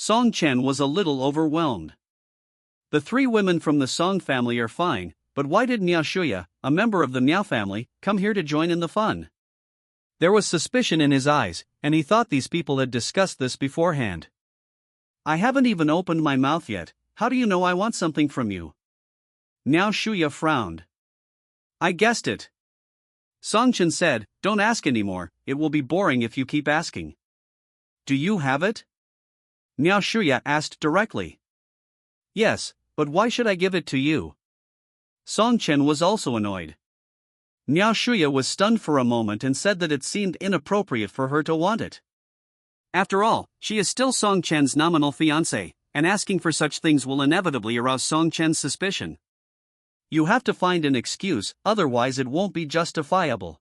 Song Chen was a little overwhelmed. The three women from the Song family are fine, but why did Miao Shuya, a member of the Miao family, come here to join in the fun? There was suspicion in his eyes, and he thought these people had discussed this beforehand. I haven't even opened my mouth yet, how do you know I want something from you? Miao Shuya frowned. I guessed it. Song Chen said, don't ask anymore, it will be boring if you keep asking. Do you have it? Miao Shuya asked directly. Yes, but why should I give it to you? Song Chen was also annoyed. Miao Shuya was stunned for a moment and said that it seemed inappropriate for her to want it. After all, she is still Song Chen's nominal fiancée, and asking for such things will inevitably arouse Song Chen's suspicion. You have to find an excuse, otherwise it won't be justifiable.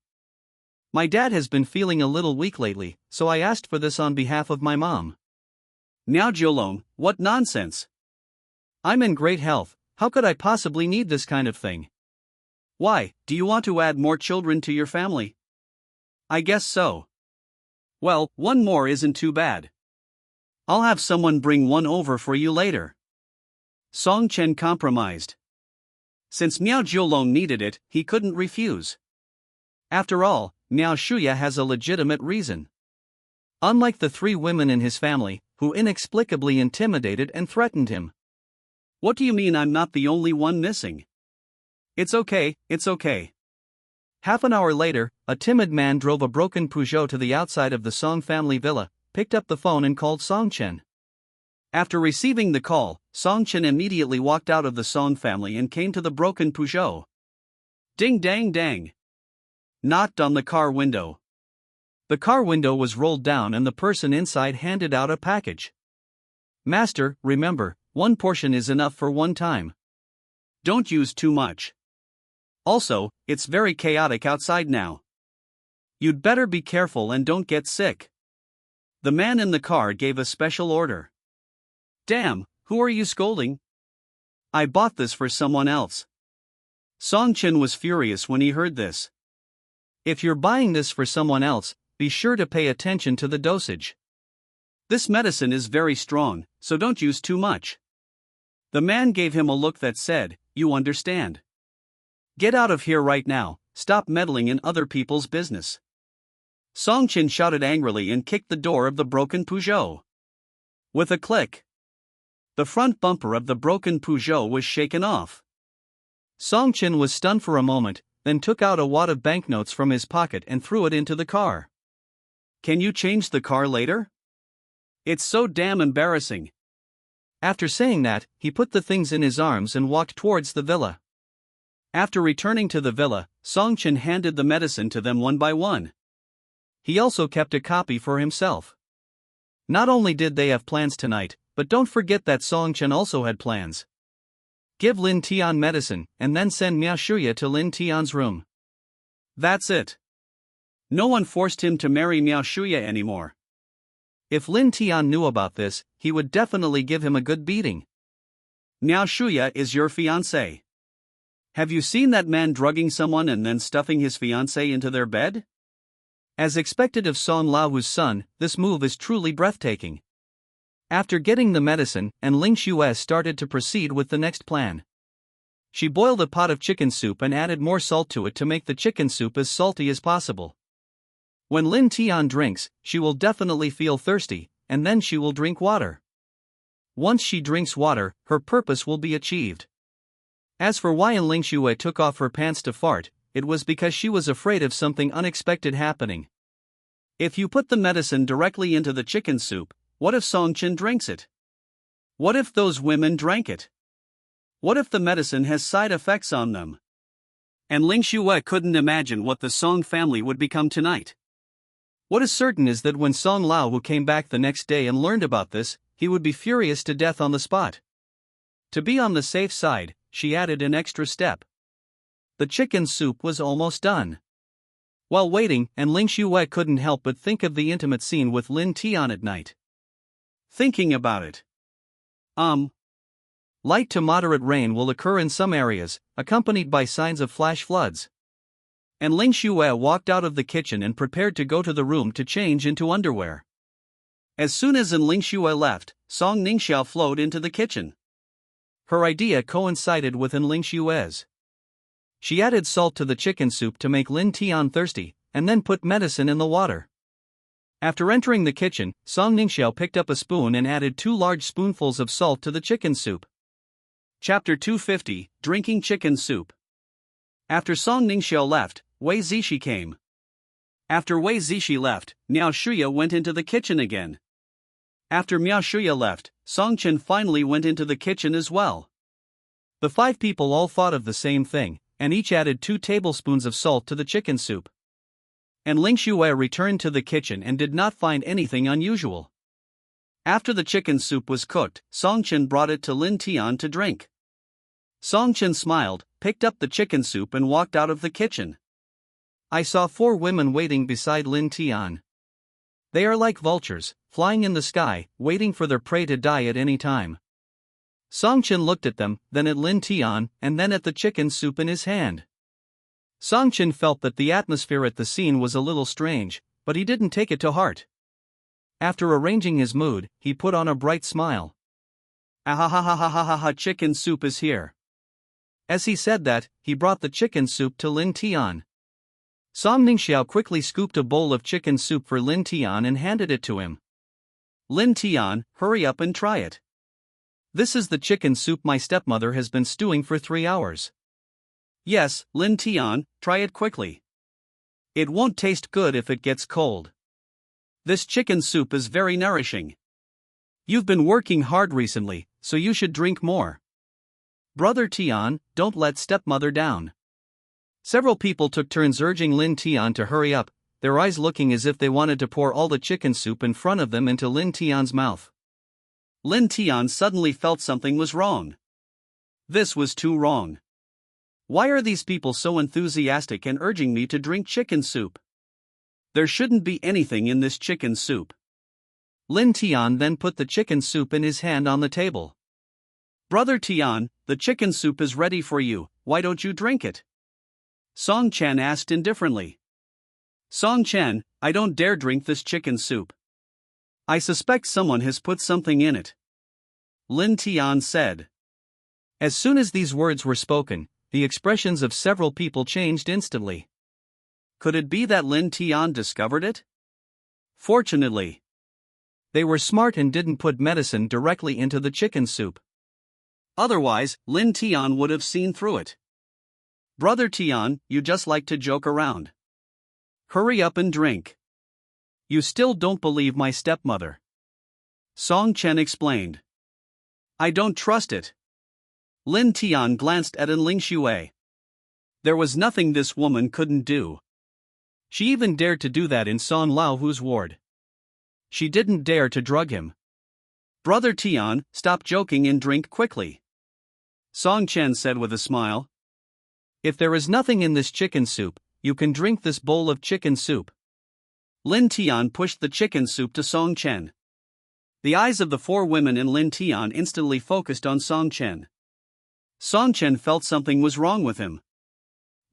My dad has been feeling a little weak lately, so I asked for this on behalf of my mom. Miao Jiolong, what nonsense! I'm in great health, how could I possibly need this kind of thing? Why, do you want to add more children to your family? I guess so. Well, one more isn't too bad. I'll have someone bring one over for you later. Song Chen compromised. Since Miao Jiolong needed it, he couldn't refuse. After all, Miao Shuya has a legitimate reason. Unlike the three women in his family, who inexplicably intimidated and threatened him. What do you mean I'm not the only one missing? It's okay, it's okay. Half an hour later, a timid man drove a broken Peugeot to the outside of the Song family villa, picked up the phone and called Song Chen. After receiving the call, Song Chen immediately walked out of the Song family and came to the broken Peugeot. Ding dang dang. Knocked on the car window. The car window was rolled down and the person inside handed out a package. Master, remember, one portion is enough for one time. Don't use too much. Also, it's very chaotic outside now. You'd better be careful and don't get sick. The man in the car gave a special order. Damn, who are you scolding? I bought this for someone else. Song Chen was furious when he heard this. If you're buying this for someone else, be sure to pay attention to the dosage. This medicine is very strong, so don't use too much. The man gave him a look that said, you understand. Get out of here right now, stop meddling in other people's business. Song Chen shouted angrily and kicked the door of the broken Peugeot. With a click, the front bumper of the broken Peugeot was shaken off. Song Chen was stunned for a moment, then took out a wad of banknotes from his pocket and threw it into the car. Can you change the car later? It's so damn embarrassing. After saying that, he put the things in his arms and walked towards the villa. After returning to the villa, Song Chen handed the medicine to them one by one. He also kept a copy for himself. Not only did they have plans tonight, but don't forget that Song Chen also had plans. Give Lin Tian medicine, and then send Miao Shuya to Lin Tian's room. That's it. No one forced him to marry Miao Shuya anymore. If Lin Tian knew about this, he would definitely give him a good beating. Miao Shuya is your fiancé. Have you seen that man drugging someone and then stuffing his fiancé into their bed? As expected of Song Lao's son, this move is truly breathtaking. After getting the medicine, and Ling Xue started to proceed with the next plan. She boiled a pot of chicken soup and added more salt to it to make the chicken soup as salty as possible. When Lin Tian drinks, she will definitely feel thirsty, and then she will drink water. Once she drinks water, her purpose will be achieved. As for why Ling Xue took off her pants to fart, it was because she was afraid of something unexpected happening. If you put the medicine directly into the chicken soup, what if Song Chen drinks it? What if those women drank it? What if the medicine has side effects on them? And Ling Xue couldn't imagine what the Song family would become tonight. What is certain is that when Song Lao came back the next day and learned about this, he would be furious to death on the spot. To be on the safe side, she added an extra step. The chicken soup was almost done. While waiting, and Ling Xue couldn't help but think of the intimate scene with Lin Tian at night. Thinking about it. Light to moderate rain will occur in some areas, accompanied by signs of flash floods. And Ling Xue walked out of the kitchen and prepared to go to the room to change into underwear. As soon as Ling Xue left, Song Ningxiao flowed into the kitchen. Her idea coincided with Lin Xue's. She added salt to the chicken soup to make Lin Tian thirsty, and then put medicine in the water. After entering the kitchen, Song Ningxiao picked up a spoon and added 2 large spoonfuls of salt to the chicken soup. Chapter 250, Drinking Chicken Soup. After Song Ningxiao left, Wei Zishi came. After Wei Zishi left, Miao Shuya went into the kitchen again. After Miao Shuya left, Song Chen finally went into the kitchen as well. The 5 people all thought of the same thing, and each added 2 tablespoons of salt to the chicken soup. And Ling Xue returned to the kitchen and did not find anything unusual. After the chicken soup was cooked, Song Chen brought it to Lin Tian to drink. Song Chen smiled, picked up the chicken soup and walked out of the kitchen. I saw 4 women waiting beside Lin Tian. They are like vultures, flying in the sky, waiting for their prey to die at any time. Song Chen looked at them, then at Lin Tian, and then at the chicken soup in his hand. Song Chen felt that the atmosphere at the scene was a little strange, but he didn't take it to heart. After arranging his mood, he put on a bright smile. Ahahahahahaha, chicken soup is here. As he said that, he brought the chicken soup to Lin Tian. Song Ningxiao quickly scooped a bowl of chicken soup for Lin Tian and handed it to him. Lin Tian, hurry up and try it. This is the chicken soup my stepmother has been stewing for 3 hours. Yes, Lin Tian, try it quickly. It won't taste good if it gets cold. This chicken soup is very nourishing. You've been working hard recently, so you should drink more. Brother Tian, don't let stepmother down. Several people took turns urging Lin Tian to hurry up, their eyes looking as if they wanted to pour all the chicken soup in front of them into Lin Tian's mouth. Lin Tian suddenly felt something was wrong. This was too wrong. Why are these people so enthusiastic and urging me to drink chicken soup? There shouldn't be anything in this chicken soup. Lin Tian then put the chicken soup in his hand on the table. Brother Tian, the chicken soup is ready for you, why don't you drink it? Song Chen asked indifferently. Song Chen, I don't dare drink this chicken soup. I suspect someone has put something in it. Lin Tian said. As soon as these words were spoken, the expressions of several people changed instantly. Could it be that Lin Tian discovered it? Fortunately, they were smart and didn't put medicine directly into the chicken soup. Otherwise, Lin Tian would have seen through it. Brother Tian, you just like to joke around. Hurry up and drink. You still don't believe my stepmother. Song Chen explained. I don't trust it. Lin Tian glanced at Ling Xue. There was nothing this woman couldn't do. She even dared to do that in Song Laohu's ward. She didn't dare to drug him. Brother Tian, stop joking and drink quickly. Song Chen said with a smile. If there is nothing in this chicken soup, you can drink this bowl of chicken soup. Lin Tian pushed the chicken soup to Song Chen. The eyes of the 4 women in Lin Tian instantly focused on Song Chen. Song Chen felt something was wrong with him.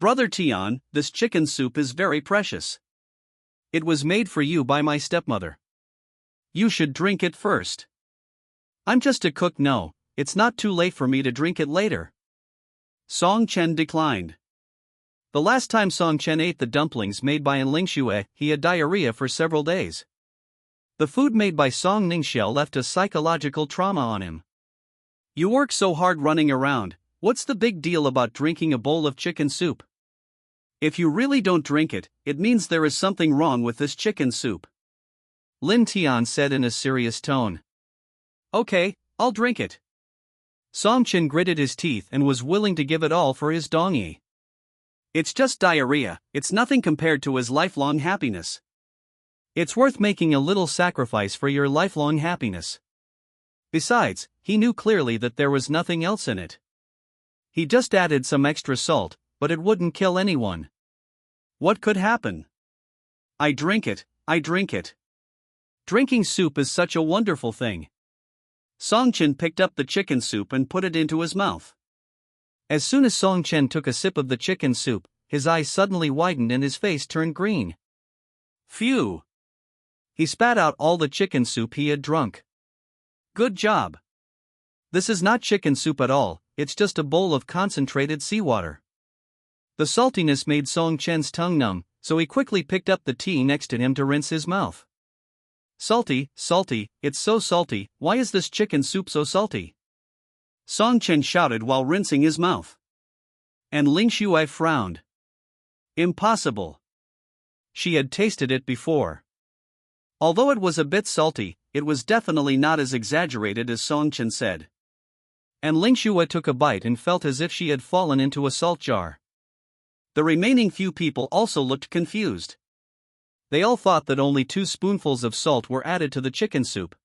Brother Tian, this chicken soup is very precious. It was made for you by my stepmother. You should drink it first. I'm just a cook, no, it's not too late for me to drink it later. Song Chen declined. The last time Song Chen ate the dumplings made by Ling Xue, he had diarrhea for several days. The food made by Song Ningxiao left a psychological trauma on him. You work so hard running around, what's the big deal about drinking a bowl of chicken soup? If you really don't drink it, it means there is something wrong with this chicken soup. Lin Tian said in a serious tone. Okay, I'll drink it. Song Chen gritted his teeth and was willing to give it all for his dongyi. It's just diarrhea, it's nothing compared to his lifelong happiness. It's worth making a little sacrifice for your lifelong happiness. Besides, he knew clearly that there was nothing else in it. He just added some extra salt, but it wouldn't kill anyone. What could happen? I drink it, I drink it. Drinking soup is such a wonderful thing. Song Chen picked up the chicken soup and put it into his mouth. As soon as Song Chen took a sip of the chicken soup, his eyes suddenly widened and his face turned green. Phew! He spat out all the chicken soup he had drunk. Good job. This is not chicken soup at all, it's just a bowl of concentrated seawater. The saltiness made Song Chen's tongue numb, so he quickly picked up the tea next to him to rinse his mouth. Salty, salty, it's so salty, why is this chicken soup so salty? Song Chen shouted while rinsing his mouth. And Ling Shuai frowned. Impossible. She had tasted it before. Although it was a bit salty, it was definitely not as exaggerated as Song Chen said. And Ling Shuai took a bite and felt as if she had fallen into a salt jar. The remaining few people also looked confused. They all thought that only 2 spoonfuls of salt were added to the chicken soup.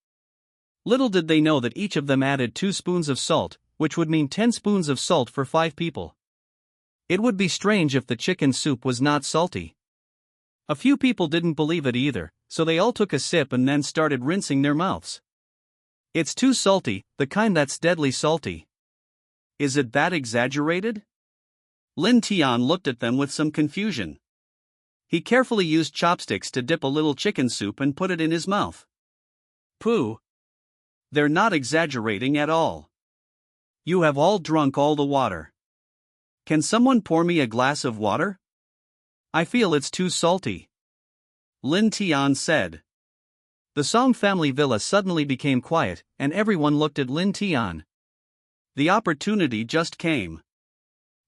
Little did they know that each of them added 2 spoons of salt, which would mean 10 spoons of salt for 5 people. It would be strange if the chicken soup was not salty. A few people didn't believe it either, so they all took a sip and then started rinsing their mouths. It's too salty, the kind that's deadly salty. Is it that exaggerated? Lin Tian looked at them with some confusion. He carefully used chopsticks to dip a little chicken soup and put it in his mouth. Pooh! They're not exaggerating at all. You have all drunk all the water. Can someone pour me a glass of water? I feel it's too salty. Lin Tian said. The Song family villa suddenly became quiet, and everyone looked at Lin Tian. The opportunity just came.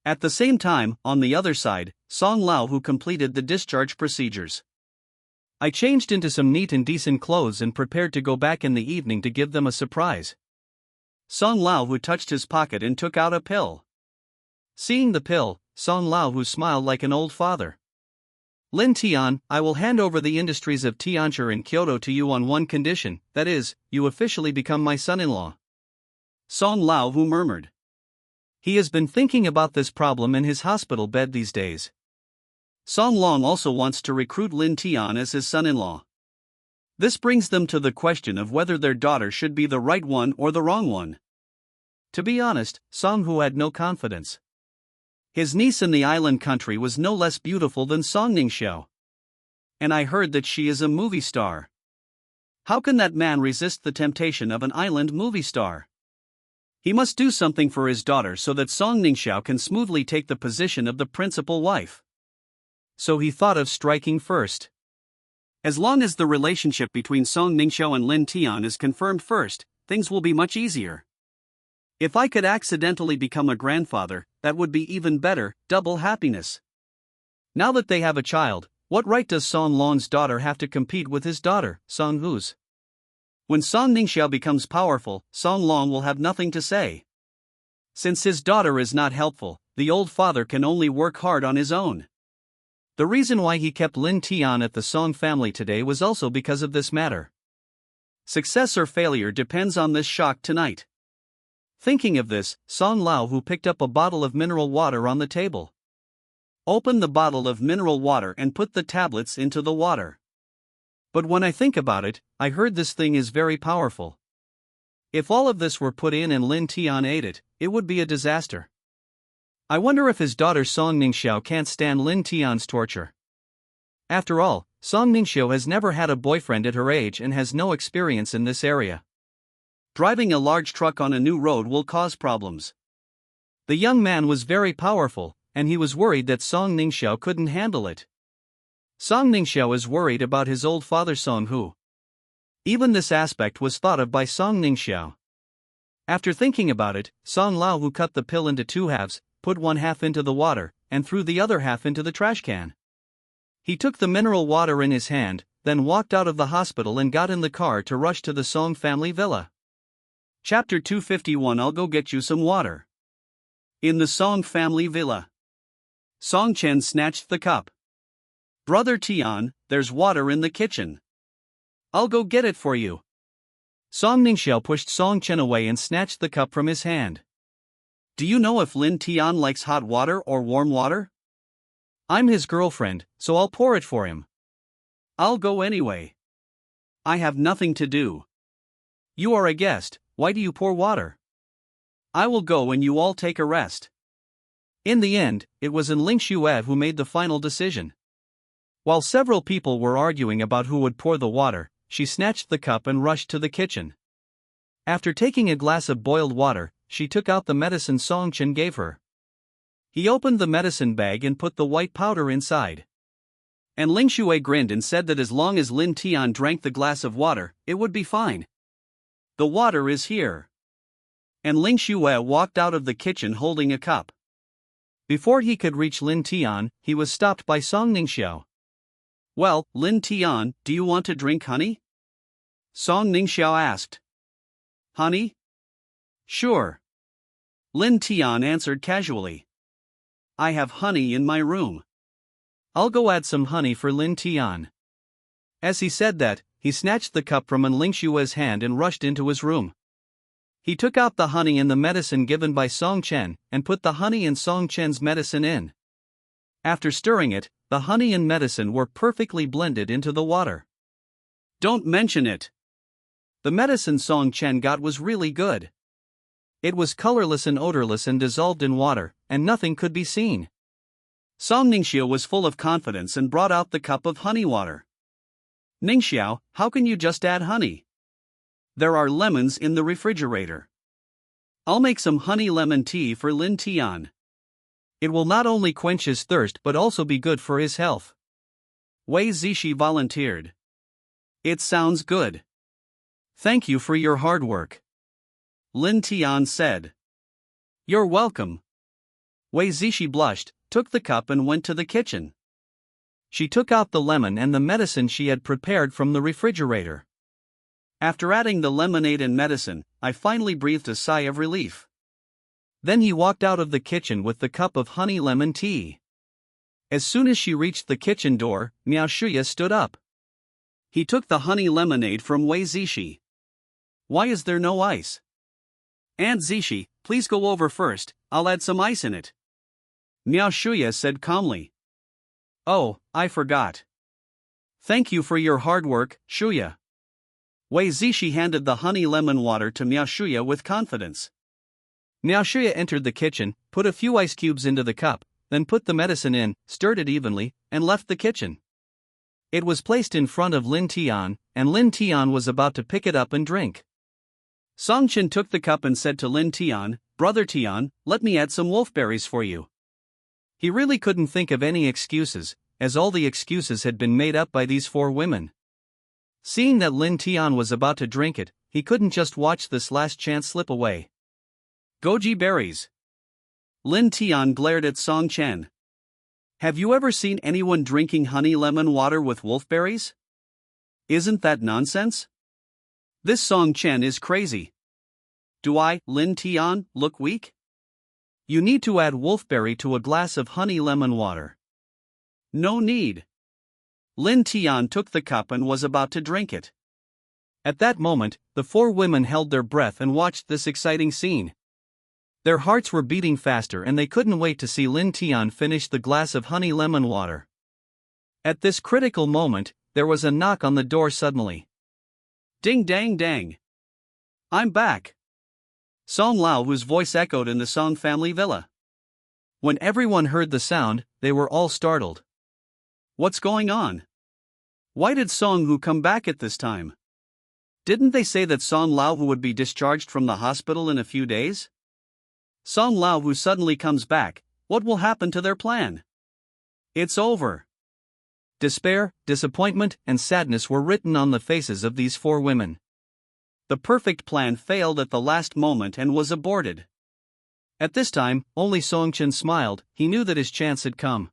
At the same time, on the other side, Song Lao who completed the discharge procedures. I changed into some neat and decent clothes and prepared to go back in the evening to give them a surprise. Song Lao who touched his pocket and took out a pill. Seeing the pill, Song Lao who smiled like an old father. Lin Tian, I will hand over the industries of Tianzhi in Kyoto to you on one condition, that is, you officially become my son-in-law. Song Lao who murmured. He has been thinking about this problem in his hospital bed these days. Song Long also wants to recruit Lin Tian as his son-in-law. This brings them to the question of whether their daughter should be the right one or the wrong one. To be honest, Song Hu had no confidence. His niece in the island country was no less beautiful than Song Ningxiao. And I heard that she is a movie star. How can that man resist the temptation of an island movie star? He must do something for his daughter so that Song Ningxiao can smoothly take the position of the principal wife. So he thought of striking first. As long as the relationship between Song Ningxiao and Lin Tian is confirmed first, things will be much easier. If I could accidentally become a grandfather, that would be even better, double happiness. Now that they have a child, what right does Song Long's daughter have to compete with his daughter, Song Hu's? When Song Ningxiao becomes powerful, Song Long will have nothing to say. Since his daughter is not helpful, the old father can only work hard on his own. The reason why he kept Lin Tian at the Song family today was also because of this matter. Success or failure depends on this shock tonight. Thinking of this, Song Lao who picked up a bottle of mineral water on the table. Open the bottle of mineral water and put the tablets into the water. But when I think about it, I heard this thing is very powerful. If all of this were put in and Lin Tian ate it, it would be a disaster. I wonder if his daughter Song Ningxiao can't stand Lin Tian's torture. After all, Song Ningxiao has never had a boyfriend at her age and has no experience in this area. Driving a large truck on a new road will cause problems. The young man was very powerful, and he was worried that Song Ningxiao couldn't handle it. Song Ningxiao is worried about his old father Song Hu. Even this aspect was thought of by Song Ningxiao. After thinking about it, Song Lao Hu cut the pill into 2 halves, put 1 half into the water, and threw the other half into the trash can. He took the mineral water in his hand, then walked out of the hospital and got in the car to rush to the Song family villa. Chapter 251 I'll go get you some water. In the Song family villa. Song Chen snatched the cup. Brother Tian, there's water in the kitchen. I'll go get it for you. Song Ningxiao pushed Song Chen away and snatched the cup from his hand. Do you know if Lin Tian likes hot water or warm water? I'm his girlfriend, so I'll pour it for him. I'll go anyway. I have nothing to do. You are a guest, why do you pour water? I will go and you all take a rest. In the end, it was Ling Shuai who made the final decision. While several people were arguing about who would pour the water, she snatched the cup and rushed to the kitchen. After taking a glass of boiled water, she took out the medicine Song Chen gave her. He opened the medicine bag and put the white powder inside. And Ling Shui grinned and said that as long as Lin Tian drank the glass of water, it would be fine. The water is here. And Ling Shui walked out of the kitchen holding a cup. Before he could reach Lin Tian, he was stopped by Song Ningxiao. Well, Lin Tian, do you want to drink honey? Song Ningxiao asked. Honey? Sure. Lin Tian answered casually. I have honey in my room. I'll go add some honey for Lin Tian. As he said that, he snatched the cup from Ling Shui's hand and rushed into his room. He took out the honey and the medicine given by Song Chen, and put the honey and Song Chen's medicine in. After stirring it, the honey and medicine were perfectly blended into the water. Don't mention it. The medicine Song Chen got was really good. It was colorless and odorless and dissolved in water, and nothing could be seen. Song Ningxiao was full of confidence and brought out the cup of honey water. Ningxiao, how can you just add honey? There are lemons in the refrigerator. I'll make some honey lemon tea for Lin Tian. It will not only quench his thirst but also be good for his health. Wei Zishi volunteered. It sounds good. Thank you for your hard work. Lin Tian said. You're welcome. Wei Zishi blushed, took the cup and went to the kitchen. She took out the lemon and the medicine she had prepared from the refrigerator. After adding the lemonade and medicine, I finally breathed a sigh of relief. Then he walked out of the kitchen with the cup of honey lemon tea. As soon as she reached the kitchen door, Miao Shuya stood up. He took the honey lemonade from Wei Zishi. Why is there no ice? Aunt Zishi, please go over first, I'll add some ice in it. Miao Shuya said calmly. Oh, I forgot. Thank you for your hard work, Shuya. Wei Zishi handed the honey lemon water to Miao Shuya with confidence. Miao Shuya entered the kitchen, put a few ice cubes into the cup, then put the medicine in, stirred it evenly, and left the kitchen. It was placed in front of Lin Tian, and Lin Tian was about to pick it up and drink. Song Chen took the cup and said to Lin Tian, Brother Tian, let me add some wolfberries for you. He really couldn't think of any excuses, as all the excuses had been made up by these four women. Seeing that Lin Tian was about to drink it, he couldn't just watch this last chance slip away. Goji berries. Lin Tian glared at Song Chen. Have you ever seen anyone drinking honey lemon water with wolfberries? Isn't that nonsense? This Song Chen is crazy. Do I, Lin Tian, look weak? You need to add wolfberry to a glass of honey lemon water. No need. Lin Tian took the cup and was about to drink it. At that moment, the four women held their breath and watched this exciting scene. Their hearts were beating faster and they couldn't wait to see Lin Tian finish the glass of honey lemon water. At this critical moment, there was a knock on the door suddenly. Ding dang dang. I'm back. Song Lao, whose voice echoed in the Song family villa. When everyone heard the sound, they were all startled. What's going on? Why did Song Hu come back at this time? Didn't they say that Song Lao Hu would be discharged from the hospital in a few days? Song Lao Hu suddenly comes back, what will happen to their plan? It's over. Despair, disappointment, and sadness were written on the faces of these four women. The perfect plan failed at the last moment and was aborted. At this time, only Song Chen smiled, he knew that his chance had come.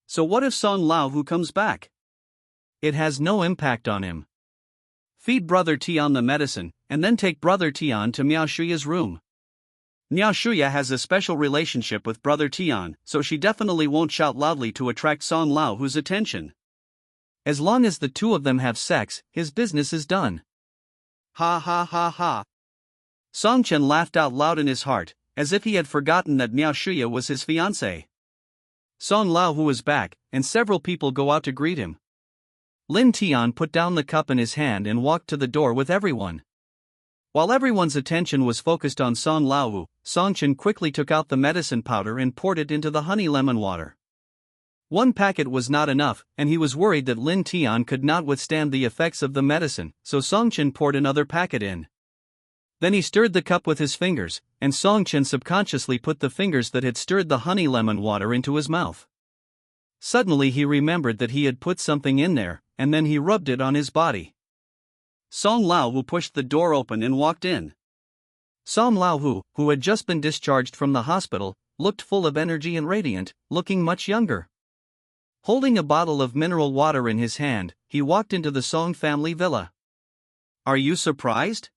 So what if Song Lao Hu comes back? It has no impact on him. Feed Brother Tian the medicine, and then take Brother Tian to Miao Shuya's room. Miao Shuya has a special relationship with Brother Tian, so she definitely won't shout loudly to attract Song Lao Hu's attention. As long as the two of them have sex, his business is done. Ha ha ha ha. Song Chen laughed out loud in his heart, as if he had forgotten that Miao Shuya was his fiancée. Song Lao Hu is back, and several people go out to greet him. Lin Tian put down the cup in his hand and walked to the door with everyone. While everyone's attention was focused on Song Lao Hu, Song Chen quickly took out the medicine powder and poured it into the honey lemon water. One packet was not enough, and he was worried that Lin Tian could not withstand the effects of the medicine, so Song Chen poured another packet in. Then he stirred the cup with his fingers, and Song Chen subconsciously put the fingers that had stirred the honey lemon water into his mouth. Suddenly he remembered that he had put something in there, and then he rubbed it on his body. Song Lao pushed the door open and walked in. Song Lao, who had just been discharged from the hospital, looked full of energy and radiant, looking much younger. Holding a bottle of mineral water in his hand, he walked into the Song family villa. "Are you surprised?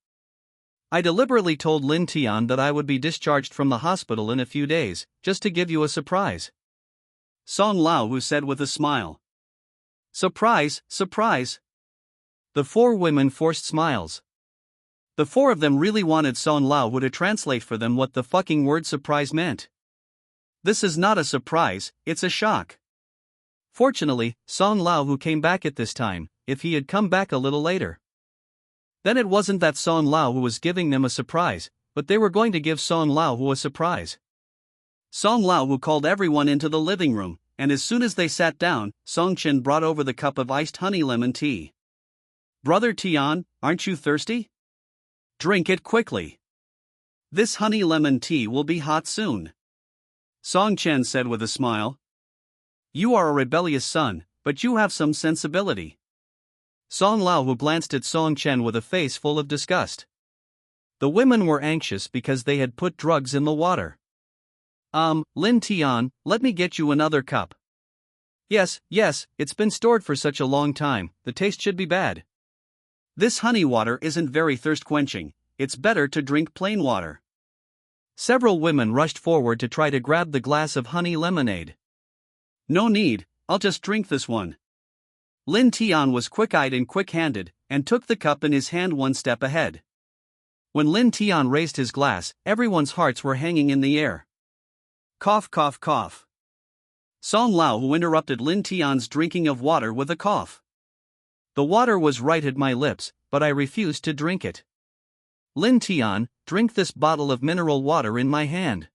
I deliberately told Lin Tian that I would be discharged from the hospital in a few days, just to give you a surprise," Song Lao said with a smile. "Surprise, surprise." The four women forced smiles. The four of them really wanted Song Lao to translate for them what the fucking word surprise meant. This is not a surprise, it's a shock. Fortunately, Song Lao came back at this time. If he had come back a little later, then it wasn't that Song Lao was giving them a surprise, but they were going to give Song Lao a surprise. Song Lao called everyone into the living room, and as soon as they sat down, Song Chen brought over the cup of iced honey lemon tea. "Brother Tian, aren't you thirsty? Drink it quickly. This honey lemon tea will be hot soon," Song Chen said with a smile. "You are a rebellious son, but you have some sensibility." Song Lao glanced at Song Chen with a face full of disgust. The women were anxious because they had put drugs in the water. Lin Tian, let me get you another cup." Yes, it's been stored for such a long time, the taste should be bad. This honey water isn't very thirst-quenching, it's better to drink plain water." Several women rushed forward to try to grab the glass of honey lemonade. "No need, I'll just drink this one." Lin Tian was quick-eyed and quick-handed, and took the cup in his hand one step ahead. When Lin Tian raised his glass, everyone's hearts were hanging in the air. Cough, cough, cough. Song Lao interrupted Lin Tian's drinking of water with a cough. "The water was right at my lips, but I refused to drink it. Lin Tian, drink this bottle of mineral water in my hand,"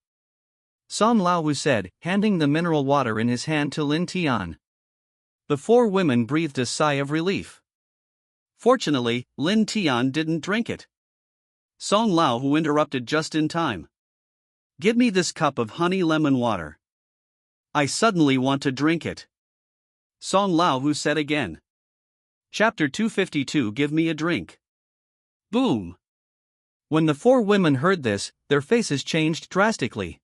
Song Lao said, handing the mineral water in his hand to Lin Tian. The four women breathed a sigh of relief. Fortunately, Lin Tian didn't drink it. Song Lao interrupted just in time. "Give me this cup of honey lemon water. I suddenly want to drink it," Song Lao said again. Chapter 252 Give me a drink. Boom. When the four women heard this, their faces changed drastically.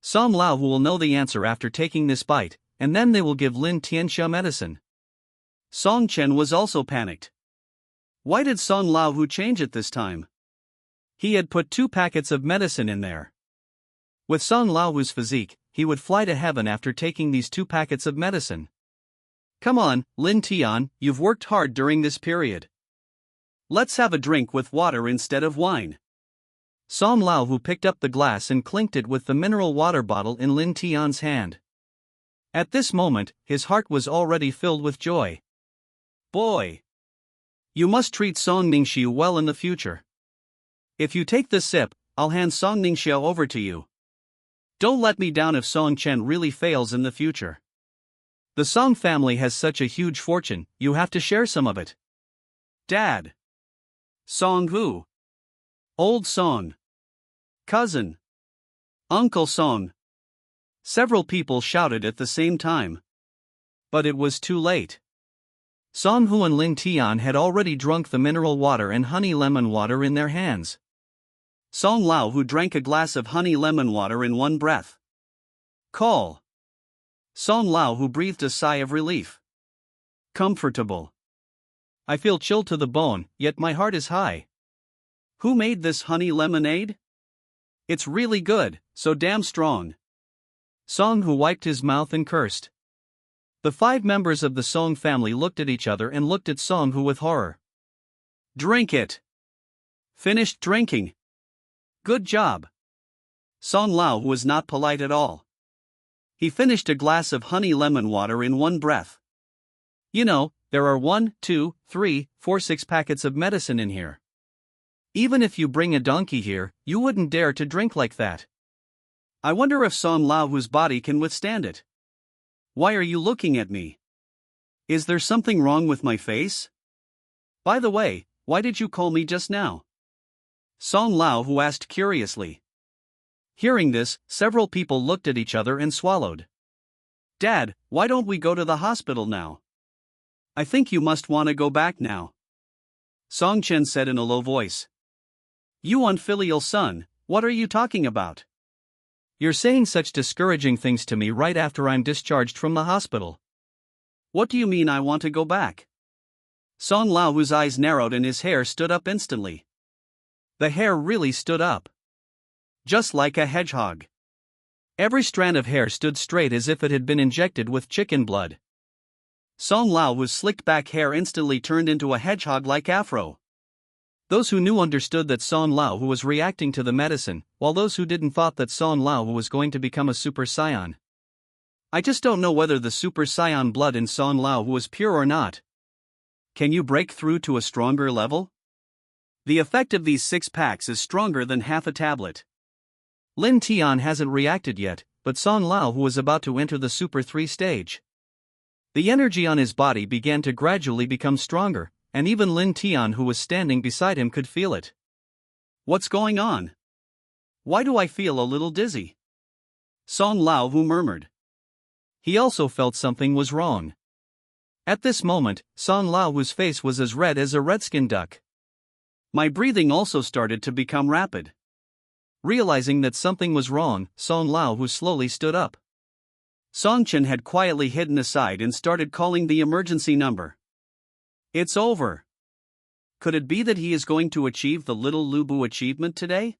Song Lao will know the answer after taking this bite, and then they will give Lin Tian medicine. Song Chen was also panicked. Why did Song Lao change it this time? He had put 2 packets of medicine in there. With Song Lao's physique, he would fly to heaven after taking these 2 packets of medicine. Come on, Lin Tian, you've worked hard during this period. Let's have a drink with water instead of wine. Song Lao picked up the glass and clinked it with the mineral water bottle in Lin Tian's hand. At this moment, his heart was already filled with joy. Boy! You must treat Song Ningxi well in the future. If you take this sip, I'll hand Song Ningxi over to you. Don't let me down if Song Chen really fails in the future. The Song family has such a huge fortune, you have to share some of it. Dad. Song who? Old Song. Cousin. Uncle Song. Several people shouted at the same time. But it was too late. Song Hu and Lin Tian had already drunk the mineral water and honey lemon water in their hands. Song Lao drank a glass of honey lemon water in one breath. Call. Song Lao breathed a sigh of relief. Comfortable. I feel chilled to the bone, yet my heart is high. Who made this honey lemonade? It's really good, so damn strong. Song Hu wiped his mouth and cursed. The 5 members of the Song family looked at each other and looked at Song Hu with horror. Drink it. Finished drinking. Good job. Song Lao was not polite at all. He finished a glass of honey lemon water in one breath. You know, there are 1, 2, 3, 4, 6 packets of medicine in here. Even if you bring a donkey here, you wouldn't dare to drink like that. I wonder if Song Lao's body can withstand it. Why are you looking at me? Is there something wrong with my face? By the way, why did you call me just now? Song Lao who asked curiously. Hearing this, several people looked at each other and swallowed. Dad, why don't we go to the hospital now? I think you must want to go back now. Song Chen said in a low voice. You unfilial son, what are you talking about? You're saying such discouraging things to me right after I'm discharged from the hospital. What do you mean I want to go back? Song Lao whose eyes narrowed and his hair stood up instantly. The hair really stood up. Just like a hedgehog. Every strand of hair stood straight as if it had been injected with chicken blood. Song Lao whose slicked back hair instantly turned into a hedgehog-like afro. Those who knew understood that Song Lao who was reacting to the medicine, while those who didn't thought that Song Lao who was going to become a Super Saiyan. I just don't know whether the Super Saiyan blood in Song Lao who was pure or not. Can you break through to a stronger level? The effect of these 6 packs is stronger than half a tablet. Lin Tian hasn't reacted yet, but Song Lao who was about to enter the Super 3 stage. The energy on his body began to gradually become stronger, and even Lin Tian who was standing beside him could feel it. What's going on? Why do I feel a little dizzy? Song Lao who murmured. He also felt something was wrong. At this moment, Song Lao whose face was as red as a redskin duck. My breathing also started to become rapid. Realizing that something was wrong, Song Lao who slowly stood up. Song Chen had quietly hidden aside and started calling the emergency number. It's over. Could it be that he is going to achieve the little Lubu achievement today?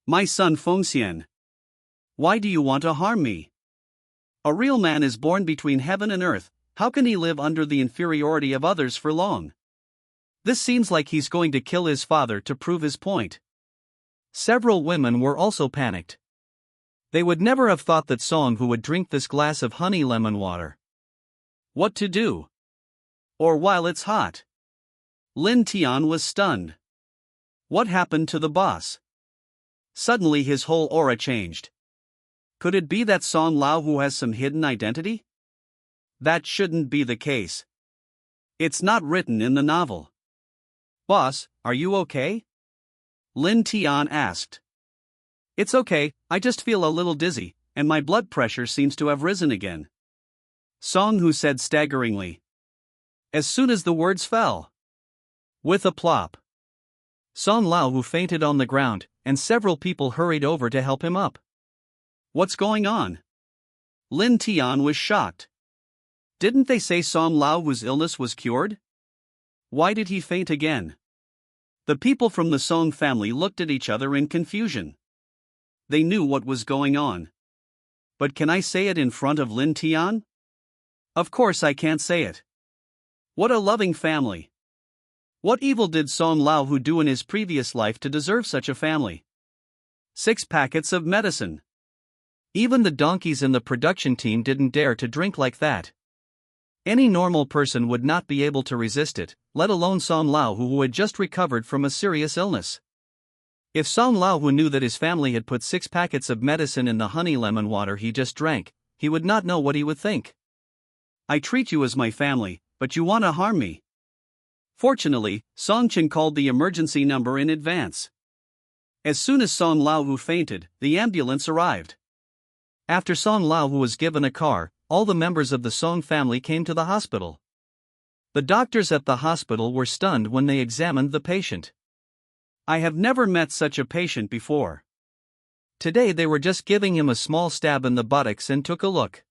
My son Fengxian. Why do you want to harm me? A real man is born between heaven and earth, how can he live under the inferiority of others for long? This seems like he's going to kill his father to prove his point. Several women were also panicked. They would never have thought that Song who would drink this glass of honey lemon water. What to do? Or while it's hot. Lin Tian was stunned. What happened to the boss? Suddenly his whole aura changed. Could it be that Song Lao who has some hidden identity? That shouldn't be the case. It's not written in the novel. Boss, are you okay? Lin Tian asked. It's okay, I just feel a little dizzy, and my blood pressure seems to have risen again. Song who said staggeringly. As soon as the words fell. With a plop. Song Lao who fainted on the ground, and several people hurried over to help him up. What's going on? Lin Tian was shocked. Didn't they say Song Lao whose illness was cured? Why did he faint again? The people from the Song family looked at each other in confusion. They knew what was going on. But can I say it in front of Lin Tian? Of course I can't say it. What a loving family. What evil did Song Lao who do in his previous life to deserve such a family? 6 packets of medicine. Even the donkeys in the production team didn't dare to drink like that. Any normal person would not be able to resist it, let alone Song Lao who had just recovered from a serious illness. If Song Lao who knew that his family had put 6 packets of medicine in the honey lemon water he just drank, he would not know what he would think. I treat you as my family, but you want to harm me. Fortunately, Song Chen called the emergency number in advance. As soon as Song Lao who fainted, the ambulance arrived. After Song Lao who was given a car, all the members of the Song family came to the hospital. The doctors at the hospital were stunned when they examined the patient. I have never met such a patient before. Today they were just giving him a small stab in the buttocks and took a look.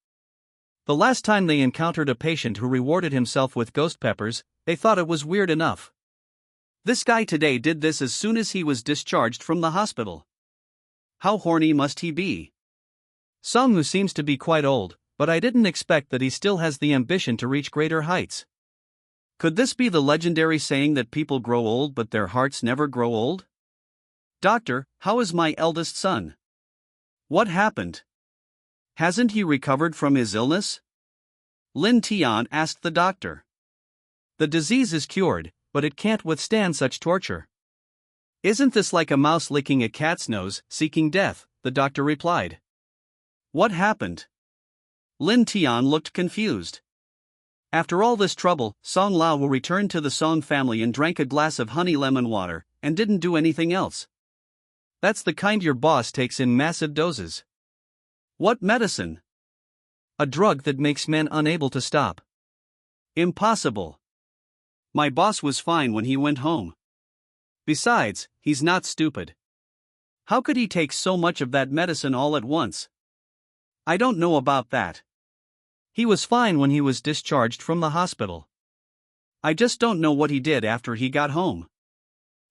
The last time they encountered a patient who rewarded himself with ghost peppers, they thought it was weird enough. This guy today did this as soon as he was discharged from the hospital. How horny must he be? Song who seems to be quite old, but I didn't expect that he still has the ambition to reach greater heights. Could this be the legendary saying that people grow old but their hearts never grow old? Doctor, how is my eldest son? What happened? Hasn't he recovered from his illness? Lin Tian asked the doctor. The disease is cured, but it can't withstand such torture. Isn't this like a mouse licking a cat's nose, seeking death? The doctor replied. What happened? Lin Tian looked confused. After all this trouble, Song Lao will return to the Song family and drank a glass of honey lemon water, and didn't do anything else. That's the kind your boss takes in massive doses. What medicine? A drug that makes men unable to stop. Impossible. My boss was fine when he went home. Besides, he's not stupid. How could he take so much of that medicine all at once? I don't know about that. He was fine when he was discharged from the hospital. I just don't know what he did after he got home.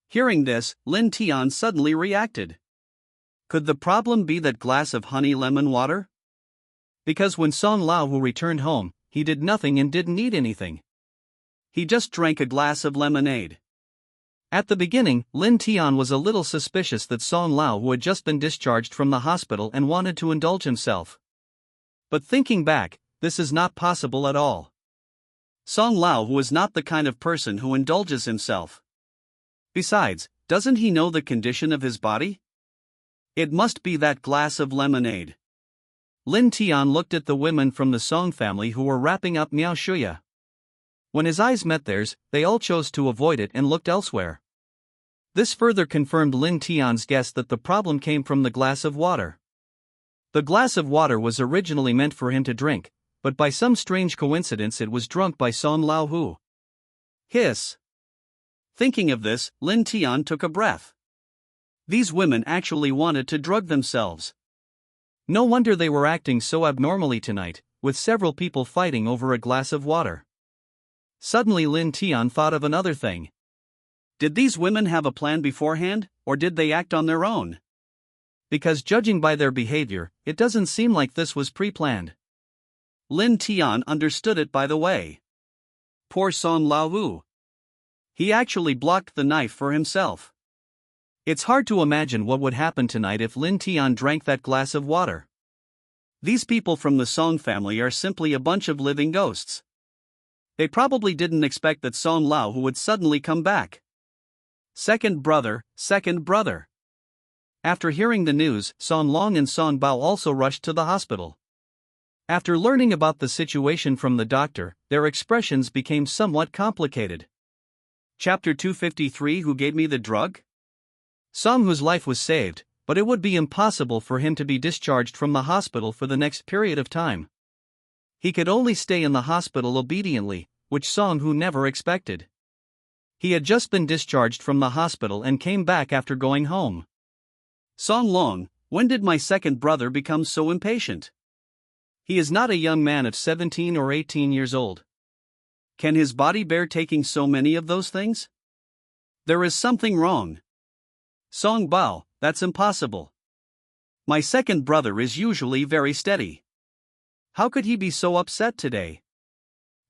Hearing this, Lin Tian suddenly reacted. Could the problem be that glass of honey lemon water? Because when Song Lao Hu returned home, he did nothing and didn't eat anything. He just drank a glass of lemonade. At the beginning, Lin Tian was a little suspicious that Song Lao Hu had just been discharged from the hospital and wanted to indulge himself. But thinking back, this is not possible at all. Song Lao Hu is not the kind of person who indulges himself. Besides, doesn't he know the condition of his body? It must be that glass of lemonade. Lin Tian looked at the women from the Song family who were wrapping up Miao Shuya. When his eyes met theirs, they all chose to avoid it and looked elsewhere. This further confirmed Lin Tian's guess that the problem came from the glass of water. The glass of water was originally meant for him to drink, but by some strange coincidence it was drunk by Song Lao Hu. Hiss. Thinking of this, Lin Tian took a breath. These women actually wanted to drug themselves. No wonder they were acting so abnormally tonight, with several people fighting over a glass of water. Suddenly Lin Tian thought of another thing. Did these women have a plan beforehand, or did they act on their own? Because judging by their behavior, it doesn't seem like this was pre-planned. Lin Tian understood it by the way. Poor Song Lao Wu. He actually blocked the knife for himself. It's hard to imagine what would happen tonight if Lin Tian drank that glass of water. These people from the Song family are simply a bunch of living ghosts. They probably didn't expect that Song Lao Hu would suddenly come back. Second brother, second brother. After hearing the news, Song Long and Song Bao also rushed to the hospital. After learning about the situation from the doctor, their expressions became somewhat complicated. Chapter 253. Who gave me the drug? Song Hu's life was saved, but it would be impossible for him to be discharged from the hospital for the next period of time. He could only stay in the hospital obediently, which Song Hu never expected. He had just been discharged from the hospital and came back after going home. Song Long, when did my second brother become so impatient? He is not a young man of 17 or 18 years old. Can his body bear taking so many of those things? There is something wrong. Song Bao, that's impossible. My second brother is usually very steady. How could he be so upset today?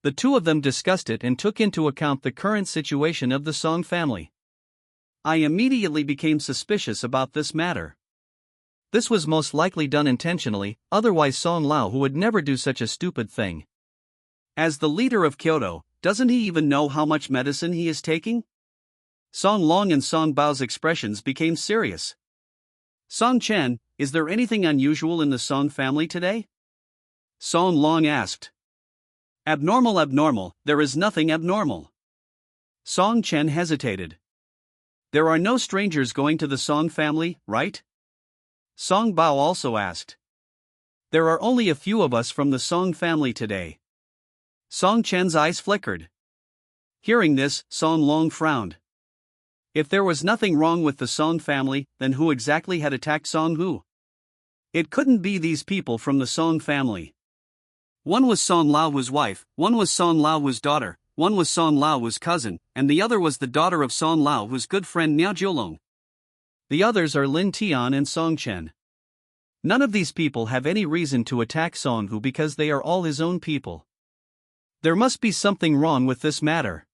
The two of them discussed it and took into account the current situation of the Song family. I immediately became suspicious about this matter. This was most likely done intentionally, otherwise Song Lao Hu would never do such a stupid thing. As the leader of Kyoto, doesn't he even know how much medicine he is taking? Song Long and Song Bao's expressions became serious. Song Chen, is there anything unusual in the Song family today? Song Long asked. Abnormal, there is nothing abnormal. Song Chen hesitated. There are no strangers going to the Song family, right? Song Bao also asked. There are only a few of us from the Song family today. Song Chen's eyes flickered. Hearing this, Song Long frowned. If there was nothing wrong with the Song family, then who exactly had attacked Song Hu? It couldn't be these people from the Song family. One was Song Lao Wu's wife, one was Song Lao Wu's daughter, one was Song Lao Wu's cousin, and the other was the daughter of Song Lao Wu's good friend Miao Jiulong. The others are Lin Tian and Song Chen. None of these people have any reason to attack Song Hu because they are all his own people. There must be something wrong with this matter.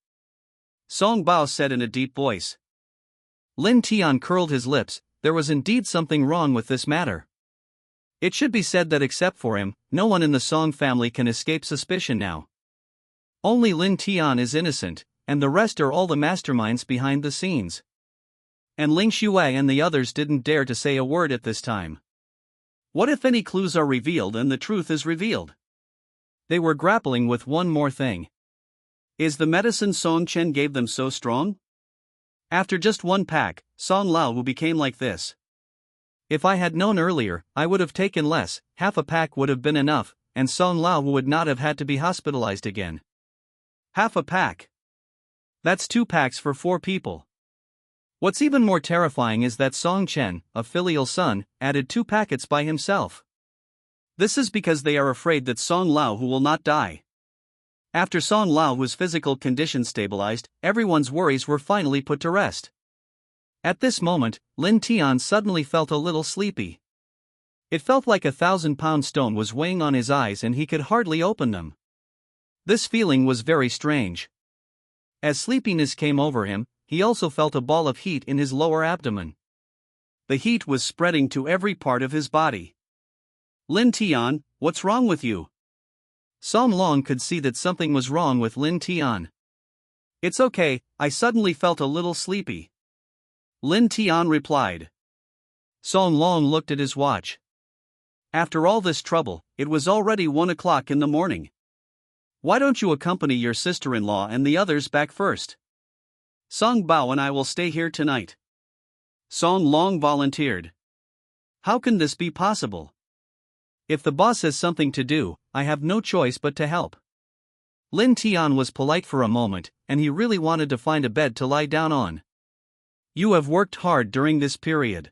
Song Bao said in a deep voice. Lin Tian curled his lips. There was indeed something wrong with this matter. It should be said that except for him, no one in the Song family can escape suspicion now. Only Lin Tian is innocent, and the rest are all the masterminds behind the scenes. And Ling Shuai and the others didn't dare to say a word at this time. What if any clues are revealed and the truth is revealed? They were grappling with one more thing. Is the medicine Song Chen gave them so strong? After just one pack, Song Lao became like this. If I had known earlier, I would have taken less, half a pack would have been enough, and Song Lao would not have had to be hospitalized again. Half a pack. That's 2 packs for 4 people. What's even more terrifying is that Song Chen, a filial son, added 2 packets by himself. This is because they are afraid that Song Lao will not die. After Song Lao's physical condition stabilized, everyone's worries were finally put to rest. At this moment, Lin Tian suddenly felt a little sleepy. It felt like a 1,000-pound stone was weighing on his eyes and he could hardly open them. This feeling was very strange. As sleepiness came over him, he also felt a ball of heat in his lower abdomen. The heat was spreading to every part of his body. Lin Tian, what's wrong with you? Song Long could see that something was wrong with Lin Tian. It's okay, I suddenly felt a little sleepy. Lin Tian replied. Song Long looked at his watch. After all this trouble, it was already 1 o'clock in the morning. Why don't you accompany your sister-in-law and the others back first? Song Bao and I will stay here tonight. Song Long volunteered. How can this be possible? If the boss has something to do, I have no choice but to help. Lin Tian was polite for a moment, and he really wanted to find a bed to lie down on. You have worked hard during this period.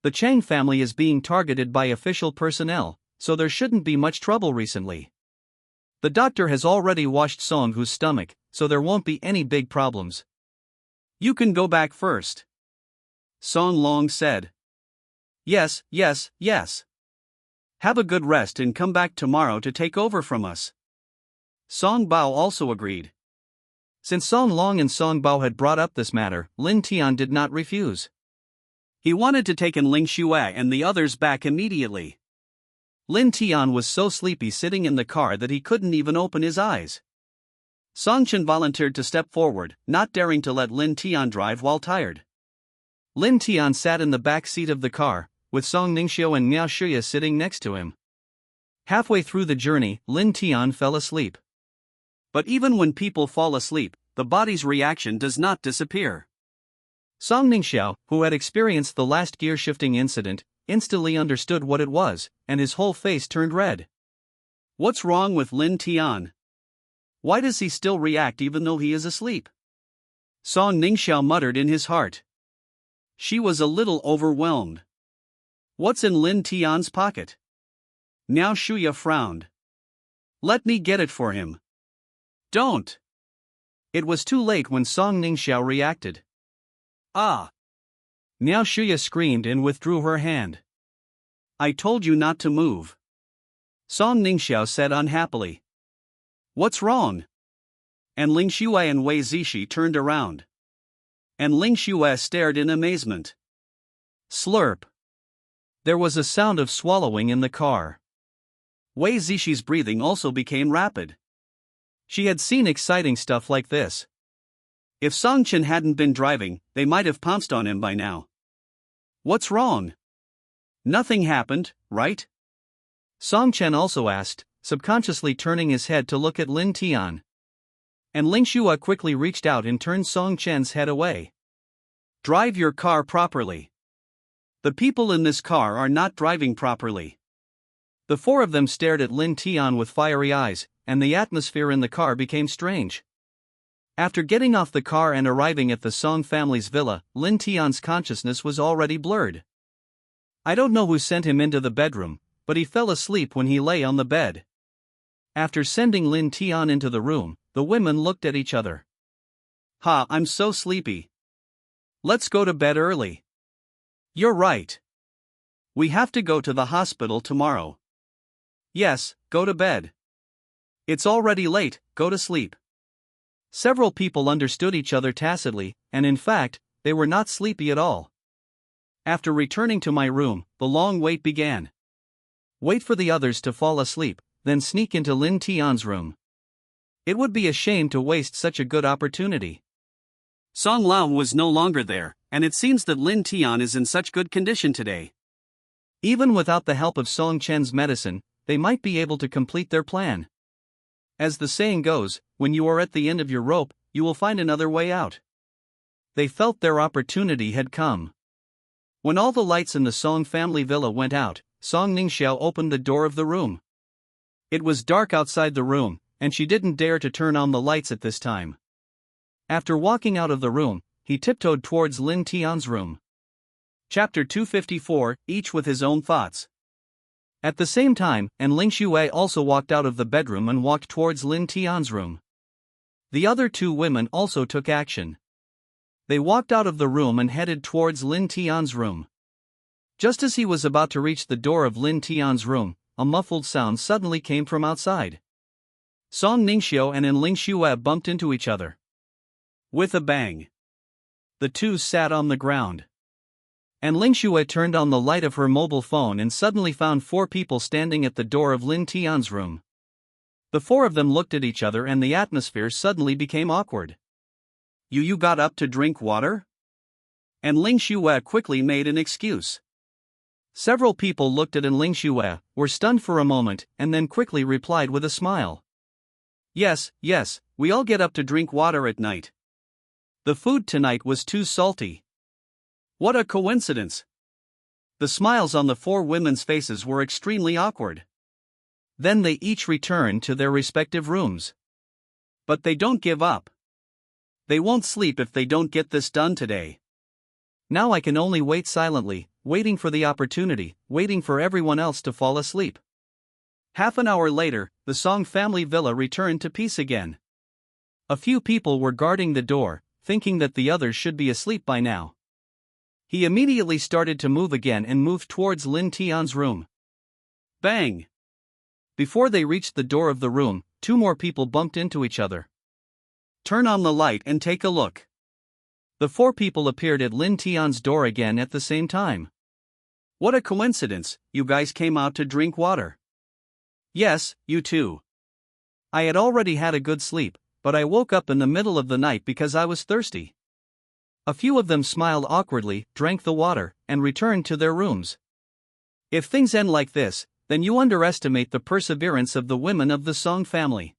The Chang family is being targeted by official personnel, so there shouldn't be much trouble recently. The doctor has already washed Song Hu's stomach, so there won't be any big problems. You can go back first. Song Long said. Yes. Have a good rest and come back tomorrow to take over from us. Song Bao also agreed. Since Song Long and Song Bao had brought up this matter, Lin Tian did not refuse. He wanted to take Ling Xue and the others back immediately. Lin Tian was so sleepy sitting in the car that he couldn't even open his eyes. Song Chen volunteered to step forward, not daring to let Lin Tian drive while tired. Lin Tian sat in the back seat of the car, with Song Ningxiu and Miao Shuya sitting next to him. Halfway through the journey, Lin Tian fell asleep. But even when people fall asleep, the body's reaction does not disappear. Song Ningxiu, who had experienced the last gear-shifting incident, instantly understood what it was, and his whole face turned red. What's wrong with Lin Tian? Why does he still react even though he is asleep? Song Ningxiu muttered in his heart. She was a little overwhelmed. What's in Lin Tian's pocket? Miao Shuya frowned. Let me get it for him. Don't. It was too late when Song Ningxiu reacted. Ah! Miao Shuya screamed and withdrew her hand. I told you not to move. Song Ningxiu said unhappily. What's wrong? And Ling Xue and Wei Zishi turned around. And Ling Xue stared in amazement. Slurp. There was a sound of swallowing in the car. Wei Zishi's breathing also became rapid. She had seen exciting stuff like this. If Song Chen hadn't been driving, they might have pounced on him by now. What's wrong? Nothing happened, right? Song Chen also asked, subconsciously turning his head to look at Lin Tian. And Ling Xue quickly reached out and turned Song Chen's head away. Drive your car properly. The people in this car are not driving properly. The 4 of them stared at Lin Tian with fiery eyes, and the atmosphere in the car became strange. After getting off the car and arriving at the Song family's villa, Lin Tian's consciousness was already blurred. I don't know who sent him into the bedroom, but he fell asleep when he lay on the bed. After sending Lin Tian into the room, the women looked at each other. I'm so sleepy. Let's go to bed early. You're right. We have to go to the hospital tomorrow. Yes, go to bed. It's already late, go to sleep. Several people understood each other tacitly, and in fact, they were not sleepy at all. After returning to my room, the long wait began. Wait for the others to fall asleep, then sneak into Lin Tian's room. It would be a shame to waste such a good opportunity. Song Lao was no longer there, and it seems that Lin Tian is in such good condition today. Even without the help of Song Chen's medicine, they might be able to complete their plan. As the saying goes, when you are at the end of your rope, you will find another way out. They felt their opportunity had come. When all the lights in the Song family villa went out, Song Ningxiao opened the door of the room. It was dark outside the room, and she didn't dare to turn on the lights at this time. After walking out of the room, he tiptoed towards Lin Tian's room. Chapter 254, each with his own thoughts. At the same time, Ling Xue also walked out of the bedroom and walked towards Lin Tian's room. The other two women also took action. They walked out of the room and headed towards Lin Tian's room. Just as he was about to reach the door of Lin Tian's room, a muffled sound suddenly came from outside. Song Ningxiao and Ling Xue bumped into each other. With a bang, the two sat on the ground. Ling Xue turned on the light of her mobile phone and suddenly found 4 people standing at the door of Lin Tian's room. The 4 of them looked at each other and the atmosphere suddenly became awkward. You got up to drink water? And Ling Xue quickly made an excuse. Several people looked at Ling Xue, were stunned for a moment, and then quickly replied with a smile. Yes, we all get up to drink water at night. The food tonight was too salty. What a coincidence! The smiles on the 4 women's faces were extremely awkward. Then they each returned to their respective rooms. But they don't give up. They won't sleep if they don't get this done today. Now I can only wait silently, waiting for the opportunity, waiting for everyone else to fall asleep. Half an hour later, the Song family villa returned to peace again. A few people were guarding the door, thinking that the others should be asleep by now. He immediately started to move again and moved towards Lin Tian's room. Bang! Before they reached the door of the room, 2 more people bumped into each other. Turn on the light and take a look. The 4 people appeared at Lin Tian's door again at the same time. What a coincidence, you guys came out to drink water. Yes, you too. I had already had a good sleep, but I woke up in the middle of the night because I was thirsty. A few of them smiled awkwardly, drank the water, and returned to their rooms. If things end like this, then you underestimate the perseverance of the women of the Song family.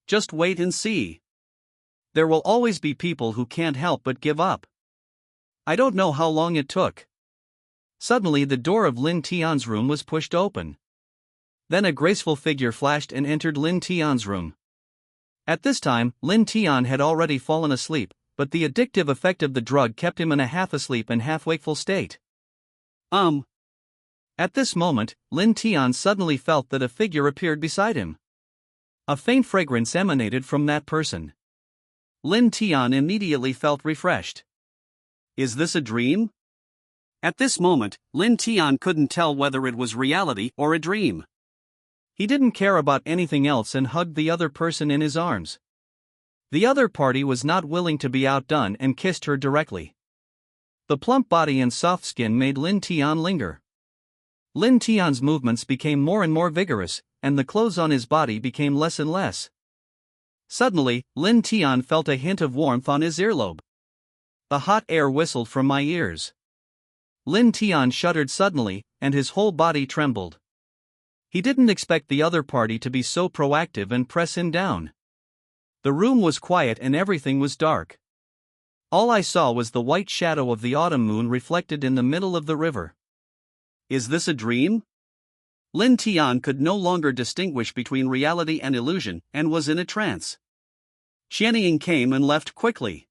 Just wait and see. There will always be people who can't help but give up. I don't know how long it took. Suddenly the door of Lin Tian's room was pushed open. Then a graceful figure flashed and entered Lin Tian's room. At this time, Lin Tian had already fallen asleep, but the addictive effect of the drug kept him in a half-asleep and half-wakeful state. At this moment, Lin Tian suddenly felt that a figure appeared beside him. A faint fragrance emanated from that person. Lin Tian immediately felt refreshed. Is this a dream? At this moment, Lin Tian couldn't tell whether it was reality or a dream. He didn't care about anything else and hugged the other person in his arms. The other party was not willing to be outdone and kissed her directly. The plump body and soft skin made Lin Tian linger. Lin Tian's movements became more and more vigorous, and the clothes on his body became less and less. Suddenly, Lin Tian felt a hint of warmth on his earlobe. The hot air whistled from my ears. Lin Tian shuddered suddenly, and his whole body trembled. He didn't expect the other party to be so proactive and press him down. The room was quiet and everything was dark. All I saw was the white shadow of the autumn moon reflected in the middle of the river. Is this a dream? Lin Tian could no longer distinguish between reality and illusion, and was in a trance. Xianying came and left quickly.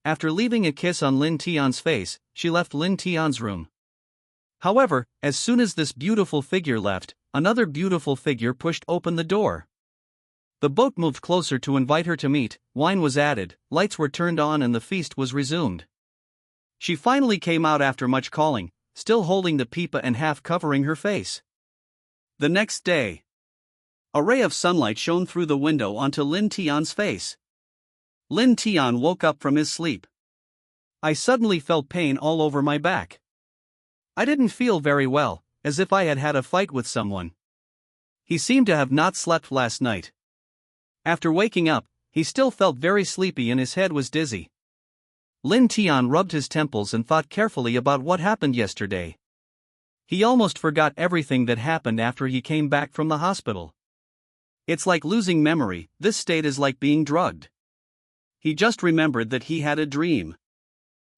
After leaving a kiss on Lin Tian's face, she left Lin Tian's room. However, as soon as this beautiful figure left, another beautiful figure pushed open the door. The boat moved closer to invite her to meet, wine was added, lights were turned on and the feast was resumed. She finally came out after much calling, still holding the pipa and half covering her face. The next day, a ray of sunlight shone through the window onto Lin Tian's face. Lin Tian woke up from his sleep. I suddenly felt pain all over my back. I didn't feel very well, as if I had had a fight with someone. He seemed to have not slept last night. After waking up, he still felt very sleepy and his head was dizzy. Lin Tian rubbed his temples and thought carefully about what happened yesterday. He almost forgot everything that happened after he came back from the hospital. It's like losing memory, this state is like being drugged. He just remembered that he had a dream.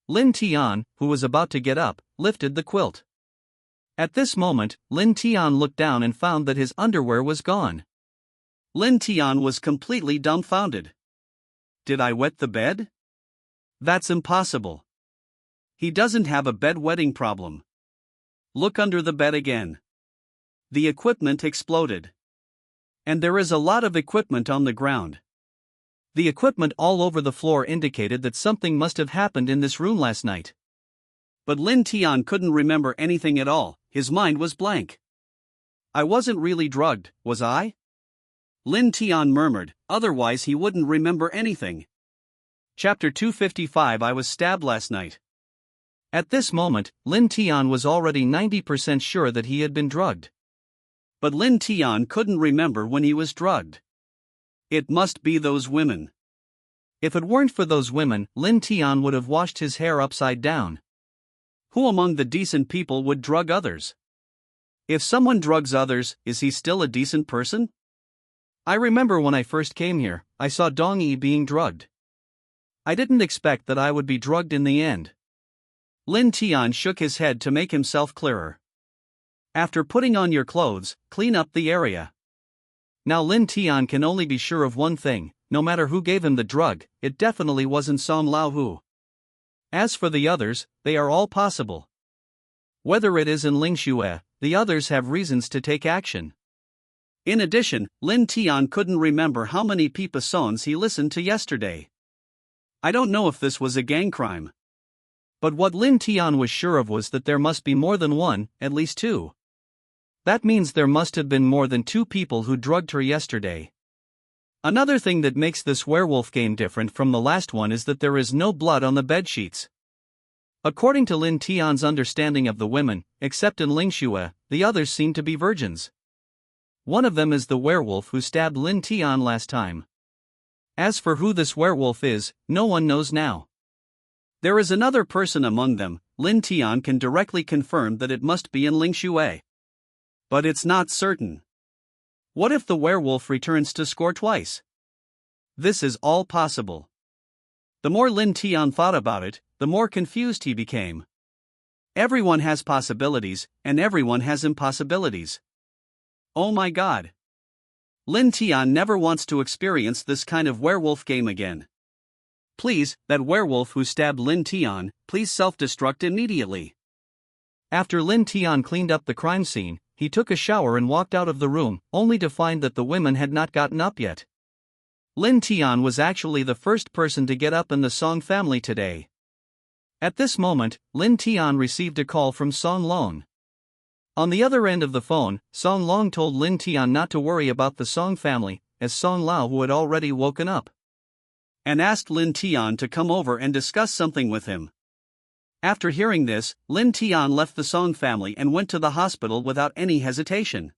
Lin Tian, who was about to get up, lifted the quilt. At this moment, Lin Tian looked down and found that his underwear was gone. Lin Tian was completely dumbfounded. Did I wet the bed? That's impossible. He doesn't have a bedwetting problem. Look under the bed again. The equipment exploded. And there is a lot of equipment on the ground. The equipment all over the floor indicated that something must have happened in this room last night. But Lin Tian couldn't remember anything at all, his mind was blank. I wasn't really drugged, was I? Lin Tian murmured, otherwise he wouldn't remember anything. Chapter 255 I was stabbed last night. At this moment, Lin Tian was already 90% sure that he had been drugged. But Lin Tian couldn't remember when he was drugged. It must be those women. If it weren't for those women, Lin Tian would have washed his hair upside down. Who among the decent people would drug others? If someone drugs others, is he still a decent person? I remember when I first came here, I saw Dong Yi being drugged. I didn't expect that I would be drugged in the end. Lin Tian shook his head to make himself clearer. After putting on your clothes, clean up the area. Now Lin Tian can only be sure of one thing, no matter who gave him the drug, it definitely wasn't Song Lao Hu. As for the others, they are all possible. Whether it is in Lingxue, the others have reasons to take action. In addition, Lin Tian couldn't remember how many Pipa songs he listened to yesterday. I don't know if this was a gang crime. But what Lin Tian was sure of was that there must be more than one, at least two. That means there must have been more than two people who drugged her yesterday. Another thing that makes this werewolf game different from the last one is that there is no blood on the bedsheets. According to Lin Tian's understanding of the women, except in Lingxue, the others seem to be virgins. One of them is the werewolf who stabbed Lin Tian last time. As for who this werewolf is, no one knows now. There is another person among them. Lin Tian can directly confirm that it must be in Lingxue. But it's not certain. What if the werewolf returns to score twice? This is all possible. The more Lin Tian thought about it, the more confused he became. Everyone has possibilities, and everyone has impossibilities. Oh my god. Lin Tian never wants to experience this kind of werewolf game again. Please, that werewolf who stabbed Lin Tian, please self-destruct immediately. After Lin Tian cleaned up the crime scene, he took a shower and walked out of the room, only to find that the women had not gotten up yet. Lin Tian was actually the first person to get up in the Song family today. At this moment, Lin Tian received a call from Song Long. On the other end of the phone, Song Long told Lin Tian not to worry about the Song family, as Song Lao Hu had already woken up, and asked Lin Tian to come over and discuss something with him. After hearing this, Lin Tian left the Song family and went to the hospital without any hesitation.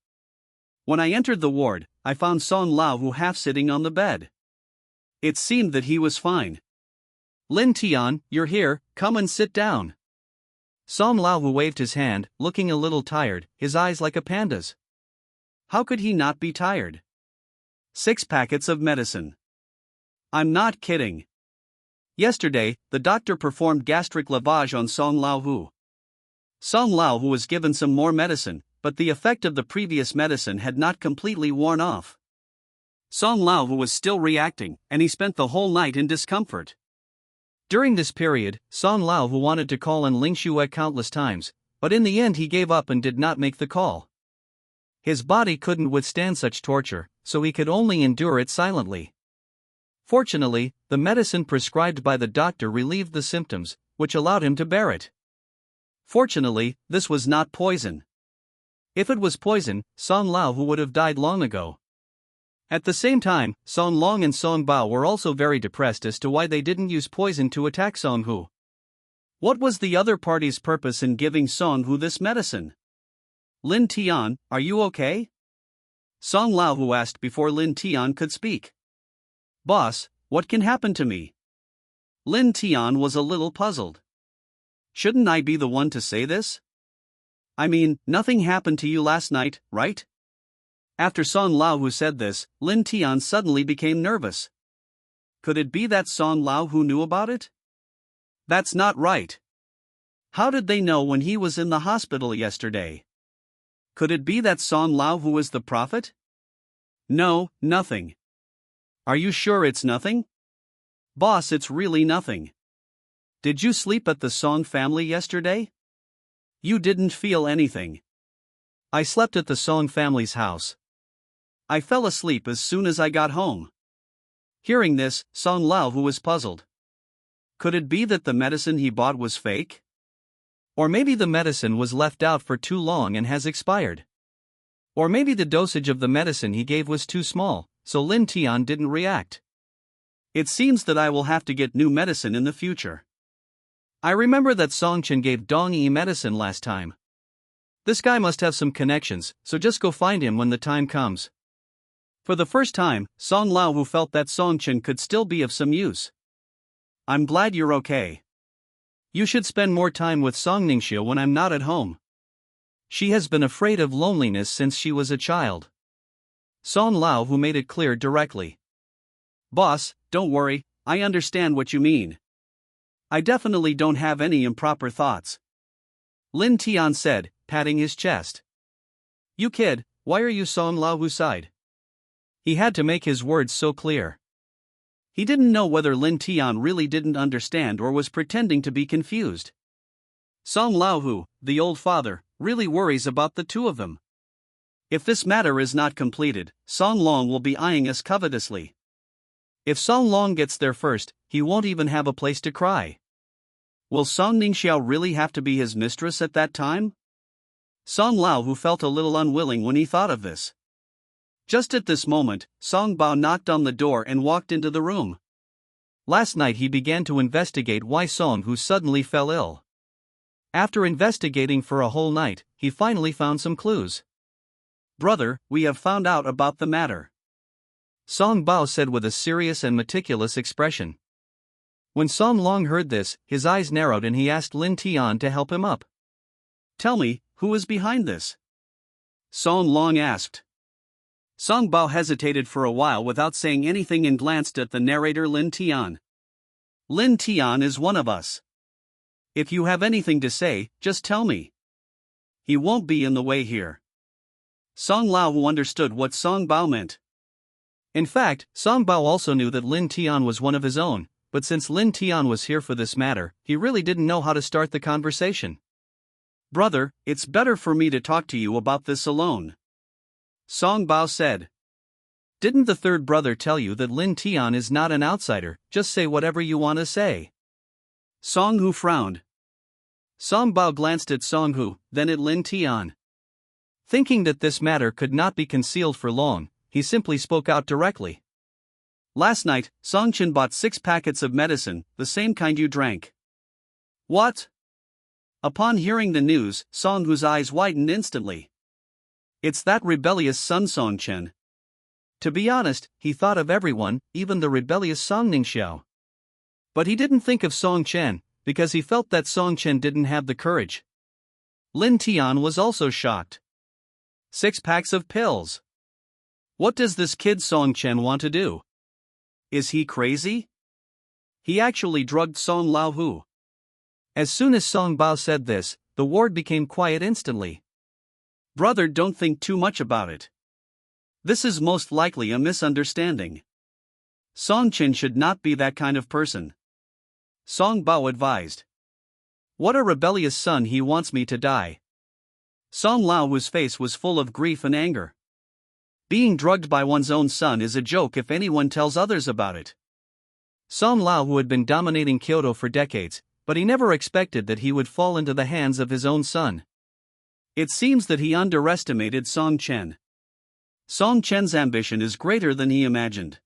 When I entered the ward, I found Song Lao Hu half sitting on the bed. It seemed that he was fine. Lin Tian, you're here, come and sit down. Song Lao Hu waved his hand, looking a little tired, his eyes like a panda's. How could he not be tired? 6 packets of medicine. I'm not kidding. Yesterday, the doctor performed gastric lavage on Song Lao Hu. Song Lao Hu was given some more medicine, but the effect of the previous medicine had not completely worn off. Song Lao Hu was still reacting, and he spent the whole night in discomfort. During this period, Song Lao Hu wanted to call in Lingxue countless times, but in the end he gave up and did not make the call. His body couldn't withstand such torture, so he could only endure it silently. Fortunately, the medicine prescribed by the doctor relieved the symptoms, which allowed him to bear it. Fortunately, this was not poison. If it was poison, Song Lao Hu would have died long ago. At the same time, Song Long and Song Bao were also very depressed as to why they didn't use poison to attack Song Hu. What was the other party's purpose in giving Song Hu this medicine? Lin Tian, are you okay? Song Lao Hu asked before Lin Tian could speak. Boss, what can happen to me? Lin Tian was a little puzzled. Shouldn't I be the one to say this? I mean, nothing happened to you last night, right? After Song Lao Hu said this, Lin Tian suddenly became nervous. Could it be that Song Lao who knew about it? That's not right. How did they know when he was in the hospital yesterday? Could it be that Song Lao who is the prophet? No, nothing. Are you sure it's nothing? Boss, it's really nothing. Did you sleep at the Song family yesterday? You didn't feel anything. I slept at the Song family's house. I fell asleep as soon as I got home. Hearing this, Song Lao who was puzzled. Could it be that the medicine he bought was fake? Or maybe the medicine was left out for too long and has expired. Or maybe the dosage of the medicine he gave was too small, so Lin Tian didn't react. It seems that I will have to get new medicine in the future. I remember that Song Chen gave Dong Yi medicine last time. This guy must have some connections, so just go find him when the time comes. For the first time, Song Lao who felt that Song Chen could still be of some use. I'm glad you're okay. You should spend more time with Song Ningxia when I'm not at home. She has been afraid of loneliness since she was a child. Song Lao who made it clear directly. Boss, don't worry, I understand what you mean. I definitely don't have any improper thoughts. Lin Tian said, patting his chest. You kid, why are you Song Lao who's side? He had to make his words so clear. He didn't know whether Lin Tian really didn't understand or was pretending to be confused. Song Lao who, the old father, really worries about the two of them. If this matter is not completed, Song Long will be eyeing us covetously. If Song Long gets there first, he won't even have a place to cry. Will Song Ningxiao really have to be his mistress at that time? Song Lao who felt a little unwilling when he thought of this. Just at this moment, Song Bao knocked on the door and walked into the room. Last night he began to investigate why Song Hu suddenly fell ill. After investigating for a whole night, he finally found some clues. Brother, we have found out about the matter. Song Bao said with a serious and meticulous expression. When Song Long heard this, his eyes narrowed and he asked Lin Tian to help him up. Tell me, who is behind this? Song Long asked. Song Bao hesitated for a while without saying anything and glanced at the narrator Lin Tian. Lin Tian is one of us. If you have anything to say, just tell me. He won't be in the way here. Song Lao understood what Song Bao meant. In fact, Song Bao also knew that Lin Tian was one of his own, but since Lin Tian was here for this matter, he really didn't know how to start the conversation. Brother, it's better for me to talk to you about this alone. Song Bao said. Didn't the third brother tell you that Lin Tian is not an outsider? Just say whatever you want to say. Song Hu frowned. Song Bao glanced at Song Hu, then at Lin Tian. Thinking that this matter could not be concealed for long, he simply spoke out directly. Last night, Song Chen bought 6 packets of medicine, the same kind you drank. What? Upon hearing the news, Song Hu's eyes widened instantly. It's that rebellious son Song Chen. To be honest, he thought of everyone, even the rebellious Song Ningxiao. But he didn't think of Song Chen, because he felt that Song Chen didn't have the courage. Lin Tian was also shocked. 6 packs of pills. What does this kid Song Chen want to do? Is he crazy? He actually drugged Song Lao Hu. As soon as Song Bao said this, the ward became quiet instantly. Brother, don't think too much about it. This is most likely a misunderstanding. Song Chen should not be that kind of person. Song Bao advised. What a rebellious son, he wants me to die. Song Lao Hu's face was full of grief and anger. Being drugged by one's own son is a joke if anyone tells others about it. Song Lao Hu had been dominating Kyoto for decades, but he never expected that he would fall into the hands of his own son. It seems that he underestimated Song Chen. Song Chen's ambition is greater than he imagined.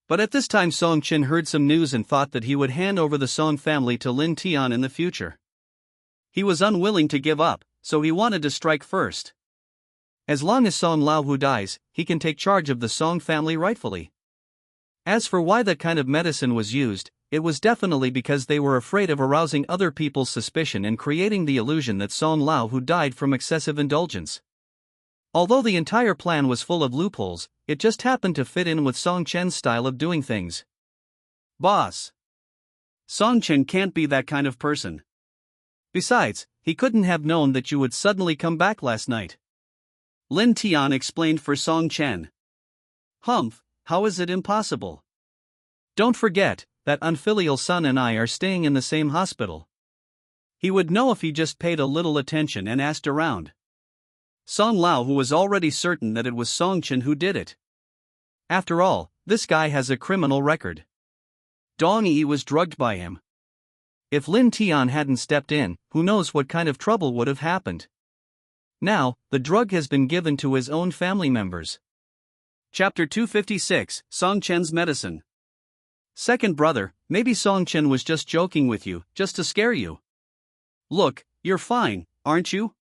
But at this time Song Chen heard some news and thought that he would hand over the Song family to Lin Tian in the future. He was unwilling to give up, so he wanted to strike first. As long as Song Lao Hu dies, he can take charge of the Song family rightfully. As for why that kind of medicine was used, it was definitely because they were afraid of arousing other people's suspicion and creating the illusion that Song Lao Hu died from excessive indulgence. Although the entire plan was full of loopholes, it just happened to fit in with Song Chen's style of doing things. boss. Song Chen can't be that kind of person. Besides, he couldn't have known that you would suddenly come back last night. Lin Tian explained for Song Chen. Humph, how is it impossible? Don't forget, that unfilial son and I are staying in the same hospital. He would know if he just paid a little attention and asked around. Song Lao, who was already certain that it was Song Chen who did it. After all, this guy has a criminal record. Dong Yi was drugged by him. If Lin Tian hadn't stepped in, who knows what kind of trouble would have happened. Now, the drug has been given to his own family members. Chapter 256, Song Chen's Medicine. Second brother, maybe Song Chen was just joking with you, just to scare you. Look, you're fine, aren't you?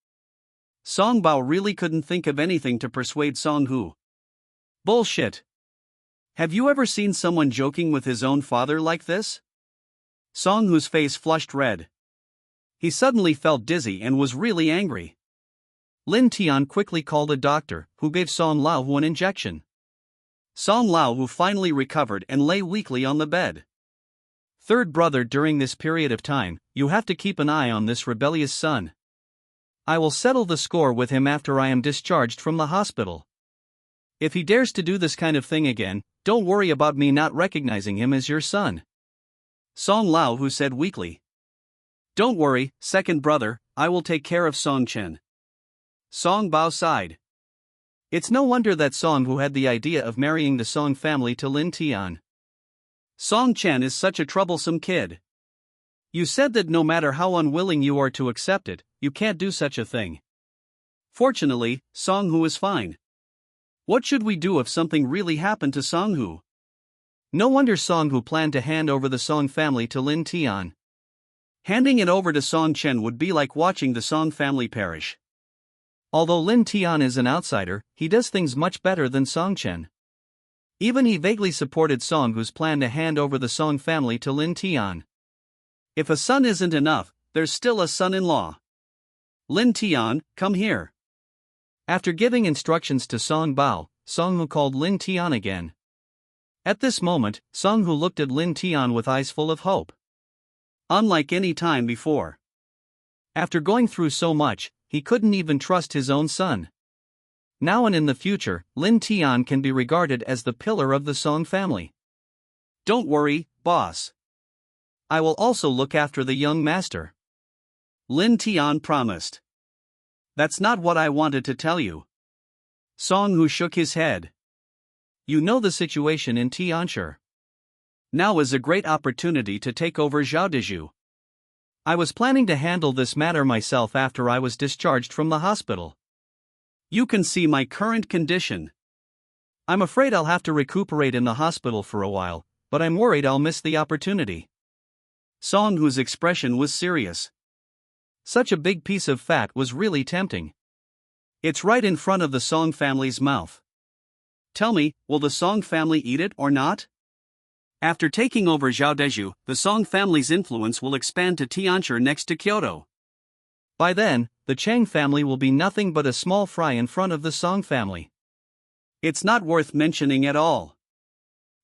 Song Bao really couldn't think of anything to persuade Song Hu. Bullshit. Have you ever seen someone joking with his own father like this? Song Hu's face flushed red. He suddenly felt dizzy and was really angry. Lin Tian quickly called a doctor, who gave Song Lao an injection. Song Lao finally recovered and lay weakly on the bed. Third brother, during this period of time, you have to keep an eye on this rebellious son. I will settle the score with him after I am discharged from the hospital. If he dares to do this kind of thing again, don't worry about me not recognizing him as your son. Song Lao said weakly. Don't worry, second brother, I will take care of Song Chen. Song Bao sighed. It's no wonder that Song Hu had the idea of marrying the Song family to Lin Tian. Song Chen is such a troublesome kid. You said that no matter how unwilling you are to accept it, you can't do such a thing. Fortunately, Song Hu is fine. What should we do if something really happened to Song Hu? No wonder Song Hu planned to hand over the Song family to Lin Tian. Handing it over to Song Chen would be like watching the Song family perish. Although Lin Tian is an outsider, he does things much better than Song Chen. Even he vaguely supported Song Hu's plan to hand over the Song family to Lin Tian. If a son isn't enough, there's still a son-in-law. Lin Tian, come here. After giving instructions to Song Bao, Song Hu called Lin Tian again. At this moment, Song Hu looked at Lin Tian with eyes full of hope. Unlike any time before. After going through so much, he couldn't even trust his own son. Now and in the future, Lin Tian can be regarded as the pillar of the Song family. Don't worry, boss. I will also look after the young master. Lin Tian promised. That's not what I wanted to tell you. Song Hu shook his head. You know the situation in Tianshi. Now is a great opportunity to take over Zhaodezhu. I was planning to handle this matter myself after I was discharged from the hospital. You can see my current condition. I'm afraid I'll have to recuperate in the hospital for a while, but I'm worried I'll miss the opportunity. Song Hu's expression was serious. Such a big piece of fat was really tempting. It's right in front of the Song family's mouth. Tell me, will the Song family eat it or not? After taking over Zhaodezhu, the Song family's influence will expand to Tianshi next to Kyoto. By then, the Chang family will be nothing but a small fry in front of the Song family. It's not worth mentioning at all.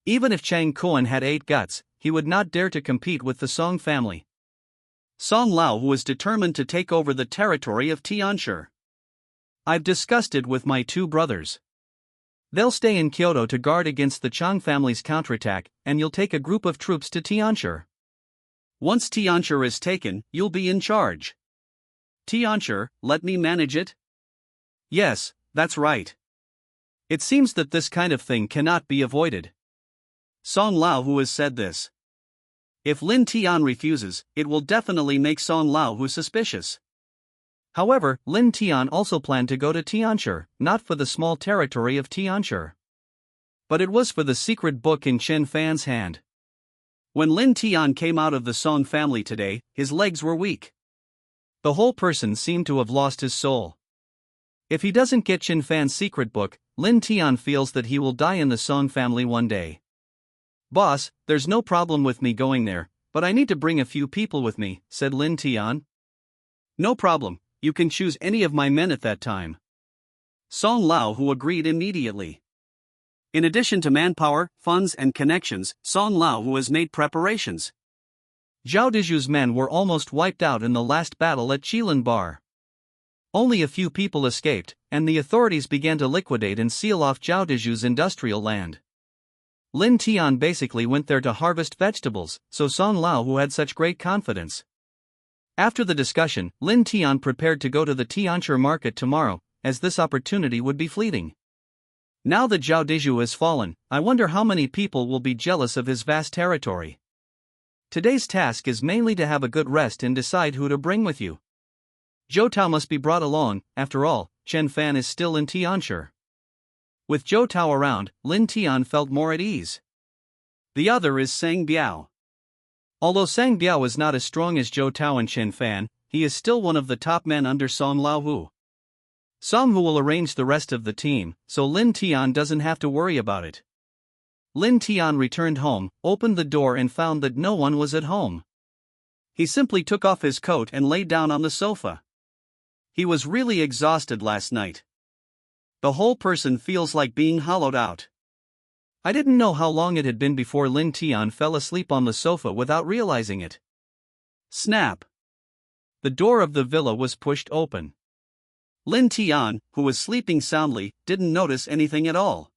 Even if Chang Kuan had 8 guts, he would not dare to compete with the Song family. Song Lao was determined to take over the territory of Tianshi. I've discussed it with my 2 brothers. They'll stay in Kyoto to guard against the Chang family's counterattack, and you'll take a group of troops to Tianshi. Once Tianshi is taken, you'll be in charge. Tianshi, let me manage it? Yes, that's right. It seems that this kind of thing cannot be avoided. Song Lao has said this. If Lin Tian refuses, it will definitely make Song Lao suspicious. However, Lin Tian also planned to go to Tianshi, not for the small territory of Tianshi. But it was for the secret book in Chen Fan's hand. When Lin Tian came out of the Song family today, his legs were weak. The whole person seemed to have lost his soul. If he doesn't get Chen Fan's secret book, Lin Tian feels that he will die in the Song family one day. Boss, there's no problem with me going there, but I need to bring a few people with me, said Lin Tian. No problem, you can choose any of my men at that time. Song Lao agreed immediately. In addition to manpower, funds and connections, Song Laohu has made preparations. Zhao Deju's men were almost wiped out in the last battle at Qilin Bar. Only a few people escaped, and the authorities began to liquidate and seal off Zhao Deju's industrial land. Lin Tian basically went there to harvest vegetables, so Song Laohu had such great confidence. After the discussion, Lin Tian prepared to go to the Tianchi market tomorrow, as this opportunity would be fleeting. Now that Zhao Deju has fallen, I wonder how many people will be jealous of his vast territory. Today's task is mainly to have a good rest and decide who to bring with you. Zhou Tao must be brought along, after all, Chen Fan is still in Tianchi. With Zhou Tao around, Lin Tian felt more at ease. The other is Sang Biao. Although Sang Biao is not as strong as Zhou Tao and Chen Fan, he is still one of the top men under Song Laohu. Song Hu will arrange the rest of the team, so Lin Tian doesn't have to worry about it. Lin Tian returned home, opened the door and found that no one was at home. He simply took off his coat and lay down on the sofa. He was really exhausted last night. The whole person feels like being hollowed out. I didn't know how long it had been before Lin Tian fell asleep on the sofa without realizing it. Snap! The door of the villa was pushed open. Lin Tian, who was sleeping soundly, didn't notice anything at all.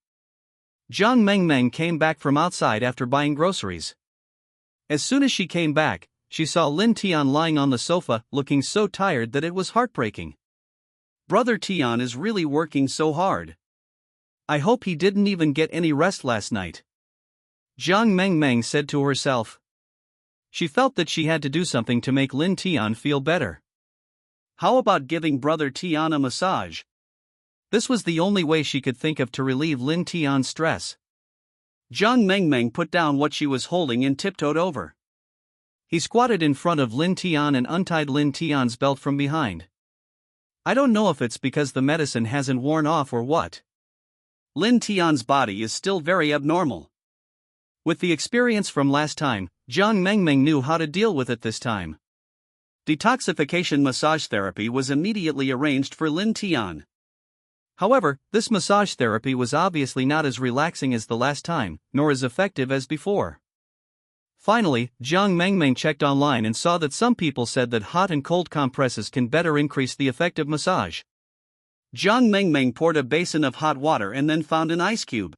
Jiang Mengmeng came back from outside after buying groceries. As soon as she came back, she saw Lin Tian lying on the sofa, looking so tired that it was heartbreaking. Brother Tian is really working so hard. I hope he didn't even get any rest last night. Jiang Mengmeng said to herself. She felt that she had to do something to make Lin Tian feel better. How about giving Brother Tian a massage? This was the only way she could think of to relieve Lin Tian's stress. Jiang Mengmeng put down what she was holding and tiptoed over. He squatted in front of Lin Tian and untied Lin Tian's belt from behind. I don't know if it's because the medicine hasn't worn off or what. Lin Tian's body is still very abnormal. With the experience from last time, Jiang Mengmeng knew how to deal with it this time. Detoxification massage therapy was immediately arranged for Lin Tian. However, this massage therapy was obviously not as relaxing as the last time, nor as effective as before. Finally, Jiang Mengmeng checked online and saw that some people said that hot and cold compresses can better increase the effect of massage. Jiang Mengmeng poured a basin of hot water and then found an ice cube.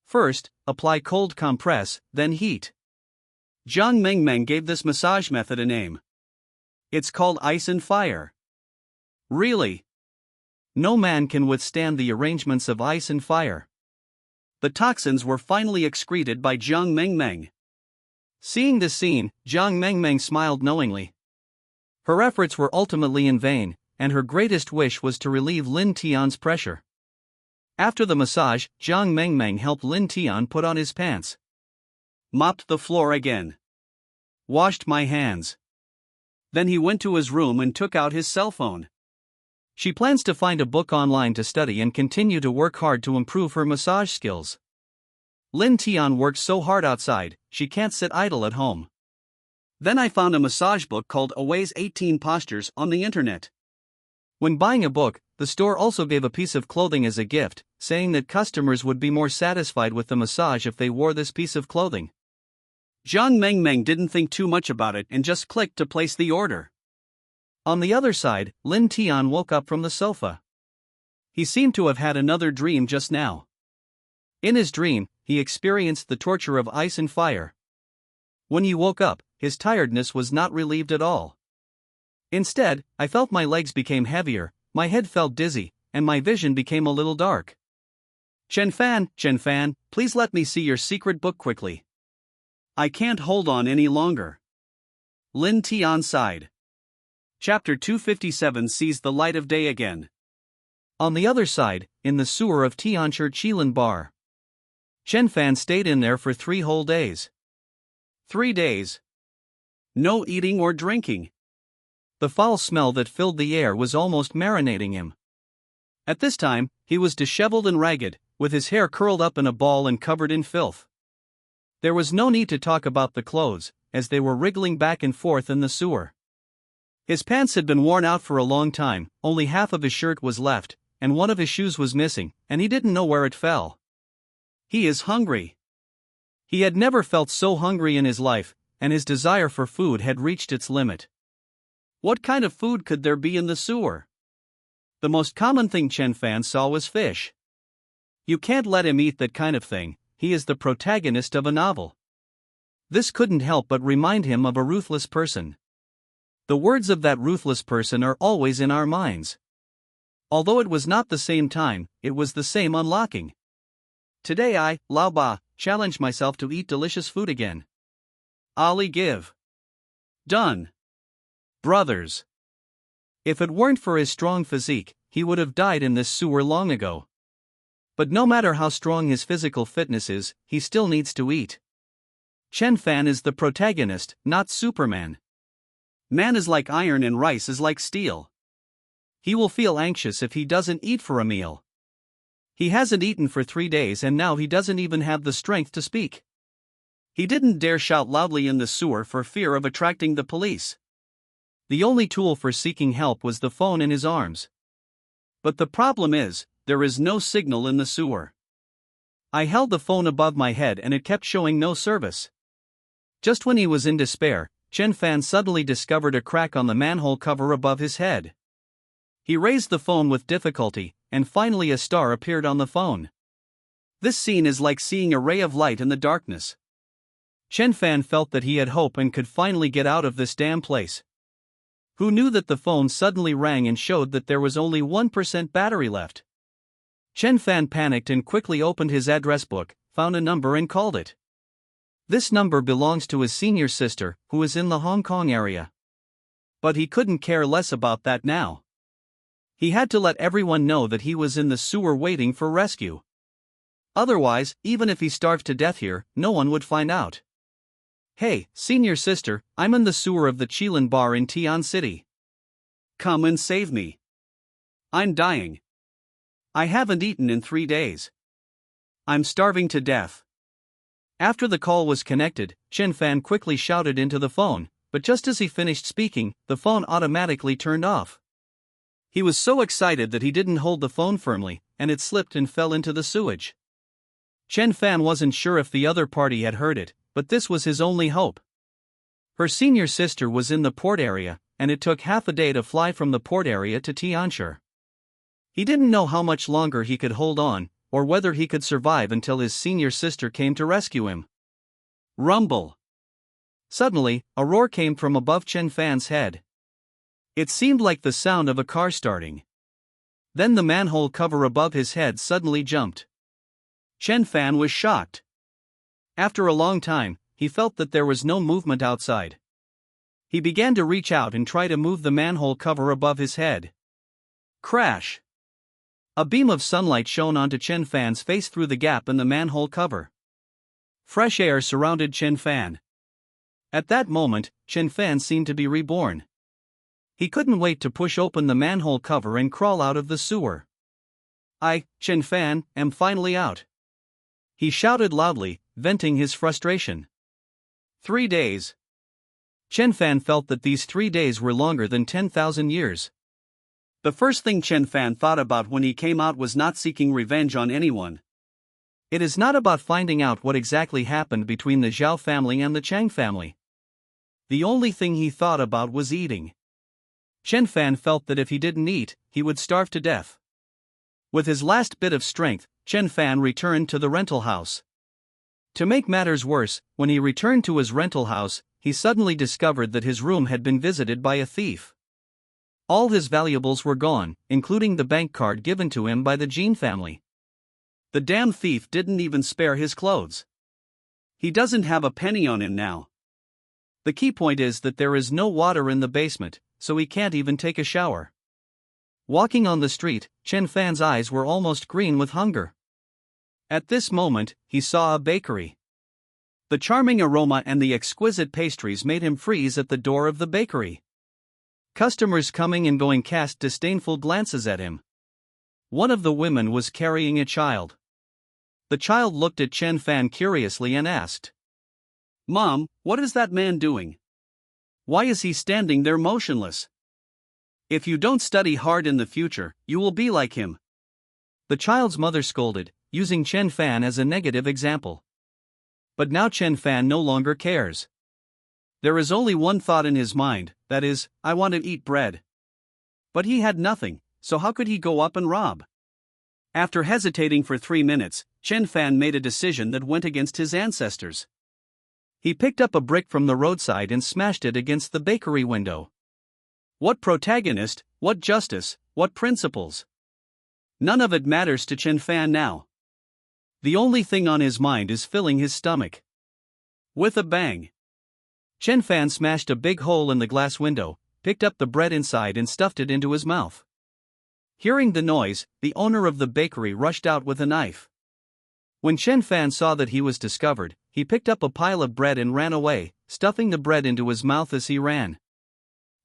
First, apply cold compress, then heat. Jiang Mengmeng gave this massage method a name. It's called ice and fire. Really? No man can withstand the arrangements of ice and fire. The toxins were finally excreted by Jiang Mengmeng. Seeing this scene, Jiang Mengmeng smiled knowingly. Her efforts were ultimately in vain, and her greatest wish was to relieve Lin Tian's pressure. After the massage, Jiang Mengmeng helped Lin Tian put on his pants. Mopped the floor again. Washed my hands. Then he went to his room and took out his cell phone. She plans to find a book online to study and continue to work hard to improve her massage skills. Lin Tian works so hard outside, she can't sit idle at home. Then I found a massage book called Away's 18 Postures on the internet. When buying a book, the store also gave a piece of clothing as a gift, saying that customers would be more satisfied with the massage if they wore this piece of clothing. Jiang Mengmeng didn't think too much about it and just clicked to place the order. On the other side, Lin Tian woke up from the sofa. He seemed to have had another dream just now. In his dream, he experienced the torture of ice and fire. When he woke up, his tiredness was not relieved at all. Instead, I felt my legs became heavier, my head felt dizzy, and my vision became a little dark. Chen Fan, please let me see your secret book quickly. I can't hold on any longer. Lin Tian sighed. Chapter 257 sees the light of day again. On the other side, in the sewer of Tianchi Qilin Bar. Chen Fan stayed in there for 3 whole days. 3 days. No eating or drinking. The foul smell that filled the air was almost marinating him. At this time, he was disheveled and ragged, with his hair curled up in a ball and covered in filth. There was no need to talk about the clothes, as they were wriggling back and forth in the sewer. His pants had been worn out for a long time, only half of his shirt was left, and one of his shoes was missing, and he didn't know where it fell. He is hungry. He had never felt so hungry in his life, and his desire for food had reached its limit. What kind of food could there be in the sewer? The most common thing Chen Fan saw was fish. You can't let him eat that kind of thing, he is the protagonist of a novel. This couldn't help but remind him of a ruthless person. The words of that ruthless person are always in our minds. Although it was not the same time, it was the same unlocking. Today I, Lao Ba, challenge myself to eat delicious food again. Ali give. Done. Brothers. If it weren't for his strong physique, he would have died in this sewer long ago. But no matter how strong his physical fitness is, he still needs to eat. Chen Fan is the protagonist, not Superman. Man is like iron and rice is like steel. He will feel anxious if he doesn't eat for a meal. He hasn't eaten for 3 days and now he doesn't even have the strength to speak. He didn't dare shout loudly in the sewer for fear of attracting the police. The only tool for seeking help was the phone in his arms. But the problem is, there is no signal in the sewer. I held the phone above my head and it kept showing no service. Just when he was in despair, Chen Fan suddenly discovered a crack on the manhole cover above his head. He raised the phone with difficulty, and finally a star appeared on the phone. This scene is like seeing a ray of light in the darkness. Chen Fan felt that he had hope and could finally get out of this damn place. Who knew that the phone suddenly rang and showed that there was only 1% battery left? Chen Fan panicked and quickly opened his address book, found a number and called it. This number belongs to his senior sister, who is in the Hong Kong area. But he couldn't care less about that now. He had to let everyone know that he was in the sewer waiting for rescue. Otherwise, even if he starved to death here, no one would find out. Hey, senior sister, I'm in the sewer of the Qilin bar in Tian City. Come and save me. I'm dying. I haven't eaten in 3 days. I'm starving to death. After the call was connected, Chen Fan quickly shouted into the phone, but just as he finished speaking, the phone automatically turned off. He was so excited that he didn't hold the phone firmly, and it slipped and fell into the sewage. Chen Fan wasn't sure if the other party had heard it, but this was his only hope. Her senior sister was in the port area, and it took half a day to fly from the port area to Tianshi. He didn't know how much longer he could hold on, or whether he could survive until his senior sister came to rescue him. Rumble. Suddenly, a roar came from above Chen Fan's head. It seemed like the sound of a car starting. Then the manhole cover above his head suddenly jumped. Chen Fan was shocked. After a long time, he felt that there was no movement outside. He began to reach out and try to move the manhole cover above his head. Crash! A beam of sunlight shone onto Chen Fan's face through the gap in the manhole cover. Fresh air surrounded Chen Fan. At that moment, Chen Fan seemed to be reborn. He couldn't wait to push open the manhole cover and crawl out of the sewer. I, Chen Fan, am finally out. He shouted loudly, venting his frustration. 3 days. Chen Fan felt that these 3 days were longer than 10,000 years. The first thing Chen Fan thought about when he came out was not seeking revenge on anyone. It is not about finding out what exactly happened between the Zhao family and the Chang family. The only thing he thought about was eating. Chen Fan felt that if he didn't eat, he would starve to death. With his last bit of strength, Chen Fan returned to the rental house. To make matters worse, when he returned to his rental house, he suddenly discovered that his room had been visited by a thief. All his valuables were gone, including the bank card given to him by the Jean family. The damn thief didn't even spare his clothes. He doesn't have a penny on him now. The key point is that there is no water in the basement, so he can't even take a shower. Walking on the street, Chen Fan's eyes were almost green with hunger. At this moment, he saw a bakery. The charming aroma and the exquisite pastries made him freeze at the door of the bakery. Customers coming and going cast disdainful glances at him. One of the women was carrying a child. The child looked at Chen Fan curiously and asked, "Mom, what is that man doing? Why is he standing there motionless? If you don't study hard in the future, you will be like him." The child's mother scolded, using Chen Fan as a negative example. But now Chen Fan no longer cares. There is only one thought in his mind, that is, I want to eat bread. But he had nothing, so how could he go up and rob? After hesitating for 3 minutes, Chen Fan made a decision that went against his ancestors. He picked up a brick from the roadside and smashed it against the bakery window. What protagonist, what justice, what principles? None of it matters to Chen Fan now. The only thing on his mind is filling his stomach. With a bang, Chen Fan smashed a big hole in the glass window, picked up the bread inside and stuffed it into his mouth. Hearing the noise, the owner of the bakery rushed out with a knife. When Chen Fan saw that he was discovered, he picked up a pile of bread and ran away, stuffing the bread into his mouth as he ran.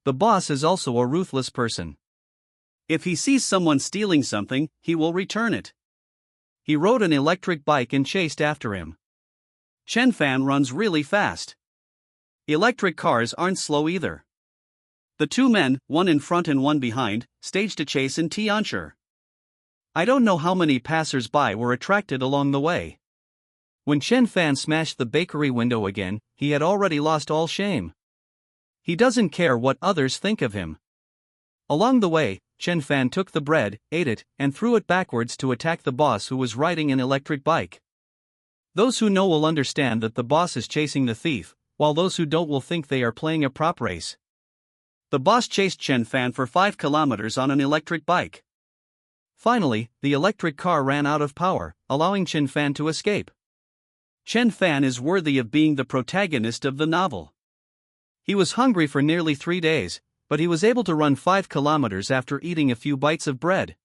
The boss is also a ruthless person. If he sees someone stealing something, he will return it. He rode an electric bike and chased after him. Chen Fan runs really fast. Electric cars aren't slow either. The two men, one in front and one behind, staged a chase in Tianshi. I don't know how many passers-by were attracted along the way. When Chen Fan smashed the bakery window again, he had already lost all shame. He doesn't care what others think of him. Along the way, Chen Fan took the bread, ate it, and threw it backwards to attack the boss who was riding an electric bike. Those who know will understand that the boss is chasing the thief, while those who don't will think they are playing a prop race. The boss chased Chen Fan for 5 kilometers on an electric bike. Finally, the electric car ran out of power, allowing Chen Fan to escape. Chen Fan is worthy of being the protagonist of the novel. He was hungry for nearly 3 days, but he was able to run 5 kilometers after eating a few bites of bread.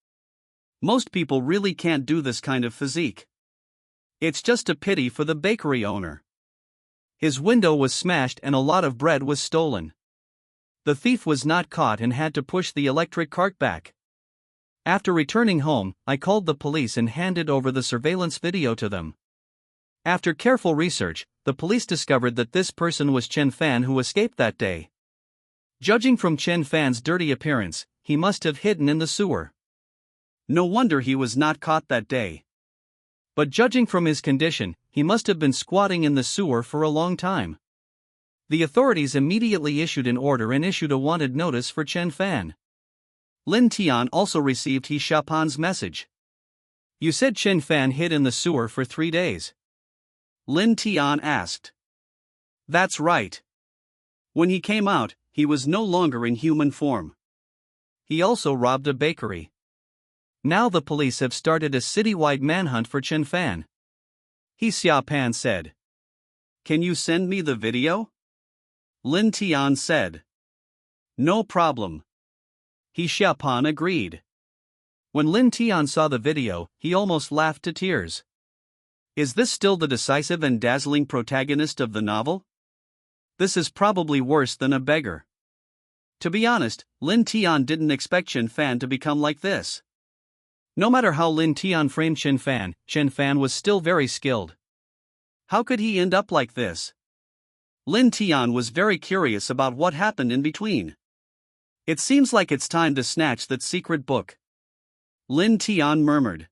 Most people really can't do this kind of physique. It's just a pity for the bakery owner. His window was smashed and a lot of bread was stolen. The thief was not caught and had to push the electric cart back. After returning home, I called the police and handed over the surveillance video to them. After careful research, the police discovered that this person was Chen Fan who escaped that day. Judging from Chen Fan's dirty appearance, he must have hidden in the sewer. No wonder he was not caught that day. But judging from his condition, he must have been squatting in the sewer for a long time. The authorities immediately issued an order and issued a wanted notice for Chen Fan. Lin Tian also received He Xiaopan's message. You said Chen Fan hid in the sewer for 3 days. Lin Tian asked. That's right. When he came out, he was no longer in human form. He also robbed a bakery. Now the police have started a citywide manhunt for Chen Fan. He Xiaopan said. Can you send me the video? Lin Tian said. No problem. He Xiaopan agreed. When Lin Tian saw the video, he almost laughed to tears. Is this still the decisive and dazzling protagonist of the novel? This is probably worse than a beggar. To be honest, Lin Tian didn't expect Chen Fan to become like this. No matter how Lin Tian framed Chen Fan was still very skilled. How could he end up like this? Lin Tian was very curious about what happened in between. It seems like it's time to snatch that secret book. Lin Tian murmured.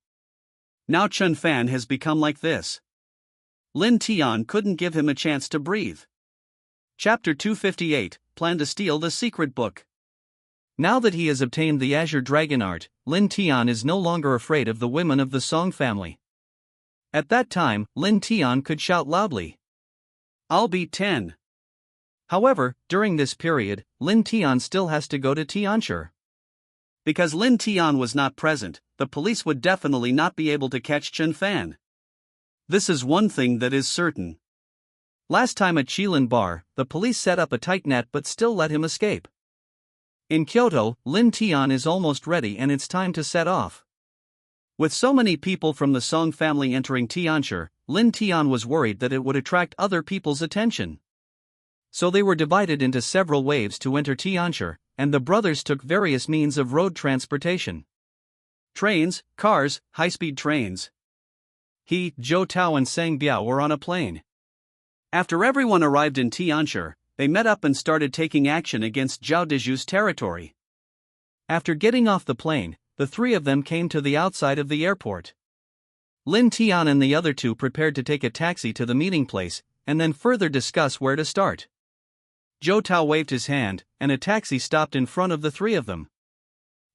Now Chen Fan has become like this. Lin Tian couldn't give him a chance to breathe. Chapter 258, Plan to steal the secret book. Now that he has obtained the Azure Dragon art, Lin Tian is no longer afraid of the women of the Song family. At that time, Lin Tian could shout loudly. I'll beat 10. However, during this period, Lin Tian still has to go to Tianshi. Because Lin Tian was not present, the police would definitely not be able to catch Chen Fan. This is one thing that is certain. Last time at Qilin Bar, the police set up a tight net but still let him escape. In Kyoto, Lin Tian is almost ready and it's time to set off. With so many people from the Song family entering Tianshi, Lin Tian was worried that it would attract other people's attention. So they were divided into several waves to enter Tianshi, and the brothers took various means of road transportation. Trains, cars, high-speed trains. He, Zhou Tao and Sang Biao were on a plane. After everyone arrived in Tianshi, they met up and started taking action against Zhao Deju's territory. After getting off the plane, the three of them came to the outside of the airport. Lin Tian and the other two prepared to take a taxi to the meeting place, and then further discuss where to start. Zhou Tao waved his hand, and a taxi stopped in front of the three of them.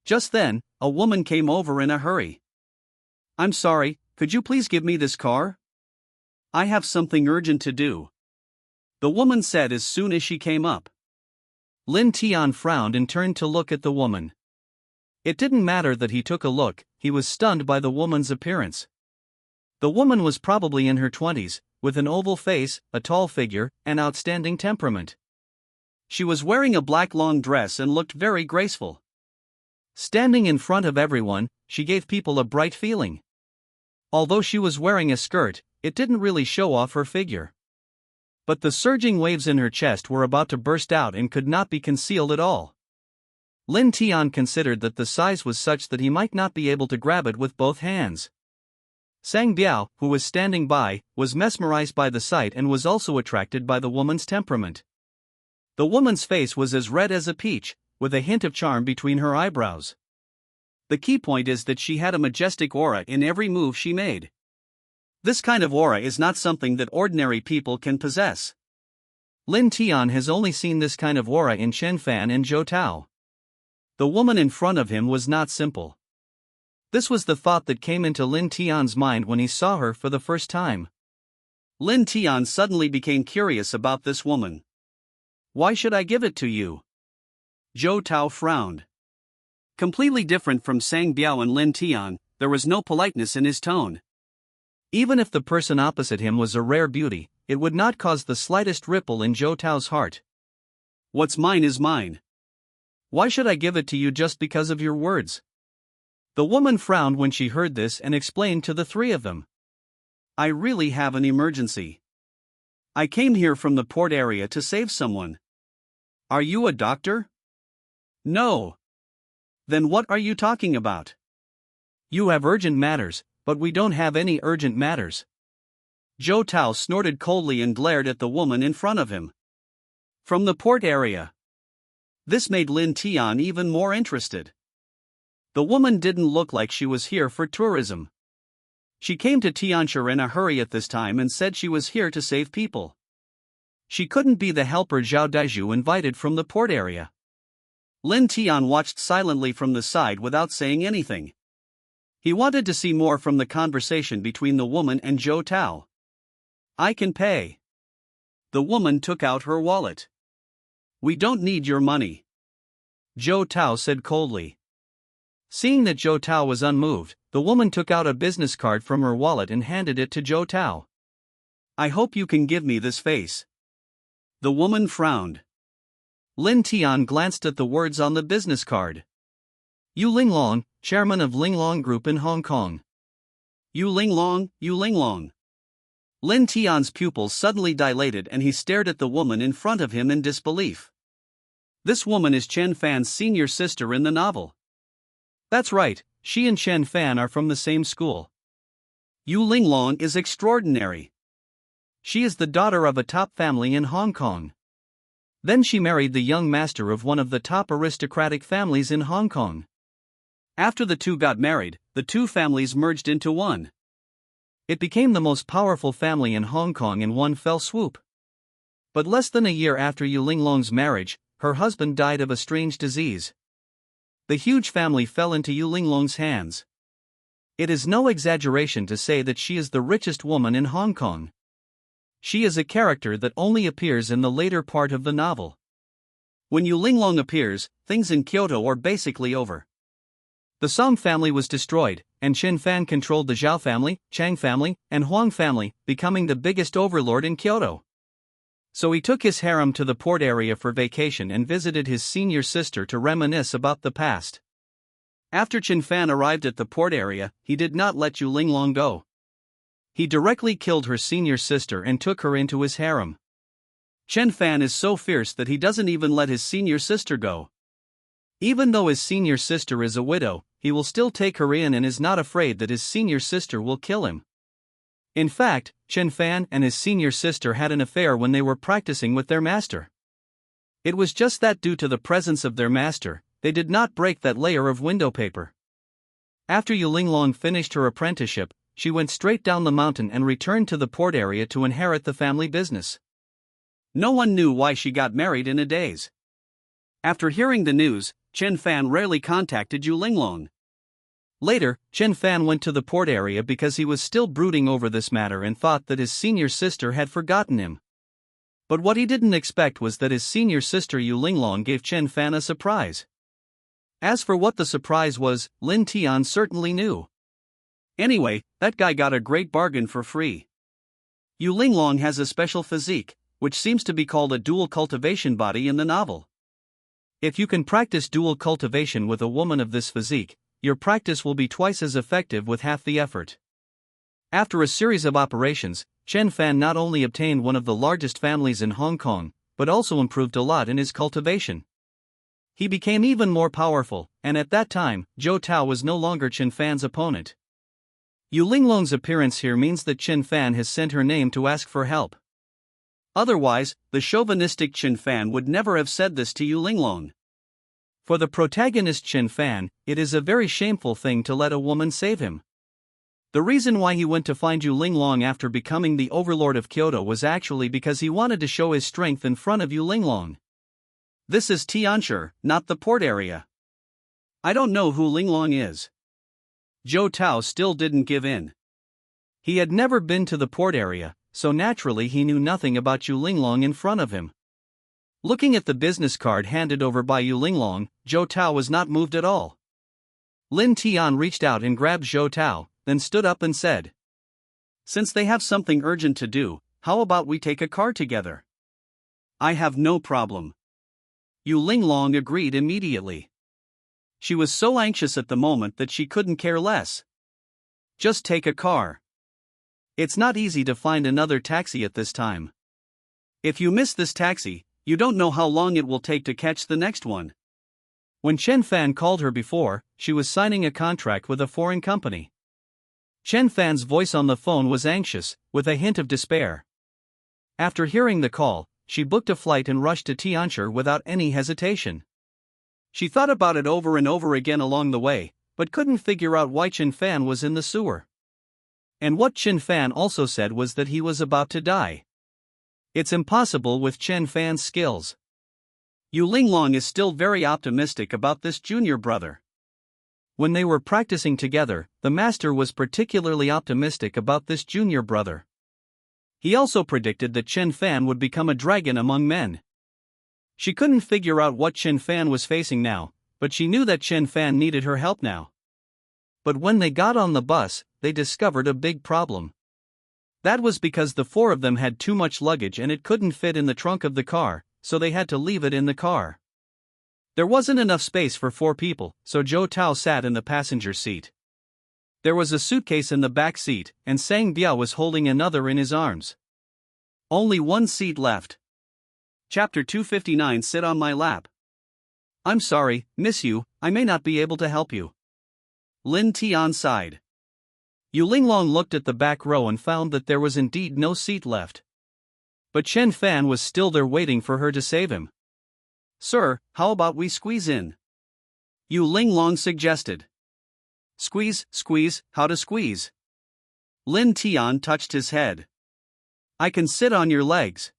Just then, a woman came over in a hurry. "I'm sorry, could you please give me this car? I have something urgent to do," the woman said as soon as she came up. Lin Tian frowned and turned to look at the woman. It didn't matter that he took a look, he was stunned by the woman's appearance. The woman was probably in her 20s, with an oval face, a tall figure, and outstanding temperament. She was wearing a black long dress and looked very graceful. Standing in front of everyone, she gave people a bright feeling. Although she was wearing a skirt, it didn't really show off her figure. But the surging waves in her chest were about to burst out and could not be concealed at all. Lin Tian considered that the size was such that he might not be able to grab it with both hands. Sang Biao, who was standing by, was mesmerized by the sight and was also attracted by the woman's temperament. The woman's face was as red as a peach, with a hint of charm between her eyebrows. The key point is that she had a majestic aura in every move she made. This kind of aura is not something that ordinary people can possess. Lin Tian has only seen this kind of aura in Chen Fan and Zhou Tao. The woman in front of him was not simple. This was the thought that came into Lin Tian's mind when he saw her for the first time. Lin Tian suddenly became curious about this woman. "Why should I give it to you?" Zhou Tao frowned. Completely different from Sang Biao and Lin Tian, there was no politeness in his tone. Even if the person opposite him was a rare beauty, it would not cause the slightest ripple in Zhou Tao's heart. "What's mine is mine. Why should I give it to you just because of your words?" The woman frowned when she heard this and explained to the three of them. "I really have an emergency. I came here from the port area to save someone." "Are you a doctor?" "No." "Then what are you talking about?" "You have urgent matters, but we don't have any urgent matters." Zhou Tao snorted coldly and glared at the woman in front of him. "From the port area." This made Lin Tian even more interested. The woman didn't look like she was here for tourism. She came to Tianshi in a hurry at this time and said she was here to save people. She couldn't be the helper Zhao Daiju invited from the port area. Lin Tian watched silently from the side without saying anything. He wanted to see more from the conversation between the woman and Zhou Tao. "I can pay." The woman took out her wallet. "We don't need your money," Zhou Tao said coldly. Seeing that Zhou Tao was unmoved, the woman took out a business card from her wallet and handed it to Zhou Tao. "I hope you can give me this face." The woman frowned. Lin Tian glanced at the words on the business card. Yu Linglong, chairman of Linglong Group in Hong Kong. Yu Linglong, Yu Linglong. Lin Tian's pupils suddenly dilated and he stared at the woman in front of him in disbelief. This woman is Chen Fan's senior sister in the novel. That's right, she and Chen Fan are from the same school. Yu Linglong is extraordinary. She is the daughter of a top family in Hong Kong. Then she married the young master of one of the top aristocratic families in Hong Kong. After the two got married, the two families merged into one. It became the most powerful family in Hong Kong in one fell swoop. But less than a year after Yu Linglong's marriage, her husband died of a strange disease. The huge family fell into Yu Linglong's hands. It is no exaggeration to say that she is the richest woman in Hong Kong. She is a character that only appears in the later part of the novel. When Yu Linglong appears, things in Kyoto are basically over. The Song family was destroyed, and Chen Fan controlled the Zhao family, Chang family, and Huang family, becoming the biggest overlord in Kyoto. So he took his harem to the port area for vacation and visited his senior sister to reminisce about the past. After Chen Fan arrived at the port area, he did not let Yu Linglong go. He directly killed her senior sister and took her into his harem. Chen Fan is so fierce that he doesn't even let his senior sister go. Even though his senior sister is a widow, he will still take her in and is not afraid that his senior sister will kill him. In fact, Chen Fan and his senior sister had an affair when they were practicing with their master. It was just that due to the presence of their master, they did not break that layer of window paper. After Yu Linglong finished her apprenticeship, she went straight down the mountain and returned to the port area to inherit the family business. No one knew why she got married in a daze. After hearing the news, Chen Fan rarely contacted Yu Linglong. Later, Chen Fan went to the port area because he was still brooding over this matter and thought that his senior sister had forgotten him. But what he didn't expect was that his senior sister Yu Linglong gave Chen Fan a surprise. As for what the surprise was, Lin Tian certainly knew. Anyway, that guy got a great bargain for free. Yu Linglong has a special physique, which seems to be called a dual cultivation body in the novel. If you can practice dual cultivation with a woman of this physique, your practice will be twice as effective with half the effort. After a series of operations, Chen Fan not only obtained one of the largest families in Hong Kong, but also improved a lot in his cultivation. He became even more powerful, and at that time, Zhou Tao was no longer Chen Fan's opponent. Yu Linglong's appearance here means that Chen Fan has sent her name to ask for help. Otherwise, the chauvinistic Chen Fan would never have said this to Yu Linglong. For the protagonist Chen Fan, it is a very shameful thing to let a woman save him. The reason why he went to find Yu Linglong after becoming the overlord of Kyoto was actually because he wanted to show his strength in front of Yu Linglong. This is Tianshi, not the port area. I don't know who Linglong is. Zhou Tao still didn't give in. He had never been to the port area, so naturally he knew nothing about Yu Linglong in front of him. Looking at the business card handed over by Yu Linglong, Zhou Tao was not moved at all. Lin Tian reached out and grabbed Zhou Tao, then stood up and said, "Since they have something urgent to do, how about we take a car together?" "I have no problem." Yu Linglong agreed immediately. She was so anxious at the moment that she couldn't care less. Just take a car. It's not easy to find another taxi at this time. If you miss this taxi, you don't know how long it will take to catch the next one. When Chen Fan called her before, she was signing a contract with a foreign company. Chen Fan's voice on the phone was anxious, with a hint of despair. After hearing the call, she booked a flight and rushed to Tianshi without any hesitation. She thought about it over and over again along the way, but couldn't figure out why Chen Fan was in the sewer. And what Chen Fan also said was that he was about to die. It's impossible with Chen Fan's skills. Yu Linglong is still very optimistic about this junior brother. When they were practicing together, the master was particularly optimistic about this junior brother. He also predicted that Chen Fan would become a dragon among men. She couldn't figure out what Chen Fan was facing now, but she knew that Chen Fan needed her help now. But when they got on the bus, they discovered a big problem. That was because the four of them had too much luggage and it couldn't fit in the trunk of the car, so they had to leave it in the car. There wasn't enough space for 4 people, so Zhou Tao sat in the passenger seat. There was a suitcase in the back seat, and Sang Biao was holding another in his arms. Only one seat left. Chapter 259. Sit on my lap. I'm sorry, miss you, I may not be able to help you. Lin Tian sighed. Yu Linglong looked at the back row and found that there was indeed no seat left. But Chen Fan was still there waiting for her to save him. Sir, how about we squeeze in? Yu Linglong suggested. Squeeze, how to squeeze? Lin Tian touched his head. I can sit on your legs.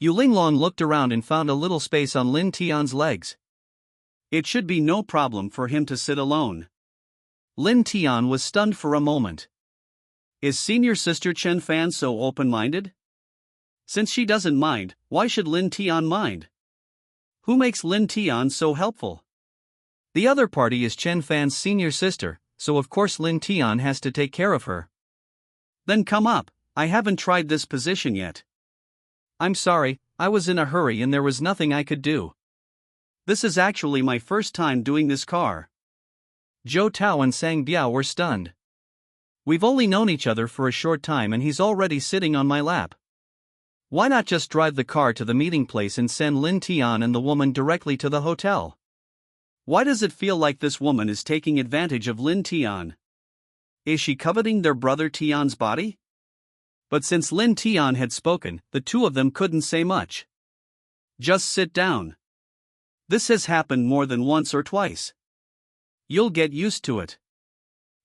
Yu Linglong looked around and found a little space on Lin Tian's legs. It should be no problem for him to sit alone. Lin Tian was stunned for a moment. Is senior sister Chen Fan so open-minded? Since she doesn't mind, why should Lin Tian mind? Who makes Lin Tian so helpful? The other party is Chen Fan's senior sister, so of course Lin Tian has to take care of her. Then come up, I haven't tried this position yet. I'm sorry, I was in a hurry and there was nothing I could do. This is actually my first time doing this car. Zhou Tao and Sang Biao were stunned. We've only known each other for a short time and he's already sitting on my lap. Why not just drive the car to the meeting place and send Lin Tian and the woman directly to the hotel? Why does it feel like this woman is taking advantage of Lin Tian? Is she coveting their brother Tian's body? But since Lin Tian had spoken, the two of them couldn't say much. Just sit down. This has happened more than once or twice. You'll get used to it.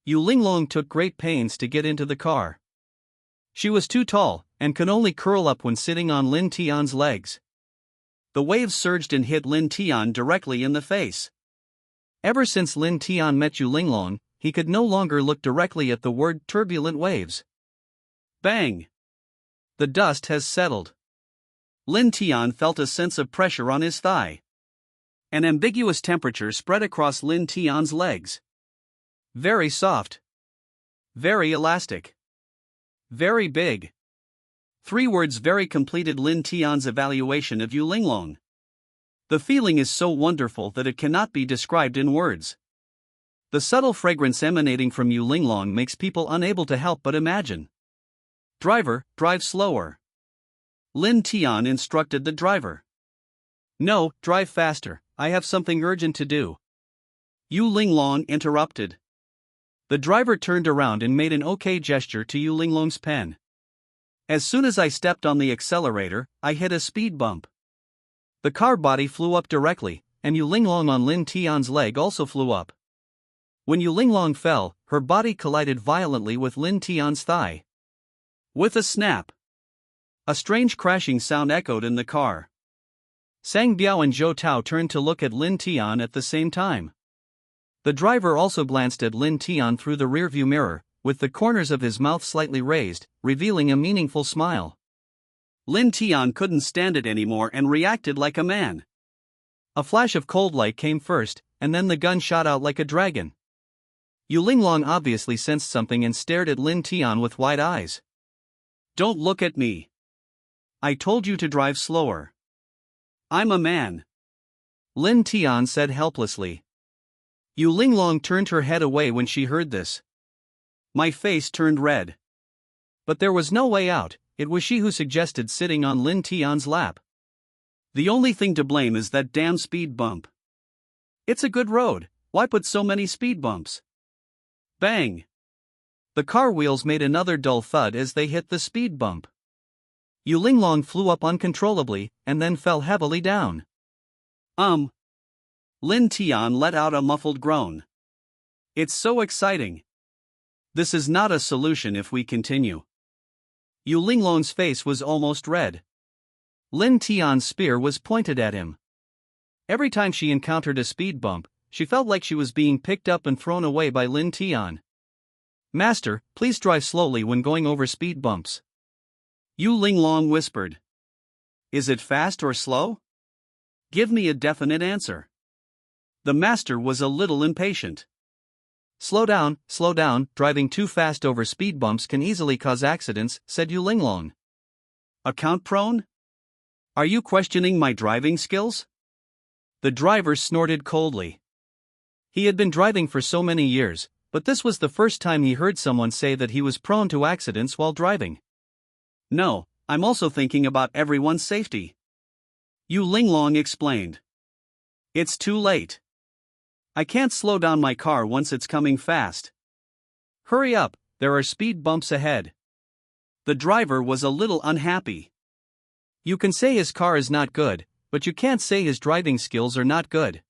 Yu Linglong took great pains to get into the car. She was too tall, and could only curl up when sitting on Lin Tian's legs. The waves surged and hit Lin Tian directly in the face. Ever since Lin Tian met Yu Linglong, he could no longer look directly at the word turbulent waves. Bang! The dust has settled. Lin Tian felt a sense of pressure on his thigh. An ambiguous temperature spread across Lin Tian's legs. Very soft. Very elastic. Very big. 3 words very completed Lin Tian's evaluation of Yu Linglong. The feeling is so wonderful that it cannot be described in words. The subtle fragrance emanating from Yu Linglong makes people unable to help but imagine. Driver, drive slower. Lin Tian instructed the driver. No, drive faster, I have something urgent to do. Yu Linglong interrupted. The driver turned around and made an OK gesture to Yu Linglong's pen. As soon as I stepped on the accelerator, I hit a speed bump. The car body flew up directly, and Yu Linglong on Lin Tian's leg also flew up. When Yu Linglong fell, her body collided violently with Lin Tian's thigh. With a snap, a strange crashing sound echoed in the car. Sang Biao and Zhou Tao turned to look at Lin Tian at the same time. The driver also glanced at Lin Tian through the rearview mirror, with the corners of his mouth slightly raised, revealing a meaningful smile. Lin Tian couldn't stand it anymore and reacted like a man. A flash of cold light came first, and then the gun shot out like a dragon. Yu Linglong obviously sensed something and stared at Lin Tian with wide eyes. Don't look at me. I told you to drive slower. I'm a man. Lin Tian said helplessly. Yu Linglong turned her head away when she heard this. My face turned red. But there was no way out, it was she who suggested sitting on Lin Tian's lap. The only thing to blame is that damn speed bump. It's a good road, why put so many speed bumps? Bang! The car wheels made another dull thud as they hit the speed bump. Yu Linglong flew up uncontrollably, and then fell heavily down. Lin Tian let out a muffled groan. It's so exciting. This is not a solution if we continue. Yu Linglong's face was almost red. Lin Tian's spear was pointed at him. Every time she encountered a speed bump, she felt like she was being picked up and thrown away by Lin Tian. Master, please drive slowly when going over speed bumps. Yu Linglong whispered. Is it fast or slow? Give me a definite answer. The master was a little impatient. Slow down, driving too fast over speed bumps can easily cause accidents, said Yu Linglong. Account prone? Are you questioning my driving skills? The driver snorted coldly. He had been driving for so many years, but this was the first time he heard someone say that he was prone to accidents while driving. No, I'm also thinking about everyone's safety. Yu Linglong explained. It's too late. I can't slow down my car once it's coming fast. Hurry up, there are speed bumps ahead. The driver was a little unhappy. You can say his car is not good, but you can't say his driving skills are not good.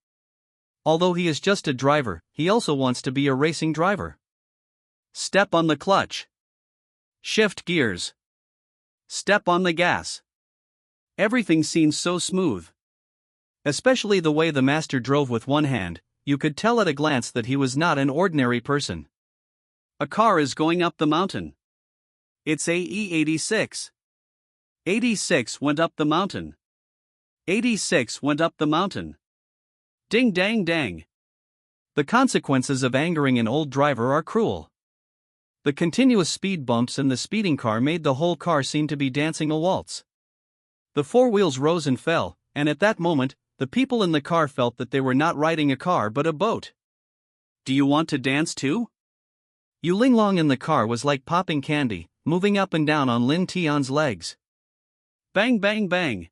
Although he is just a driver, he also wants to be a racing driver. Step on the clutch. Shift gears. Step on the gas. Everything seems so smooth. Especially the way the master drove with one hand, you could tell at a glance that he was not an ordinary person. A car is going up the mountain. It's AE 86. 86 went up the mountain. 86 went up the mountain. Ding dang dang. The consequences of angering an old driver are cruel. The continuous speed bumps and the speeding car made the whole car seem to be dancing a waltz. The four wheels rose and fell, and at that moment, the people in the car felt that they were not riding a car but a boat. Do you want to dance too? Yu Linglong in the car was like popping candy, moving up and down on Lin Tian's legs. Bang bang bang.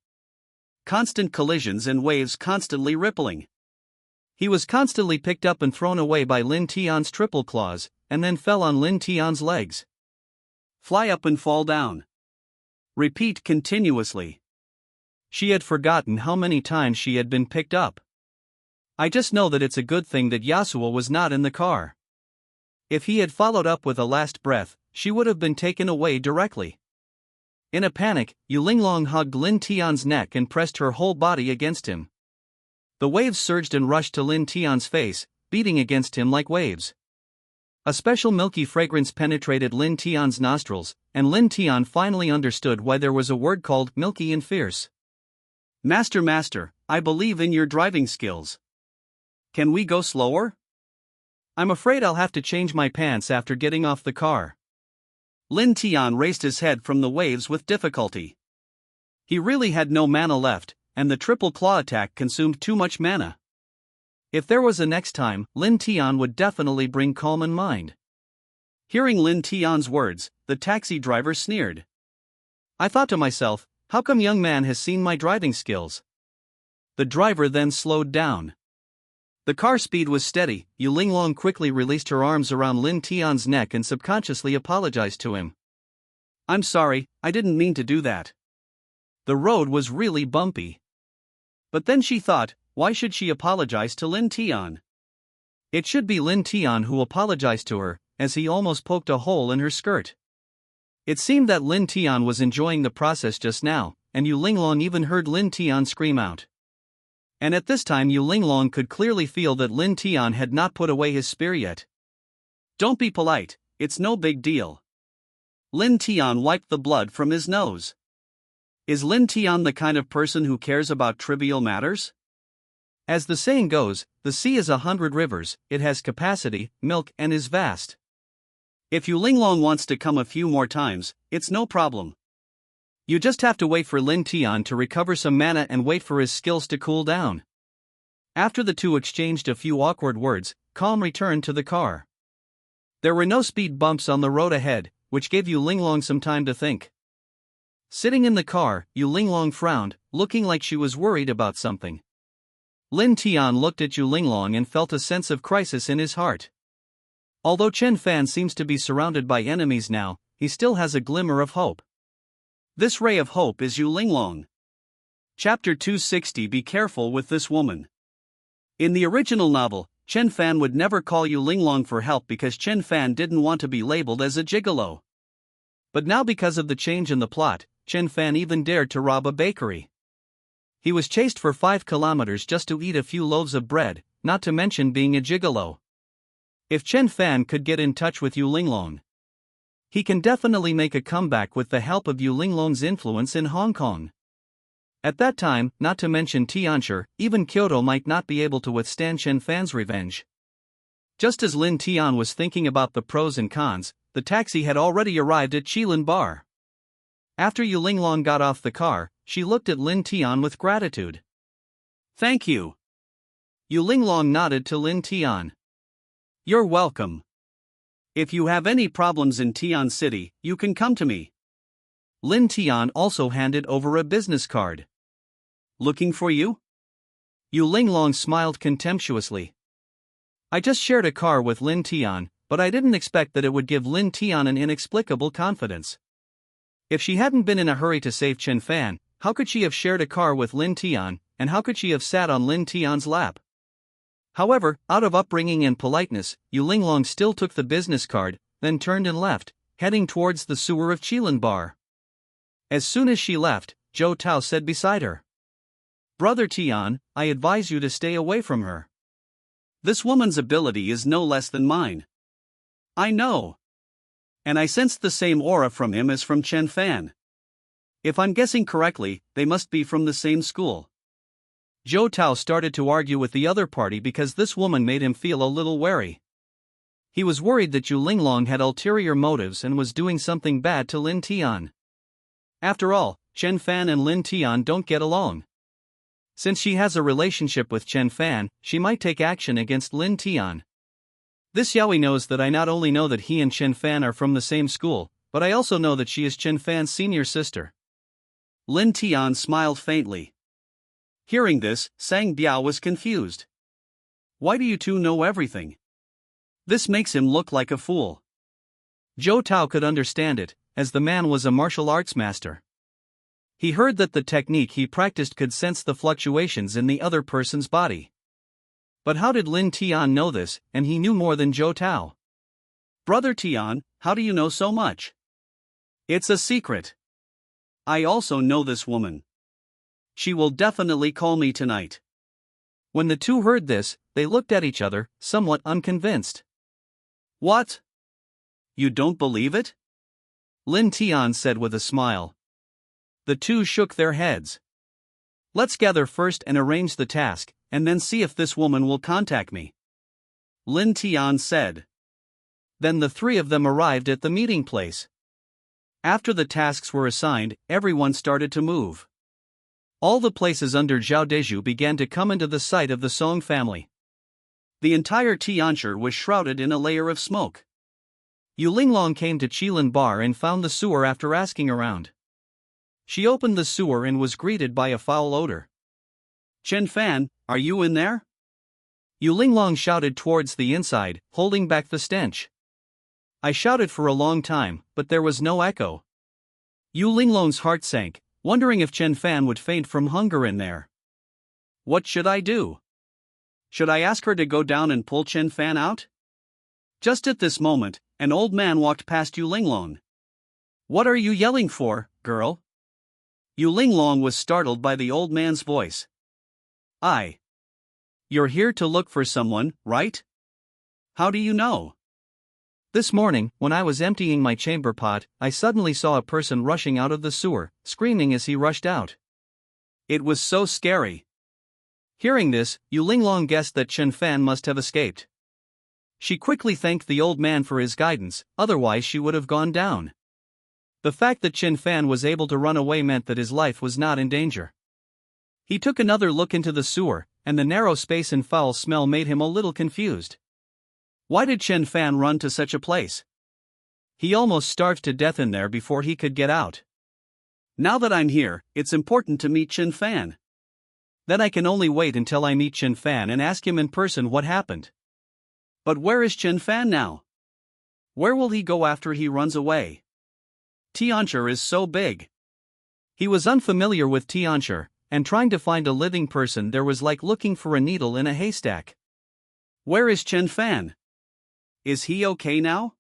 Constant collisions and waves constantly rippling. He was constantly picked up and thrown away by Lin Tian's triple claws, and then fell on Lin Tian's legs. Fly up and fall down. Repeat continuously. She had forgotten how many times she had been picked up. I just know that it's a good thing that Yasuo was not in the car. If he had followed up with a last breath, she would have been taken away directly. In a panic, Yu Linglong hugged Lin Tian's neck and pressed her whole body against him. The waves surged and rushed to Lin Tian's face, beating against him like waves. A special milky fragrance penetrated Lin Tian's nostrils, and Lin Tian finally understood why there was a word called milky and fierce. Master, I believe in your driving skills. Can we go slower? I'm afraid I'll have to change my pants after getting off the car. Lin Tian raised his head from the waves with difficulty. He really had no mana left, and the triple claw attack consumed too much mana. If there was a next time, Lin Tian would definitely bring calm in mind. Hearing Lin Tian's words, the taxi driver sneered. I thought to myself, how come young man has seen my driving skills? The driver then slowed down. The car speed was steady. Yu Linglong quickly released her arms around Lin Tian's neck and subconsciously apologized to him. I'm sorry, I didn't mean to do that. The road was really bumpy. But then she thought, why should she apologize to Lin Tian? It should be Lin Tian who apologized to her, as he almost poked a hole in her skirt. It seemed that Lin Tian was enjoying the process just now, and Yu Linglong even heard Lin Tian scream out. And at this time Yu Linglong could clearly feel that Lin Tian had not put away his spear yet. Don't be polite, it's no big deal. Lin Tian wiped the blood from his nose. Is Lin Tian the kind of person who cares about trivial matters? As the saying goes, the sea is 100 rivers, it has capacity, milk, and is vast. If Yu Linglong wants to come a few more times, it's no problem. You just have to wait for Lin Tian to recover some mana and wait for his skills to cool down. After the two exchanged a few awkward words, calm returned to the car. There were no speed bumps on the road ahead, which gave Yu Linglong some time to think. Sitting in the car, Yu Linglong frowned, looking like she was worried about something. Lin Tian looked at Yu Linglong and felt a sense of crisis in his heart. Although Chen Fan seems to be surrounded by enemies now, he still has a glimmer of hope. This ray of hope is Yu Linglong. Chapter 260. Be careful with this woman. In the original novel, Chen Fan would never call Yu Linglong for help because Chen Fan didn't want to be labeled as a gigolo. But now because of the change in the plot, Chen Fan even dared to rob a bakery. He was chased for 5 kilometers just to eat a few loaves of bread, not to mention being a gigolo. If Chen Fan could get in touch with Yu Linglong, he can definitely make a comeback with the help of Yu Linglong's influence in Hong Kong. At that time, not to mention Tianshi, even Kyoto might not be able to withstand Chen Fan's revenge. Just as Lin Tian was thinking about the pros and cons, the taxi had already arrived at Qilin Bar. After Yu Linglong got off the car, she looked at Lin Tian with gratitude. Thank you. Yu Linglong nodded to Lin Tian. You're welcome. If you have any problems in Tian City, you can come to me. Lin Tian also handed over a business card. Looking for you? Yu Linglong smiled contemptuously. I just shared a car with Lin Tian, but I didn't expect that it would give Lin Tian an inexplicable confidence. If she hadn't been in a hurry to save Chen Fan, how could she have shared a car with Lin Tian, and how could she have sat on Lin Tian's lap? However, out of upbringing and politeness, Yu Linglong still took the business card, then turned and left, heading towards the sewer of Qilin Bar. As soon as she left, Zhou Tao said beside her, Brother Tian, I advise you to stay away from her. This woman's ability is no less than mine. I know. And I sensed the same aura from him as from Chen Fan. If I'm guessing correctly, they must be from the same school. Zhou Tao started to argue with the other party because this woman made him feel a little wary. He was worried that Yu Linglong had ulterior motives and was doing something bad to Lin Tian. After all, Chen Fan and Lin Tian don't get along. Since she has a relationship with Chen Fan, she might take action against Lin Tian. This Yaoi knows that I not only know that he and Chen Fan are from the same school, but I also know that she is Chen Fan's senior sister. Lin Tian smiled faintly. Hearing this, Sang Biao was confused. Why do you two know everything? This makes him look like a fool. Zhou Tao could understand it, as the man was a martial arts master. He heard that the technique he practiced could sense the fluctuations in the other person's body. But how did Lin Tian know this, and he knew more than Zhou Tao? Brother Tian, how do you know so much? It's a secret. I also know this woman. She will definitely call me tonight. When the two heard this, they looked at each other, somewhat unconvinced. What? You don't believe it? Lin Tian said with a smile. The two shook their heads. Let's gather first and arrange the task, and then see if this woman will contact me, Lin Tian said. Then the three of them arrived at the meeting place. After the tasks were assigned, everyone started to move. All the places under Zhao Deju began to come into the sight of the Song family. The entire Tianshi was shrouded in a layer of smoke. Yu Linglong came to Qilin Bar and found the sewer after asking around. She opened the sewer and was greeted by a foul odor. Chen Fan, are you in there? Yu Linglong shouted towards the inside, holding back the stench. I shouted for a long time, but there was no echo. Yu Linglong's heart sank, wondering if Chen Fan would faint from hunger in there. What should I do? Should I ask her to go down and pull Chen Fan out? Just at this moment, an old man walked past Yu Linglong. What are you yelling for, girl? Yu Linglong was startled by the old man's voice. You're here to look for someone, right? How do you know? This morning, when I was emptying my chamber pot, I suddenly saw a person rushing out of the sewer, screaming as he rushed out. It was so scary. Hearing this, Yu Linglong guessed that Chen Fan must have escaped. She quickly thanked the old man for his guidance, otherwise she would have gone down. The fact that Chen Fan was able to run away meant that his life was not in danger. He took another look into the sewer, and the narrow space and foul smell made him a little confused. Why did Chen Fan run to such a place? He almost starved to death in there before he could get out. Now that I'm here, it's important to meet Chen Fan. Then I can only wait until I meet Chen Fan and ask him in person what happened. But where is Chen Fan now? Where will he go after he runs away? Tianshi is so big. He was unfamiliar with Tianshi, and trying to find a living person there was like looking for a needle in a haystack. Where is Chen Fan? Is he okay now?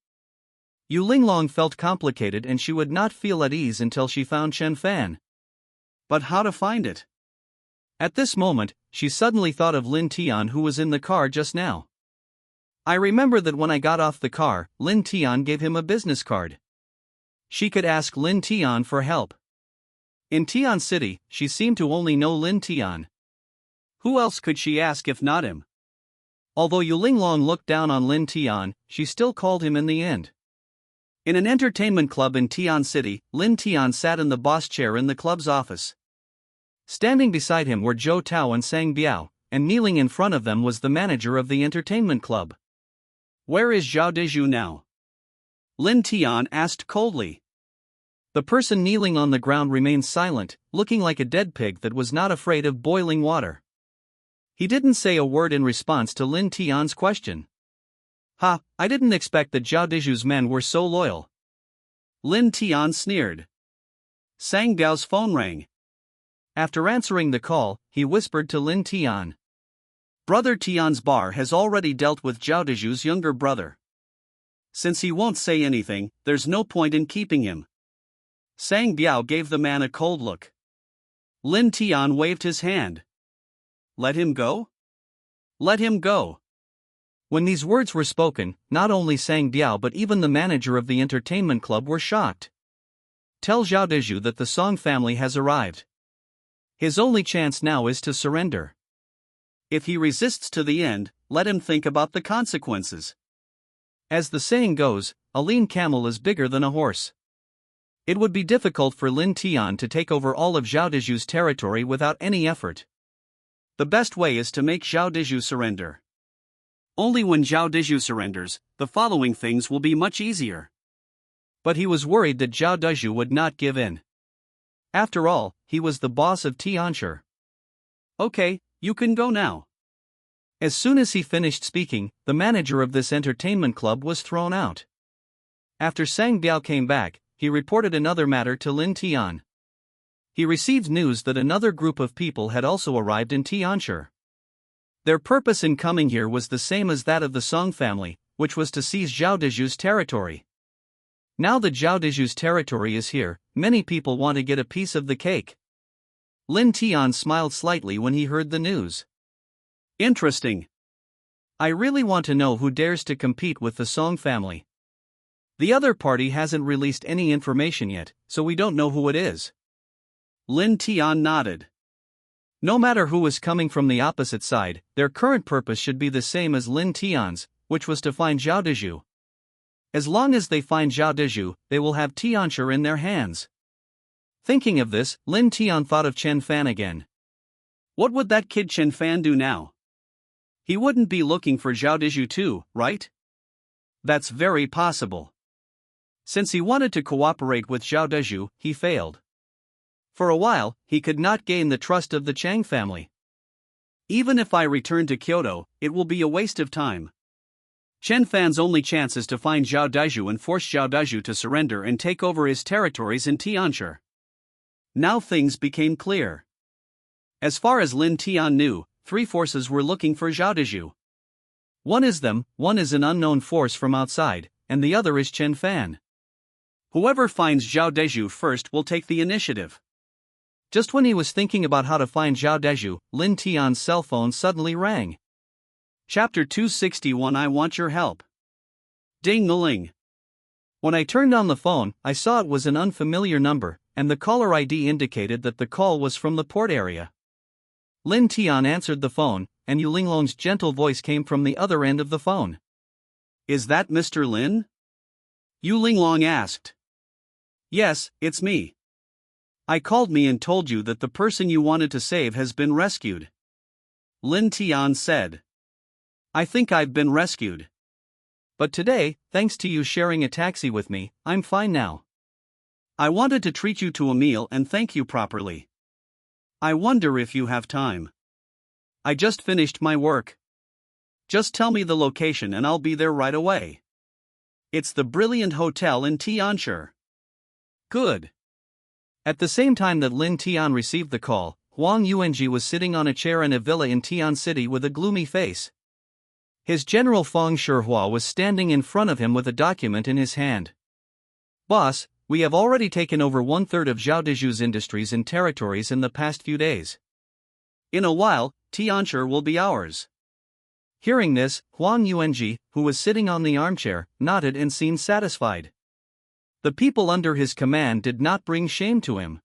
Yu Linglong felt complicated and she would not feel at ease until she found Chen Fan. But how to find it? At this moment, she suddenly thought of Lin Tian who was in the car just now. I remember that when I got off the car, Lin Tian gave him a business card. She could ask Lin Tian for help. In Tian City, she seemed to only know Lin Tian. Who else could she ask if not him? Although Yu Linglong looked down on Lin Tian, she still called him in the end. In an entertainment club in Tian City, Lin Tian sat in the boss chair in the club's office. Standing beside him were Zhou Tao and Sang Biao, and kneeling in front of them was the manager of the entertainment club. Where is Zhao Deju now? Lin Tian asked coldly. The person kneeling on the ground remained silent, looking like a dead pig that was not afraid of boiling water. He didn't say a word in response to Lin Tian's question. I didn't expect that Zhao Deju's men were so loyal. Lin Tian sneered. Sang Biao's phone rang. After answering the call, he whispered to Lin Tian. Brother Tian's bar has already dealt with Zhao Deju's younger brother. Since he won't say anything, there's no point in keeping him. Sang Biao gave the man a cold look. Lin Tian waved his hand. Let him go? Let him go. When these words were spoken, not only Sang Biao but even the manager of the entertainment club were shocked. Tell Zhao Deju that the Song family has arrived. His only chance now is to surrender. If he resists to the end, let him think about the consequences. As the saying goes, a lean camel is bigger than a horse. It would be difficult for Lin Tian to take over all of Zhao Deju's territory without any effort. The best way is to make Zhao Deju surrender. Only when Zhao Deju surrenders, the following things will be much easier. But he was worried that Zhao Deju would not give in. After all, he was the boss of Tianshi. Okay, you can go now. As soon as he finished speaking, the manager of this entertainment club was thrown out. After Sang Biao came back, he reported another matter to Lin Tian. He received news that another group of people had also arrived in Tianshi. Their purpose in coming here was the same as that of the Song family, which was to seize Zhao Deju's territory. Now that Zhao Deju's territory is here, many people want to get a piece of the cake. Lin Tian smiled slightly when he heard the news. Interesting. I really want to know who dares to compete with the Song family. The other party hasn't released any information yet, so we don't know who it is. Lin Tian nodded. No matter who is coming from the opposite side, their current purpose should be the same as Lin Tian's, which was to find Zhao Deju. As long as they find Zhao Deju, they will have Tianshi in their hands. Thinking of this, Lin Tian thought of Chen Fan again. What would that kid Chen Fan do now? He wouldn't be looking for Zhao Deju too, right? That's very possible. Since he wanted to cooperate with Zhao Deju, he failed. For a while, he could not gain the trust of the Chang family. Even if I return to Kyoto, it will be a waste of time. Chen Fan's only chance is to find Zhao Deju and force Zhao Deju to surrender and take over his territories in Tianshi. Now things became clear. As far as Lin Tian knew, 3 forces were looking for Zhao Deju. One is them, one is an unknown force from outside, and the other is Chen Fan. Whoever finds Zhao Deju first will take the initiative. Just when he was thinking about how to find Zhao Deju, Lin Tian's cell phone suddenly rang. Chapter 261 I Want Your Help. Ding-a-ling. When I turned on the phone, I saw it was an unfamiliar number, and the caller ID indicated that the call was from the port area. Lin Tian answered the phone, and Yu Linglong's gentle voice came from the other end of the phone. Is that Mr. Lin? Yu Linglong asked. Yes, it's me. I called me and told you that the person you wanted to save has been rescued. Lin Tian said. I think I've been rescued. But today, thanks to you sharing a taxi with me, I'm fine now. I wanted to treat you to a meal and thank you properly. I wonder if you have time. I just finished my work. Just tell me the location and I'll be there right away. It's the Brilliant Hotel in Tianshi. Good. At the same time that Lin Tian received the call, Huang Yuanji was sitting on a chair in a villa in Tian City with a gloomy face. His general Feng Shihua was standing in front of him with a document in his hand. Boss, we have already taken over 1/3 of Zhao Deju's industries and territories in the past few days. In a while, Tianshi will be ours. Hearing this, Huang Yuanji, who was sitting on the armchair, nodded and seemed satisfied. The people under his command did not bring shame to him.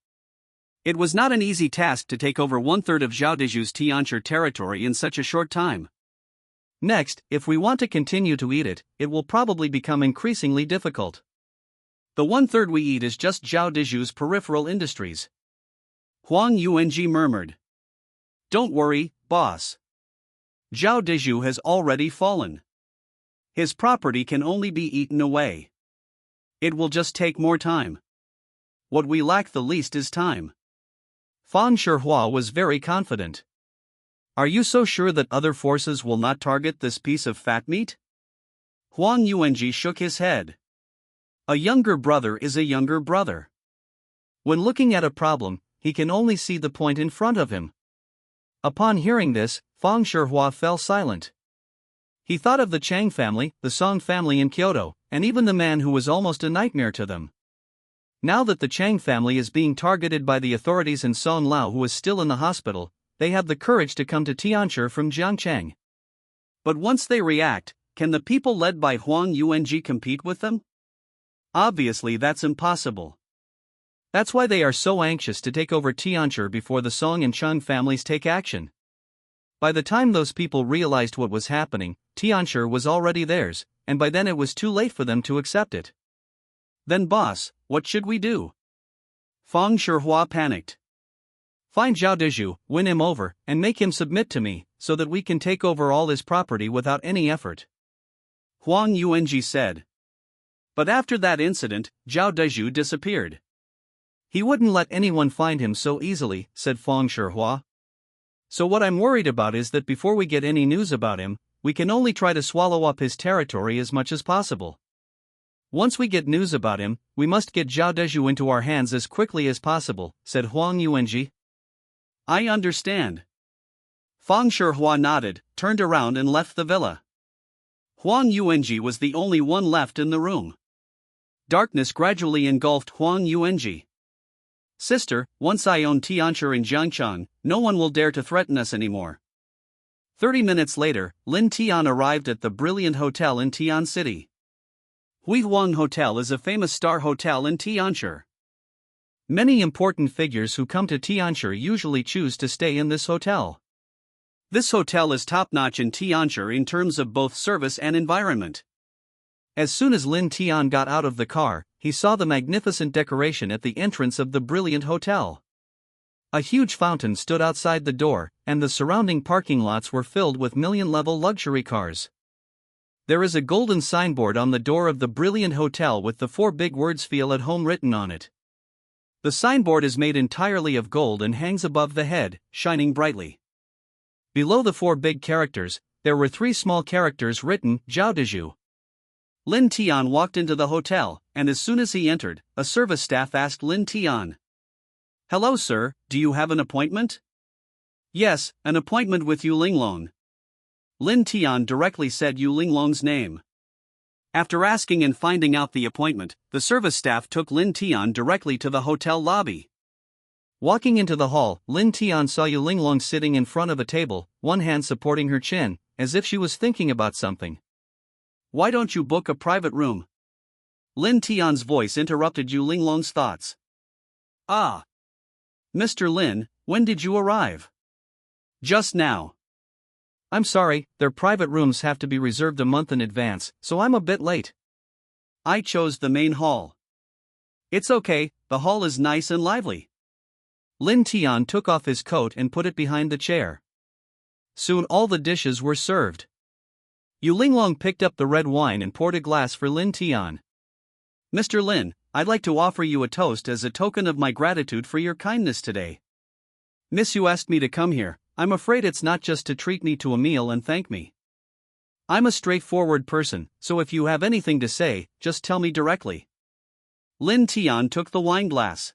It was not an easy task to take over 1/3 of Zhao Deju's Tianshi territory in such a short time. Next, if we want to continue to eat it, it will probably become increasingly difficult. The 1/3 we eat is just Zhao Deju's peripheral industries. Huang Yuanji murmured. Don't worry, boss. Zhao Deju has already fallen. His property can only be eaten away. It will just take more time. What we lack the least is time. Feng Shihua was very confident. Are you so sure that other forces will not target this piece of fat meat? Huang Yuanji shook his head. A younger brother is a younger brother. When looking at a problem, he can only see the point in front of him. Upon hearing this, Feng Shihua fell silent. He thought of the Chang family, the Song family in Kyoto, and even the man who was almost a nightmare to them. Now that the Chang family is being targeted by the authorities and Song Lao, who is still in the hospital, they have the courage to come to Tianshi from Jiangchang. But once they react, can the people led by Huang Yuanji compete with them? Obviously that's impossible. That's why they are so anxious to take over Tianshi before the Song and Cheng families take action. By the time those people realized what was happening, Tianshi was already theirs, and by then it was too late for them to accept it. Then boss, what should we do? Feng Shihua panicked. Find Zhao Deju, win him over, and make him submit to me, so that we can take over all his property without any effort. Huang Yuanji said. But after that incident, Zhao Deju disappeared. He wouldn't let anyone find him so easily, said Feng Shihua. So what I'm worried about is that before we get any news about him, we can only try to swallow up his territory as much as possible. Once we get news about him, we must get Zhao Deju into our hands as quickly as possible, said Huang Yuanji. I understand. Feng Shihua nodded, turned around and left the villa. Huang Yuanji was the only one left in the room. Darkness gradually engulfed Huang Yuanji. Sister, once I own Tianshi in Jiangchang, no one will dare to threaten us anymore. 30 minutes later, Lin Tian arrived at the brilliant hotel in Tian City. Huihuang Hotel is a famous star hotel in Tianshi. Many important figures who come to Tianshi usually choose to stay in this hotel. This hotel is top-notch in Tianshi in terms of both service and environment. As soon as Lin Tian got out of the car, he saw the magnificent decoration at the entrance of the brilliant hotel. A huge fountain stood outside the door, and the surrounding parking lots were filled with million-level luxury cars. There is a golden signboard on the door of the brilliant hotel with the 4 big words "Feel at Home" written on it. The signboard is made entirely of gold and hangs above the head, shining brightly. Below the 4 big characters, there were 3 small characters written, Zhao Dezhu. Lin Tian walked into the hotel, and as soon as he entered, a service staff asked Lin Tian, "Hello sir, do you have an appointment?" "Yes, an appointment with Yu Linglong." Lin Tian directly said Yu Linglong's name. After asking and finding out the appointment, the service staff took Lin Tian directly to the hotel lobby. Walking into the hall, Lin Tian saw Yu Linglong sitting in front of a table, one hand supporting her chin, as if she was thinking about something. "Why don't you book a private room?" Lin Tian's voice interrupted Yu Linglong's thoughts. "Ah. Mr. Lin, when did you arrive?" "Just now." "I'm sorry, their private rooms have to be reserved a month in advance, so I'm a bit late." "I chose the main hall." "It's okay, the hall is nice and lively." Lin Tian took off his coat and put it behind the chair. Soon all the dishes were served. Yu Linglong picked up the red wine and poured a glass for Lin Tian. "Mr. Lin, I'd like to offer you a toast as a token of my gratitude for your kindness today. Miss, you asked me to come here. I'm afraid it's not just to treat me to a meal and thank me. I'm a straightforward person, so if you have anything to say, just tell me directly." Lin Tian took the wine glass.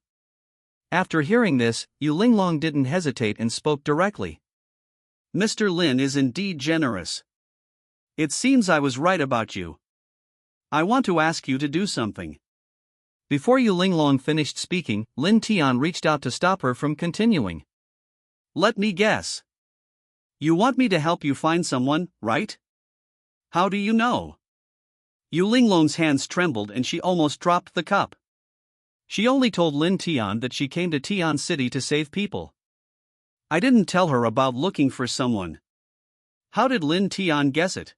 After hearing this, Yu Linglong didn't hesitate and spoke directly. "Mr. Lin is indeed generous. It seems I was right about you. I want to ask you to do something." Before Yu Linglong finished speaking, Lin Tian reached out to stop her from continuing. "Let me guess. You want me to help you find someone, right? How do you know?" Yu Linglong's hands trembled and she almost dropped the cup. She only told Lin Tian that she came to Tian City to save people. I didn't tell her about looking for someone. How did Lin Tian guess it?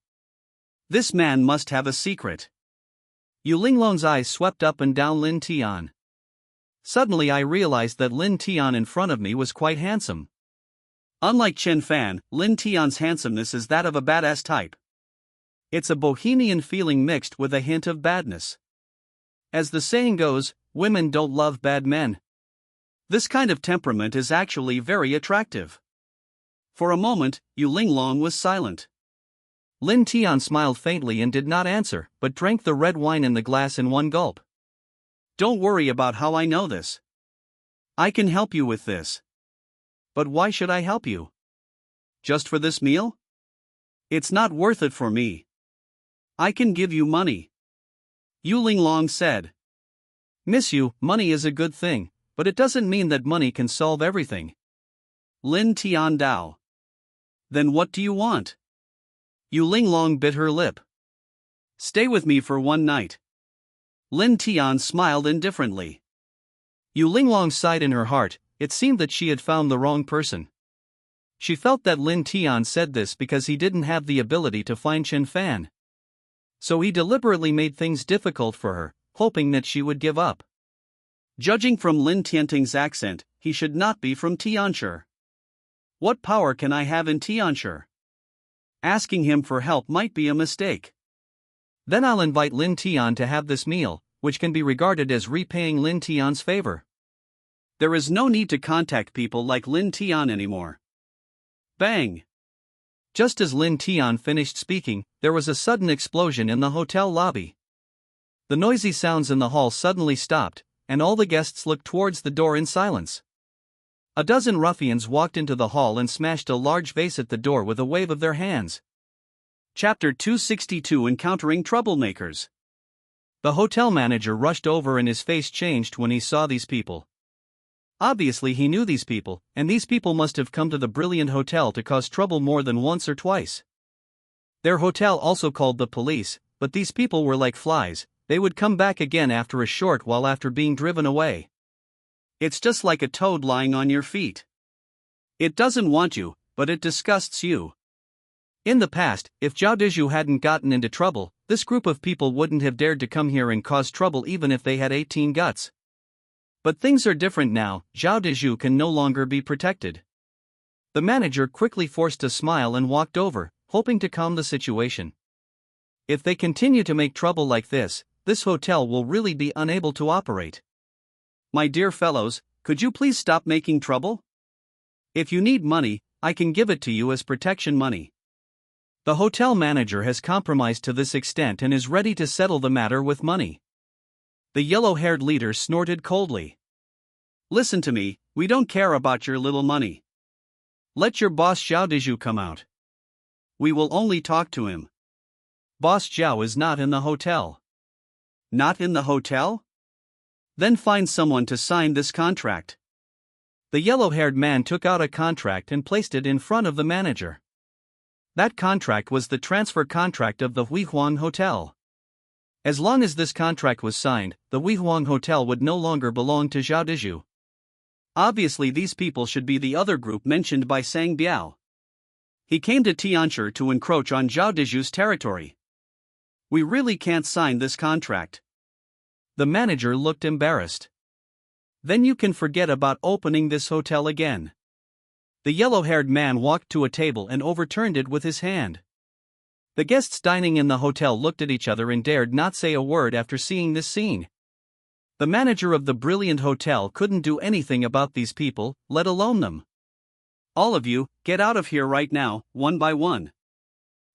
This man must have a secret. Yu Linglong's eyes swept up and down Lin Tian. Suddenly I realized that Lin Tian in front of me was quite handsome. Unlike Chen Fan, Lin Tian's handsomeness is that of a badass type. It's a bohemian feeling mixed with a hint of badness. As the saying goes, women don't love bad men. This kind of temperament is actually very attractive. For a moment, Yu Linglong was silent. Lin Tian smiled faintly and did not answer, but drank the red wine in the glass in one gulp. "Don't worry about how I know this. I can help you with this." "But why should I help you? Just for this meal?" "It's not worth it for me. I can give you money," Yu Linglong said. "Miss Yu, money is a good thing, but it doesn't mean that money can solve everything." Lin Tian Dao. "Then what do you want?" Yu Linglong bit her lip. "Stay with me for one night." Lin Tian smiled indifferently. Yu Linglong sighed in her heart. It seemed that she had found the wrong person. She felt that Lin Tian said this because he didn't have the ability to find Chen Fan. So he deliberately made things difficult for her, hoping that she would give up. Judging from Lin Tianting's accent, he should not be from Tianshi. What power can I have in Tianshi? Asking him for help might be a mistake. Then I'll invite Lin Tian to have this meal, which can be regarded as repaying Lin Tian's favor. There is no need to contact people like Lin Tian anymore. Bang! Just as Lin Tian finished speaking, there was a sudden explosion in the hotel lobby. The noisy sounds in the hall suddenly stopped, and all the guests looked towards the door in silence. A dozen ruffians walked into the hall and smashed a large vase at the door with a wave of their hands. Chapter 262 Encountering Troublemakers. The hotel manager rushed over and his face changed when he saw these people. Obviously he knew these people, and these people must have come to the brilliant hotel to cause trouble more than once or twice. Their hotel also called the police, but these people were like flies, they would come back again after a short while after being driven away. It's just like a toad lying on your feet. It doesn't want you, but it disgusts you. In the past, if Zhao Dizhu hadn't gotten into trouble, this group of people wouldn't have dared to come here and cause trouble even if they had 18 guts. But things are different now, Zhao Dizhu can no longer be protected. The manager quickly forced a smile and walked over, hoping to calm the situation. If they continue to make trouble like this hotel will really be unable to operate. My dear fellows, could you please stop making trouble? If you need money, I can give it to you as protection money. The hotel manager has compromised to this extent and is ready to settle the matter with money. The yellow-haired leader snorted coldly. Listen to me, we don't care about your little money. Let your boss Zhao Dizhu come out. We will only talk to him. Boss Zhao is not in the hotel. Not in the hotel? Then find someone to sign this contract. The yellow-haired man took out a contract and placed it in front of the manager. That contract was the transfer contract of the Huihuang Hotel. As long as this contract was signed, the Huihuang Hotel would no longer belong to Zhao Dizhu. Obviously these people should be the other group mentioned by Sang Biao. He came to Tianshi to encroach on Zhao Dizhu's territory. We really can't sign this contract. The manager looked embarrassed. Then you can forget about opening this hotel again. The yellow-haired man walked to a table and overturned it with his hand. The guests dining in the hotel looked at each other and dared not say a word after seeing this scene. The manager of the brilliant hotel couldn't do anything about these people, let alone them. All of you, get out of here right now, one by one.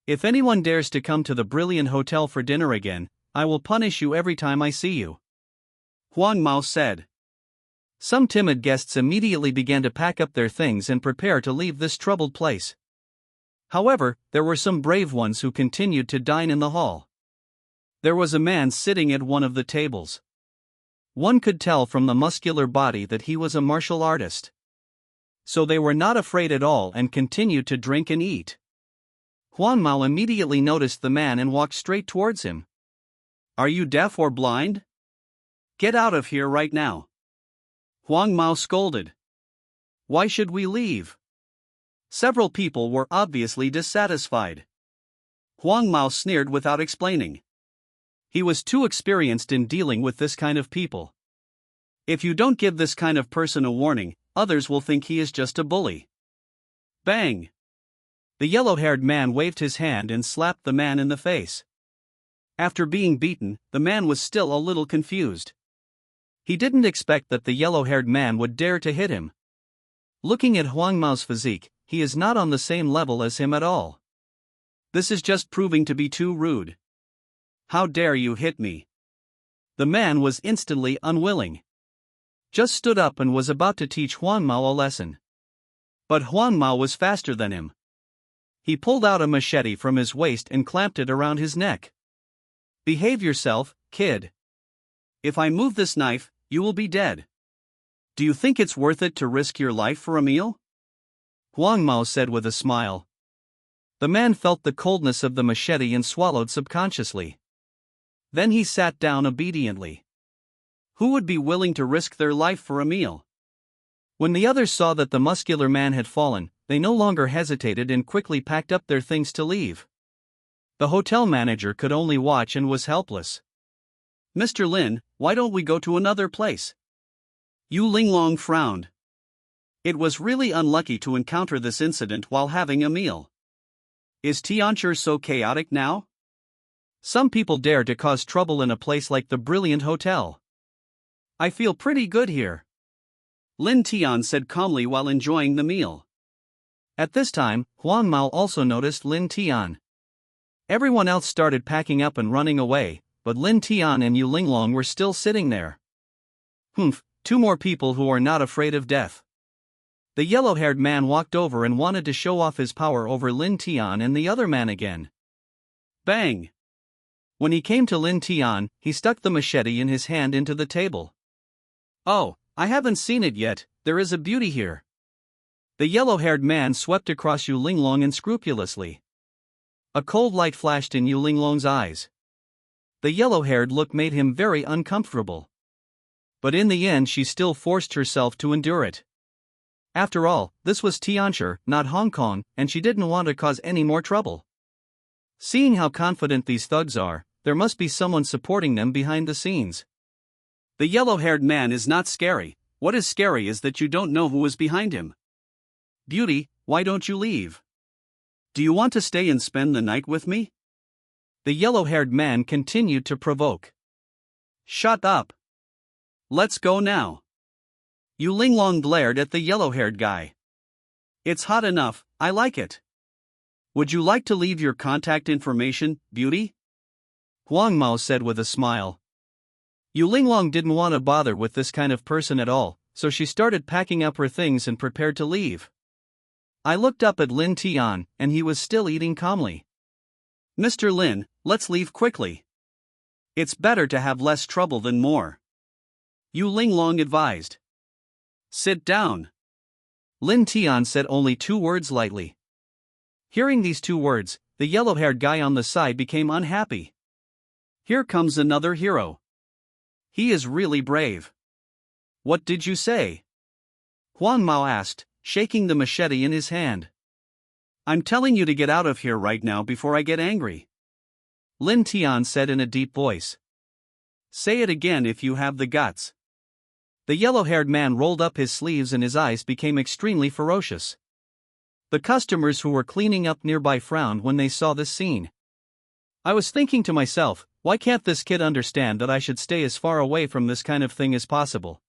If anyone dares to come to the brilliant hotel for dinner again, I will punish you every time I see you. Huang Mao said. Some timid guests immediately began to pack up their things and prepare to leave this troubled place. However, there were some brave ones who continued to dine in the hall. There was a man sitting at one of the tables. One could tell from the muscular body that he was a martial artist. So they were not afraid at all and continued to drink and eat. Huang Mao immediately noticed the man and walked straight towards him. Are you deaf or blind? Get out of here right now. Huang Mao scolded. Why should we leave? Several people were obviously dissatisfied. Huang Mao sneered without explaining. He was too experienced in dealing with this kind of people. If you don't give this kind of person a warning, others will think he is just a bully. Bang! The yellow-haired man waved his hand and slapped the man in the face. After being beaten, the man was still a little confused. He didn't expect that the yellow-haired man would dare to hit him. Looking at Huang Mao's physique, he is not on the same level as him at all. This is just proving to be too rude. How dare you hit me? The man was instantly unwilling. Just stood up and was about to teach Huang Mao a lesson. But Huang Mao was faster than him. He pulled out a machete from his waist and clamped it around his neck. Behave yourself, kid. If I move this knife, you will be dead. Do you think it's worth it to risk your life for a meal? Huang Mao said with a smile. The man felt the coldness of the machete and swallowed subconsciously. Then he sat down obediently. Who would be willing to risk their life for a meal? When the others saw that the muscular man had fallen, they no longer hesitated and quickly packed up their things to leave. The hotel manager could only watch and was helpless. Mr. Lin, why don't we go to another place? Yu Linglong frowned. It was really unlucky to encounter this incident while having a meal. Is Tianshi so chaotic now? Some people dare to cause trouble in a place like the brilliant hotel. I feel pretty good here, Lin Tian said calmly while enjoying the meal. At this time, Huang Mao also noticed Lin Tian. Everyone else started packing up and running away, but Lin Tian and Yu Linglong were still sitting there. Two more people who are not afraid of death. The yellow-haired man walked over and wanted to show off his power over Lin Tian and the other man again. Bang! When he came to Lin Tian, he stuck the machete in his hand into the table. Oh, I haven't seen it yet, there is a beauty here. The yellow-haired man swept across Yu Linglong unscrupulously. A cold light flashed in Yu Linglong's eyes. The yellow-haired look made him very uncomfortable. But in the end she still forced herself to endure it. After all, this was Tianshi, not Hong Kong, and she didn't want to cause any more trouble. Seeing how confident these thugs are, there must be someone supporting them behind the scenes. The yellow-haired man is not scary, what is scary is that you don't know who is behind him. Beauty, why don't you leave? Do you want to stay and spend the night with me? The yellow-haired man continued to provoke. Shut up. Let's go now. Yu Linglong glared at the yellow-haired guy. It's hot enough, I like it. Would you like to leave your contact information, beauty? Huang Mao said with a smile. Yu Linglong didn't want to bother with this kind of person at all, so she started packing up her things and prepared to leave. I looked up at Lin Tian, and he was still eating calmly. Mr. Lin, let's leave quickly. It's better to have less trouble than more. Yu Linglong advised. Sit down. Lin Tian said only 2 words lightly. Hearing these 2 words, the yellow-haired guy on the side became unhappy. Here comes another hero. He is really brave. What did you say? Huang Mao asked, shaking the machete in his hand. I'm telling you to get out of here right now before I get angry. Lin Tian said in a deep voice. Say it again if you have the guts. The yellow-haired man rolled up his sleeves and his eyes became extremely ferocious. The customers who were cleaning up nearby frowned when they saw this scene. I was thinking to myself, why can't this kid understand that I should stay as far away from this kind of thing as possible?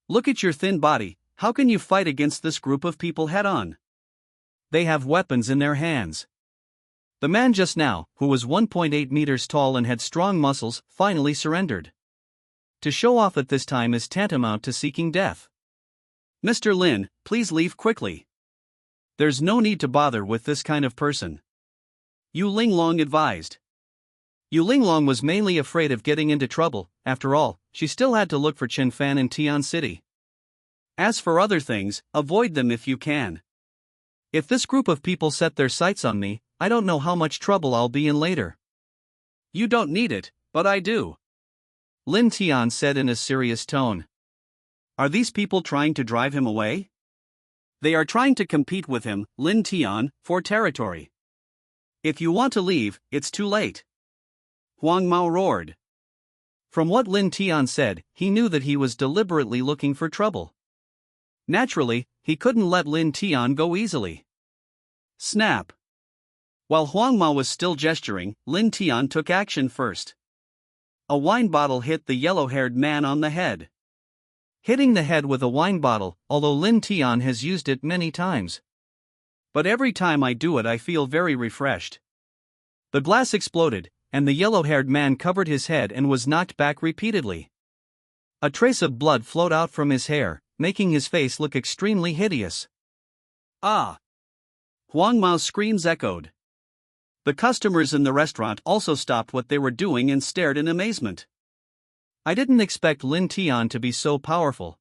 Look at your thin body, how can you fight against this group of people head-on? They have weapons in their hands. The man just now, who was 1.8 meters tall and had strong muscles, finally surrendered. To show off at this time is tantamount to seeking death. Mr. Lin, please leave quickly. There's no need to bother with this kind of person. Yu Linglong advised. Yu Linglong was mainly afraid of getting into trouble, after all, she still had to look for Chen Fan in Tian City. As for other things, avoid them if you can. If this group of people set their sights on me, I don't know how much trouble I'll be in later. You don't need it, but I do. Lin Tian said in a serious tone. Are these people trying to drive him away? They are trying to compete with him, Lin Tian, for territory. If you want to leave, it's too late. Huang Mao roared. From what Lin Tian said, he knew that he was deliberately looking for trouble. Naturally, he couldn't let Lin Tian go easily. Snap. While Huang Mao was still gesturing, Lin Tian took action first. A wine bottle hit the yellow-haired man on the head. Hitting the head with a wine bottle, although Lin Tian has used it many times. But every time I do it I feel very refreshed. The glass exploded, and the yellow-haired man covered his head and was knocked back repeatedly. A trace of blood flowed out from his hair, making his face look extremely hideous. Ah! Huang Mao's screams echoed. The customers in the restaurant also stopped what they were doing and stared in amazement. I didn't expect Lin Tian to be so powerful.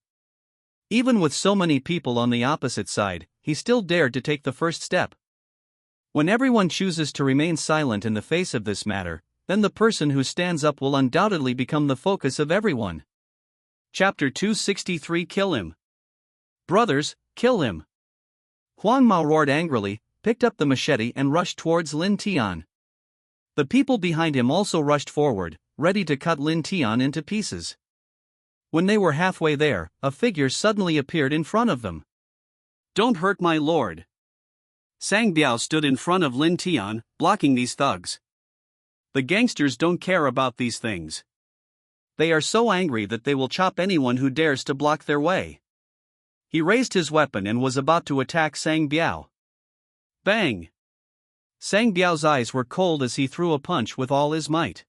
Even with so many people on the opposite side, he still dared to take the first step. When everyone chooses to remain silent in the face of this matter, then the person who stands up will undoubtedly become the focus of everyone. Chapter 263 Kill him. Brothers, kill him. Huang Mao roared angrily, picked up the machete and rushed towards Lin Tian. The people behind him also rushed forward, ready to cut Lin Tian into pieces. When they were halfway there, a figure suddenly appeared in front of them. Don't hurt my lord. Sang Biao stood in front of Lin Tian, blocking these thugs. The gangsters don't care about these things. They are so angry that they will chop anyone who dares to block their way. He raised his weapon and was about to attack Sang Biao. Bang! Sang Biao's eyes were cold as he threw a punch with all his might.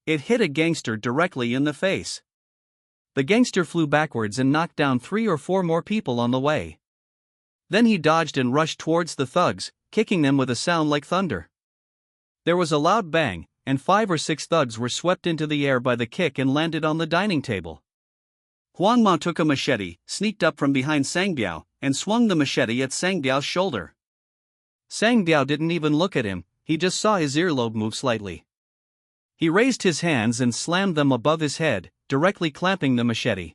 It hit a gangster directly in the face. The gangster flew backwards and knocked down 3 or 4 more people on the way. Then he dodged and rushed towards the thugs, kicking them with a sound like thunder. There was a loud bang, and 5 or 6 thugs were swept into the air by the kick and landed on the dining table. Huang Mao took a machete, sneaked up from behind Sang Biao, and swung the machete at Sang Biao's shoulder. Sang Biao didn't even look at him, he just saw his earlobe move slightly. He raised his hands and slammed them above his head, directly clamping the machete.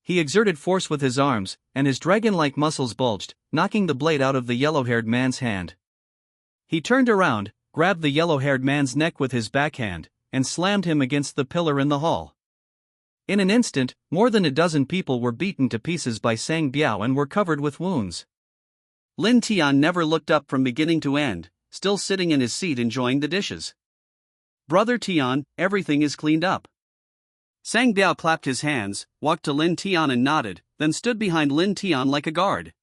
He exerted force with his arms, and his dragon-like muscles bulged, knocking the blade out of the yellow-haired man's hand. He turned around, grabbed the yellow-haired man's neck with his backhand, and slammed him against the pillar in the hall. In an instant, more than a dozen people were beaten to pieces by Sang Biao and were covered with wounds. Lin Tian never looked up from beginning to end, still sitting in his seat enjoying the dishes. "Brother Tian, everything is cleaned up." Sang Biao clapped his hands, walked to Lin Tian and nodded, then stood behind Lin Tian like a guard.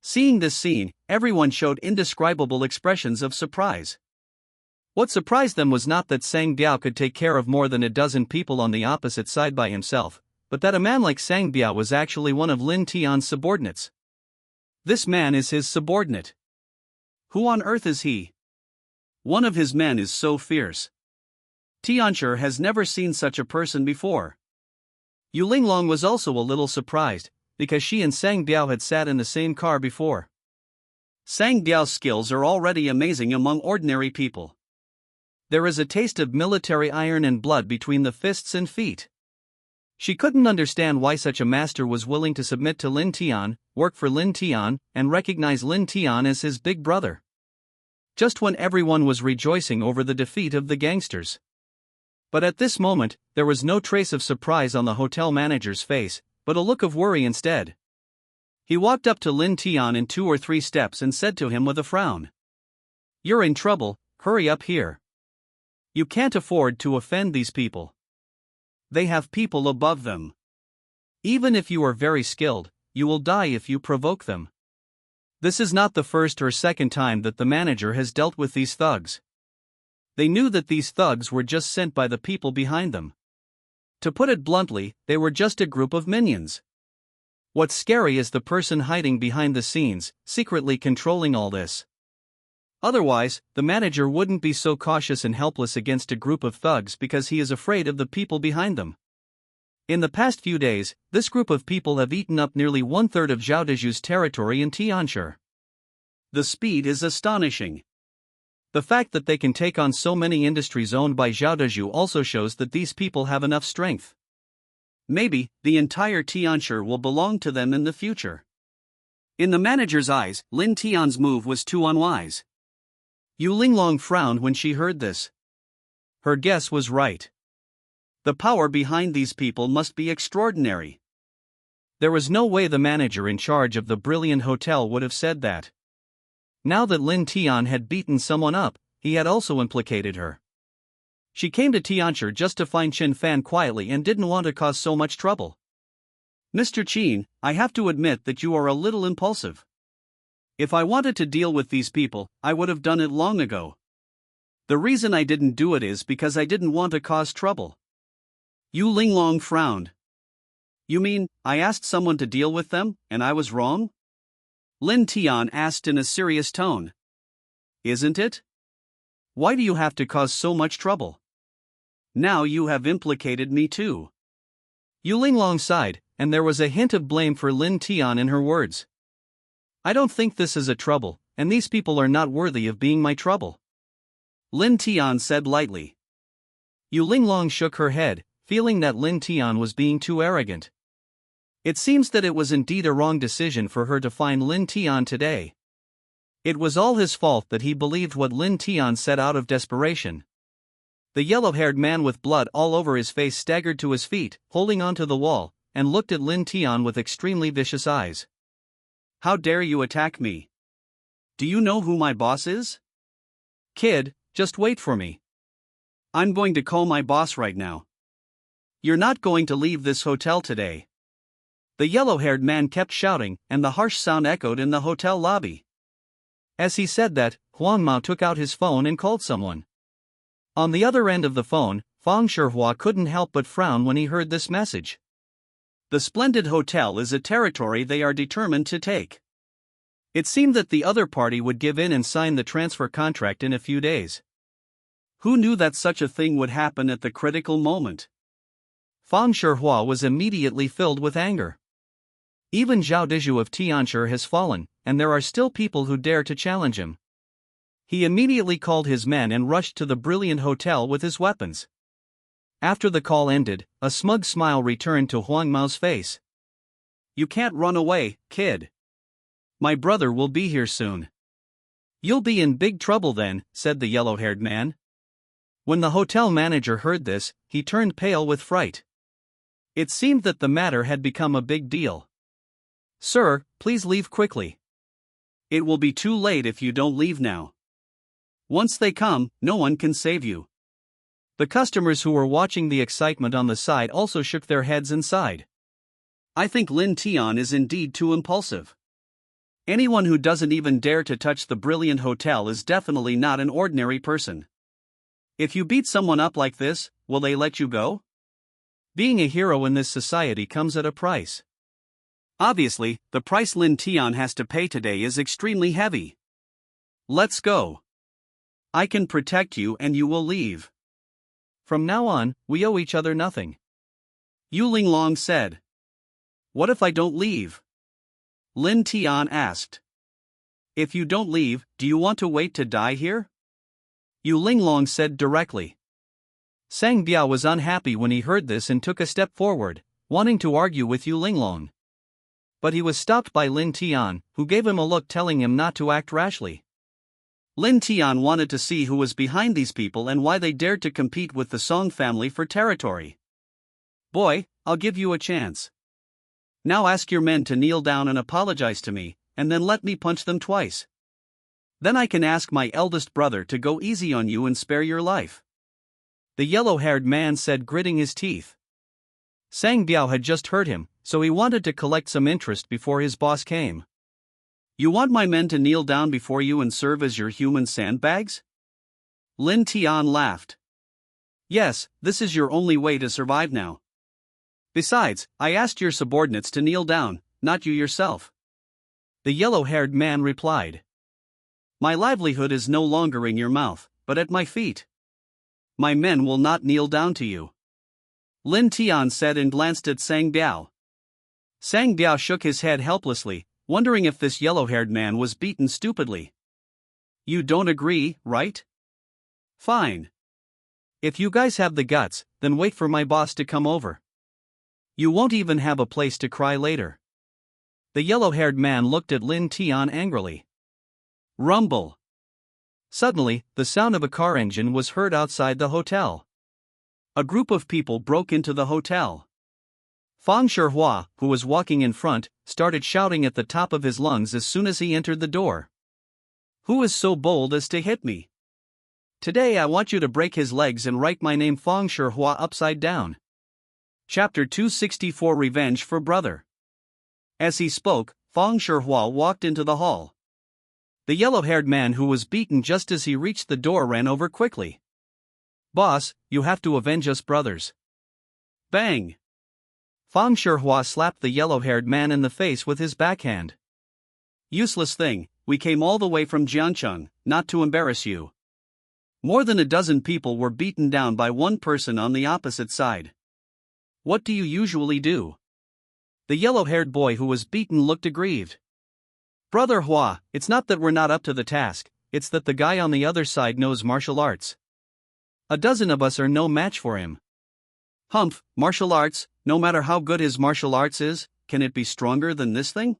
Seeing this scene, everyone showed indescribable expressions of surprise. What surprised them was not that Sang Biao could take care of more than a dozen people on the opposite side by himself, but that a man like Sang Biao was actually one of Lin Tian's subordinates. This man is his subordinate. Who on earth is he? One of his men is so fierce. Tianshi has never seen such a person before. Yu Linglong was also a little surprised, because she and Sang Biao had sat in the same car before. Sang Biao's skills are already amazing among ordinary people. There is a taste of military iron and blood between the fists and feet. She couldn't understand why such a master was willing to submit to Lin Tian, work for Lin Tian, and recognize Lin Tian as his big brother. Just when everyone was rejoicing over the defeat of the gangsters. But at this moment, there was no trace of surprise on the hotel manager's face, but a look of worry instead. He walked up to Lin Tian in 2 or 3 steps and said to him with a frown, "You're in trouble, hurry up here. You can't afford to offend these people. They have people above them. Even if you are very skilled, you will die if you provoke them." This is not the first or second time that the manager has dealt with these thugs. They knew that these thugs were just sent by the people behind them. To put it bluntly, they were just a group of minions. What's scary is the person hiding behind the scenes, secretly controlling all this. Otherwise, the manager wouldn't be so cautious and helpless against a group of thugs because he is afraid of the people behind them. In the past few days, this group of people have eaten up nearly 1/3 of Zhao Deju's territory in Tianshi. The speed is astonishing. The fact that they can take on so many industries owned by Zhao Deju also shows that these people have enough strength. Maybe, the entire Tianshi will belong to them in the future. In the manager's eyes, Lin Tian's move was too unwise. Yu Linglong frowned when she heard this. Her guess was right. The power behind these people must be extraordinary. There was no way the manager in charge of the brilliant hotel would have said that. Now that Lin Tian had beaten someone up, he had also implicated her. She came to Tianshi just to find Chen Fan quietly and didn't want to cause so much trouble. "Mr. Qin, I have to admit that you are a little impulsive. If I wanted to deal with these people, I would have done it long ago. The reason I didn't do it is because I didn't want to cause trouble." Yu Linglong frowned. "You mean, I asked someone to deal with them, and I was wrong?" Lin Tian asked in a serious tone. "Isn't it? Why do you have to cause so much trouble? Now you have implicated me too." Yu Linglong sighed, and there was a hint of blame for Lin Tian in her words. "I don't think this is a trouble, and these people are not worthy of being my trouble," Lin Tian said lightly. Yu Linglong shook her head, feeling that Lin Tian was being too arrogant. It seems that it was indeed a wrong decision for her to find Lin Tian today. It was all his fault that he believed what Lin Tian said out of desperation. The yellow-haired man with blood all over his face staggered to his feet, holding onto the wall, and looked at Lin Tian with extremely vicious eyes. "How dare you attack me? Do you know who my boss is?" "Kid, just wait for me. I'm going to call my boss right now. You're not going to leave this hotel today." The yellow-haired man kept shouting, and the harsh sound echoed in the hotel lobby. As he said that, Huang Mao took out his phone and called someone. On the other end of the phone, Fang Shihua couldn't help but frown when he heard this message. The splendid hotel is a territory they are determined to take. It seemed that the other party would give in and sign the transfer contract in a few days. Who knew that such a thing would happen at the critical moment? Fang Shihua was immediately filled with anger. Even Zhao Dezhu of Tianshi has fallen, and there are still people who dare to challenge him. He immediately called his men and rushed to the brilliant hotel with his weapons. After the call ended, a smug smile returned to Huang Mao's face. You can't run away, kid. My brother will be here soon. You'll be in big trouble then, said the yellow-haired man. When the hotel manager heard this, he turned pale with fright. It seemed that the matter had become a big deal. Sir, please leave quickly. It will be too late if you don't leave now. Once they come, no one can save you. The customers who were watching the excitement on the side also shook their heads and sighed. I think Lin Tian is indeed too impulsive. Anyone who doesn't even dare to touch the brilliant hotel is definitely not an ordinary person. If you beat someone up like this, will they let you go? Being a hero in this society comes at a price. Obviously, the price Lin Tian has to pay today is extremely heavy. Let's go. I can protect you and you will leave. From now on, we owe each other nothing. Yu Linglong said. What if I don't leave? Lin Tian asked. If you don't leave, do you want to wait to die here? Yu Linglong said directly. Sang Biao was unhappy when he heard this and took a step forward, wanting to argue with Yu Linglong. But he was stopped by Lin Tian, who gave him a look telling him not to act rashly. Lin Tian wanted to see who was behind these people and why they dared to compete with the Song family for territory. Boy, I'll give you a chance. Now ask your men to kneel down and apologize to me, and then let me punch them twice. Then I can ask my eldest brother to go easy on you and spare your life. The yellow-haired man said, gritting his teeth. Sang Biao had just heard him, so he wanted to collect some interest before his boss came. You want my men to kneel down before you and serve as your human sandbags? Lin Tian laughed. Yes, this is your only way to survive now. Besides, I asked your subordinates to kneel down, not you yourself. The yellow-haired man replied. My livelihood is no longer in your mouth, but at my feet. My men will not kneel down to you. Lin Tian said and glanced at Sang Biao. Sang Biao shook his head helplessly, wondering if this yellow-haired man was beaten stupidly. You don't agree, right? Fine. If you guys have the guts, then wait for my boss to come over. You won't even have a place to cry later. The yellow-haired man looked at Lin Tian angrily. Rumble. Suddenly, the sound of a car engine was heard outside the hotel. A group of people broke into the hotel. Fang Shihua, who was walking in front, started shouting at the top of his lungs as soon as he entered the door. Who is so bold as to hit me? Today I want you to break his legs and write my name Fang Shihua upside down. Chapter 264 Revenge for Brother. As he spoke, Fang Shihua walked into the hall. The yellow-haired man who was beaten just as he reached the door ran over quickly. Boss, you have to avenge us brothers. Bang! Fang Shihua slapped the yellow-haired man in the face with his backhand. Useless thing, we came all the way from Jiangcheng, not to embarrass you. More than a dozen people were beaten down by one person on the opposite side. What do you usually do? The yellow-haired boy who was beaten looked aggrieved. Brother Hua, it's not that we're not up to the task, it's that the guy on the other side knows martial arts. A dozen of us are no match for him. Humph, martial arts, no matter how good his martial arts is, can it be stronger than this thing?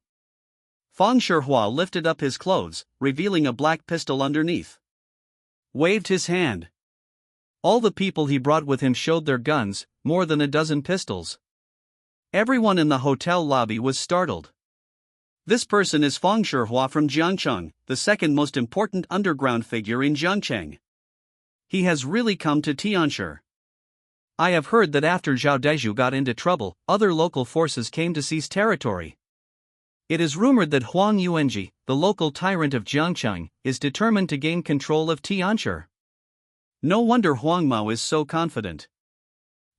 Fang Shihua lifted up his clothes, revealing a black pistol underneath. Waved his hand. All the people he brought with him showed their guns, more than a dozen pistols. Everyone in the hotel lobby was startled. This person is Fang Shihua from Jiangcheng, the second most important underground figure in Jiangcheng. He has really come to Tianshi. I have heard that after Zhao Dezhu got into trouble, other local forces came to seize territory. It is rumored that Huang Yuanji, the local tyrant of Jiangcheng, is determined to gain control of Tianshi. No wonder Huang Mao is so confident.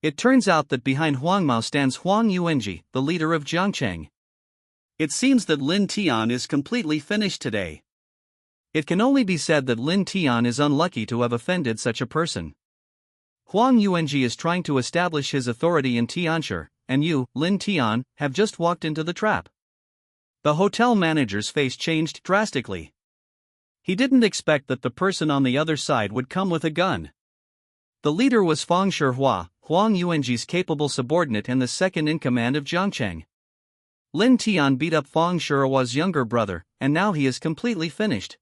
It turns out that behind Huang Mao stands Huang Yuanji, the leader of Jiangcheng. It seems that Lin Tian is completely finished today. It can only be said that Lin Tian is unlucky to have offended such a person. Huang Yuanji is trying to establish his authority in Tianshi, and you, Lin Tian, have just walked into the trap. The hotel manager's face changed drastically. He didn't expect that the person on the other side would come with a gun. The leader was Fang Shihua, Huang Yuanji's capable subordinate and the second in command of Jiangcheng. Lin Tian beat up Fang Shihua's younger brother, and now he is completely finished.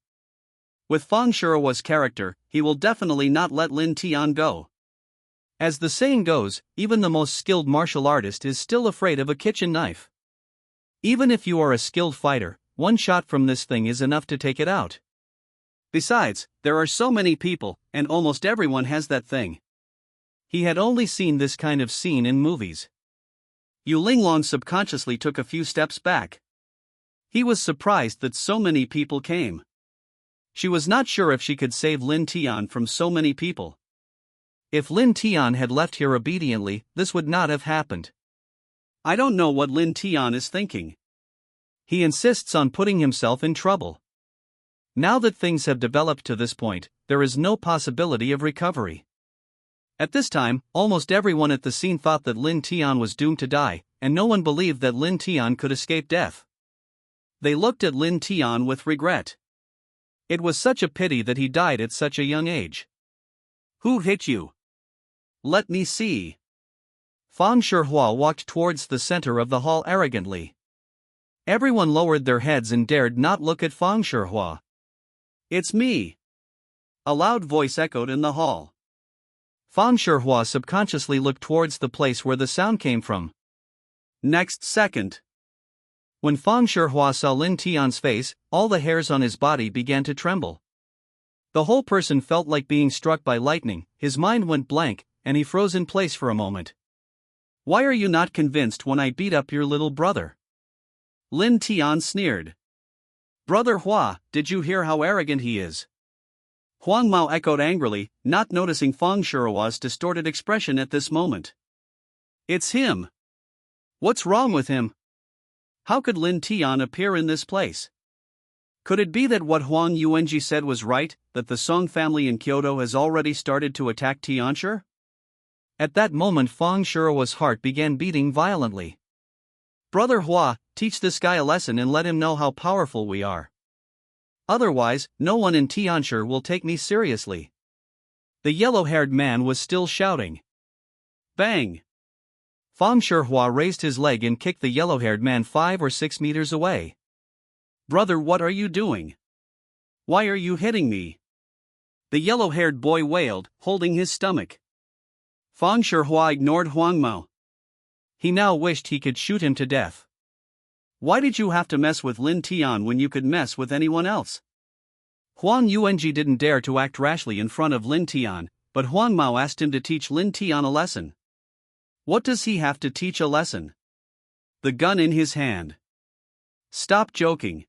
With Fang Shihua's character, he will definitely not let Lin Tian go. As the saying goes, even the most skilled martial artist is still afraid of a kitchen knife. Even if you are a skilled fighter, one shot from this thing is enough to take it out. Besides, there are so many people, and almost everyone has that thing. He had only seen this kind of scene in movies. Yu Linglong subconsciously took a few steps back. He was surprised that so many people came. She was not sure if she could save Lin Tian from so many people. If Lin Tian had left here obediently, this would not have happened. I don't know what Lin Tian is thinking. He insists on putting himself in trouble. Now that things have developed to this point, there is no possibility of recovery. At this time, almost everyone at the scene thought that Lin Tian was doomed to die, and no one believed that Lin Tian could escape death. They looked at Lin Tian with regret. It was such a pity that he died at such a young age. Who hit you? Let me see. Fang Shihua walked towards the center of the hall arrogantly. Everyone lowered their heads and dared not look at Fang Shihua. It's me. A loud voice echoed in the hall. Fang Shihua subconsciously looked towards the place where the sound came from. Next second, when Fang Shihua saw Lin Tian's face, all the hairs on his body began to tremble. The whole person felt like being struck by lightning, his mind went blank, and he froze in place for a moment. Why are you not convinced when I beat up your little brother? Lin Tian sneered. Brother Hua, did you hear how arrogant he is? Huang Mao echoed angrily, not noticing Fang Shihua's distorted expression at this moment. It's him. What's wrong with him? How could Lin Tian appear in this place? Could it be that what Huang Yuanji said was right, that the Song family in Kyoto has already started to attack Tianshi? At that moment Fang Shihua's heart began beating violently. Brother Hua, teach this guy a lesson and let him know how powerful we are. Otherwise, no one in Tianshi will take me seriously. The yellow-haired man was still shouting. Bang! Fang Shihua raised his leg and kicked the yellow-haired man 5 or 6 meters away. Brother, what are you doing? Why are you hitting me? The yellow-haired boy wailed, holding his stomach. Fang Shihua ignored Huang Mao. He now wished he could shoot him to death. Why did you have to mess with Lin Tian when you could mess with anyone else? Huang Yuanji didn't dare to act rashly in front of Lin Tian, but Huang Mao asked him to teach Lin Tian a lesson. What does he have to teach a lesson? The gun in his hand. Stop joking.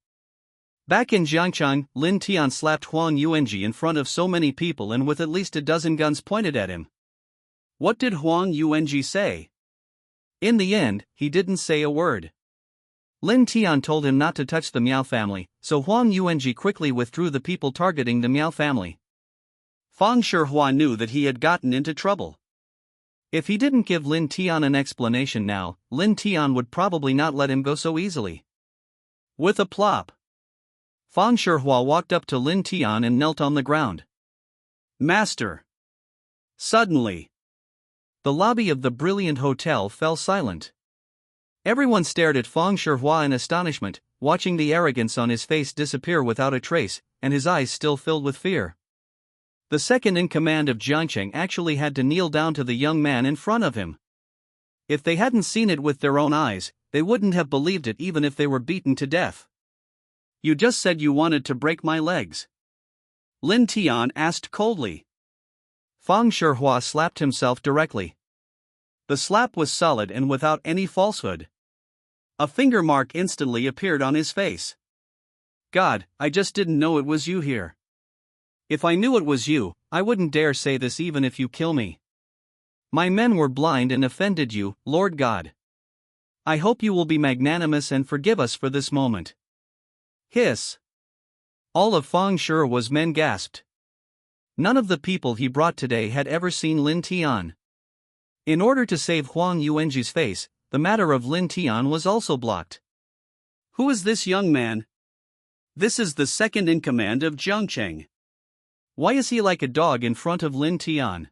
Back in Jiangcheng, Lin Tian slapped Huang Yuanji in front of so many people and with at least a dozen guns pointed at him. What did Huang Yuanji say? In the end, he didn't say a word. Lin Tian told him not to touch the Miao family, so Huang Yuanji quickly withdrew the people targeting the Miao family. Fang Shihua knew that he had gotten into trouble. If he didn't give Lin Tian an explanation now, Lin Tian would probably not let him go so easily. With a plop, Fang Shihua walked up to Lin Tian and knelt on the ground. Master. Suddenly, the lobby of the brilliant hotel fell silent. Everyone stared at Fang Shihua in astonishment, watching the arrogance on his face disappear without a trace, and his eyes still filled with fear. The second in command of Jiangcheng actually had to kneel down to the young man in front of him. If they hadn't seen it with their own eyes, they wouldn't have believed it even if they were beaten to death. You just said you wanted to break my legs. Lin Tian asked coldly. Fang Shihua slapped himself directly. The slap was solid and without any falsehood. A finger mark instantly appeared on his face. God, I just didn't know it was you here. If I knew it was you, I wouldn't dare say this even if you kill me. My men were blind and offended you, Lord God. I hope you will be magnanimous and forgive us for this moment. Hiss. All of Fang Shuihua's men gasped. None of the people he brought today had ever seen Lin Tian. In order to save Huang Yuanji's face, the matter of Lin Tian was also blocked. Who is this young man? This is the second in command of Jiangcheng. Why is he like a dog in front of Lin Tian?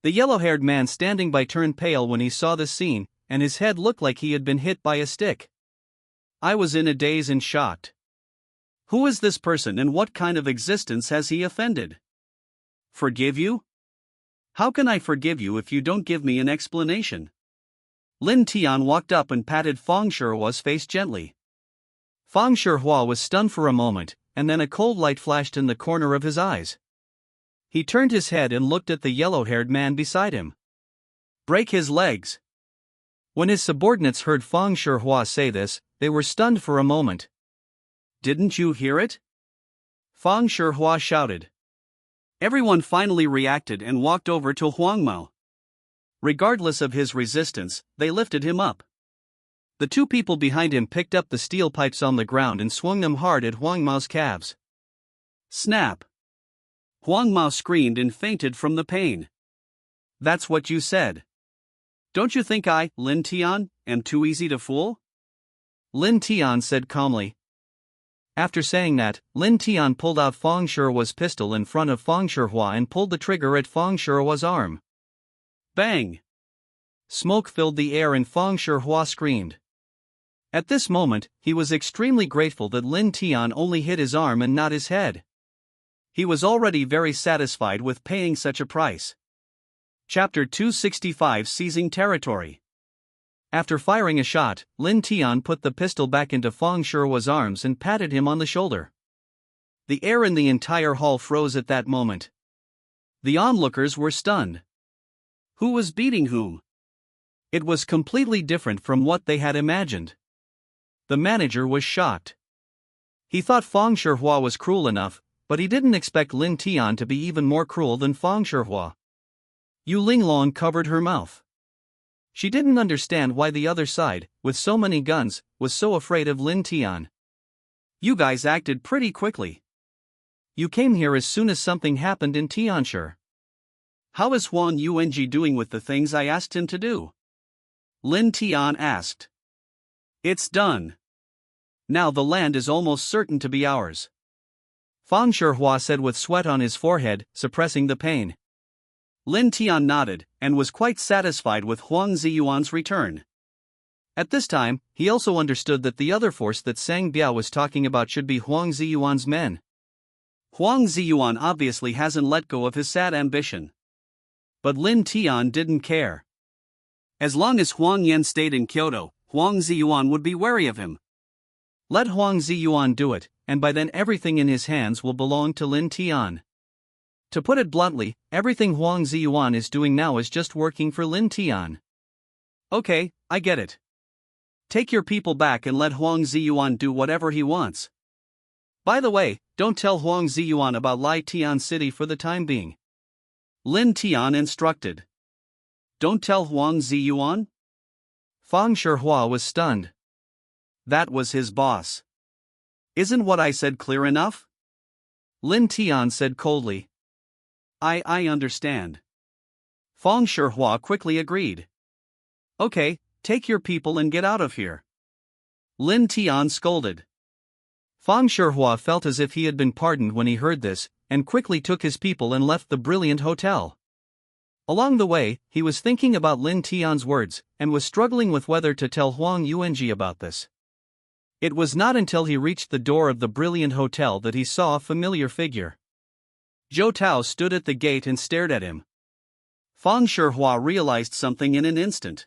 The yellow-haired man standing by turned pale when he saw this scene, and his head looked like he had been hit by a stick. I was in a daze and shocked. Who is this person and what kind of existence has he offended? Forgive you? How can I forgive you if you don't give me an explanation? Lin Tian walked up and patted Fang Shuihua's face gently. Fang Shuihua was stunned for a moment, and then a cold light flashed in the corner of his eyes. He turned his head and looked at the yellow-haired man beside him. Break his legs. When his subordinates heard Fang Shuihua say this, they were stunned for a moment. Didn't you hear it? Fang Shuihua shouted. Everyone finally reacted and walked over to Huang Mao. Regardless of his resistance, they lifted him up. The two people behind him picked up the steel pipes on the ground and swung them hard at Huang Mao's calves. Snap! Huang Mao screamed and fainted from the pain. That's what you said. Don't you think I, Lin Tian, am too easy to fool? Lin Tian said calmly. After saying that, Lin Tian pulled out Fang Shuihua's pistol in front of Fang Shuihua and pulled the trigger at Fang Shuihua's arm. Bang! Smoke filled the air and Fang Shuihua screamed. At this moment, he was extremely grateful that Lin Tian only hit his arm and not his head. He was already very satisfied with paying such a price. Chapter 265 Seizing Territory. After firing a shot, Lin Tian put the pistol back into Fang Shuihua's arms and patted him on the shoulder. The air in the entire hall froze at that moment. The onlookers were stunned. Who was beating whom? It was completely different from what they had imagined. The manager was shocked. He thought Fang Shuihua was cruel enough, but he didn't expect Lin Tian to be even more cruel than Fang Shuihua. Yu Linglong covered her mouth. She didn't understand why the other side, with so many guns, was so afraid of Lin Tian. You guys acted pretty quickly. You came here as soon as something happened in Tianshi. How is Huang Yuanji doing with the things I asked him to do? Lin Tian asked. It's done. Now the land is almost certain to be ours. Fang Shuihua said with sweat on his forehead, suppressing the pain. Lin Tian nodded, and was quite satisfied with Huang Ziyuan's return. At this time, he also understood that the other force that Sang Biao was talking about should be Huang Ziyuan's men. Huang Ziyuan obviously hasn't let go of his sad ambition. But Lin Tian didn't care. As long as Huang Yan stayed in Kyoto, Huang Ziyuan would be wary of him. Let Huang Ziyuan do it, and by then everything in his hands will belong to Lin Tian. To put it bluntly, everything Huang Ziyuan is doing now is just working for Lin Tian. Okay, I get it. Take your people back and let Huang Ziyuan do whatever he wants. By the way, don't tell Huang Ziyuan about Lai Tian City for the time being. Lin Tian instructed. Don't tell Huang Ziyuan? Fang Shuihua was stunned. That was his boss. Isn't what I said clear enough? Lin Tian said coldly. I understand. Fang Shuihua quickly agreed. Okay, take your people and get out of here. Lin Tian scolded. Fang Shuihua felt as if he had been pardoned when he heard this, and quickly took his people and left the brilliant hotel. Along the way, he was thinking about Lin Tian's words, and was struggling with whether to tell Huang Yuanji about this. It was not until he reached the door of the brilliant hotel that he saw a familiar figure. Zhou Tao stood at the gate and stared at him. Fang Shuihua realized something in an instant.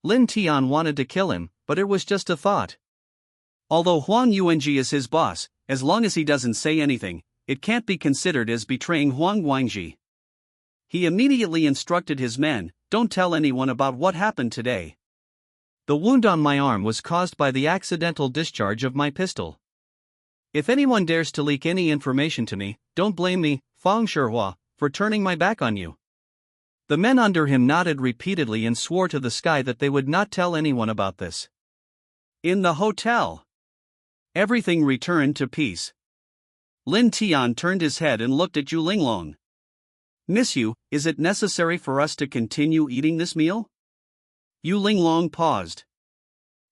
Lin Tian wanted to kill him, but it was just a thought. Although Huang Yuanji is his boss, as long as he doesn't say anything, it can't be considered as betraying Huang Guangji. He immediately instructed his men, don't tell anyone about what happened today. The wound on my arm was caused by the accidental discharge of my pistol. If anyone dares to leak any information to me, don't blame me, Fang Shuihua, for turning my back on you. The men under him nodded repeatedly and swore to the sky that they would not tell anyone about this. In the hotel, everything returned to peace. Lin Tian turned his head and looked at Yu Linglong. Miss Yu, is it necessary for us to continue eating this meal? Yu Linglong paused.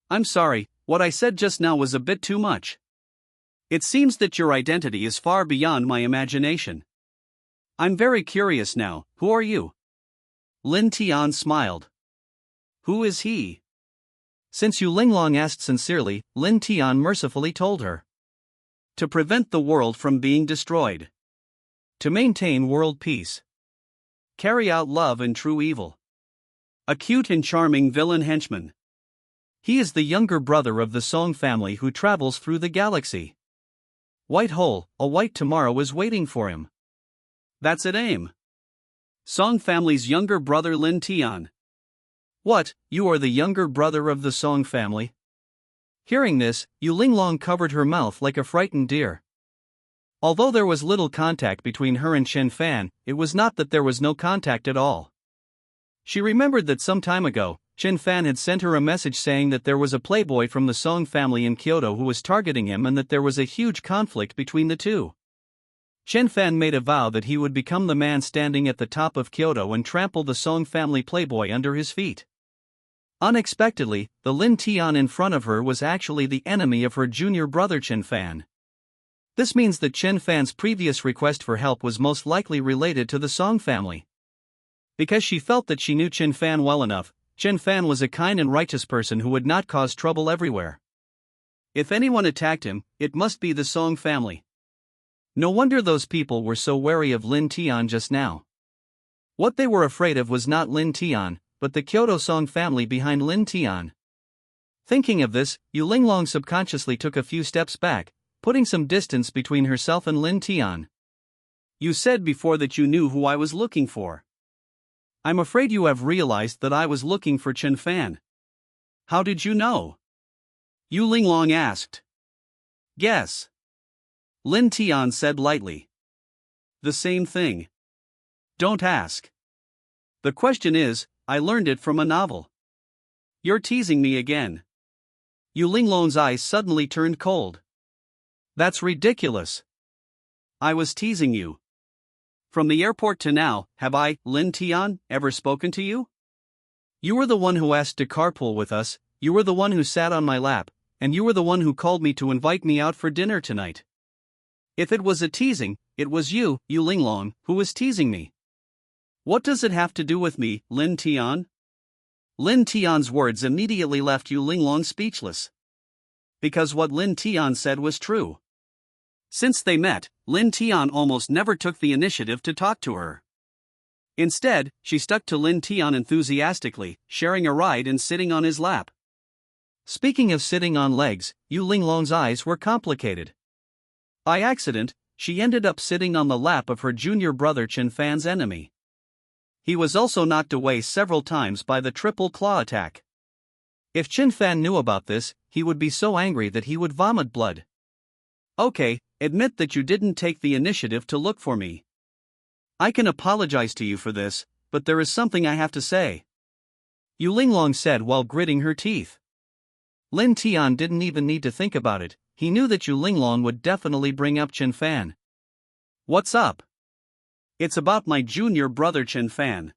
I'm sorry, what I said just now was a bit too much. It seems that your identity is far beyond my imagination. I'm very curious now, who are you? Lin Tian smiled. Who is he? Since Yu Linglong asked sincerely, Lin Tian mercifully told her. To prevent the world from being destroyed. To maintain world peace. Carry out love and true evil. A cute and charming villain henchman. He is the younger brother of the Song family who travels through the galaxy. White hole, a white tomorrow is waiting for him. That's it, aim. Song family's younger brother Lin Tian. What, you are the younger brother of the Song family? Hearing this, Yu Linglong covered her mouth like a frightened deer. Although there was little contact between her and Chen Fan, it was not that there was no contact at all. She remembered that some time ago, Chen Fan had sent her a message saying that there was a playboy from the Song family in Kyoto who was targeting him and that there was a huge conflict between the two. Chen Fan made a vow that he would become the man standing at the top of Kyoto and trample the Song family playboy under his feet. Unexpectedly, the Lin Tian in front of her was actually the enemy of her junior brother Chen Fan. This means that Chen Fan's previous request for help was most likely related to the Song family. Because she felt that she knew Chen Fan well enough, Chen Fan was a kind and righteous person who would not cause trouble everywhere. If anyone attacked him, it must be the Song family. No wonder those people were so wary of Lin Tian just now. What they were afraid of was not Lin Tian, but the Kyoto Song family behind Lin Tian. Thinking of this, Yu Linglong subconsciously took a few steps back, putting some distance between herself and Lin Tian. You said before that you knew who I was looking for. I'm afraid you have realized that I was looking for Chen Fan. How did you know? Yu Linglong asked. Guess. Lin Tian said lightly. The same thing. Don't ask. The question is, I learned it from a novel. You're teasing me again. Yu Linglong's eyes suddenly turned cold. That's ridiculous. I was teasing you. From the airport to now, have I, Lin Tian, ever spoken to you? You were the one who asked to carpool with us, you were the one who sat on my lap, and you were the one who called me to invite me out for dinner tonight. If it was a teasing, it was you, Yu Linglong, who was teasing me. What does it have to do with me, Lin Tian? Lin Tian's words immediately left Yu Linglong speechless. Because what Lin Tian said was true. Since they met, Lin Tian almost never took the initiative to talk to her. Instead, she stuck to Lin Tian enthusiastically, sharing a ride and sitting on his lap. Speaking of sitting on legs, Yu Linglong's eyes were complicated. By accident, she ended up sitting on the lap of her junior brother Chen Fan's enemy. He was also knocked away several times by the triple claw attack. If Chen Fan knew about this, he would be so angry that he would vomit blood. Okay, admit that you didn't take the initiative to look for me. I can apologize to you for this, but there is something I have to say. Yu Linglong said while gritting her teeth. Lin Tian didn't even need to think about it, he knew that Yu Linglong would definitely bring up Chen Fan. What's up? It's about my junior brother Chen Fan.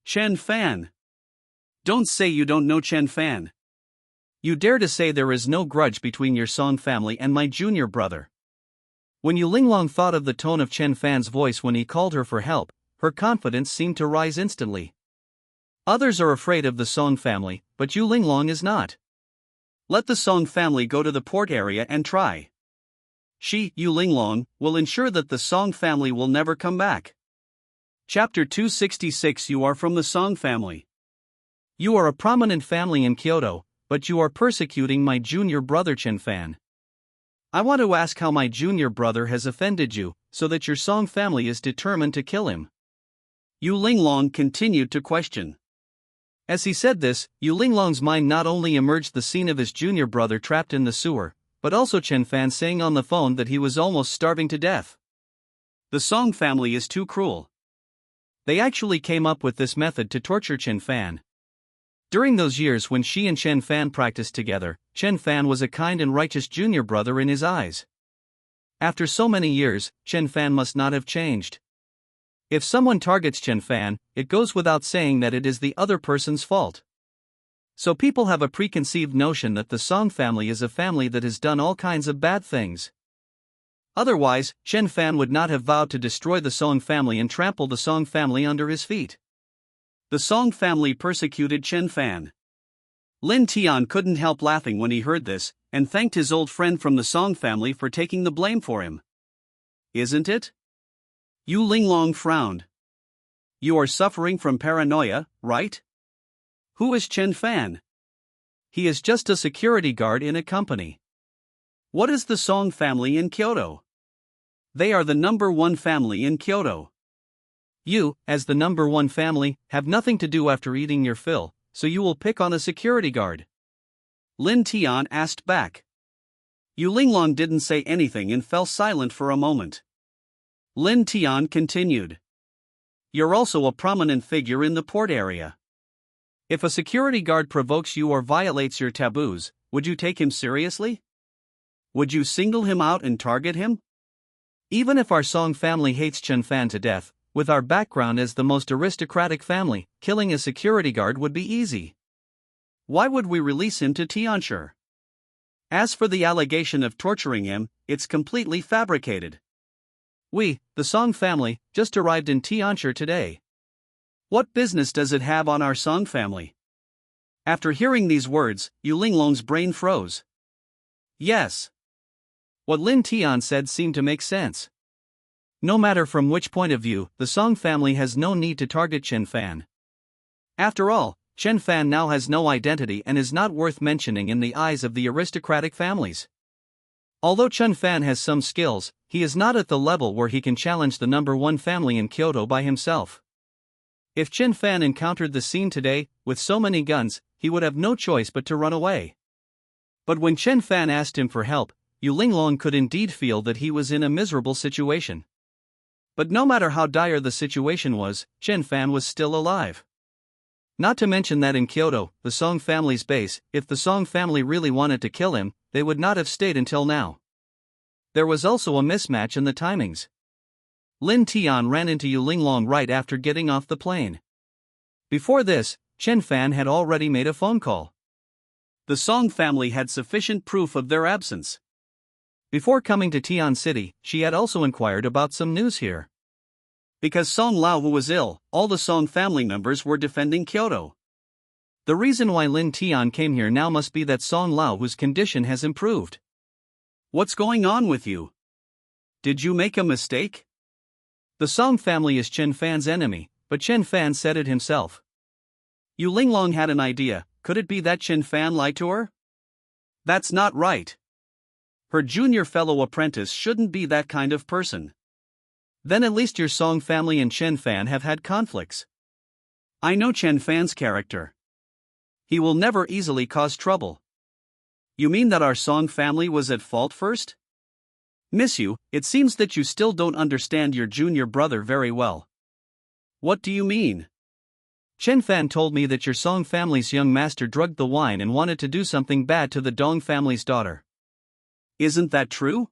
Chen Fan. Don't say you don't know Chen Fan. You dare to say there is no grudge between your Song family and my junior brother. When Yu Linglong thought of the tone of Chen Fan's voice when he called her for help, her confidence seemed to rise instantly. Others are afraid of the Song family, but Yu Linglong is not. Let the Song family go to the port area and try. She, Yu Linglong, will ensure that the Song family will never come back. Chapter 266. You are from the Song family. You are a prominent family in Kyoto, but you are persecuting my junior brother Chen Fan. I want to ask how my junior brother has offended you, so that your Song family is determined to kill him. Yu Linglong continued to question. As he said this, Yu Linglong's mind not only emerged the scene of his junior brother trapped in the sewer, but also Chen Fan saying on the phone that he was almost starving to death. The Song family is too cruel. They actually came up with this method to torture Chen Fan. During those years when she and Chen Fan practiced together, Chen Fan was a kind and righteous junior brother in his eyes. After so many years, Chen Fan must not have changed. If someone targets Chen Fan, it goes without saying that it is the other person's fault. So people have a preconceived notion that the Song family is a family that has done all kinds of bad things. Otherwise, Chen Fan would not have vowed to destroy the Song family and trample the Song family under his feet. The Song family persecuted Chen Fan. Lin Tian couldn't help laughing when he heard this, and thanked his old friend from the Song family for taking the blame for him. Isn't it? Yu Linglong frowned. You are suffering from paranoia, right? Who is Chen Fan? He is just a security guard in a company. What is the Song family in Kyoto? They are the #1 family in Kyoto. You, as the #1 family, have nothing to do after eating your fill, so you will pick on a security guard? Lin Tian asked back. Yu Linglong didn't say anything and fell silent for a moment. Lin Tian continued. You're also a prominent figure in the port area. If a security guard provokes you or violates your taboos, would you take him seriously? Would you single him out and target him? Even if our Song family hates Chen Fan to death, with our background as the most aristocratic family, killing a security guard would be easy. Why would we release him to Tianshi? As for the allegation of torturing him, it's completely fabricated. We, the Song family, just arrived in Tianshi today. What business does it have on our Song family? After hearing these words, Yu Linglong's brain froze. Yes. What Lin Tian said seemed to make sense. No matter from which point of view, the Song family has no need to target Chen Fan. After all, Chen Fan now has no identity and is not worth mentioning in the eyes of the aristocratic families. Although Chen Fan has some skills, he is not at the level where he can challenge the #1 family in Kyoto by himself. If Chen Fan encountered the scene today, with so many guns, he would have no choice but to run away. But when Chen Fan asked him for help, Yu Linglong could indeed feel that he was in a miserable situation. But no matter how dire the situation was, Chen Fan was still alive. Not to mention that in Kyoto, the Song family's base, if the Song family really wanted to kill him, they would not have stayed until now. There was also a mismatch in the timings. Lin Tian ran into Yu Linglong right after getting off the plane. Before this, Chen Fan had already made a phone call. The Song family had sufficient proof of their absence. Before coming to Tian City, she had also inquired about some news here. Because Song Laohu was ill, all the Song family members were defending Kyoto. The reason why Lin Tian came here now must be that Song Laohu's condition has improved. What's going on with you? Did you make a mistake? The Song family is Chen Fan's enemy, but Chen Fan said it himself. Yu Linglong had an idea. Could it be that Chen Fan lied to her? That's not right. Her junior fellow apprentice shouldn't be that kind of person. Then at least your Song family and Chen Fan have had conflicts. I know Chen Fan's character. He will never easily cause trouble. You mean that our Song family was at fault first? Miss Yu, it seems that you still don't understand your junior brother very well. What do you mean? Chen Fan told me that your Song family's young master drugged the wine and wanted to do something bad to the Dong family's daughter. Isn't that true?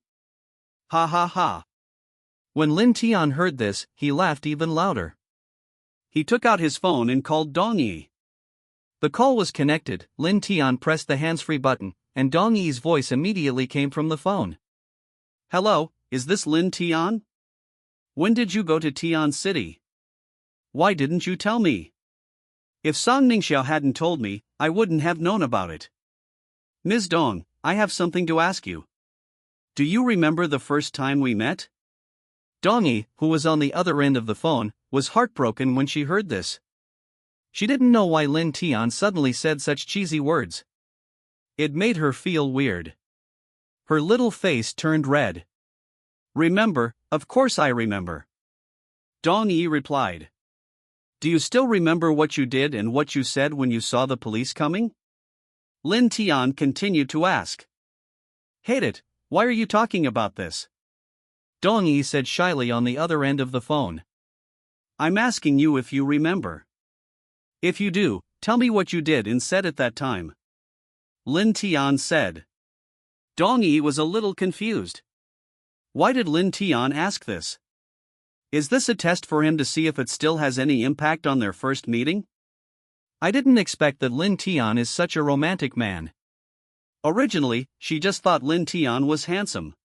Ha ha ha. When Lin Tian heard this, he laughed even louder. He took out his phone and called Dong Yi. The call was connected. Lin Tian pressed the hands-free button, and Dong Yi's voice immediately came from the phone. Hello, is this Lin Tian? When did you go to Tian City? Why didn't you tell me? If Song Ningxiao hadn't told me, I wouldn't have known about it. Ms. Dong, I have something to ask you. Do you remember the first time we met? Dong Yi, who was on the other end of the phone, was heartbroken when she heard this. She didn't know why Lin Tian suddenly said such cheesy words. It made her feel weird. Her little face turned red. Remember, of course I remember. Dong Yi replied. Do you still remember what you did and what you said when you saw the police coming? Lin Tian continued to ask. Hate it, why are you talking about this? Dong Yi said shyly on the other end of the phone. I'm asking you if you remember. If you do, tell me what you did and said at that time. Lin Tian said. Dong Yi was a little confused. Why did Lin Tian ask this? Is this a test for him to see if it still has any impact on their first meeting? I didn't expect that Lin Tian is such a romantic man. Originally, she just thought Lin Tian was handsome.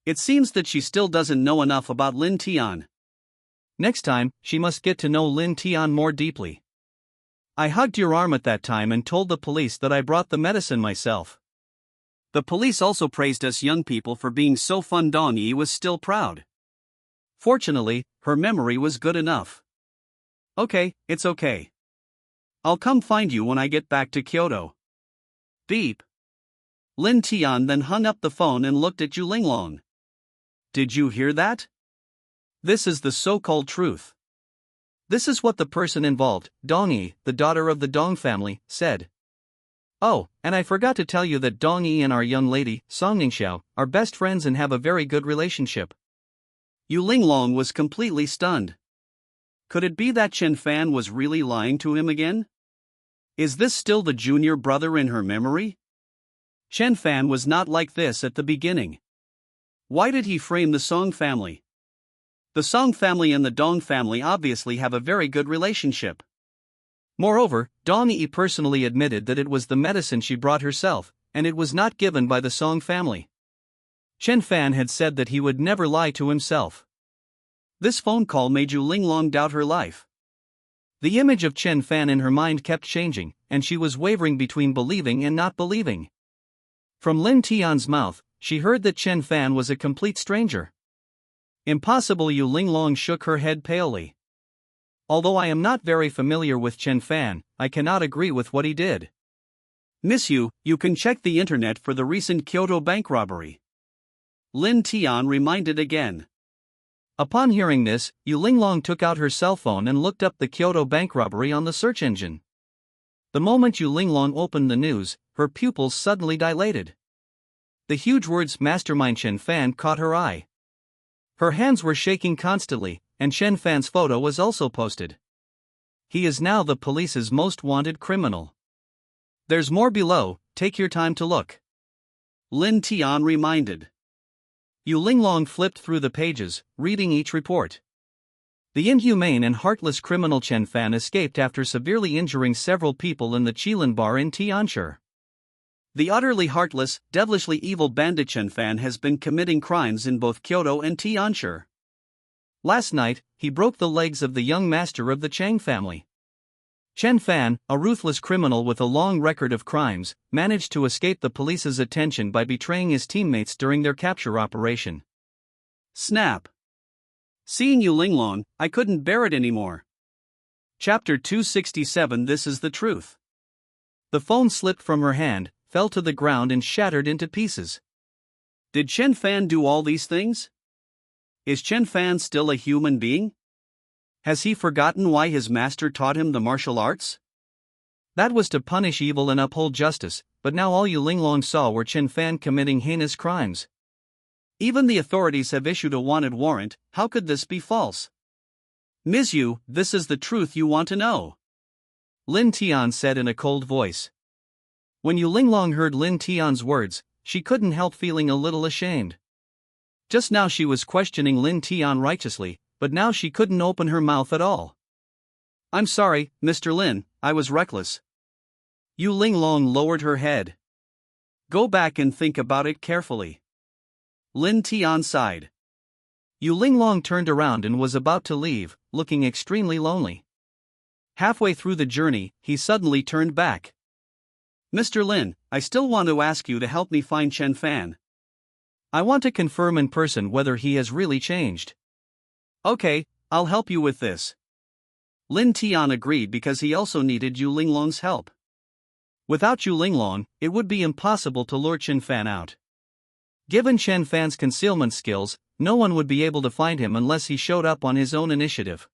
It seems that she still doesn't know enough about Lin Tian. Next time, she must get to know Lin Tian more deeply. I hugged your arm at that time and told the police that I brought the medicine myself. The police also praised us young people for being so fun. Dong Yi was still proud. Fortunately, her memory was good enough. Okay, it's okay. I'll come find you when I get back to Kyoto. Beep. Lin Tian then hung up the phone and looked at Yu Linglong. Did you hear that? This is the so-called truth. This is what the person involved, Dong Yi, the daughter of the Dong family, said. Oh, and I forgot to tell you that Dong Yi and our young lady, Song Ningxiao, are best friends and have a very good relationship. Yu Linglong was completely stunned. Could it be that Chen Fan was really lying to him again? Is this still the junior brother in her memory? Chen Fan was not like this at the beginning. Why did he frame the Song family? The Song family and the Dong family obviously have a very good relationship. Moreover, Dong Yi personally admitted that it was the medicine she brought herself, and it was not given by the Song family. Chen Fan had said that he would never lie to himself. This phone call made Yu Linglong doubt her life. The image of Chen Fan in her mind kept changing, and she was wavering between believing and not believing. From Lin Tian's mouth, she heard that Chen Fan was a complete stranger. Impossible. Yu Linglong shook her head palely. Although I am not very familiar with Chen Fan, I cannot agree with what he did. Miss Yu, you can check the internet for the recent Kyoto bank robbery. Lin Tian reminded again. Upon hearing this, Yu Linglong took out her cell phone and looked up the Kyoto bank robbery on the search engine. The moment Yu Linglong opened the news, her pupils suddenly dilated. The huge words "Mastermind Chen Fan" caught her eye. Her hands were shaking constantly, and Chen Fan's photo was also posted. He is now the police's most wanted criminal. There's more below, take your time to look. Lin Tian reminded. Yu Linglong flipped through the pages, reading each report. The inhumane and heartless criminal Chen Fan escaped after severely injuring several people in the Qilin bar in Tianshi. The utterly heartless, devilishly evil bandit Chen Fan has been committing crimes in both Kyoto and Tianshi. Last night, he broke the legs of the young master of the Chang family. Chen Fan, a ruthless criminal with a long record of crimes, managed to escape the police's attention by betraying his teammates during their capture operation. Snap. Seeing Yu Linglong, I couldn't bear it anymore. Chapter 267. This is the truth. The phone slipped from her hand, fell to the ground and shattered into pieces. Did Chen Fan do all these things? Is Chen Fan still a human being? Has he forgotten why his master taught him the martial arts? That was to punish evil and uphold justice, but now all Yu Linglong saw were Chen Fan committing heinous crimes. Even the authorities have issued a wanted warrant. How could this be false? Ms. Yu, this is the truth you want to know. Lin Tian said in a cold voice. When Yu Linglong heard Lin Tian's words, she couldn't help feeling a little ashamed. Just now she was questioning Lin Tian righteously, but now she couldn't open her mouth at all. I'm sorry, Mr. Lin, I was reckless. Yu Linglong lowered her head. Go back and think about it carefully. Lin Tian sighed. Yu Linglong turned around and was about to leave, looking extremely lonely. Halfway through the journey, he suddenly turned back. Mr. Lin, I still want to ask you to help me find Chen Fan. I want to confirm in person whether he has really changed. Okay, I'll help you with this. Lin Tian agreed because he also needed Yu Linglong's help. Without Yu Linglong, it would be impossible to lure Chen Fan out. Given Chen Fan's concealment skills, no one would be able to find him unless he showed up on his own initiative.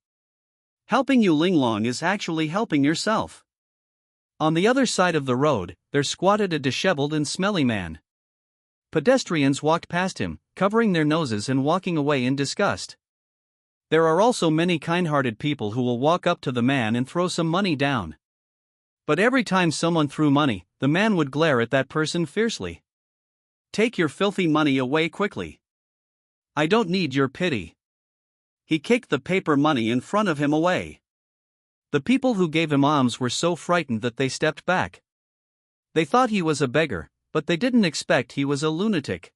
Helping Yu Linglong is actually helping yourself. On the other side of the road, there squatted a disheveled and smelly man. Pedestrians walked past him, covering their noses and walking away in disgust. There are also many kind-hearted people who will walk up to the man and throw some money down. But every time someone threw money, the man would glare at that person fiercely. Take your filthy money away quickly. I don't need your pity." He kicked the paper money in front of him away. The people who gave him alms were so frightened that they stepped back. They thought he was a beggar, but they didn't expect he was a lunatic.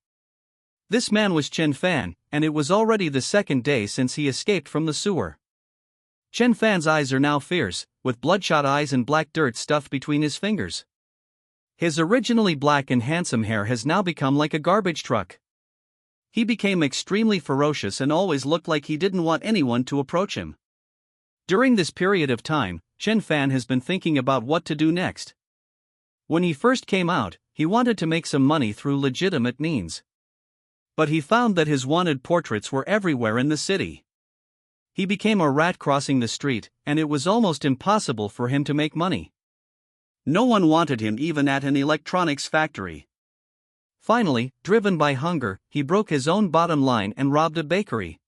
This man was Chen Fan, and it was already the second day since he escaped from the sewer. Chen Fan's eyes are now fierce, with bloodshot eyes and black dirt stuffed between his fingers. His originally black and handsome hair has now become like a garbage truck. He became extremely ferocious and always looked like he didn't want anyone to approach him. During this period of time, Chen Fan has been thinking about what to do next. When he first came out, he wanted to make some money through legitimate means. But he found that his wanted portraits were everywhere in the city. He became a rat crossing the street, and it was almost impossible for him to make money. No one wanted him even at an electronics factory. Finally, driven by hunger, he broke his own bottom line and robbed a bakery.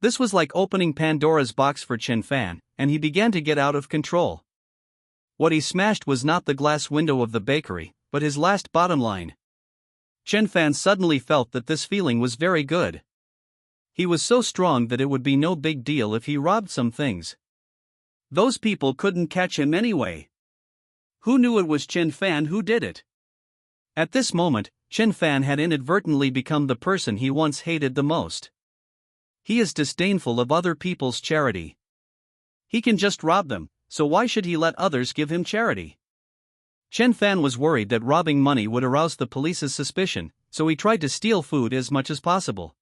This was like opening Pandora's box for Chen Fan, and he began to get out of control. What he smashed was not the glass window of the bakery, but his last bottom line. Chen Fan suddenly felt that this feeling was very good. He was so strong that it would be no big deal if he robbed some things. Those people couldn't catch him anyway. Who knew it was Chen Fan who did it? At this moment, Chen Fan had inadvertently become the person he once hated the most. He is disdainful of other people's charity. He can just rob them, so why should he let others give him charity? Chen Fan was worried that robbing money would arouse the police's suspicion, so he tried to steal food as much as possible.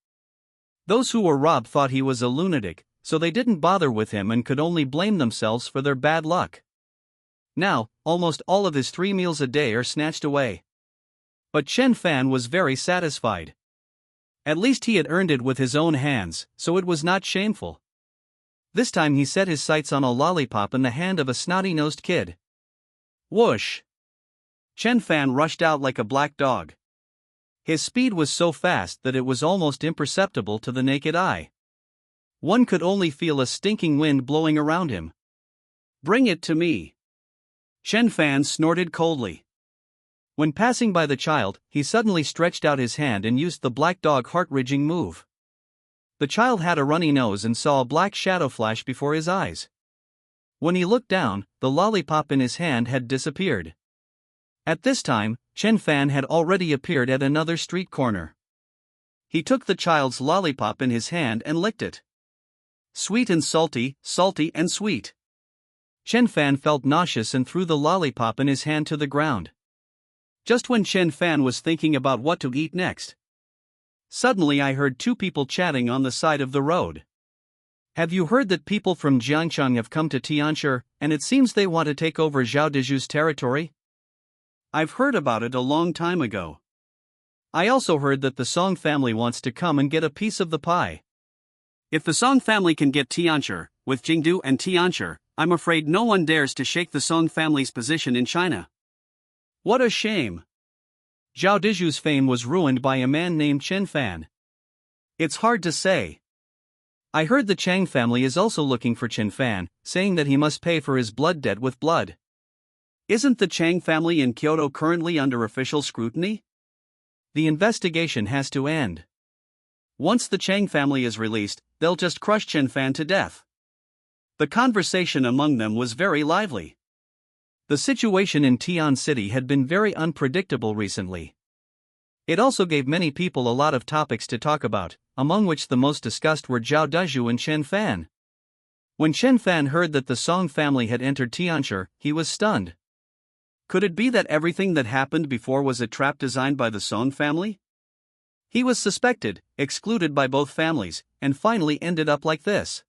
Those who were robbed thought he was a lunatic, so they didn't bother with him and could only blame themselves for their bad luck. Now, almost all of his 3 meals a day are snatched away. But Chen Fan was very satisfied. At least he had earned it with his own hands, so it was not shameful. This time he set his sights on a lollipop in the hand of a snotty-nosed kid. Whoosh! Chen Fan rushed out like a black dog. His speed was so fast that it was almost imperceptible to the naked eye. One could only feel a stinking wind blowing around him. "Bring it to me." Chen Fan snorted coldly. When passing by the child, he suddenly stretched out his hand and used the black dog heart-ridging move. The child had a runny nose and saw a black shadow flash before his eyes. When he looked down, the lollipop in his hand had disappeared. At this time, Chen Fan had already appeared at another street corner. He took the child's lollipop in his hand and licked it. Sweet and salty, salty and sweet. Chen Fan felt nauseous and threw the lollipop in his hand to the ground. Just when Chen Fan was thinking about what to eat next, suddenly I heard 2 people chatting on the side of the road. "Have you heard that people from Jiangchang have come to Tianshi, and it seems they want to take over Zhao Deju's territory?" "I've heard about it a long time ago. I also heard that the Song family wants to come and get a piece of the pie." "If the Song family can get Tianshi, with Jingdu and Tianshi, I'm afraid no one dares to shake the Song family's position in China." What a shame! Zhao Deju's fame was ruined by a man named Chen Fan. It's hard to say. I heard the Chang family is also looking for Chen Fan, saying that he must pay for his blood debt with blood. Isn't the Chang family in Kyoto currently under official scrutiny? The investigation has to end. Once the Chang family is released, they'll just crush Chen Fan to death. The conversation among them was very lively. The situation in Tian City had been very unpredictable recently. It also gave many people a lot of topics to talk about, among which the most discussed were Zhao Deju and Chen Fan. When Chen Fan heard that the Song family had entered Tianshi, he was stunned. Could it be that everything that happened before was a trap designed by the Song family? He was suspected, excluded by both families, and finally ended up like this.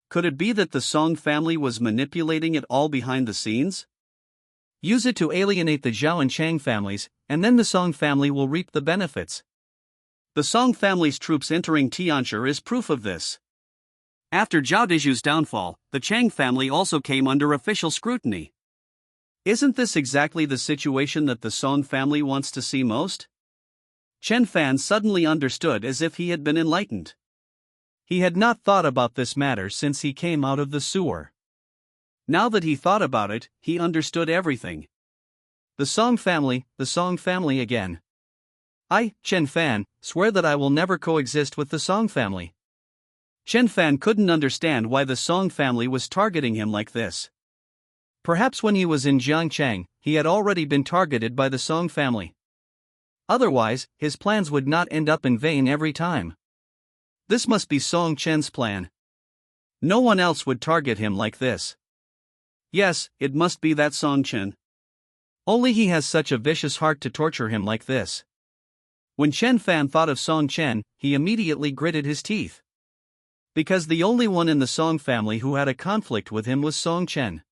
Could it be that the Song family was manipulating it all behind the scenes? Use it to alienate the Zhao and Chang families, and then the Song family will reap the benefits. The Song family's troops entering Tianshi is proof of this. After Zhao Deju's downfall, the Chang family also came under official scrutiny. Isn't this exactly the situation that the Song family wants to see most? Chen Fan suddenly understood as if he had been enlightened. He had not thought about this matter since he came out of the sewer. Now that he thought about it, he understood everything. The Song family again. I, Chen Fan, swear that I will never coexist with the Song family. Chen Fan couldn't understand why the Song family was targeting him like this. Perhaps when he was in Jiangchang, he had already been targeted by the Song family. Otherwise, his plans would not end up in vain every time. This must be Song Chen's plan. No one else would target him like this. Yes, it must be that Song Chen. Only he has such a vicious heart to torture him like this. When Chen Fan thought of Song Chen, he immediately gritted his teeth. Because the only one in the Song family who had a conflict with him was Song Chen.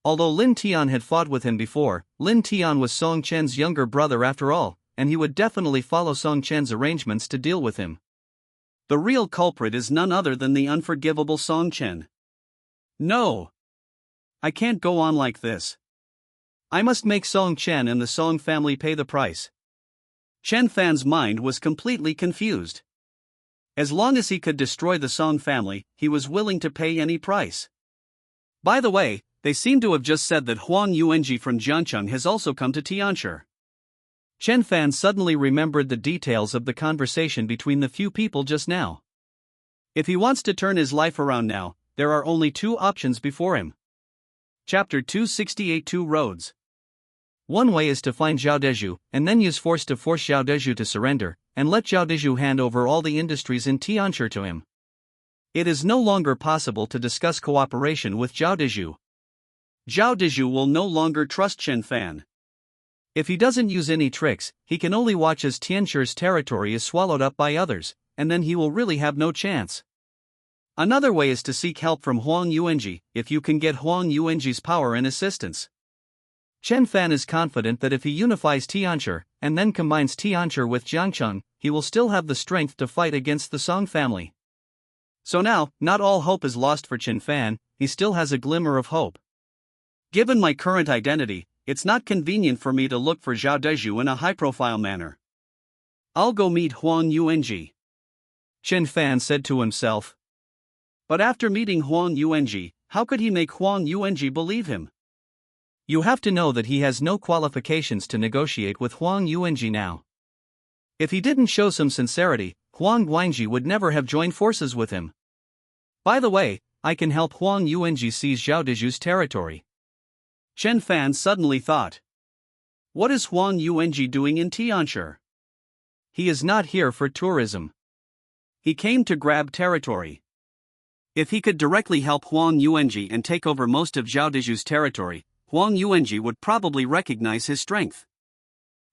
Although Lin Tian had fought with him before, Lin Tian was Song Chen's younger brother after all, and he would definitely follow Song Chen's arrangements to deal with him. The real culprit is none other than the unforgivable Song Chen. No! I can't go on like this. I must make Song Chen and the Song family pay the price. Chen Fan's mind was completely confused. As long as he could destroy the Song family, he was willing to pay any price. By the way, they seem to have just said that Huang Yuanji from Jiangcheng has also come to Tianshi. Chen Fan suddenly remembered the details of the conversation between the few people just now. If he wants to turn his life around now, there are only two options before him. Chapter 268 Two Roads. One way is to find Zhao Deju, and then use force to force Zhao Deju to surrender, and let Zhao Deju hand over all the industries in Tianshi to him. It is no longer possible to discuss cooperation with Zhao Deju. Zhao Deju will no longer trust Chen Fan. If he doesn't use any tricks, he can only watch as Tianshi's territory is swallowed up by others, and then he will really have no chance. Another way is to seek help from Huang Yuanji, if you can get Huang Yuanji's power and assistance. Chen Fan is confident that if he unifies Tianshi, and then combines Tianshi with Jiangcheng, he will still have the strength to fight against the Song family. So now, not all hope is lost for Chen Fan, he still has a glimmer of hope. Given my current identity, it's not convenient for me to look for Zhao Deju in a high-profile manner. I'll go meet Huang Yuanji, Chen Fan said to himself. But after meeting Huang Yuanji, how could he make Huang Yuanji believe him? You have to know that he has no qualifications to negotiate with Huang Yuanji now. If he didn't show some sincerity, Huang Yuanji would never have joined forces with him. By the way, I can help Huang Yuanji seize Zhao Deju's territory. Chen Fan suddenly thought. What is Huang Yuanji doing in Tianshi? He is not here for tourism. He came to grab territory. If he could directly help Huang Yuanji and take over most of Zhao Deju's territory, Huang Yuanji would probably recognize his strength.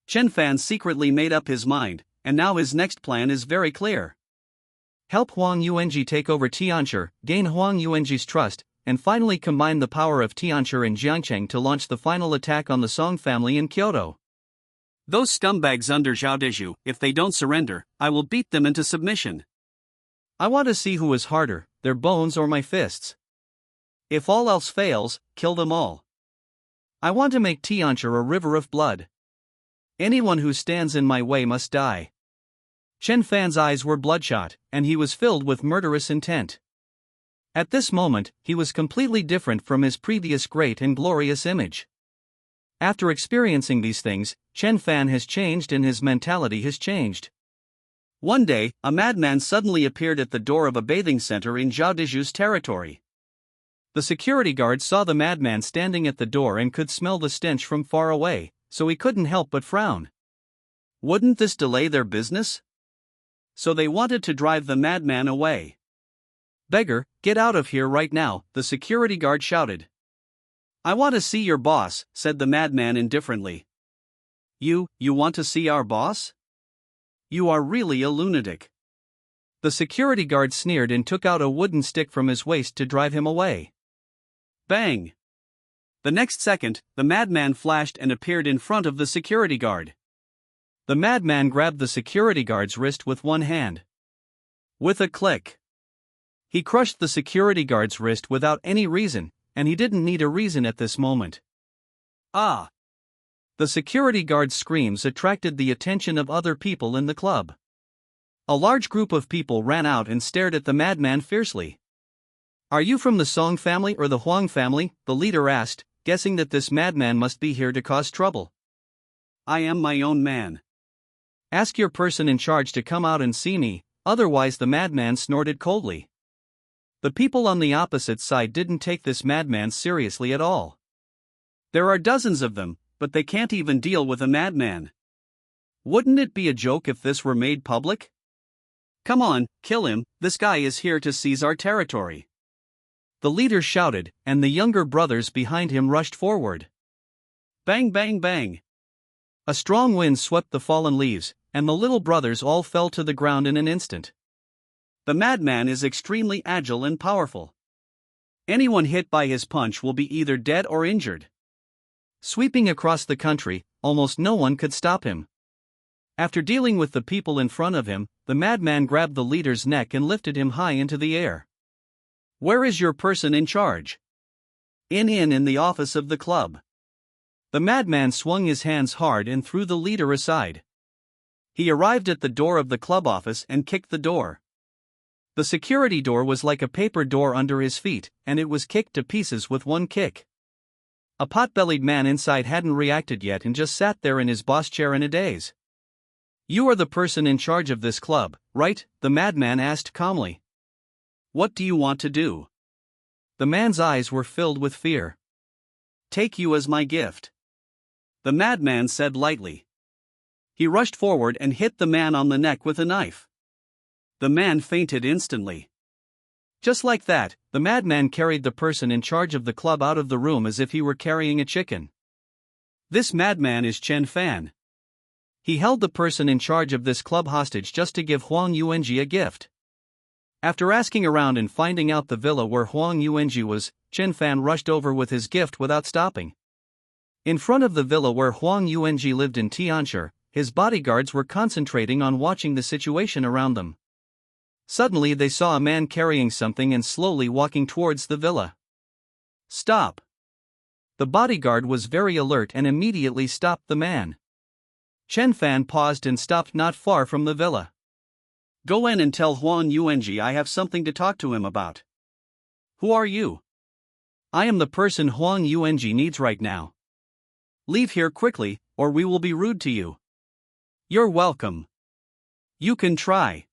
Chen Fan secretly made up his mind, and now his next plan is very clear. Help Huang Yuanji take over Tianshi, gain Huang Yuanji's trust, and finally combine the power of Tianshi and Jiangcheng to launch the final attack on the Song family in Kyoto. Those scumbags under Zhao Deju, if they don't surrender, I will beat them into submission. I want to see who is harder, their bones or my fists. If all else fails, kill them all. I want to make Tianshi a river of blood. Anyone who stands in my way must die. Chen Fan's eyes were bloodshot, and he was filled with murderous intent. At this moment, he was completely different from his previous great and glorious image. After experiencing these things, Chen Fan has changed and his mentality has changed. One day, a madman suddenly appeared at the door of a bathing center in Zhao Deju's territory. The security guard saw the madman standing at the door and could smell the stench from far away, so he couldn't help but frown. Wouldn't this delay their business? So they wanted to drive the madman away. Beggar, get out of here right now, the security guard shouted. I want to see your boss, said the madman indifferently. You want to see our boss? You are really a lunatic. The security guard sneered and took out a wooden stick from his waist to drive him away. Bang! The next second, the madman flashed and appeared in front of the security guard. The madman grabbed the security guard's wrist with one hand. With a click, he crushed the security guard's wrist without any reason, and he didn't need a reason at this moment. Ah! The security guard's screams attracted the attention of other people in the club. A large group of people ran out and stared at the madman fiercely. Are you from the Song family or the Huang family? The leader asked, guessing that this madman must be here to cause trouble. I am my own man. Ask your person in charge to come out and see me, otherwise the madman snorted coldly. The people on the opposite side didn't take this madman seriously at all. There are dozens of them, but they can't even deal with a madman. Wouldn't it be a joke if this were made public? Come on, kill him, this guy is here to seize our territory. The leader shouted, and the younger brothers behind him rushed forward. Bang bang bang. A strong wind swept the fallen leaves, and the little brothers all fell to the ground in an instant. The madman is extremely agile and powerful. Anyone hit by his punch will be either dead or injured. Sweeping across the country, almost no one could stop him. After dealing with the people in front of him, the madman grabbed the leader's neck and lifted him high into the air. Where is your person in charge? In the office of the club. The madman swung his hands hard and threw the leader aside. He arrived at the door of the club office and kicked the door. The security door was like a paper door under his feet, and it was kicked to pieces with one kick. A pot-bellied man inside hadn't reacted yet and just sat there in his boss chair in a daze. You are the person in charge of this club, right? The madman asked calmly. What do you want to do? The man's eyes were filled with fear. Take you as my gift. The madman said lightly. He rushed forward and hit the man on the neck with a knife. The man fainted instantly. Just like that, the madman carried the person in charge of the club out of the room as if he were carrying a chicken. This madman is Chen Fan. He held the person in charge of this club hostage just to give Huang Yuanji a gift. After asking around and finding out the villa where Huang Yuanji was, Chen Fan rushed over with his gift without stopping. In front of the villa where Huang Yuanji lived in Tianshi, his bodyguards were concentrating on watching the situation around them. Suddenly they saw a man carrying something and slowly walking towards the villa. Stop! The bodyguard was very alert and immediately stopped the man. Chen Fan paused and stopped not far from the villa. Go in and tell Huang Yuanji I have something to talk to him about. Who are you? I am the person Huang Yuanji needs right now. Leave here quickly, or we will be rude to you. You're welcome. You can try.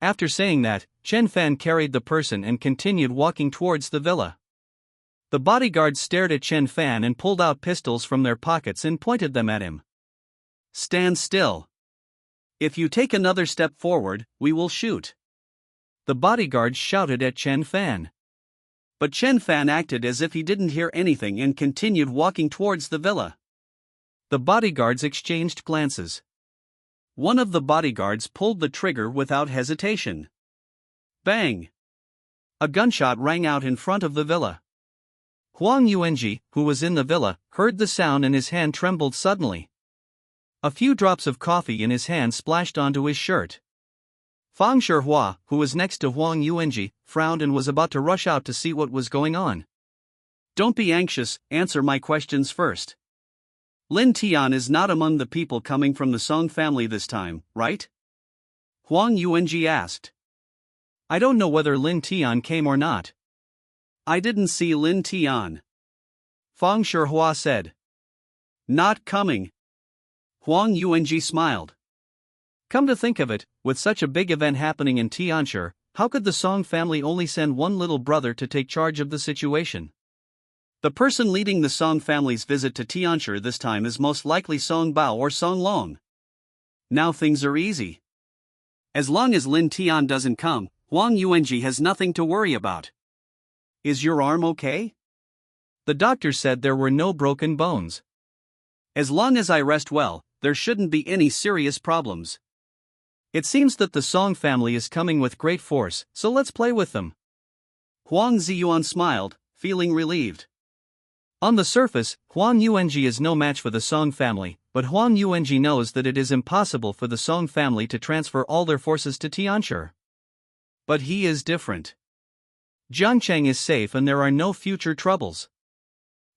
After saying that, Chen Fan carried the person and continued walking towards the villa. The bodyguards stared at Chen Fan and pulled out pistols from their pockets and pointed them at him. Stand still. If you take another step forward, we will shoot. The bodyguards shouted at Chen Fan. But Chen Fan acted as if he didn't hear anything and continued walking towards the villa. The bodyguards exchanged glances. One of the bodyguards pulled the trigger without hesitation. Bang! A gunshot rang out in front of the villa. Huang Yuanji, who was in the villa, heard the sound and his hand trembled suddenly. A few drops of coffee in his hand splashed onto his shirt. Fang Shihua, who was next to Huang Yuanji, frowned and was about to rush out to see what was going on. Don't be anxious, answer my questions first. Lin Tian is not among the people coming from the Song family this time, right? Huang Yuanji asked. I don't know whether Lin Tian came or not. I didn't see Lin Tian. Fang Shihua said. Not coming. Huang Yuanji smiled. Come to think of it, with such a big event happening in Tianshi, how could the Song family only send one little brother to take charge of the situation? The person leading the Song family's visit to Tianshi this time is most likely Song Bao or Song Long. Now things are easy. As long as Lin Tian doesn't come, Huang Yuanji has nothing to worry about. Is your arm okay? The doctor said there were no broken bones. As long as I rest well, there shouldn't be any serious problems. It seems that the Song family is coming with great force, so let's play with them. Huang Ziyuan smiled, feeling relieved. On the surface, Huang Yuanji is no match for the Song family, but Huang Yuanji knows that it is impossible for the Song family to transfer all their forces to Tianshi. But he is different. Jiangcheng is safe and there are no future troubles.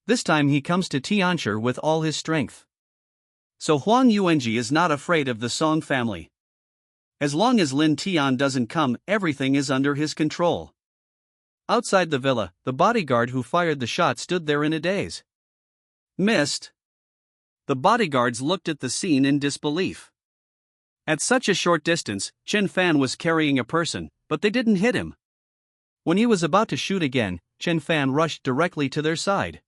This time he comes to Tianshi with all his strength. So Huang Yuanji is not afraid of the Song family. As long as Lin Tian doesn't come, everything is under his control. Outside the villa, the bodyguard who fired the shot stood there in a daze. Missed. The bodyguards looked at the scene in disbelief. At such a short distance, Chen Fan was carrying a person, but they didn't hit him. When he was about to shoot again, Chen Fan rushed directly to their side.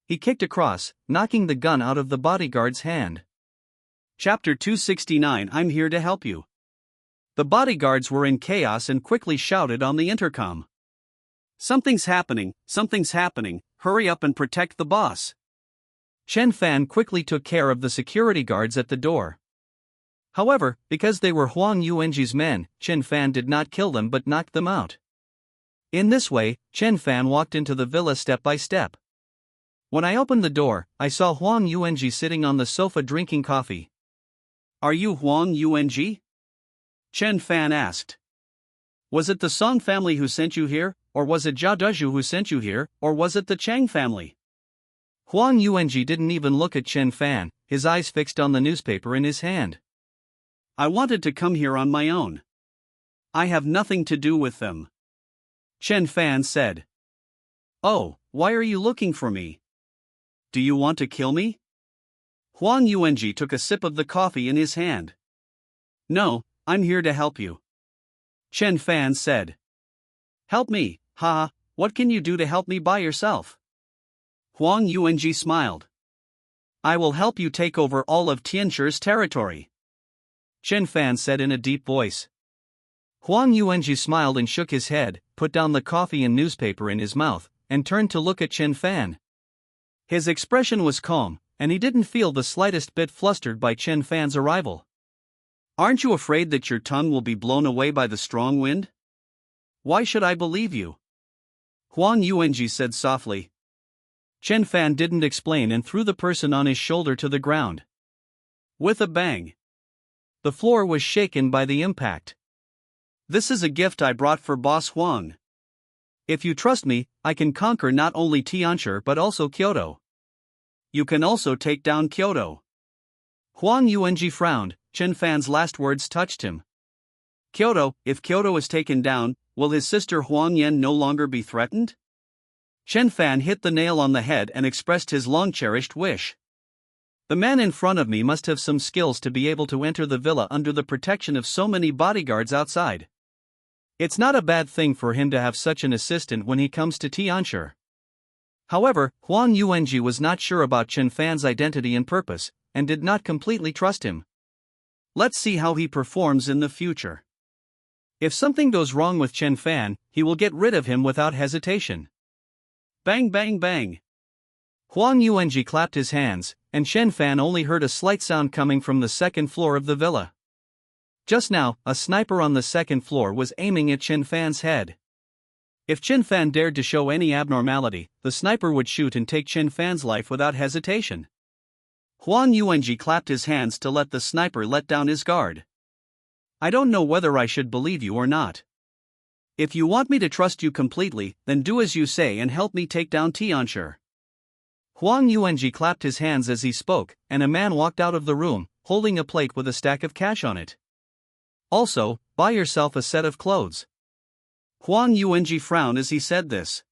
He kicked across, knocking the gun out of the bodyguard's hand. Chapter 269. I'm here to help you. The bodyguards were in chaos and quickly shouted on the intercom. Something's happening, hurry up and protect the boss. Chen Fan quickly took care of the security guards at the door. However, because they were Huang Yuanji's men, Chen Fan did not kill them but knocked them out. In this way, Chen Fan walked into the villa step by step. When I opened the door, I saw Huang Yuanji sitting on the sofa drinking coffee. Are you Huang Yuanji? Chen Fan asked. Was it the Song family who sent you here, or was it Zhao Dezhu who sent you here, or was it the Chang family? Huang Yuanji didn't even look at Chen Fan, his eyes fixed on the newspaper in his hand. I wanted to come here on my own. I have nothing to do with them. Chen Fan said. Oh, why are you looking for me? Do you want to kill me? Huang Yuanji took a sip of the coffee in his hand. No, I'm here to help you. Chen Fan said. Help me, haha, what can you do to help me by yourself? Huang Yuanji smiled. I will help you take over all of Tianshi's territory. Chen Fan said in a deep voice. Huang Yuanji smiled and shook his head, put down the coffee and newspaper in his mouth, and turned to look at Chen Fan. His expression was calm, and he didn't feel the slightest bit flustered by Chen Fan's arrival. Aren't you afraid that your tongue will be blown away by the strong wind? Why should I believe you? Huang Yuanji said softly. Chen Fan didn't explain and threw the person on his shoulder to the ground. With a bang. The floor was shaken by the impact. This is a gift I brought for Boss Huang. If you trust me, I can conquer not only Tianshi but also Kyoto. You can also take down Kyoto. Huang Yuanji frowned. Chen Fan's last words touched him. Kyoto, if Kyoto is taken down, will his sister Huang Yan no longer be threatened? Chen Fan hit the nail on the head and expressed his long-cherished wish. The man in front of me must have some skills to be able to enter the villa under the protection of so many bodyguards outside. It's not a bad thing for him to have such an assistant when he comes to Tianshi. However, Huang Yuanji was not sure about Chen Fan's identity and purpose, and did not completely trust him. Let's see how he performs in the future. If something goes wrong with Chen Fan, he will get rid of him without hesitation. Bang bang bang. Huang Yuanji clapped his hands, and Chen Fan only heard a slight sound coming from the second floor of the villa. Just now, a sniper on the second floor was aiming at Chen Fan's head. If Chen Fan dared to show any abnormality, the sniper would shoot and take Chen Fan's life without hesitation. Huang Yuanji clapped his hands to let the sniper let down his guard. I don't know whether I should believe you or not. If you want me to trust you completely, then do as you say and help me take down Tianshi. Huang Yuanji clapped his hands as he spoke, and a man walked out of the room, holding a plate with a stack of cash on it. Also, buy yourself a set of clothes. Huang Yuanji frowned as he said this.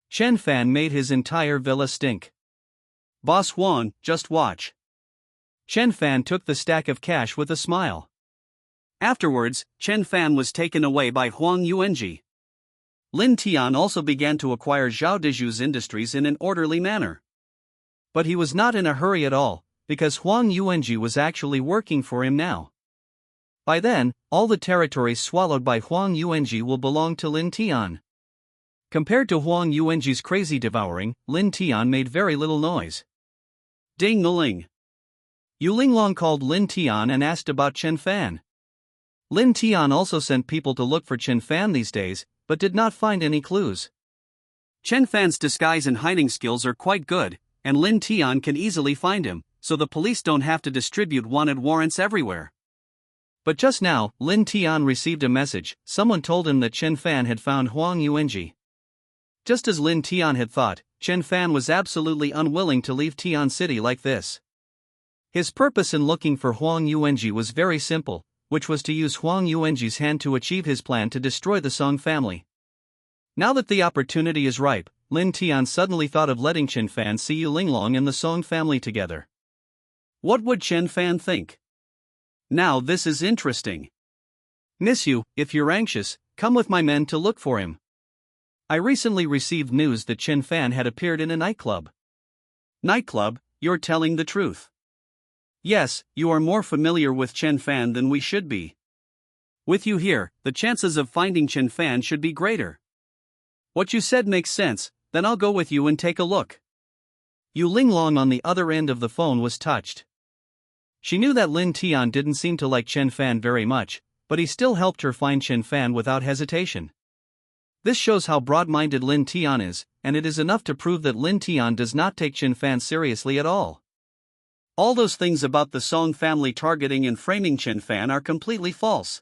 Chen Fan made his entire villa stink. Boss Huang, just watch. Chen Fan took the stack of cash with a smile. Afterwards, Chen Fan was taken away by Huang Yuanji. Lin Tian also began to acquire Zhao Dezhu's industries in an orderly manner. But he was not in a hurry at all, because Huang Yuanji was actually working for him now. By then, all the territories swallowed by Huang Yuanji will belong to Lin Tian. Compared to Huang Yuanji's crazy devouring, Lin Tian made very little noise. Ding-a-ling. Yu Linglong called Lin Tian and asked about Chen Fan. Lin Tian also sent people to look for Chen Fan these days, but did not find any clues. Chen Fan's disguise and hiding skills are quite good, and Lin Tian can easily find him, so the police don't have to distribute wanted warrants everywhere. But just now, Lin Tian received a message. Someone told him that Chen Fan had found Huang Yuanji. Just as Lin Tian had thought, Chen Fan was absolutely unwilling to leave Tian City like this. His purpose in looking for Huang Yuanji was very simple, which was to use Huang Yuanji's hand to achieve his plan to destroy the Song family. Now that the opportunity is ripe, Lin Tian suddenly thought of letting Chen Fan see Yu Linglong and the Song family together. What would Chen Fan think? Now this is interesting. Nisyu, if you're anxious, come with my men to look for him. I recently received news that Chen Fan had appeared in a nightclub. Nightclub, you're telling the truth. Yes, you are more familiar with Chen Fan than we should be. With you here, the chances of finding Chen Fan should be greater. What you said makes sense, then I'll go with you and take a look. Yu Linglong on the other end of the phone was touched. She knew that Lin Tian didn't seem to like Chen Fan very much, but he still helped her find Chen Fan without hesitation. This shows how broad-minded Lin Tian is, and it is enough to prove that Lin Tian does not take Chen Fan seriously at all. All those things about the Song family targeting and framing Chen Fan are completely false.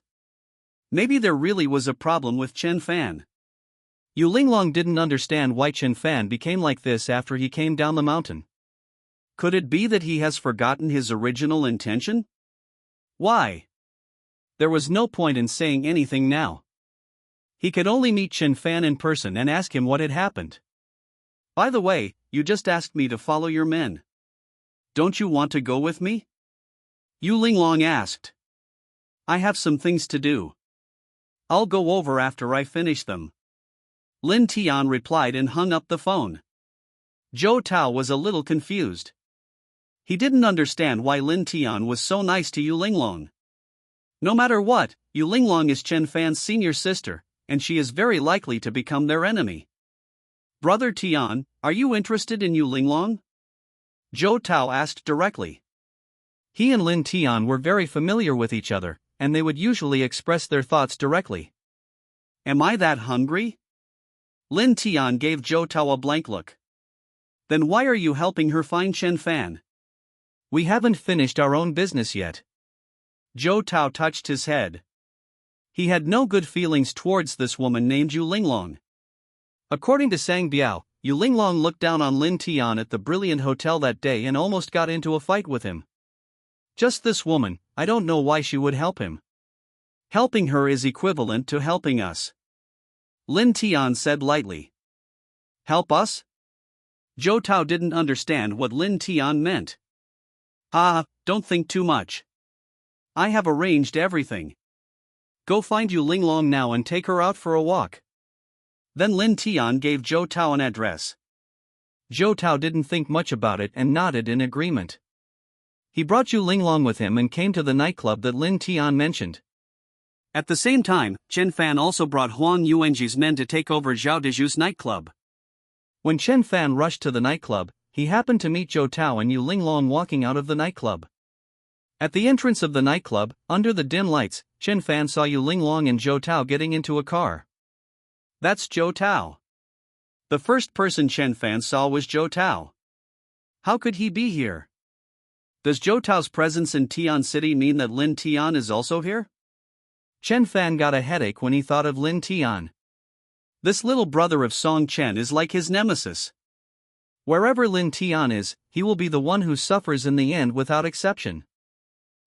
Maybe there really was a problem with Chen Fan. Yu Linglong didn't understand why Chen Fan became like this after he came down the mountain. Could it be that he has forgotten his original intention? Why? There was no point in saying anything now. He could only meet Chen Fan in person and ask him what had happened. By the way, you just asked me to follow your men. Don't you want to go with me? Yu Linglong asked. I have some things to do. I'll go over after I finish them. Lin Tian replied and hung up the phone. Zhou Tao was a little confused. He didn't understand why Lin Tian was so nice to Yu Linglong. No matter what, Yu Linglong is Chen Fan's senior sister, and she is very likely to become their enemy. Brother Tian, are you interested in Yu Linglong? Zhou Tao asked directly. He and Lin Tian were very familiar with each other, and they would usually express their thoughts directly. Am I that hungry? Lin Tian gave Zhou Tao a blank look. Then why are you helping her find Chen Fan? We haven't finished our own business yet. Zhou Tao touched his head. He had no good feelings towards this woman named Yu Linglong. According to Sang Biao, Yu Linglong looked down on Lin Tian at the Brilliant Hotel that day and almost got into a fight with him. Just this woman, I don't know why she would help him. Helping her is equivalent to helping us. Lin Tian said lightly. Help us? Zhou Tao didn't understand what Lin Tian meant. Don't think too much. I have arranged everything. Go find Yu Linglong now and take her out for a walk. Then Lin Tian gave Zhou Tao an address. Zhou Tao didn't think much about it and nodded in agreement. He brought Yu Linglong with him and came to the nightclub that Lin Tian mentioned. At the same time, Chen Fan also brought Huang Yuanji's men to take over Zhao Deju's nightclub. When Chen Fan rushed to the nightclub, he happened to meet Zhou Tao and Yu Linglong walking out of the nightclub. At the entrance of the nightclub, under the dim lights, Chen Fan saw Yu Linglong and Zhou Tao getting into a car. That's Zhou Tao. The first person Chen Fan saw was Zhou Tao. How could he be here? Does Zhou Tao's presence in Tian City mean that Lin Tian is also here? Chen Fan got a headache when he thought of Lin Tian. This little brother of Song Chen is like his nemesis. Wherever Lin Tian is, he will be the one who suffers in the end without exception.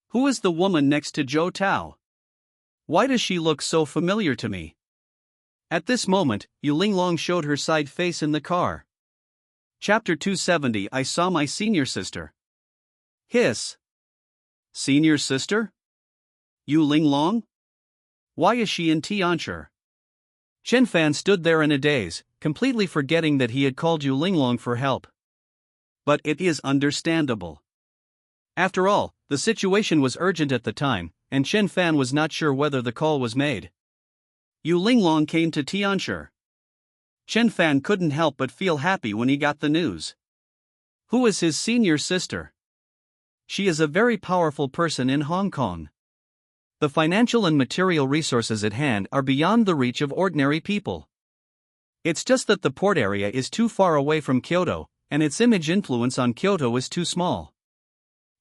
Who is the woman next to Zhou Tao? Why does she look so familiar to me? At this moment, Yu Linglong showed her side face in the car. Chapter 270. I saw my senior sister. Hiss. Senior sister? Yu Linglong? Why is she in Tianshi? Chen Fan stood there in a daze, completely forgetting that he had called Yu Linglong for help. But it is understandable. After all, the situation was urgent at the time, and Chen Fan was not sure whether the call was made. Yu Linglong came to Tianshi. Chen Fan couldn't help but feel happy when he got the news. Who is his senior sister? She is a very powerful person in Hong Kong. The financial and material resources at hand are beyond the reach of ordinary people. It's just that the port area is too far away from Kyoto, and its image influence on Kyoto is too small.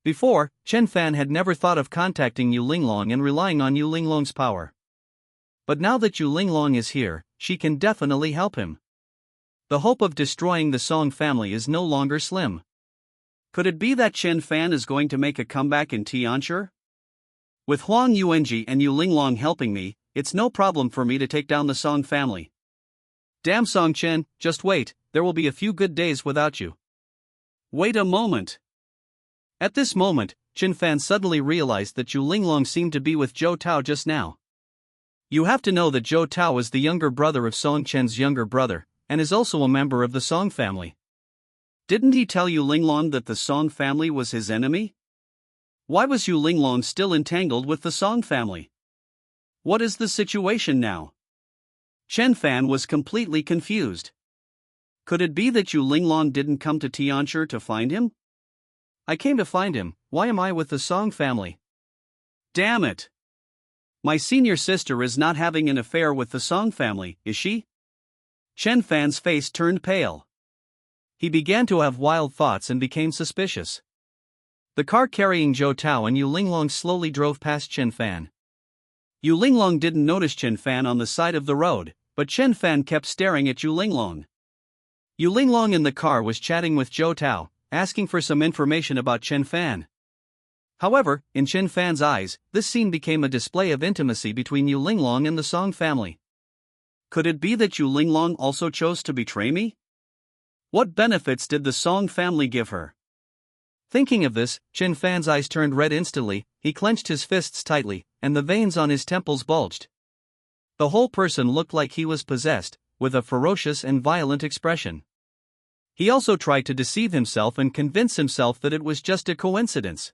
Before, Chen Fan had never thought of contacting Yu Linglong and relying on Yu Linglong's power. But now that Yu Linglong is here, she can definitely help him. The hope of destroying the Song family is no longer slim. Could it be that Chen Fan is going to make a comeback in Tianshi? With Huang Yuanji and Yu Linglong helping me, it's no problem for me to take down the Song family. Damn Song Chen, just wait, there will be a few good days without you. Wait a moment. At this moment, Chen Fan suddenly realized that Yu Linglong seemed to be with Zhou Tao just now. You have to know that Zhou Tao is the younger brother of Song Chen's younger brother, and is also a member of the Song family. Didn't he tell Yu Linglong that the Song family was his enemy? Why was Yu Linglong still entangled with the Song family? What is the situation now? Chen Fan was completely confused. Could it be that Yu Linglong didn't come to Tianshi to find him? I came to find him. Why am I with the Song family? Damn it! My senior sister is not having an affair with the Song family, is she? Chen Fan's face turned pale. He began to have wild thoughts and became suspicious. The car carrying Zhou Tao and Yu Linglong slowly drove past Chen Fan. Yu Linglong didn't notice Chen Fan on the side of the road, but Chen Fan kept staring at Yu Linglong. Yu Linglong in the car was chatting with Zhou Tao, asking for some information about Chen Fan. However, in Chen Fan's eyes, this scene became a display of intimacy between Yu Linglong and the Song family. Could it be that Yu Linglong also chose to betray me? What benefits did the Song family give her? Thinking of this, Chen Fan's eyes turned red instantly, he clenched his fists tightly, and the veins on his temples bulged. The whole person looked like he was possessed, with a ferocious and violent expression. He also tried to deceive himself and convince himself that it was just a coincidence.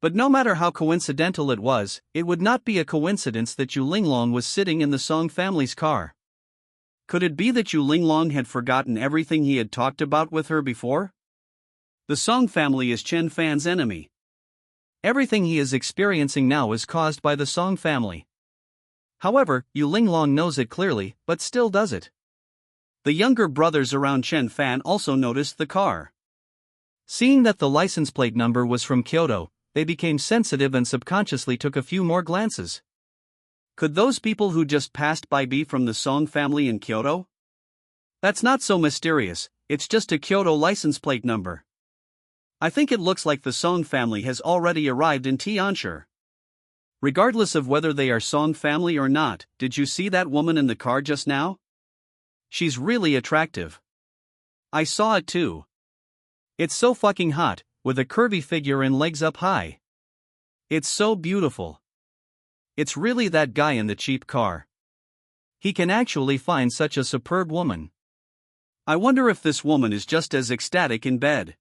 But no matter how coincidental it would not be a coincidence that Yu Linglong was sitting in the Song family's car. Could it be that Yu Linglong had forgotten everything he had talked about with her before? The Song family is Chen Fan's enemy. Everything he is experiencing now is caused by the Song family. However, Yu Linglong knows it clearly, but still does it. The younger brothers around Chen Fan also noticed the car. Seeing that the license plate number was from Kyoto, they became sensitive and subconsciously took a few more glances. Could those people who just passed by be from the Song family in Kyoto? That's not so mysterious, it's just a Kyoto license plate number. I think it looks like the Song family has already arrived in Tianshi. Regardless of whether they are Song family or not, did you see that woman in the car just now? She's really attractive. I saw it too. It's so fucking hot, with a curvy figure and legs up high. It's so beautiful. It's really that guy in the cheap car. He can actually find such a superb woman. I wonder if this woman is just as ecstatic in bed.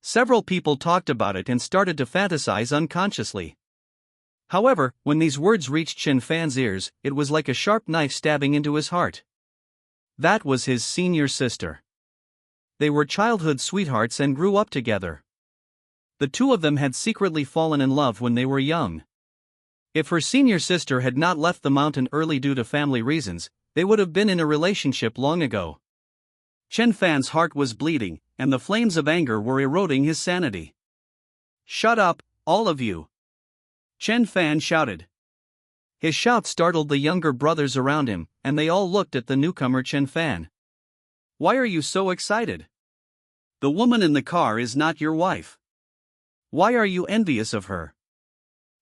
Several people talked about it and started to fantasize unconsciously. However, when these words reached Chen Fan's ears, it was like a sharp knife stabbing into his heart. That was his senior sister. They were childhood sweethearts and grew up together. The two of them had secretly fallen in love when they were young. If her senior sister had not left the mountain early due to family reasons, they would have been in a relationship long ago. Chen Fan's heart was bleeding, and the flames of anger were eroding his sanity. Shut up, all of you! Chen Fan shouted. His shout startled the younger brothers around him, and they all looked at the newcomer Chen Fan. Why are you so excited? The woman in the car is not your wife. Why are you envious of her?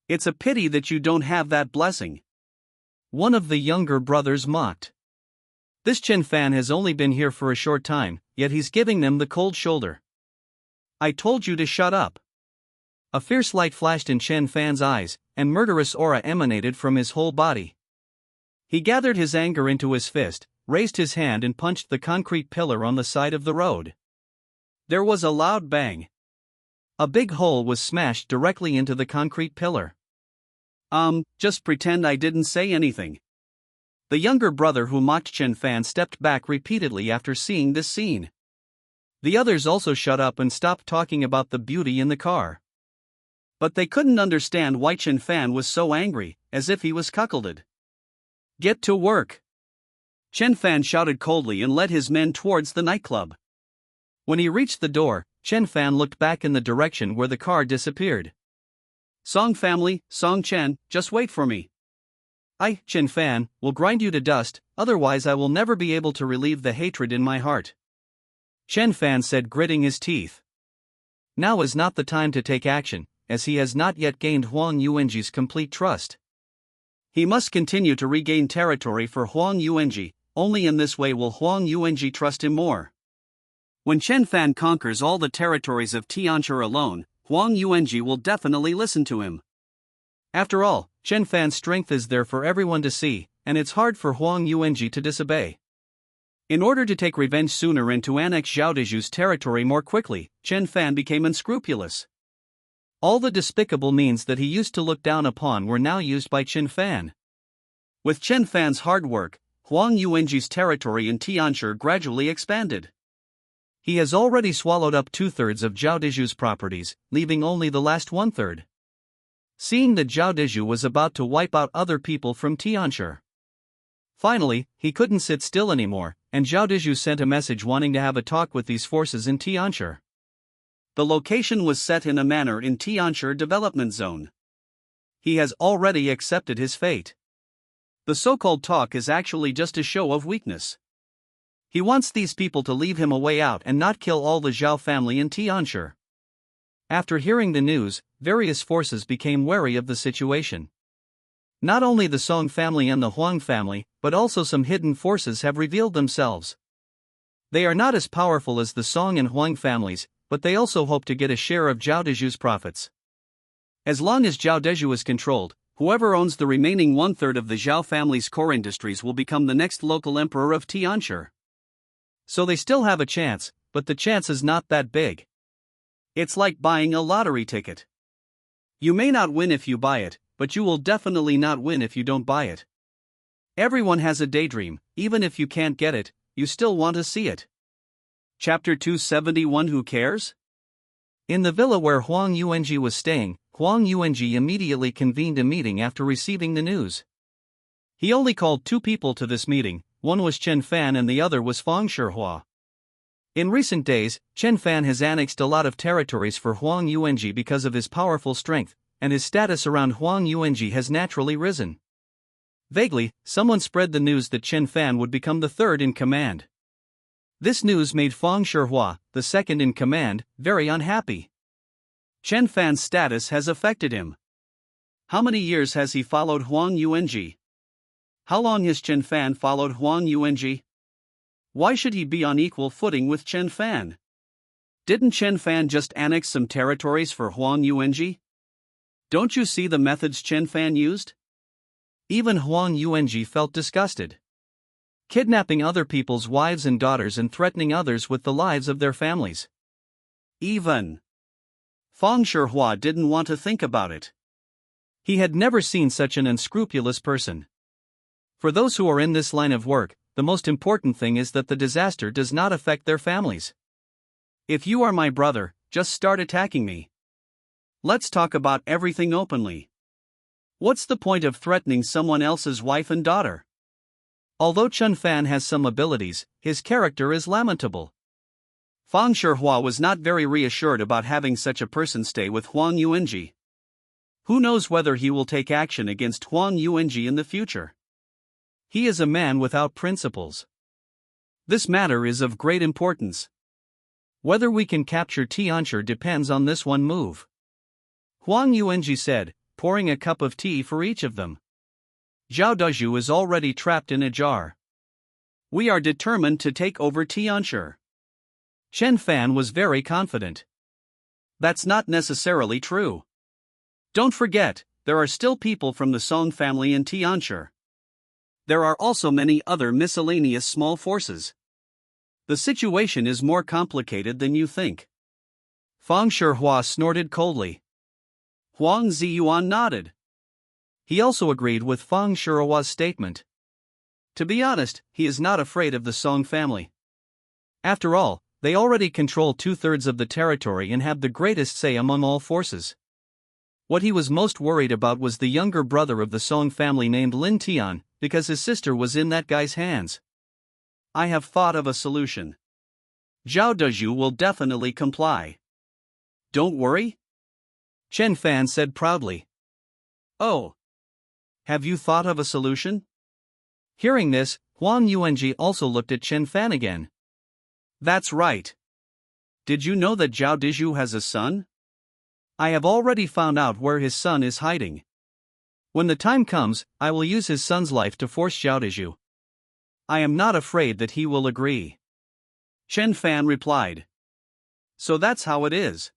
It's a pity that you don't have that blessing. One of the younger brothers mocked. This Chen Fan has only been here for a short time, yet he's giving them the cold shoulder. I told you to shut up. A fierce light flashed in Chen Fan's eyes, and murderous aura emanated from his whole body. He gathered his anger into his fist, raised his hand and punched the concrete pillar on the side of the road. There was a loud bang. A big hole was smashed directly into the concrete pillar. Just pretend I didn't say anything. The younger brother who mocked Chen Fan stepped back repeatedly after seeing this scene. The others also shut up and stopped talking about the beauty in the car. But they couldn't understand why Chen Fan was so angry, as if he was cuckolded. Get to work! Chen Fan shouted coldly and led his men towards the nightclub. When he reached the door, Chen Fan looked back in the direction where the car disappeared. Song family, Song Chen, just wait for me. I, Chen Fan, will grind you to dust, otherwise I will never be able to relieve the hatred in my heart. Chen Fan said, gritting his teeth. Now is not the time to take action, as he has not yet gained Huang Yuanji's complete trust. He must continue to regain territory for Huang Yuanji, only in this way will Huang Yuanji trust him more. When Chen Fan conquers all the territories of Tianshi alone, Huang Yuanji will definitely listen to him. After all, Chen Fan's strength is there for everyone to see, and it's hard for Huang Yuanji to disobey. In order to take revenge sooner and to annex Zhao Deju's territory more quickly, Chen Fan became unscrupulous. All the despicable means that he used to look down upon were now used by Chen Fan. With Chen Fan's hard work, Huang Yuanji's territory in Tianshi gradually expanded. He has already swallowed up 2/3 of Zhao Deju's properties, leaving only the last 1/3. Seeing that Zhao Deju was about to wipe out other people from Tianshi. Finally, he couldn't sit still anymore, and Zhao Deju sent a message wanting to have a talk with these forces in Tianshi. The location was set in a manor in Tianshi Development Zone. He has already accepted his fate. The so-called talk is actually just a show of weakness. He wants these people to leave him a way out and not kill all the Zhao family in Tianshi. After hearing the news, various forces became wary of the situation. Not only the Song family and the Huang family, but also some hidden forces have revealed themselves. They are not as powerful as the Song and Huang families, but they also hope to get a share of Zhao Deju's profits. As long as Zhao Deju is controlled, whoever owns the remaining 1/3 of the Zhao family's core industries will become the next local emperor of Tianshi. So they still have a chance, but the chance is not that big. It's like buying a lottery ticket. You may not win if you buy it, but you will definitely not win if you don't buy it. Everyone has a daydream, even if you can't get it, you still want to see it. Chapter 271 Who Cares? In the villa where Huang Yuanji was staying, Huang Yuanji immediately convened a meeting after receiving the news. He only called 2 people to this meeting, one was Chen Fan and the other was Fang Shihua. In recent days, Chen Fan has annexed a lot of territories for Huang Yuanji because of his powerful strength, and his status around Huang Yuanji has naturally risen. Vaguely, someone spread the news that Chen Fan would become the 3rd in command. This news made Fang Shihua, the 2nd in command, very unhappy. Chen Fan's status has affected him. How many years has he followed Huang Yuanji? How long has Chen Fan followed Huang Yuanji? Why should he be on equal footing with Chen Fan? Didn't Chen Fan just annex some territories for Huang Yuanji? Don't you see the methods Chen Fan used? Even Huang Yuanji felt disgusted. Kidnapping other people's wives and daughters and threatening others with the lives of their families. Even Fang Shihua didn't want to think about it. He had never seen such an unscrupulous person. For those who are in this line of work, the most important thing is that the disaster does not affect their families. If you are my brother, just start attacking me. Let's talk about everything openly. What's the point of threatening someone else's wife and daughter? Although Chen Fan has some abilities, his character is lamentable. Fang Shihua was not very reassured about having such a person stay with Huang Yuanji. Who knows whether he will take action against Huang Yuanji in the future? He is a man without principles. This matter is of great importance. Whether we can capture Tianshi depends on this one move. Huang Yuanji said, pouring a cup of tea for each of them. Zhao Deju is already trapped in a jar. We are determined to take over Tianshi. Chen Fan was very confident. That's not necessarily true. Don't forget, there are still people from the Song family in Tianshi. There are also many other miscellaneous small forces. The situation is more complicated than you think. Fang Shihua snorted coldly. Huang Ziyuan nodded. He also agreed with Fang Shihua's statement. To be honest, he is not afraid of the Song family. After all, they already control 2/3 of the territory and have the greatest say among all forces. What he was most worried about was the younger brother of the Song family named Lin Tian, because his sister was in that guy's hands. I have thought of a solution. Zhao Deju will definitely comply. Don't worry, Chen Fan said proudly. Oh. Have you thought of a solution? Hearing this, Huang Yuanji also looked at Chen Fan again. That's right. Did you know that Zhao Deju has a son? I have already found out where his son is hiding. When the time comes, I will use his son's life to force Zhao Deju. I am not afraid that he will agree. Chen Fan replied. So that's how it is.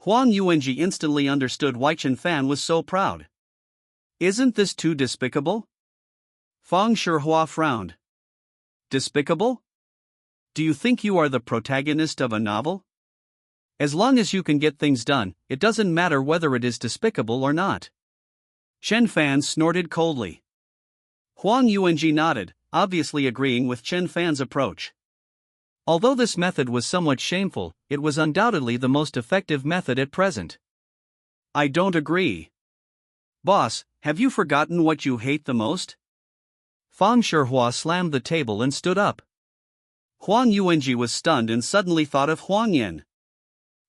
Huang Yuanji instantly understood why Chen Fan was so proud. Isn't this too despicable? Fang Shihua frowned. Despicable? Do you think you are the protagonist of a novel? As long as you can get things done, it doesn't matter whether it is despicable or not. Chen Fan snorted coldly. Huang Yuanji nodded, obviously agreeing with Chen Fan's approach. Although this method was somewhat shameful, it was undoubtedly the most effective method at present. I don't agree. Boss, have you forgotten what you hate the most? Fang Shihua slammed the table and stood up. Huang Yuanji was stunned and suddenly thought of Huang Yin.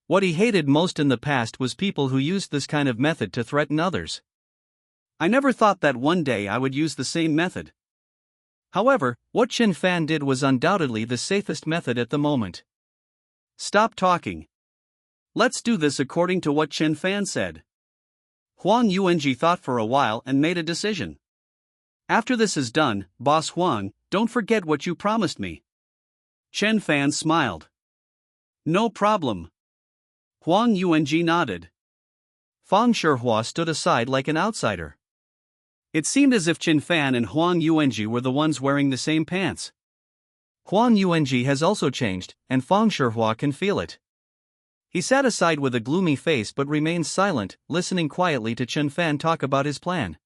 What he hated most in the past was people who used this kind of method to threaten others. I never thought that one day I would use the same method. However, what Chen Fan did was undoubtedly the safest method at the moment. Stop talking. Let's do this according to what Chen Fan said. Huang Yuanji thought for a while and made a decision. After this is done, Boss Huang, don't forget what you promised me. Chen Fan smiled. No problem. Huang Yuanji nodded. Fang Shihua stood aside like an outsider. It seemed as if Chen Fan and Huang Yuanji were the ones wearing the same pants. Huang Yuanji has also changed, and Fang Shihua can feel it. He sat aside with a gloomy face but remained silent, listening quietly to Chen Fan talk about his plan.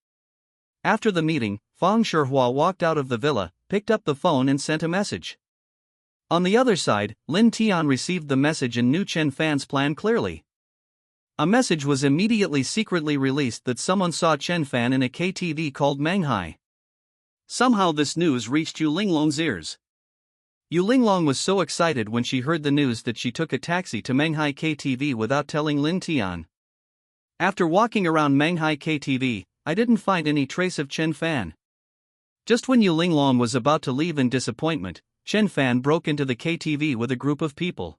After the meeting, Fang Shihua walked out of the villa, picked up the phone and sent a message. On the other side, Lin Tian received the message and knew Chen Fan's plan clearly. A message was immediately secretly released that someone saw Chen Fan in a KTV called Menghai. Somehow this news reached Yu Linglong's ears. Yu Linglong was so excited when she heard the news that she took a taxi to Menghai KTV without telling Lin Tian. After walking around Menghai KTV, I didn't find any trace of Chen Fan. Just when Yu Linglong was about to leave in disappointment, Chen Fan broke into the KTV with a group of people.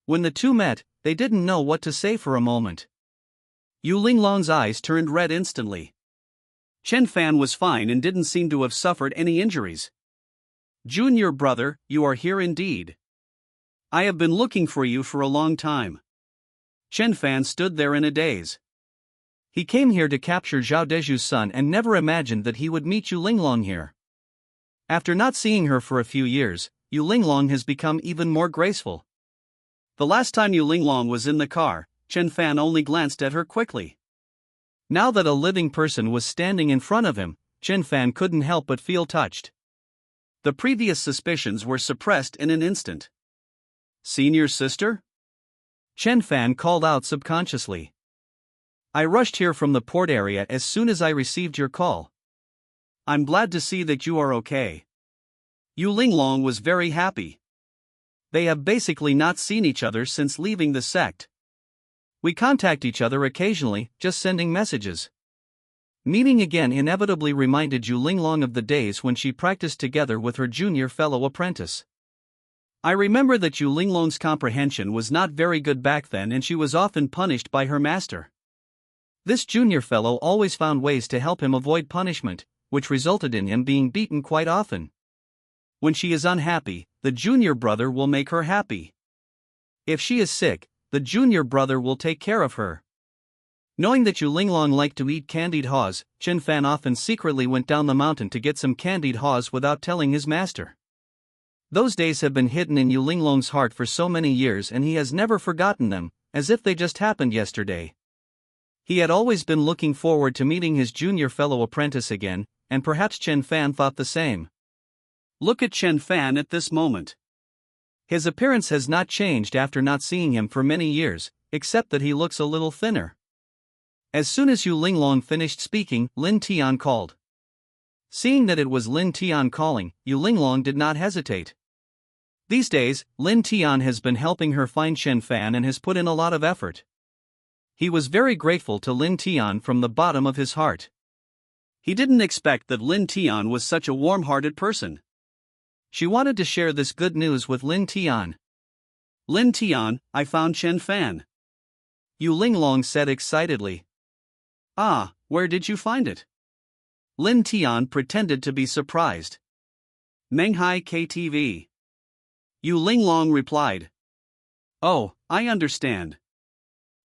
When the two met, they didn't know what to say for a moment. Yu Linglong's eyes turned red instantly. Chen Fan was fine and didn't seem to have suffered any injuries. Junior brother, you are here indeed. I have been looking for you for a long time. Chen Fan stood there in a daze. He came here to capture Zhao Deju's son and never imagined that he would meet Yu Linglong here. After not seeing her for a few years, Yu Linglong has become even more graceful. The last time Yu Linglong was in the car, Chen Fan only glanced at her quickly. Now that a living person was standing in front of him, Chen Fan couldn't help but feel touched. The previous suspicions were suppressed in an instant. Senior sister? Chen Fan called out subconsciously. I rushed here from the port area as soon as I received your call. I'm glad to see that you are okay. Yu Linglong was very happy. They have basically not seen each other since leaving the sect. We contact each other occasionally, just sending messages. Meeting again inevitably reminded Yu Linglong of the days when she practiced together with her junior fellow apprentice. I remember that Yu Linglong's comprehension was not very good back then and she was often punished by her master. This junior fellow always found ways to help him avoid punishment, which resulted in him being beaten quite often. When she is unhappy, the junior brother will make her happy. If she is sick, the junior brother will take care of her. Knowing that Yu Linglong liked to eat candied haws, Chen Fan often secretly went down the mountain to get some candied haws without telling his master. Those days have been hidden in Yu Linglong's heart for so many years and he has never forgotten them, as if they just happened yesterday. He had always been looking forward to meeting his junior fellow apprentice again, and perhaps Chen Fan thought the same. Look at Chen Fan at this moment. His appearance has not changed after not seeing him for many years, except that he looks a little thinner. As soon as Yu Linglong finished speaking, Lin Tian called. Seeing that it was Lin Tian calling, Yu Linglong did not hesitate. These days, Lin Tian has been helping her find Chen Fan and has put in a lot of effort. He was very grateful to Lin Tian from the bottom of his heart. He didn't expect that Lin Tian was such a warm-hearted person. She wanted to share this good news with Lin Tian. Lin Tian, I found Chen Fan. Yu Linglong said excitedly. Ah, where did you find it? Lin Tian pretended to be surprised. Menghai KTV. Yu Linglong replied. Oh, I understand.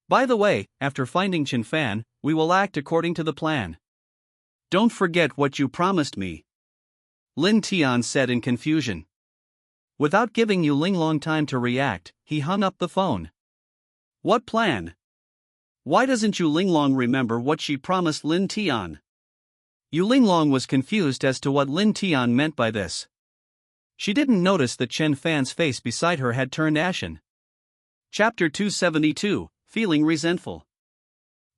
By the way, after finding Chen Fan, we will act according to the plan. Don't forget what you promised me, Lin Tian said in confusion. Without giving Yu Linglong time to react, he hung up the phone. What plan? Why doesn't Yu Linglong remember what she promised Lin Tian? Yu Linglong was confused as to what Lin Tian meant by this. She didn't notice that Chen Fan's face beside her had turned ashen. Chapter 272, Feeling Resentful.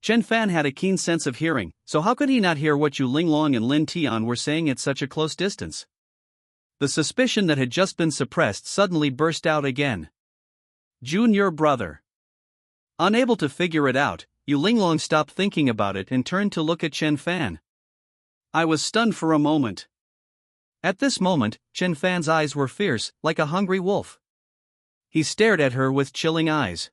Chen Fan had a keen sense of hearing, so how could he not hear what Yu Linglong and Lin Tian were saying at such a close distance? The suspicion that had just been suppressed suddenly burst out again. Junior brother. Unable to figure it out, Yu Linglong stopped thinking about it and turned to look at Chen Fan. I was stunned for a moment. At this moment, Chen Fan's eyes were fierce, like a hungry wolf. He stared at her with chilling eyes.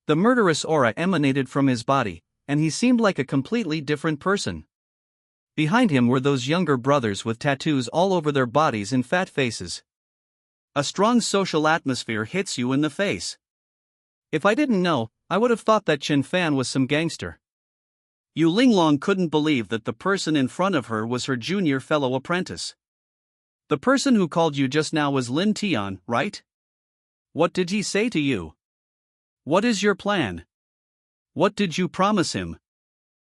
The murderous aura emanated from his body, and he seemed like a completely different person. Behind him were those younger brothers with tattoos all over their bodies and fat faces. A strong social atmosphere hits you in the face. If I didn't know, I would have thought that Chen Fan was some gangster. Yu Linglong couldn't believe that the person in front of her was her junior fellow apprentice. The person who called you just now was Lin Tian, right? What did he say to you? What is your plan? What did you promise him?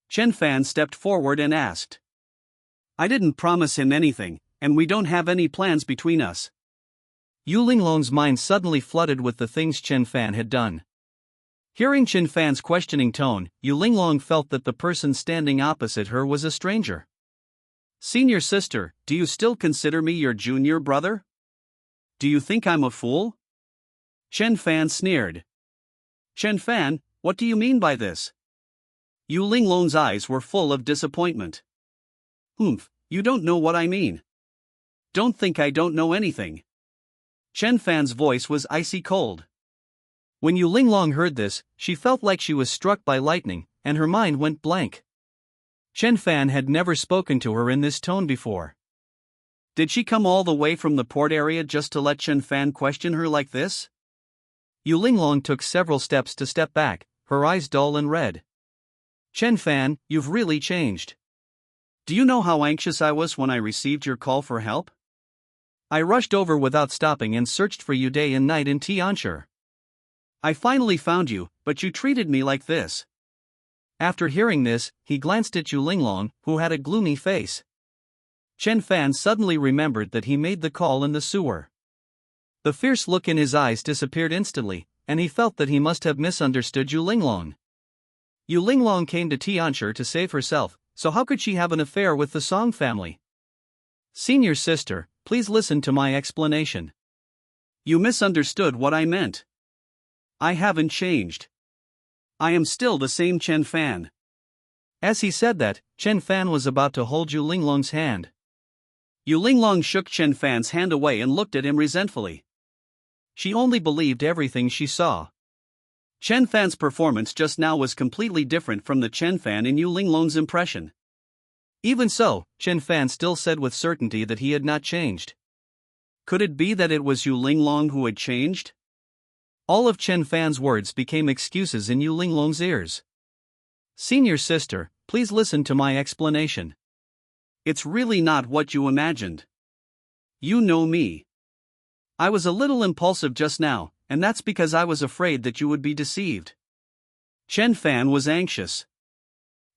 Chen Fan stepped forward and asked. I didn't promise him anything, and we don't have any plans between us. Yu Linglong's mind suddenly flooded with the things Chen Fan had done. Hearing Chen Fan's questioning tone, Yu Linglong felt that the person standing opposite her was a stranger. Senior sister, do you still consider me your junior brother? Do you think I'm a fool? Chen Fan sneered. Chen Fan, what do you mean by this? Yu Linglong's eyes were full of disappointment. You don't know what I mean. Don't think I don't know anything. Chen Fan's voice was icy cold. When Yu Linglong heard this, she felt like she was struck by lightning, and her mind went blank. Chen Fan had never spoken to her in this tone before. Did she come all the way from the port area just to let Chen Fan question her like this? Yu Linglong took several steps to step back, her eyes dull and red. Chen Fan, you've really changed. Do you know how anxious I was when I received your call for help? I rushed over without stopping and searched for you day and night in Tianshi. I finally found you, but you treated me like this. After hearing this, he glanced at Yu Linglong, who had a gloomy face. Chen Fan suddenly remembered that he made the call in the sewer. The fierce look in his eyes disappeared instantly, and he felt that he must have misunderstood Yu Linglong. Yu Linglong came to Tianshi to save herself, so how could she have an affair with the Song family? Senior sister, please listen to my explanation. You misunderstood what I meant. I haven't changed. I am still the same Chen Fan. As he said that, Chen Fan was about to hold Yu Linglong's hand. Yu Linglong shook Chen Fan's hand away and looked at him resentfully. She only believed everything she saw. Chen Fan's performance just now was completely different from the Chen Fan in Yu Linglong's impression. Even so, Chen Fan still said with certainty that he had not changed. Could it be that it was Yu Linglong who had changed? All of Chen Fan's words became excuses in Yu Linglong's ears. Senior sister, please listen to my explanation. It's really not what you imagined. You know me. I was a little impulsive just now, and that's because I was afraid that you would be deceived. Chen Fan was anxious.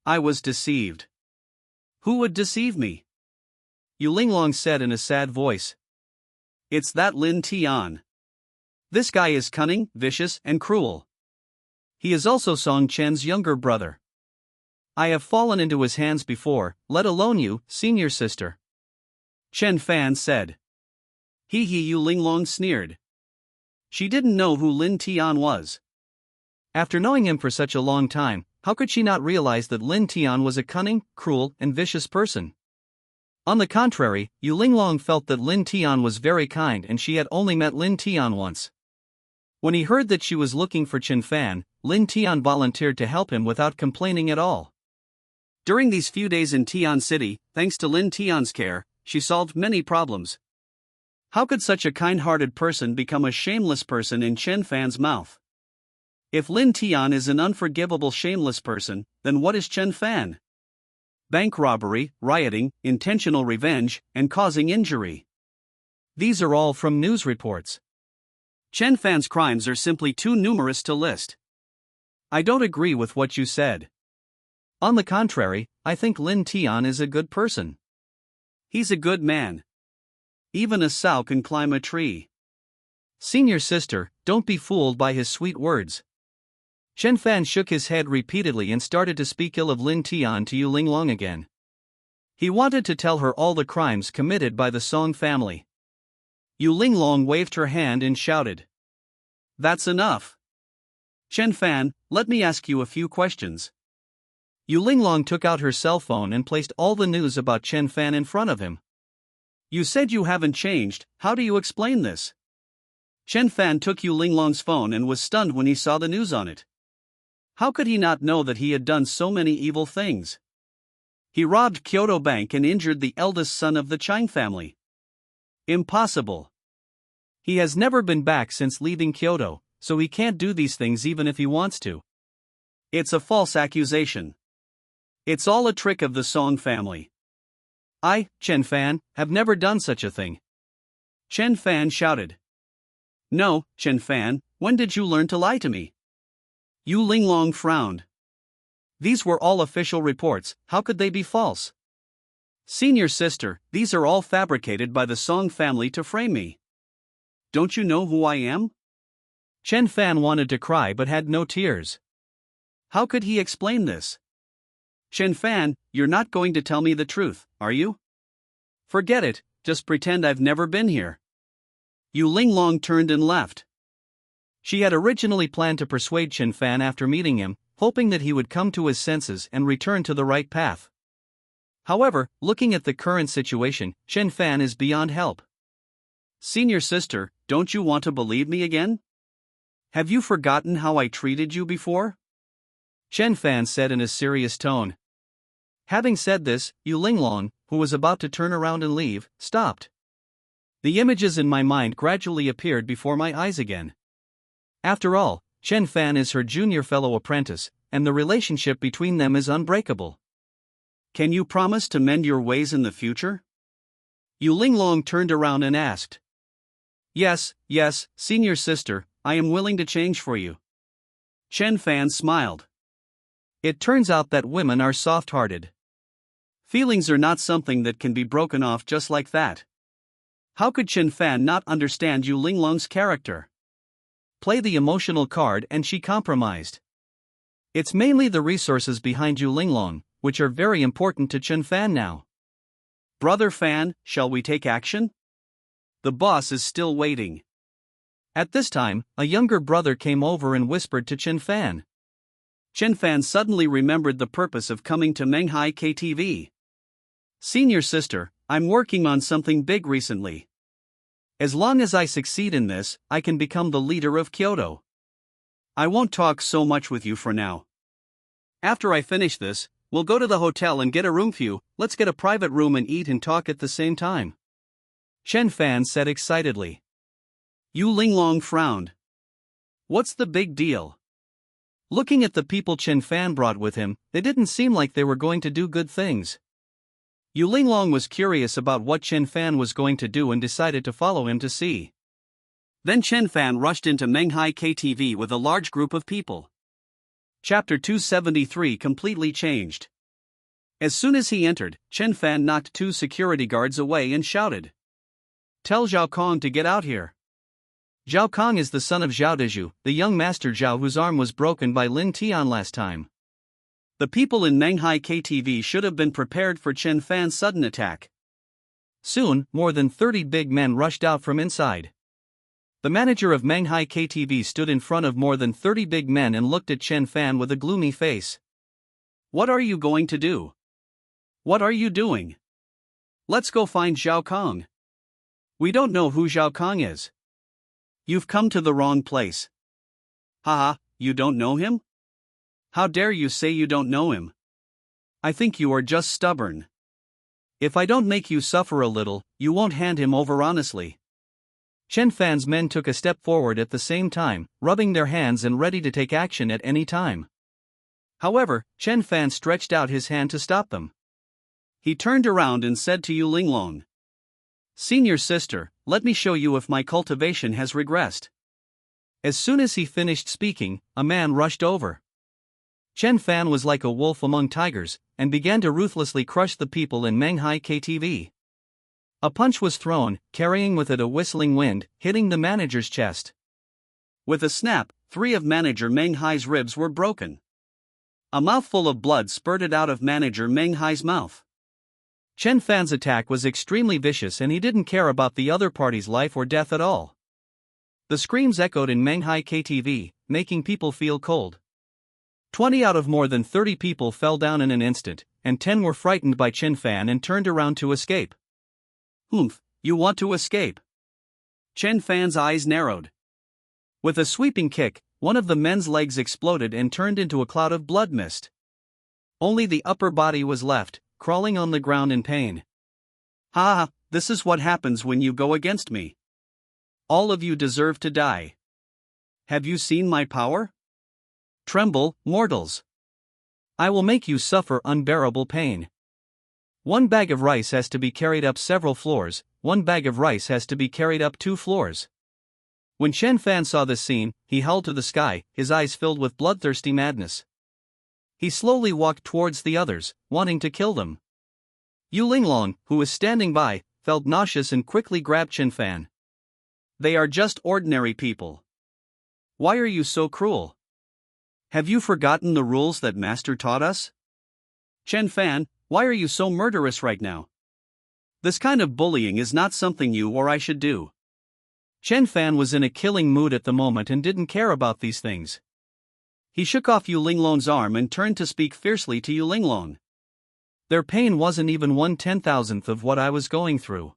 I was deceived. Who would deceive me? Yu Linglong said in a sad voice. It's that Lin Tian. This guy is cunning, vicious, and cruel. He is also Song Chen's younger brother. I have fallen into his hands before, let alone you, senior sister. Chen Fan said. Yu Linglong sneered. She didn't know who Lin Tian was. After knowing him for such a long time, how could she not realize that Lin Tian was a cunning, cruel, and vicious person? On the contrary, Yu Linglong felt that Lin Tian was very kind and she had only met Lin Tian once. When he heard that she was looking for Chen Fan, Lin Tian volunteered to help him without complaining at all. During these few days in Tian City, thanks to Lin Tian's care, she solved many problems. How could such a kind-hearted person become a shameless person in Chen Fan's mouth? If Lin Tian is an unforgivable shameless person, then what is Chen Fan? Bank robbery, rioting, intentional revenge, and causing injury. These are all from news reports. Chen Fan's crimes are simply too numerous to list. I don't agree with what you said. On the contrary, I think Lin Tian is a good person. He's a good man. Even a sow can climb a tree. Senior sister, don't be fooled by his sweet words. Chen Fan shook his head repeatedly and started to speak ill of Lin Tian to Yu Linglong again. He wanted to tell her all the crimes committed by the Song family. Yu Linglong waved her hand and shouted. That's enough. Chen Fan, let me ask you a few questions. Yu Linglong took out her cell phone and placed all the news about Chen Fan in front of him. You said you haven't changed, how do you explain this? Chen Fan took Yu Linglong's phone and was stunned when he saw the news on it. How could he not know that he had done so many evil things? He robbed Kyoto Bank and injured the eldest son of the Chang family. Impossible. He has never been back since leaving Kyoto, so he can't do these things even if he wants to. It's a false accusation. It's all a trick of the Song family. I, Chen Fan, have never done such a thing. Chen Fan shouted. No, Chen Fan, when did you learn to lie to me? Yu Linglong frowned. These were all official reports, how could they be false? Senior sister, these are all fabricated by the Song family to frame me. Don't you know who I am? Chen Fan wanted to cry but had no tears. How could he explain this? Chen Fan, you're not going to tell me the truth, are you? Forget it, just pretend I've never been here. Yu Linglong turned and left. She had originally planned to persuade Chen Fan after meeting him, hoping that he would come to his senses and return to the right path. However, looking at the current situation, Chen Fan is beyond help. Senior sister, don't you want to believe me again? Have you forgotten how I treated you before? Chen Fan said in a serious tone. Having said this, Yu Linglong, who was about to turn around and leave, stopped. The images in my mind gradually appeared before my eyes again. After all, Chen Fan is her junior fellow apprentice, and the relationship between them is unbreakable. Can you promise to mend your ways in the future? Yu Linglong turned around and asked. Yes, senior sister, I am willing to change for you. Chen Fan smiled. It turns out that women are soft-hearted. Feelings are not something that can be broken off just like that. How could Chen Fan not understand Yu Linglong's character? Play the emotional card and she compromised. It's mainly the resources behind Yu Linglong, which are very important to Chen Fan now. Brother Fan, shall we take action? The boss is still waiting. At this time, a younger brother came over and whispered to Chen Fan. Chen Fan suddenly remembered the purpose of coming to Menghai KTV. Senior sister, I'm working on something big recently. As long as I succeed in this, I can become the leader of Kyoto. I won't talk so much with you for now. After I finish this, we'll go to the hotel and get a room for you. Let's get a private room and eat and talk at the same time. Chen Fan said excitedly. Yu Linglong frowned. What's the big deal? Looking at the people Chen Fan brought with him, they didn't seem like they were going to do good things. Yu Linglong was curious about what Chen Fan was going to do and decided to follow him to see. Then Chen Fan rushed into Menghai KTV with a large group of people. Chapter 273 completely changed. As soon as he entered, Chen Fan knocked two security guards away and shouted. Tell Zhao Kong to get out here. Zhao Kong is the son of Zhao Deju, the young master Zhao whose arm was broken by Lin Tian last time. The people in Menghai KTV should have been prepared for Chen Fan's sudden attack. Soon, more than 30 big men rushed out from inside. The manager of Menghai KTV stood in front of more than 30 big men and looked at Chen Fan with a gloomy face. What are you going to do? What are you doing? Let's go find Zhao Kong. We don't know who Zhao Kong is. You've come to the wrong place. Haha, you don't know him? How dare you say you don't know him? I think you are just stubborn. If I don't make you suffer a little, you won't hand him over honestly. Chen Fan's men took a step forward at the same time, rubbing their hands and ready to take action at any time. However, Chen Fan stretched out his hand to stop them. He turned around and said to Yu Linglong, "Senior sister, let me show you if my cultivation has regressed." As soon as he finished speaking, a man rushed over. Chen Fan was like a wolf among tigers, and began to ruthlessly crush the people in Menghai KTV. A punch was thrown, carrying with it a whistling wind, hitting the manager's chest. With a snap, 3 of manager Menghai's ribs were broken. A mouthful of blood spurted out of manager Menghai's mouth. Chen Fan's attack was extremely vicious and he didn't care about the other party's life or death at all. The screams echoed in Menghai KTV, making people feel cold. 20 out of more than 30 people fell down in an instant, and 10 were frightened by Chen Fan and turned around to escape. "Humph, you want to escape?" Chen Fan's eyes narrowed. With a sweeping kick, one of the men's legs exploded and turned into a cloud of blood mist. Only the upper body was left, crawling on the ground in pain. "Ha ha, this is what happens when you go against me. All of you deserve to die. Have you seen my power? Tremble, mortals. I will make you suffer unbearable pain." 1 bag of rice has to be carried up several floors, 1 bag of rice has to be carried up 2 floors. When Chen Fan saw this scene, he howled to the sky, his eyes filled with bloodthirsty madness. He slowly walked towards the others, wanting to kill them. Yu Linglong, who was standing by, felt nauseous and quickly grabbed Chen Fan. "They are just ordinary people. Why are you so cruel? Have you forgotten the rules that Master taught us? Chen Fan, why are you so murderous right now? This kind of bullying is not something you or I should do." Chen Fan was in a killing mood at the moment and didn't care about these things. He shook off Yu Linglong's arm and turned to speak fiercely to Yu Linglong. "Their pain wasn't even 1/10,000th of what I was going through.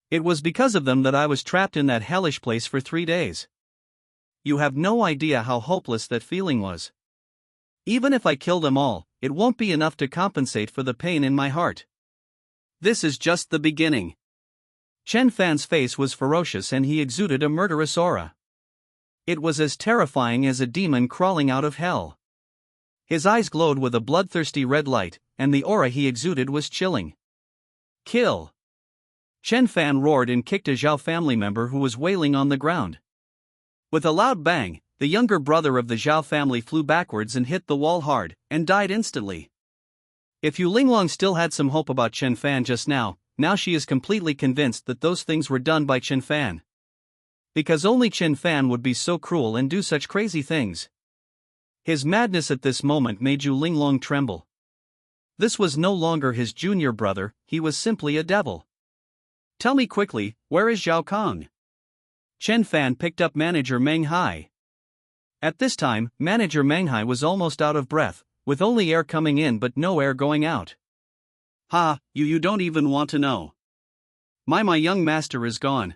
It was because of them that I was trapped in that hellish place for 3 days. You have no idea how hopeless that feeling was. Even if I kill them all, it won't be enough to compensate for the pain in my heart. This is just the beginning." Chen Fan's face was ferocious and he exuded a murderous aura. It was as terrifying as a demon crawling out of hell. His eyes glowed with a bloodthirsty red light, and the aura he exuded was chilling. "Kill!" Chen Fan roared and kicked a Zhao family member who was wailing on the ground. With a loud bang, the younger brother of the Zhao family flew backwards and hit the wall hard, and died instantly. If Yu Linglong still had some hope about Chen Fan just now she is completely convinced that those things were done by Chen Fan. Because only Chen Fan would be so cruel and do such crazy things. His madness at this moment made Yu Linglong tremble. This was no longer his junior brother, he was simply a devil. "Tell me quickly, where is Zhao Kong?" Chen Fan picked up manager Meng Hai. At this time, manager Meng Hai was almost out of breath, with only air coming in but no air going out. "Ha, you don't even want to know. My young master is gone.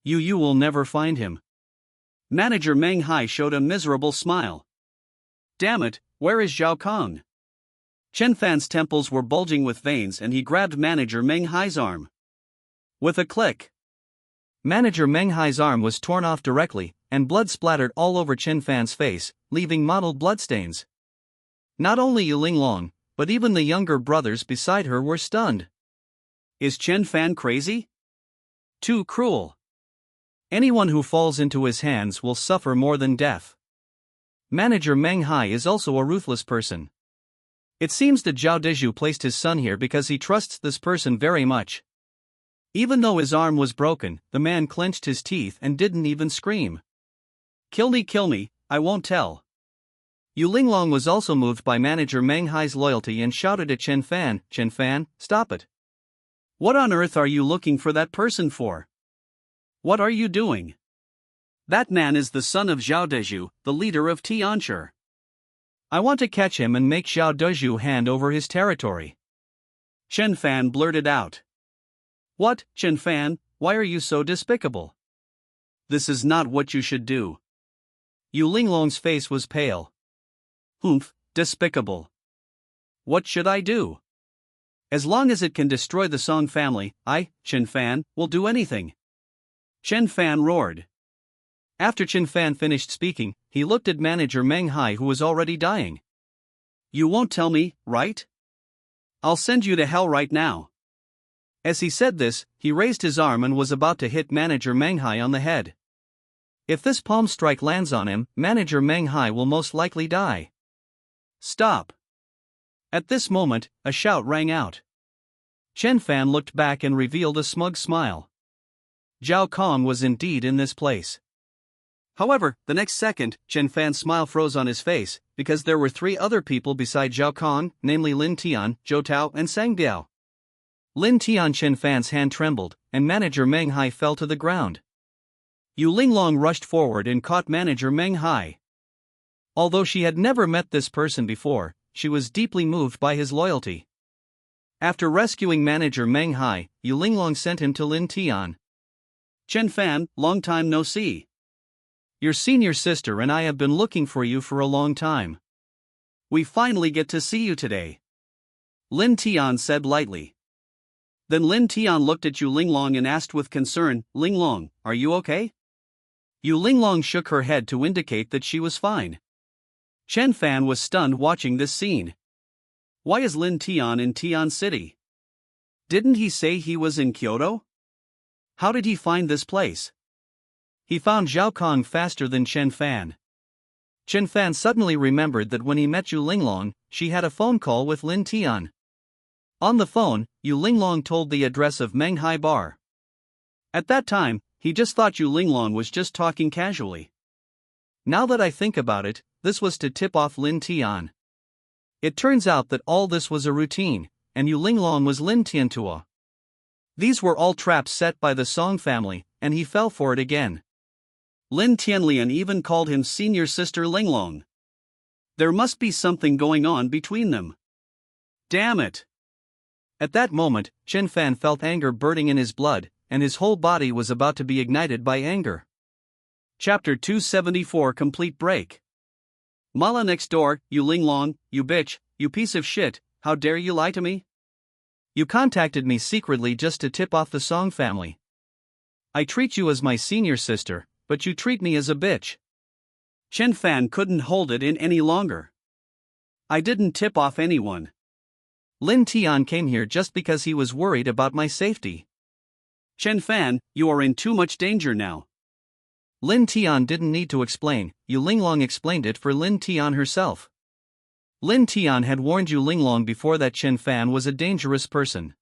You will never find him." Manager Meng Hai showed a miserable smile. "Damn it, where is Zhao Kong?" Chen Fan's temples were bulging with veins and he grabbed manager Meng Hai's arm. With a click, manager Meng Hai's arm was torn off directly, and blood splattered all over Chen Fan's face, leaving mottled bloodstains. Not only Yu Linglong, but even the younger brothers beside her were stunned. Is Chen Fan crazy? Too cruel. Anyone who falls into his hands will suffer more than death. Manager Meng Hai is also a ruthless person. It seems that Zhao Deju placed his son here because he trusts this person very much. Even though his arm was broken, the man clenched his teeth and didn't even scream. Kill me, I won't tell." Yu Linglong was also moved by manager Meng Hai's loyalty and shouted at Chen Fan, "Chen Fan, stop it. What on earth are you looking for that person for? What are you doing? That man is the son of Zhao Deju, the leader of Tianshi. I want to catch him and make Zhao Deju hand over his territory." Chen Fan blurted out. "What, Chen Fan, why are you so despicable? This is not what you should do." Yu Linglong's face was pale. "Humph, despicable. What should I do? As long as it can destroy the Song family, I, Chen Fan, will do anything." Chen Fan roared. After Chen Fan finished speaking, he looked at manager Meng Hai, who was already dying. You won't tell me, right? I'll send you to hell right now. As he said this, he raised his arm and was about to hit manager Meng Hai on the head. If this palm strike lands on him, manager Meng Hai will most likely die. Stop. At this moment, a shout rang out. Chen Fan looked back and revealed a smug smile. Zhao Kong was indeed in this place. However, the next second, Chen Fan's smile froze on his face, because there were 3 other people beside Zhao Kong, namely Lin Tian, Zhou Tao and Sang Biao. Lin Tian. Chen Fan's hand trembled, and manager Meng Hai fell to the ground. Yu Linglong rushed forward and caught manager Meng Hai. Although she had never met this person before, she was deeply moved by his loyalty. After rescuing manager Meng Hai, Yu Linglong sent him to Lin Tian. Chen Fan, long time no see. Your senior sister and I have been looking for you for a long time. We finally get to see you today. Lin Tian said lightly. Then Lin Tian looked at Yu Linglong and asked with concern, Linglong, are you okay? Yu Linglong shook her head to indicate that she was fine. Chen Fan was stunned watching this scene. Why is Lin Tian in Tian City? Didn't he say he was in Kyoto? How did he find this place? He found Zhao Kong faster than Chen Fan. Chen Fan suddenly remembered that when he met Yu Linglong, she had a phone call with Lin Tian. On the phone, Yu Linglong told the address of Meng Hai Bar. At that time, he just thought Yu Linglong was just talking casually. Now that I think about it, this was to tip off Lin Tian. It turns out that all this was a routine, and Yu Linglong was Lin Tian Tua. These were all traps set by the Song family, and he fell for it again. Lin Tianlian even called him senior sister Linglong. There must be something going on between them. Damn it! At that moment, Chen Fan felt anger burning in his blood, and his whole body was about to be ignited by anger. Chapter 274 Complete Break. Mala next door, you Linglong, you bitch, you piece of shit, how dare you lie to me? You contacted me secretly just to tip off the Song family. I treat you as my senior sister, but you treat me as a bitch. Chen Fan couldn't hold it in any longer. I didn't tip off anyone. Lin Tian came here just because he was worried about my safety. Chen Fan, you are in too much danger now. Lin Tian didn't need to explain, Yu Linglong explained it for Lin Tian herself. Lin Tian had warned Yu Linglong before that Chen Fan was a dangerous person.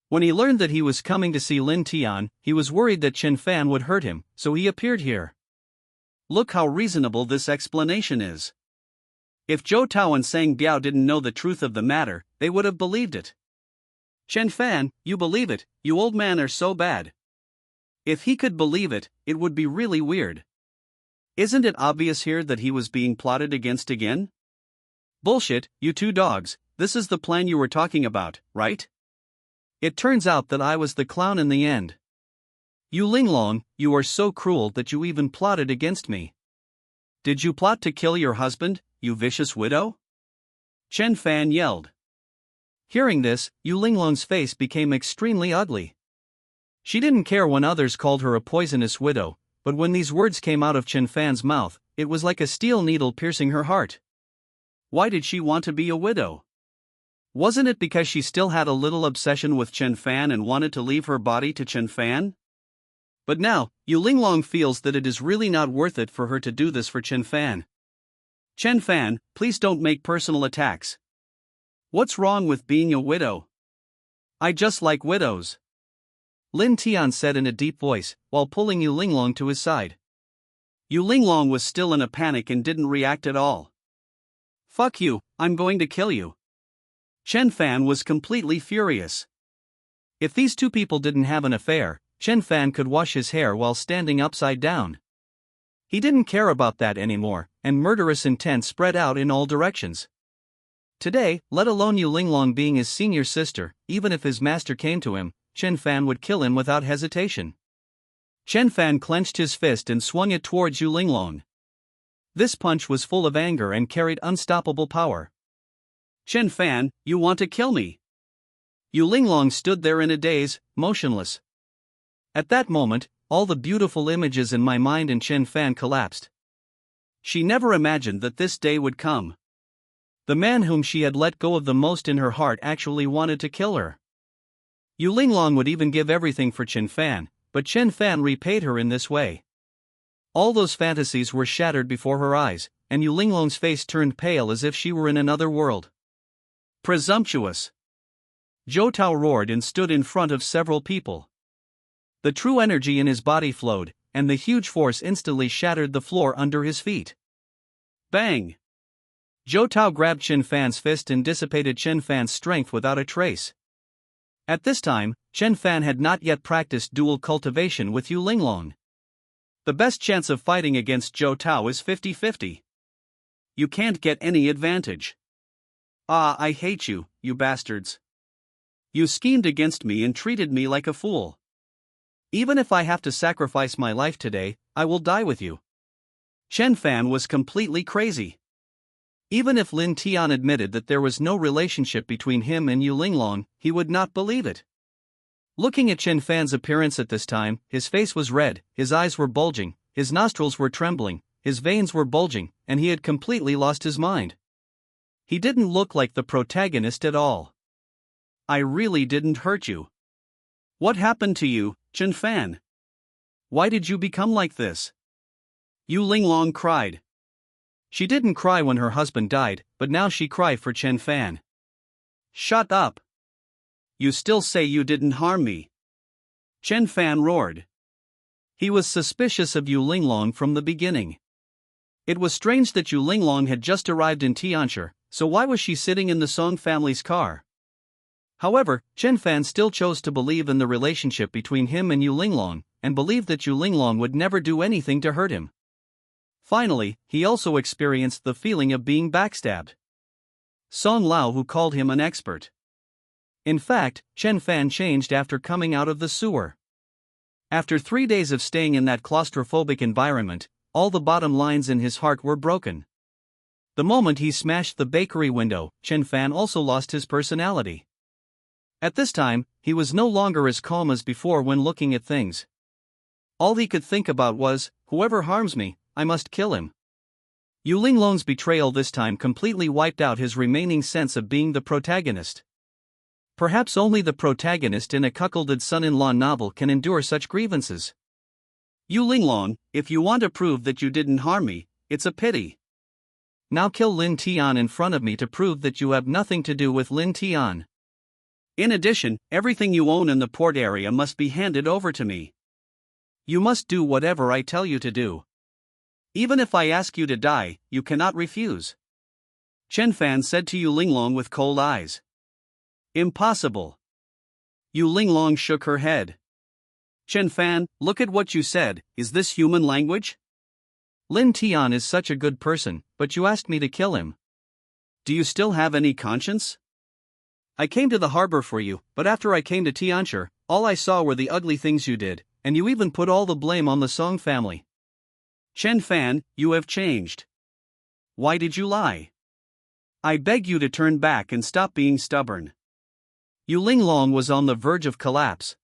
When he learned that he was coming to see Lin Tian, he was worried that Chen Fan would hurt him, so he appeared here. Look how reasonable this explanation is. If Zhou Tao and Sang Biao didn't know the truth of the matter, they would have believed it. Chen Fan, you believe it, you old man are so bad. If he could believe it, it would be really weird. Isn't it obvious here that he was being plotted against again? Bullshit, you 2 dogs, this is the plan you were talking about, right? It turns out that I was the clown in the end. Yu Linglong, you are so cruel that you even plotted against me. Did you plot to kill your husband, you vicious widow? Chen Fan yelled. Hearing this, Yu Linglong's face became extremely ugly. She didn't care when others called her a poisonous widow, but when these words came out of Chen Fan's mouth, it was like a steel needle piercing her heart. Why did she want to be a widow? Wasn't it because she still had a little obsession with Chen Fan and wanted to leave her body to Chen Fan? But now, Yu Linglong feels that it is really not worth it for her to do this for Chen Fan. Chen Fan, please don't make personal attacks. What's wrong with being a widow? I just like widows. Lin Tian said in a deep voice, while pulling Yu Linglong to his side. Yu Linglong was still in a panic and didn't react at all. Fuck you, I'm going to kill you. Chen Fan was completely furious. If these 2 people didn't have an affair, Chen Fan could wash his hair while standing upside down. He didn't care about that anymore, and murderous intent spread out in all directions. Today, let alone Yu Linglong being his senior sister, even if his master came to him, Chen Fan would kill him without hesitation. Chen Fan clenched his fist and swung it towards Yu Linglong. This punch was full of anger and carried unstoppable power. Chen Fan, you want to kill me? Yu Linglong stood there in a daze, motionless. At that moment, all the beautiful images in my mind and Chen Fan collapsed. She never imagined that this day would come. The man whom she had let go of the most in her heart actually wanted to kill her. Yu Linglong would even give everything for Chen Fan, but Chen Fan repaid her in this way. All those fantasies were shattered before her eyes, and Yu Linglong's face turned pale as if she were in another world. Presumptuous! Zhou Tao roared and stood in front of several people. The true energy in his body flowed, and the huge force instantly shattered the floor under his feet. Bang! Zhou Tao grabbed Chen Fan's fist and dissipated Chen Fan's strength without a trace. At this time, Chen Fan had not yet practiced dual cultivation with Yu Linglong. The best chance of fighting against Zhou Tao is 50-50. You can't get any advantage. Ah, I hate you, you bastards. You schemed against me and treated me like a fool. Even if I have to sacrifice my life today, I will die with you. Chen Fan was completely crazy. Even if Lin Tian admitted that there was no relationship between him and Yu Linglong, he would not believe it. Looking at Chen Fan's appearance at this time, his face was red, his eyes were bulging, his nostrils were trembling, his veins were bulging, and he had completely lost his mind. He didn't look like the protagonist at all. I really didn't hurt you. What happened to you, Chen Fan? Why did you become like this? Yu Linglong cried. She didn't cry when her husband died, but now she cried for Chen Fan. Shut up! You still say you didn't harm me. Chen Fan roared. He was suspicious of Yu Linglong from the beginning. It was strange that Yu Linglong had just arrived in Tianshi, so why was she sitting in the Song family's car? However, Chen Fan still chose to believe in the relationship between him and Yu Linglong, and believed that Yu Linglong would never do anything to hurt him. Finally, he also experienced the feeling of being backstabbed. Song Lao who called him an expert. In fact, Chen Fan changed after coming out of the sewer. After 3 days of staying in that claustrophobic environment, all the bottom lines in his heart were broken. The moment he smashed the bakery window, Chen Fan also lost his personality. At this time, he was no longer as calm as before when looking at things. All he could think about was, whoever harms me, I must kill him. Yu Linglong's betrayal this time completely wiped out his remaining sense of being the protagonist. Perhaps only the protagonist in a cuckolded son-in-law novel can endure such grievances. Yu Linglong, if you want to prove that you didn't harm me, it's a pity. Now kill Lin Tian in front of me to prove that you have nothing to do with Lin Tian. In addition, everything you own in the port area must be handed over to me. You must do whatever I tell you to do. Even if I ask you to die, you cannot refuse. Chen Fan said to Yu Linglong with cold eyes. Impossible. Yu Linglong shook her head. Chen Fan, look at what you said, is this human language? Lin Tian is such a good person, but you asked me to kill him. Do you still have any conscience? I came to the harbor for you, but after I came to Tianshi, all I saw were the ugly things you did, and you even put all the blame on the Song family. Chen Fan, you have changed. Why did you lie? I beg you to turn back and stop being stubborn. Yu Linglong was on the verge of collapse.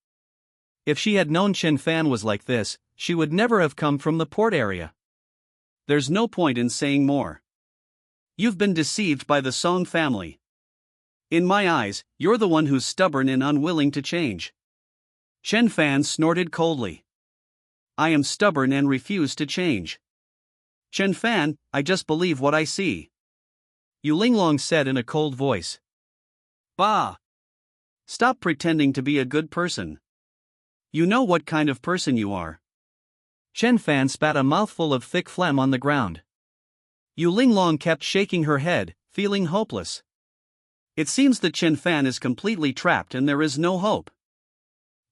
If she had known Chen Fan was like this, she would never have come from the port area. There's no point in saying more. You've been deceived by the Song family. In my eyes, you're the one who's stubborn and unwilling to change. Chen Fan snorted coldly. I am stubborn and refuse to change. Chen Fan, I just believe what I see. Yu Linglong said in a cold voice. Bah! Stop pretending to be a good person. You know what kind of person you are. Chen Fan spat a mouthful of thick phlegm on the ground. Yu Linglong kept shaking her head, feeling hopeless. It seems that Chen Fan is completely trapped and there is no hope.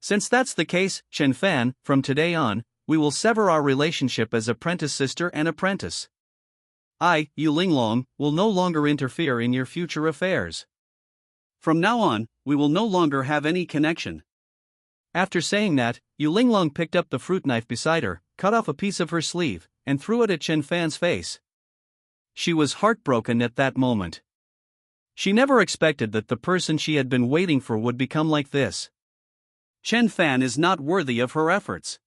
Since that's the case, Chen Fan, from today on, we will sever our relationship as apprentice-sister and apprentice. I, Yu Linglong, will no longer interfere in your future affairs. From now on, we will no longer have any connection. After saying that, Yu Linglong picked up the fruit knife beside her, cut off a piece of her sleeve, and threw it at Chen Fan's face. She was heartbroken at that moment. She never expected that the person she had been waiting for would become like this. Chen Fan is not worthy of her efforts.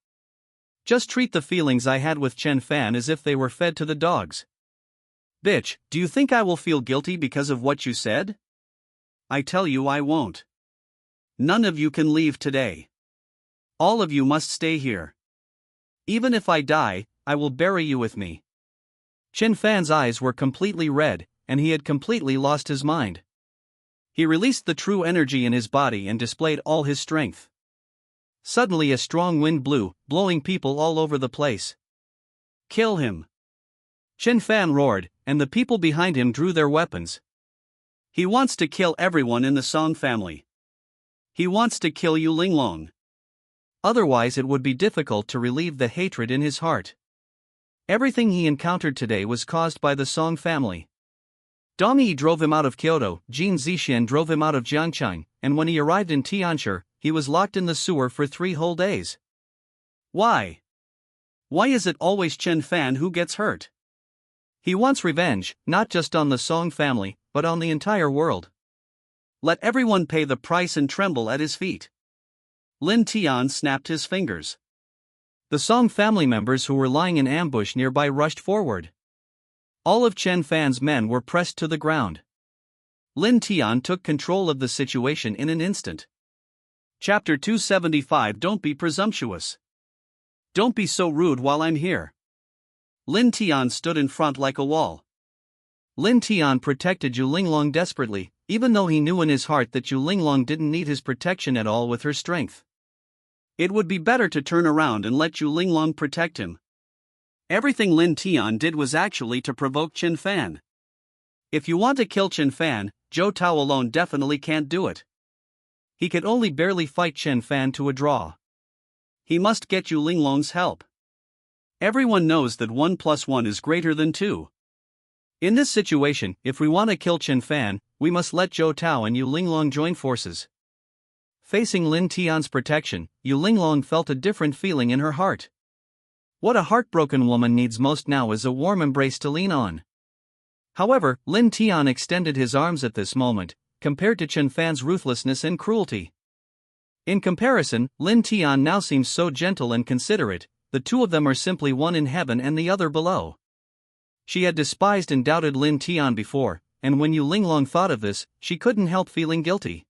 Just treat the feelings I had with Chen Fan as if they were fed to the dogs. Bitch, do you think I will feel guilty because of what you said? I tell you I won't. None of you can leave today. All of you must stay here. Even if I die, I will bury you with me. Chen Fan's eyes were completely red, and he had completely lost his mind. He released the true energy in his body and displayed all his strength. Suddenly a strong wind blew, blowing people all over the place. Kill him! Chen Fan roared, and the people behind him drew their weapons. He wants to kill everyone in the Song family. He wants to kill you, Linglong. Otherwise it would be difficult to relieve the hatred in his heart. Everything he encountered today was caused by the Song family. Dong Yi drove him out of Kyoto, Jin Zixian drove him out of Jiangchang, and when he arrived in Tianshi, he was locked in the sewer for 3 whole days. Why? Why is it always Chen Fan who gets hurt? He wants revenge, not just on the Song family, but on the entire world. Let everyone pay the price and tremble at his feet. Lin Tian snapped his fingers. The Song family members who were lying in ambush nearby rushed forward. All of Chen Fan's men were pressed to the ground. Lin Tian took control of the situation in an instant. Chapter 275. Don't be presumptuous. Don't be so rude while I'm here. Lin Tian stood in front like a wall. Lin Tian protected Yu Linglong desperately, even though he knew in his heart that Yu Linglong didn't need his protection at all with her strength. It would be better to turn around and let Yu Linglong protect him. Everything Lin Tian did was actually to provoke Chen Fan. If you want to kill Chen Fan, Zhou Tao alone definitely can't do it. He could only barely fight Chen Fan to a draw. He must get Yu Linglong's help. Everyone knows that 1 + 1 is greater than 2. In this situation, if we want to kill Chen Fan, we must let Zhou Tao and Yu Linglong join forces. Facing Lin Tian's protection, Yu Linglong felt a different feeling in her heart. What a heartbroken woman needs most now is a warm embrace to lean on. However, Lin Tian extended his arms at this moment, compared to Chen Fan's ruthlessness and cruelty. In comparison, Lin Tian now seems so gentle and considerate. The two of them are simply one in heaven and the other below. She had despised and doubted Lin Tian before, and when Yu Linglong thought of this, she couldn't help feeling guilty.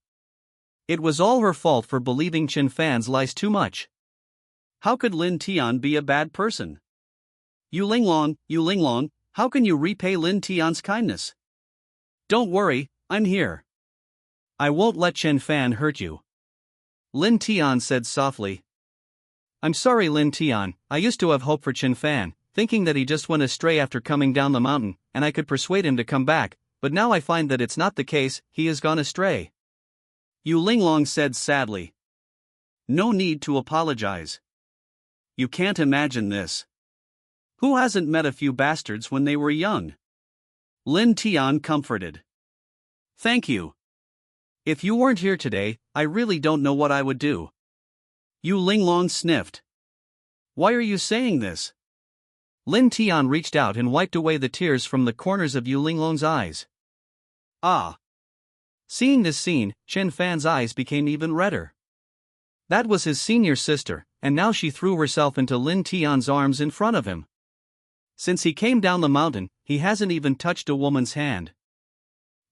It was all her fault for believing Chen Fan's lies too much. How could Lin Tian be a bad person? Yu Linglong, how can you repay Lin Tian's kindness? Don't worry, I'm here. I won't let Chen Fan hurt you. Lin Tian said softly. I'm sorry, Lin Tian, I used to have hope for Chen Fan, thinking that he just went astray after coming down the mountain, and I could persuade him to come back, but now I find that it's not the case, he has gone astray. Yu Linglong said sadly. No need to apologize. You can't imagine this. Who hasn't met a few bastards when they were young? Lin Tian comforted. Thank you. If you weren't here today, I really don't know what I would do. Yu Linglong sniffed. Why are you saying this? Lin Tian reached out and wiped away the tears from the corners of Yu Linglong's eyes. Ah. Seeing this scene, Chen Fan's eyes became even redder. That was his senior sister, and now she threw herself into Lin Tian's arms in front of him. Since he came down the mountain, he hasn't even touched a woman's hand.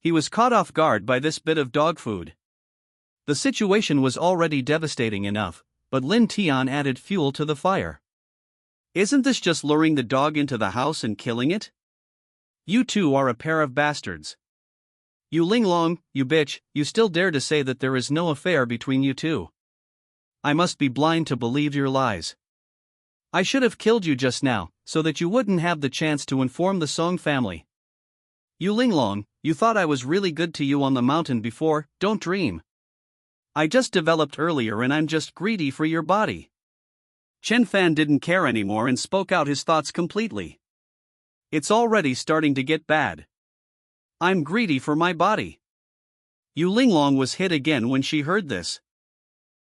He was caught off guard by this bit of dog food. The situation was already devastating enough, but Lin Tian added fuel to the fire. Isn't this just luring the dog into the house and killing it? You two are a pair of bastards. Yu Linglong, you bitch, you still dare to say that there is no affair between you two. I must be blind to believe your lies. I should have killed you just now, so that you wouldn't have the chance to inform the Song family. Yu Linglong, you thought I was really good to you on the mountain before, don't dream. I just developed earlier and I'm just greedy for your body. Chen Fan didn't care anymore and spoke out his thoughts completely. It's already starting to get bad. I'm greedy for my body. Yu Linglong was hit again when she heard this.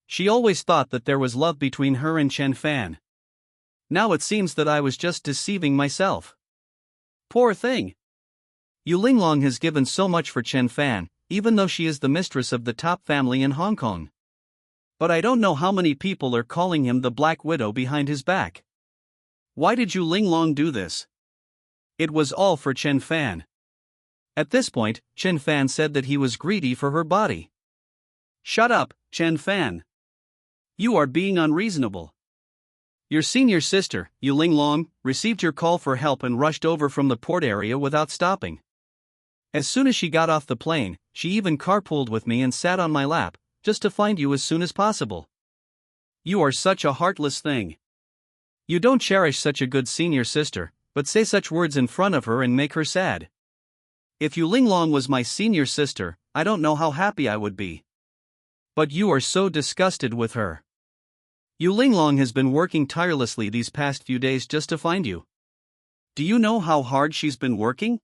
She always thought that there was love between her and Chen Fan. Now it seems that I was just deceiving myself. Poor thing. Yu Linglong has given so much for Chen Fan, even though she is the mistress of the top family in Hong Kong. But I don't know how many people are calling him the Black Widow behind his back. Why did you Ling Long do this? It was all for Chen Fan. At this point, Chen Fan said that he was greedy for her body. Shut up, Chen Fan. You are being unreasonable. Your senior sister, Yu Ling Long, received your call for help and rushed over from the port area without stopping. As soon as she got off the plane, she even carpooled with me and sat on my lap, just to find you as soon as possible. You are such a heartless thing. You don't cherish such a good senior sister, but say such words in front of her and make her sad. If Yu Ling Long was my senior sister, I don't know how happy I would be. But you are so disgusted with her. Yu Ling Long has been working tirelessly these past few days just to find you. Do you know how hard she's been working?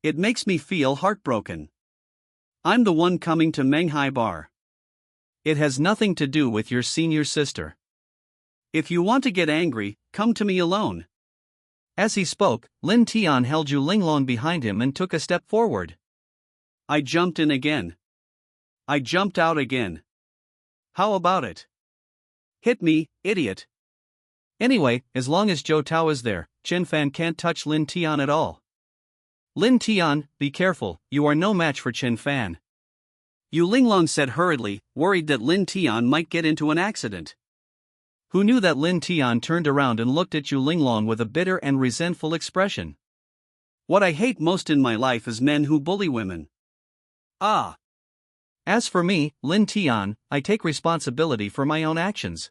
It makes me feel heartbroken. I'm the one coming to Menghai Bar. It has nothing to do with your senior sister. If you want to get angry, come to me alone. As he spoke, Lin Tian held Yu Ling Long behind him and took a step forward. I jumped in again. I jumped out again. How about it? Hit me, idiot. Anyway, as long as Zhou Tao is there, Chen Fan can't touch Lin Tian at all. Lin Tian, be careful, you are no match for Chen Fan. Yu Ling Long said hurriedly, worried that Lin Tian might get into an accident. Who knew that Lin Tian turned around and looked at Yu Ling Long with a bitter and resentful expression. What I hate most in my life is men who bully women. Ah. As for me, Lin Tian, I take responsibility for my own actions.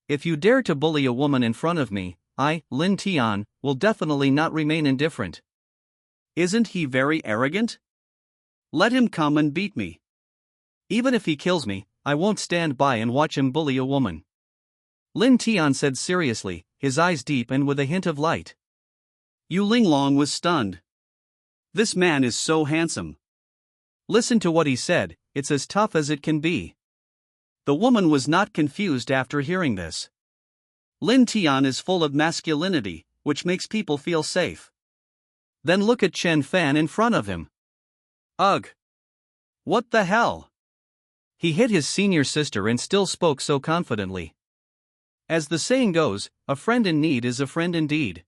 If you dare to bully a woman in front of me, I, Lin Tian, will definitely not remain indifferent. Isn't he very arrogant? Let him come and beat me. Even if he kills me, I won't stand by and watch him bully a woman. Lin Tian said seriously, his eyes deep and with a hint of light. Yu Ling Long was stunned. This man is so handsome. Listen to what he said, it's as tough as it can be. The woman was not confused after hearing this. Lin Tian is full of masculinity, which makes people feel safe. Then look at Chen Fan in front of him. Ugh. What the hell? He hit his senior sister and still spoke so confidently. As the saying goes, a friend in need is a friend indeed.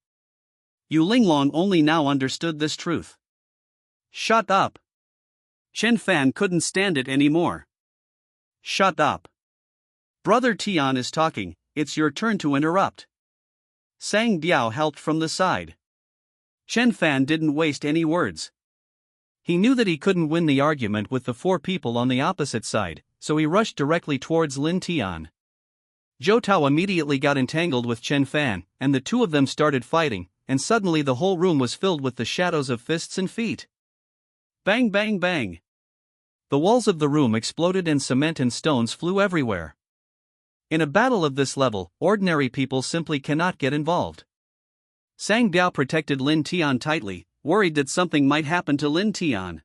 Yu Ling Long only now understood this truth. Shut up. Chen Fan couldn't stand it anymore. Shut up. Brother Tian is talking, it's your turn to interrupt. Sang Biao helped from the side. Chen Fan didn't waste any words. He knew that he couldn't win the argument with the four people on the opposite side, so he rushed directly towards Lin Tian. Zhou Tao immediately got entangled with Chen Fan, and the two of them started fighting, and suddenly the whole room was filled with the shadows of fists and feet. Bang bang bang. The walls of the room exploded and cement and stones flew everywhere. In a battle of this level, ordinary people simply cannot get involved. Sang Biao protected Lin Tian tightly, worried that something might happen to Lin Tian.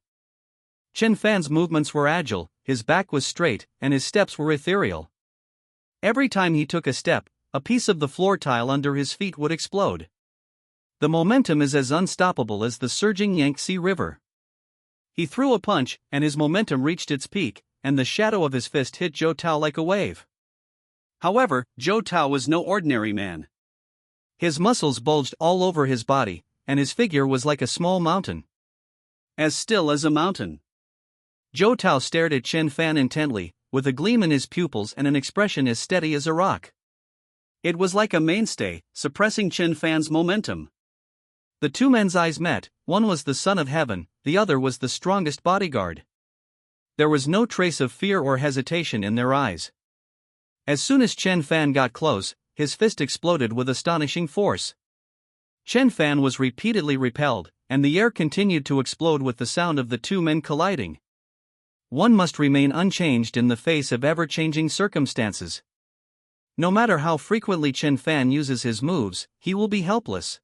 Chen Fan's movements were agile, his back was straight, and his steps were ethereal. Every time he took a step, a piece of the floor tile under his feet would explode. The momentum is as unstoppable as the surging Yangtze River. He threw a punch, and his momentum reached its peak, and the shadow of his fist hit Zhou Tao like a wave. However, Zhou Tao was no ordinary man. His muscles bulged all over his body, and his figure was like a small mountain. As still as a mountain. Zhou Tao stared at Chen Fan intently, with a gleam in his pupils and an expression as steady as a rock. It was like a mainstay, suppressing Chen Fan's momentum. The two men's eyes met, one was the son of heaven, the other was the strongest bodyguard. There was no trace of fear or hesitation in their eyes. As soon as Chen Fan got close, his fist exploded with astonishing force. Chen Fan was repeatedly repelled, and the air continued to explode with the sound of the two men colliding. One must remain unchanged in the face of ever-changing circumstances. No matter how frequently Chen Fan uses his moves, he will be helpless.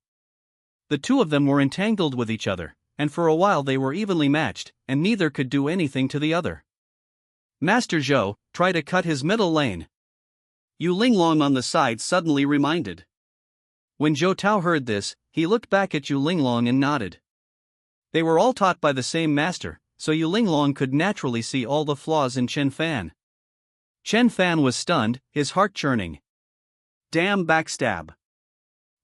The two of them were entangled with each other, and for a while they were evenly matched, and neither could do anything to the other. Master Zhou, try to cut his middle lane. Yu Ling Long on the side suddenly reminded. When Zhou Tao heard this, he looked back at Yu Ling Long and nodded. They were all taught by the same master, so Yu Ling Long could naturally see all the flaws in Chen Fan. Chen Fan was stunned, his heart churning. Damn backstab.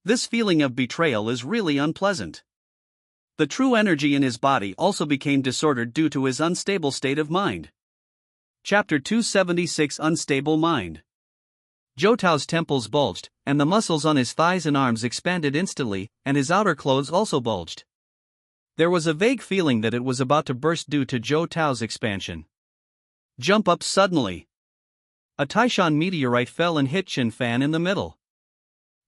This feeling of betrayal is really unpleasant. The true energy in his body also became disordered due to his unstable state of mind. Chapter 276 Unstable Mind. Zhou Tao's temples bulged, and the muscles on his thighs and arms expanded instantly, and his outer clothes also bulged. There was a vague feeling that it was about to burst due to Zhou Tao's expansion. Jump up suddenly. A Taishan meteorite fell and hit Chen Fan in the middle.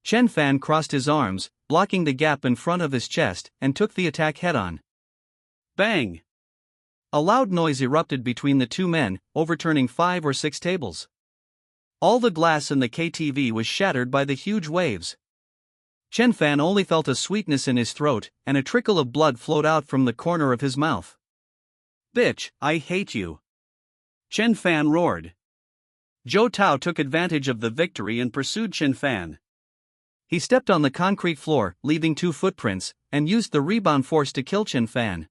Chen Fan crossed his arms, blocking the gap in front of his chest, and took the attack head-on. Bang! A loud noise erupted between the two men, overturning 5 or 6 tables. All the glass in the KTV was shattered by the huge waves. Chen Fan only felt a sweetness in his throat, and a trickle of blood flowed out from the corner of his mouth. Bitch, I hate you! Chen Fan roared. Zhou Tao took advantage of the victory and pursued Chen Fan. He stepped on the concrete floor, leaving 2 footprints, and used the rebound force to kill Chen Fan.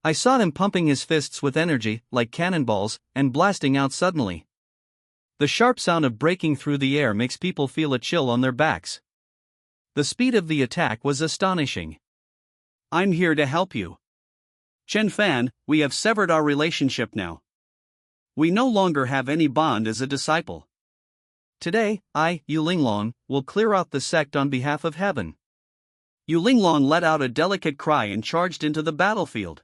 I saw him pumping his fists with energy, like cannonballs, and blasting out suddenly. The sharp sound of breaking through the air makes people feel a chill on their backs. The speed of the attack was astonishing. I'm here to help you. Chen Fan, we have severed our relationship now. We no longer have any bond as a disciple. Today, Yu Linglong, will clear out the sect on behalf of heaven. Yu Linglong let out a delicate cry and charged into the battlefield.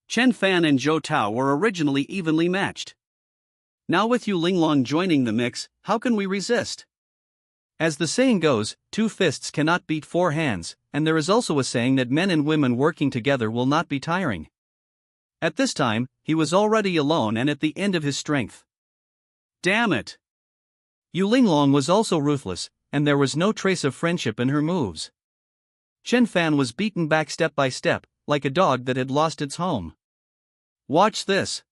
Chen Fan and Zhou Tao were originally evenly matched. Now with Yu Linglong joining the mix, how can we resist? As the saying goes, 2 fists cannot beat 4 hands, and there is also a saying that men and women working together will not be tiring. At this time, he was already alone and at the end of his strength. Damn it! Yu Linglong was also ruthless, and there was no trace of friendship in her moves. Chen Fan was beaten back step by step, like a dog that had lost its home. Watch this!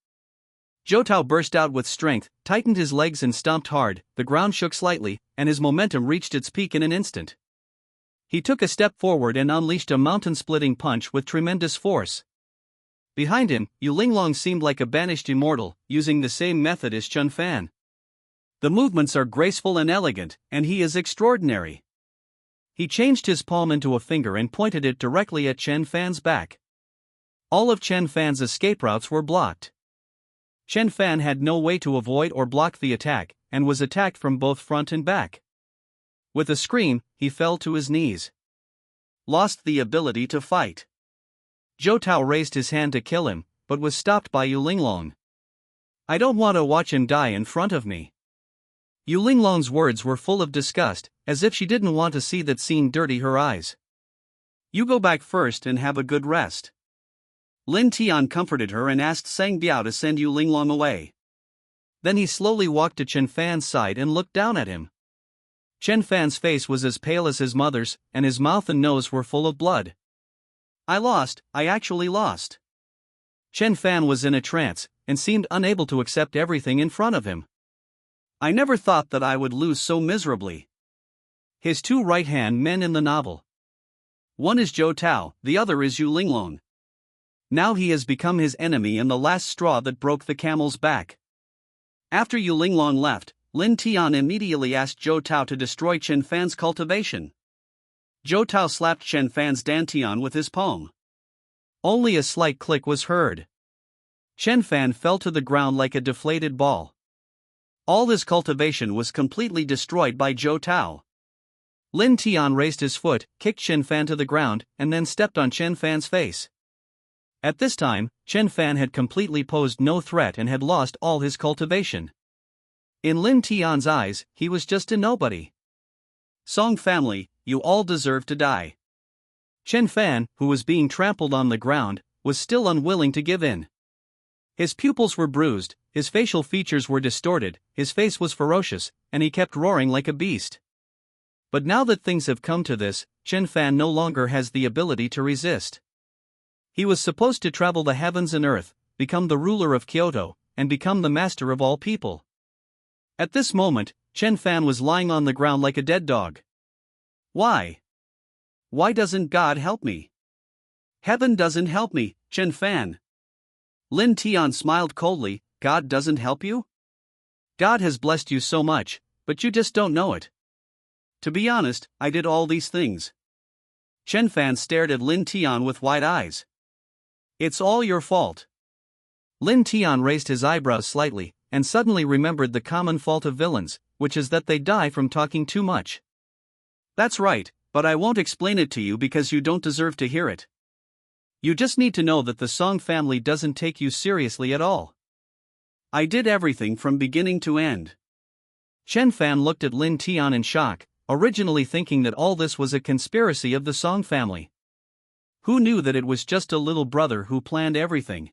Zhou Tao burst out with strength, tightened his legs and stomped hard. The ground shook slightly, and his momentum reached its peak in an instant. He took a step forward and unleashed a mountain-splitting punch with tremendous force. Behind him, Yu Linglong seemed like a banished immortal, using the same method as Chen Fan. The movements are graceful and elegant, and he is extraordinary. He changed his palm into a finger and pointed it directly at Chen Fan's back. All of Chen Fan's escape routes were blocked. Chen Fan had no way to avoid or block the attack, and was attacked from both front and back. With a scream, he fell to his knees. Lost the ability to fight. Zhou Tao raised his hand to kill him, but was stopped by Yu Linglong. I don't want to watch him die in front of me. Yu Linglong's words were full of disgust, as if she didn't want to see that scene dirty her eyes. You go back first and have a good rest. Lin Tian comforted her and asked Sang Biao to send Yu Linglong away. Then he slowly walked to Chen Fan's side and looked down at him. Chen Fan's face was as pale as his mother's, and his mouth and nose were full of blood. I actually lost. Chen Fan was in a trance, and seemed unable to accept everything in front of him. I never thought that I would lose so miserably. His 2 right-hand men in the novel. One is Zhou Tao, the other is Yu Linglong. Now he has become his enemy and the last straw that broke the camel's back. After Yu Linglong left, Lin Tian immediately asked Zhou Tao to destroy Chen Fan's cultivation. Zhou Tao slapped Chen Fan's dantian with his palm. Only a slight click was heard. Chen Fan fell to the ground like a deflated ball. All his cultivation was completely destroyed by Zhou Tao. Lin Tian raised his foot, kicked Chen Fan to the ground, and then stepped on Chen Fan's face. At this time, Chen Fan had completely posed no threat and had lost all his cultivation. In Lin Tian's eyes, he was just a nobody. Song family, you all deserve to die. Chen Fan, who was being trampled on the ground, was still unwilling to give in. His pupils were bruised, his facial features were distorted, his face was ferocious, and he kept roaring like a beast. But now that things have come to this, Chen Fan no longer has the ability to resist. He was supposed to travel the heavens and earth, become the ruler of Kyoto, and become the master of all people. At this moment, Chen Fan was lying on the ground like a dead dog. Why? Why doesn't God help me? Heaven doesn't help me, Chen Fan. Lin Tian smiled coldly. God doesn't help you? God has blessed you so much, but you just don't know it. To be honest, I did all these things. Chen Fan stared at Lin Tian with wide eyes. It's all your fault. Lin Tian raised his eyebrows slightly, and suddenly remembered the common fault of villains, which is that they die from talking too much. That's right, but I won't explain it to you because you don't deserve to hear it. You just need to know that the Song family doesn't take you seriously at all. I did everything from beginning to end. Chen Fan looked at Lin Tian in shock, originally thinking that all this was a conspiracy of the Song family. Who knew that it was just a little brother who planned everything?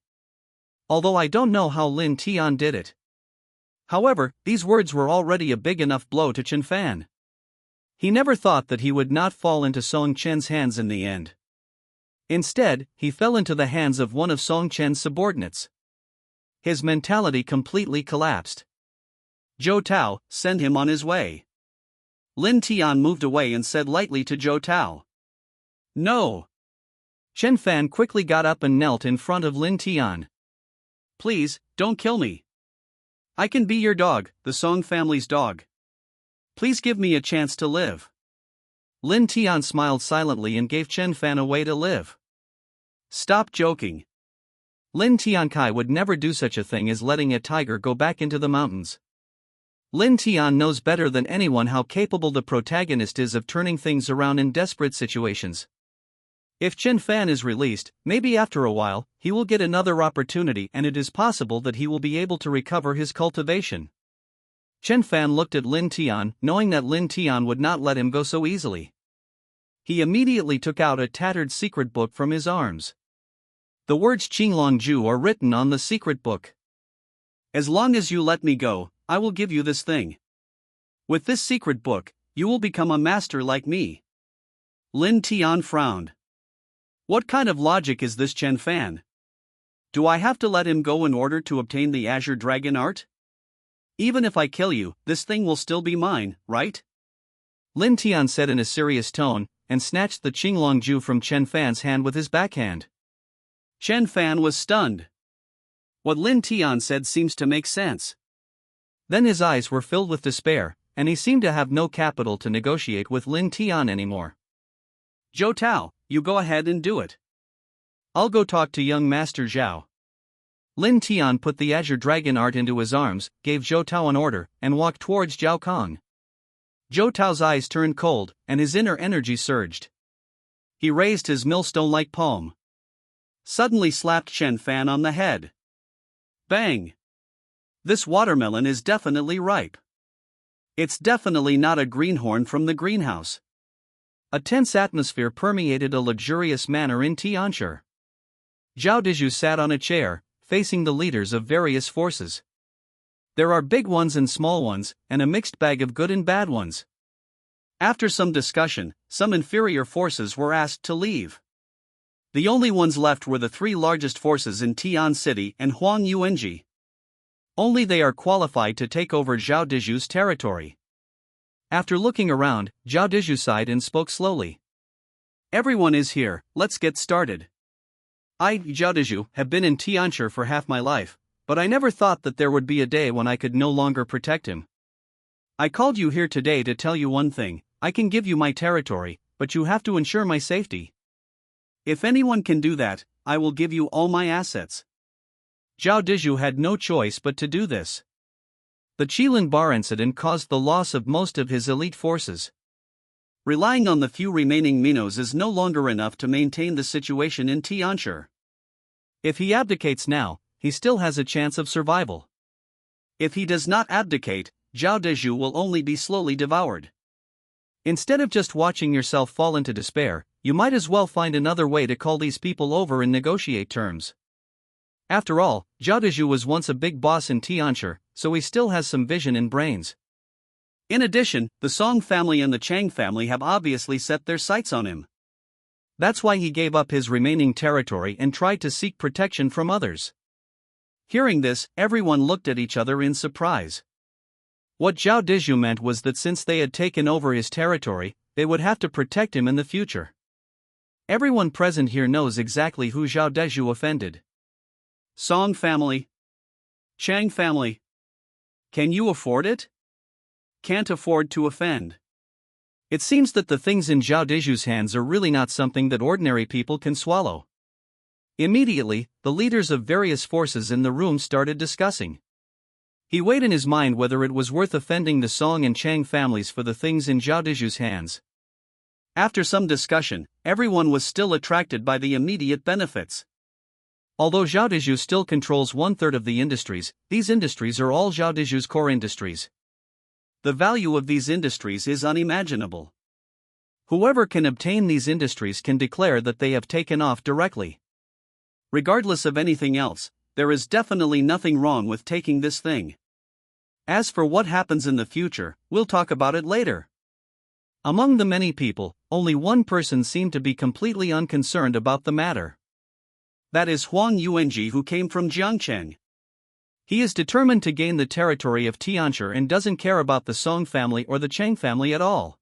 Although I don't know how Lin Tian did it. However, these words were already a big enough blow to Chen Fan. He never thought that he would not fall into Song Chen's hands in the end. Instead, he fell into the hands of one of Song Chen's subordinates. His mentality completely collapsed. Zhou Tao, send him on his way. Lin Tian moved away and said lightly to Zhou Tao. No. Chen Fan quickly got up and knelt in front of Lin Tian. Please, don't kill me. I can be your dog, the Song family's dog. Please give me a chance to live. Lin Tian smiled silently and gave Chen Fan a way to live. Stop joking. Lin Tiankai would never do such a thing as letting a tiger go back into the mountains. Lin Tian knows better than anyone how capable the protagonist is of turning things around in desperate situations. If Chen Fan is released, maybe after a while, he will get another opportunity and it is possible that he will be able to recover his cultivation. Chen Fan looked at Lin Tian, knowing that Lin Tian would not let him go so easily. He immediately took out a tattered secret book from his arms. The words Qinglongju are written on the secret book. As long as you let me go, I will give you this thing. With this secret book, you will become a master like me. Lin Tian frowned. What kind of logic is this, Chen Fan? Do I have to let him go in order to obtain the Azure Dragon art? Even if I kill you, this thing will still be mine, right? Lin Tian said in a serious tone, and snatched the Qinglongju from Chen Fan's hand with his backhand. Chen Fan was stunned. What Lin Tian said seems to make sense. Then his eyes were filled with despair, and he seemed to have no capital to negotiate with Lin Tian anymore. Zhou Tao, you go ahead and do it. I'll go talk to young Master Zhao. Lin Tian put the Azure Dragon art into his arms, gave Zhou Tao an order, and walked towards Zhao Kong. Zhou Tao's eyes turned cold, and his inner energy surged. He raised his millstone-like palm. Suddenly slapped Chen Fan on the head. Bang! This watermelon is definitely ripe. It's definitely not a greenhorn from the greenhouse. A tense atmosphere permeated a luxurious manner in Tianshi. Zhao Dizhu sat on a chair, facing the leaders of various forces. There are big ones and small ones, and a mixed bag of good and bad ones. After some discussion, some inferior forces were asked to leave. The only ones left were the three largest forces in Tian City and Huang Yuanji. Only they are qualified to take over Zhao Dizhu's territory. After looking around, Zhao Dizhu sighed and spoke slowly. Everyone is here, let's get started. I, Zhao Dizhu, have been in Tianshi for half my life, but I never thought that there would be a day when I could no longer protect him. I called you here today to tell you one thing: I can give you my territory, but you have to ensure my safety. If anyone can do that, I will give you all my assets. Zhao Dizhu had no choice but to do this. The Qilin Bar incident caused the loss of most of his elite forces. Relying on the few remaining Minos is no longer enough to maintain the situation in Tianshi. If he abdicates now, he still has a chance of survival. If he does not abdicate, Zhao Dizhu will only be slowly devoured. Instead of just watching yourself fall into despair, you might as well find another way to call these people over and negotiate terms. After all, Zhao Dizhu was once a big boss in Tianshi, so he still has some vision and brains. In addition, the Song family and the Chang family have obviously set their sights on him. That's why he gave up his remaining territory and tried to seek protection from others. Hearing this, everyone looked at each other in surprise. What Zhao Dizhu meant was that since they had taken over his territory, they would have to protect him in the future. Everyone present here knows exactly who Zhao Dizhu offended. Song family. Chang family. Can you afford it? Can't afford to offend. It seems that the things in Zhao Deju's hands are really not something that ordinary people can swallow. Immediately, the leaders of various forces in the room started discussing. He weighed in his mind whether it was worth offending the Song and Chang families for the things in Zhao Deju's hands. After some discussion, everyone was still attracted by the immediate benefits. Although Zhao Deju still controls 1/3 of the industries, these industries are all Zhao Deju's core industries. The value of these industries is unimaginable. Whoever can obtain these industries can declare that they have taken off directly. Regardless of anything else, there is definitely nothing wrong with taking this thing. As for what happens in the future, we'll talk about it later. Among the many people, only one person seemed to be completely unconcerned about the matter. That is Huang Yuanji, who came from Jiangcheng. He is determined to gain the territory of Tianshi and doesn't care about the Song family or the Chang family at all.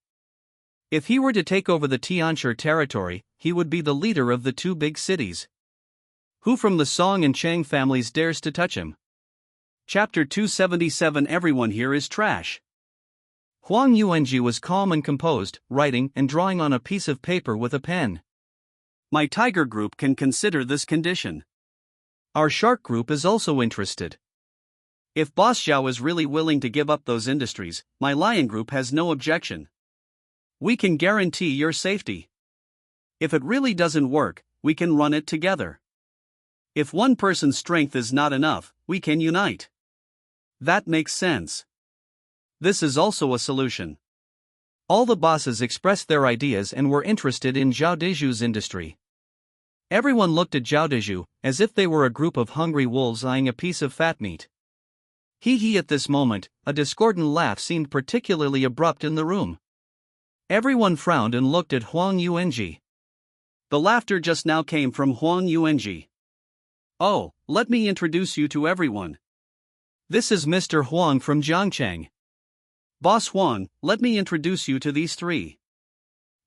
If he were to take over the Tianshi territory, he would be the leader of the two big cities. Who from the Song and Chang families dares to touch him? Chapter 277. Everyone here is trash. Huang Yuanji was calm and composed, writing and drawing on a piece of paper with a pen. My tiger group can consider this condition. Our shark group is also interested. If Boss Zhao is really willing to give up those industries, my lion group has no objection. We can guarantee your safety. If it really doesn't work, we can run it together. If one person's strength is not enough, we can unite. That makes sense. This is also a solution. All the bosses expressed their ideas and were interested in Zhao Deju's industry. Everyone looked at Zhao Deju, as if they were a group of hungry wolves eyeing a piece of fat meat. At this moment, a discordant laugh seemed particularly abrupt in the room. Everyone frowned and looked at Huang Yuanji. The laughter just now came from Huang Yuanji. Oh, let me introduce you to everyone. This is Mr. Huang from Jiangcheng. Boss Huang, let me introduce you to these three.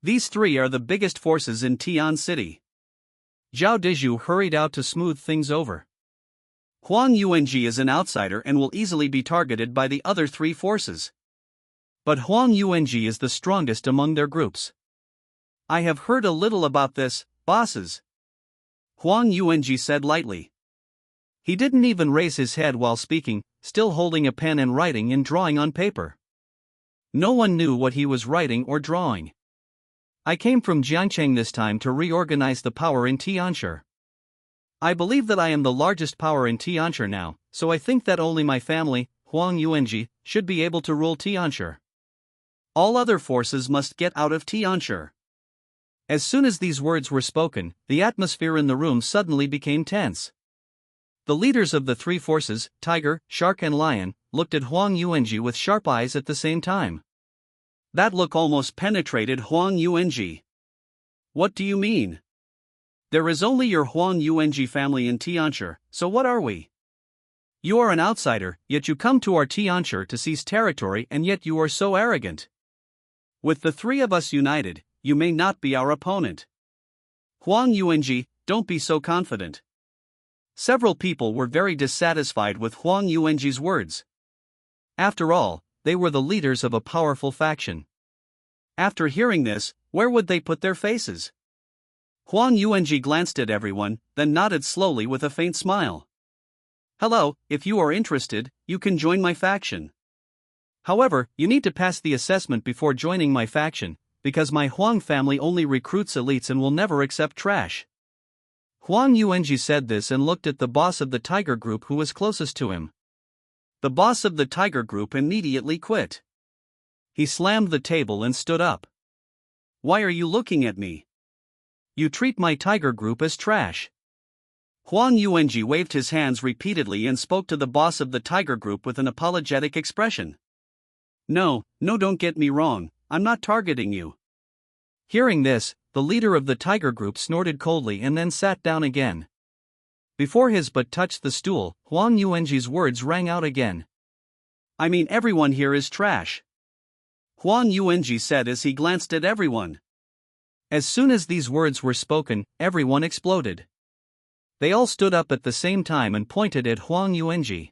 These three are the biggest forces in Tian City. Zhao Deju hurried out to smooth things over. Huang Yuanji is an outsider and will easily be targeted by the other three forces. But Huang Yuanji is the strongest among their groups. I have heard a little about this, bosses. Huang Yuanji said lightly. He didn't even raise his head while speaking, still holding a pen and writing and drawing on paper. No one knew what he was writing or drawing. I came from Jiangcheng this time to reorganize the power in Tianshi. I believe that I am the largest power in Tianshi now, so I think that only my family, Huang Yuanji, should be able to rule Tianshi. All other forces must get out of Tianshi. As soon as these words were spoken, the atmosphere in the room suddenly became tense. The leaders of the three forces, tiger, shark and lion, looked at Huang Yuanji with sharp eyes at the same time. That look almost penetrated Huang Yuanji. What do you mean? There is only your Huang Yuanji family in Tianshi, so what are we? You are an outsider, yet you come to our Tianshi to seize territory, and yet you are so arrogant. With the three of us united, you may not be our opponent. Huang Yuanji, don't be so confident. Several people were very dissatisfied with Huang Yuanji's words. After all, they were the leaders of a powerful faction. After hearing this, where would they put their faces? Huang Yuanji glanced at everyone, then nodded slowly with a faint smile. Hello, if you are interested, you can join my faction. However, you need to pass the assessment before joining my faction, because my Huang family only recruits elites and will never accept trash. Huang Yuanji said this and looked at the boss of the tiger group who was closest to him. The boss of the tiger group immediately quit. He slammed the table and stood up. Why are you looking at me? You treat my tiger group as trash. Huang Yuanji waved his hands repeatedly and spoke to the boss of the tiger group with an apologetic expression. No, don't get me wrong, I'm not targeting you. Hearing this, the leader of the tiger group snorted coldly and then sat down again. Before his butt touched the stool, Huang Yuanji's words rang out again. I mean, everyone here is trash. Huang Yuanji said as he glanced at everyone. As soon as these words were spoken, everyone exploded. They all stood up at the same time and pointed at Huang Yuanji.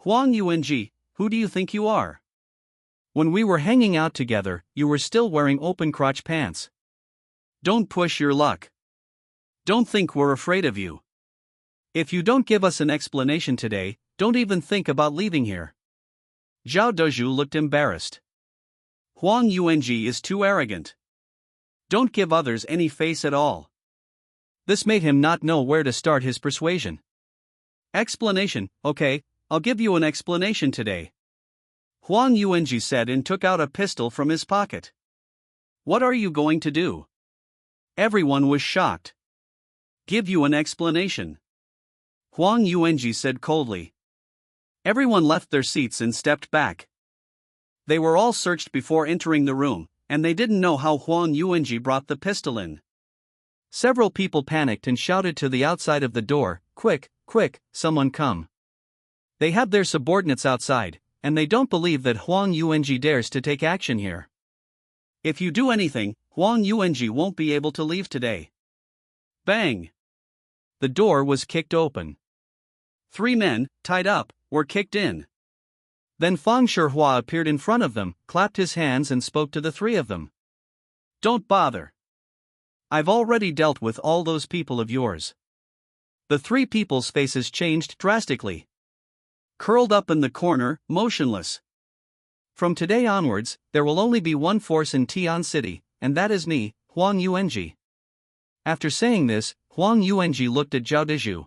Huang Yuanji, who do you think you are? When we were hanging out together, you were still wearing open crotch pants. Don't push your luck. Don't think we're afraid of you. If you don't give us an explanation today, don't even think about leaving here. Zhao Dezhu looked embarrassed. Huang Yuanji is too arrogant. Don't give others any face at all. This made him not know where to start his persuasion. Explanation, okay, I'll give you an explanation today. Huang Yuanji said and took out a pistol from his pocket. What are you going to do? Everyone was shocked. Give you an explanation. Huang Yuanji said coldly. Everyone left their seats and stepped back. They were all searched before entering the room, and they didn't know how Huang Yuanji brought the pistol in. Several people panicked and shouted to the outside of the door, "Quick, quick, someone come." They have their subordinates outside, and they don't believe that Huang Yuanji dares to take action here. If you do anything, Huang Yuanji won't be able to leave today. Bang! The door was kicked open. 3 men, tied up, were kicked in. Then Fang Shihua appeared in front of them, clapped his hands and spoke to the 3 of them. Don't bother. I've already dealt with all those people of yours. The 3 people's faces changed drastically. Curled up in the corner, motionless. From today onwards, there will only be one force in Tian City, and that is me, Huang Yuanji. After saying this, Huang Yuanji looked at Zhao Dezhu.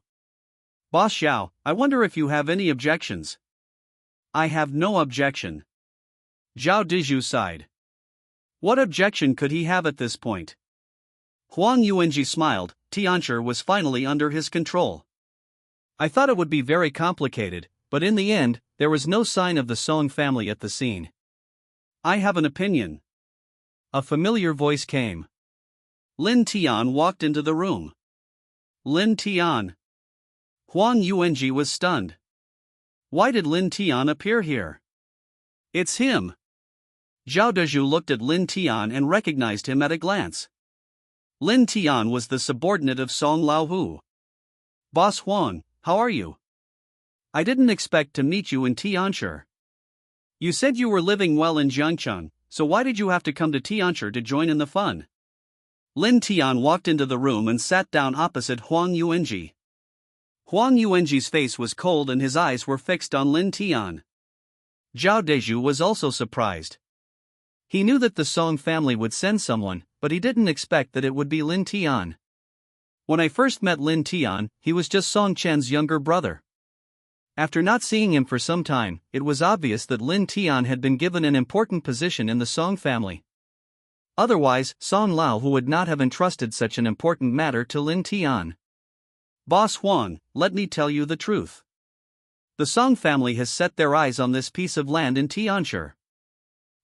Boss Xiao, I wonder if you have any objections. I have no objection. Zhao Dezhu sighed. What objection could he have at this point? Huang Yuanji smiled. Tianshi was finally under his control. I thought it would be very complicated, but in the end, there was no sign of the Song family at the scene. I have an opinion. A familiar voice came. Lin Tian walked into the room. Lin Tian. Huang Yuanji was stunned. Why did Lin Tian appear here? It's him. Zhao Dezhu looked at Lin Tian and recognized him at a glance. Lin Tian was the subordinate of Song Laohu. Boss Huang, how are you? I didn't expect to meet you in Tianshi. You said you were living well in Jiangcheng, so why did you have to come to Tianshi to join in the fun? Lin Tian walked into the room and sat down opposite Huang Yuanji. Huang Yuanji's face was cold and his eyes were fixed on Lin Tian. Zhao Dezhu was also surprised. He knew that the Song family would send someone, but he didn't expect that it would be Lin Tian. When I first met Lin Tian, he was just Song Chen's younger brother. After not seeing him for some time, it was obvious that Lin Tian had been given an important position in the Song family. Otherwise, Song Lao would not have entrusted such an important matter to Lin Tian. Boss Huang, let me tell you the truth. The Song family has set their eyes on this piece of land in Tianshi.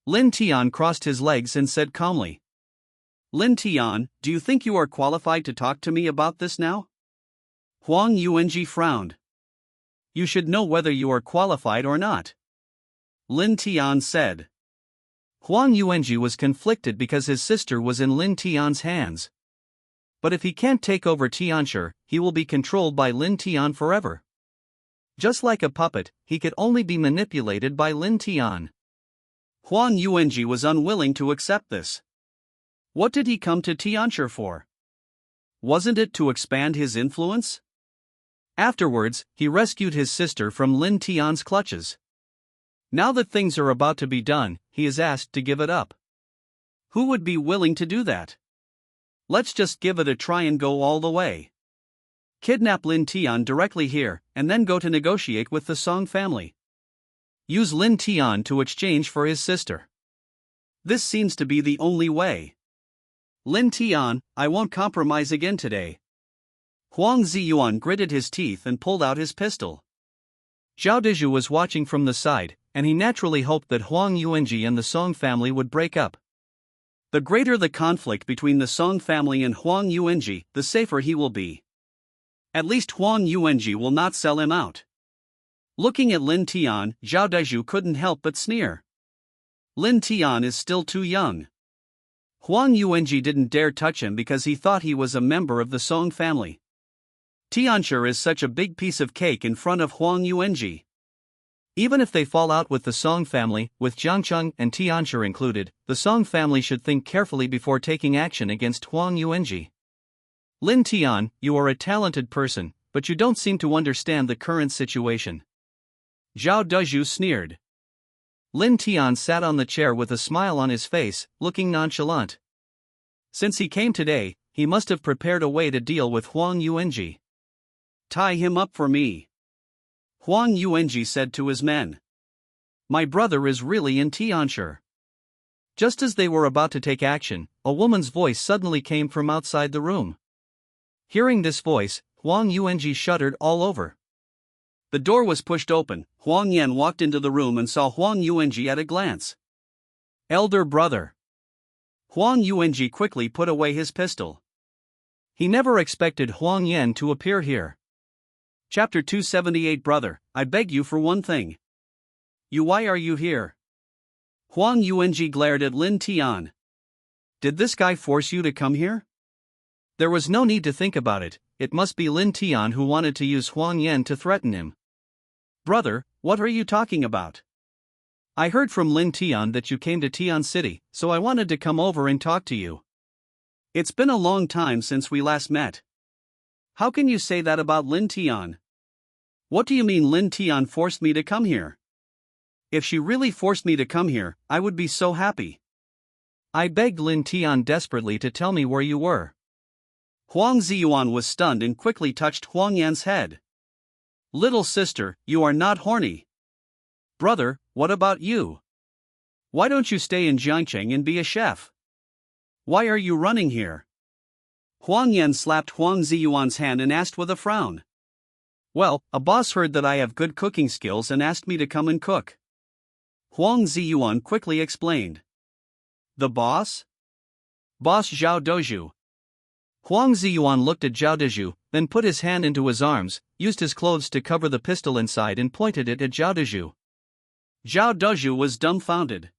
Lin Tian crossed his legs and said calmly. Lin Tian, do you think you are qualified to talk to me about this now? Huang Yuanji frowned. You should know whether you are qualified or not. Lin Tian said. Huang Yuanji was conflicted because his sister was in Lin Tian's hands. But if he can't take over Tianshi, he will be controlled by Lin Tian forever. Just like a puppet, he could only be manipulated by Lin Tian. Huang Yuanji was unwilling to accept this. What did he come to Tianshi for? Wasn't it to expand his influence? Afterwards, he rescued his sister from Lin Tian's clutches. Now that things are about to be done, he is asked to give it up. Who would be willing to do that? Let's just give it a try and go all the way. Kidnap Lin Tian directly here, and then go to negotiate with the Song family. Use Lin Tian to exchange for his sister. This seems to be the only way. Lin Tian, I won't compromise again today. Huang Ziyuan gritted his teeth and pulled out his pistol. Zhao Dezhu was watching from the side, and he naturally hoped that Huang Yuanji and the Song family would break up. The greater the conflict between the Song family and Huang Yuanji, the safer he will be. At least Huang Yuanji will not sell him out. Looking at Lin Tian, Zhao Dezhu couldn't help but sneer. Lin Tian is still too young. Huang Yuanji didn't dare touch him because he thought he was a member of the Song family. Tianshi is such a big piece of cake in front of Huang Yuanji. Even if they fall out with the Song family, with Jiangcheng and Tianshi included, the Song family should think carefully before taking action against Huang Yuanji. Lin Tian, you are a talented person, but you don't seem to understand the current situation. Zhao Dezhu sneered. Lin Tian sat on the chair with a smile on his face, looking nonchalant. Since he came today, he must have prepared a way to deal with Huang Yuanji. Tie him up for me, Huang Yuanji said to his men. My brother is really in Tianshi. Just as they were about to take action, a woman's voice suddenly came from outside the room. Hearing this voice, Huang Yuanji shuddered all over. The door was pushed open. Huang Yan walked into the room and saw Huang Yuanji at a glance. Elder brother. Huang Yuanji quickly put away his pistol. He never expected Huang Yan to appear here. Chapter 278. Brother, I beg you for one thing. Why are you here? Huang Yuanji glared at Lin Tian. Did this guy force you to come here? There was no need to think about it. It must be Lin Tian who wanted to use Huang Yan to threaten him. Brother, what are you talking about? I heard from Lin Tian that you came to Tian City, so I wanted to come over and talk to you. It's been a long time since we last met. How can you say that about Lin Tian? What do you mean Lin Tian forced me to come here? If she really forced me to come here, I would be so happy. I begged Lin Tian desperately to tell me where you were. Huang Ziyuan was stunned and quickly touched Huang Yan's head. Little sister, you are not horny. Brother, what about you? Why don't you stay in Jiangcheng and be a chef? Why are you running here? Huang Yan slapped Huang Ziyuan's hand and asked with a frown. Well, a boss heard that I have good cooking skills and asked me to come and cook. Huang Ziyuan quickly explained. The boss? Boss Zhao Dezhu. Huang Ziyuan looked at Zhao Dezhu, then put his hand into his arms, used his clothes to cover the pistol inside and pointed it at Zhao Dezhu. Zhao Dezhu was dumbfounded.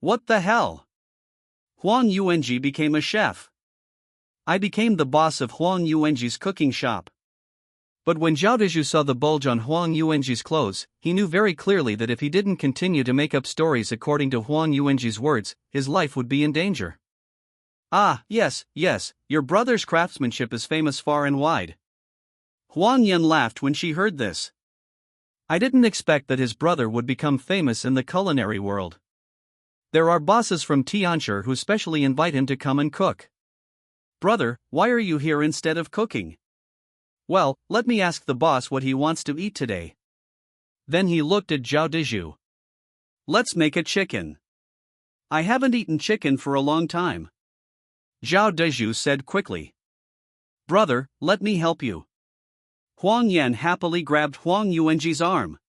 What the hell? Huang Yuanji became a chef. I became the boss of Huang Yuanji's cooking shop. But when Zhao Dezhu saw the bulge on Huang Yuanji's clothes, he knew very clearly that if he didn't continue to make up stories according to Huang Yuanji's words, his life would be in danger. Ah, yes, your brother's craftsmanship is famous far and wide. Huang Yan laughed when she heard this. I didn't expect that his brother would become famous in the culinary world. There are bosses from Tianshi who specially invite him to come and cook. Brother, why are you here instead of cooking? Well, let me ask the boss what he wants to eat today. Then he looked at Zhao Dezhu. Let's make a chicken. I haven't eaten chicken for a long time. Zhao Dezhu said quickly. Brother, let me help you. Huang Yan happily grabbed Huang Yuanji's arm.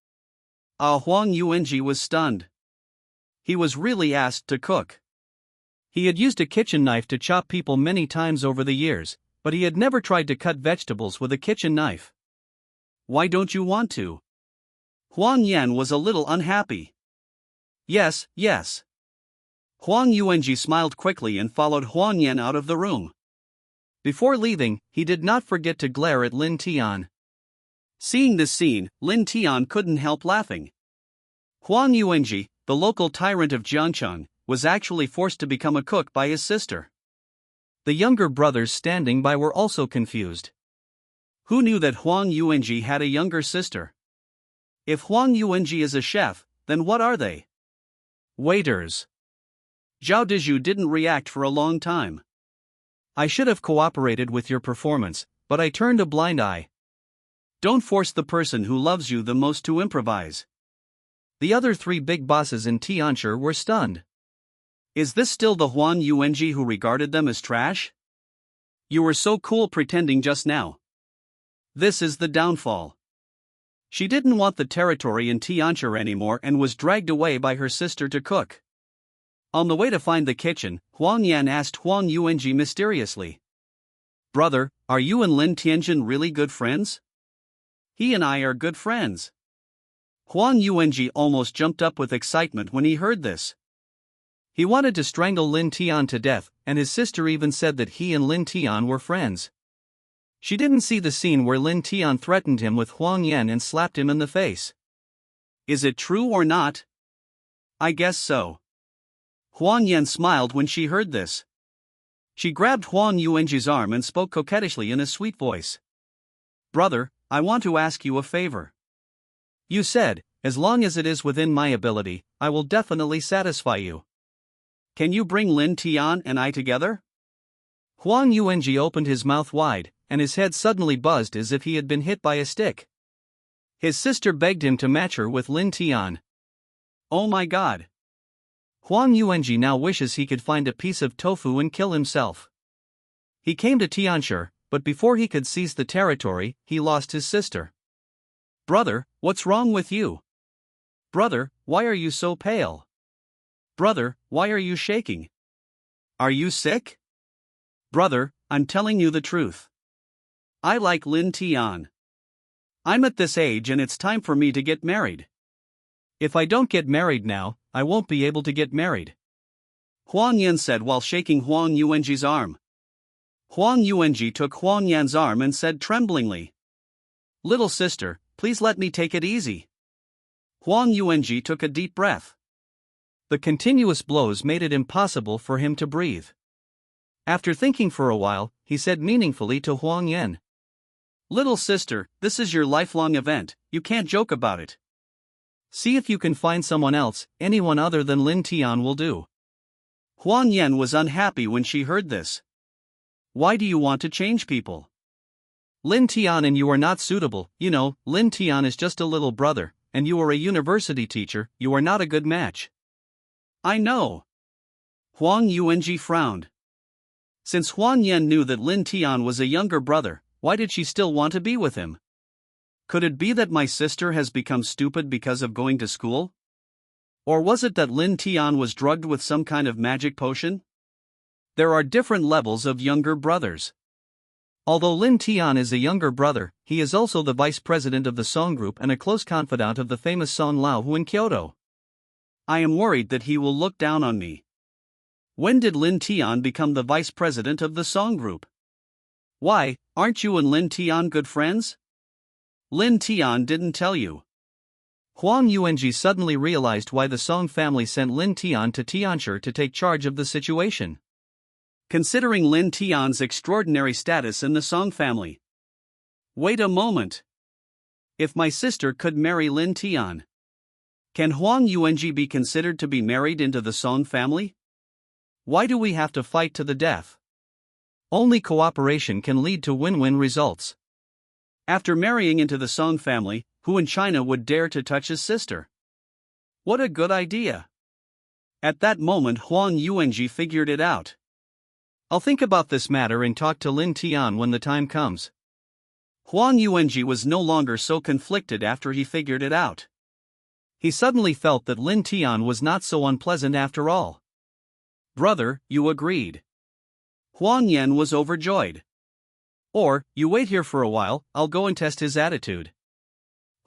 Huang Yuanji was stunned. He was really asked to cook. He had used a kitchen knife to chop people many times over the years, but he had never tried to cut vegetables with a kitchen knife. Why don't you want to? Huang Yan was a little unhappy. Yes. Huang Yuanji smiled quickly and followed Huang Yan out of the room. Before leaving, he did not forget to glare at Lin Tian. Seeing this scene, Lin Tian couldn't help laughing. Huang Yuanji, the local tyrant of Jiangcheng, was actually forced to become a cook by his sister. The younger brothers standing by were also confused. Who knew that Huang Yuanji had a younger sister? If Huang Yuanji is a chef, then what are they? Waiters. Zhao Dezhu didn't react for a long time. I should have cooperated with your performance, but I turned a blind eye. Don't force the person who loves you the most to improvise. The other three big bosses in Tianshi were stunned. Is this still the Huang Yuanji who regarded them as trash? You were so cool pretending just now. This is the downfall. She didn't want the territory in Tianshi anymore and was dragged away by her sister to cook. On the way to find the kitchen, Huang Yan asked Huang Yuanji mysteriously. Brother, are you and Lin Tian really good friends? He and I are good friends. Huang Yuanji almost jumped up with excitement when he heard this. He wanted to strangle Lin Tian to death, and his sister even said that he and Lin Tian were friends. She didn't see the scene where Lin Tian threatened him with Huang Yan and slapped him in the face. Is it true or not? I guess so. Huang Yan smiled when she heard this. She grabbed Huang Yuanji's arm and spoke coquettishly in a sweet voice. Brother, I want to ask you a favor. You said, as long as it is within my ability, I will definitely satisfy you. Can you bring Lin Tian and I together? Huang Yuanji opened his mouth wide, and his head suddenly buzzed as if he had been hit by a stick. His sister begged him to match her with Lin Tian. Oh my god. Huang Yuanji now wishes he could find a piece of tofu and kill himself. He came to Tianshi, but before he could seize the territory, he lost his sister. Brother, what's wrong with you? Brother, why are you so pale? Brother, why are you shaking? Are you sick? Brother, I'm telling you the truth. I like Lin Tian. I'm at this age and it's time for me to get married. If I don't get married now, I won't be able to get married. Huang Yan said while shaking Huang Yuanji's arm. Huang Yuanji took Huang Yan's arm and said tremblingly, Little sister, please let me take it easy. Huang Yuanji took a deep breath. The continuous blows made it impossible for him to breathe. After thinking for a while, he said meaningfully to Huang Yan, Little sister, this is your lifelong event, you can't joke about it. See if you can find someone else, anyone other than Lin Tian will do. Huang Yan was unhappy when she heard this. Why do you want to change people? Lin Tian and you are not suitable, you know, Lin Tian is just a little brother, and you are a university teacher, you are not a good match. I know. Huang Yuanji frowned. Since Huang Yan knew that Lin Tian was a younger brother, why did she still want to be with him? Could it be that my sister has become stupid because of going to school? Or was it that Lin Tian was drugged with some kind of magic potion? There are different levels of younger brothers. Although Lin Tian is a younger brother, he is also the vice president of the Song Group and a close confidant of the famous Song Laohu in Kyoto. I am worried that he will look down on me. When did Lin Tian become the vice president of the Song Group? Why, aren't you and Lin Tian good friends? Lin Tian didn't tell you. Huang Yuanji suddenly realized why the Song family sent Lin Tian to Tianshi to take charge of the situation. Considering Lin Tian's extraordinary status in the Song family. Wait a moment. If my sister could marry Lin Tian, can Huang Yuanji be considered to be married into the Song family? Why do we have to fight to the death? Only cooperation can lead to win-win results. After marrying into the Song family, who in China would dare to touch his sister? What a good idea. At that moment Huang Yuanji figured it out. I'll think about this matter and talk to Lin Tian when the time comes. Huang Yuanji was no longer so conflicted after he figured it out. He suddenly felt that Lin Tian was not so unpleasant after all. Brother, you agreed. Huang Yan was overjoyed. Or, you wait here for a while, I'll go and test his attitude.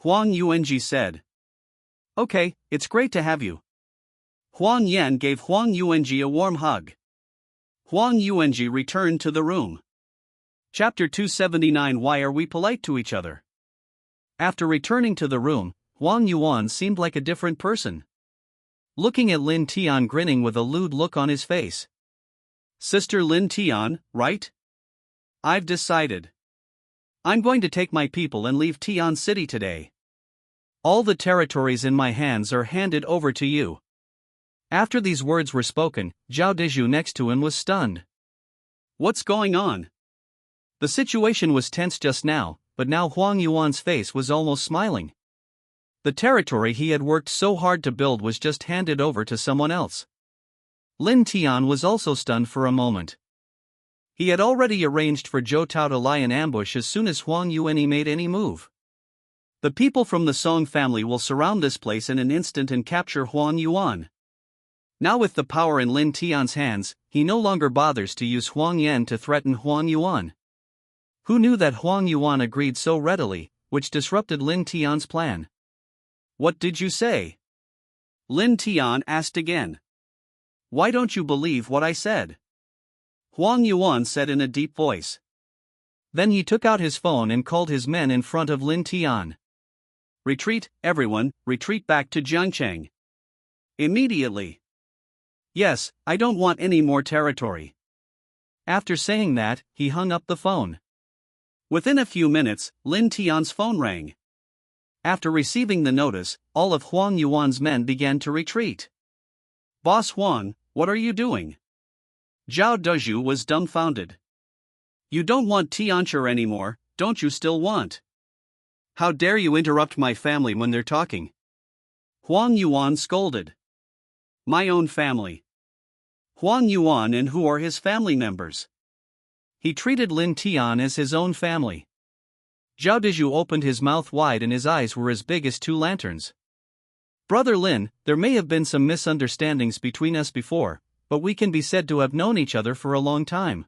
Huang Yuanji said. Okay, it's great to have you. Huang Yan gave Huang Yuanji a warm hug. Huang Yuanji returned to the room. Chapter 279 Why are we polite to each other? After returning to the room, Huang Yuan seemed like a different person. Looking at Lin Tian grinning with a lewd look on his face. Sister Lin Tian, right? I've decided. I'm going to take my people and leave Tian City today. All the territories in my hands are handed over to you. After these words were spoken, Zhao Dezhu next to him was stunned. What's going on? The situation was tense just now, but now Huang Yuan's face was almost smiling. The territory he had worked so hard to build was just handed over to someone else. Lin Tian was also stunned for a moment. He had already arranged for Zhou Tao to lie in ambush as soon as Huang Yuan made any move. The people from the Song family will surround this place in an instant and capture Huang Yuan. Now with the power in Lin Tian's hands, he no longer bothers to use Huang Yan to threaten Huang Yuan. Who knew that Huang Yuan agreed so readily, which disrupted Lin Tian's plan? What did you say? Lin Tian asked again. Why don't you believe what I said? Huang Yuan said in a deep voice. Then he took out his phone and called his men in front of Lin Tian. Retreat, everyone, retreat back to Jiangcheng. Immediately. Yes, I don't want any more territory. After saying that, he hung up the phone. Within a few minutes, Lin Tian's phone rang. After receiving the notice, all of Huang Yuan's men began to retreat. Boss Huang, what are you doing? Zhao Dezhu was dumbfounded. You don't want Tianchi anymore, don't you still want? How dare you interrupt my family when they're talking? Huang Yuan scolded. My own family. Huang Yuan, and who are his family members? He treated Lin Tian as his own family. Zhao Dezhu opened his mouth wide and his eyes were as big as two lanterns. Brother Lin, there may have been some misunderstandings between us before, but we can be said to have known each other for a long time.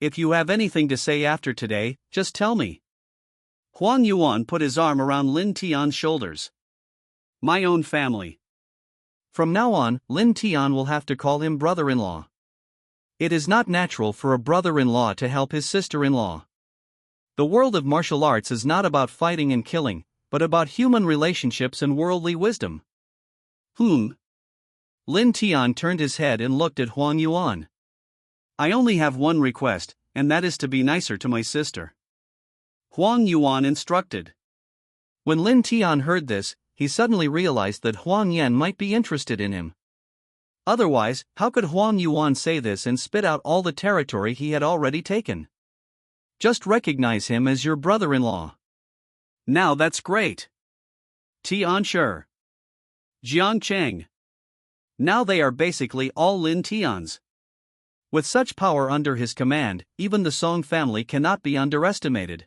If you have anything to say after today, just tell me. Huang Yuan put his arm around Lin Tian's shoulders. My own family. From now on, Lin Tian will have to call him brother-in-law. It is not natural for a brother-in-law to help his sister-in-law. The world of martial arts is not about fighting and killing, but about human relationships and worldly wisdom. Lin Tian turned his head and looked at Huang Yuan. I only have one request, and that is to be nicer to my sister. Huang Yuan instructed. When Lin Tian heard this, he suddenly realized that Huang Yan might be interested in him. Otherwise, how could Huang Yuan say this and spit out all the territory he had already taken? Just recognize him as your brother-in-law. Now that's great. Tianchi. Jiangcheng. Now they are basically all Lin Tian's. With such power under his command, even the Song family cannot be underestimated.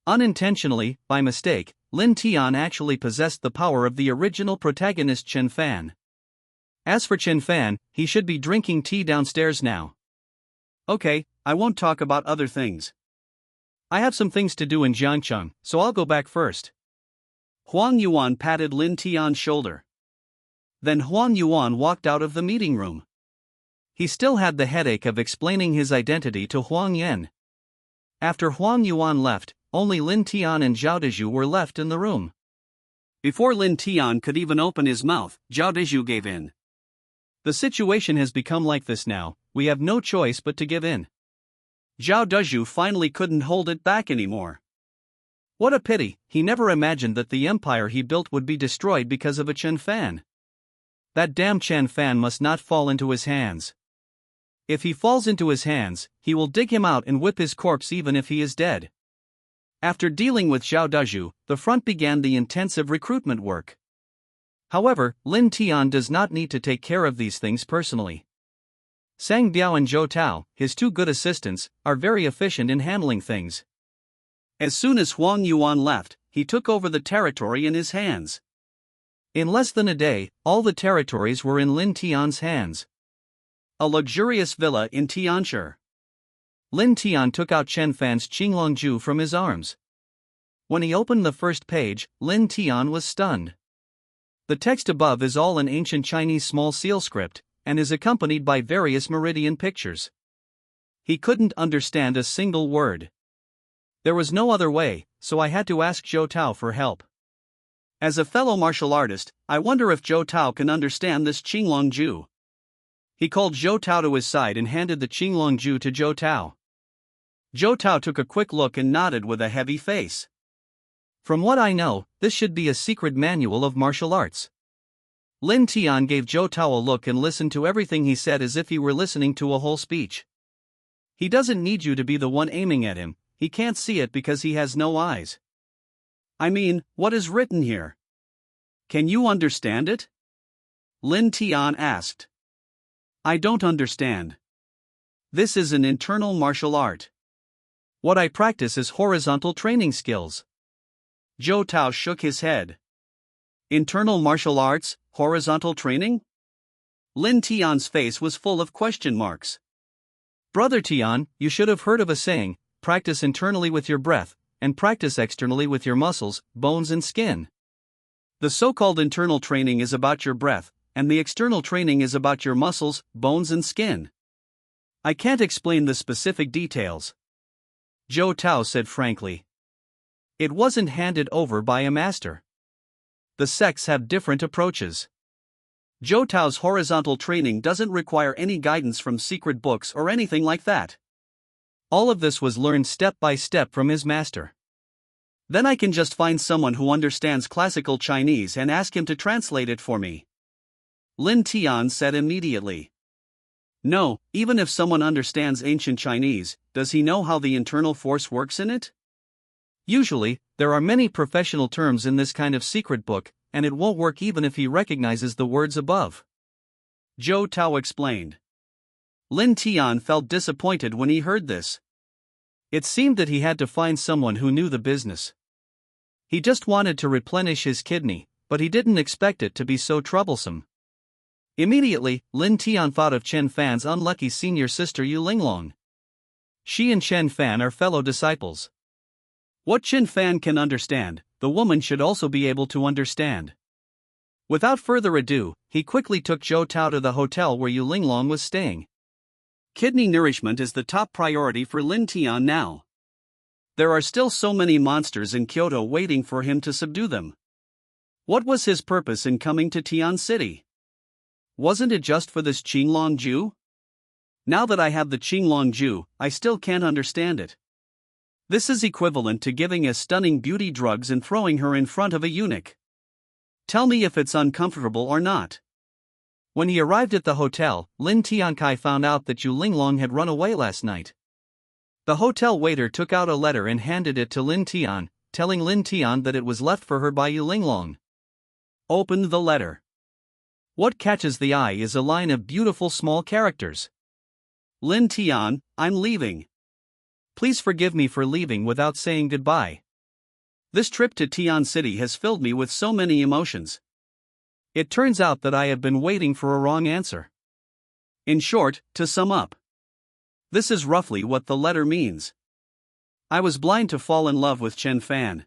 Unintentionally, by mistake, Lin Tian actually possessed the power of the original protagonist Chen Fan. As for Chen Fan, he should be drinking tea downstairs now. Okay, I won't talk about other things. I have some things to do in Jiangcheng, so I'll go back first. Huang Yuan patted Lin Tian's shoulder. Then Huang Yuan walked out of the meeting room. He still had the headache of explaining his identity to Huang Yan. After Huang Yuan left, only Lin Tian and Zhao Dezhu were left in the room. Before Lin Tian could even open his mouth, Zhao Dezhu gave in. The situation has become like this now, we have no choice but to give in. Zhao Dezhu finally couldn't hold it back anymore. What a pity, he never imagined that the empire he built would be destroyed because of a Chen Fan. That damn Chen Fan must not fall into his hands. If he falls into his hands, he will dig him out and whip his corpse even if he is dead. After dealing with Zhao Dezhu, the front began the intensive recruitment work. However, Lin Tian does not need to take care of these things personally. Sang Biao and Zhou Tao, his two good assistants, are very efficient in handling things. As soon as Huang Yuan left, he took over the territory in his hands. In less than a day, all the territories were in Lin Tian's hands. A luxurious villa in Tianchi. Lin Tian took out Chen Fan's Qinglongju from his arms. When he opened the first page, Lin Tian was stunned. The text above is all in ancient Chinese small seal script, and is accompanied by various meridian pictures. He couldn't understand a single word. There was no other way, so I had to ask Zhou Tao for help. As a fellow martial artist, I wonder if Zhou Tao can understand this Qinglongju. He called Zhou Tao to his side and handed the Qinglongju to Zhou Tao. Zhou Tao took a quick look and nodded with a heavy face. From what I know, this should be a secret manual of martial arts. Lin Tian gave Zhou Tao a look and listened to everything he said as if he were listening to a whole speech. He doesn't need you to be the one aiming at him, he can't see it because he has no eyes. I mean, what is written here? Can you understand it? Lin Tian asked. I don't understand. This is an internal martial art. What I practice is horizontal training skills. Zhou Tao shook his head. Internal martial arts, horizontal training? Lin Tian's face was full of question marks. Brother Tian, you should have heard of a saying, practice internally with your breath, and practice externally with your muscles, bones and skin. The so-called internal training is about your breath, and the external training is about your muscles, bones and skin. I can't explain the specific details, Zhou Tao said frankly. It wasn't handed over by a master. The sects have different approaches. Zhou Tao's horizontal training doesn't require any guidance from secret books or anything like that. All of this was learned step by step from his master. Then I can just find someone who understands classical Chinese and ask him to translate it for me. Lin Tian said immediately. No, even if someone understands ancient Chinese, does he know how the internal force works in it? Usually, there are many professional terms in this kind of secret book, and it won't work even if he recognizes the words above. Zhou Tao explained. Lin Tian felt disappointed when he heard this. It seemed that he had to find someone who knew the business. He just wanted to replenish his kidney, but he didn't expect it to be so troublesome. Immediately, Lin Tian thought of Chen Fan's unlucky senior sister Yu Linglong. She and Chen Fan are fellow disciples. What Chen Fan can understand, the woman should also be able to understand. Without further ado, he quickly took Zhou Tao to the hotel where Yu Linglong was staying. Kidney nourishment is the top priority for Lin Tian now. There are still so many monsters in Kyoto waiting for him to subdue them. What was his purpose in coming to Tian City? Wasn't it just for this Qinglong Ju? Now that I have the Qinglong Ju, I still can't understand it. This is equivalent to giving a stunning beauty drugs and throwing her in front of a eunuch. Tell me if it's uncomfortable or not. When he arrived at the hotel, Lin Tiankai found out that Yu Linglong had run away last night. The hotel waiter took out a letter and handed it to Lin Tian, telling Lin Tian that it was left for her by Yu Linglong. Opened the letter. What catches the eye is a line of beautiful small characters. Lin Tian, I'm leaving. Please forgive me for leaving without saying goodbye. This trip to Tian City has filled me with so many emotions. It turns out that I have been waiting for a wrong answer. In short, to sum up, this is roughly what the letter means. I was blind to fall in love with Chen Fan.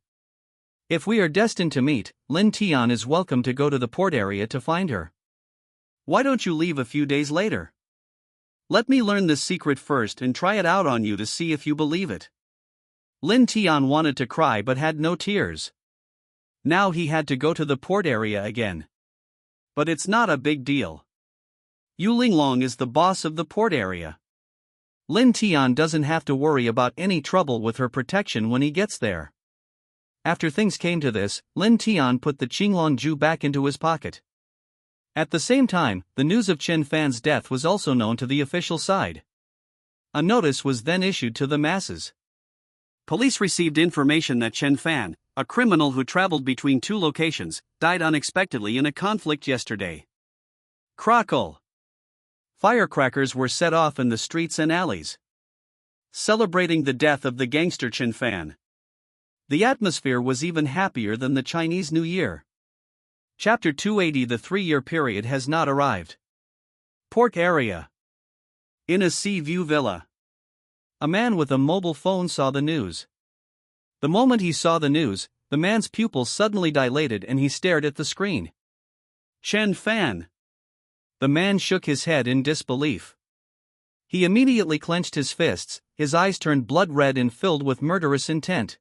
If we are destined to meet, Lin Tian is welcome to go to the port area to find her. Why don't you leave a few days later? Let me learn this secret first and try it out on you to see if you believe it. Lin Tian wanted to cry but had no tears. Now he had to go to the port area again. But it's not a big deal. Yu Linglong is the boss of the port area. Lin Tian doesn't have to worry about any trouble with her protection when he gets there. After things came to this, Lin Tian put the Qinglong Ju back into his pocket. At the same time, the news of Chen Fan's death was also known to the official side. A notice was then issued to the masses. Police received information that Chen Fan, a criminal who traveled between two locations, died unexpectedly in a conflict yesterday. Crackle! Firecrackers were set off in the streets and alleys, celebrating the death of the gangster Chen Fan. The atmosphere was even happier than the Chinese New Year. Chapter 280. The 3-year period has not arrived. Port area. In a sea view villa, a man with a mobile phone saw the news. The moment he saw the news, the man's pupils suddenly dilated and he stared at the screen. Chen Fan. The man shook his head in disbelief. He immediately clenched his fists, his eyes turned blood red and filled with murderous intent.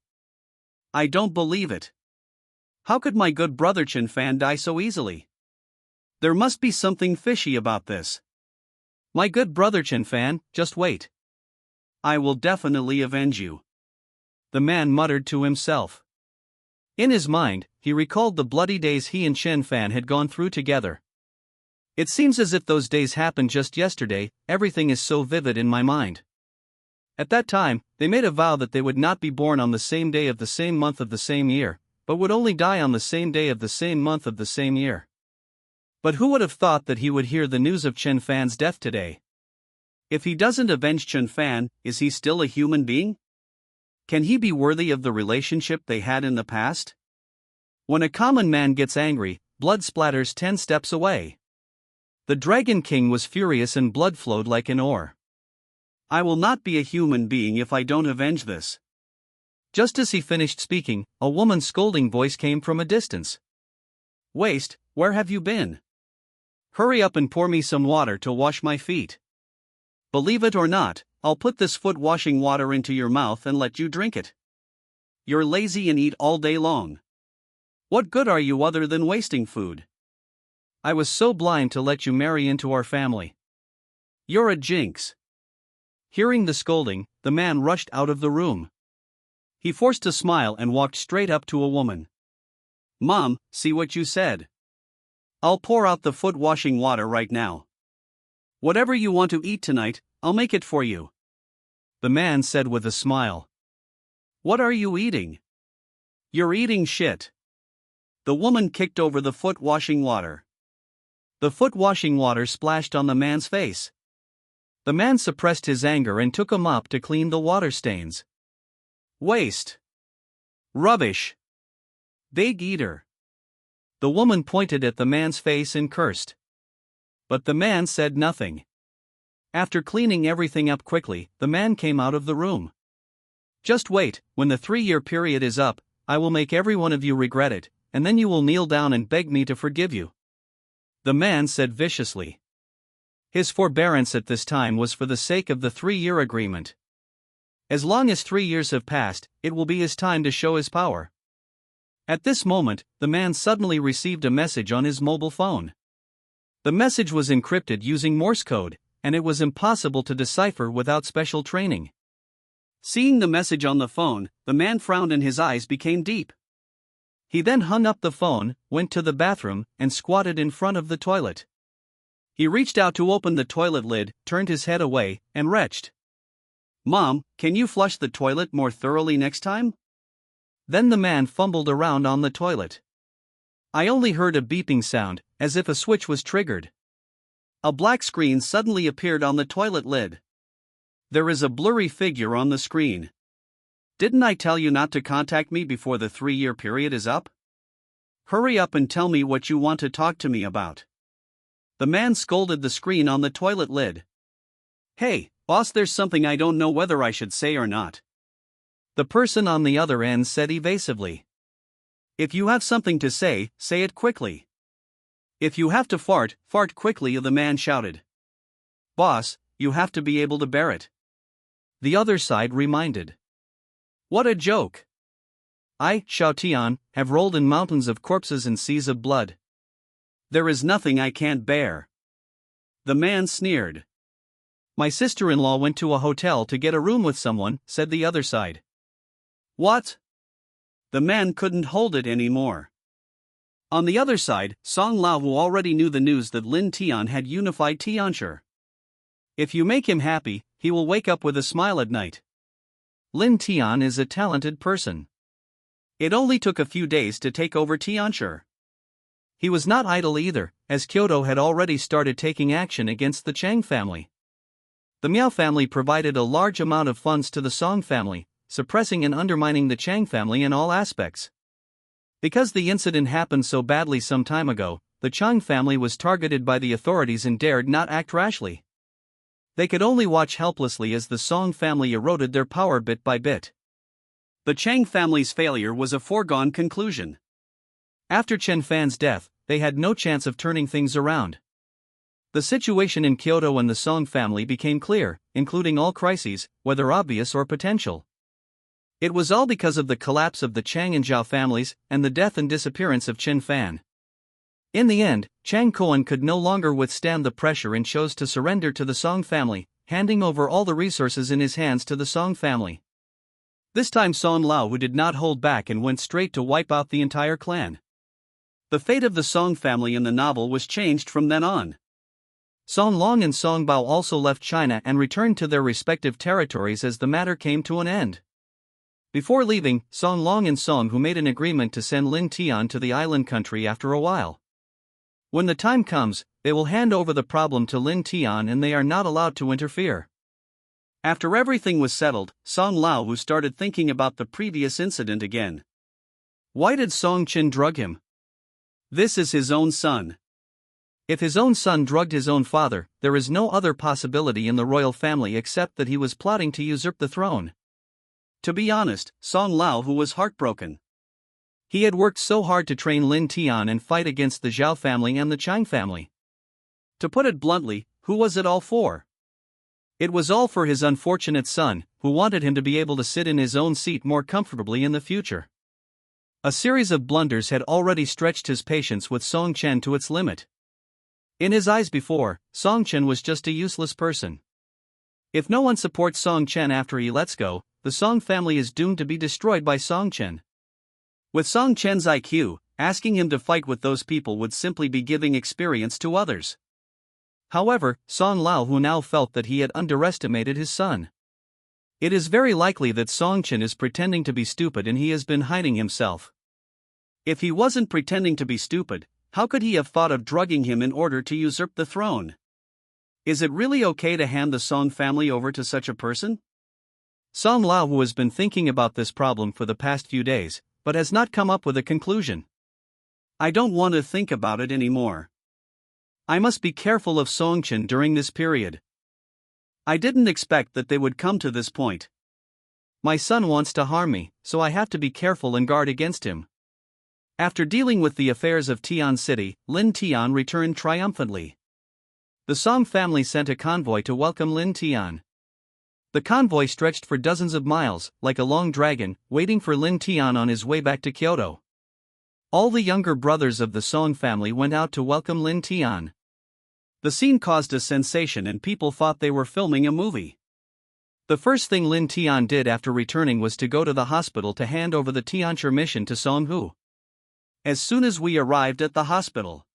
I don't believe it. How could my good brother Chen Fan die so easily? There must be something fishy about this. My good brother Chen Fan, just wait. I will definitely avenge you, the man muttered to himself. In his mind, he recalled the bloody days he and Chen Fan had gone through together. It seems as if those days happened just yesterday, everything is so vivid in my mind. At that time, they made a vow that they would not be born on the same day of the same month of the same year, but would only die on the same day of the same month of the same year. But who would have thought that he would hear the news of Chen Fan's death today? If he doesn't avenge Chen Fan, is he still a human being? Can he be worthy of the relationship they had in the past? When a common man gets angry, blood splatters 10 steps away. The Dragon King was furious and blood flowed like an oar. I will not be a human being if I don't avenge this. Just as he finished speaking, a woman's scolding voice came from a distance. Waste, where have you been? Hurry up and pour me some water to wash my feet. Believe it or not, I'll put this foot washing water into your mouth and let you drink it. You're lazy and eat all day long. What good are you other than wasting food? I was so blind to let you marry into our family. You're a jinx. Hearing the scolding, the man rushed out of the room. He forced a smile and walked straight up to a woman. Mom, see what you said. I'll pour out the foot washing water right now. Whatever you want to eat tonight, I'll make it for you. The man said with a smile. What are you eating? You're eating shit. The woman kicked over the foot washing water. The foot washing water splashed on the man's face. The man suppressed his anger and took a mop to clean the water stains. Waste. Rubbish. Big eater. The woman pointed at the man's face and cursed. But the man said nothing. After cleaning everything up quickly, the man came out of the room. Just wait, when the 3-year period is up, I will make every one of you regret it, and then you will kneel down and beg me to forgive you. The man said viciously. His forbearance at this time was for the sake of the 3-year agreement. As long as 3 years have passed, it will be his time to show his power. At this moment, the man suddenly received a message on his mobile phone. The message was encrypted using Morse code, and it was impossible to decipher without special training. Seeing the message on the phone, the man frowned and his eyes became deep. He then hung up the phone, went to the bathroom, and squatted in front of the toilet. He reached out to open the toilet lid, turned his head away, and retched. Mom, can you flush the toilet more thoroughly next time? Then the man fumbled around on the toilet. I only heard a beeping sound, as if a switch was triggered. A black screen suddenly appeared on the toilet lid. There is a blurry figure on the screen. Didn't I tell you not to contact me before the 3-year period is up? Hurry up and tell me what you want to talk to me about. The man scolded the screen on the toilet lid. Hey, boss, there's something I don't know whether I should say or not. The person on the other end said evasively. If you have something to say it quickly. If you have to fart quickly, the man shouted. Boss, you have to be able to bear it. The other side reminded. What a joke. I, Xiao Tian, have rolled in mountains of corpses and seas of blood. There is nothing I can't bear. The man sneered. My sister-in-law went to a hotel to get a room with someone, said the other side. What? The man couldn't hold it anymore. On the other side, Song Lao, who already knew the news that Lin Tian had unified Tianshi. If you make him happy, he will wake up with a smile at night. Lin Tian is a talented person. It only took a few days to take over Tianshi. He was not idle either, as Kyoto had already started taking action against the Chang family. The Miao family provided a large amount of funds to the Song family, suppressing and undermining the Chang family in all aspects. Because the incident happened so badly some time ago, the Chang family was targeted by the authorities and dared not act rashly. They could only watch helplessly as the Song family eroded their power bit by bit. The Chang family's failure was a foregone conclusion. After Chen Fan's death, they had no chance of turning things around. The situation in Kyoto and the Song family became clear, including all crises, whether obvious or potential. It was all because of the collapse of the Chang and Zhao families and the death and disappearance of Chen Fan. In the end, Chang Koan could no longer withstand the pressure and chose to surrender to the Song family, handing over all the resources in his hands to the Song family. This time Song Lao who did not hold back and went straight to wipe out the entire clan. The fate of the Song family in the novel was changed from then on. Song Long and Song Bao also left China and returned to their respective territories as the matter came to an end. Before leaving, Song Long and Song Hu made an agreement to send Lin Tian to the island country after a while. When the time comes, they will hand over the problem to Lin Tian and they are not allowed to interfere. After everything was settled, Song Lao Hu started thinking about the previous incident again. Why did Song Qin drug him? This is his own son. If his own son drugged his own father, there is no other possibility in the royal family except that he was plotting to usurp the throne. To be honest, Song Lao Hu was heartbroken. He had worked so hard to train Lin Tian and fight against the Zhao family and the Chang family. To put it bluntly, who was it all for? It was all for his unfortunate son, who wanted him to be able to sit in his own seat more comfortably in the future. A series of blunders had already stretched his patience with Song Chen to its limit. In his eyes before, Song Chen was just a useless person. If no one supports Song Chen after he lets go, the Song family is doomed to be destroyed by Song Chen. With Song Chen's IQ, asking him to fight with those people would simply be giving experience to others. However, Song Laohu now felt that he had underestimated his son. It is very likely that Song Chen is pretending to be stupid and he has been hiding himself. If he wasn't pretending to be stupid, how could he have thought of drugging him in order to usurp the throne? Is it really okay to hand the Song family over to such a person? Song Laohu has been thinking about this problem for the past few days, but has not come up with a conclusion. I don't want to think about it anymore. I must be careful of Song Chen during this period. I didn't expect that they would come to this point. My son wants to harm me, so I have to be careful and guard against him. After dealing with the affairs of Tian City, Lin Tian returned triumphantly. The Song family sent a convoy to welcome Lin Tian. The convoy stretched for dozens of miles, like a long dragon, waiting for Lin Tian on his way back to Kyoto. All the younger brothers of the Song family went out to welcome Lin Tian. The scene caused a sensation and people thought they were filming a movie. The first thing Lin Tian did after returning was to go to the hospital to hand over the Tiancher mission to Song Hu. As soon as we arrived at the hospital,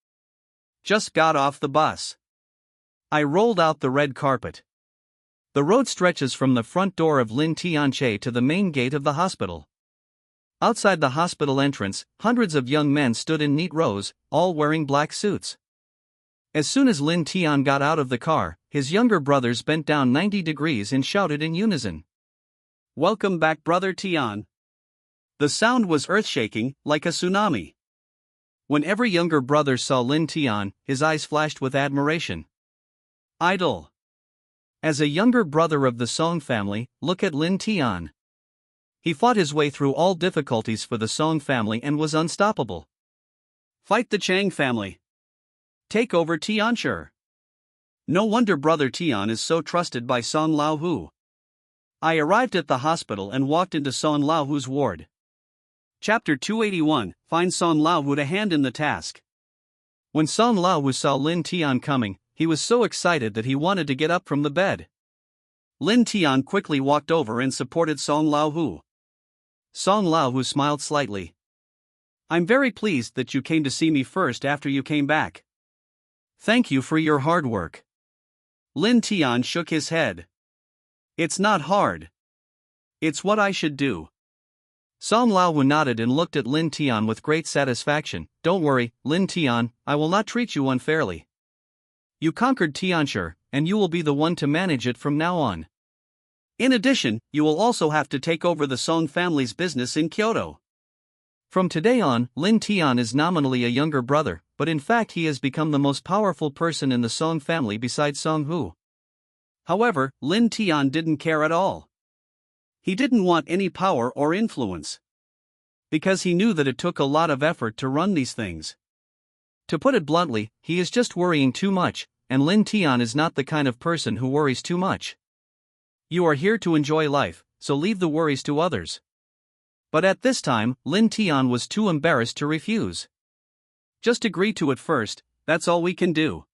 just got off the bus, I rolled out the red carpet. The road stretches from the front door of Lin Tianche to the main gate of the hospital. Outside the hospital entrance, hundreds of young men stood in neat rows, all wearing black suits. As soon as Lin Tian got out of the car, his younger brothers bent down 90 degrees and shouted in unison, "Welcome back, Brother Tian." The sound was earth-shaking, like a tsunami. When every younger brother saw Lin Tian, his eyes flashed with admiration. Idol. As a younger brother of the Song family, look at Lin Tian. He fought his way through all difficulties for the Song family and was unstoppable. Fight the Chang family. Take over Tiancher. No wonder Brother Tian is so trusted by Song Laohu. I arrived at the hospital and walked into Song Laohu's ward. Chapter 281, Find Song Laohu to hand in the task. When Song Laohu saw Lin Tian coming, he was so excited that he wanted to get up from the bed. Lin Tian quickly walked over and supported Song Laohu. Song Laohu smiled slightly. I'm very pleased that you came to see me first after you came back. Thank you for your hard work. Lin Tian shook his head. It's not hard. It's what I should do. Song Laohu nodded and looked at Lin Tian with great satisfaction. Don't worry, Lin Tian, I will not treat you unfairly. You conquered Tiancher, and you will be the one to manage it from now on. In addition, you will also have to take over the Song family's business in Kyoto. From today on, Lin Tian is nominally a younger brother, but in fact he has become the most powerful person in the Song family besides Song Hu. However, Lin Tian didn't care at all. He didn't want any power or influence, because he knew that it took a lot of effort to run these things. To put it bluntly, he is just worrying too much, and Lin Tian is not the kind of person who worries too much. You are here to enjoy life, so leave the worries to others. But at this time, Lin Tian was too embarrassed to refuse. Just agree to it first, that's all we can do.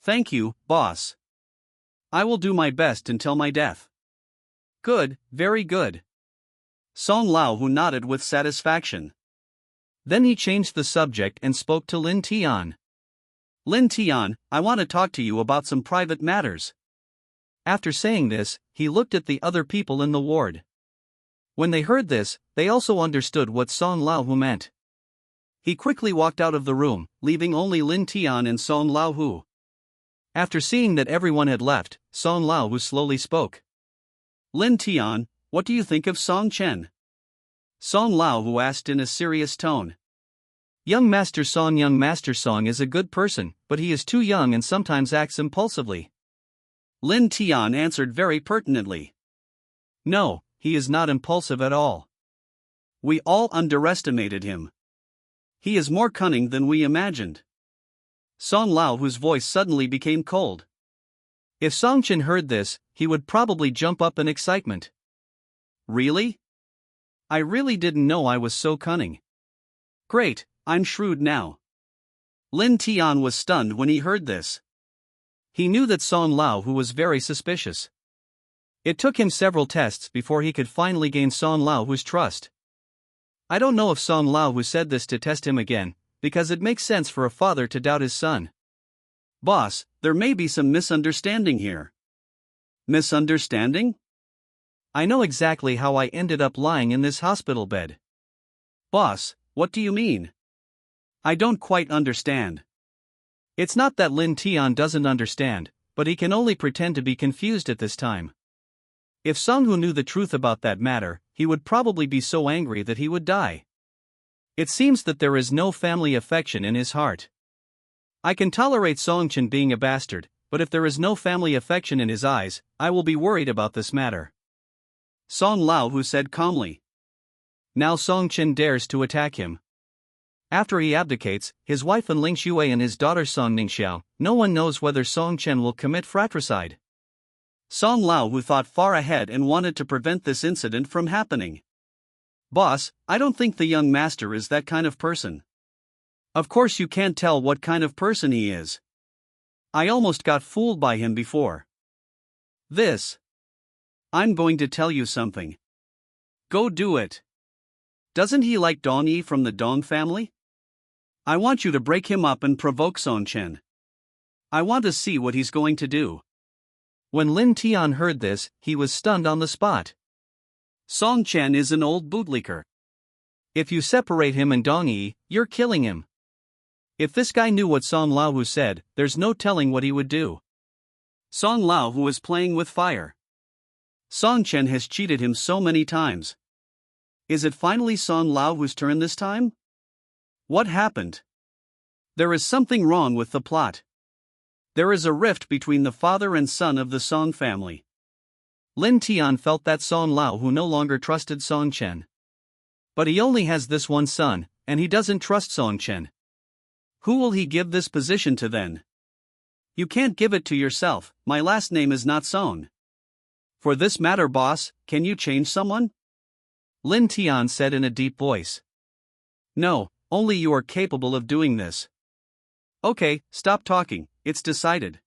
Thank you, boss. I will do my best until my death. Good, very good. Song Laohu nodded with satisfaction. Then he changed the subject and spoke to Lin Tian. Lin Tian, I want to talk to you about some private matters. After saying this, he looked at the other people in the ward. When they heard this, they also understood what Song Laohu meant. He quickly walked out of the room, leaving only Lin Tian and Song Laohu. After seeing that everyone had left, Song Laohu slowly spoke. Lin Tian, what do you think of Song Chen? Song Laohu asked in a serious tone. Young Master Song is a good person, but he is too young and sometimes acts impulsively. Lin Tian answered very pertinently. No, he is not impulsive at all. We all underestimated him. He is more cunning than we imagined. Song Laohu's voice suddenly became cold. If Song Chen heard this, he would probably jump up in excitement. Really? I really didn't know I was so cunning. Great, I'm shrewd now. Lin Tian was stunned when he heard this. He knew that Song Lao was very suspicious. It took him several tests before he could finally gain Song Lao's trust. I don't know if Song Lao said this to test him again, because it makes sense for a father to doubt his son. Boss, there may be some misunderstanding here. Misunderstanding? I know exactly how I ended up lying in this hospital bed. Boss, what do you mean? I don't quite understand. It's not that Lin Tian doesn't understand, but he can only pretend to be confused at this time. If Song Hu knew the truth about that matter, he would probably be so angry that he would die. It seems that there is no family affection in his heart. I can tolerate Song Chen being a bastard, but if there is no family affection in his eyes, I will be worried about this matter. Song Lao said calmly. Now Song Chen dares to attack him. After he abdicates, his wife and Ling Shui and his daughter Song Ningxiao, no one knows whether Song Chen will commit fratricide. Song Lao thought far ahead and wanted to prevent this incident from happening. Boss, I don't think the young master is that kind of person. Of course you can't tell what kind of person he is. I almost got fooled by him before. I'm going to tell you something. Go do it. Doesn't he like Dong Yi from the Dong family? I want you to break him up and provoke Song Chen. I want to see what he's going to do. When Lin Tian heard this, he was stunned on the spot. Song Chen is an old bootlicker. If you separate him and Dong Yi, you're killing him. If this guy knew what Song Lao said, there's no telling what he would do. Song Lao is playing with fire. Song Chen has cheated him so many times. Is it finally Song Lao's turn this time? What happened? There is something wrong with the plot. There is a rift between the father and son of the Song family. Lin Tian felt that Song Lao no longer trusted Song Chen. But he only has this one son, and he doesn't trust Song Chen. Who will he give this position to then? You can't give it to yourself, my last name is not Song. For this matter, boss, can you change someone? Lin Tian said in a deep voice. No, only you are capable of doing this. Okay, stop talking, it's decided.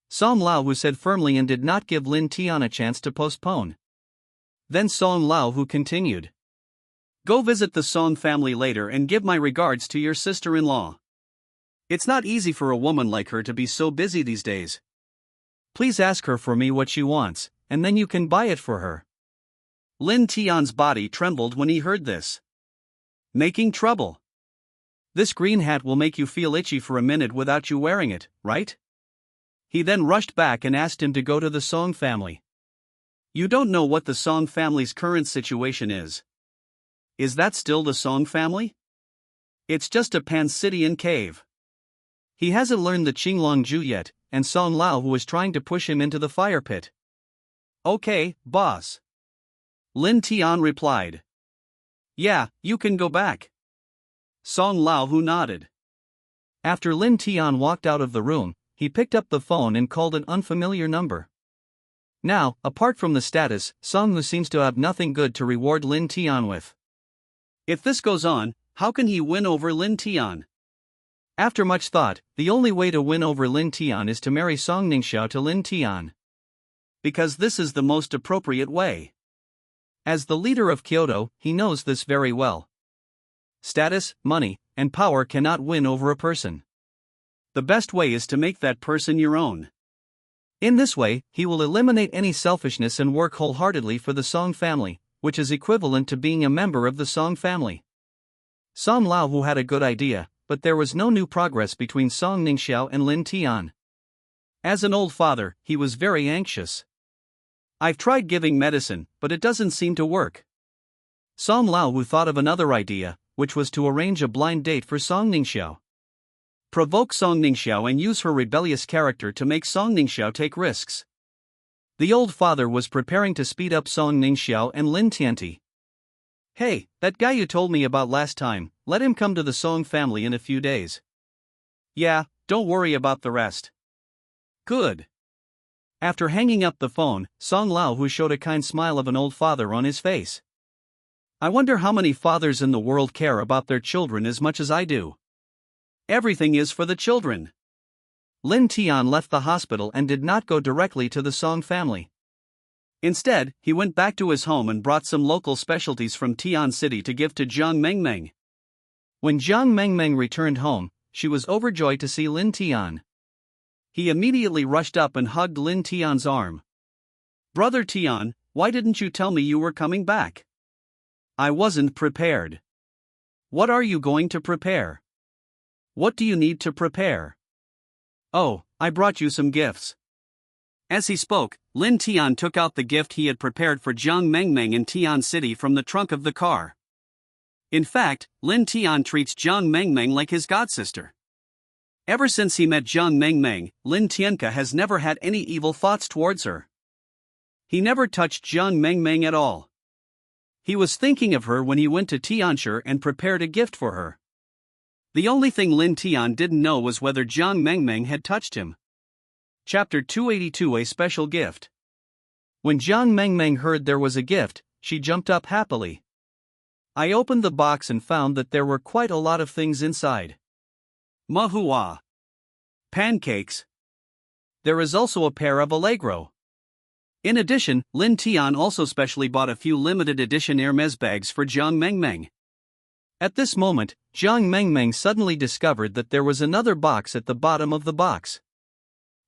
Song Lao said firmly and did not give Lin Tian a chance to postpone. Then Song Lao continued. Go visit the Song family later and give my regards to your sister-in-law. It's not easy for a woman like her to be so busy these days. Please ask her for me what she wants, and then you can buy it for her. Lin Tian's body trembled when he heard this. Making trouble. This green hat will make you feel itchy for a minute without you wearing it, right? He then rushed back and asked him to go to the Song family. You don't know what the Song family's current situation is. Is that still the Song family? It's just a Pansidian cave. He hasn't learned the Qinglong Ju yet, and Song Lao was trying to push him into the fire pit. Okay, boss. Lin Tian replied. Yeah, you can go back. Song Lao nodded. After Lin Tian walked out of the room, he picked up the phone and called an unfamiliar number. Now, apart from the status, Song Hu seems to have nothing good to reward Lin Tian with. If this goes on, how can he win over Lin Tian? After much thought, the only way to win over Lin Tian is to marry Song Ningxiao to Lin Tian. Because this is the most appropriate way. As the leader of Kyoto, he knows this very well. Status, money, and power cannot win over a person. The best way is to make that person your own. In this way, he will eliminate any selfishness and work wholeheartedly for the Song family, which is equivalent to being a member of the Song family. Song Lao had a good idea, but there was no new progress between Song Ningxiao and Lin Tian. As an old father, he was very anxious. I've tried giving medicine, but it doesn't seem to work. Song Lao thought of another idea, which was to arrange a blind date for Song Ningxiao. Provoke Song Ningxiao and use her rebellious character to make Song Ningxiao take risks. The old father was preparing to speed up Song Ningxiao and Lin Tian. Hey, that guy you told me about last time, let him come to the Song family in a few days. Yeah, don't worry about the rest. Good. After hanging up the phone, Song Lao showed a kind smile of an old father on his face. I wonder how many fathers in the world care about their children as much as I do. Everything is for the children. Lin Tian left the hospital and did not go directly to the Song family. Instead, he went back to his home and brought some local specialties from Tian City to give to Jiang Mengmeng. When Jiang Mengmeng returned home, she was overjoyed to see Lin Tian. He immediately rushed up and hugged Lin Tian's arm. Brother Tian, why didn't you tell me you were coming back? I wasn't prepared. What are you going to prepare? What do you need to prepare? Oh, I brought you some gifts. As he spoke, Lin Tian took out the gift he had prepared for Jiang Mengmeng in Tian City from the trunk of the car. In fact, Lin Tian treats Jiang Mengmeng like his godsister. Ever since he met Jiang Mengmeng, Lin Tianka has never had any evil thoughts towards her. He never touched Jiang Mengmeng at all. He was thinking of her when he went to Tianshi and prepared a gift for her. The only thing Lin Tian didn't know was whether Jiang Mengmeng had touched him. Chapter 282 A Special Gift. When Jiang Mengmeng heard there was a gift, she jumped up happily. I opened the box and found that there were quite a lot of things inside. Mahua. Pancakes. There is also a pair of Allegro. In addition, Lin Tian also specially bought a few limited edition Hermes bags for Jiang Mengmeng. At this moment, Jiang Mengmeng suddenly discovered that there was another box at the bottom of the box.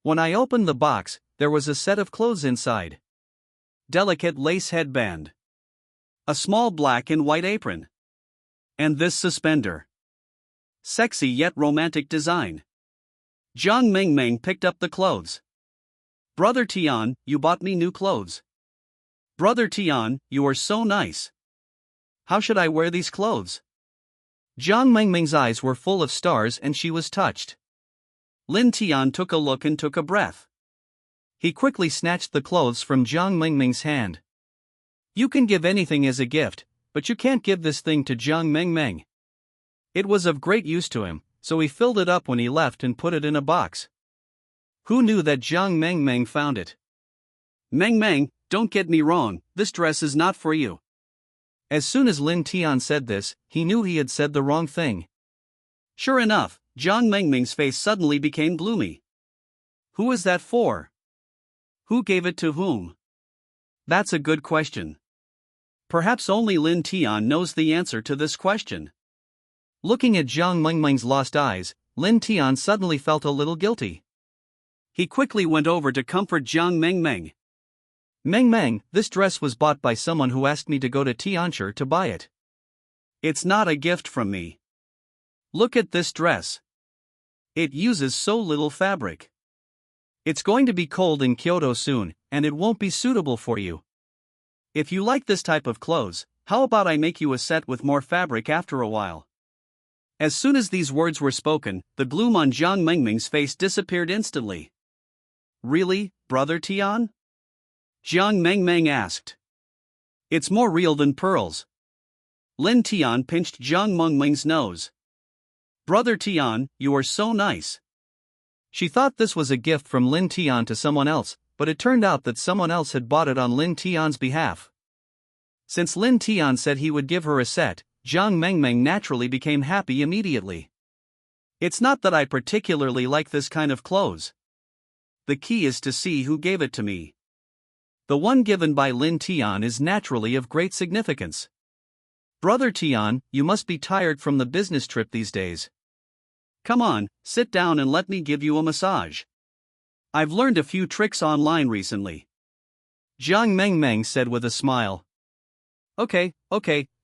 When I opened the box, there was a set of clothes inside. Delicate lace headband. A small black and white apron. And this suspender. Sexy yet romantic design. Jiang Mengmeng picked up the clothes. Brother Tian, you bought me new clothes. Brother Tian, you are so nice. How should I wear these clothes? Jiang Mengmeng's eyes were full of stars and she was touched. Lin Tian took a look and took a breath. He quickly snatched the clothes from Jiang Mengmeng's hand. You can give anything as a gift, but you can't give this thing to Jiang Mengmeng. It was of great use to him, so he filled it up when he left and put it in a box. Who knew that Jiang Mengmeng found it? Mengmeng, don't get me wrong, this dress is not for you. As soon as Lin Tian said this, he knew he had said the wrong thing. Sure enough, Jiang Mengmeng's face suddenly became gloomy. Who is that for? Who gave it to whom? That's a good question. Perhaps only Lin Tian knows the answer to this question. Looking at Jiang Mengmeng's lost eyes, Lin Tian suddenly felt a little guilty. He quickly went over to comfort Jiang Mengmeng. Mengmeng, this dress was bought by someone who asked me to go to Tianshi to buy it. It's not a gift from me. Look at this dress. It uses so little fabric. It's going to be cold in Kyoto soon, and it won't be suitable for you. If you like this type of clothes, how about I make you a set with more fabric after a while? As soon as these words were spoken, the gloom on Jiang Mengmeng's face disappeared instantly. Really, Brother Tian? Jiang Mengmeng asked. It's more real than pearls. Lin Tian pinched Jiang Mengmeng's nose. Brother Tian, you are so nice. She thought this was a gift from Lin Tian to someone else, but it turned out that someone else had bought it on Lin Tian's behalf. Since Lin Tian said he would give her a set, Jiang Mengmeng naturally became happy immediately. It's not that I particularly like this kind of clothes. The key is to see who gave it to me. The one given by Lin Tian is naturally of great significance. Brother Tian, you must be tired from the business trip these days. Come on, sit down and let me give you a massage. I've learned a few tricks online recently. Jiang Mengmeng said with a smile. Okay,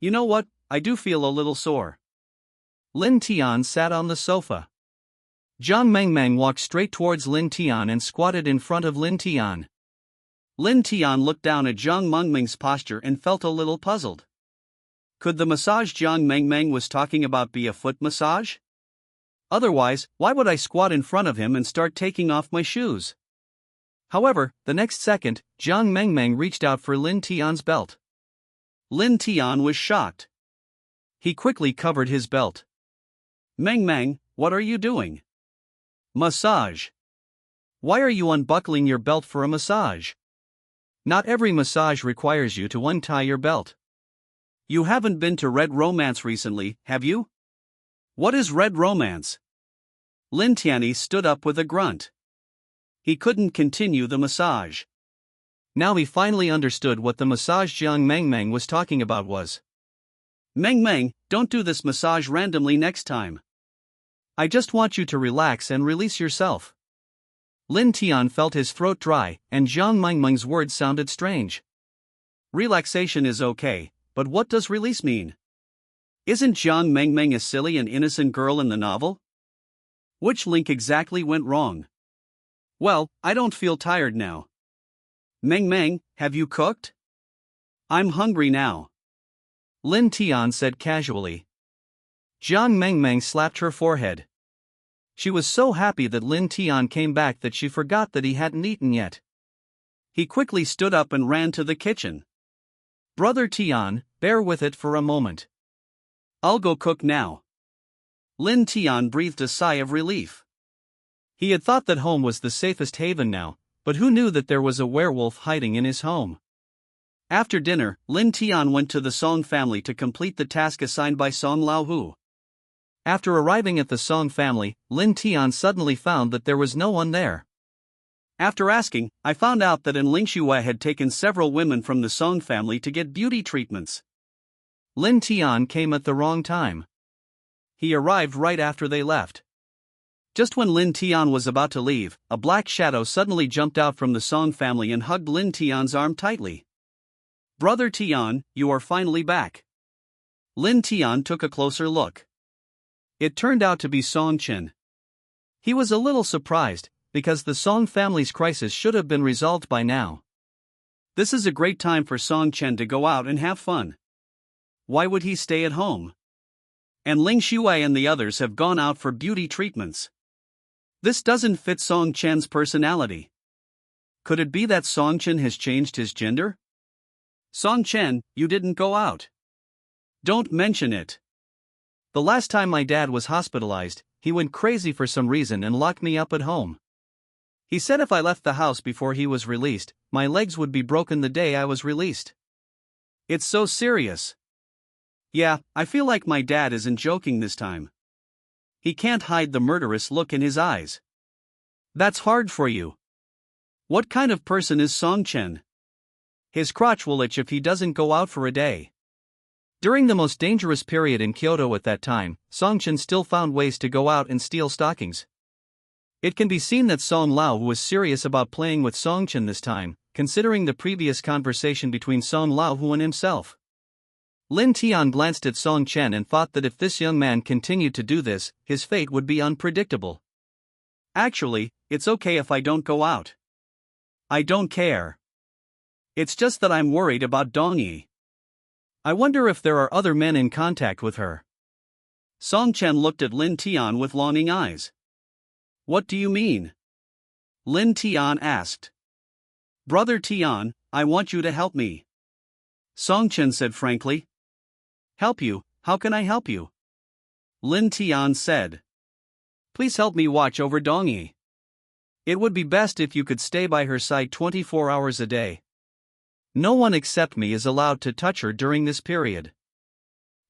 you know what, I do feel a little sore. Lin Tian sat on the sofa. Jiang Mengmeng walked straight towards Lin Tian and squatted in front of Lin Tian. Lin Tian looked down at Jiang Mengmeng's posture and felt a little puzzled. Could the massage Jiang Mengmeng was talking about be a foot massage? Otherwise, why would I squat in front of him and start taking off my shoes? However, the next second, Jiang Mengmeng reached out for Lin Tian's belt. Lin Tian was shocked. He quickly covered his belt. Mengmeng, what are you doing? Massage. Why are you unbuckling your belt for a massage? Not every massage requires you to untie your belt. You haven't been to Red Romance recently, have you? What is Red Romance? Lin Tian stood up with a grunt. He couldn't continue the massage. Now he finally understood what the massage Jiang Meng was talking about was. Meng, don't do this massage randomly next time. I just want you to relax and release yourself. Lin Tian felt his throat dry, and Jiang Meng's words sounded strange. Relaxation is okay, but what does release mean? Isn't Jiang Meng a silly and innocent girl in the novel? Which link exactly went wrong? Well, I don't feel tired now. Meng, have you cooked? I'm hungry now. Lin Tian said casually. Jiang Meng slapped her forehead. She was so happy that Lin Tian came back that she forgot that he hadn't eaten yet. He quickly stood up and ran to the kitchen. Brother Tian, bear with it for a moment. I'll go cook now. Lin Tian breathed a sigh of relief. He had thought that home was the safest haven now, but who knew that there was a werewolf hiding in his home? After dinner, Lin Tian went to the Song family to complete the task assigned by Song Laohu. After arriving at the Song family, Lin Tian suddenly found that there was no one there. After asking, I found out that Ling Xue had taken several women from the Song family to get beauty treatments. Lin Tian came at the wrong time. He arrived right after they left. Just when Lin Tian was about to leave, a black shadow suddenly jumped out from the Song family and hugged Lin Tian's arm tightly. Brother Tian, you are finally back. Lin Tian took a closer look. It turned out to be Song Chen. He was a little surprised, because the Song family's crisis should have been resolved by now. This is a great time for Song Chen to go out and have fun. Why would he stay at home? And Ling Xue and the others have gone out for beauty treatments. This doesn't fit Song Chen's personality. Could it be that Song Chen has changed his gender? Song Chen, you didn't go out. Don't mention it. The last time my dad was hospitalized, he went crazy for some reason and locked me up at home. He said if I left the house before he was released, my legs would be broken the day I was released. It's so serious. Yeah, I feel like my dad isn't joking this time. He can't hide the murderous look in his eyes. That's hard for you. What kind of person is Song Chen? His crotch will itch if he doesn't go out for a day. During the most dangerous period in Kyoto at that time, Song Chen still found ways to go out and steal stockings. It can be seen that Song Lao was serious about playing with Song Chen this time, considering the previous conversation between Song Lao and himself. Lin Tian glanced at Song Chen and thought that if this young man continued to do this, his fate would be unpredictable. Actually, it's okay if I don't go out. I don't care. It's just that I'm worried about Dongyi. I wonder if there are other men in contact with her. Song Chen looked at Lin Tian with longing eyes. What do you mean? Lin Tian asked. Brother Tian, I want you to help me. Song Chen said frankly. Help you? How can I help you? Lin Tian said. Please help me watch over Dongyi. It would be best if you could stay by her side 24 hours a day. No one except me is allowed to touch her during this period.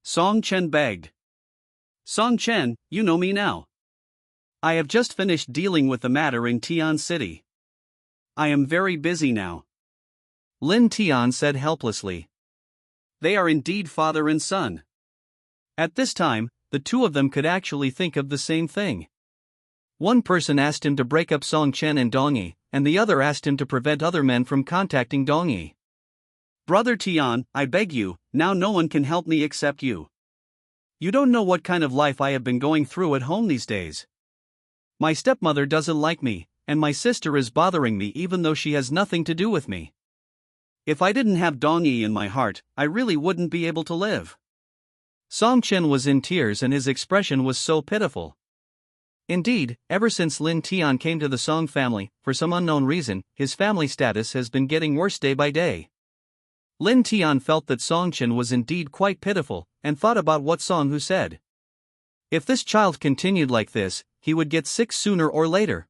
Song Chen begged. Song Chen, you know me now. I have just finished dealing with the matter in Tian City. I am very busy now. Lin Tian said helplessly. They are indeed father and son. At this time, the two of them could actually think of the same thing. One person asked him to break up Song Chen and Dongyi, and the other asked him to prevent other men from contacting Dongyi. Brother Tian, I beg you, now no one can help me except you. You don't know what kind of life I have been going through at home these days. My stepmother doesn't like me, and my sister is bothering me even though she has nothing to do with me. If I didn't have Dongyi in my heart, I really wouldn't be able to live. Song Chen was in tears and his expression was so pitiful. Indeed, ever since Lin Tian came to the Song family, for some unknown reason, his family status has been getting worse day by day. Lin Tian felt that Song Chen was indeed quite pitiful, and thought about what Song Hu said. If this child continued like this, he would get sick sooner or later.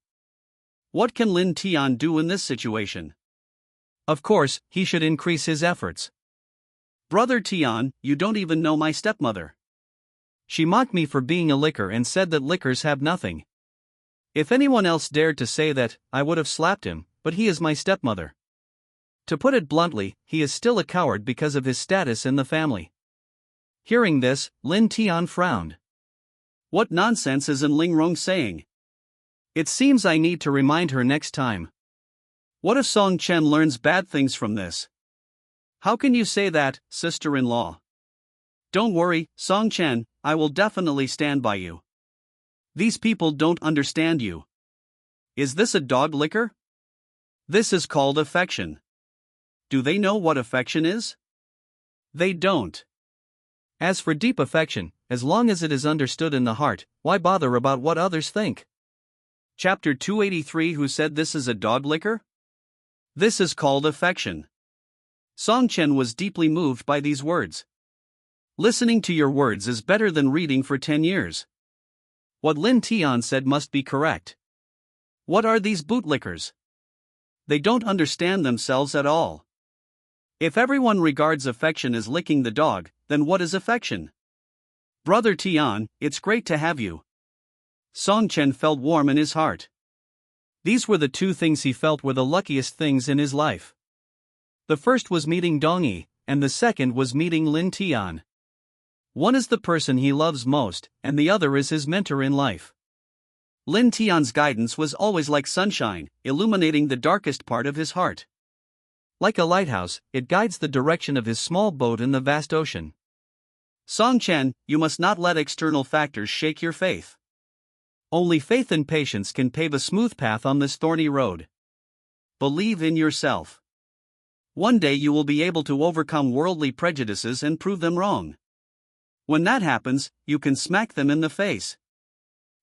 What can Lin Tian do in this situation? Of course, he should increase his efforts. Brother Tian, you don't even know my stepmother. She mocked me for being a licker and said that lickers have nothing. If anyone else dared to say that, I would have slapped him, but he is my stepmother. To put it bluntly, he is still a coward because of his status in the family. Hearing this, Lin Tian frowned. What nonsense is Ling Rong saying? It seems I need to remind her next time. What if Song Chen learns bad things from this? How can you say that, sister-in-law? Don't worry, Song Chen, I will definitely stand by you. These people don't understand you. Is this a dog licker? This is called affection. Do they know what affection is? They don't. As for deep affection, as long as it is understood in the heart, why bother about what others think? Chapter 283. Who said this is a dog licker? This is called affection. Song Chen was deeply moved by these words. Listening to your words is better than reading for 10 years. What Lin Tian said must be correct. What are these bootlickers? They don't understand themselves at all. If everyone regards affection as licking the dog, then what is affection? Brother Tian, it's great to have you. Song Chen felt warm in his heart. These were the two things he felt were the luckiest things in his life. The first was meeting Dong Yi, and the second was meeting Lin Tian. One is the person he loves most, and the other is his mentor in life. Lin Tian's guidance was always like sunshine, illuminating the darkest part of his heart. Like a lighthouse, it guides the direction of his small boat in the vast ocean. Song Chen, you must not let external factors shake your faith. Only faith and patience can pave a smooth path on this thorny road. Believe in yourself. One day you will be able to overcome worldly prejudices and prove them wrong. When that happens, you can smack them in the face.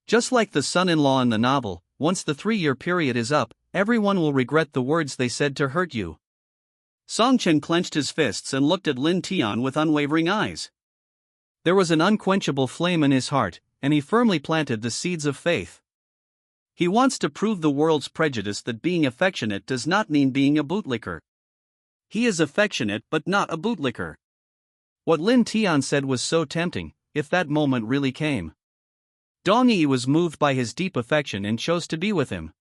Just like the son-in-law in the novel, once the 3-year period is up, everyone will regret the words they said to hurt you. Song Chen clenched his fists and looked at Lin Tian with unwavering eyes. There was an unquenchable flame in his heart, and he firmly planted the seeds of faith. He wants to prove the world's prejudice that being affectionate does not mean being a bootlicker. He is affectionate but not a bootlicker. What Lin Tian said was so tempting, if that moment really came. Dong Yi was moved by his deep affection and chose to be with him.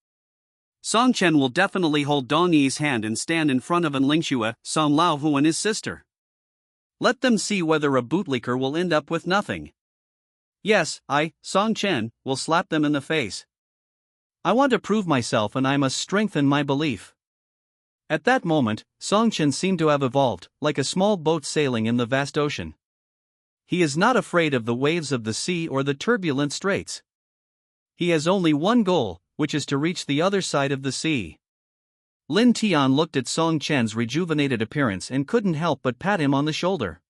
Song Chen will definitely hold Dong Yi's hand and stand in front of Lingxue, Song Laohu and his sister. Let them see whether a bootlicker will end up with nothing. Yes, I, Song Chen, will slap them in the face. I want to prove myself and I must strengthen my belief. At that moment, Song Chen seemed to have evolved, like a small boat sailing in the vast ocean. He is not afraid of the waves of the sea or the turbulent straits. He has only one goal, which is to reach the other side of the sea. Lin Tian looked at Song Chen's rejuvenated appearance and couldn't help but pat him on the shoulder.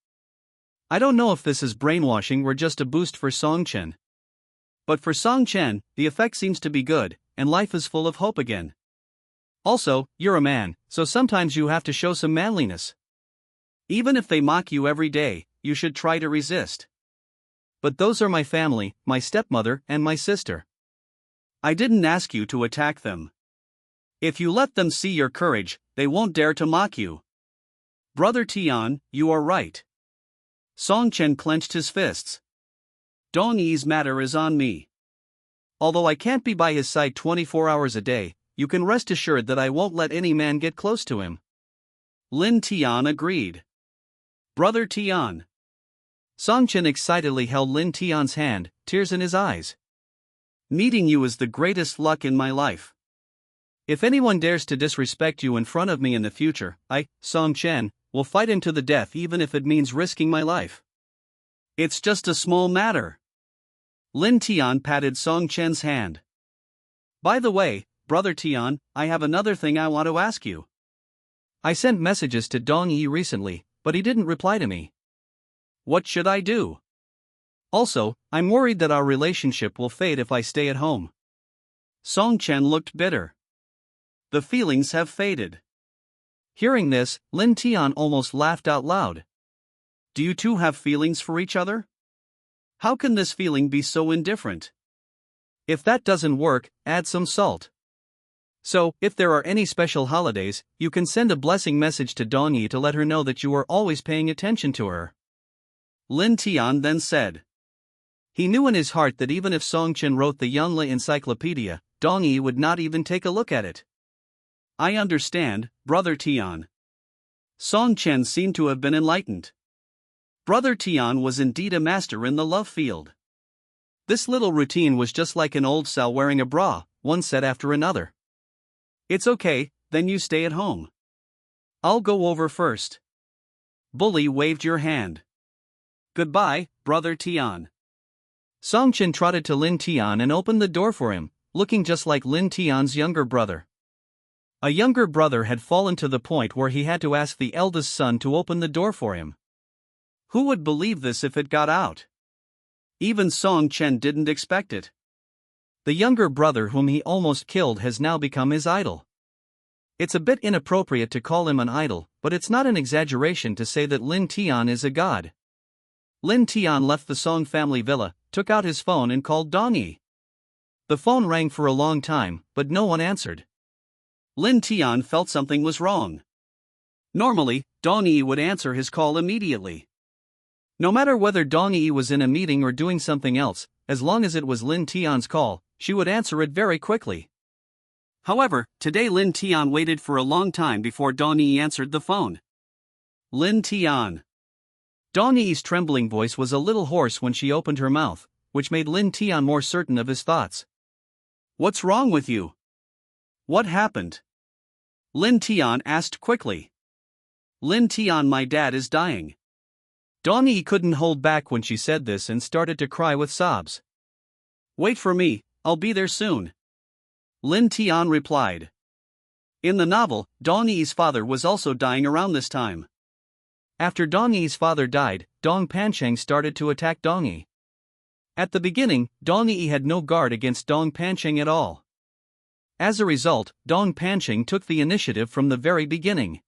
I don't know if this is brainwashing or just a boost for Song Chen. But for Song Chen, the effect seems to be good, and life is full of hope again. Also, you're a man, so sometimes you have to show some manliness. Even if they mock you every day, you should try to resist. But those are my family, my stepmother and my sister. I didn't ask you to attack them. If you let them see your courage, they won't dare to mock you. Brother Tian, you are right. Song Chen clenched his fists. Dong Yi's matter is on me. Although I can't be by his side 24 hours a day, you can rest assured that I won't let any man get close to him. Lin Tian agreed. Brother Tian. Song Chen excitedly held Lin Tian's hand, tears in his eyes. Meeting you is the greatest luck in my life. If anyone dares to disrespect you in front of me in the future, I, Song Chen, will fight him to the death even if it means risking my life. It's just a small matter. Lin Tian patted Song Chen's hand. By the way, Brother Tian, I have another thing I want to ask you. I sent messages to Dong Yi recently, but he didn't reply to me. What should I do? Also, I'm worried that our relationship will fade if I stay at home. Song Chen looked bitter. The feelings have faded. Hearing this, Lin Tian almost laughed out loud. Do you two have feelings for each other? How can this feeling be so indifferent? If that doesn't work, add some salt. So, if there are any special holidays, you can send a blessing message to Dong Yi to let her know that you are always paying attention to her. Lin Tian then said. He knew in his heart that even if Song Chen wrote the Yongle encyclopedia, Dong Yi would not even take a look at it. I understand, Brother Tian. Song Chen seemed to have been enlightened. Brother Tian was indeed a master in the love field. This little routine was just like an old sow wearing a bra, one set after another. It's okay, then you stay at home. I'll go over first. Bully waved your hand. Goodbye, Brother Tian. Song Chen trotted to Lin Tian and opened the door for him, looking just like Lin Tian's younger brother. A younger brother had fallen to the point where he had to ask the eldest son to open the door for him. Who would believe this if it got out? Even Song Chen didn't expect it. The younger brother whom he almost killed has now become his idol. It's a bit inappropriate to call him an idol, but it's not an exaggeration to say that Lin Tian is a god. Lin Tian left the Song family villa, took out his phone and called Dong Yi. The phone rang for a long time, but no one answered. Lin Tian felt something was wrong. Normally, Dong Yi would answer his call immediately. No matter whether Dong Yi was in a meeting or doing something else, as long as it was Lin Tian's call, she would answer it very quickly. However, today Lin Tian waited for a long time before Dong Yi answered the phone. Lin Tian. Dong Yi's trembling voice was a little hoarse when she opened her mouth, which made Lin Tian more certain of his thoughts. What's wrong with you? What happened? Lin Tian asked quickly. Lin Tian, my dad is dying. Dong Yi couldn't hold back when she said this and started to cry with sobs. Wait for me, I'll be there soon. Lin Tian replied. In the novel, Dong Yi's father was also dying around this time. After Dong Yi's father died, Dong Pancheng started to attack Dong Yi. At the beginning, Dong Yi had no guard against Dong Pancheng at all. As a result, Dong Pancheng took the initiative from the very beginning.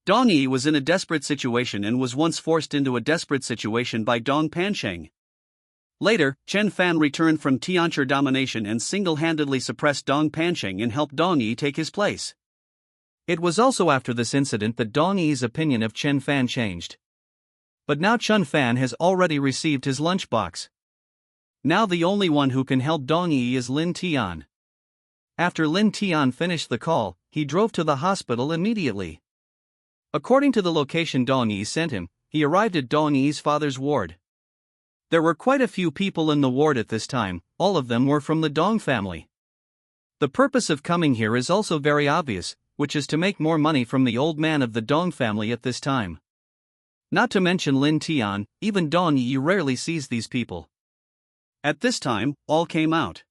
Dong Yi was in a desperate situation and was once forced into a desperate situation by Dong Pancheng. Later, Chen Fan returned from Tiancher domination and single-handedly suppressed Dong Pancheng and helped Dong Yi take his place. It was also after this incident that Dong Yi's opinion of Chen Fan changed. But now Chen Fan has already received his lunchbox. Now the only one who can help Dong Yi is Lin Tian. After Lin Tian finished the call, he drove to the hospital immediately. According to the location Dong Yi sent him, he arrived at Dong Yi's father's ward. There were quite a few people in the ward at this time, all of them were from the Dong family. The purpose of coming here is also very obvious, which is to make more money from the old man of the Dong family at this time. Not to mention Lin Tian, even Dong Yi rarely sees these people. At this time, all came out.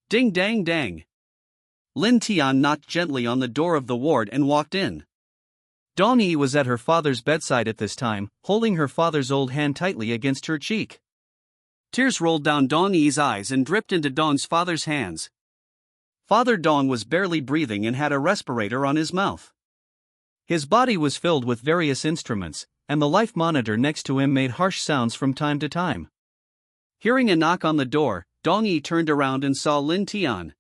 Ding dang dang. Lin Tian knocked gently on the door of the ward and walked in. Dong Yi was at her father's bedside at this time, holding her father's old hand tightly against her cheek. Tears rolled down Dong Yi's eyes and dripped into Dong's father's hands. Father Dong was barely breathing and had a respirator on his mouth. His body was filled with various instruments, and the life monitor next to him made harsh sounds from time to time. Hearing a knock on the door, Dong Yi turned around and saw Lin Tian.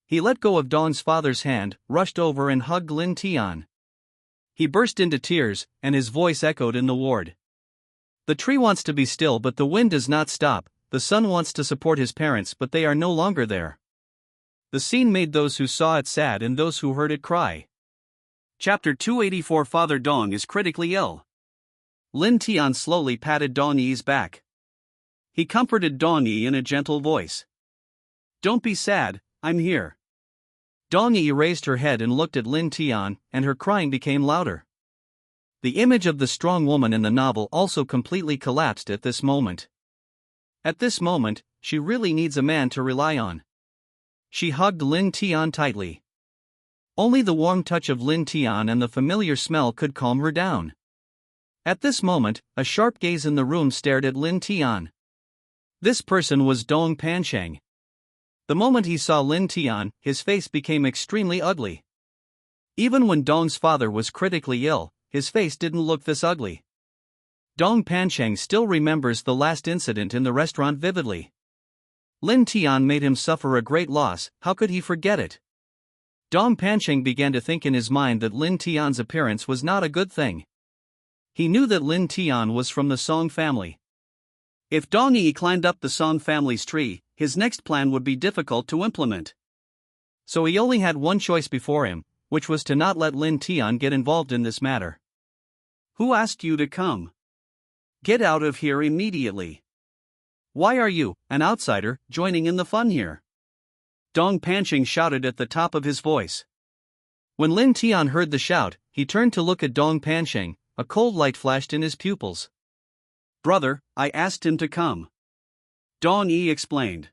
He let go of Dong's father's hand, rushed over and hugged Lin Tian. He burst into tears, and his voice echoed in the ward. The tree wants to be still but the wind does not stop, the son wants to support his parents but they are no longer there. The scene made those who saw it sad and those who heard it cry. Chapter 284. Father Dong is critically ill. Lin Tian slowly patted Dong Yi's back. He comforted Dong Yi in a gentle voice. Don't be sad, I'm here. Dong Yi raised her head and looked at Lin Tian, and her crying became louder. The image of the strong woman in the novel also completely collapsed at this moment. At this moment, she really needs a man to rely on. She hugged Lin Tian tightly. Only the warm touch of Lin Tian and the familiar smell could calm her down. At this moment, a sharp gaze in the room stared at Lin Tian. This person was Dong Pancheng. The moment he saw Lin Tian, his face became extremely ugly. Even when Dong's father was critically ill, his face didn't look this ugly. Dong Pancheng still remembers the last incident in the restaurant vividly. Lin Tian made him suffer a great loss, how could he forget it? Dong Pancheng began to think in his mind that Lin Tian's appearance was not a good thing. He knew that Lin Tian was from the Song family. If Dong Yi climbed up the Song family's tree, his next plan would be difficult to implement. So he only had one choice before him, which was to not let Lin Tian get involved in this matter. Who asked you to come? Get out of here immediately. Why are you, an outsider, joining in the fun here? Dong Pancheng shouted at the top of his voice. When Lin Tian heard the shout, he turned to look at Dong Pancheng. A cold light flashed in his pupils. Brother, I asked him to come. Dong Yi explained.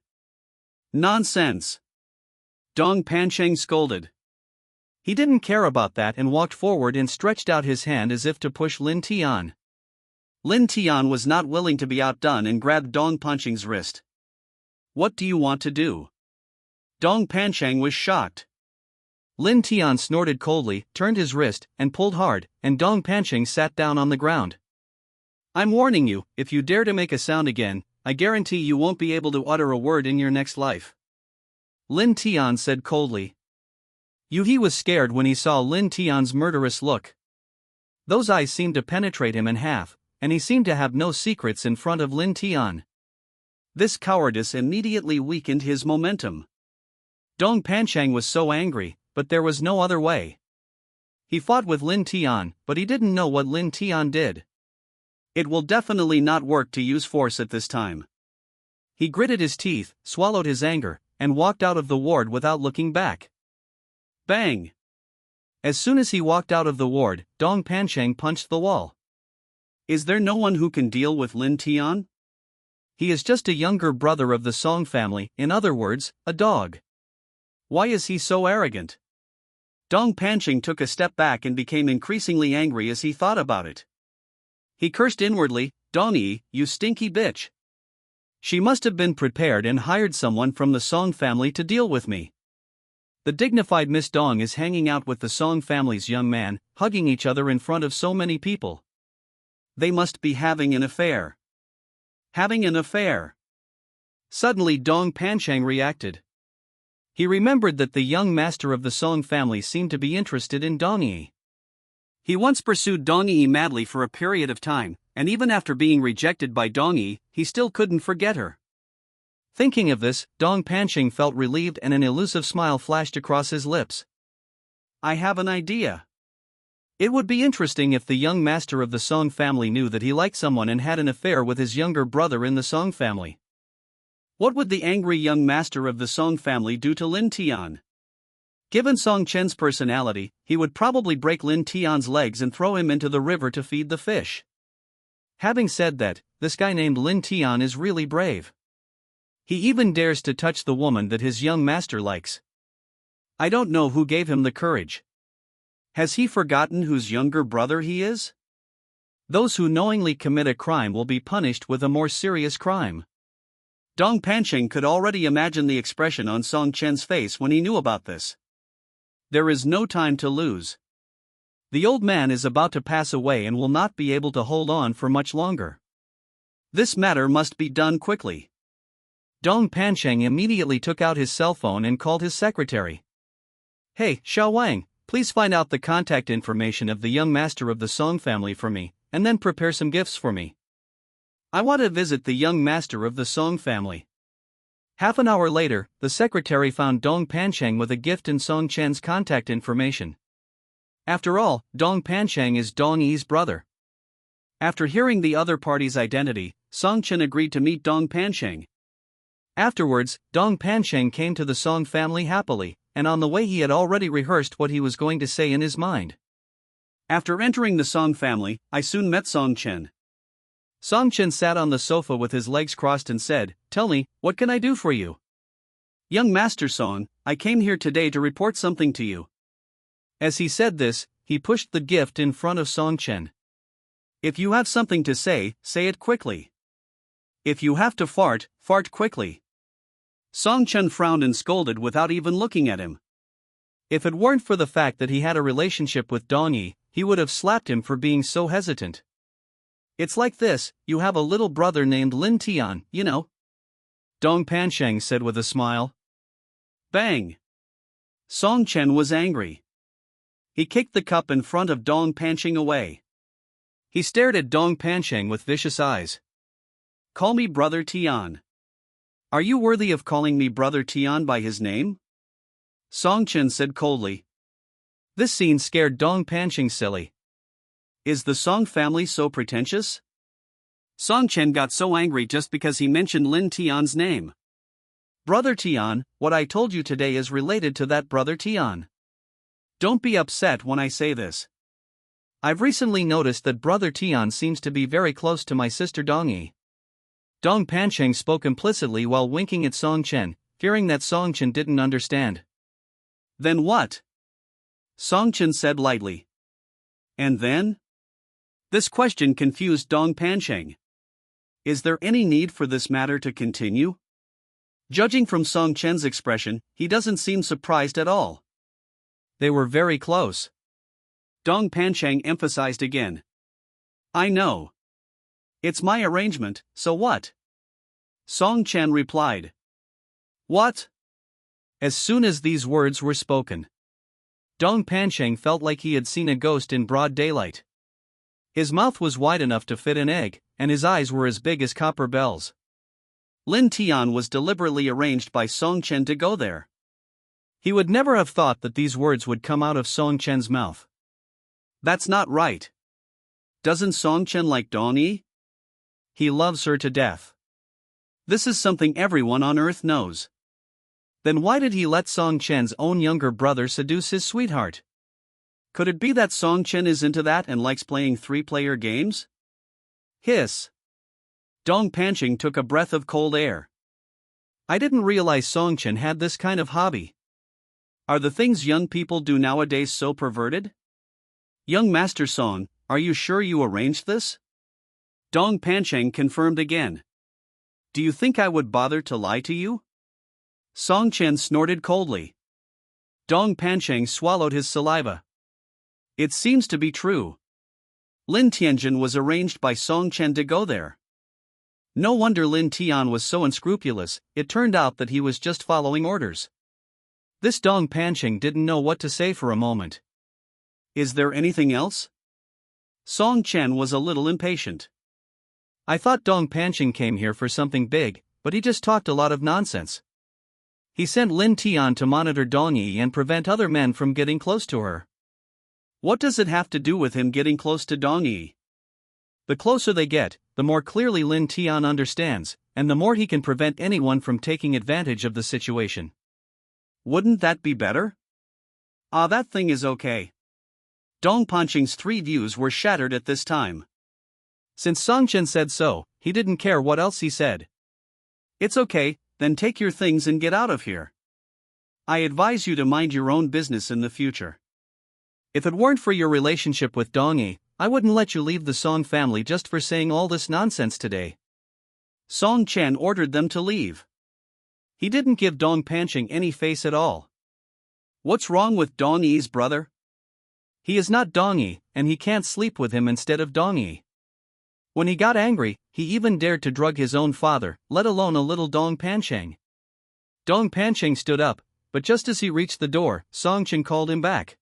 Nonsense. Dong Pancheng scolded. He didn't care about that and walked forward and stretched out his hand as if to push Lin Tian. Lin Tian was not willing to be outdone and grabbed Dong Pancheng's wrist. What do you want to do? Dong Pancheng was shocked. Lin Tian snorted coldly, turned his wrist, and pulled hard, and Dong Pancheng sat down on the ground. I'm warning you, if you dare to make a sound again, I guarantee you won't be able to utter a word in your next life. Lin Tian said coldly. He was scared when he saw Lin Tian's murderous look. Those eyes seemed to penetrate him in half, and he seemed to have no secrets in front of Lin Tian. This cowardice immediately weakened his momentum. Dong Pancheng was so angry, but there was no other way. He fought with Lin Tian, but he didn't know what Lin Tian did. It will definitely not work to use force at this time. He gritted his teeth, swallowed his anger, and walked out of the ward without looking back. Bang! As soon as he walked out of the ward, Dong Pancheng punched the wall. Is there no one who can deal with Lin Tian? He is just a younger brother of the Song family, in other words, a dog. Why is he so arrogant? Dong Pancheng took a step back and became increasingly angry as he thought about it. He cursed inwardly, Dong Yi, you stinky bitch. She must have been prepared and hired someone from the Song family to deal with me. The dignified Miss Dong is hanging out with the Song family's young man, hugging each other in front of so many people. They must be having an affair. Having an affair. Suddenly Dong Pancheng reacted. He remembered that the young master of the Song family seemed to be interested in Dong Yi. He once pursued Dong Yi madly for a period of time, and even after being rejected by Dong Yi, he still couldn't forget her. Thinking of this, Dong Pancheng felt relieved and an elusive smile flashed across his lips. I have an idea. It would be interesting if the young master of the Song family knew that he liked someone and had an affair with his younger brother in the Song family. What would the angry young master of the Song family do to Lin Tian? Given Song Chen's personality, he would probably break Lin Tian's legs and throw him into the river to feed the fish. Having said that, this guy named Lin Tian is really brave. He even dares to touch the woman that his young master likes. I don't know who gave him the courage. Has he forgotten whose younger brother he is? Those who knowingly commit a crime will be punished with a more serious crime. Dong Pancheng could already imagine the expression on Song Chen's face when he knew about this. There is no time to lose. The old man is about to pass away and will not be able to hold on for much longer. This matter must be done quickly. Dong Pancheng immediately took out his cell phone and called his secretary. Hey, Xiao Wang, please find out the contact information of the young master of the Song family for me, and then prepare some gifts for me. I want to visit the young master of the Song family. Half an hour later, the secretary found Dong Pancheng with a gift and Song Chen's contact information. After all, Dong Pancheng is Dong Yi's brother. After hearing the other party's identity, Song Chen agreed to meet Dong Pancheng. Afterwards, Dong Pancheng came to the Song family happily, and on the way he had already rehearsed what he was going to say in his mind. After entering the Song family, I soon met Song Chen. Song Chen sat on the sofa with his legs crossed and said, Tell me, what can I do for you? Young Master Song, I came here today to report something to you. As he said this, he pushed the gift in front of Song Chen. If you have something to say it quickly. If you have to fart quickly. Song Chen frowned and scolded without even looking at him. If it weren't for the fact that he had a relationship with Dong Yi, he would have slapped him for being so hesitant. It's like this, you have a little brother named Lin Tian, you know. Dong Pancheng said with a smile. Bang! Song Chen was angry. He kicked the cup in front of Dong Pancheng away. He stared at Dong Pancheng with vicious eyes. Call me Brother Tian. Are you worthy of calling me Brother Tian by his name? Song Chen said coldly. This scene scared Dong Pancheng silly. Is the Song family so pretentious? Song Chen got so angry just because he mentioned Lin Tian's name. Brother Tian, what I told you today is related to that Brother Tian. Don't be upset when I say this. I've recently noticed that Brother Tian seems to be very close to my sister Dong-yi. Dong Pancheng spoke implicitly while winking at Song Chen, fearing that Song Chen didn't understand. Then what? Song Chen said lightly. And then? This question confused Dong Pancheng. Is there any need for this matter to continue? Judging from Song Chen's expression, he doesn't seem surprised at all. They were very close. Dong Pancheng emphasized again. I know. It's my arrangement, so what? Song Chen replied. What? As soon as these words were spoken, Dong Pancheng felt like he had seen a ghost in broad daylight. His mouth was wide enough to fit an egg, and his eyes were as big as copper bells. Lin Tian was deliberately arranged by Song Chen to go there. He would never have thought that these words would come out of Song Chen's mouth. That's not right. Doesn't Song Chen like Dong-yi? He loves her to death. This is something everyone on Earth knows. Then why did he let Song Chen's own younger brother seduce his sweetheart? Could it be that Song Chen is into that and likes playing three-player games? Hiss. Dong Pancheng took a breath of cold air. I didn't realize Song Chen had this kind of hobby. Are the things young people do nowadays so perverted? Young Master Song, are you sure you arranged this? Dong Pancheng confirmed again. Do you think I would bother to lie to you? Song Chen snorted coldly. Dong Pancheng swallowed his saliva. It seems to be true. Lin Tian was arranged by Song Chen to go there. No wonder Lin Tian was so unscrupulous, it turned out that he was just following orders. This Dong Pancheng didn't know what to say for a moment. Is there anything else? Song Chen was a little impatient. I thought Dong Pancheng came here for something big, but he just talked a lot of nonsense. He sent Lin Tian to monitor Dong-yi and prevent other men from getting close to her. What does it have to do with him getting close to Dong-yi? The closer they get, the more clearly Lin Tian understands, and the more he can prevent anyone from taking advantage of the situation. Wouldn't that be better? That thing is okay. Dong Pancheng's three views were shattered at this time. Since Song Chen said so, he didn't care what else he said. It's okay, then take your things and get out of here. I advise you to mind your own business in the future. If it weren't for your relationship with Dong-yi, I wouldn't let you leave the Song family just for saying all this nonsense today. Song Chen ordered them to leave. He didn't give Dong Pancheng any face at all. What's wrong with Dong-yi's brother? He is not Dong-yi, and he can't sleep with him instead of Dong-yi. When he got angry, he even dared to drug his own father, let alone a little Dong Pancheng. Dong Pancheng stood up, but just as he reached the door, Song Chen called him back.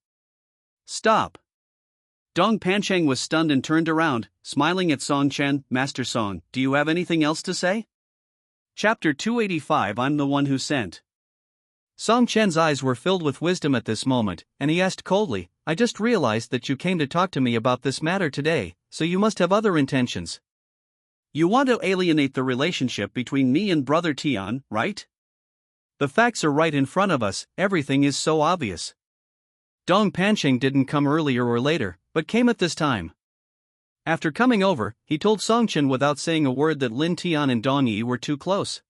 Stop. Dong Pancheng was stunned and turned around, smiling at Song Chen. Master Song, do you have anything else to say? Chapter 285. I'm the one who sent. Song Chen's eyes were filled with wisdom at this moment, and he asked coldly, I just realized that you came to talk to me about this matter today, so you must have other intentions. You want to alienate the relationship between me and Brother Tian, right? The facts are right in front of us, everything is so obvious. Dong Pancheng didn't come earlier or later, but came at this time. After coming over, he told Song Chen without saying a word that Lin Tian and Dong-yi were too close.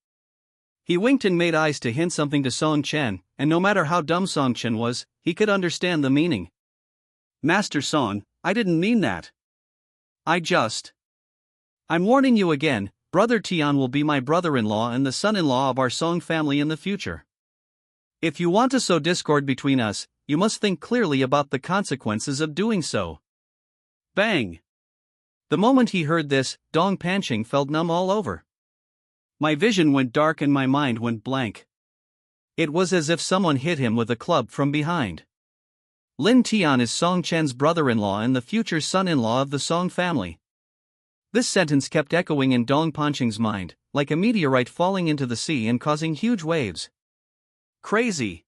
He winked and made eyes to hint something to Song Chen, and no matter how dumb Song Chen was, he could understand the meaning. Master Song, I didn't mean that. I'm warning you again, Brother Tian will be my brother-in-law and the son-in-law of our Song family in the future. If you want to sow discord between us, you must think clearly about the consequences of doing so. Bang! The moment he heard this, Dong Pancheng felt numb all over. My vision went dark and my mind went blank. It was as if someone hit him with a club from behind. Lin Tian is Song Chen's brother-in-law and the future son-in-law of the Song family. This sentence kept echoing in Dong Pancheng's mind, like a meteorite falling into the sea and causing huge waves. Crazy.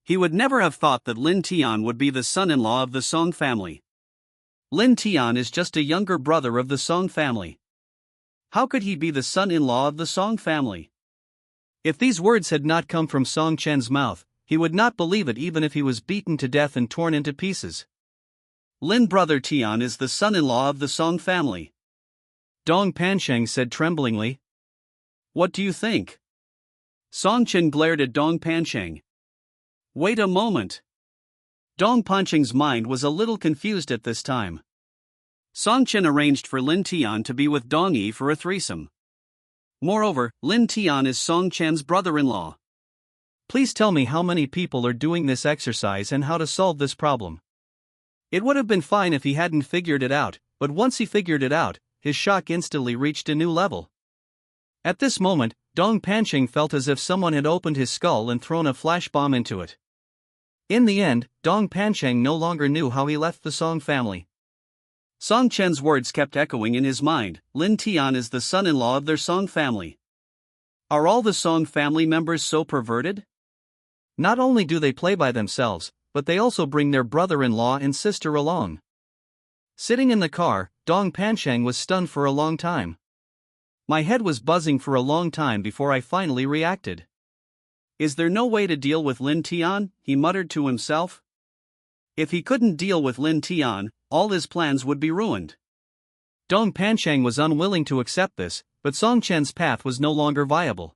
He would never have thought that Lin Tian would be the son-in-law of the Song family. Lin Tian is just a younger brother of the Song family. How could he be the son-in-law of the Song family? If these words had not come from Song Chen's mouth, he would not believe it even if he was beaten to death and torn into pieces. Lin brother Tian is the son-in-law of the Song family. Dong Pancheng said tremblingly. What do you think? Song Chen glared at Dong Pancheng. Wait a moment. Dong Pancheng's mind was a little confused at this time. Song Chen arranged for Lin Tian to be with Dong Yi for a threesome. Moreover, Lin Tian is Song Chen's brother-in-law. Please tell me how many people are doing this exercise and how to solve this problem. It would have been fine if he hadn't figured it out, but once he figured it out, his shock instantly reached a new level. At this moment, Dong Pancheng felt as if someone had opened his skull and thrown a flash bomb into it. In the end, Dong Pancheng no longer knew how he left the Song family. Song Chen's words kept echoing in his mind. Lin Tian is the son-in-law of their Song family. Are all the Song family members so perverted? Not only do they play by themselves, but they also bring their brother-in-law and sister along. Sitting in the car, Dong Pancheng was stunned for a long time. My head was buzzing for a long time before I finally reacted. Is there no way to deal with Lin Tian? He muttered to himself. If he couldn't deal with Lin Tian, all his plans would be ruined. Dong Pancheng was unwilling to accept this, but Song Chen's path was no longer viable.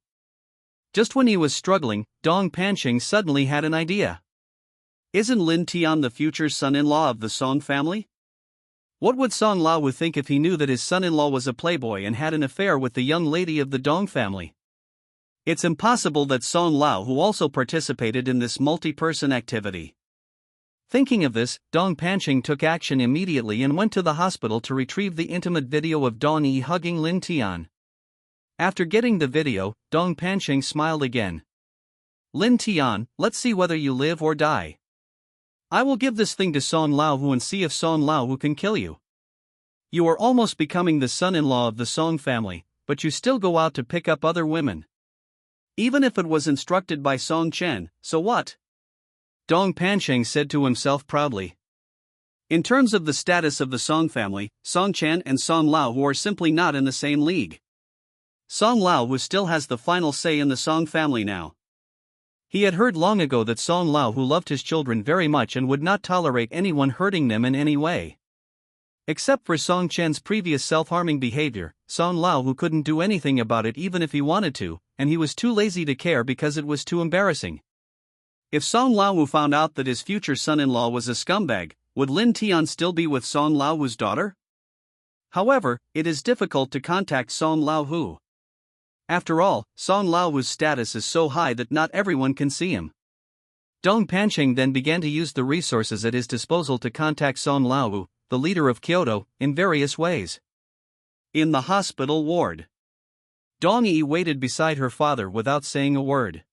Just when he was struggling, Dong Pancheng suddenly had an idea. Isn't Lin Tian the future son-in-law of the Song family? What would Song Lao think if he knew that his son-in-law was a playboy and had an affair with the young lady of the Dong family? It's impossible that Song Lao also participated in this multi-person activity. Thinking of this, Dong Pancheng took action immediately and went to the hospital to retrieve the intimate video of Dong Yi hugging Lin Tian. After getting the video, Dong Pancheng smiled again. Lin Tian, let's see whether you live or die. I will give this thing to Song Lao and see if Song Lao can kill you. You are almost becoming the son-in-law of the Song family, but you still go out to pick up other women. Even if it was instructed by Song Chen, so what? Dong Pancheng said to himself proudly. In terms of the status of the Song family, Song Chen and Song Lao are simply not in the same league. Song Lao still has the final say in the Song family now. He had heard long ago that Song Lao loved his children very much and would not tolerate anyone hurting them in any way. Except for Song Chen's previous self-harming behavior, Song Lao couldn't do anything about it even if he wanted to, and he was too lazy to care because it was too embarrassing. If Song Lao found out that his future son-in-law was a scumbag, would Lin Tian still be with Song Lao's daughter? However, it is difficult to contact Song Lao. After all, Song Lao's status is so high that not everyone can see him. Dong Pancheng then began to use the resources at his disposal to contact Song Lao, the leader of Kyoto, in various ways. In the hospital ward, Dong Yi waited beside her father without saying a word.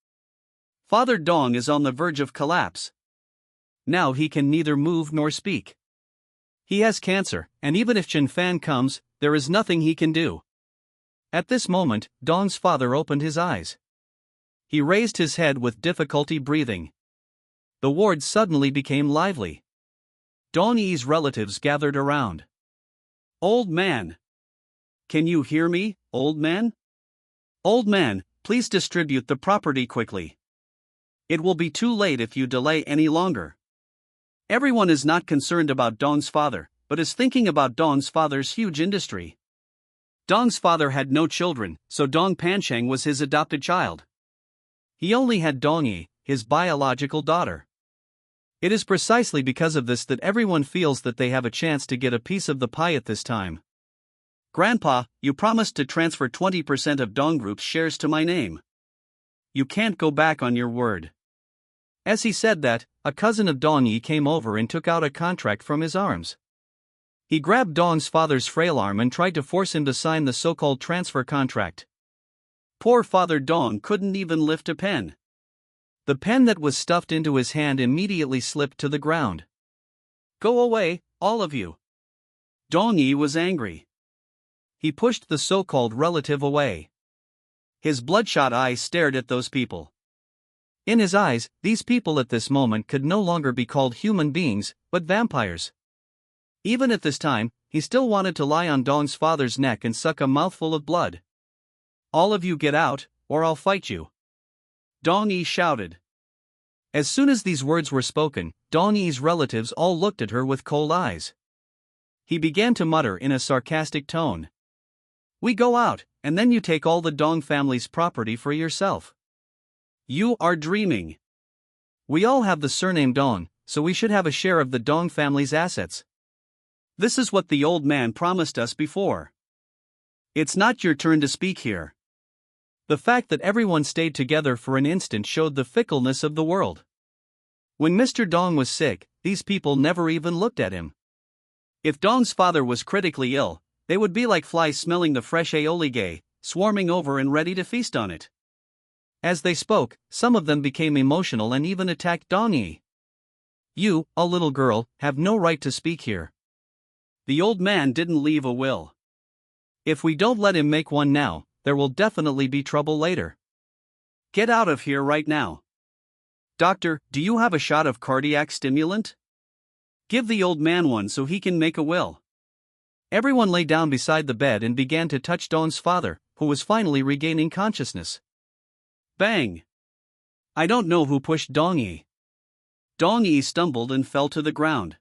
Father Dong is on the verge of collapse. Now he can neither move nor speak. He has cancer, and even if Chen Fan comes, there is nothing he can do. At this moment, Dong's father opened his eyes. He raised his head with difficulty breathing. The ward suddenly became lively. Dong Yi's relatives gathered around. Old man. Can you hear me, old man? Old man, please distribute the property quickly. It will be too late if you delay any longer. Everyone is not concerned about Dong's father, but is thinking about Dong's father's huge industry. Dong's father had no children, so Dong Pancheng was his adopted child. He only had Dong Yi, his biological daughter. It is precisely because of this that everyone feels that they have a chance to get a piece of the pie at this time. Grandpa, you promised to transfer 20% of Dong Group's shares to my name. You can't go back on your word. As he said that, a cousin of Dong Yi came over and took out a contract from his arms. He grabbed Dong's father's frail arm and tried to force him to sign the so-called transfer contract. Poor Father Dong couldn't even lift a pen. The pen that was stuffed into his hand immediately slipped to the ground. Go away, all of you. Dong Yi was angry. He pushed the so-called relative away. His bloodshot eyes stared at those people. In his eyes, these people at this moment could no longer be called human beings, but vampires. Even at this time, he still wanted to lie on Dong's father's neck and suck a mouthful of blood. All of you get out, or I'll fight you. Dong Yi shouted. As soon as these words were spoken, Dong Yi's relatives all looked at her with cold eyes. He began to mutter in a sarcastic tone. We go out, and then you take all the Dong family's property for yourself. You are dreaming. We all have the surname Dong, so we should have a share of the Dong family's assets. This is what the old man promised us before. It's not your turn to speak here. The fact that everyone stayed together for an instant showed the fickleness of the world. When Mr. Dong was sick, these people never even looked at him. If Dong's father was critically ill, they would be like flies smelling the fresh aolige, swarming over and ready to feast on it. As they spoke, some of them became emotional and even attacked Dong Yi. You, a little girl, have no right to speak here. The old man didn't leave a will. If we don't let him make one now, there will definitely be trouble later. Get out of here right now. Doctor, do you have a shot of cardiac stimulant? Give the old man one so he can make a will. Everyone lay down beside the bed and began to touch Dong's father, who was finally regaining consciousness. Bang! I don't know who pushed Dong Yi. Dong Yi stumbled and fell to the ground.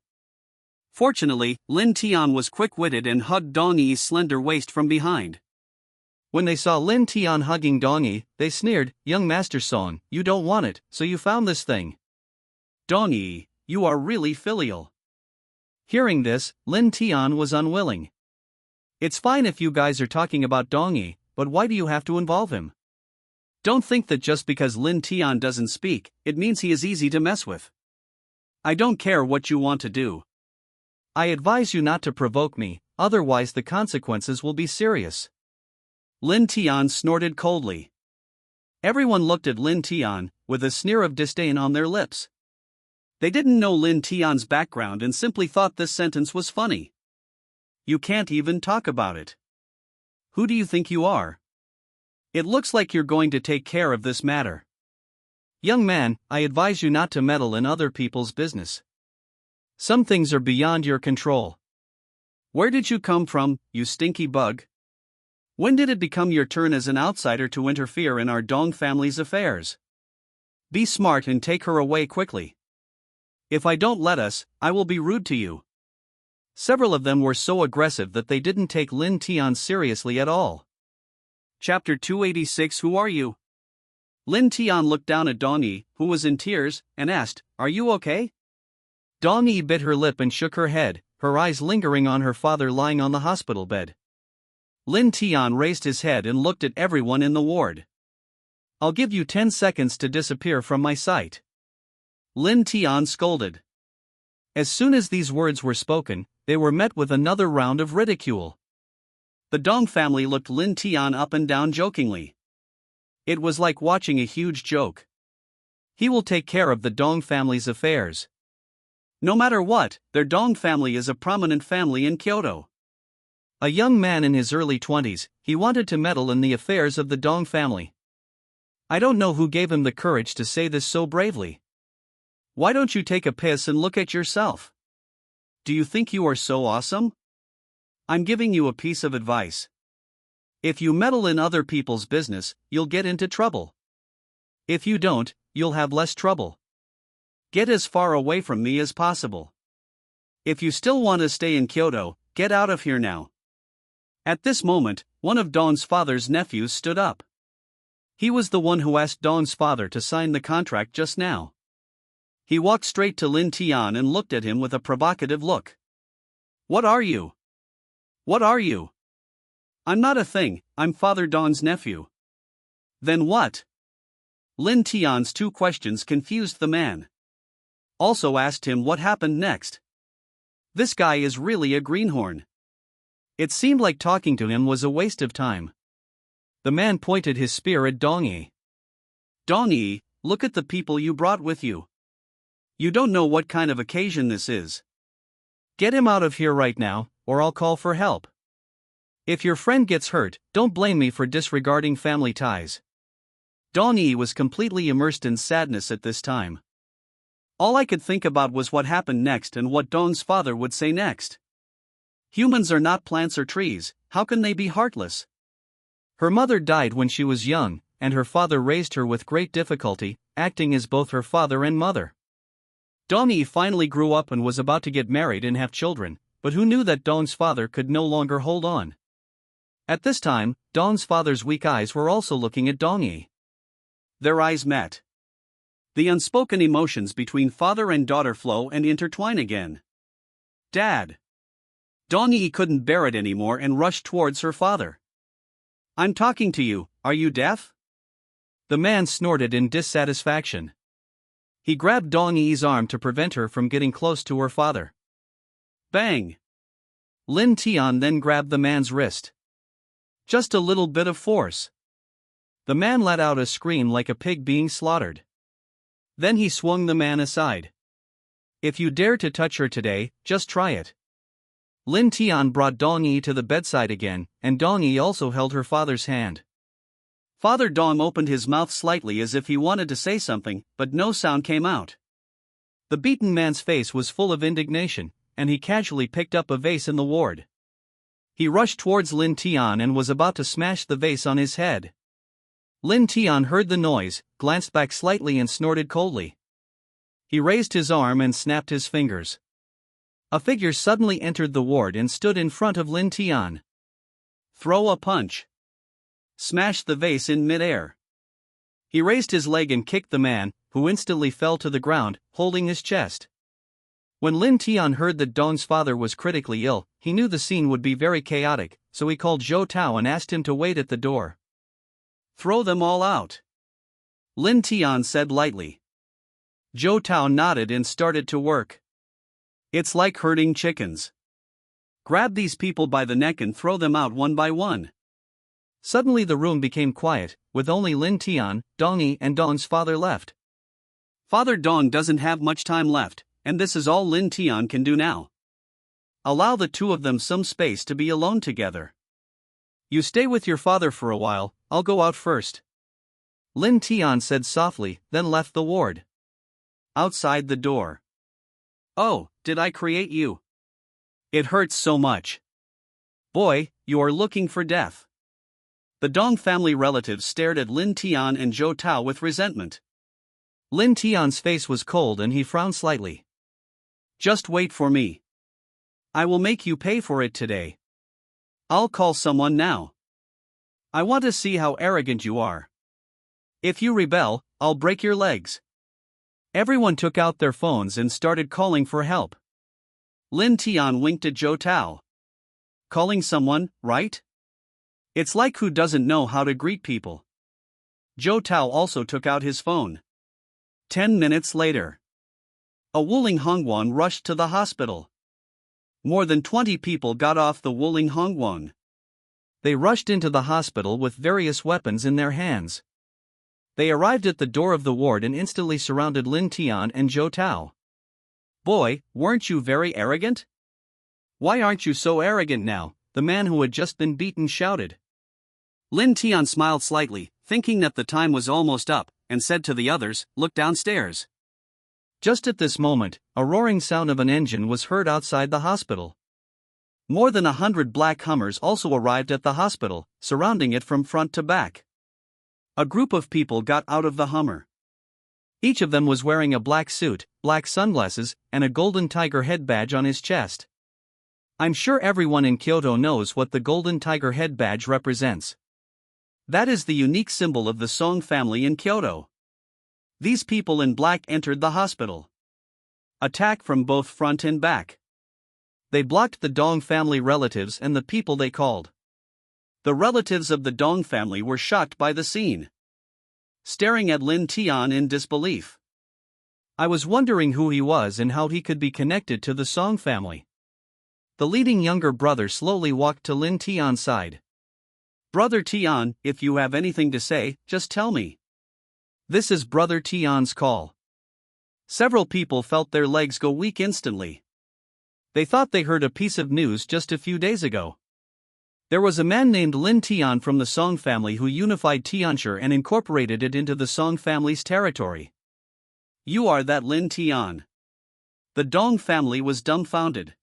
Fortunately, Lin Tian was quick-witted and hugged Dong Yi's slender waist from behind. When they saw Lin Tian hugging Dong Yi, they sneered, "Young Master Song, you don't want it, so you found this thing." Dong Yi, you are really filial. Hearing this, Lin Tian was unwilling. It's fine if you guys are talking about Dong Yi, but why do you have to involve him? Don't think that just because Lin Tian doesn't speak, it means he is easy to mess with. I don't care what you want to do. I advise you not to provoke me, otherwise the consequences will be serious. Lin Tian snorted coldly. Everyone looked at Lin Tian, with a sneer of disdain on their lips. They didn't know Lin Tian's background and simply thought this sentence was funny. You can't even talk about it. Who do you think you are? It looks like you're going to take care of this matter. Young man, I advise you not to meddle in other people's business. Some things are beyond your control. Where did you come from, you stinky bug? When did it become your turn as an outsider to interfere in our Dong family's affairs? Be smart and take her away quickly. If I don't let us, I will be rude to you. Several of them were so aggressive that they didn't take Lin Tian seriously at all. Chapter 286. Who are you? Lin Tian looked down at Dong Yi, who was in tears, and asked, Are you okay? Dong Yi bit her lip and shook her head, her eyes lingering on her father lying on the hospital bed. Lin Tian raised his head and looked at everyone in the ward. I'll give you 10 seconds to disappear from my sight. Lin Tian scolded. As soon as these words were spoken, they were met with another round of ridicule. The Dong family looked Lin Tian up and down jokingly. It was like watching a huge joke. He will take care of the Dong family's affairs. No matter what, their Dong family is a prominent family in Kyoto. A young man in his early 20s, he wanted to meddle in the affairs of the Dong family. I don't know who gave him the courage to say this so bravely. Why don't you take a piss and look at yourself? Do you think you are so awesome? I'm giving you a piece of advice. If you meddle in other people's business, you'll get into trouble. If you don't, you'll have less trouble. Get as far away from me as possible. If you still want to stay in Kyoto, get out of here now. At this moment, one of Dong's father's nephews stood up. He was the one who asked Dong's father to sign the contract just now. He walked straight to Lin Tian and looked at him with a provocative look. What are you? What are you? I'm not a thing, I'm Father Dong's nephew. Then what? Lin Tian's two questions confused the man. Also asked him what happened next. This guy is really a greenhorn. It seemed like talking to him was a waste of time. The man pointed his spear at Dong Yi. Dong Yi, look at the people you brought with you. You don't know what kind of occasion this is. Get him out of here right now, or I'll call for help. If your friend gets hurt, don't blame me for disregarding family ties. Dong Yi was completely immersed in sadness at this time. All I could think about was what happened next and what Dong's father would say next. Humans are not plants or trees, how can they be heartless? Her mother died when she was young, and her father raised her with great difficulty, acting as both her father and mother. Dong Yi finally grew up and was about to get married and have children, but who knew that Dong's father could no longer hold on? At this time, Dong's father's weak eyes were also looking at Dong Yi. Their eyes met. The unspoken emotions between father and daughter flow and intertwine again. Dad. Dong Yi couldn't bear it anymore and rushed towards her father. I'm talking to you, are you deaf? The man snorted in dissatisfaction. He grabbed Dong Yi's arm to prevent her from getting close to her father. Bang! Lin Tian then grabbed the man's wrist. Just a little bit of force. The man let out a scream like a pig being slaughtered. Then he swung the man aside. If you dare to touch her today, just try it. Lin Tian brought Dong Yi to the bedside again, and Dong Yi also held her father's hand. Father Dong opened his mouth slightly as if he wanted to say something, but no sound came out. The beaten man's face was full of indignation, and he casually picked up a vase in the ward. He rushed towards Lin Tian and was about to smash the vase on his head. Lin Tian heard the noise, glanced back slightly and snorted coldly. He raised his arm and snapped his fingers. A figure suddenly entered the ward and stood in front of Lin Tian. Throw a punch. Smash the vase in midair. He raised his leg and kicked the man, who instantly fell to the ground, holding his chest. When Lin Tian heard that Dong's father was critically ill, he knew the scene would be very chaotic, so he called Zhou Tao and asked him to wait at the door. Throw them all out, Lin Tian said lightly. Zhou Tao nodded and started to work. It's like herding chickens. Grab these people by the neck and throw them out one by one. Suddenly the room became quiet, with only Lin Tian, Dong Yi and Dong's father left. Father Dong doesn't have much time left, and this is all Lin Tian can do now. Allow the two of them some space to be alone together. You stay with your father for a while, I'll go out first. Lin Tian said softly, then left the ward. Outside the door. Oh, did I create you? It hurts so much. Boy, you are looking for death. The Dong family relatives stared at Lin Tian and Zhou Tao with resentment. Lin Tian's face was cold and he frowned slightly. Just wait for me. I will make you pay for it today. I'll call someone now. I want to see how arrogant you are. If you rebel, I'll break your legs. Everyone took out their phones and started calling for help. Lin Tian winked at Zhou Tao. Calling someone, right? It's like who doesn't know how to greet people. Zhou Tao also took out his phone. 10 minutes later. A Wuling Hongguang rushed to the hospital. More than 20 people got off the Wuling Hongguang. They rushed into the hospital with various weapons in their hands. They arrived at the door of the ward and instantly surrounded Lin Tian and Zhou Tao. Boy, weren't you very arrogant? Why aren't you so arrogant now? The man who had just been beaten shouted. Lin Tian smiled slightly, thinking that the time was almost up, and said to the others, look downstairs. Just at this moment, a roaring sound of an engine was heard outside the hospital. More than 100 black Hummers also arrived at the hospital, surrounding it from front to back. A group of people got out of the Hummer. Each of them was wearing a black suit, black sunglasses, and a golden tiger head badge on his chest. I'm sure everyone in Kyoto knows what the golden tiger head badge represents. That is the unique symbol of the Song family in Kyoto. These people in black entered the hospital. Attack from both front and back. They blocked the Dong family relatives and the people they called. The relatives of the Dong family were shocked by the scene, staring at Lin Tian in disbelief. I was wondering who he was and how he could be connected to the Song family. The leading younger brother slowly walked to Lin Tian's side. Brother Tian, if you have anything to say, just tell me. This is Brother Tian's call. Several people felt their legs go weak instantly. They thought they heard a piece of news just a few days ago. There was a man named Lin Tian from the Song family who unified Tianshi and incorporated it into the Song family's territory. You are that Lin Tian. The Dong family was dumbfounded.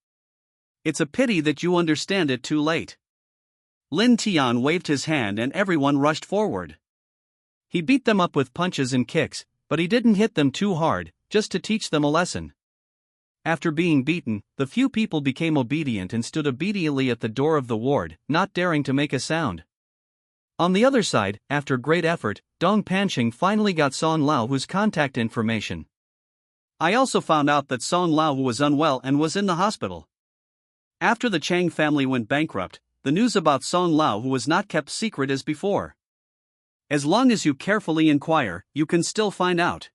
It's a pity that you understand it too late. Lin Tian waved his hand and everyone rushed forward. He beat them up with punches and kicks, but he didn't hit them too hard, just to teach them a lesson. After being beaten, the few people became obedient and stood obediently at the door of the ward, not daring to make a sound. On the other side, after great effort, Dong Panqing finally got Song Laohu's contact information. I also found out that Song Laohu was unwell and was in the hospital. After the Chang family went bankrupt, the news about Song Laohu was not kept secret as before. As long as you carefully inquire, you can still find out.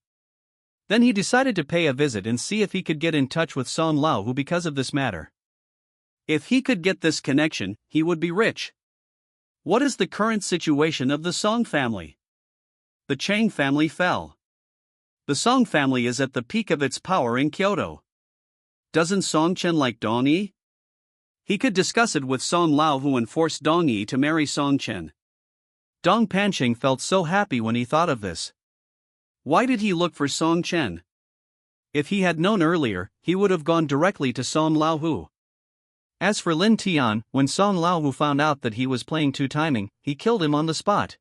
Then he decided to pay a visit and see if he could get in touch with Song Laohu because of this matter. If he could get this connection, he would be rich. What is the current situation of the Song family? The Chang family fell. The Song family is at the peak of its power in Kyoto. Doesn't Song Chen like Dong Yi? He could discuss it with Song Laohu and force Dong Yi to marry Song Chen. Dong Panqing felt so happy when he thought of this. Why did he look for Song Chen? If he had known earlier, he would have gone directly to Song Laohu. As for Lin Tian, when Song Laohu found out that he was playing two timing, he killed him on the spot.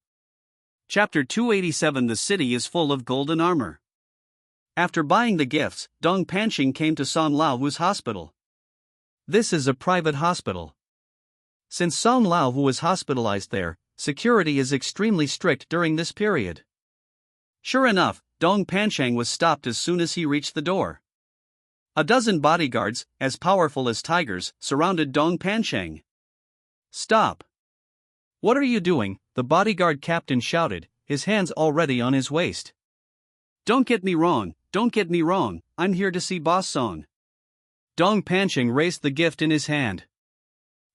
Chapter 287. The city is full of golden armor. After buying the gifts, Dong Panqing came to Song Laohu's hospital. This is a private hospital. Since Song Laohu was hospitalized there, security is extremely strict during this period. Sure enough, Dong Panqing was stopped as soon as he reached the door. A dozen bodyguards, as powerful as tigers, surrounded Dong Panqing. Stop! What are you doing? The bodyguard captain shouted, his hands already on his waist. Don't get me wrong, I'm here to see Boss Song. Dong Panqing raised the gift in his hand.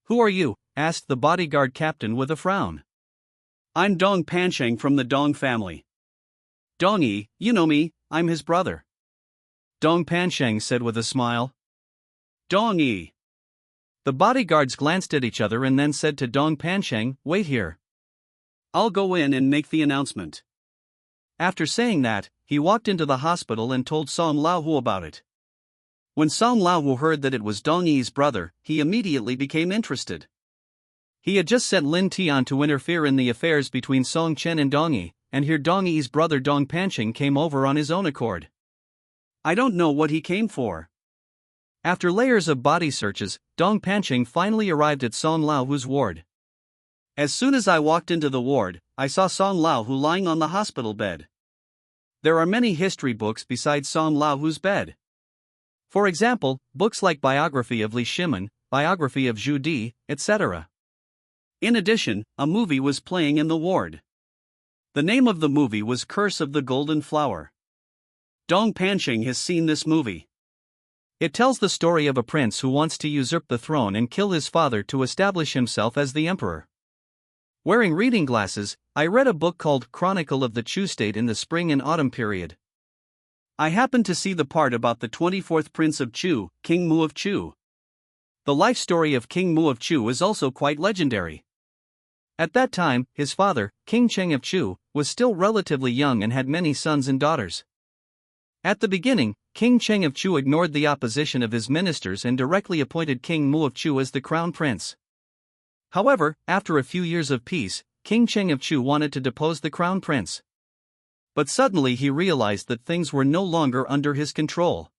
Who are you? Asked the bodyguard captain with a frown. I'm Dong Panqing from the Dong family. Dong Yi, you know me, I'm his brother. Dong Panqing said with a smile. Dong Yi. The bodyguards glanced at each other and then said to Dong Panqing, wait here. I'll go in and make the announcement. After saying that, he walked into the hospital and told Song Laohu about it. When Song Laohu heard that it was Dong Yi's brother, he immediately became interested. He had just sent Lin Tian to interfere in the affairs between Song Chen and Dong Yi, and here Dong Yi's brother Dong Panqing came over on his own accord. I don't know what he came for. After layers of body searches, Dong Panqing finally arrived at Song Laohu's ward. As soon as I walked into the ward, I saw Song Laohu lying on the hospital bed. There are many history books besides Song Laohu's bed. For example, books like Biography of Li Shimen, Biography of Zhu Di, etc. In addition, a movie was playing in the ward. The name of the movie was Curse of the Golden Flower. Dong Panqing has seen this movie. It tells the story of a prince who wants to usurp the throne and kill his father to establish himself as the emperor. Wearing reading glasses, I read a book called Chronicle of the Chu State in the spring and autumn period. I happened to see the part about the 24th prince of Chu, King Mu of Chu. The life story of King Mu of Chu is also quite legendary. At that time, his father, King Cheng of Chu, was still relatively young and had many sons and daughters. At the beginning, King Cheng of Chu ignored the opposition of his ministers and directly appointed King Mu of Chu as the crown prince. However, after a few years of peace, King Cheng of Chu wanted to depose the crown prince. But suddenly he realized that things were no longer under his control.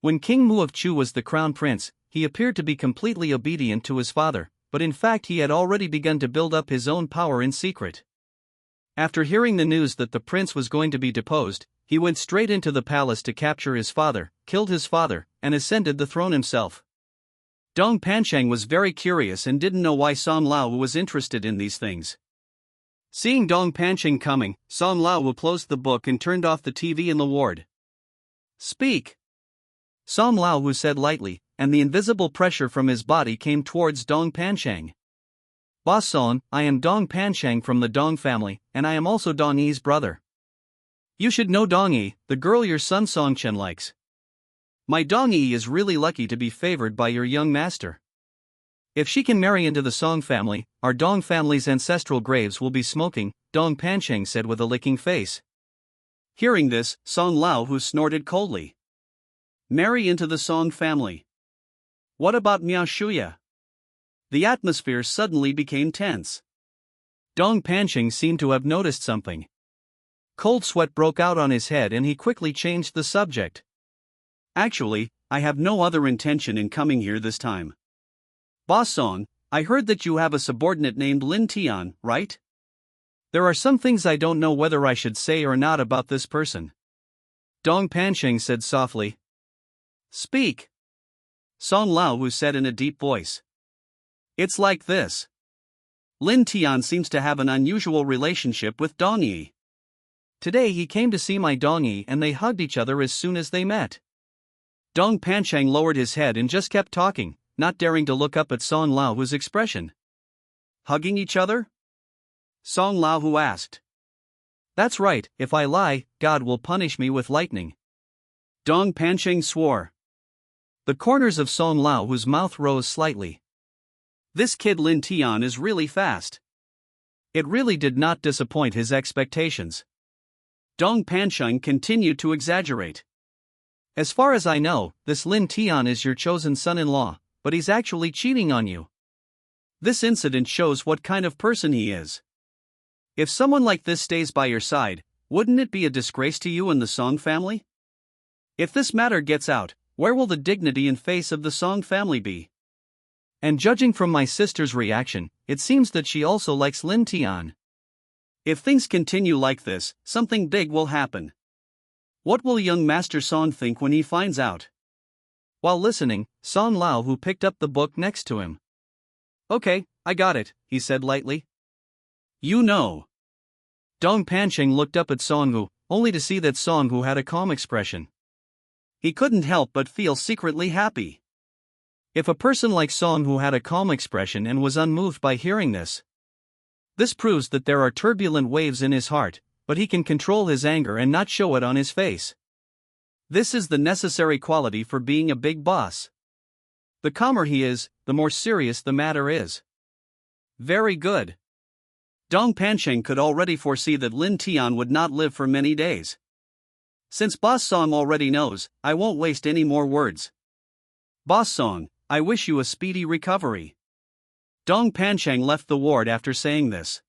When King Mu of Chu was the crown prince, he appeared to be completely obedient to his father, but in fact he had already begun to build up his own power in secret. After hearing the news that the prince was going to be deposed, he went straight into the palace to capture his father, killed his father, and ascended the throne himself. Dong Panqing was very curious and didn't know why Song Laohu was interested in these things. Seeing Dong Panqing coming, Song Laohu closed the book and turned off the TV in the ward. Speak! Song Laohu said lightly, and the invisible pressure from his body came towards Dong Panqing. Boss Song, I am Dong Panqing from the Dong family, and I am also Dong Yi's brother. You should know Dong-yi, the girl your son Song-chen likes. My Dong-yi is really lucky to be favored by your young master. If she can marry into the Song family, our Dong family's ancestral graves will be smoking, Dong Pancheng said with a licking face. Hearing this, Song Lao snorted coldly. Marry into the Song family. What about Miao Shuya? The atmosphere suddenly became tense. Dong Pancheng seemed to have noticed something. Cold sweat broke out on his head and he quickly changed the subject. Actually, I have no other intention in coming here this time. Boss Song, I heard that you have a subordinate named Lin Tian, right? There are some things I don't know whether I should say or not about this person. Dong Pancheng said softly. Speak. Song Lao said in a deep voice. It's like this. Lin Tian seems to have an unusual relationship with Dong-yi. Today he came to see my Dong-yi and they hugged each other as soon as they met. Dong Pancheng lowered his head and just kept talking, not daring to look up at Song Lao's expression. Hugging each other? Song Lao asked. That's right, if I lie, God will punish me with lightning. Dong Pancheng swore. The corners of Song Lao's mouth rose slightly. This kid Lin Tian is really fast. It really did not disappoint his expectations. Dong Pancheng continued to exaggerate. As far as I know, this Lin Tian is your chosen son-in-law, but he's actually cheating on you. This incident shows what kind of person he is. If someone like this stays by your side, wouldn't it be a disgrace to you and the Song family? If this matter gets out, where will the dignity and face of the Song family be? And judging from my sister's reaction, it seems that she also likes Lin Tian. If things continue like this, something big will happen. What will young Master Song think when he finds out? While listening, Song Lao picked up the book next to him. Okay, I got it, he said lightly. You know. Dong Pancheng looked up at Song only to see that Song had a calm expression. He couldn't help but feel secretly happy. If a person like Song had a calm expression and was unmoved by hearing this proves that there are turbulent waves in his heart, but he can control his anger and not show it on his face. This is the necessary quality for being a big boss. The calmer he is, the more serious the matter is. Very good. Dong Pancheng could already foresee that Lin Tian would not live for many days. Since Boss Song already knows, I won't waste any more words. Boss Song, I wish you a speedy recovery. Dong Pancheng left the ward after saying this.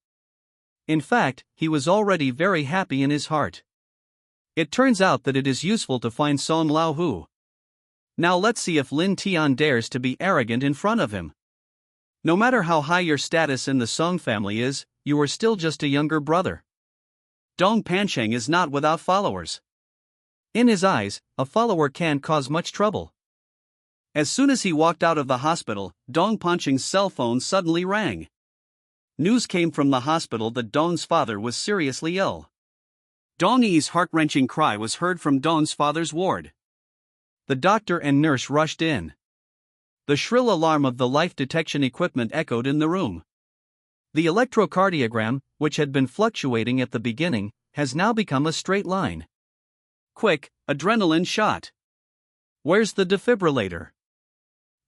In fact, he was already very happy in his heart. It turns out that it is useful to find Song Lao. Now let's see if Lin Tian dares to be arrogant in front of him. No matter how high your status in the Song family is, you are still just a younger brother. Dong Pancheng is not without followers. In his eyes, a follower can't cause much trouble. As soon as he walked out of the hospital, Dong Pancheng's cell phone suddenly rang. News came from the hospital that Dong's father was seriously ill. Dong-yi's heart-wrenching cry was heard from Dong's father's ward. The doctor and nurse rushed in. The shrill alarm of the life detection equipment echoed in the room. The electrocardiogram, which had been fluctuating at the beginning, has now become a straight line. Quick, adrenaline shot. Where's the defibrillator?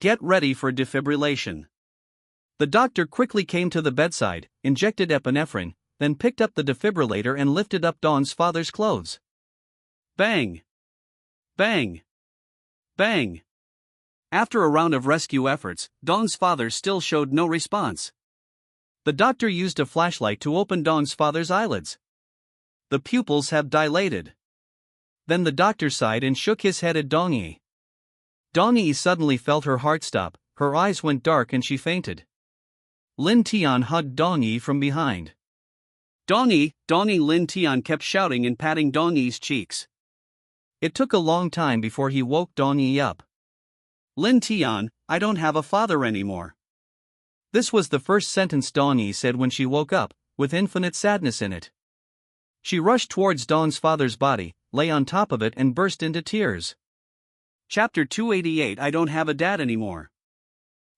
Get ready for defibrillation. The doctor quickly came to the bedside, injected epinephrine, then picked up the defibrillator and lifted up Dong's father's clothes. Bang! Bang! Bang! After a round of rescue efforts, Dong's father still showed no response. The doctor used a flashlight to open Dong's father's eyelids. The pupils have dilated. Then the doctor sighed and shook his head at Dong-yi. Dong-yi suddenly felt her heart stop, her eyes went dark and she fainted. Lin Tian hugged Dong-yi from behind. Dong-yi, Dong-yi! Lin Tian kept shouting and patting Dong-yi's cheeks. It took a long time before he woke Dong-yi up. Lin Tian, I don't have a father anymore. This was the first sentence Dong-yi said when she woke up, with infinite sadness in it. She rushed towards Dong's father's body, lay on top of it and burst into tears. Chapter 288 I don't have a dad anymore.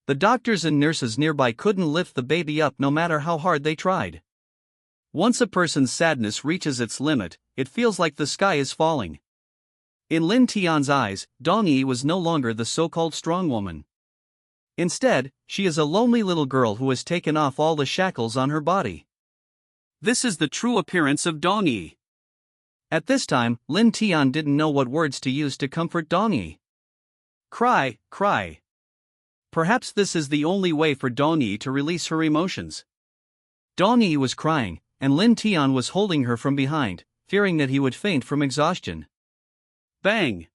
The doctors and nurses nearby couldn't lift the baby up no matter how hard they tried. Once a person's sadness reaches its limit, it feels like the sky is falling. In Lin Tian's eyes, Dong Yi was no longer the so-called strong woman. Instead, she is a lonely little girl who has taken off all the shackles on her body. This is the true appearance of Dong Yi. At this time, Lin Tian didn't know what words to use to comfort Dong Yi. Cry, cry. Perhaps this is the only way for Dong Yi to release her emotions. Dong Yi was crying, and Lin Tian was holding her from behind, fearing that he would faint from exhaustion. Bang!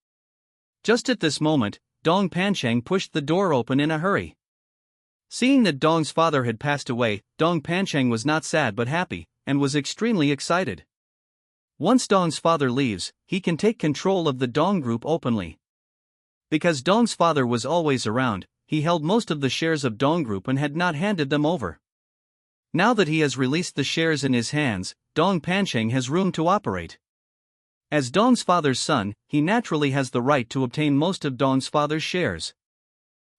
Just at this moment, Dong Panchang pushed the door open in a hurry. Seeing that Dong's father had passed away, Dong Panchang was not sad but happy, and was extremely excited. Once Dong's father leaves, he can take control of the Dong group openly. Because Dong's father was always around, he held most of the shares of Dong group and had not handed them over. Now that he has released the shares in his hands, Dong Panchang has room to operate. As Dong's father's son, he naturally has the right to obtain most of Dong's father's shares.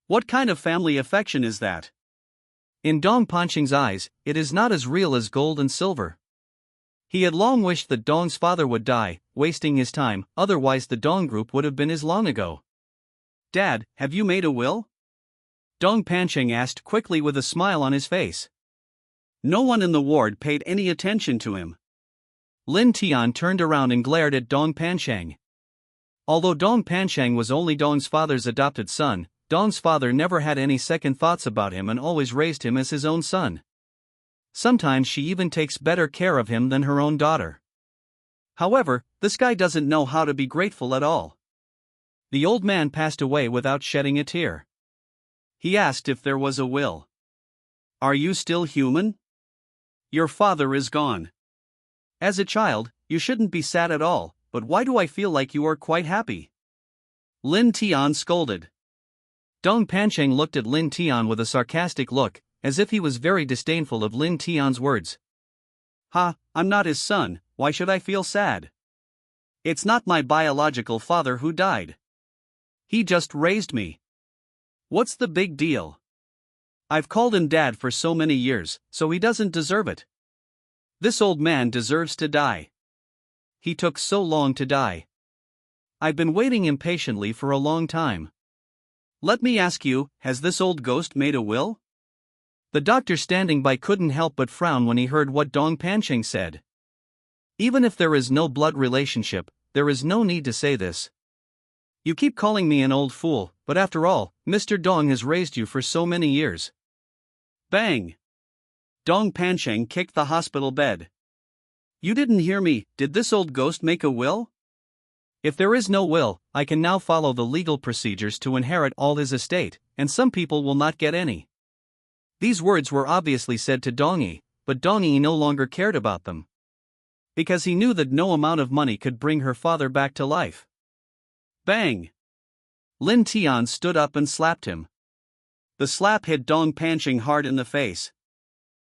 What kind of family affection is that? In Dong Panchang's eyes, it is not as real as gold and silver. He had long wished that Dong's father would die, wasting his time, otherwise the Dong group would have been his long ago. Dad, have you made a will? Dong Panchang asked quickly with a smile on his face. No one in the ward paid any attention to him. Lin Tian turned around and glared at Dong Panchang. Although Dong Panchang was only Dong's father's adopted son, Dong's father never had any second thoughts about him and always raised him as his own son. Sometimes she even takes better care of him than her own daughter. However, this guy doesn't know how to be grateful at all. The old man passed away without shedding a tear. He asked if there was a will. Are you still human? Your father is gone. As a child, you shouldn't be sad at all, but why do I feel like you are quite happy? Lin Tian scolded. Dong Panchang looked at Lin Tian with a sarcastic look, as if he was very disdainful of Lin Tian's words. Ha, I'm not his son, why should I feel sad? It's not my biological father who died. He just raised me. What's the big deal? I've called him dad for so many years, so he doesn't deserve it. This old man deserves to die. He took so long to die. I've been waiting impatiently for a long time. Let me ask you, has this old ghost made a will? The doctor standing by couldn't help but frown when he heard what Dong Panchang said. Even if there is no blood relationship, there is no need to say this. You keep calling me an old fool, but after all, Mr. Dong has raised you for so many years. Bang! Dong Panchang kicked the hospital bed. You didn't hear me, did this old ghost make a will? If there is no will, I can now follow the legal procedures to inherit all his estate, and some people will not get any. These words were obviously said to Dong Yi, but Dong Yi no longer cared about them. Because he knew that no amount of money could bring her father back to life. Bang! Lin Tian stood up and slapped him. The slap hit Dong Panchang hard in the face.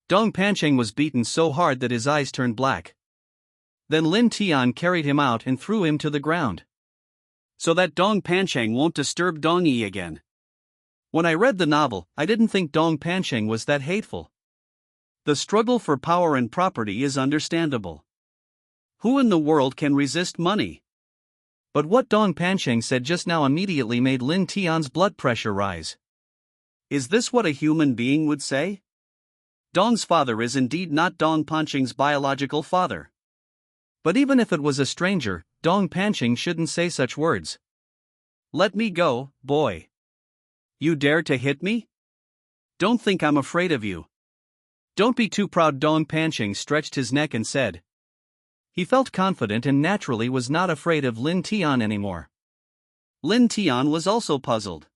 Dong Panchang was beaten so hard that his eyes turned black. Then Lin Tian carried him out and threw him to the ground. So that Dong Panchang won't disturb Dong Yi again. When I read the novel, I didn't think Dong Panchang was that hateful. The struggle for power and property is understandable. Who in the world can resist money? But what Dong Panchang said just now immediately made Lin Tian's blood pressure rise. Is this what a human being would say? Dong's father is indeed not Dong Panchang's biological father. But even if it was a stranger, Dong Panchang shouldn't say such words. Let me go, boy. You dare to hit me? Don't think I'm afraid of you. Don't be too proud. Dong Panchang stretched his neck and said. He felt confident and naturally was not afraid of Lin Tian anymore. Lin Tian was also puzzled.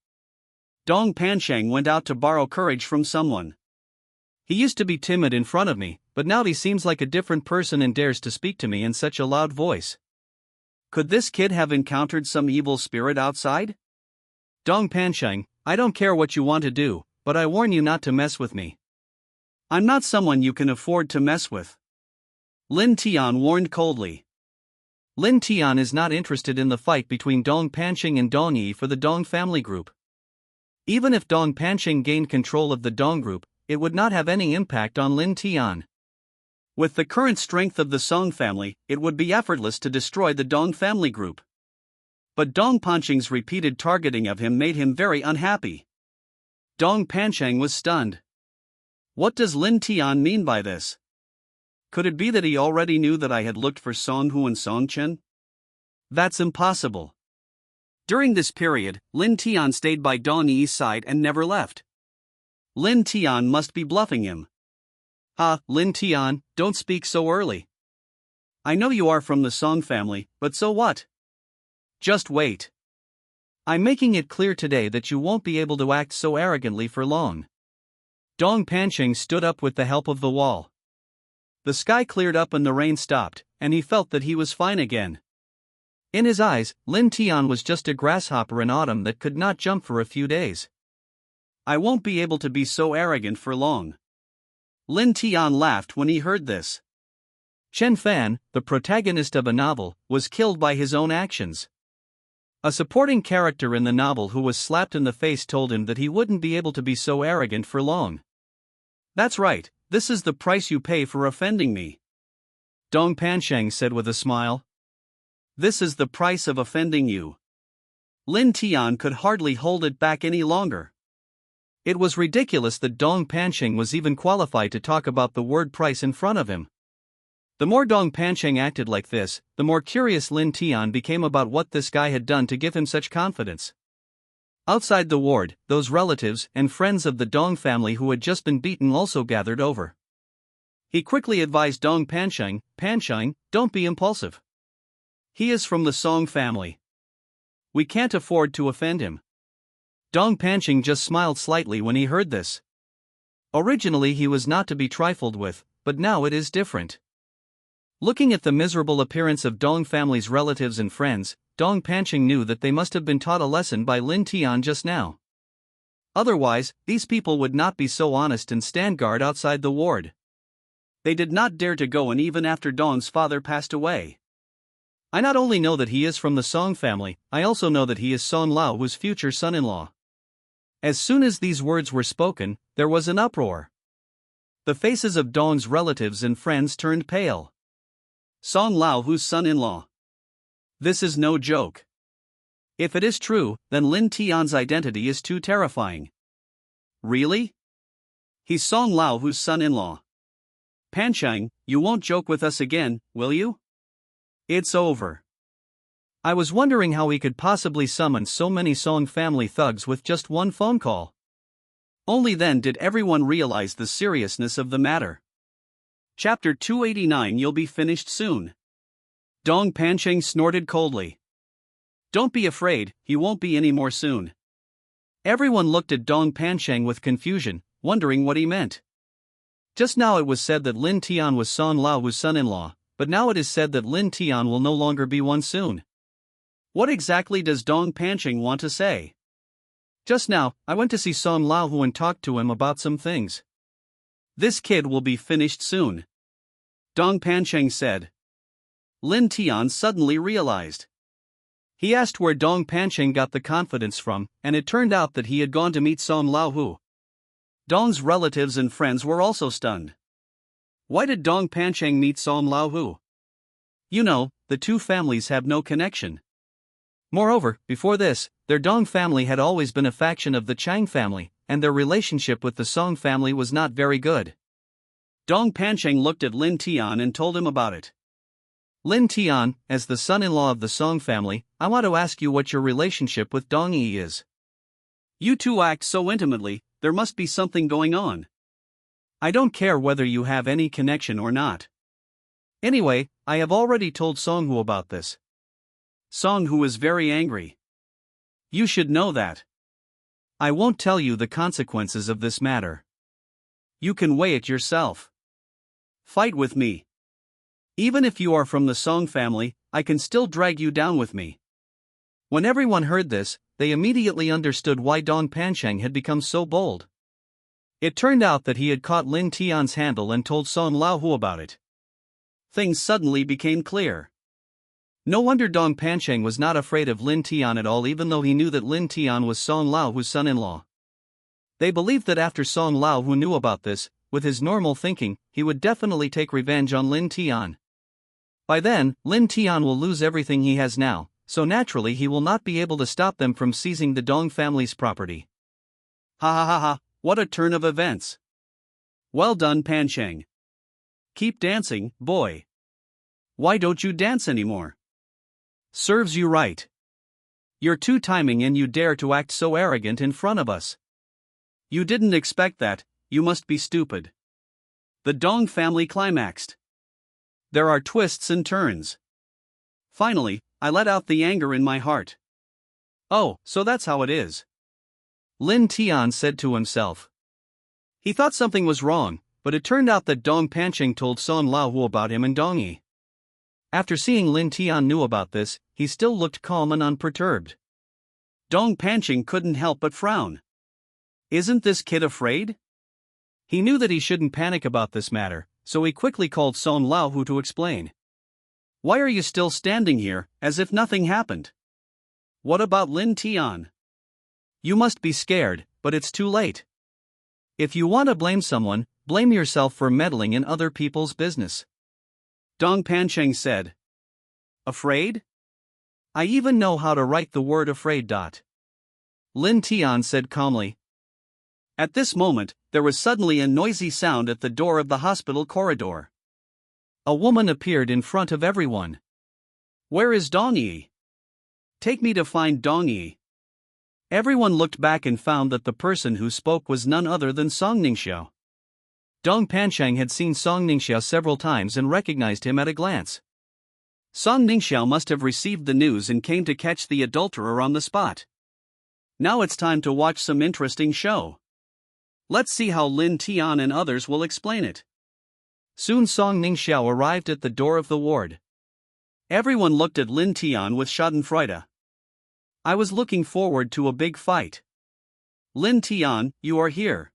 Dong Panchang went out to borrow courage from someone. He used to be timid in front of me, but now he seems like a different person and dares to speak to me in such a loud voice. Could this kid have encountered some evil spirit outside? Dong Panchang, I don't care what you want to do, but I warn you not to mess with me. I'm not someone you can afford to mess with. Lin Tian warned coldly. Lin Tian is not interested in the fight between Dong Panchang and Dong Yi for the Dong family group. Even if Dong Panchang gained control of the Dong group, it would not have any impact on Lin Tian. With the current strength of the Song family, it would be effortless to destroy the Dong family group. But Dong Pancheng's repeated targeting of him made him very unhappy. Dong Pancheng was stunned. What does Lin Tian mean by this? Could it be that he already knew that I had looked for Song Hu and Song Chen? That's impossible. During this period, Lin Tian stayed by Dong Yi's side and never left. Lin Tian must be bluffing him. Lin Tian, don't speak so early. I know you are from the Song family, but so what? Just wait. I'm making it clear today that you won't be able to act so arrogantly for long. Dong Pancheng stood up with the help of the wall. The sky cleared up and the rain stopped, and he felt that he was fine again. In his eyes, Lin Tian was just a grasshopper in autumn that could not jump for a few days. I won't be able to be so arrogant for long. Lin Tian laughed when he heard this. Chen Fan, the protagonist of a novel, was killed by his own actions. A supporting character in the novel who was slapped in the face told him that he wouldn't be able to be so arrogant for long. That's right, this is the price you pay for offending me. Dong Pancheng said with a smile. This is the price of offending you. Lin Tian could hardly hold it back any longer. It was ridiculous that Dong Pancheng was even qualified to talk about the word price in front of him. The more Dong Pancheng acted like this, the more curious Lin Tian became about what this guy had done to give him such confidence. Outside the ward, those relatives and friends of the Dong family who had just been beaten also gathered over. He quickly advised Dong Pancheng, "Pancheng, don't be impulsive. He is from the Song family. We can't afford to offend him." Dong Pancheng just smiled slightly when he heard this. Originally he was not to be trifled with, but now it is different. Looking at the miserable appearance of Dong family's relatives and friends, Dong Pancheng knew that they must have been taught a lesson by Lin Tian just now. Otherwise, these people would not be so honest and stand guard outside the ward. They did not dare to go in even after Dong's father passed away. I not only know that he is from the Song family, I also know that he is Song Laohu's future son-in-law. As soon as these words were spoken, there was an uproar. The faces of Dong's relatives and friends turned pale. Song Laohu's son-in-law. This is no joke. If it is true, then Lin Tian's identity is too terrifying. Really? He's Song Laohu's son-in-law. Pancheng, you won't joke with us again, will you? It's over. I was wondering how he could possibly summon so many Song family thugs with just one phone call. Only then did everyone realize the seriousness of the matter. Chapter 289. You'll be finished soon. Dong Pancheng snorted coldly. Don't be afraid, he won't be any more soon. Everyone looked at Dong Pancheng with confusion, wondering what he meant. Just now it was said that Lin Tian was Song Laohu's son-in-law, but now it is said that Lin Tian will no longer be one soon. What exactly does Dong Pancheng want to say? Just now, I went to see Song Laohu and talked to him about some things. This kid will be finished soon. Dong Pancheng said. Lin Tian suddenly realized. He asked where Dong Pancheng got the confidence from, and it turned out that he had gone to meet Song Laohu. Dong's relatives and friends were also stunned. Why did Dong Pancheng meet Song Laohu? You know, the two families have no connection. Moreover, before this, their Dong family had always been a faction of the Chang family, and their relationship with the Song family was not very good. Dong Pancheng looked at Lin Tian and told him about it. Lin Tian, as the son-in-law of the Song family, I want to ask you what your relationship with Dong Yi is. You two act so intimately, there must be something going on. I don't care whether you have any connection or not. Anyway, I have already told Song Hu about this. Song Hu is very angry. You should know that. I won't tell you the consequences of this matter. You can weigh it yourself. Fight with me. Even if you are from the Song family, I can still drag you down with me. When everyone heard this, they immediately understood why Dong Pancheng had become so bold. It turned out that he had caught Lin Tian's handle and told Song Laohu about it. Things suddenly became clear. No wonder Dong Pancheng was not afraid of Lin Tian at all, even though he knew that Lin Tian was Song Laohu's son-in-law. They believed that after Song Laohu knew about this, with his normal thinking, he would definitely take revenge on Lin Tian. By then, Lin Tian will lose everything he has now, so naturally he will not be able to stop them from seizing the Dong family's property. Ha ha ha ha, what a turn of events. Well done, Panchang. Keep dancing, boy. Why don't you dance anymore? Serves you right. You're two-timing and you dare to act so arrogant in front of us. You didn't expect that, you must be stupid. The Dong family climaxed. There are twists and turns. Finally, I let out the anger in my heart. Oh, so that's how it is. Lin Tian said to himself. He thought something was wrong, but it turned out that Dong Panchang told Son Laohu about him and Dong-yi. After seeing Lin Tian knew about this, he still looked calm and unperturbed. Dong Panchang couldn't help but frown. Isn't this kid afraid? He knew that he shouldn't panic about this matter, so he quickly called Son Laohu to explain. Why are you still standing here, as if nothing happened? What about Lin Tian? You must be scared, but it's too late. If you want to blame someone, blame yourself for meddling in other people's business. Dong Panchang said. Afraid? I even know how to write the word afraid. Lin Tian said calmly. At this moment, there was suddenly a noisy sound at the door of the hospital corridor. A woman appeared in front of everyone. Where is Dong-yi? Take me to find Dong-yi. Everyone looked back and found that the person who spoke was none other than Song Ningxiao. Dong Panchang had seen Song Ningxiao several times and recognized him at a glance. Song Ningxiao must have received the news and came to catch the adulterer on the spot. Now it's time to watch some interesting show. Let's see how Lin Tian and others will explain it. Soon Song Ningxiao arrived at the door of the ward. Everyone looked at Lin Tian with schadenfreude. I was looking forward to a big fight. Lin Tian, you are here.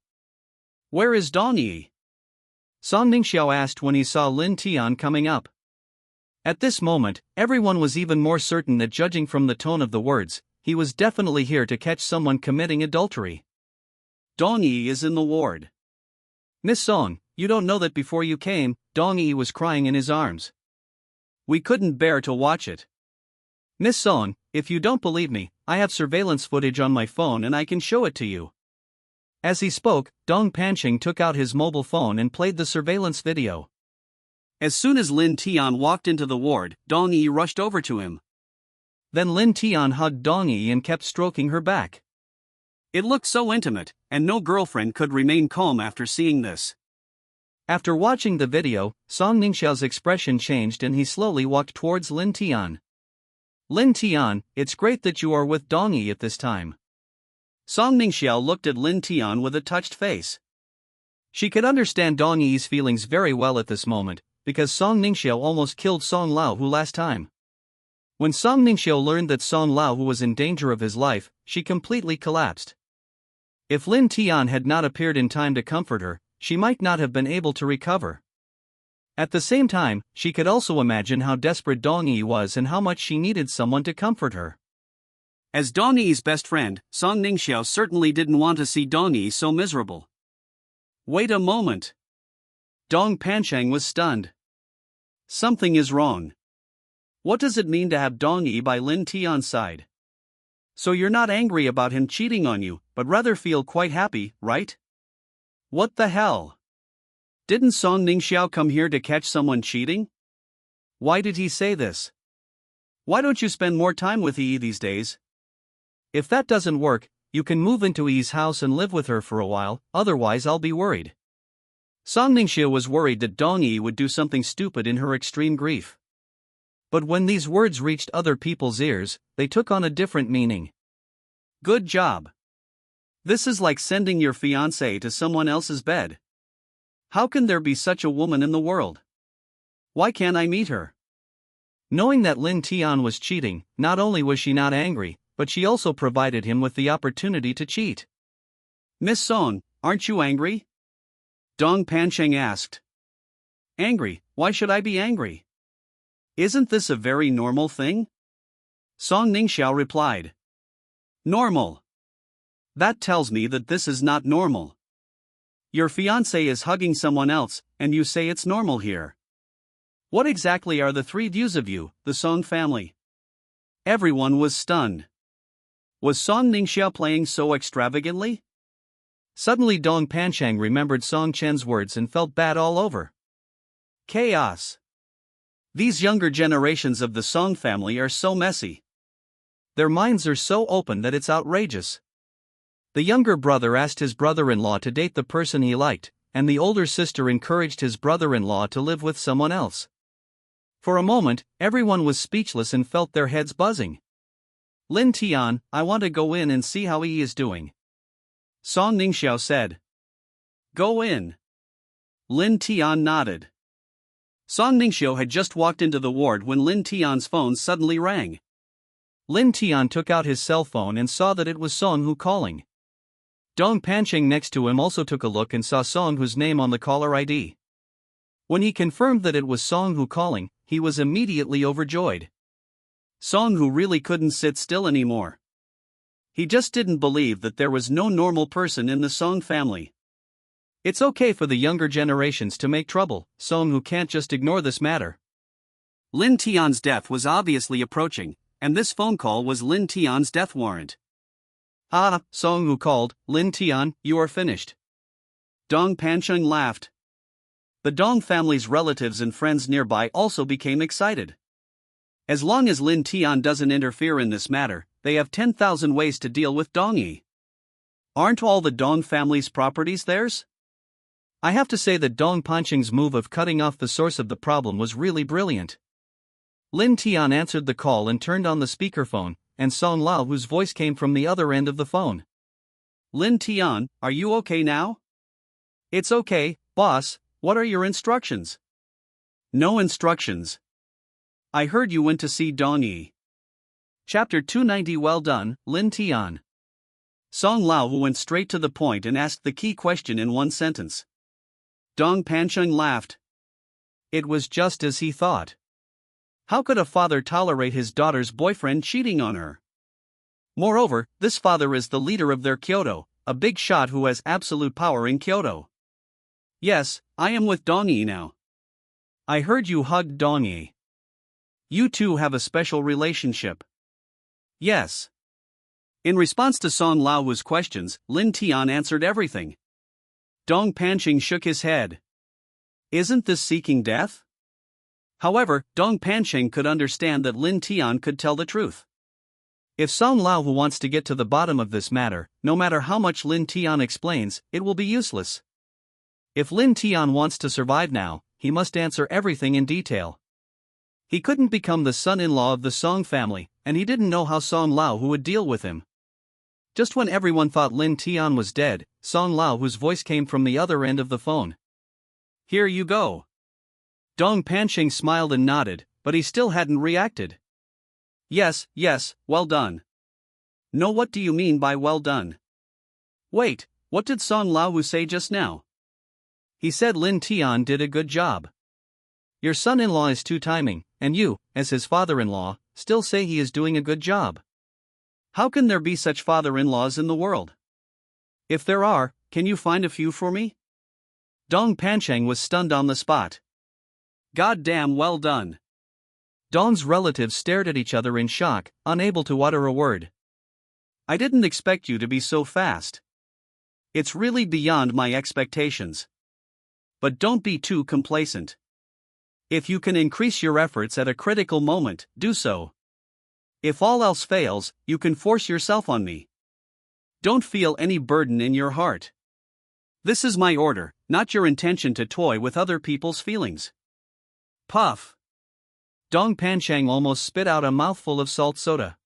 Where is Dong-yi? Song Ningxiao asked when he saw Lin Tian coming up. At this moment, everyone was even more certain that judging from the tone of the words, he was definitely here to catch someone committing adultery. Dong-yi is in the ward. Miss Song, you don't know that before you came, Dong-yi was crying in his arms. We couldn't bear to watch it. Miss Song, if you don't believe me, I have surveillance footage on my phone and I can show it to you. As he spoke, Dong Panchang took out his mobile phone and played the surveillance video. As soon as Lin Tian walked into the ward, Dong-yi rushed over to him. Then Lin Tian hugged Dong-yi and kept stroking her back. It looked so intimate, and no girlfriend could remain calm after seeing this. After watching the video, Song Ningxiao's expression changed and he slowly walked towards Lin Tian. Lin Tian, it's great that you are with Dong-yi at this time. Song Ningxiao looked at Lin Tian with a touched face. She could understand Dong-yi's feelings very well at this moment, because Song Ningxiao almost killed Song Laohu last time. When Song Ningxiao learned that Song Laohu was in danger of his life, she completely collapsed. If Lin Tian had not appeared in time to comfort her, she might not have been able to recover. At the same time, she could also imagine how desperate Dong-yi was and how much she needed someone to comfort her. As Dong-yi's best friend, Song Ningxiao certainly didn't want to see Dong-yi so miserable. Wait a moment. Dong Panchang was stunned. Something is wrong. What does it mean to have Dong-yi by Lin Tian's side? So you're not angry about him cheating on you, but rather feel quite happy, right? What the hell? Didn't Song Ningxiao come here to catch someone cheating? Why did he say this? Why don't you spend more time with Yi these days? If that doesn't work, you can move into Yi's house and live with her for a while, otherwise I'll be worried. Song Ningxiao was worried that Dong-yi would do something stupid in her extreme grief. But when these words reached other people's ears, they took on a different meaning. Good job. This is like sending your fiancé to someone else's bed. How can there be such a woman in the world? Why can't I meet her? Knowing that Lin Tian was cheating, not only was she not angry, but she also provided him with the opportunity to cheat. Miss Song, aren't you angry? Dong Panchang asked. Angry? Why should I be angry? Isn't this a very normal thing? Song Ningxiao replied. Normal? That tells me that this is not normal. Your fiancé is hugging someone else, and you say it's normal here. What exactly are the three views of you, the Song family? Everyone was stunned. Was Song Ningxiao playing so extravagantly? Suddenly Dong Panchang remembered Song Chen's words and felt bad all over. Chaos. These younger generations of the Song family are so messy. Their minds are so open that it's outrageous. The younger brother asked his brother-in-law to date the person he liked, and the older sister encouraged his brother-in-law to live with someone else. For a moment, everyone was speechless and felt their heads buzzing. Lin Tian, I want to go in and see how he is doing. Song Ningxiao said. Go in. Lin Tian nodded. Song Ningxiao had just walked into the ward when Lin Tian's phone suddenly rang. Lin Tian took out his cell phone and saw that it was Song Hu calling. Dong Panchang next to him also took a look and saw Song Hu's name on the caller ID. When he confirmed that it was Song Hu calling, he was immediately overjoyed. Song Hu really couldn't sit still anymore. He just didn't believe that there was no normal person in the Song family. It's okay for the younger generations to make trouble, Song Hu can't just ignore this matter. Lin Tian's death was obviously approaching, and this phone call was Lin Tian's death warrant. Ah, Song Hu called, Lin Tian, you are finished. Dong Panchang laughed. The Dong family's relatives and friends nearby also became excited. As long as Lin Tian doesn't interfere in this matter, they have 10,000 ways to deal with Dong Yi. Aren't all the Dong family's properties theirs? I have to say that Dong Panchang's move of cutting off the source of the problem was really brilliant. Lin Tian answered the call and turned on the speakerphone, and Song Lao whose voice came from the other end of the phone. Lin Tian, are you okay now? It's okay, boss, what are your instructions? No instructions. I heard you went to see Dong Yi. Chapter 290. Well done, Lin Tian. Song Lao went straight to the point and asked the key question in one sentence. Dong Panchang laughed. It was just as he thought. How could a father tolerate his daughter's boyfriend cheating on her? Moreover, this father is the leader of their Kyoto, a big shot who has absolute power in Kyoto. Yes, I am with Dong Yi now. I heard you hugged Dong Yi. You two have a special relationship. Yes. In response to Song Lao's questions, Lin Tian answered everything. Dong Panchang shook his head. Isn't this seeking death? However, Dong Panchang could understand that Lin Tian could tell the truth. If Song Lao wants to get to the bottom of this matter, no matter how much Lin Tian explains, it will be useless. If Lin Tian wants to survive now, he must answer everything in detail. He couldn't become the son-in-law of the Song family, and he didn't know how Song Lao would deal with him. Just when everyone thought Lin Tian was dead, Song Lao whose voice came from the other end of the phone. Here you go. Dong Panchang smiled and nodded, but he still hadn't reacted. Yes, well done. No, what do you mean by well done? Wait, what did Song Lao say just now? He said Lin Tian did a good job. Your son-in-law is two-timing, and you, as his father-in-law, still say he is doing a good job. How can there be such father-in-laws in the world? If there are, can you find a few for me? Dong Panchang was stunned on the spot. God damn, well done. Dong's relatives stared at each other in shock, unable to utter a word. I didn't expect you to be so fast. It's really beyond my expectations. But don't be too complacent. If you can increase your efforts at a critical moment, do so. If all else fails, you can force yourself on me. Don't feel any burden in your heart. This is my order, not your intention to toy with other people's feelings. Puff. Dong Panchang almost spit out a mouthful of salt soda.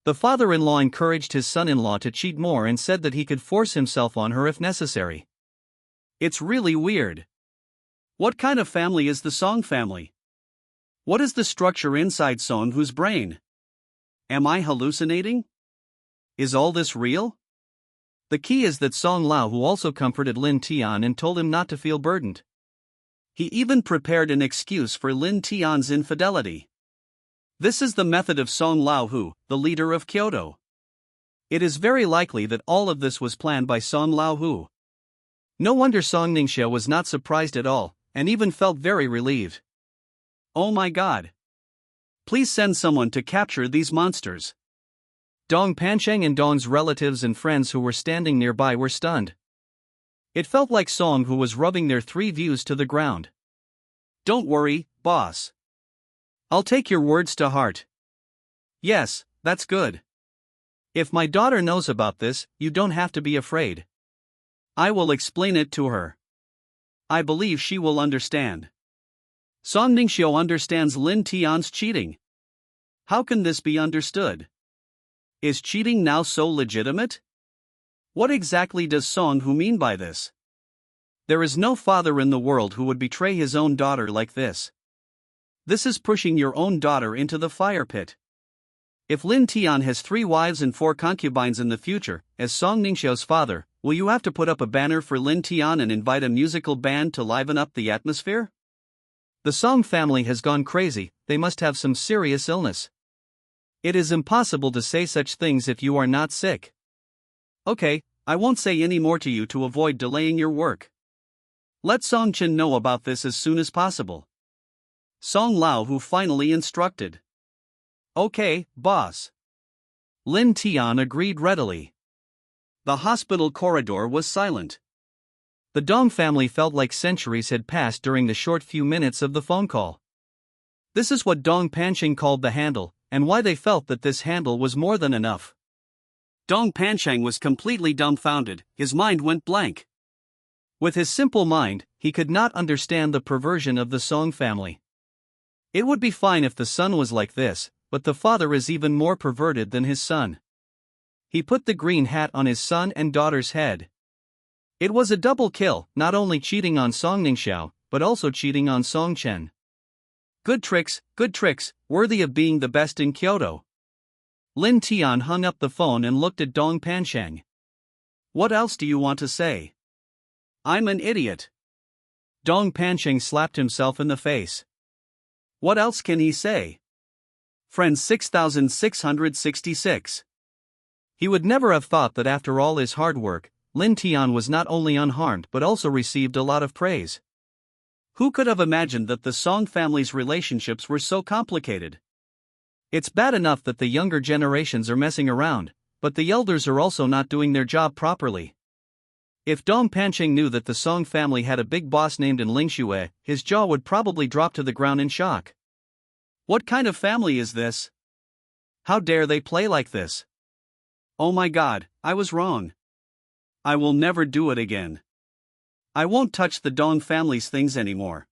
The father-in-law encouraged his son-in-law to cheat more and said that he could force himself on her if necessary. It's really weird. What kind of family is the Song family? What is the structure inside Song Hu's brain? Am I hallucinating? Is all this real? The key is that Song Lao also comforted Lin Tian and told him not to feel burdened. He even prepared an excuse for Lin Tian's infidelity. This is the method of Song Lao, the leader of Kyoto. It is very likely that all of this was planned by Song Lao. No wonder Song Ningxia was not surprised at all, and even felt very relieved. Oh my god. Please send someone to capture these monsters. Dong Pancheng and Dong's relatives and friends who were standing nearby were stunned. It felt like Song who was rubbing their three views to the ground. Don't worry, boss. I'll take your words to heart. Yes, that's good. If my daughter knows about this, you don't have to be afraid. I will explain it to her. I believe she will understand. Song Ningxiu understands Lin Tian's cheating. How can this be understood? Is cheating now so legitimate? What exactly does Song Hu mean by this? There is no father in the world who would betray his own daughter like this. This is pushing your own daughter into the fire pit. If Lin Tian has 3 wives and 4 concubines in the future, as Song Ningxiu's father, will you have to put up a banner for Lin Tian and invite a musical band to liven up the atmosphere? The Song family has gone crazy, they must have some serious illness. It is impossible to say such things if you are not sick. Okay, I won't say any more to you to avoid delaying your work. Let Song Chen know about this as soon as possible. Song Lao Hu finally instructed. Okay, boss. Lin Tian agreed readily. The hospital corridor was silent. The Dong family felt like centuries had passed during the short few minutes of the phone call. This is what Dong Pancheng called the handle, and why they felt that this handle was more than enough. Dong Pancheng was completely dumbfounded, his mind went blank. With his simple mind, he could not understand the perversion of the Song family. It would be fine if the son was like this, but the father is even more perverted than his son. He put the green hat on his son and daughter's head. It was a double kill, not only cheating on Song Ningxiu, but also cheating on Song Chen. Good tricks, worthy of being the best in Kyoto. Lin Tian hung up the phone and looked at Dong Pancheng. What else do you want to say? I'm an idiot. Dong Pancheng slapped himself in the face. What else can he say? Friends 6666. He would never have thought that after all his hard work, Lin Tian was not only unharmed but also received a lot of praise. Who could have imagined that the Song family's relationships were so complicated? It's bad enough that the younger generations are messing around, but the elders are also not doing their job properly. If Dong Pancheng knew that the Song family had a big boss named Ling Xue, his jaw would probably drop to the ground in shock. What kind of family is this? How dare they play like this? Oh my god, I was wrong. I will never do it again. I won't touch the Dong family's things anymore.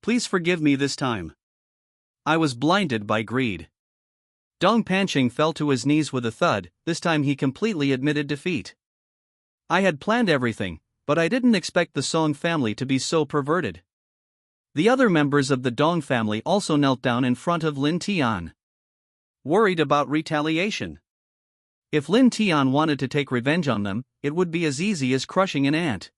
Please forgive me this time. I was blinded by greed. Dong Pancheng fell to his knees with a thud. This time he completely admitted defeat. I had planned everything, but I didn't expect the Song family to be so perverted. The other members of the Dong family also knelt down in front of Lin Tian. Worried about retaliation. If Lin Tian wanted to take revenge on them, it would be as easy as crushing an ant.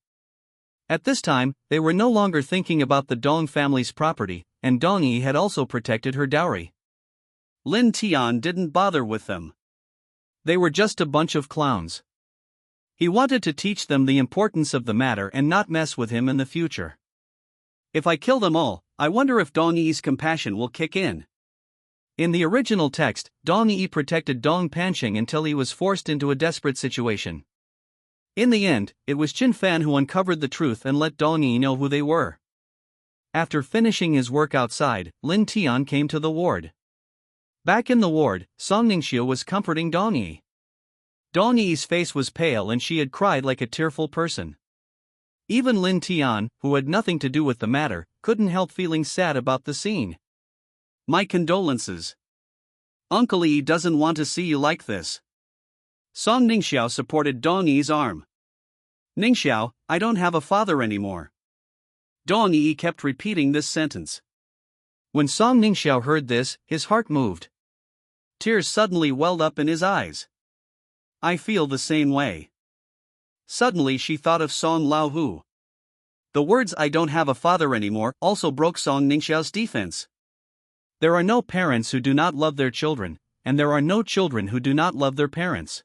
At this time, they were no longer thinking about the Dong family's property, and Dong Yi had also protected her dowry. Lin Tian didn't bother with them. They were just a bunch of clowns. He wanted to teach them the importance of the matter and not mess with him in the future. If I kill them all, I wonder if Dong Yi's compassion will kick in. In the original text, Dong Yi protected Dong Pancheng until he was forced into a desperate situation. In the end, it was Qin Fan who uncovered the truth and let Dong Yi know who they were. After finishing his work outside, Lin Tian came to the ward. Back in the ward, Song Ningxiu was comforting Dong Yi. Dong Yi's face was pale and she had cried like a tearful person. Even Lin Tian, who had nothing to do with the matter, couldn't help feeling sad about the scene. My condolences. Uncle Yi doesn't want to see you like this. Song Ningxiu supported Dong Yi's arm. Ningxiu, I don't have a father anymore. Dong Yi kept repeating this sentence. When Song Ningxiu heard this, his heart moved. Tears suddenly welled up in his eyes. I feel the same way. Suddenly she thought of Song Lao Hu. The words "I don't have a father anymore" also broke Song Ningxiu's defense. There are no parents who do not love their children, and there are no children who do not love their parents.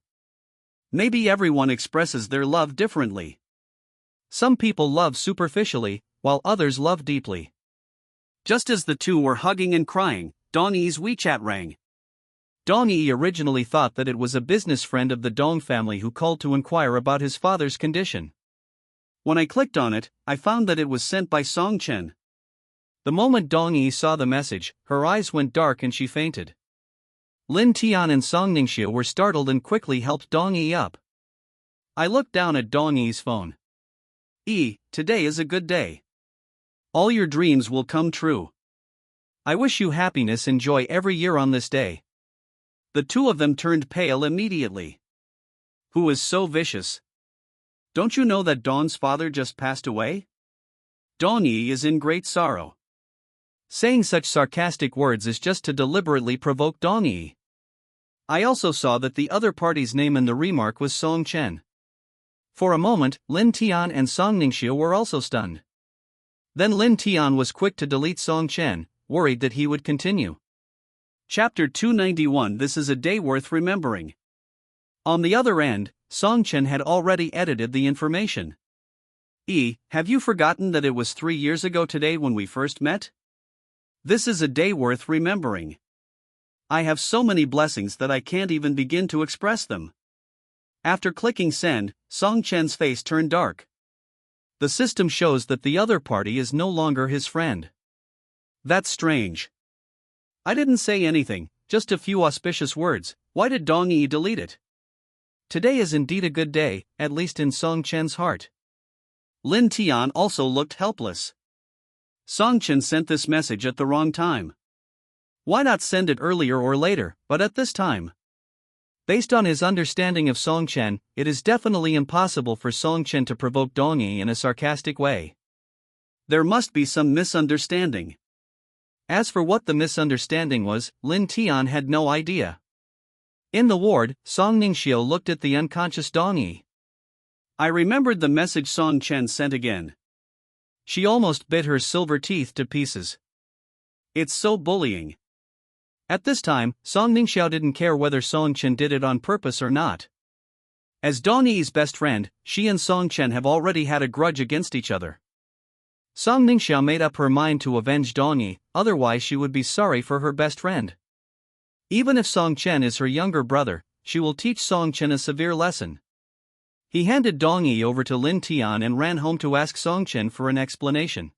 Maybe everyone expresses their love differently. Some people love superficially, while others love deeply. Just as the two were hugging and crying, Dong Yi's WeChat rang. Dong Yi originally thought that it was a business friend of the Dong family who called to inquire about his father's condition. When I clicked on it, I found that it was sent by Song Chen. The moment Dong Yi saw the message, her eyes went dark and she fainted. Lin Tian and Song Ningxia were startled and quickly helped Dong Yi up. I looked down at Dong Yi's phone. Today is a good day. All your dreams will come true. I wish you happiness and joy every year on this day. The two of them turned pale immediately. Who is so vicious? Don't you know that Dawn's father just passed away? Dong Yi is in great sorrow. Saying such sarcastic words is just to deliberately provoke Dong Yi. I also saw that the other party's name in the remark was Song Chen. For a moment, Lin Tian and Song Ningxia were also stunned. Then Lin Tian was quick to delete Song Chen, worried that he would continue. Chapter 291. This is a day worth remembering. On the other end, Song Chen had already edited the information. Have you forgotten that it was 3 years ago today when we first met? This is a day worth remembering. I have so many blessings that I can't even begin to express them. After clicking send, Song Chen's face turned dark. The system shows that the other party is no longer his friend. That's strange. I didn't say anything, just a few auspicious words. Why did Dong Yi delete it? Today is indeed a good day, at least in Song Chen's heart. Lin Tian also looked helpless. Song Chen sent this message at the wrong time. Why not send it earlier or later, but at this time? Based on his understanding of Song Chen, it is definitely impossible for Song Chen to provoke Dong Yi in a sarcastic way. There must be some misunderstanding. As for what the misunderstanding was, Lin Tian had no idea. In the ward, Song Ningxia looked at the unconscious Dong Yi. I remembered the message Song Chen sent again. She almost bit her silver teeth to pieces. It's so bullying. At this time, Song Ningxiao didn't care whether Song Chen did it on purpose or not. As Dong Yi's best friend, she and Song Chen have already had a grudge against each other. Song Ningxiao made up her mind to avenge Dong Yi, otherwise she would be sorry for her best friend. Even if Song Chen is her younger brother, she will teach Song Chen a severe lesson. He handed Dong Yi over to Lin Tian and ran home to ask Song Chen for an explanation.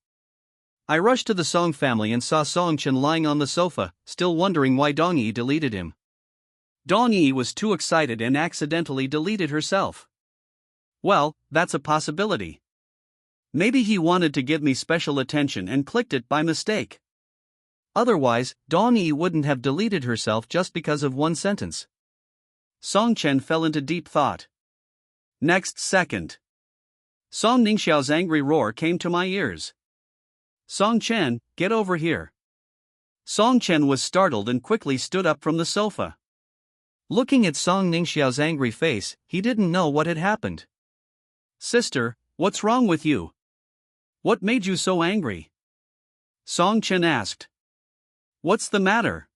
I rushed to the Song family and saw Song Chen lying on the sofa, still wondering why Dong Yi deleted him. Dong Yi was too excited and accidentally deleted herself. Well, that's a possibility. Maybe he wanted to give me special attention and clicked it by mistake. Otherwise, Dong Yi wouldn't have deleted herself just because of one sentence. Song Chen fell into deep thought. Next second, Song Ningxiao's angry roar came to my ears. Song Chen, get over here. Song Chen was startled and quickly stood up from the sofa. Looking at Song Ningxiao's angry face, he didn't know what had happened. Sister, what's wrong with you? What made you so angry? Song Chen asked. What's the matter?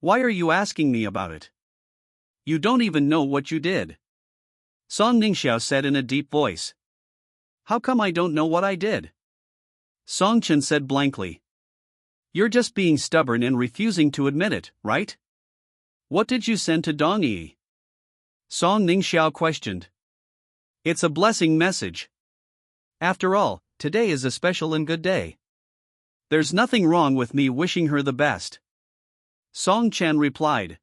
Why are you asking me about it? You don't even know what you did. Song Ningxiao said in a deep voice. How come I don't know what I did? Song Chen said blankly. You're just being stubborn and refusing to admit it, right? What did you send to Dong Yi? Song Ningxiao questioned. It's a blessing message. After all, today is a special and good day. There's nothing wrong with me wishing her the best. Song Chen replied.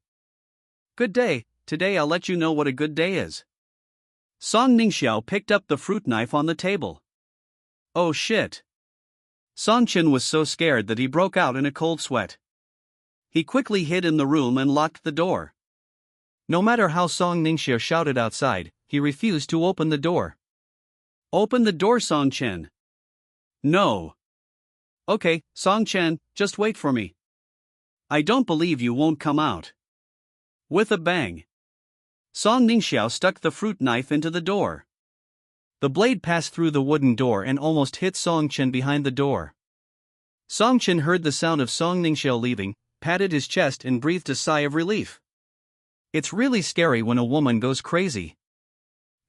Good day, today I'll let you know what a good day is. Song Ningxiao picked up the fruit knife on the table. Oh shit. Song Chen was so scared that he broke out in a cold sweat. He quickly hid in the room and locked the door. No matter how Song Ningxiao shouted outside, he refused to open the door. Open the door, Song Chen. No. Okay, Song Chen, just wait for me. I don't believe you won't come out. With a bang, Song Ningxiao stuck the fruit knife into the door. The blade passed through the wooden door and almost hit Song Chen behind the door. Song Chen heard the sound of Song Ningxiao leaving, patted his chest and breathed a sigh of relief. It's really scary when a woman goes crazy.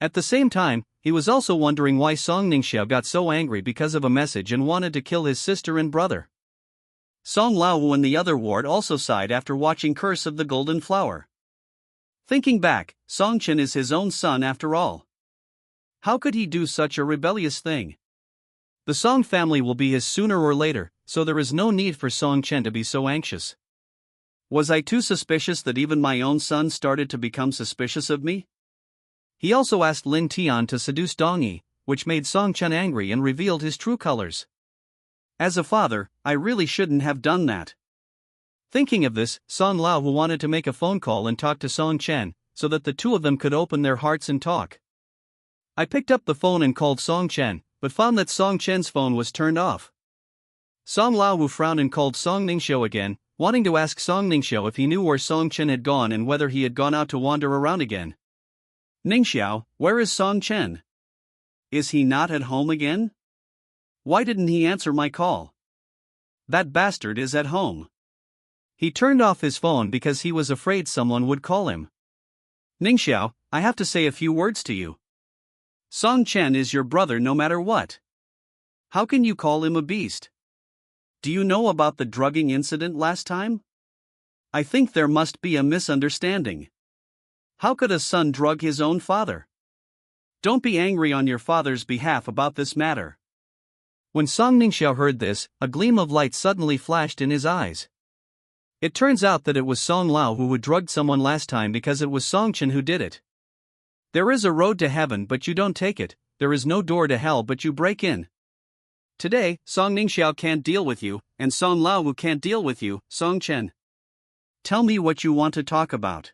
At the same time, He was also wondering why Song Ningxiao got so angry because of a message and wanted to kill his sister and brother. Song Laowu in the other ward also sighed after watching Curse of the Golden Flower. Thinking back, Song Chen is his own son after all. How could he do such a rebellious thing? The Song family will be his sooner or later, so there is no need for Song Chen to be so anxious. Was I too suspicious that even my own son started to become suspicious of me? He also asked Lin Tian to seduce Dong Yi, which made Song Chen angry and revealed his true colors. As a father, I really shouldn't have done that. Thinking of this, Song Laowu wanted to make a phone call and talk to Song Chen, so that the two of them could open their hearts and talk. I picked up the phone and called Song Chen, but found that Song Chen's phone was turned off. Song Laowu frowned and called Song Ningxiao again, wanting to ask Song Ningxiao if he knew where Song Chen had gone and whether he had gone out to wander around again. Ningxiao, where is Song Chen? Is he not at home again? Why didn't he answer my call? That bastard is at home. He turned off his phone because he was afraid someone would call him. Ningxiao, I have to say a few words to you. Song Chen is your brother no matter what. How can you call him a beast? Do you know about the drugging incident last time? I think there must be a misunderstanding. How could a son drug his own father? Don't be angry on your father's behalf about this matter. When Song Ningxiao heard this, a gleam of light suddenly flashed in his eyes. It turns out that it was Song Laowu who drugged someone last time because it was Song Chen who did it. There is a road to heaven but you don't take it, there is no door to hell but you break in. Today, Song Ningxiao can't deal with you, and Song Laowu can't deal with you, Song Chen. Tell me what you want to talk about.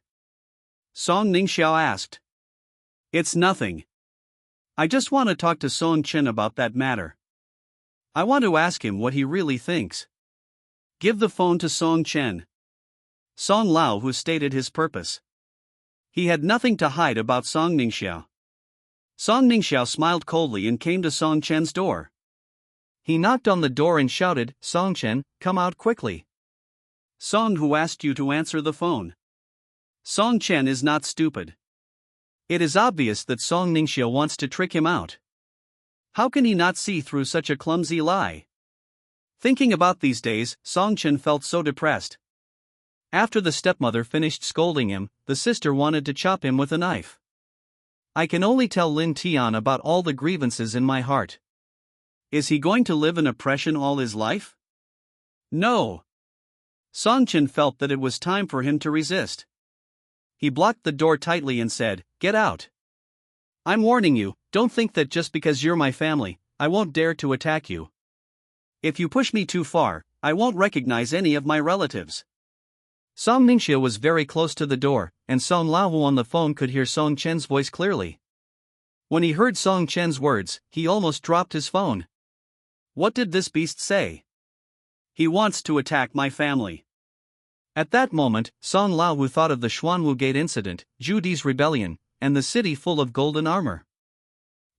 Song Ningxiao asked. It's nothing. I just want to talk to Song Chen about that matter. I want to ask him what he really thinks. Give the phone to Song Chen. Song Laowu stated his purpose. He had nothing to hide about Song Ningxiao. Song Ningxiao smiled coldly and came to Song Chen's door. He knocked on the door and shouted, Song Chen, come out quickly. Song who asked you to answer the phone. Song Chen is not stupid. It is obvious that Song Ningxiao wants to trick him out. How can he not see through such a clumsy lie? Thinking about these days, Song Chen felt so depressed. After the stepmother finished scolding him, the sister wanted to chop him with a knife. I can only tell Lin Tian about all the grievances in my heart. Is he going to live in oppression all his life? No. Song Chen felt that it was time for him to resist. He blocked the door tightly and said, Get out. I'm warning you, don't think that just because you're my family, I won't dare to attack you. If you push me too far, I won't recognize any of my relatives. Song Ningxiao was very close to the door, and Song Laowu on the phone could hear Song Chen's voice clearly. When he heard Song Chen's words, he almost dropped his phone. What did this beast say? He wants to attack my family. At that moment, Song Laowu thought of the Xuanwu Gate incident, Zhu Di's rebellion, and the city full of golden armor.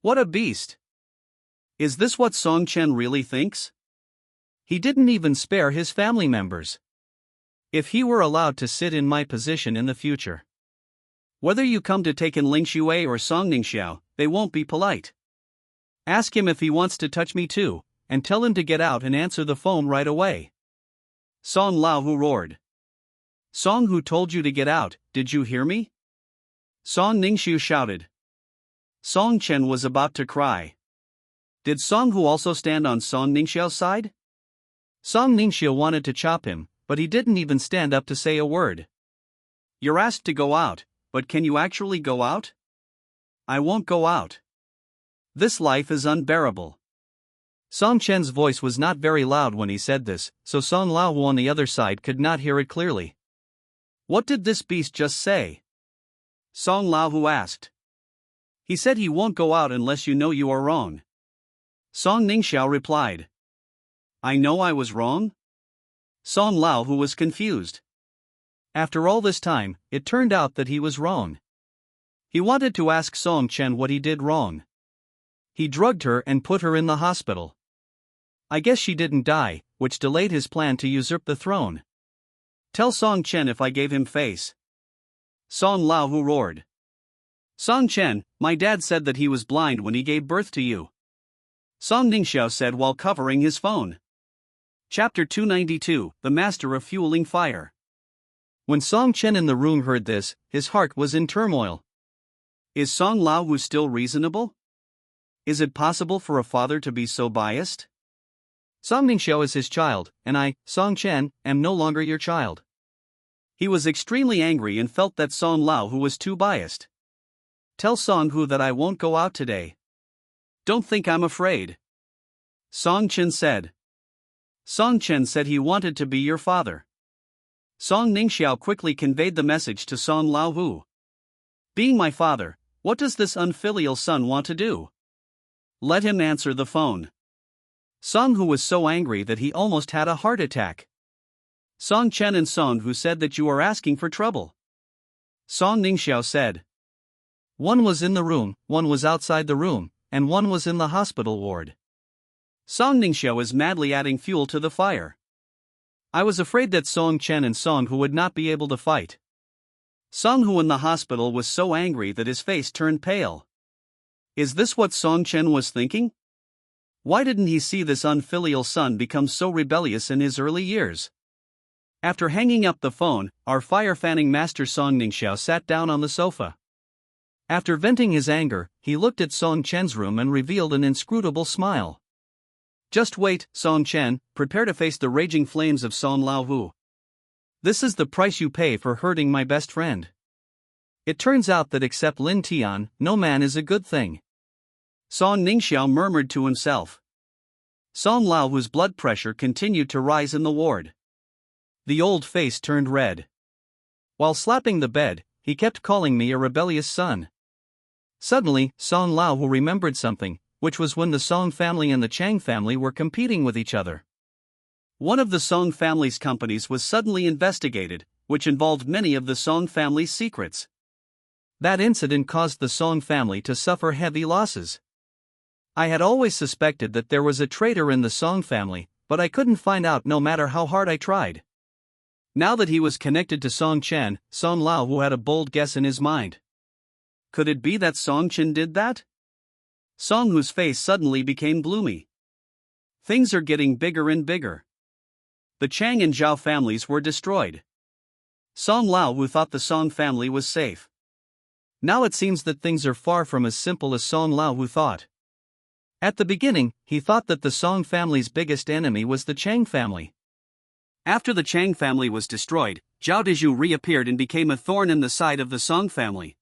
What a beast! Is this what Song Chen really thinks? He didn't even spare his family members. If he were allowed to sit in my position in the future. Whether you come to take in Ling Xue or Song Ningxiao, they won't be polite. Ask him if he wants to touch me too, and tell him to get out and answer the phone right away. Song Laowu roared. Song who told you to get out, did you hear me? Song Ningxiu shouted. Song Chen was about to cry. Did Song Hu also stand on Song Ningxiao's side? Song Ningxiao wanted to chop him, but he didn't even stand up to say a word. You're asked to go out, but can you actually go out? I won't go out. This life is unbearable. Song Chen's voice was not very loud when he said this, so Song Laowu on the other side could not hear it clearly. What did this beast just say? Song Laowu asked. He said he won't go out unless you know you are wrong. Song Ningxiao replied. I know I was wrong? Song Laowu was confused. After all this time, it turned out that he was wrong. He wanted to ask Song Chen what he did wrong. He drugged her and put her in the hospital. I guess she didn't die, which delayed his plan to usurp the throne. Tell Song Chen if I gave him face. Song Laowu roared. Song Chen, my dad said that he was blind when he gave birth to you. Song Ningxiao said while covering his phone. Chapter 292, The Master of Fueling Fire. When Song Chen in the room heard this, his heart was in turmoil. Is Song Laowu still reasonable? Is it possible for a father to be so biased? Song Ningxiao is his child, and I, Song Chen, am no longer your child. He was extremely angry and felt that Song Laowu was too biased. Tell Song Hu that I won't go out today. Don't think I'm afraid. Song Chen said. Song Chen said he wanted to be your father. Song Ningxiao quickly conveyed the message to Song Laowu. Being my father, what does this unfilial son want to do? Let him answer the phone. Song Hu was so angry that he almost had a heart attack. Song Chen and Song Hu said that you are asking for trouble. Song Ningxiao said. One was in the room, one was outside the room, and one was in the hospital ward. Song Ningxiao is madly adding fuel to the fire. I was afraid that Song Chen and Song Hu would not be able to fight. Song Hu in the hospital was so angry that his face turned pale. Is this what Song Chen was thinking? Why didn't he see this unfilial son become so rebellious in his early years? After hanging up the phone, our fire-fanning master Song Ningxiao sat down on the sofa. After venting his anger, he looked at Song Chen's room and revealed an inscrutable smile. Just wait, Song Chen, prepare to face the raging flames of Song Laowu. This is the price you pay for hurting my best friend. It turns out that except Lin Tian, no man is a good thing. Song Ningxiao murmured to himself. Song Laowu's blood pressure continued to rise in the ward. The old face turned red. While slapping the bed, he kept calling me a rebellious son. Suddenly, Song Laowu remembered something, which was when the Song family and the Chang family were competing with each other. One of the Song family's companies was suddenly investigated, which involved many of the Song family's secrets. That incident caused the Song family to suffer heavy losses. I had always suspected that there was a traitor in the Song family, but I couldn't find out no matter how hard I tried. Now that he was connected to Song Chen, Song Laowu had a bold guess in his mind. Could it be that Song Chen did that? Song Hu's face suddenly became gloomy. Things are getting bigger and bigger. The Chang and Zhao families were destroyed. Song Laowu thought the Song family was safe. Now it seems that things are far from as simple as Song Laowu thought. At the beginning, he thought that the Song family's biggest enemy was the Chang family. After the Chang family was destroyed, Zhao Dezhu reappeared and became a thorn in the side of the Song family.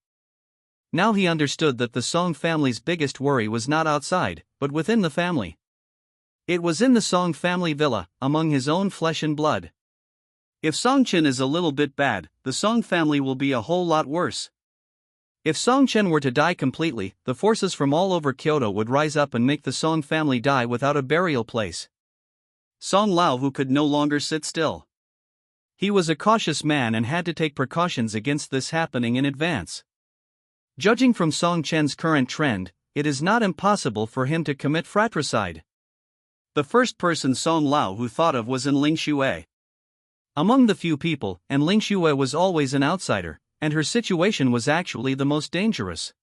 Now he understood that the Song family's biggest worry was not outside, but within the family. It was in the Song family villa, among his own flesh and blood. If Song Chen is a little bit bad, the Song family will be a whole lot worse. If Song Chen were to die completely, the forces from all over Kyoto would rise up and make the Song family die without a burial place. Song Laowu could no longer sit still. He was a cautious man and had to take precautions against this happening in advance. Judging from Song Chen's current trend, it is not impossible for him to commit fratricide. The first person Song Laowu thought of was Ling Xue. Among the few people, Ling Xue was always an outsider, and her situation was actually the most dangerous.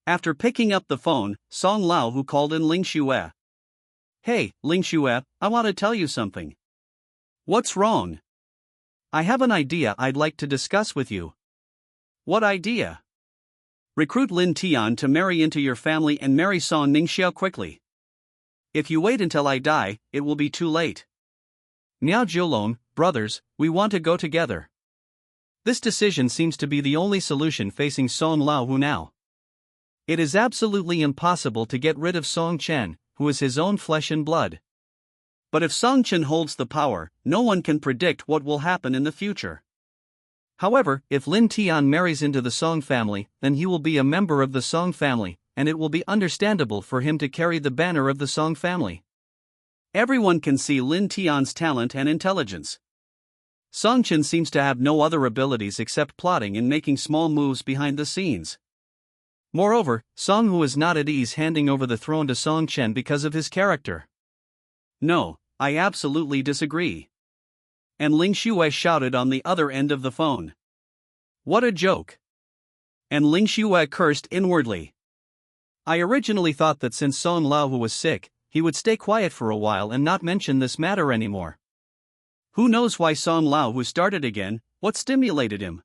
After picking up the phone, Song Laowu called in Ling Xue. Hey, Ling Xue, I want to tell you something. What's wrong? I have an idea I'd like to discuss with you. What idea? Recruit Lin Tian to marry into your family and marry Song Ningxiao quickly. If you wait until I die, it will be too late. Miao Jiulong, brothers, we want to go together. This decision seems to be the only solution facing Song Laowu now. It is absolutely impossible to get rid of Song Chen, who is his own flesh and blood. But if Song Chen holds the power, no one can predict what will happen in the future. However, if Lin Tian marries into the Song family, then he will be a member of the Song family, and it will be understandable for him to carry the banner of the Song family. Everyone can see Lin Tian's talent and intelligence. Song Chen seems to have no other abilities except plotting and making small moves behind the scenes. Moreover, Song Hu is not at ease handing over the throne to Song Chen because of his character. No, I absolutely disagree. And Ling Xue shouted on the other end of the phone. What a joke. And Ling Xue cursed inwardly. I originally thought that since Song Laohu was sick, he would stay quiet for a while and not mention this matter anymore. Who knows why Song Laohu started again, what stimulated him?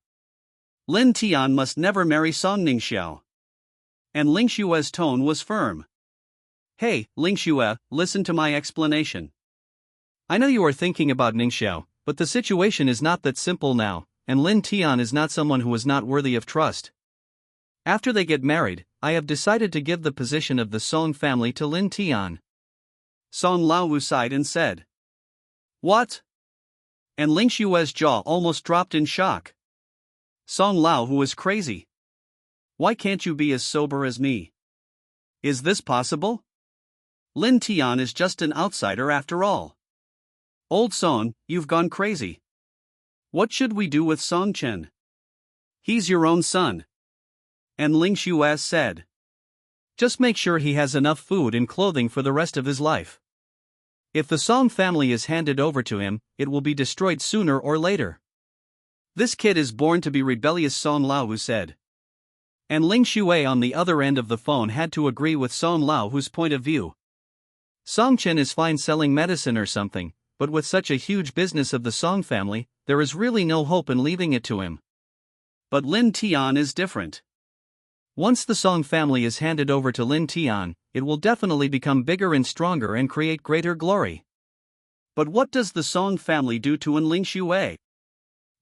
Lin Tian must never marry Song Ningxiao. And Ling Xue's tone was firm. Hey, Ling Xue, listen to my explanation. I know you are thinking about Ningxiao, but the situation is not that simple now, and Lin Tian is not someone who is not worthy of trust. After they get married, I have decided to give the position of the Song family to Lin Tian. Song Laohu sighed and said. What? And Ling Xue's jaw almost dropped in shock. Song Laohu is crazy. Why can't you be as sober as me? Is this possible? Lin Tian is just an outsider after all. Old Song, you've gone crazy. What should we do with Song Chen? He's your own son. And Ling Xue said. Just make sure he has enough food and clothing for the rest of his life. If the Song family is handed over to him, it will be destroyed sooner or later. This kid is born to be rebellious, Song Laohu said. And Ling Xue on the other end of the phone had to agree with Song Laohu's point of view. Song Chen is fine selling medicine or something, but with such a huge business of the Song family, there is really no hope in leaving it to him. But Lin Tian is different. Once the Song family is handed over to Lin Tian, it will definitely become bigger and stronger and create greater glory. But what does the Song family do to Ling Xue?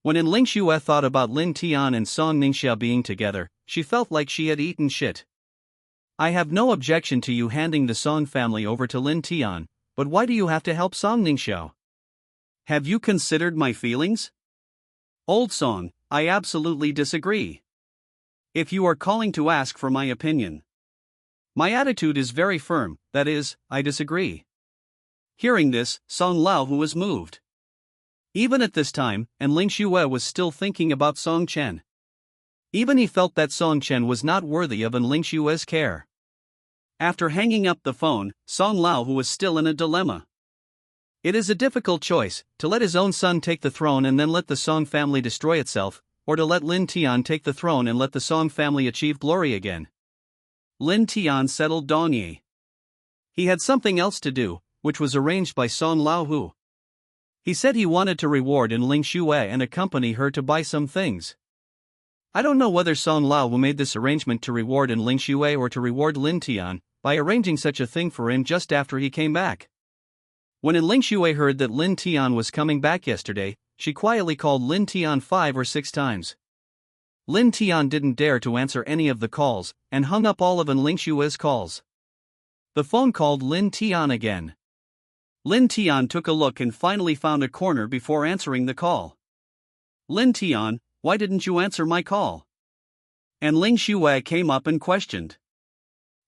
When Ling Xue thought about Lin Tian and Song Ningxiao being together, she felt like she had eaten shit. I have no objection to you handing the Song family over to Lin Tian, but why do you have to help Song Ningxiao? Have you considered my feelings? Old Song, I absolutely disagree. If you are calling to ask for my opinion, my attitude is very firm, that is, I disagree. Hearing this, Song Laohu was moved. Even at this time, and Ling Xue was still thinking about Song Chen. Even he felt that Song Chen was not worthy of Ling Xue's care. After hanging up the phone, Song Laohu was still in a dilemma. It is a difficult choice, to let his own son take the throne and then let the Song family destroy itself, or to let Lin Tian take the throne and let the Song family achieve glory again. Lin Tian settled Dongyi. He had something else to do, which was arranged by Song Laohu. He said he wanted to reward Ling Xue and accompany her to buy some things. I don't know whether Song Laohu made this arrangement to reward Ling Xue or to reward Lin Tian, by arranging such a thing for him just after he came back. When Ling Xue heard that Lin Tian was coming back yesterday, she quietly called Lin Tian 5 or 6 times. Lin Tian didn't dare to answer any of the calls, and hung up all of Ling Xue's calls. The phone called Lin Tian again. Lin Tian took a look and finally found a corner before answering the call. Lin Tian, why didn't you answer my call? And Ling Xue came up and questioned.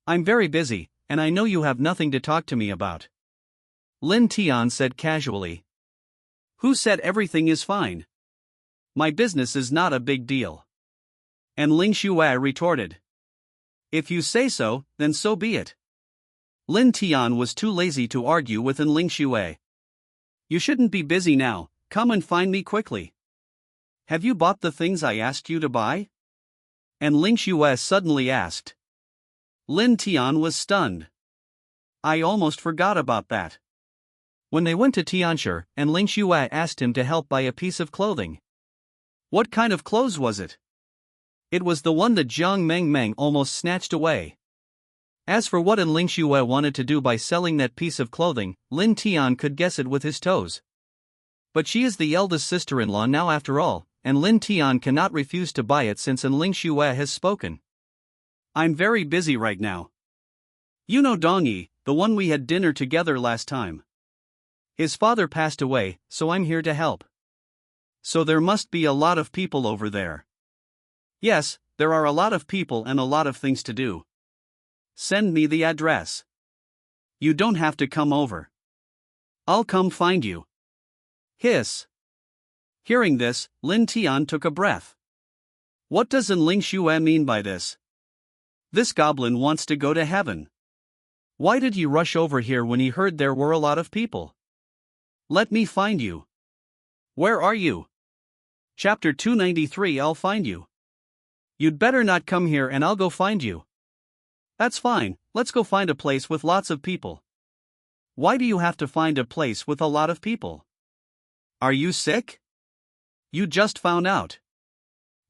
I'm very busy, and I know you have nothing to talk to me about. Lin Tian said casually. Who said everything is fine? My business is not a big deal. And Ling Xue retorted. If you say so, then so be it. Lin Tian was too lazy to argue with Ling Xue. You shouldn't be busy now, come and find me quickly. Have you bought the things I asked you to buy? And Ling Xue suddenly asked. Lin Tian was stunned. I almost forgot about that. When they went to Tianshi, and Ling Xue asked him to help buy a piece of clothing. What kind of clothes was it? It was the one that Jiang Mengmeng almost snatched away. As for what Ling Xue wanted to do by selling that piece of clothing, Lin Tian could guess it with his toes. But she is the eldest sister-in-law now after all, and Lin Tian cannot refuse to buy it since Ling Xue has spoken. I'm very busy right now. You know Dongyi, the one we had dinner together last time. His father passed away, so I'm here to help. So there must be a lot of people over there. Yes, there are a lot of people and a lot of things to do. Send me the address. You don't have to come over. I'll come find you. Hiss. Hearing this, Lin Tian took a breath. What does Ling Xue mean by this? This goblin wants to go to heaven. Why did he rush over here when he heard there were a lot of people? Let me find you. Where are you? Chapter 293 I'll find you. You'd better not come here and I'll go find you. That's fine, let's go find a place with lots of people. Why do you have to find a place with a lot of people? Are you sick? You just found out.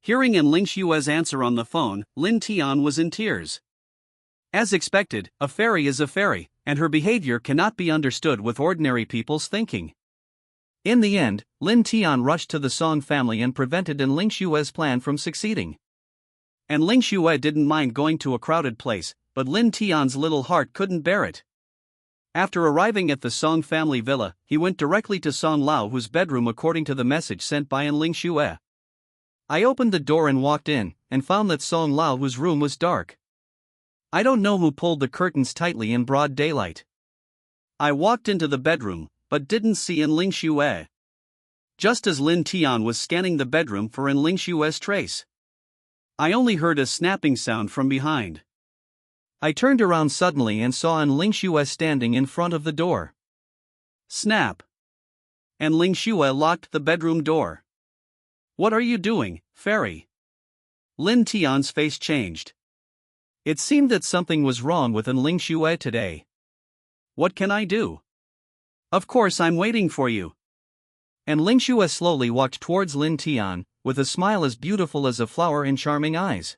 Hearing in Ling Xue's answer on the phone, Lin Tian was in tears. As expected, a fairy is a fairy, and her behavior cannot be understood with ordinary people's thinking. In the end, Lin Tian rushed to the Song family and prevented Ling Xue's plan from succeeding. And Ling Xue didn't mind going to a crowded place, but Lin Tian's little heart couldn't bear it. After arriving at the Song family villa, he went directly to Song Laohu's bedroom according to the message sent by Ling Xue. I opened the door and walked in, and found that Song Laohu's room was dark. I don't know who pulled the curtains tightly in broad daylight. I walked into the bedroom, but didn't see Ling Xue. Just as Lin Tian was scanning the bedroom for Ling Xue's trace, I only heard a snapping sound from behind. I turned around suddenly and saw Ling Xue standing in front of the door. Snap! And Ling Xue locked the bedroom door. What are you doing, fairy? Lin Tian's face changed. It seemed that something was wrong with Ling Xue today. What can I do? Of course I'm waiting for you. And Ling Xue slowly walked towards Lin Tian, with a smile as beautiful as a flower and charming eyes.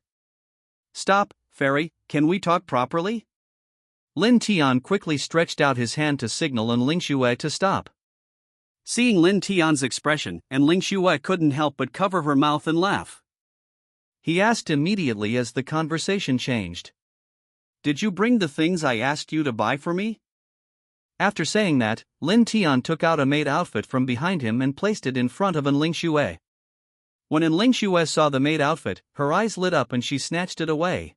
Stop, fairy, can we talk properly? Lin Tian quickly stretched out his hand to signal Ling Xue to stop. Seeing Lin Tian's expression, Ling Xue couldn't help but cover her mouth and laugh. He asked immediately as the conversation changed. Did you bring the things I asked you to buy for me? After saying that, Lin Tian took out a maid outfit from behind him and placed it in front of Ling Xue. When Ling Xue saw the maid outfit, her eyes lit up and she snatched it away.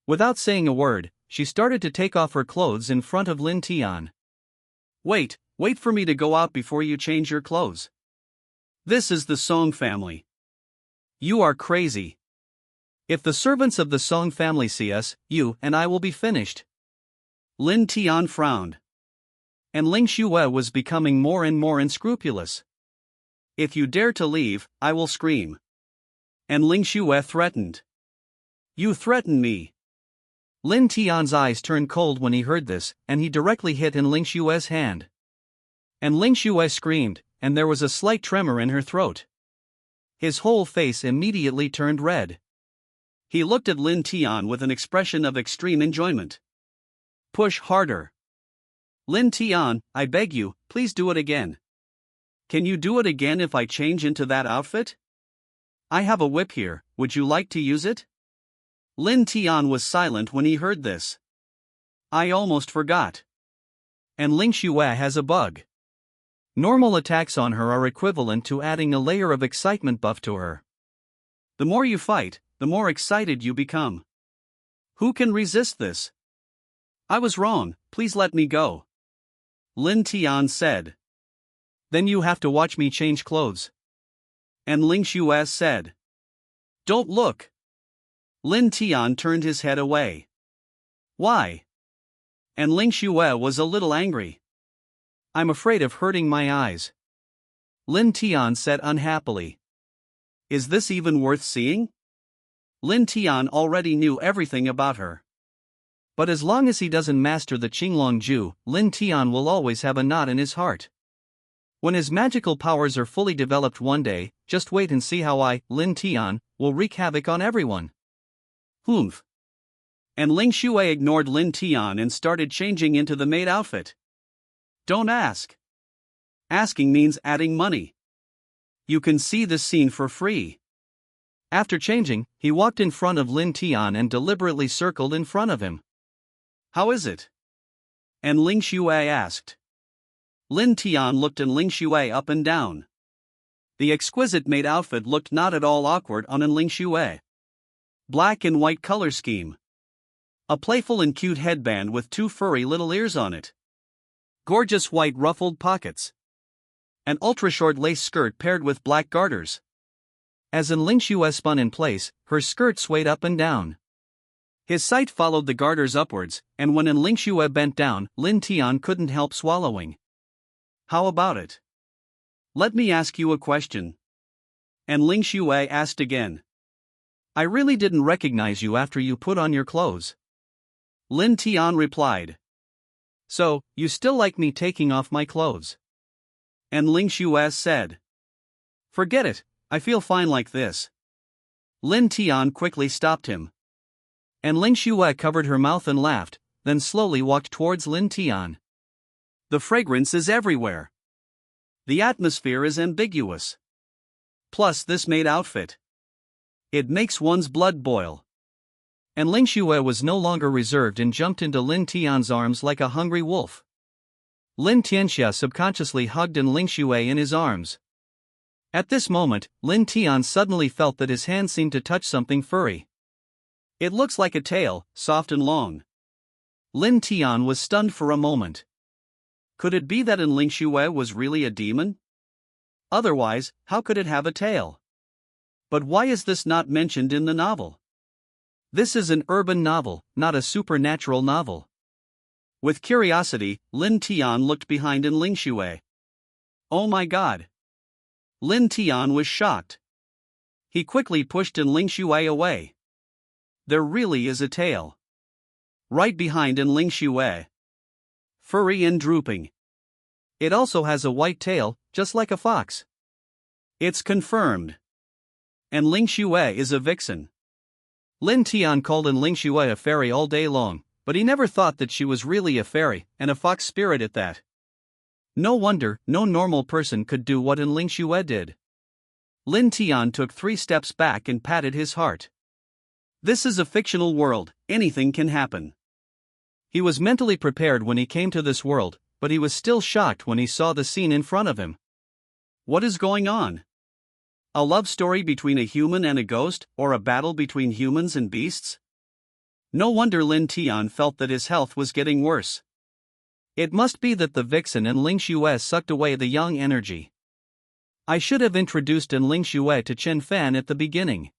Without saying a word, she started to take off her clothes in front of Lin Tian. Wait for me to go out before you change your clothes. This is the Song family. You are crazy. If the servants of the Song family see us, you and I will be finished. Lin Tian frowned. And Ling Xue was becoming more and more unscrupulous. If you dare to leave, I will scream. And Ling Xue threatened. You threaten me. Lin Tian's eyes turned cold when he heard this, and he directly hit Ling Xue's hand. And Ling Xue screamed, and there was a slight tremor in her throat. His whole face immediately turned red. He looked at Lin Tian with an expression of extreme enjoyment. Push harder. Lin Tian, I beg you, please do it again. Can you do it again if I change into that outfit? I have a whip here, would you like to use it? Lin Tian was silent when he heard this. I almost forgot. And Ling Xue has a bug. Normal attacks on her are equivalent to adding a layer of excitement buff to her. The more you fight, the more excited you become. Who can resist this? I was wrong, please let me go. Lin Tian said. Then you have to watch me change clothes. And Ling Xue said. Don't look. Lin Tian turned his head away. Why? And Ling Xue was a little angry. I'm afraid of hurting my eyes. Lin Tian said unhappily. Is this even worth seeing? Lin Tian already knew everything about her. But as long as he doesn't master the Qinglong Ju, Lin Tian will always have a knot in his heart. When his magical powers are fully developed one day, just wait and see how I, Lin Tian, will wreak havoc on everyone. Humph. And Ling Xue ignored Lin Tian and started changing into the maid outfit. Don't ask. Asking means adding money. You can see this scene for free. After changing, he walked in front of Lin Tian and deliberately circled in front of him. How is it? And Ling Xue asked. Lin Tian looked Ling Xue up and down. The exquisite maid outfit looked not at all awkward on Ling Xue. Black and white color scheme. A playful and cute headband with two furry little ears on it. Gorgeous white ruffled pockets. An ultra-short lace skirt paired with black garters. As Ling Xue spun in place, her skirt swayed up and down. His sight followed the garters upwards, and when Ling Xue bent down, Lin Tian couldn't help swallowing. How about it? Let me ask you a question. And Ling Xue asked again. I really didn't recognize you after you put on your clothes. Lin Tian replied. So, you still like me taking off my clothes? And Ling Xue said. Forget it, I feel fine like this. Lin Tian quickly stopped him. And Ling Xue covered her mouth and laughed, then slowly walked towards Lin Tian. The fragrance is everywhere. The atmosphere is ambiguous. Plus this maid outfit. It makes one's blood boil. And Ling Xue was no longer reserved and jumped into Lin Tian's arms like a hungry wolf. Lin Tianxia subconsciously hugged Ling Xue in his arms. At this moment, Lin Tian suddenly felt that his hand seemed to touch something furry. It looks like a tail, soft and long. Lin Tian was stunned for a moment. Could it be that Ling Xue was really a demon? Otherwise, how could it have a tail? But why is this not mentioned in the novel? This is an urban novel, not a supernatural novel. With curiosity, Lin Tian looked behind Ling Xue. Oh my god! Lin Tian was shocked. He quickly pushed Ling Xue away. There really is a tail. Right behind Ling Xue. Furry and drooping. It also has a white tail, just like a fox. It's confirmed. And Ling Xue is a vixen. Lin Tian called Ling Xue a fairy all day long, but he never thought that she was really a fairy, and a fox spirit at that. No wonder no normal person could do what Ling Xue did. Lin Tian took 3 steps back and patted his heart. This is a fictional world, anything can happen. He was mentally prepared when he came to this world, but he was still shocked when he saw the scene in front of him. What is going on? A love story between a human and a ghost, or a battle between humans and beasts? No wonder Lin Tian felt that his health was getting worse. It must be that the vixen and Ling Xue sucked away the young energy. I should have introduced Ling Xue to Chen Fan at the beginning.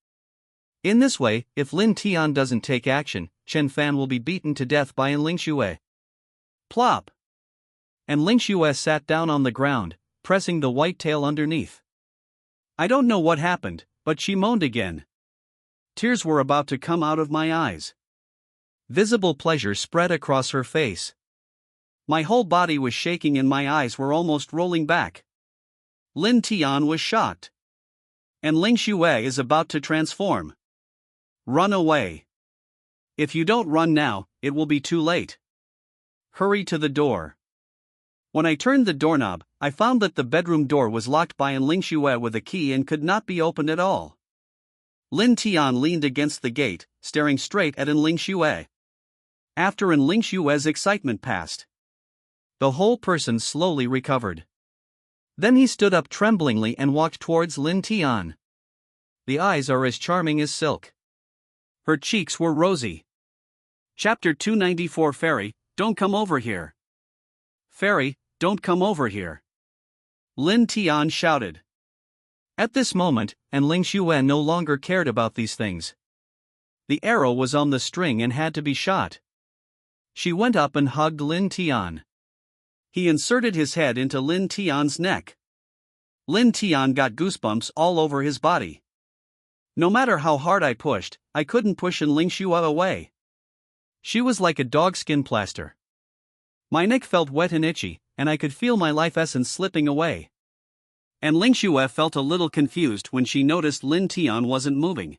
In this way, if Lin Tian doesn't take action, Chen Fan will be beaten to death by Ling Xue. Plop! And Ling Xue sat down on the ground, pressing the white tail underneath. I don't know what happened, but she moaned again. Tears were about to come out of my eyes. Visible pleasure spread across her face. My whole body was shaking and my eyes were almost rolling back. Lin Tian was shocked. And Ling Xue is about to transform. Run away. If you don't run now, it will be too late. Hurry to the door. When I turned the doorknob, I found that the bedroom door was locked by Ling Xue with a key and could not be opened at all. Lin Tian leaned against the gate, staring straight at Ling Xue. After Ling Xue's excitement passed, the whole person slowly recovered. Then he stood up tremblingly and walked towards Lin Tian. The eyes are as charming as silk. Her cheeks were rosy. Chapter 294 Fairy, don't come over here. Fairy, don't come over here. Lin Tian shouted. At this moment, Ling Xue no longer cared about these things. The arrow was on the string and had to be shot. She went up and hugged Lin Tian. He inserted his head into Lin Tian's neck. Lin Tian got goosebumps all over his body. No matter how hard I pushed, I couldn't push Ling Xue away. She was like a dogskin plaster. My neck felt wet and itchy, and I could feel my life essence slipping away. And Ling Xue felt a little confused when she noticed Lin Tian wasn't moving.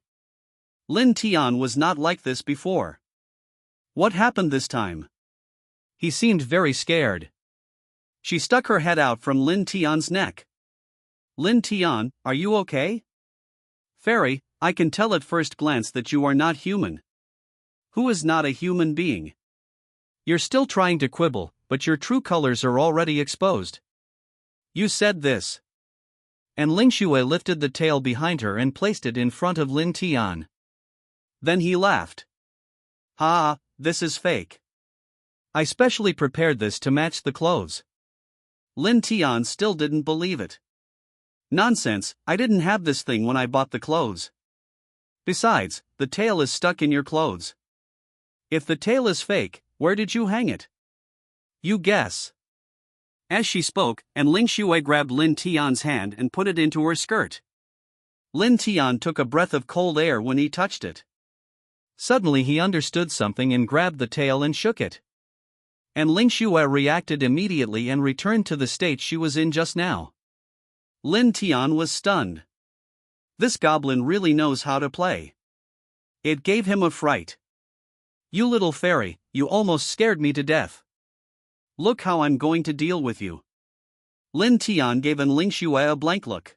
Lin Tian was not like this before. What happened this time? He seemed very scared. She stuck her head out from Lin Tian's neck. Lin Tian, are you okay? Fairy, I can tell at first glance that you are not human. Who is not a human being? You're still trying to quibble, but your true colors are already exposed. You said this. And Ling Xue lifted the tail behind her and placed it in front of Lin Tian. Then he laughed. Ha, this is fake. I specially prepared this to match the clothes. Lin Tian still didn't believe it. Nonsense, I didn't have this thing when I bought the clothes. Besides, the tail is stuck in your clothes. If the tail is fake, where did you hang it? You guess. As she spoke, Ling Xue grabbed Lin Tian's hand and put it into her skirt. Lin Tian took a breath of cold air when he touched it. Suddenly he understood something and grabbed the tail and shook it. And Ling Xue reacted immediately and returned to the state she was in just now. Lin Tian was stunned. This goblin really knows how to play. It gave him a fright. You little fairy, you almost scared me to death. Look how I'm going to deal with you. Lin Tian gave Ling Xue a blank look.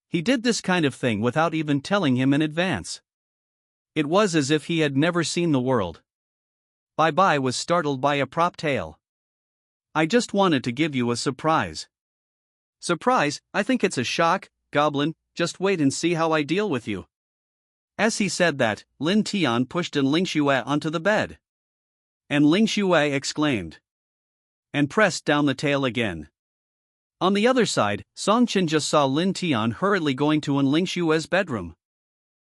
He did this kind of thing without even telling him in advance. It was as if he had never seen the world. Bai Bai was startled by a prop tale. I just wanted to give you a surprise. Surprise? I think it's a shock, goblin, just wait and see how I deal with you. As he said that, Lin Tian pushed Ling Xue onto the bed. And Ling Xue exclaimed. And pressed down the tail again. On the other side, Song Chen just saw Lin Tian hurriedly going to Ling Xue's bedroom.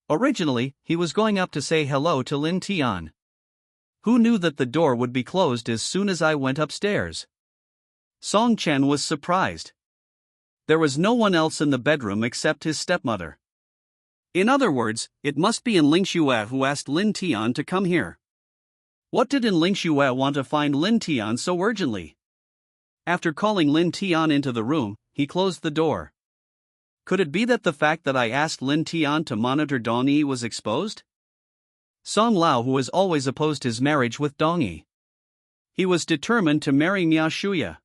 Originally, he was going up to say hello to Lin Tian. Who knew that the door would be closed as soon as I went upstairs? Song Chen was surprised. There was no one else in the bedroom except his stepmother. In other words, it must be Ling Xue who asked Lin Tian to come here. What did Ling Xue want to find Lin Tian so urgently? After calling Lin Tian into the room, he closed the door. Could it be that the fact that I asked Lin Tian to monitor Dong Yi was exposed? Song Lao, who has always opposed his marriage with Dong Yi. He was determined to marry Nia Shuya.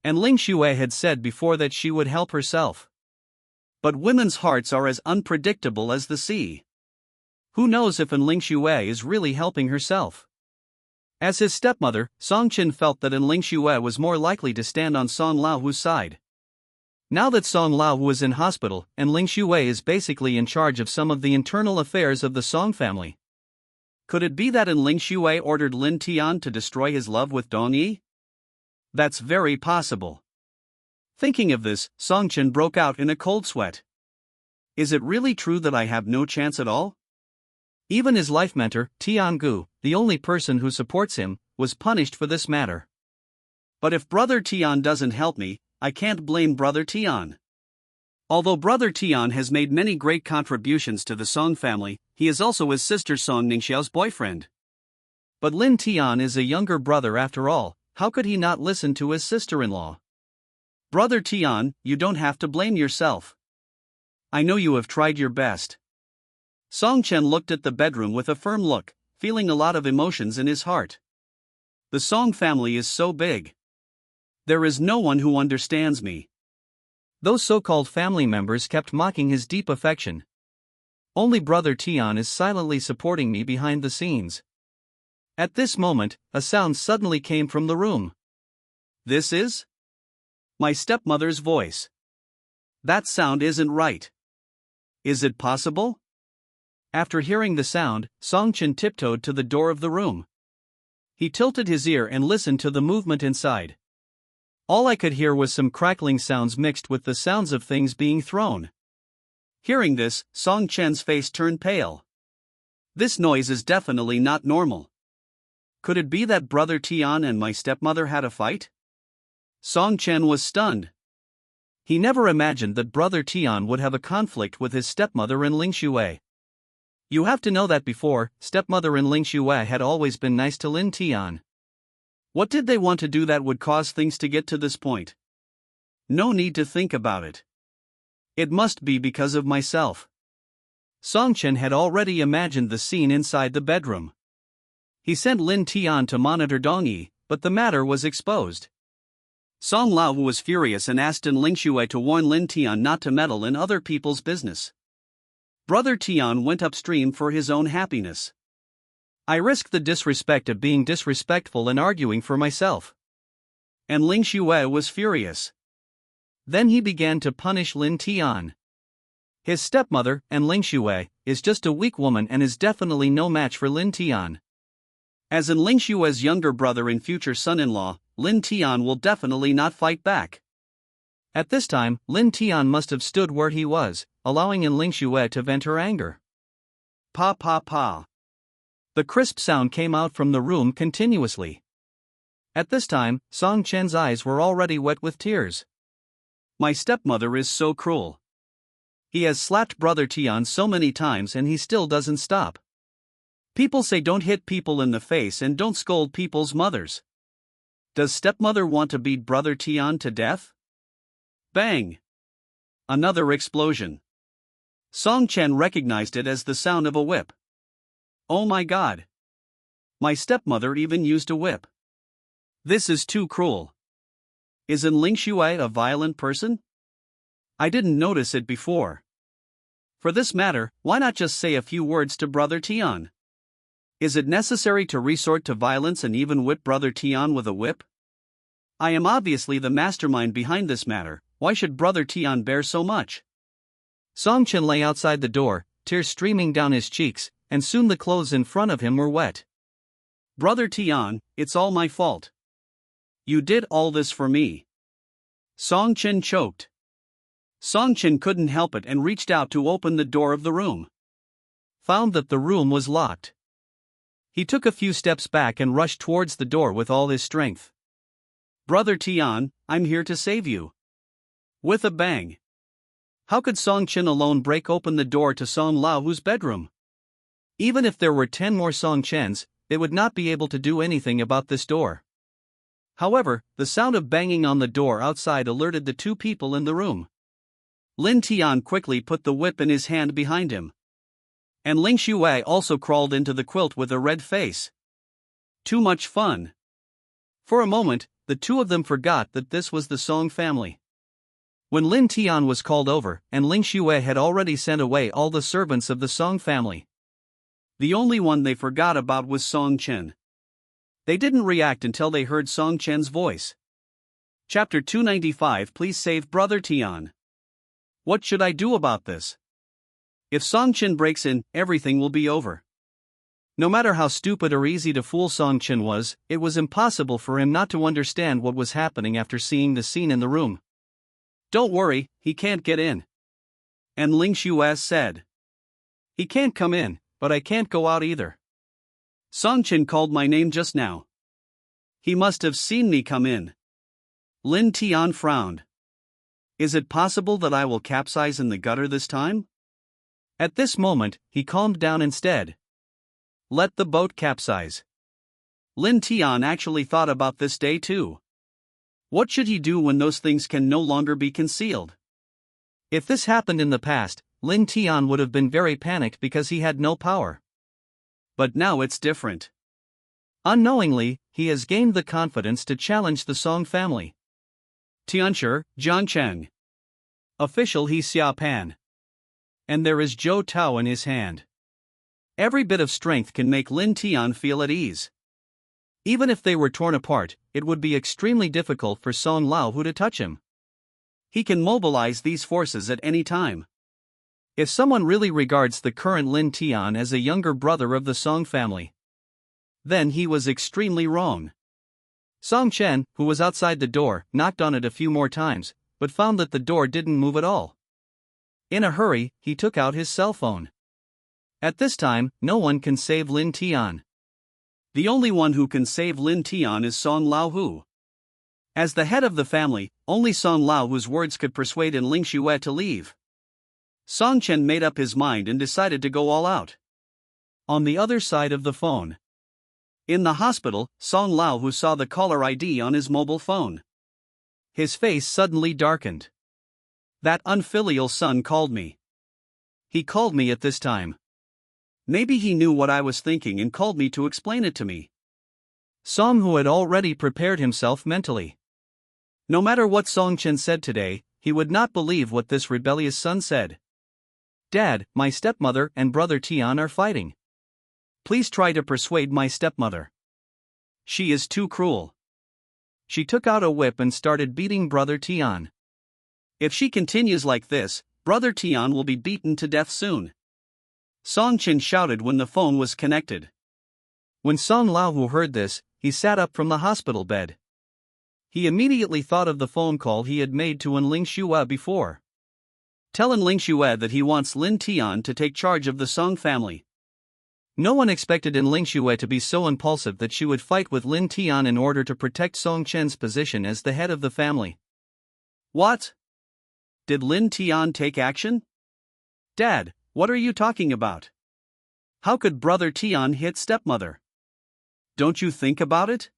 And Ling Xue had said before that she would help herself. But women's hearts are as unpredictable as the sea. Who knows if Ling Xue is really helping herself? As his stepmother, Song Chen felt that Ling Xue was more likely to stand on Song Laohu's side. Now that Song Laohu was in hospital and Ling Xue is basically in charge of some of the internal affairs of the Song family. Could it be that Ling Xue ordered Lin Tian to destroy his love with Dong Yi? That's very possible. Thinking of this, Song Chen broke out in a cold sweat. Is it really true that I have no chance at all? Even his life mentor, Tian Gu, the only person who supports him, was punished for this matter. But if Brother Tian doesn't help me, I can't blame Brother Tian. Although Brother Tian has made many great contributions to the Song family, he is also his sister Song Ningxiao's boyfriend. But Lin Tian is a younger brother after all, how could he not listen to his sister-in-law? Brother Tian, you don't have to blame yourself. I know you have tried your best. Song Chen looked at the bedroom with a firm look, feeling a lot of emotions in his heart. The Song family is so big. There is no one who understands me. Those so-called family members kept mocking his deep affection. Only Brother Tian is silently supporting me behind the scenes. At this moment, a sound suddenly came from the room. This is my stepmother's voice. That sound isn't right. Is it possible? After hearing the sound, Song Chen tiptoed to the door of the room. He tilted his ear and listened to the movement inside. All I could hear was some crackling sounds mixed with the sounds of things being thrown. Hearing this, Song Chen's face turned pale. This noise is definitely not normal. Could it be that Brother Tian and my stepmother had a fight? Song Chen was stunned. He never imagined that Brother Tian would have a conflict with his stepmother in Ling Xue. You have to know that before, stepmother and Ling Xue had always been nice to Lin Tian. What did they want to do that would cause things to get to this point? No need to think about it. It must be because of myself. Song Chen had already imagined the scene inside the bedroom. He sent Lin Tian to monitor Dong Yi, but the matter was exposed. Song Lao was furious and asked Ling Xue to warn Lin Tian not to meddle in other people's business. Brother Tian went upstream for his own happiness. I risked the disrespect of being disrespectful and arguing for myself. And Ling Xue was furious. Then he began to punish Lin Tian. His stepmother, and Ling Xue, is just a weak woman and is definitely no match for Lin Tian. As in Ling Xue's younger brother and future son-in-law, Lin Tian will definitely not fight back. At this time, Lin Tian must have stood where he was, allowing Ling Xue to vent her anger. Pa pa pa. The crisp sound came out from the room continuously. At this time, Song Chen's eyes were already wet with tears. My stepmother is so cruel. He has slapped Brother Tian so many times and he still doesn't stop. People say don't hit people in the face and don't scold people's mothers. Does stepmother want to beat Brother Tian to death? Bang! Another explosion. Song Chen recognized it as the sound of a whip. Oh my god! My stepmother even used a whip. This is too cruel. Isn't Ling Shui a violent person? I didn't notice it before. For this matter, why not just say a few words to Brother Tian? Is it necessary to resort to violence and even whip Brother Tian with a whip? I am obviously the mastermind behind this matter, why should Brother Tian bear so much? Song Chen lay outside the door, tears streaming down his cheeks, and soon the clothes in front of him were wet. Brother Tian, it's all my fault. You did all this for me. Song Chen choked. Song Chen couldn't help it and reached out to open the door of the room. Found that the room was locked. He took a few steps back and rushed towards the door with all his strength. Brother Tian, I'm here to save you. With a bang. How could Song Chen alone break open the door to Song Laohu's bedroom? Even if there were 10 more Song Chens, they would not be able to do anything about this door. However, the sound of banging on the door outside alerted the two people in the room. Lin Tian quickly put the whip in his hand behind him. And Ling Shui also crawled into the quilt with a red face. Too much fun. For a moment, the two of them forgot that this was the Song family. When Lin Tian was called over, and Ling Shui had already sent away all the servants of the Song family. The only one they forgot about was Song Chen. They didn't react until they heard Song Chen's voice. Chapter 295. Please save Brother Tian. What should I do about this? If Song Chen breaks in, everything will be over. No matter how stupid or easy to fool Song Chen was, it was impossible for him not to understand what was happening after seeing the scene in the room. Don't worry, he can't get in. And Ling Shui said. He can't come in, but I can't go out either. Song Chen called my name just now. He must have seen me come in. Lin Tian frowned. Is it possible that I will capsize in the gutter this time? At this moment, he calmed down instead. Let the boat capsize. Lin Tian actually thought about this day too. What should he do when those things can no longer be concealed? If this happened in the past, Lin Tian would have been very panicked because he had no power. But now it's different. Unknowingly, he has gained the confidence to challenge the Song family. Tianshi, Jiangcheng. Official He Xiaopan. And there is Zhou Tao in his hand. Every bit of strength can make Lin Tian feel at ease. Even if they were torn apart, it would be extremely difficult for Song Laohu to touch him. He can mobilize these forces at any time. If someone really regards the current Lin Tian as a younger brother of the Song family, then he was extremely wrong. Song Chen, who was outside the door, knocked on it a few more times, but found that the door didn't move at all. In a hurry, he took out his cell phone. At this time, no one can save Lin Tian. The only one who can save Lin Tian is Song Laohu. As the head of the family, only Song Laohu's words could persuade Ling Shui to leave. Song Chen made up his mind and decided to go all out. On the other side of the phone. In the hospital, Song Laohu saw the caller ID on his mobile phone. His face suddenly darkened. That unfilial son called me. He called me at this time. Maybe he knew what I was thinking and called me to explain it to me. Song, who had already prepared himself mentally. No matter what Song Chen said today, he would not believe what this rebellious son said. Dad, my stepmother and Brother Tian are fighting. Please try to persuade my stepmother. She is too cruel. She took out a whip and started beating Brother Tian. If she continues like this, Brother Tian will be beaten to death soon. Song Chen shouted when the phone was connected. When Song Laohu heard this, he sat up from the hospital bed. He immediately thought of the phone call he had made to Ling Shui before. Tell Ling Shui that he wants Lin Tian to take charge of the Song family. No one expected Ling Shui to be so impulsive that she would fight with Lin Tian in order to protect Song Chen's position as the head of the family. What? Did Lin Tian take action? Dad, what are you talking about? How could Brother Tian hit stepmother? Don't you think about it?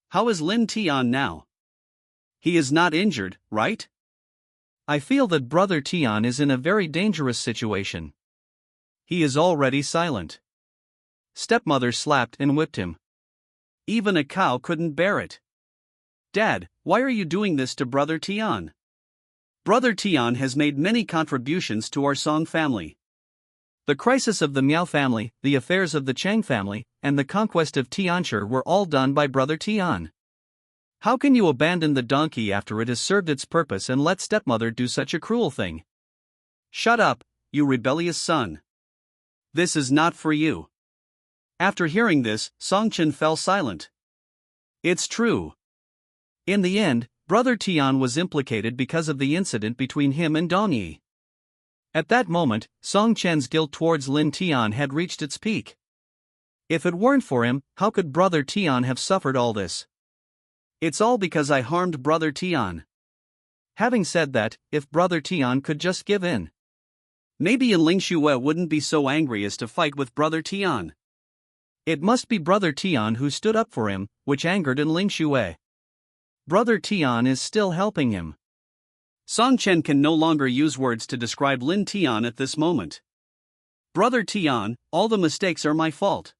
How is Lin Tian now? He is not injured, right? I feel that Brother Tian is in a very dangerous situation. He is already silent. Stepmother slapped and whipped him. Even a cow couldn't bear it. Dad, why are you doing this to Brother Tian? Brother Tian has made many contributions to our Song family. The crisis of the Miao family, the affairs of the Chang family, and the conquest of Tianshi were all done by Brother Tian. How can you abandon the donkey after it has served its purpose and let stepmother do such a cruel thing? Shut up, you rebellious son. This is not for you. After hearing this, Song Chen fell silent. It's true. In the end, Brother Tian was implicated because of the incident between him and Dong Yi. At that moment, Song Chen's guilt towards Lin Tian had reached its peak. If it weren't for him, how could Brother Tian have suffered all this? It's all because I harmed Brother Tian. Having said that, if Brother Tian could just give in, maybe Ling Xue wouldn't be so angry as to fight with Brother Tian. It must be Brother Tian who stood up for him, which angered Ling Xue. Brother Tian is still helping him. Song Chen can no longer use words to describe Lin Tian at this moment. Brother Tian, all the mistakes are my fault.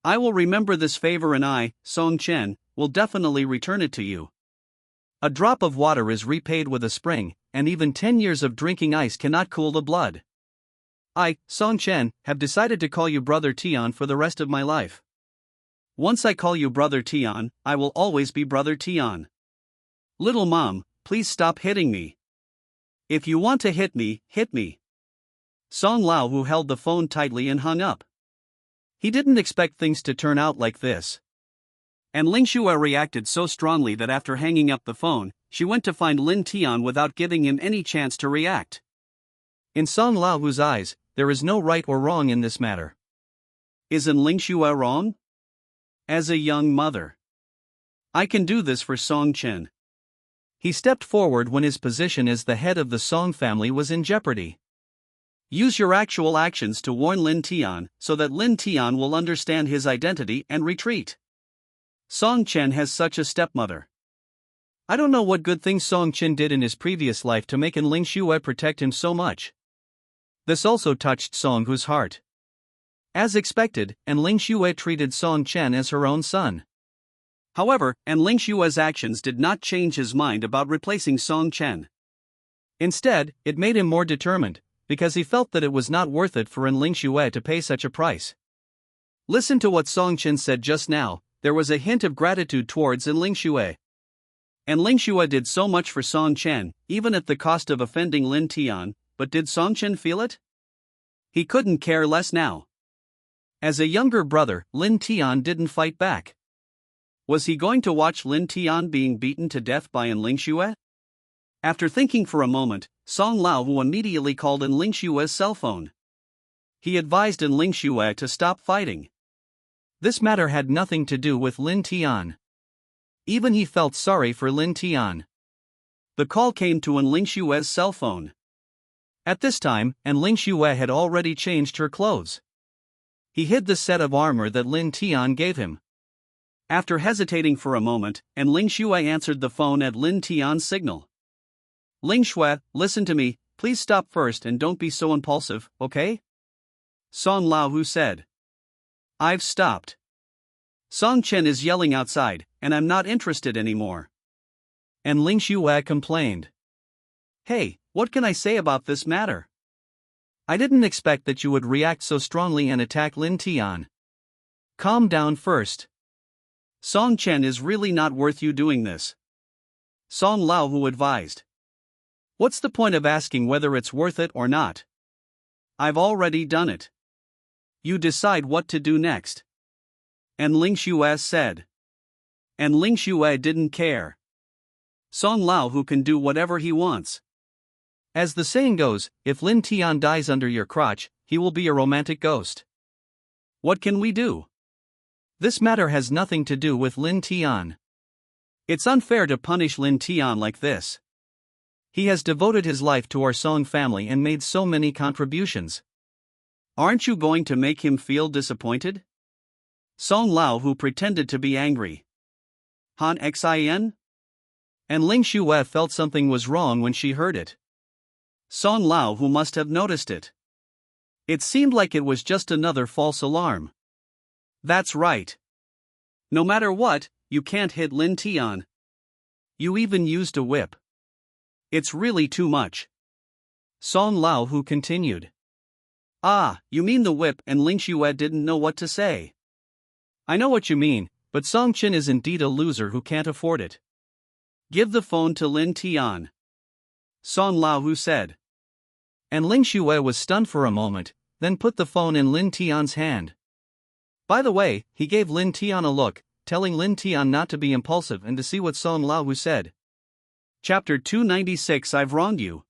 I will remember this favor and I, Song Chen, will definitely return it to you. A drop of water is repaid with a spring, and even 10 years of drinking ice cannot cool the blood. I, Song Chen, have decided to call you Brother Tian for the rest of my life. Once I call you Brother Tian, I will always be Brother Tian. Little mom, please stop hitting me. If you want to hit me, hit me. Song Lao who held the phone tightly and hung up. He didn't expect things to turn out like this. And Ling Xue reacted so strongly that after hanging up the phone, she went to find Lin Tian without giving him any chance to react. In Song Lao's eyes, there is no right or wrong in this matter. Isn't Ling Xue wrong? As a young mother, I can do this for Song Chen. He stepped forward when his position as the head of the Song family was in jeopardy. Use your actual actions to warn Lin Tian so that Lin Tian will understand his identity and retreat. Song Chen has such a stepmother. I don't know what good things Song Chen did in his previous life to make Ling Xue protect him so much. This also touched Song Hu's heart. As expected, Ling Xue treated Song Chen as her own son. However, Ling Xue's actions did not change his mind about replacing Song Chen. Instead, it made him more determined, because he felt that it was not worth it for Ling Xue to pay such a price. Listen to what Song Chen said just now. There was a hint of gratitude towards Ling Xue. Ling Xue did so much for Song Chen, even at the cost of offending Lin Tian, but did Song Chen feel it? He couldn't care less now. As a younger brother, Lin Tian didn't fight back. Was he going to watch Lin Tian being beaten to death by Ling Xue? After thinking for a moment, Song Lao immediately called Ling Xue's cell phone. He advised Ling Xue to stop fighting. This matter had nothing to do with Lin Tian. Even he felt sorry for Lin Tian. The call came to Ling Xue's cell phone. At this time, Ling Xue had already changed her clothes. He hid the set of armor that Lin Tian gave him. After hesitating for a moment, Ling Xue answered the phone at Lin Tian's signal. Ling Xue, listen to me, please stop first and don't be so impulsive, okay? Song Lao said. I've stopped. Song Chen is yelling outside, and I'm not interested anymore. Ling Xue complained. Hey, what can I say about this matter? I didn't expect that you would react so strongly and attack Lin Tian. Calm down first. Song Chen is really not worth you doing this. Song Lao advised. What's the point of asking whether it's worth it or not? I've already done it. You decide what to do next. Ling Xue said. Ling Xue didn't care. Song Lao can do whatever he wants. As the saying goes, if Lin Tian dies under your crotch, he will be a romantic ghost. What can we do? This matter has nothing to do with Lin Tian. It's unfair to punish Lin Tian like this. He has devoted his life to our Song family and made so many contributions. Aren't you going to make him feel disappointed? Song Lao, who pretended to be angry. Han Xin? And Ling Xue felt something was wrong when she heard it. Song Lao, who must have noticed it. It seemed like it was just another false alarm. That's right. No matter what, you can't hit Lin Tian. You even used a whip. It's really too much. Song Lao, who continued. Ah, you mean the whip, and Ling Xue didn't know what to say. I know what you mean, but Song Qin is indeed a loser who can't afford it. Give the phone to Lin Tian. Song Lao, who said. And Ling Xue was stunned for a moment, then put the phone in Lin Tian's hand. By the way, he gave Lin Tian a look, telling Lin Tian not to be impulsive and to see what Song Lao who said. Chapter 296. I've wronged you.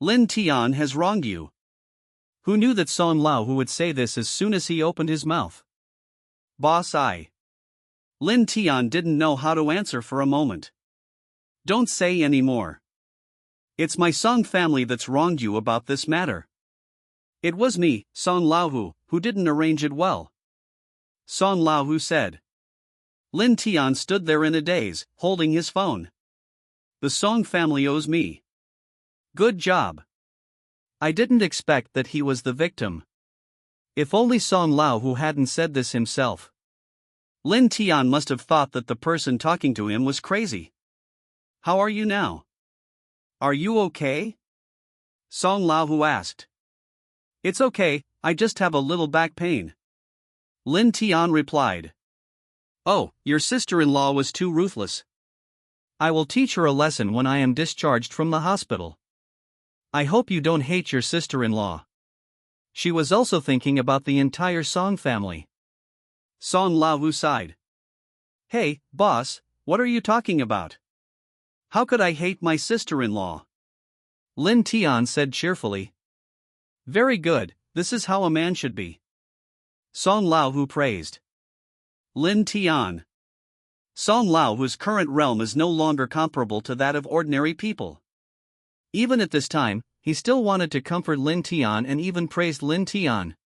Lin Tian has wronged you. Who knew that Song Lao who would say this as soon as he opened his mouth? Boss, Lin Tian didn't know how to answer for a moment. Don't say any more. It's my Song family that's wronged you about this matter. It was me, Song Lao who didn't arrange it well. Song Lao who said. Lin Tian stood there in a daze, holding his phone. The Song family owes me. Good job. I didn't expect that he was the victim. If only Song Lao who hadn't said this himself. Lin Tian must have thought that the person talking to him was crazy. How are you now? Are you okay? Song Lao who asked. It's okay, I just have a little back pain. Lin Tian replied. Oh, your sister-in-law was too ruthless. I will teach her a lesson when I am discharged from the hospital. I hope you don't hate your sister-in-law. She was also thinking about the entire Song family. Song Lao who sighed. Hey, boss, what are you talking about? How could I hate my sister-in-law? Lin Tian said cheerfully. Very good, this is how a man should be. Song Lao who praised. Lin Tian. Song Lao whose current realm is no longer comparable to that of ordinary people. Even at this time, he still wanted to comfort Lin Tian and even praised Lin Tian.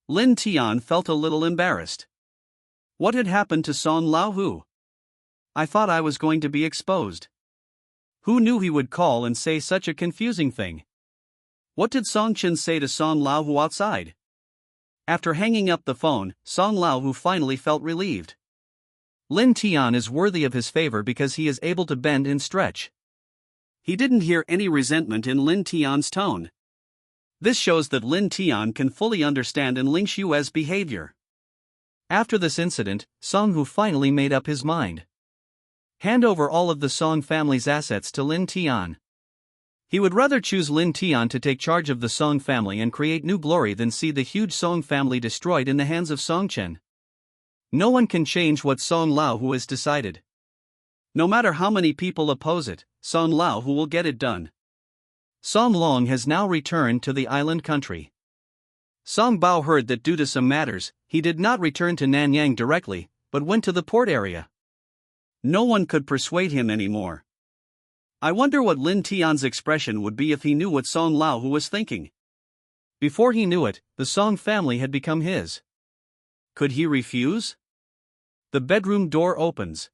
Lin Tian felt a little embarrassed. What had happened to Song Lao who? I thought I was going to be exposed. Who knew he would call and say such a confusing thing? What did Song Qin say to Song Lao who outside? After hanging up the phone, Song Lao who finally felt relieved. Lin Tian is worthy of his favor because he is able to bend and stretch. He didn't hear any resentment in Lin Tian's tone. This shows that Lin Tian can fully understand Ling Xue's behavior. After this incident, Song Hu finally made up his mind. Hand over all of the Song family's assets to Lin Tian. He would rather choose Lin Tian to take charge of the Song family and create new glory than see the huge Song family destroyed in the hands of Song Chen. No one can change what Song Lao who has decided. No matter how many people oppose it, Song Lao who will get it done. Song Long has now returned to the island country. Song Bao heard that due to some matters, he did not return to Nanyang directly, but went to the port area. No one could persuade him anymore. I wonder what Lin Tian's expression would be if he knew what Song Lao who was thinking. Before he knew it, the Song family had become his. Could he refuse? The bedroom door opens.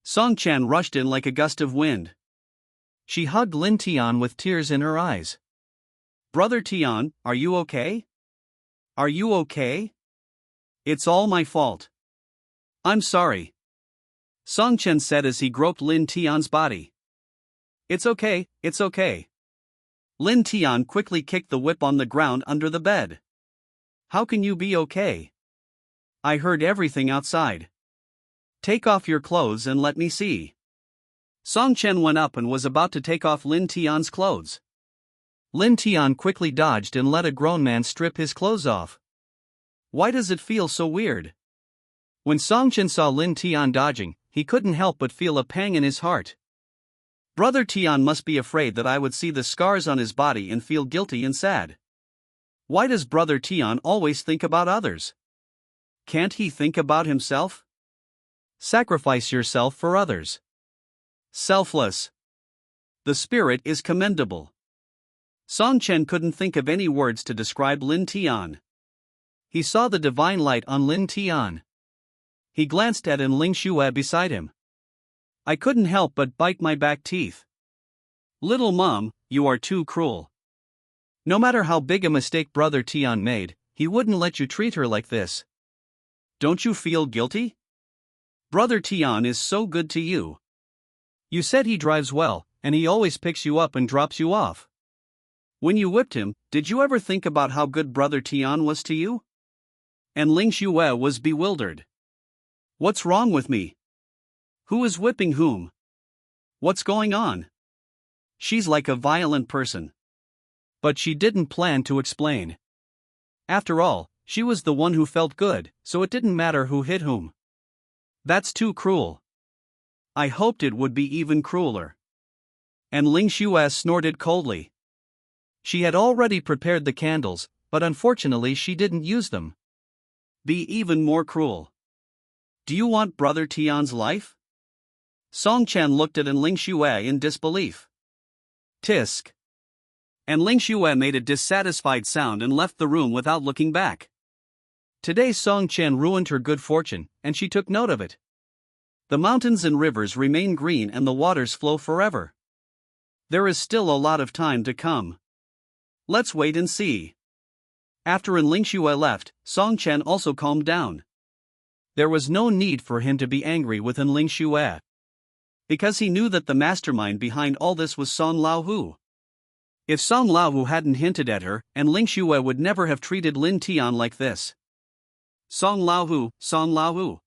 Song Chan rushed in like a gust of wind. She hugged Lin Tian with tears in her eyes. Brother Tian, are you okay? Are you okay? It's all my fault. I'm sorry. Song Chen said as he groped Lin Tian's body. It's okay, it's okay. Lin Tian quickly kicked the whip on the ground under the bed. How can you be okay? I heard everything outside. Take off your clothes and let me see. Song Chen went up and was about to take off Lin Tian's clothes. Lin Tian quickly dodged and let a grown man strip his clothes off. Why does it feel so weird? When Song Chen saw Lin Tian dodging, he couldn't help but feel a pang in his heart. Brother Tian must be afraid that I would see the scars on his body and feel guilty and sad. Why does Brother Tian always think about others? Can't he think about himself? Sacrifice yourself for others. Selfless. The spirit is commendable. Song Chen couldn't think of any words to describe Lin Tian. He saw the divine light on Lin Tian. He glanced at Ling Shue beside him. I couldn't help but bite my back teeth. Little mom, you are too cruel. No matter how big a mistake Brother Tian made, he wouldn't let you treat her like this. Don't you feel guilty? Brother Tian is so good to you. You said he drives well, and he always picks you up and drops you off. When you whipped him, did you ever think about how good Brother Tian was to you? And Ling Shue was bewildered. What's wrong with me? Who is whipping whom? What's going on? She's like a violent person. But she didn't plan to explain. After all, she was the one who felt good, so it didn't matter who hit whom. That's too cruel. I hoped it would be even crueler. And Ling Shue snorted coldly. She had already prepared the candles, but unfortunately she didn't use them. Be even more cruel. Do you want Brother Tian's life? Song Chen looked at Ling Shue in disbelief. Tisk. And Ling Shue made a dissatisfied sound and left the room without looking back. Today Song Chen ruined her good fortune, and she took note of it. The mountains and rivers remain green and the waters flow forever. There is still a lot of time to come. Let's wait and see. After Ling Shue left, Song Chen also calmed down. There was no need for him to be angry with Ling Shue. Because he knew that the mastermind behind all this was Song Laohu. If Song Laohu hadn't hinted at her, Ling Shue would never have treated Lin Tian like this. Song Laohu, Song Laohu.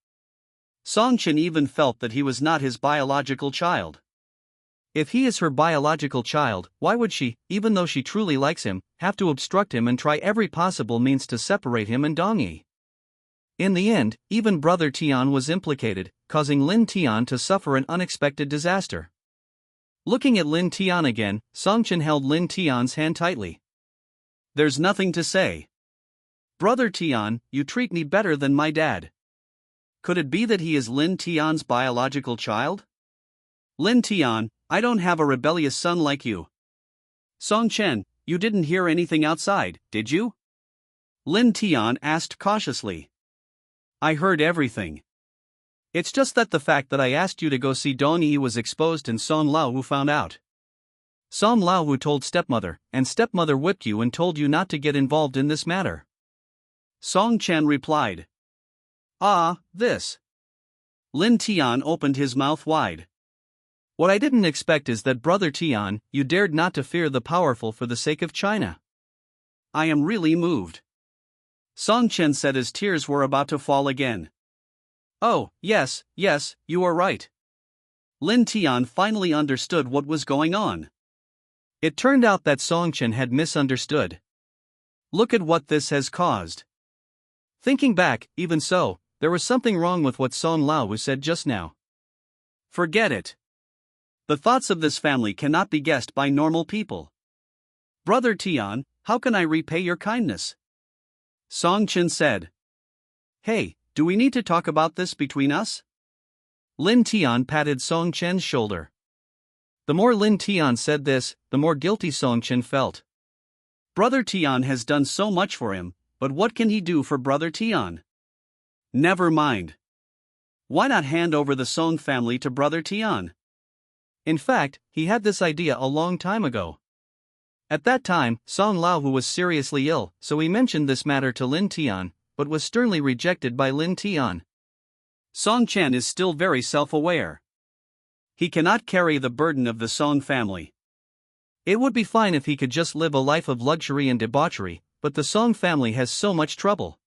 Song Chen even felt that he was not his biological child. If he is her biological child, why would she, even though she truly likes him, have to obstruct him and try every possible means to separate him and Dongyi? In the end, even Brother Tian was implicated, causing Lin Tian to suffer an unexpected disaster. Looking at Lin Tian again, Song Chen held Lin Tian's hand tightly. There's nothing to say. Brother Tian, you treat me better than my dad. Could it be that he is Lin Tian's biological child? Lin Tian, I don't have a rebellious son like you. Song Chen, you didn't hear anything outside, did you? Lin Tian asked cautiously. I heard everything. It's just that the fact that I asked you to go see Dongyi was exposed and Song Laohu found out. Song Laohu told stepmother, and stepmother whipped you and told you not to get involved in this matter. Song Chen replied. Ah, this. Lin Tian opened his mouth wide. What I didn't expect is that Brother Tian, you dared not to fear the powerful for the sake of China. I am really moved. Song Chen said as tears were about to fall again. Oh, yes, you are right. Lin Tian finally understood what was going on. It turned out that Song Chen had misunderstood. Look at what this has caused. Thinking back, even so, there was something wrong with what Song Laohu said just now. Forget it. The thoughts of this family cannot be guessed by normal people. Brother Tian, how can I repay your kindness? Song Chen said. Hey, do we need to talk about this between us? Lin Tian patted Song Chen's shoulder. The more Lin Tian said this, the more guilty Song Chen felt. Brother Tian has done so much for him, but what can he do for Brother Tian? Never mind. Why not hand over the Song family to Brother Tian? In fact, he had this idea a long time ago. At that time, Song Laohu was seriously ill, so he mentioned this matter to Lin Tian, but was sternly rejected by Lin Tian. Song Chen is still very self-aware. He cannot carry the burden of the Song family. It would be fine if he could just live a life of luxury and debauchery, but the Song family has so much trouble.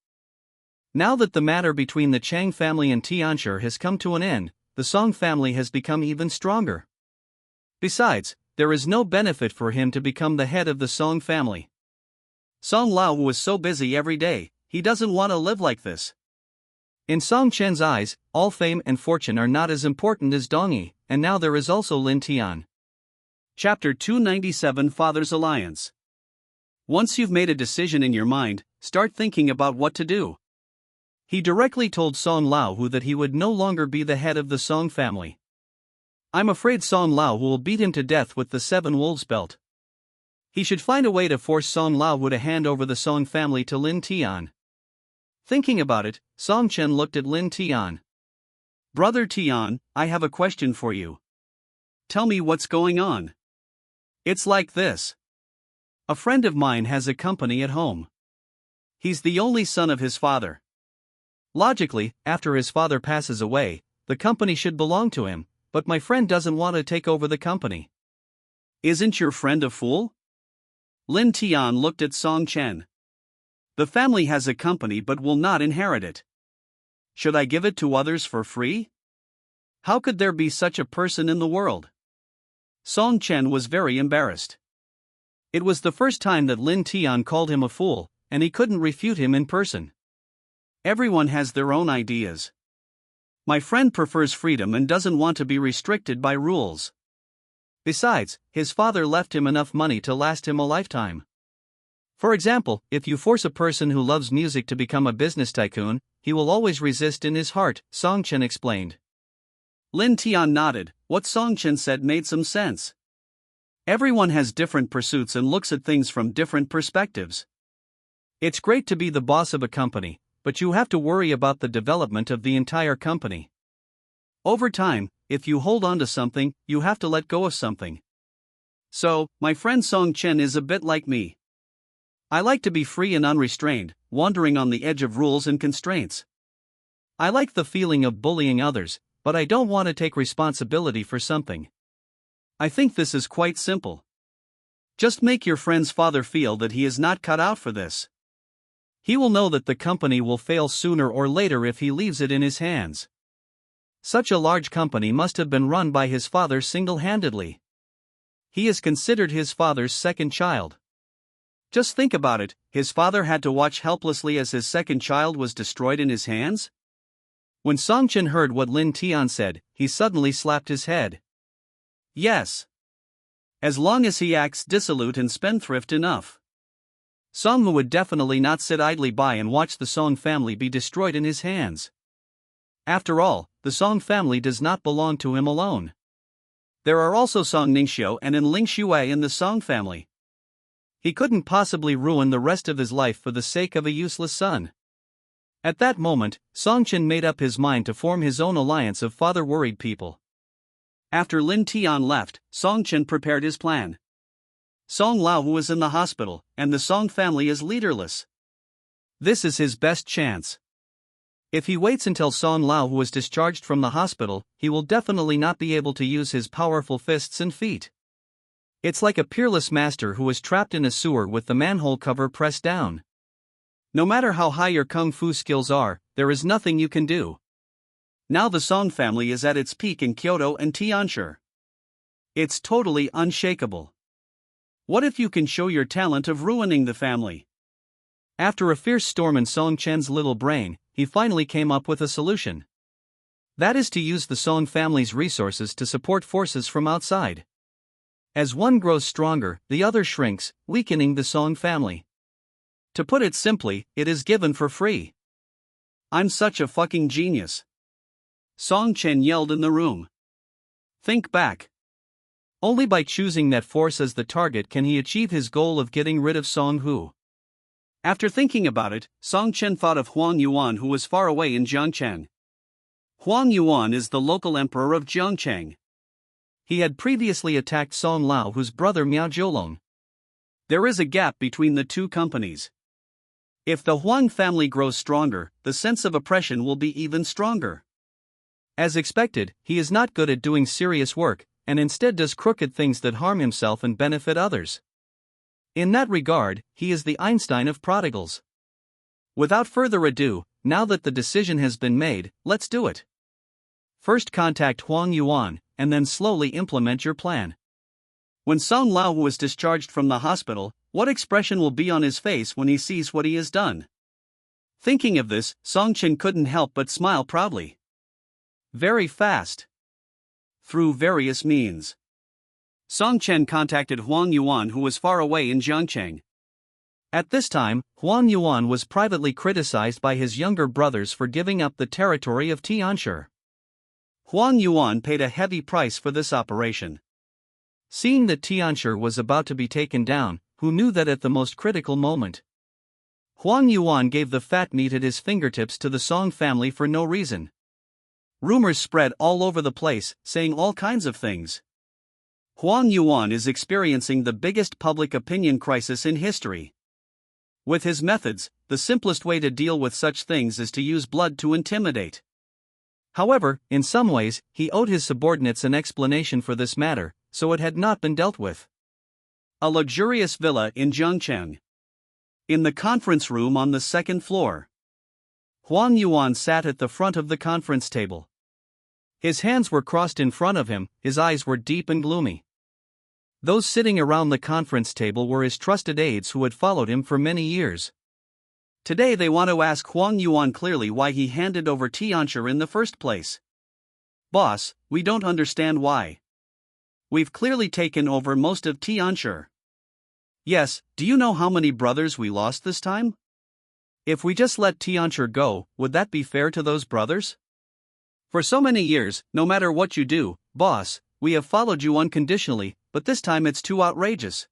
Now that the matter between the Chang family and Tianshi has come to an end, the Song family has become even stronger. Besides, there is no benefit for him to become the head of the Song family. Song Laohu was so busy every day, he doesn't want to live like this. In Song Chen's eyes, all fame and fortune are not as important as Dongyi, and now there is also Lin Tian. Chapter 297 Father's Alliance. Once you've made a decision in your mind, start thinking about what to do. He directly told Song Laohu that he would no longer be the head of the Song family. I'm afraid Song Lao will beat him to death with the 7 wolves belt. He should find a way to force Song Lao to hand over the Song family to Lin Tian. Thinking about it, Song Chen looked at Lin Tian. Brother Tian, I have a question for you. Tell me what's going on. It's like this. A friend of mine has a company at home. He's the only son of his father. Logically, after his father passes away, the company should belong to him, but my friend doesn't want to take over the company. Isn't your friend a fool? Lin Tian looked at Song Chen. The family has a company but will not inherit it. Should I give it to others for free? How could there be such a person in the world? Song Chen was very embarrassed. It was the first time that Lin Tian called him a fool, and he couldn't refute him in person. Everyone has their own ideas. My friend prefers freedom and doesn't want to be restricted by rules. Besides, his father left him enough money to last him a lifetime. For example, if you force a person who loves music to become a business tycoon, he will always resist in his heart, Song Chen explained. Lin Tian nodded. What Song Chen said made some sense. Everyone has different pursuits and looks at things from different perspectives. It's great to be the boss of a company, but you have to worry about the development of the entire company. Over time, if you hold on to something, you have to let go of something. So, my friend Song Chen is a bit like me. I like to be free and unrestrained, wandering on the edge of rules and constraints. I like the feeling of bullying others, but I don't want to take responsibility for something. I think this is quite simple. Just make your friend's father feel that he is not cut out for this. He will know that the company will fail sooner or later if he leaves it in his hands. Such a large company must have been run by his father single-handedly. He is considered his father's second child. Just think about it, his father had to watch helplessly as his second child was destroyed in his hands? When Song Chen heard what Lin Tian said, he suddenly slapped his head. Yes. As long as he acts dissolute and spendthrift enough. Song would definitely not sit idly by and watch the Song family be destroyed in his hands. After all, the Song family does not belong to him alone. There are also Song Ningxiu and Ling Xue in the Song family. He couldn't possibly ruin the rest of his life for the sake of a useless son. At that moment, Song Chen made up his mind to form his own alliance of father-worried people. After Lin Tian left, Song Chen prepared his plan. Song Lao was in the hospital, and the Song family is leaderless. This is his best chance. If he waits until Song Lao was discharged from the hospital, he will definitely not be able to use his powerful fists and feet. It's like a peerless master who is trapped in a sewer with the manhole cover pressed down. No matter how high your kung fu skills are, there is nothing you can do. Now the Song family is at its peak in Kyoto and Tianshi. It's totally unshakable. What if you can show your talent of ruining the family? After a fierce storm in Song Chen's little brain, he finally came up with a solution. That is to use the Song family's resources to support forces from outside. As one grows stronger, the other shrinks, weakening the Song family. To put it simply, it is given for free. I'm such a fucking genius. Song Chen yelled in the room. Think back. Only by choosing that force as the target can he achieve his goal of getting rid of Song Hu. After thinking about it, Song Chen thought of Huang Yuan, who was far away in Jiangcheng. Huang Yuan is the local emperor of Jiangcheng. He had previously attacked Song Lao, whose brother Miao Jiulong. There is a gap between the two companies. If the Huang family grows stronger, the sense of oppression will be even stronger. As expected, he is not good at doing serious work, and instead does crooked things that harm himself and benefit others. In that regard, he is the Einstein of prodigals. Without further ado, now that the decision has been made, let's do it. First contact Huang Yuan, and then slowly implement your plan. When Song Lao was discharged from the hospital, what expression will be on his face when he sees what he has done? Thinking of this, Song Chen couldn't help but smile proudly. Very fast. Through various means. Song Chen contacted Huang Yuan, who was far away in Jiangcheng. At this time, Huang Yuan was privately criticized by his younger brothers for giving up the territory of Tianshi. Huang Yuan paid a heavy price for this operation. Seeing that Tianshi was about to be taken down, who knew that at the most critical moment? Huang Yuan gave the fat meat at his fingertips to the Song family for no reason. Rumors spread all over the place, saying all kinds of things. Huang Yuan is experiencing the biggest public opinion crisis in history. With his methods, the simplest way to deal with such things is to use blood to intimidate. However, in some ways, he owed his subordinates an explanation for this matter, so it had not been dealt with. A luxurious villa in Zhengcheng. In the conference room on the second floor. Huang Yuan sat at the front of the conference table. His hands were crossed in front of him, his eyes were deep and gloomy. Those sitting around the conference table were his trusted aides who had followed him for many years. Today they want to ask Huang Yuan clearly why he handed over Tianshi in the first place. Boss, we don't understand why. We've clearly taken over most of Tianshi. Yes, do you know how many brothers we lost this time? If we just let Tianshi go, would that be fair to those brothers? For so many years, no matter what you do, boss, we have followed you unconditionally, but this time it's too outrageous.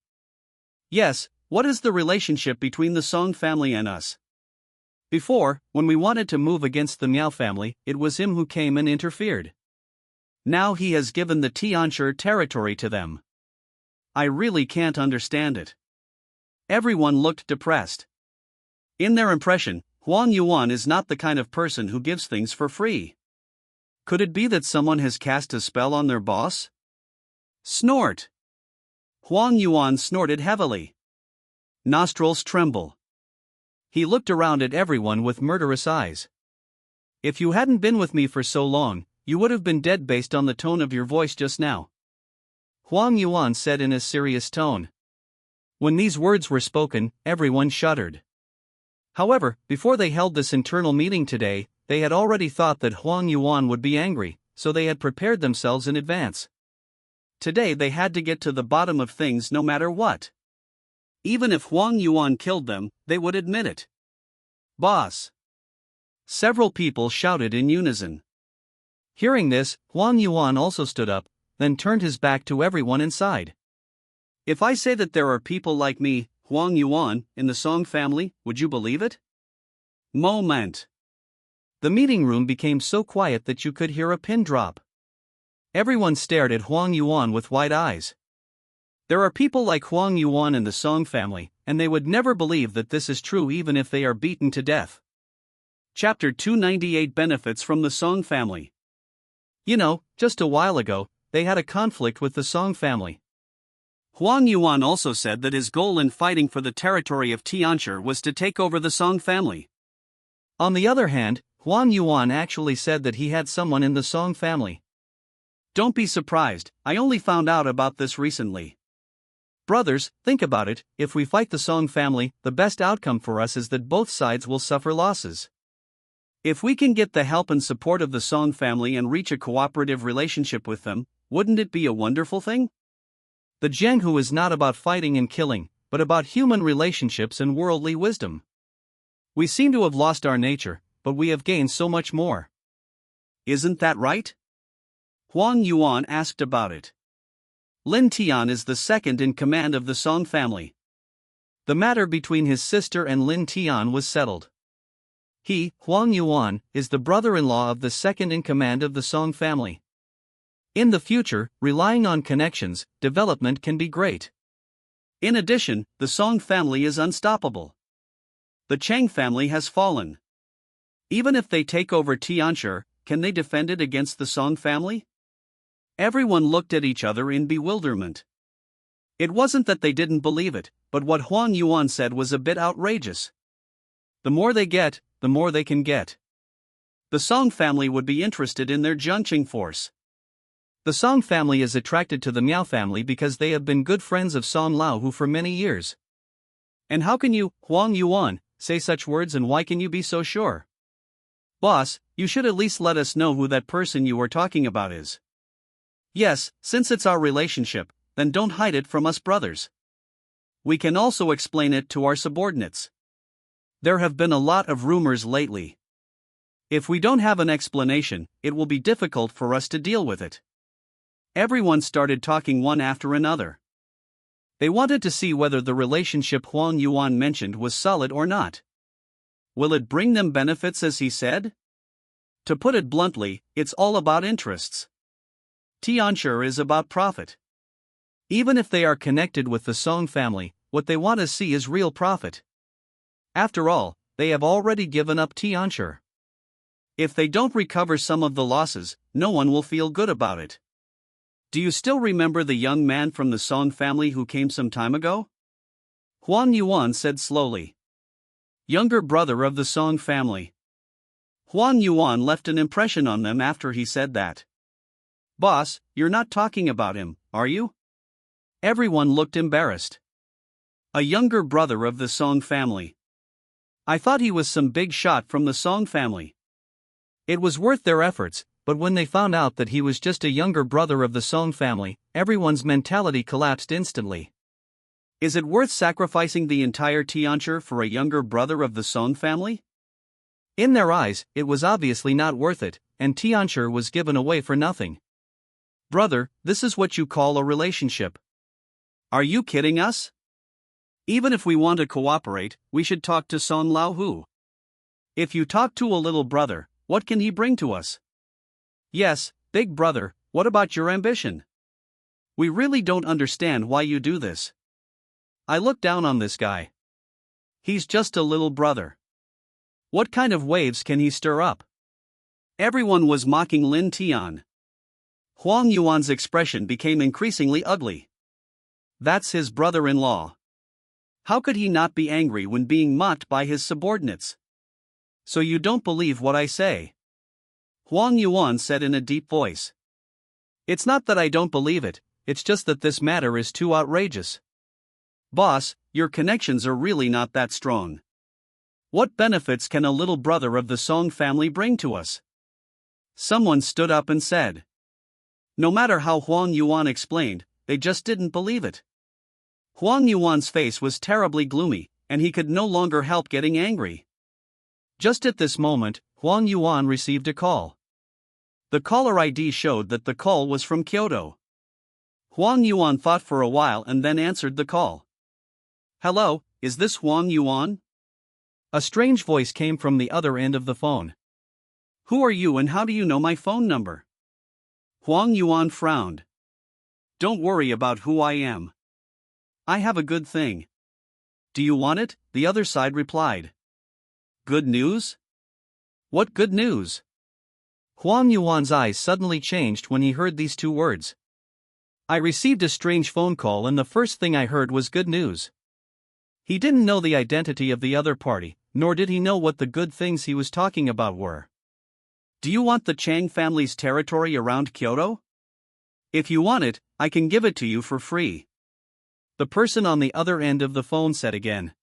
Yes, what is the relationship between the Song family and us? Before, when we wanted to move against the Miao family, it was him who came and interfered. Now he has given the Tianshi territory to them. I really can't understand it. Everyone looked depressed. In their impression, Huang Yuan is not the kind of person who gives things for free. Could it be that someone has cast a spell on their boss? Snort. Huang Yuan snorted heavily. Nostrils tremble. He looked around at everyone with murderous eyes. If you hadn't been with me for so long, you would have been dead based on the tone of your voice just now. Huang Yuan said in a serious tone. When these words were spoken, everyone shuddered. However, before they held this internal meeting today, they had already thought that Huang Yuan would be angry, so they had prepared themselves in advance. Today they had to get to the bottom of things no matter what. Even if Huang Yuan killed them, they would admit it. Boss. Several people shouted in unison. Hearing this, Huang Yuan also stood up, then turned his back to everyone inside. If I say that there are people like me, Huang Yuan, in the Song family, would you believe it? Moment. The meeting room became so quiet that you could hear a pin drop. Everyone stared at Huang Yuan with wide eyes. There are people like Huang Yuan in the Song family, and they would never believe that this is true even if they are beaten to death. Chapter 298 Benefits from the Song family. You know, just a while ago, they had a conflict with the Song family. Huang Yuan also said that his goal in fighting for the territory of Tianshi was to take over the Song family. On the other hand, Huang Yuan actually said that he had someone in the Song family. Don't be surprised, I only found out about this recently. Brothers, think about it, if we fight the Song family, the best outcome for us is that both sides will suffer losses. If we can get the help and support of the Song family and reach a cooperative relationship with them, wouldn't it be a wonderful thing? The Zhenghu is not about fighting and killing, but about human relationships and worldly wisdom. We seem to have lost our nature, but we have gained so much more. Isn't that right? Huang Yuan asked about it. Lin Tian is the second in command of the Song family. The matter between his sister and Lin Tian was settled. He, Huang Yuan, is the brother-in-law of the second in command of the Song family. In the future, relying on connections, development can be great. In addition, the Song family is unstoppable. The Chang family has fallen. Even if they take over Tianshi, can they defend it against the Song family? Everyone looked at each other in bewilderment. It wasn't that they didn't believe it, but what Huang Yuan said was a bit outrageous. The more they get, the more they can get. The Song family would be interested in their Zhengqing force. The Song family is attracted to the Miao family because they have been good friends of Song Laohu for many years. And how can you, Huang Yuan, say such words, and why can you be so sure? Boss, you should at least let us know who that person you were talking about is. Yes, since it's our relationship, then don't hide it from us brothers. We can also explain it to our subordinates. There have been a lot of rumors lately. If we don't have an explanation, it will be difficult for us to deal with it. Everyone started talking one after another. They wanted to see whether the relationship Huang Yuan mentioned was solid or not. Will it bring them benefits, as he said? To put it bluntly, it's all about interests. Tianshi is about profit. Even if they are connected with the Song family, what they want to see is real profit. After all, they have already given up Tianshi. If they don't recover some of the losses, no one will feel good about it. Do you still remember the young man from the Song family who came some time ago? Huang Yuan said slowly. Younger brother of the Song family. Huang Yuan left an impression on them after he said that. Boss, you're not talking about him, are you? Everyone looked embarrassed. A younger brother of the Song family. I thought he was some big shot from the Song family. It was worth their efforts, but when they found out that he was just a younger brother of the Song family, everyone's mentality collapsed instantly. Is it worth sacrificing the entire Tianshi for a younger brother of the Song family? In their eyes, it was obviously not worth it, and Tianshi was given away for nothing. Brother, this is what you call a relationship? Are you kidding us? Even if we want to cooperate, we should talk to Song Laohu. If you talk to a little brother, what can he bring to us? Yes, big brother, what about your ambition? We really don't understand why you do this. I look down on this guy. He's just a little brother. What kind of waves can he stir up? Everyone was mocking Lin Tian. Huang Yuan's expression became increasingly ugly. That's his brother-in-law. How could he not be angry when being mocked by his subordinates? So you don't believe what I say? Huang Yuan said in a deep voice. It's not that I don't believe it, it's just that this matter is too outrageous. Boss, your connections are really not that strong. What benefits can a little brother of the Song family bring to us? Someone stood up and said. No matter how Huang Yuan explained, they just didn't believe it. Huang Yuan's face was terribly gloomy, and he could no longer help getting angry. Just at this moment, Huang Yuan received a call. The caller ID showed that the call was from Kyoto. Huang Yuan thought for a while and then answered the call. Hello, is this Huang Yuan? A strange voice came from the other end of the phone. Who are you and how do you know my phone number? Huang Yuan frowned. Don't worry about who I am. I have a good thing. Do you want it? The other side replied. Good news? What good news? Huang Yuan's eyes suddenly changed when he heard these two words. I received a strange phone call and the first thing I heard was good news. He didn't know the identity of the other party, nor did he know what the good things he was talking about were. Do you want the Chang family's territory around Kyoto? If you want it, I can give it to you for free. The person on the other end of the phone said again.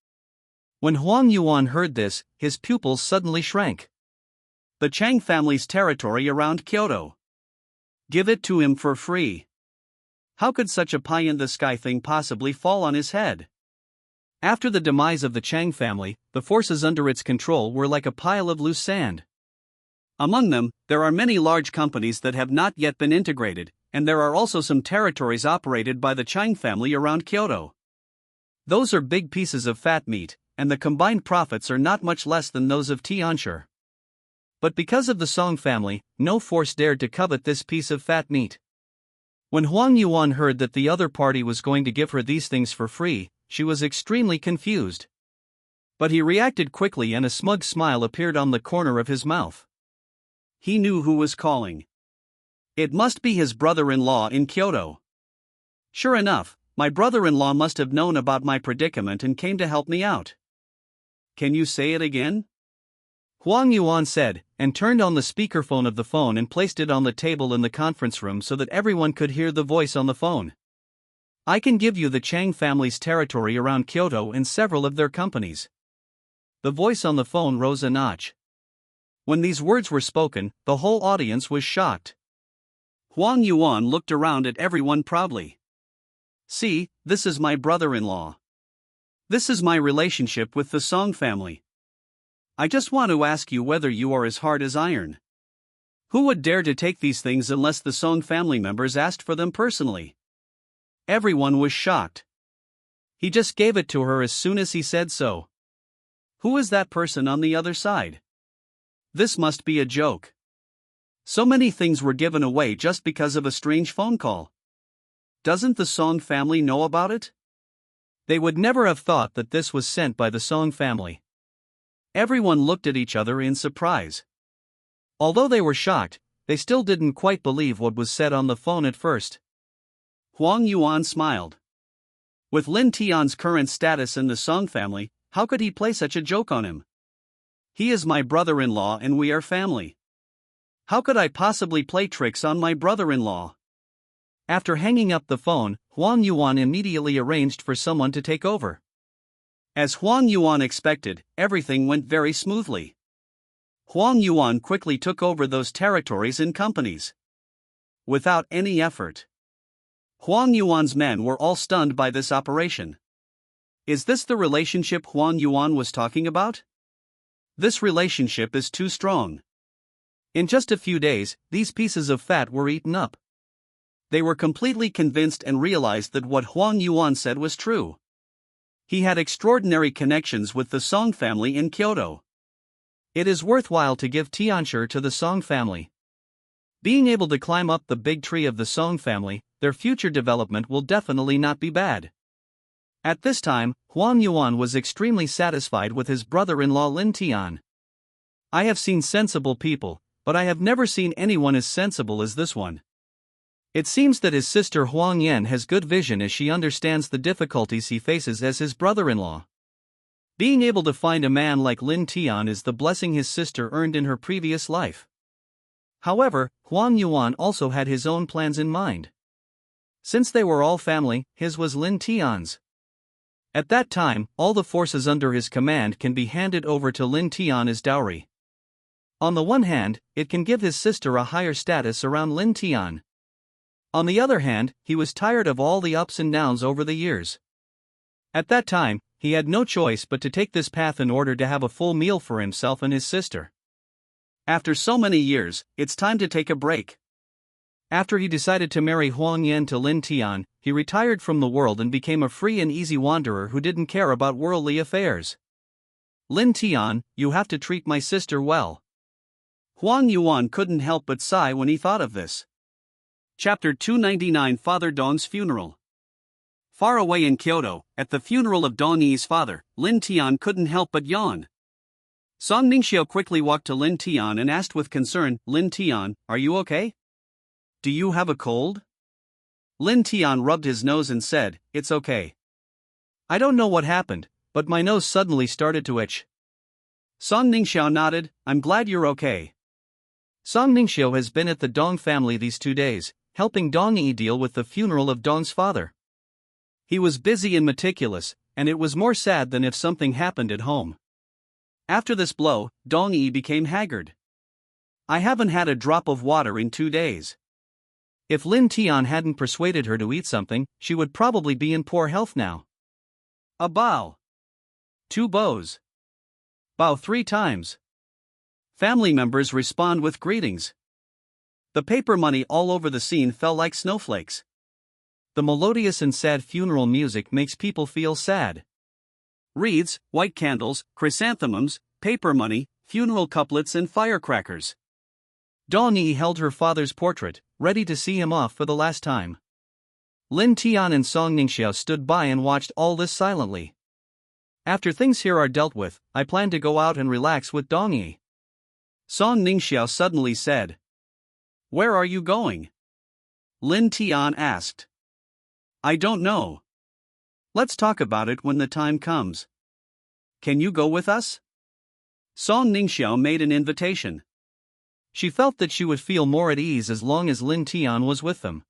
When Huang Yuan heard this, his pupils suddenly shrank. The Chang family's territory around Kyoto. Give it to him for free. How could such a pie-in-the-sky thing possibly fall on his head? After the demise of the Chang family, the forces under its control were like a pile of loose sand. Among them, there are many large companies that have not yet been integrated, and there are also some territories operated by the Chang family around Kyoto. Those are big pieces of fat meat, and the combined profits are not much less than those of Tianshi. But because of the Song family, no force dared to covet this piece of fat meat. When Huang Yuan heard that the other party was going to give her these things for free, she was extremely confused. But he reacted quickly and a smug smile appeared on the corner of his mouth. He knew who was calling. It must be his brother-in-law in Kyoto. Sure enough, my brother-in-law must have known about my predicament and came to help me out. Can you say it again? Huang Yuan said, and turned on the speakerphone of the phone and placed it on the table in the conference room so that everyone could hear the voice on the phone. I can give you the Chang family's territory around Kyoto and several of their companies. The voice on the phone rose a notch. When these words were spoken, the whole audience was shocked. Huang Yuan looked around at everyone proudly. See, this is my brother-in-law. This is my relationship with the Song family. I just want to ask you whether you are as hard as iron. Who would dare to take these things unless the Song family members asked for them personally? Everyone was shocked. He just gave it to her as soon as he said so. Who is that person on the other side? This must be a joke. So many things were given away just because of a strange phone call. Doesn't the Song family know about it? They would never have thought that this was sent by the Song family. Everyone looked at each other in surprise. Although they were shocked, they still didn't quite believe what was said on the phone at first. Huang Yuan smiled. With Lin Tian's current status in the Song family, how could he play such a joke on him? He is my brother-in-law and we are family. How could I possibly play tricks on my brother-in-law? After hanging up the phone, Huang Yuan immediately arranged for someone to take over. As Huang Yuan expected, everything went very smoothly. Huang Yuan quickly took over those territories and companies. Without any effort. Huang Yuan's men were all stunned by this operation. Is this the relationship Huang Yuan was talking about? This relationship is too strong. In just a few days, these pieces of fat were eaten up. They were completely convinced and realized that what Huang Yuan said was true. He had extraordinary connections with the Song family in Kyoto. It is worthwhile to give Tianshi to the Song family. Being able to climb up the big tree of the Song family, their future development will definitely not be bad. At this time, Huang Yuan was extremely satisfied with his brother-in-law Lin Tian. I have seen sensible people, but I have never seen anyone as sensible as this one. It seems that his sister Huang Yan has good vision as she understands the difficulties he faces as his brother-in-law. Being able to find a man like Lin Tian is the blessing his sister earned in her previous life. However, Huang Yuan also had his own plans in mind. Since they were all family, his was Lin Tian's. At that time, all the forces under his command can be handed over to Lin Tian as dowry. On the one hand, it can give his sister a higher status around Lin Tian. On the other hand, he was tired of all the ups and downs over the years. At that time, he had no choice but to take this path in order to have a full meal for himself and his sister. After so many years, it's time to take a break. After he decided to marry Huang Yan to Lin Tian, he retired from the world and became a free and easy wanderer who didn't care about worldly affairs. Lin Tian, you have to treat my sister well. Huang Yuan couldn't help but sigh when he thought of this. Chapter 299 Father Dong's Funeral. Far away in Kyoto, at the funeral of Dong Yi's father, Lin Tian couldn't help but yawn. Song Ningxiu quickly walked to Lin Tian and asked with concern, Lin Tian, are you okay? Do you have a cold? Lin Tian rubbed his nose and said, it's okay. I don't know what happened, but my nose suddenly started to itch. Song Ningxiu nodded, I'm glad you're okay. Song Ningxiu has been at the Dong family these 2 days, helping Dong Yi deal with the funeral of Dong's father. He was busy and meticulous, and it was more sad than if something happened at home. After this blow, Dong Yi became haggard. I haven't had a drop of water in 2 days. If Lin Tian hadn't persuaded her to eat something, she would probably be in poor health now. A bow. 2 bows. Bow 3 times. Family members respond with greetings. The paper money all over the scene fell like snowflakes. The melodious and sad funeral music makes people feel sad. Wreaths, white candles, chrysanthemums, paper money, funeral couplets and firecrackers. Dong Yi held her father's portrait, ready to see him off for the last time. Lin Tian and Song Ningxiu stood by and watched all this silently. After things here are dealt with, I plan to go out and relax with Dong Yi. Song Ningxiu suddenly said. Where are you going? Lin Tian asked. I don't know. Let's talk about it when the time comes. Can you go with us? Song Ningxiu made an invitation. She felt that she would feel more at ease as long as Lin Tian was with them.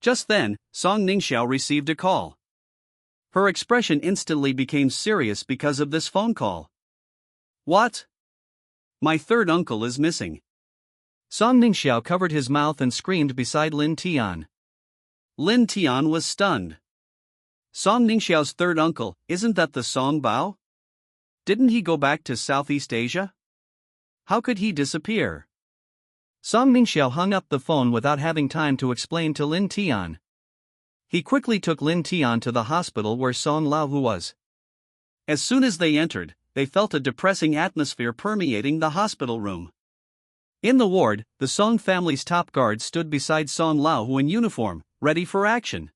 Just then, Song Ningxiu received a call. Her expression instantly became serious because of this phone call. What? My third uncle is missing. Song Ningxiu covered his mouth and screamed beside Lin Tian. Lin Tian was stunned. Song Ningxiu's third uncle, isn't that the Song Bao? Didn't he go back to Southeast Asia? How could he disappear? Song Ningxiao hung up the phone without having time to explain to Lin Tian. He quickly took Lin Tian to the hospital where Song Laohu was. As soon as they entered, they felt a depressing atmosphere permeating the hospital room. In the ward, the Song family's top guard stood beside Song Laohu in uniform, ready for action.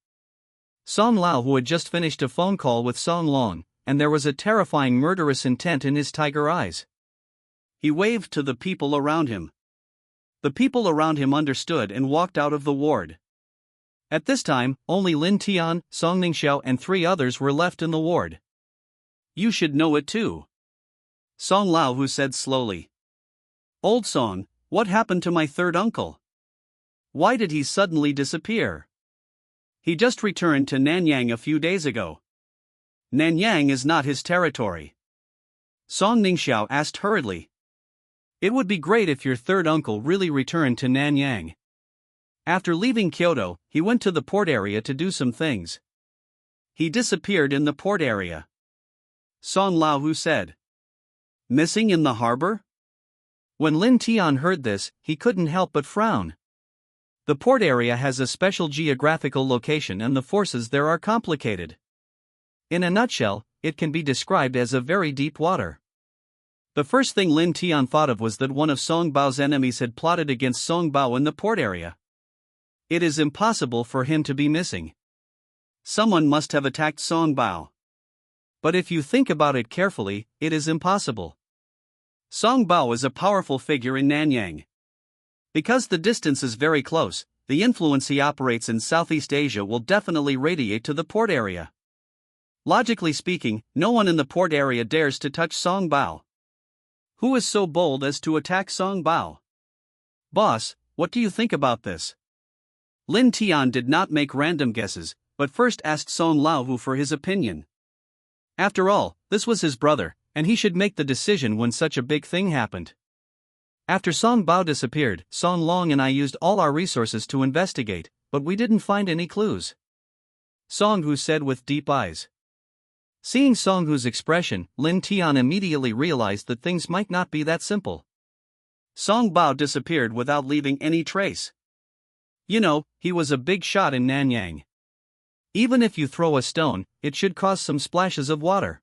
Song Laohu had just finished a phone call with Song Long, and there was a terrifying murderous intent in his tiger eyes. He waved to the people around him. The people around him understood and walked out of the ward. At this time, only Lin Tian, Song Ningxiao and 3 others were left in the ward. You should know it too. Song Laohu said slowly. Old Song, what happened to my third uncle? Why did he suddenly disappear? He just returned to Nanyang a few days ago. Nanyang is not his territory. Song Ningxiao asked hurriedly. It would be great if your third uncle really returned to Nanyang. After leaving Kyoto, he went to the port area to do some things. He disappeared in the port area. Song Laohu said. Missing in the harbor? When Lin Tian heard this, he couldn't help but frown. The port area has a special geographical location and the forces there are complicated. In a nutshell, it can be described as a very deep water. The first thing Lin Tian thought of was that one of Song Bao's enemies had plotted against Song Bao in the port area. It is impossible for him to be missing. Someone must have attacked Song Bao. But if you think about it carefully, it is impossible. Song Bao is a powerful figure in Nanyang. Because the distance is very close, the influence he operates in Southeast Asia will definitely radiate to the port area. Logically speaking, no one in the port area dares to touch Song Bao. Who is so bold as to attack Song Bao? Boss, what do you think about this? Lin Tian did not make random guesses, but first asked Song Laohu for his opinion. After all, this was his brother, and he should make the decision when such a big thing happened. After Song Bao disappeared, Song Long and I used all our resources to investigate, but we didn't find any clues. Song Hu said with deep eyes. Seeing Song Hu's expression, Lin Tian immediately realized that things might not be that simple. Song Bao disappeared without leaving any trace. You know, he was a big shot in Nanyang. Even if you throw a stone, it should cause some splashes of water.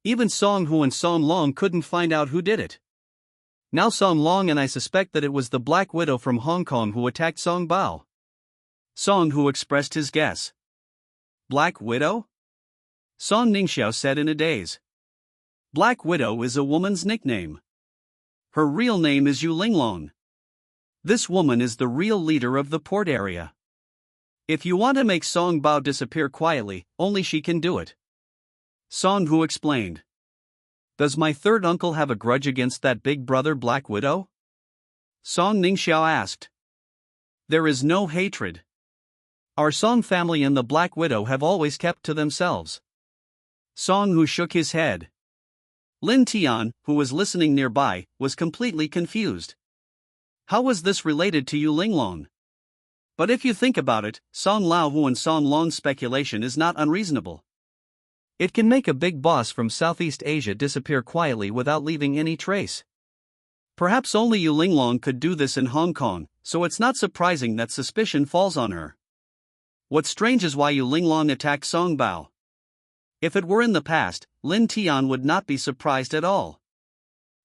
Even Song Hu and Song Long couldn't find out who did it. Now Song Long and I suspect that it was the Black Widow from Hong Kong who attacked Song Bao. Song Hu expressed his guess. Black Widow? Song Ningxiao said in a daze. Black Widow is a woman's nickname. Her real name is Yu Linglong. This woman is the real leader of the port area. If you want to make Song Bao disappear quietly, only she can do it. Song Hu explained. Does my third uncle have a grudge against that big brother Black Widow? Song Ningxiao asked. There is no hatred. Our Song family and the Black Widow have always kept to themselves. Song Hu shook his head. Lin Tian, who was listening nearby, was completely confused. How was this related to Yu Linglong? But if you think about it, Song Laohu and Song Long's speculation is not unreasonable. It can make a big boss from Southeast Asia disappear quietly without leaving any trace. Perhaps only Yu Linglong could do this in Hong Kong, so it's not surprising that suspicion falls on her. What's strange is why Yu Linglong attacked Song Bao. If it were in the past, Lin Tian would not be surprised at all.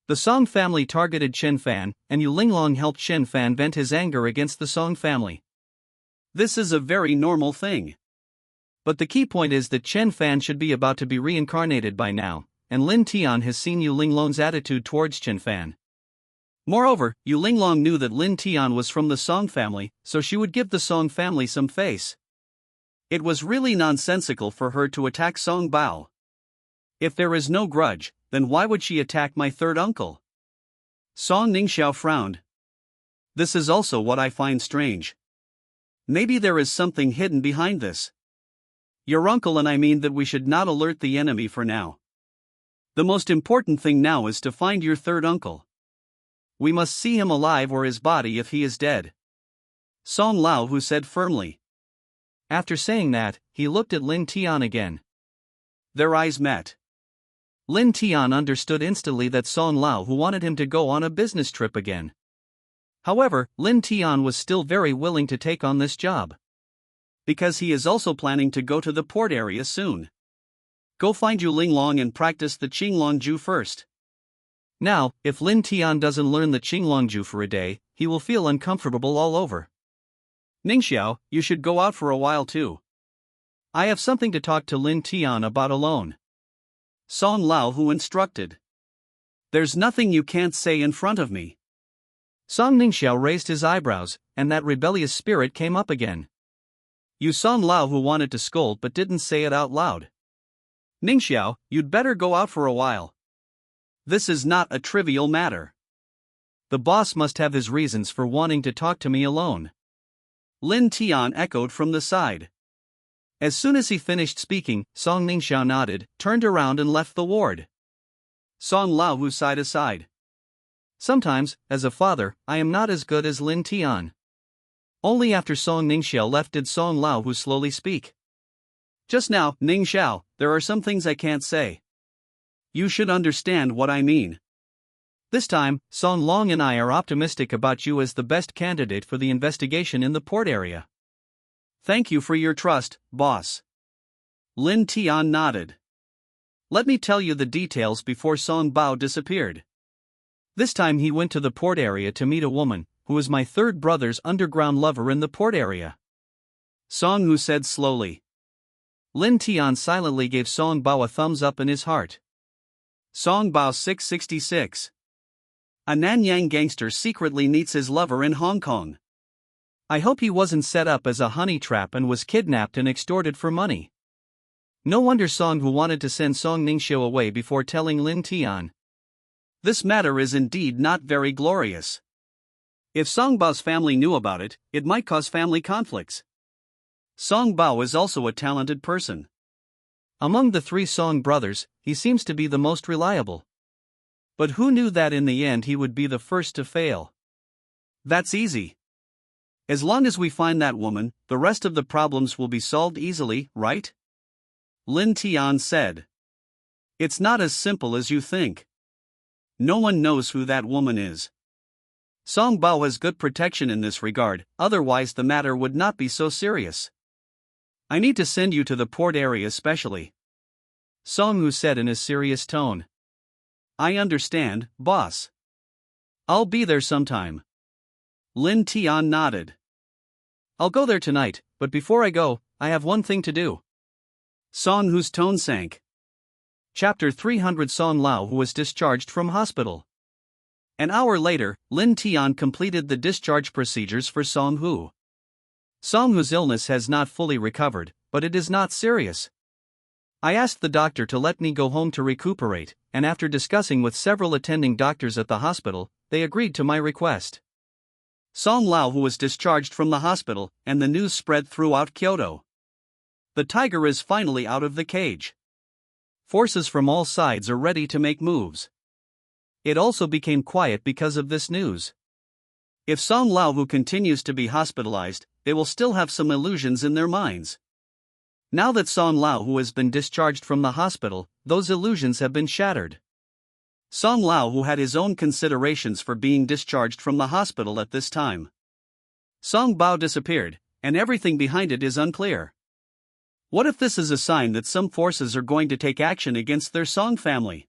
The Song family targeted Chen Fan, and Yu Linglong helped Chen Fan vent his anger against the Song family. This is a very normal thing. But the key point is that Chen Fan should be about to be reincarnated by now, and Lin Tian has seen Yu Linglong's attitude towards Chen Fan. Moreover, Yu Linglong knew that Lin Tian was from the Song family, so she would give the Song family some face. It was really nonsensical for her to attack Song Bao. If there is no grudge, then why would she attack my third uncle? Song Ningxiao frowned. This is also what I find strange. Maybe there is something hidden behind this. Your uncle and I mean that we should not alert the enemy for now. The most important thing now is to find your third uncle. We must see him alive or his body if he is dead. Song Laohu said firmly. After saying that, he looked at Lin Tian again. Their eyes met. Lin Tian understood instantly that Song Lao who wanted him to go on a business trip again. However, Lin Tian was still very willing to take on this job. Because he is also planning to go to the port area soon. Go find Yu Linglong and practice the Qinglongju first. Now, if Lin Tian doesn't learn the Qinglongju for a day, he will feel uncomfortable all over. Ningxiao, you should go out for a while too. I have something to talk to Lin Tian about alone. Song Lao who instructed. There's nothing you can't say in front of me. Song Ningxiao raised his eyebrows, and that rebellious spirit came up again. You Song Lao who wanted to scold but didn't say it out loud. Ningxiao, you'd better go out for a while. This is not a trivial matter. The boss must have his reasons for wanting to talk to me alone. Lin Tian echoed from the side. As soon as he finished speaking, Song Ningxiao nodded, turned around and left the ward. Song Lao who sighed aside. Sometimes, as a father, I am not as good as Lin Tian. Only after Song Ningxiao left did Song Lao who slowly speak. Just now, Ningxiao, there are some things I can't say. You should understand what I mean. This time, Song Long and I are optimistic about you as the best candidate for the investigation in the port area. Thank you for your trust, boss. Lin Tian nodded. Let me tell you the details before Song Bao disappeared. This time he went to the port area to meet a woman, who is my third brother's underground lover in the port area. Song Hu said slowly. Lin Tian silently gave Song Bao a thumbs up in his heart. Song Bao 666. A Nanyang gangster secretly meets his lover in Hong Kong. I hope he wasn't set up as a honey trap and was kidnapped and extorted for money. No wonder Song Hu wanted to send Song Ningxiao away before telling Lin Tian. This matter is indeed not very glorious. If Song Bao's family knew about it, it might cause family conflicts. Song Bao is also a talented person. Among the three Song brothers, he seems to be the most reliable. But who knew that in the end he would be the first to fail? That's easy. As long as we find that woman, the rest of the problems will be solved easily, right? Lin Tian said. It's not as simple as you think. No one knows who that woman is. Song Bao has good protection in this regard, otherwise the matter would not be so serious. I need to send you to the port area specially. Song Hu said in a serious tone. I understand, boss. I'll be there sometime. Lin Tian nodded. I'll go there tonight, but before I go, I have one thing to do. Song Hu's tone sank. Chapter 300 Song Lao who was discharged from hospital. An hour later, Lin Tian completed the discharge procedures for Song Hu. Song Hu's illness has not fully recovered, but it is not serious. I asked the doctor to let me go home to recuperate, and after discussing with several attending doctors at the hospital, they agreed to my request. Song Lao who was discharged from the hospital, and the news spread throughout Kyoto. The tiger is finally out of the cage. Forces from all sides are ready to make moves. It also became quiet because of this news. If Song Lao who continues to be hospitalized, they will still have some illusions in their minds. Now that Song Lao who has been discharged from the hospital, those illusions have been shattered. Song Lao who had his own considerations for being discharged from the hospital at this time. Song Bao disappeared, and everything behind it is unclear. What if this is a sign that some forces are going to take action against their Song family?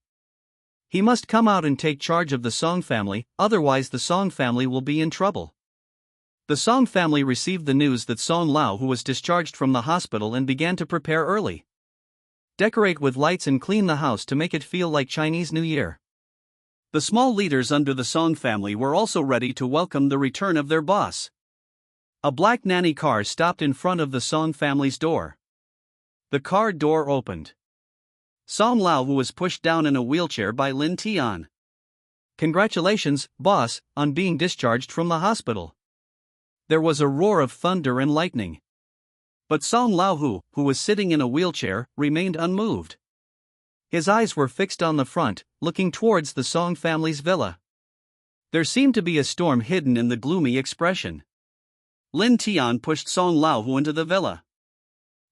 He must come out and take charge of the Song family, otherwise the Song family will be in trouble. The Song family received the news that Song Lao who was discharged from the hospital and began to prepare early. Decorate with lights and clean the house to make it feel like Chinese New Year. The small leaders under the Song family were also ready to welcome the return of their boss. A black nanny car stopped in front of the Song family's door. The car door opened. Song Lao who was pushed down in a wheelchair by Lin Tian. Congratulations, boss, on being discharged from the hospital. There was a roar of thunder and lightning. But Song Lao who was sitting in a wheelchair, remained unmoved. His eyes were fixed on the front, looking towards the Song family's villa. There seemed to be a storm hidden in the gloomy expression. Lin Tian pushed Song Lao who into the villa.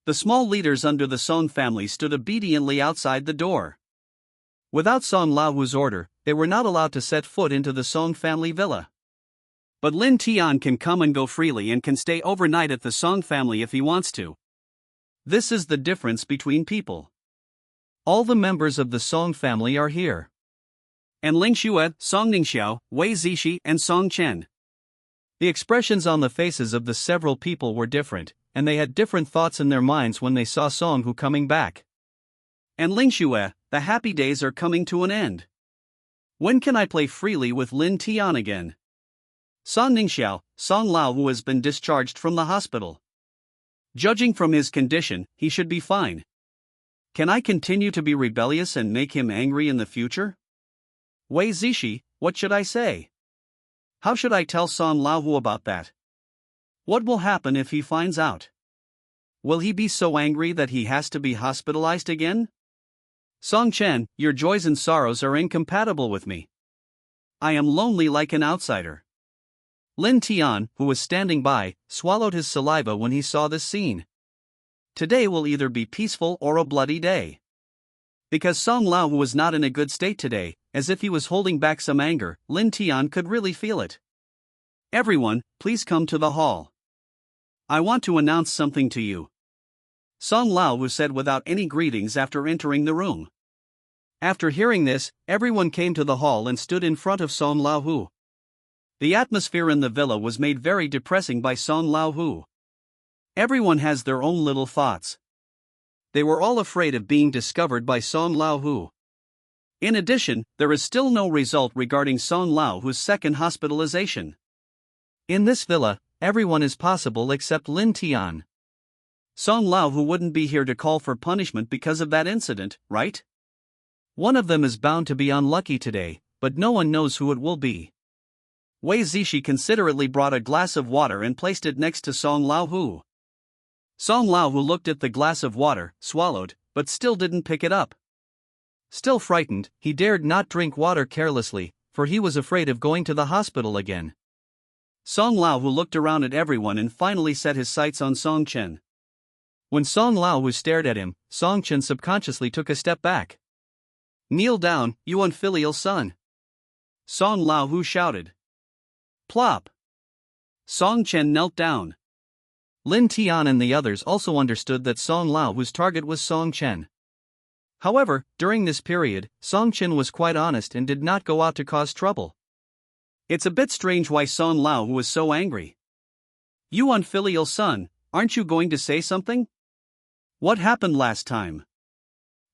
The small leaders under the Song family stood obediently outside the door. Without Song Laohu's order, they were not allowed to set foot into the Song family villa. But Lin Tian can come and go freely and can stay overnight at the Song family if he wants to. This is the difference between people. All the members of the Song family are here. And Ling Xue, Song Ningxiao, Wei Zishi, and Song Chen. The expressions on the faces of the several people were different, and they had different thoughts in their minds when they saw Song Hu coming back. And Ling Xue, the happy days are coming to an end. When can I play freely with Lin Tian again? Song Ningxiao, Song Laohu has been discharged from the hospital. Judging from his condition, he should be fine. Can I continue to be rebellious and make him angry in the future? Wei Zishi, what should I say? How should I tell Song Laohu about that? What will happen if he finds out? Will he be so angry that he has to be hospitalized again? Song Chen, your joys and sorrows are incompatible with me. I am lonely like an outsider. Lin Tian, who was standing by, swallowed his saliva when he saw this scene. Today will either be peaceful or a bloody day. Because Song Laohu was not in a good state today, as if he was holding back some anger, Lin Tian could really feel it. Everyone, please come to the hall. I want to announce something to you. Song Laohu said without any greetings after entering the room. After hearing this, everyone came to the hall and stood in front of Song Laohu. The atmosphere in the villa was made very depressing by Song Laohu. Everyone has their own little thoughts. They were all afraid of being discovered by Song Laohu. In addition, there is still no result regarding Song Laohu's second hospitalization. In this villa, everyone is possible except Lin Tian. Song Laohu wouldn't be here to call for punishment because of that incident, right? One of them is bound to be unlucky today, but no one knows who it will be. Wei Zishi considerately brought a glass of water and placed it next to Song Laohu. Song Laohu looked at the glass of water, swallowed, but still didn't pick it up. Still frightened, he dared not drink water carelessly, for he was afraid of going to the hospital again. Song Laohu looked around at everyone and finally set his sights on Song Chen. When Song Laohu stared at him, Song Chen subconsciously took a step back. "Kneel down, you unfilial son!" Song Laohu shouted. Plop! Song Chen knelt down. Lin Tian and the others also understood that Song Laohu's target was Song Chen. However, during this period, Song Chen was quite honest and did not go out to cause trouble. It's a bit strange why Song Laohu was so angry. "You unfilial son, aren't you going to say something? What happened last time?"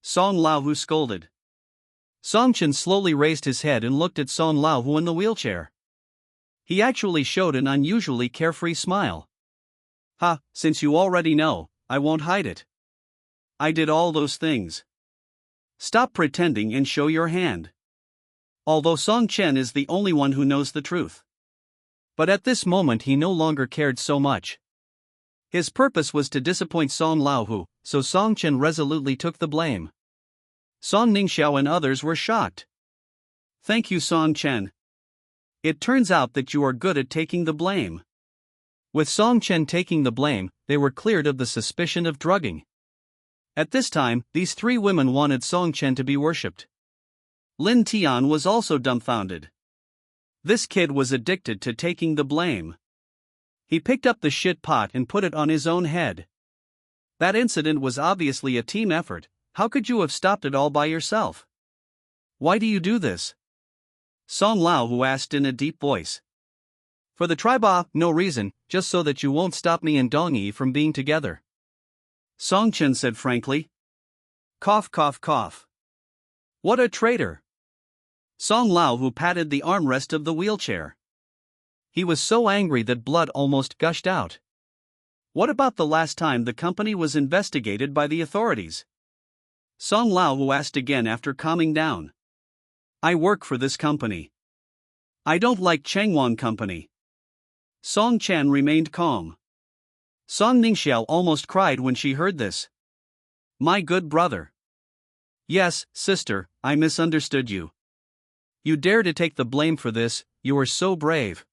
Song Laohu scolded. Song Chen slowly raised his head and looked at Song Laohu in the wheelchair. He actually showed an unusually carefree smile. "Ha, since you already know, I won't hide it. I did all those things. Stop pretending and show your hand." Although Song Chen is the only one who knows the truth. But at this moment he no longer cared so much. His purpose was to disappoint Song Laohu, so Song Chen resolutely took the blame. Song Ningxiao and others were shocked. "Thank you, Song Chen. It turns out that you are good at taking the blame." With Song Chen taking the blame, they were cleared of the suspicion of drugging. At this time, these three women wanted Song Chen to be worshipped. Lin Tian was also dumbfounded. This kid was addicted to taking the blame. He picked up the shit pot and put it on his own head. That incident was obviously a team effort. How could you have stopped it all by yourself? Why do you do this? Song Laohu asked in a deep voice. For the tribe, no reason, just so that you won't stop me and Dongyi from being together. Song Chen said frankly. Cough, cough, cough. What a traitor. Song Laohu patted the armrest of the wheelchair. He was so angry that blood almost gushed out. What about the last time the company was investigated by the authorities? Song Laohu asked again after calming down. I work for this company. I don't like Chengwon Company. Song Chen remained calm. Song Ningxiao almost cried when she heard this. My good brother. Yes, sister, I misunderstood you. You dare to take the blame for this, you are so brave.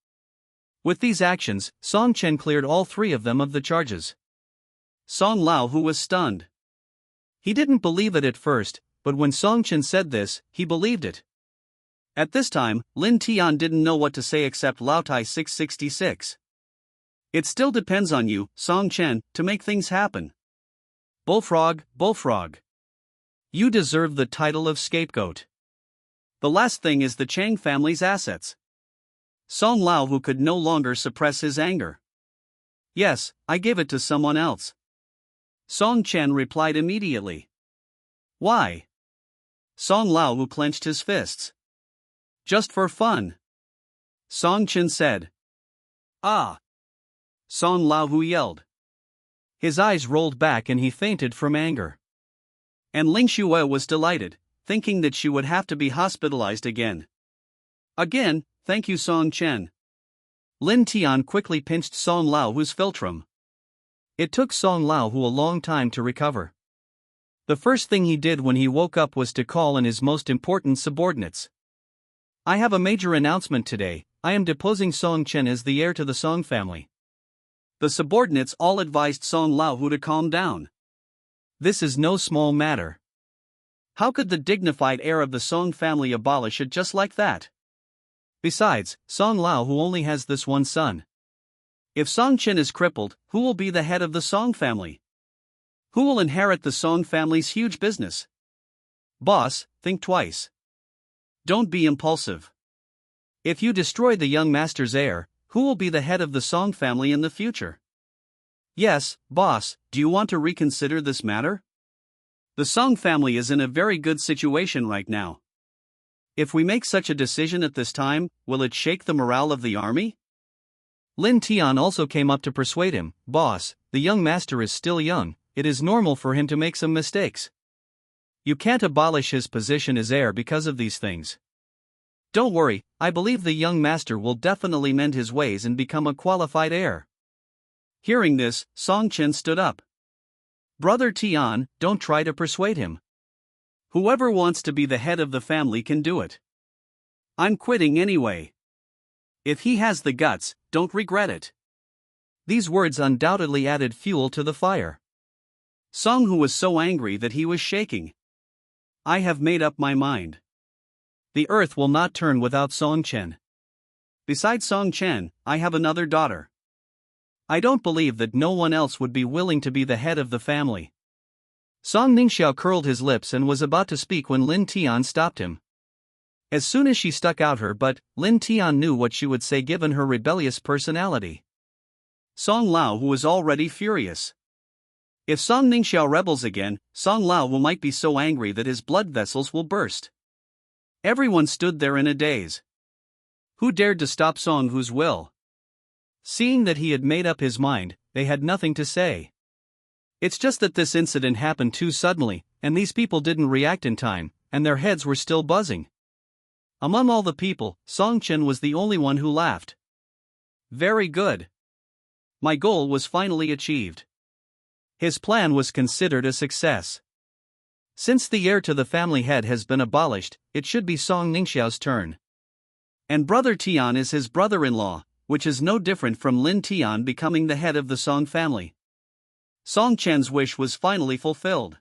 With these actions, Song Chen cleared all three of them of the charges. Song Laohu was stunned. He didn't believe it at first, but when Song Chen said this, he believed it. At this time, Lin Tian didn't know what to say except Lautai 666. It still depends on you, Song Chen, to make things happen. Bullfrog, bullfrog. You deserve the title of scapegoat. The last thing is the Chang family's assets. Song Lao who could no longer suppress his anger. Yes, I gave it to someone else. Song Chen replied immediately. Why? Song Lao who clenched his fists. Just for fun. Song Chen said. Ah! Song Lao who yelled. His eyes rolled back and he fainted from anger. And Ling Xue was delighted, thinking that she would have to be hospitalized again. Again, thank you Song Chen. Lin Tian quickly pinched Song Lao who's philtrum. It took Song Lao who a long time to recover. The first thing he did when he woke up was to call in his most important subordinates. I have a major announcement today. I am deposing Song Chen as the heir to the Song family. The subordinates all advised Song Lao who to calm down. This is no small matter. How could the dignified heir of the Song family abolish it just like that? Besides, Song Lao who only has this one son. If Song Chen is crippled, who will be the head of the Song family? Who will inherit the Song family's huge business? Boss, think twice. Don't be impulsive. If you destroy the young master's heir, who will be the head of the Song family in the future? Yes, boss, do you want to reconsider this matter? The Song family is in a very good situation right now. If we make such a decision at this time, will it shake the morale of the army? Lin Tian also came up to persuade him. Boss, the young master is still young, it is normal for him to make some mistakes. You can't abolish his position as heir because of these things. Don't worry, I believe the young master will definitely mend his ways and become a qualified heir. Hearing this, Song Chen stood up. Brother Tian, don't try to persuade him. Whoever wants to be the head of the family can do it. I'm quitting anyway. If he has the guts, don't regret it. These words undoubtedly added fuel to the fire. Song who was so angry that he was shaking. I have made up my mind. The earth will not turn without Song Chen. Besides Song Chen, I have another daughter. I don't believe that no one else would be willing to be the head of the family. Song Ningxiao curled his lips and was about to speak when Lin Tian stopped him. As soon as she stuck out her butt, Lin Tian knew what she would say given her rebellious personality. Song Lao who was already furious. If Song Ningxiao rebels again, Song Lao will might be so angry that his blood vessels will burst. Everyone stood there in a daze. Who dared to stop Song Hu's will? Seeing that he had made up his mind, they had nothing to say. It's just that this incident happened too suddenly, and these people didn't react in time, and their heads were still buzzing. Among all the people, Song Chen was the only one who laughed. Very good. My goal was finally achieved. His plan was considered a success. Since the heir to the family head has been abolished, it should be Song Ningxiao's turn. And Brother Tian is his brother-in-law, which is no different from Lin Tian becoming the head of the Song family. Song Chen's wish was finally fulfilled.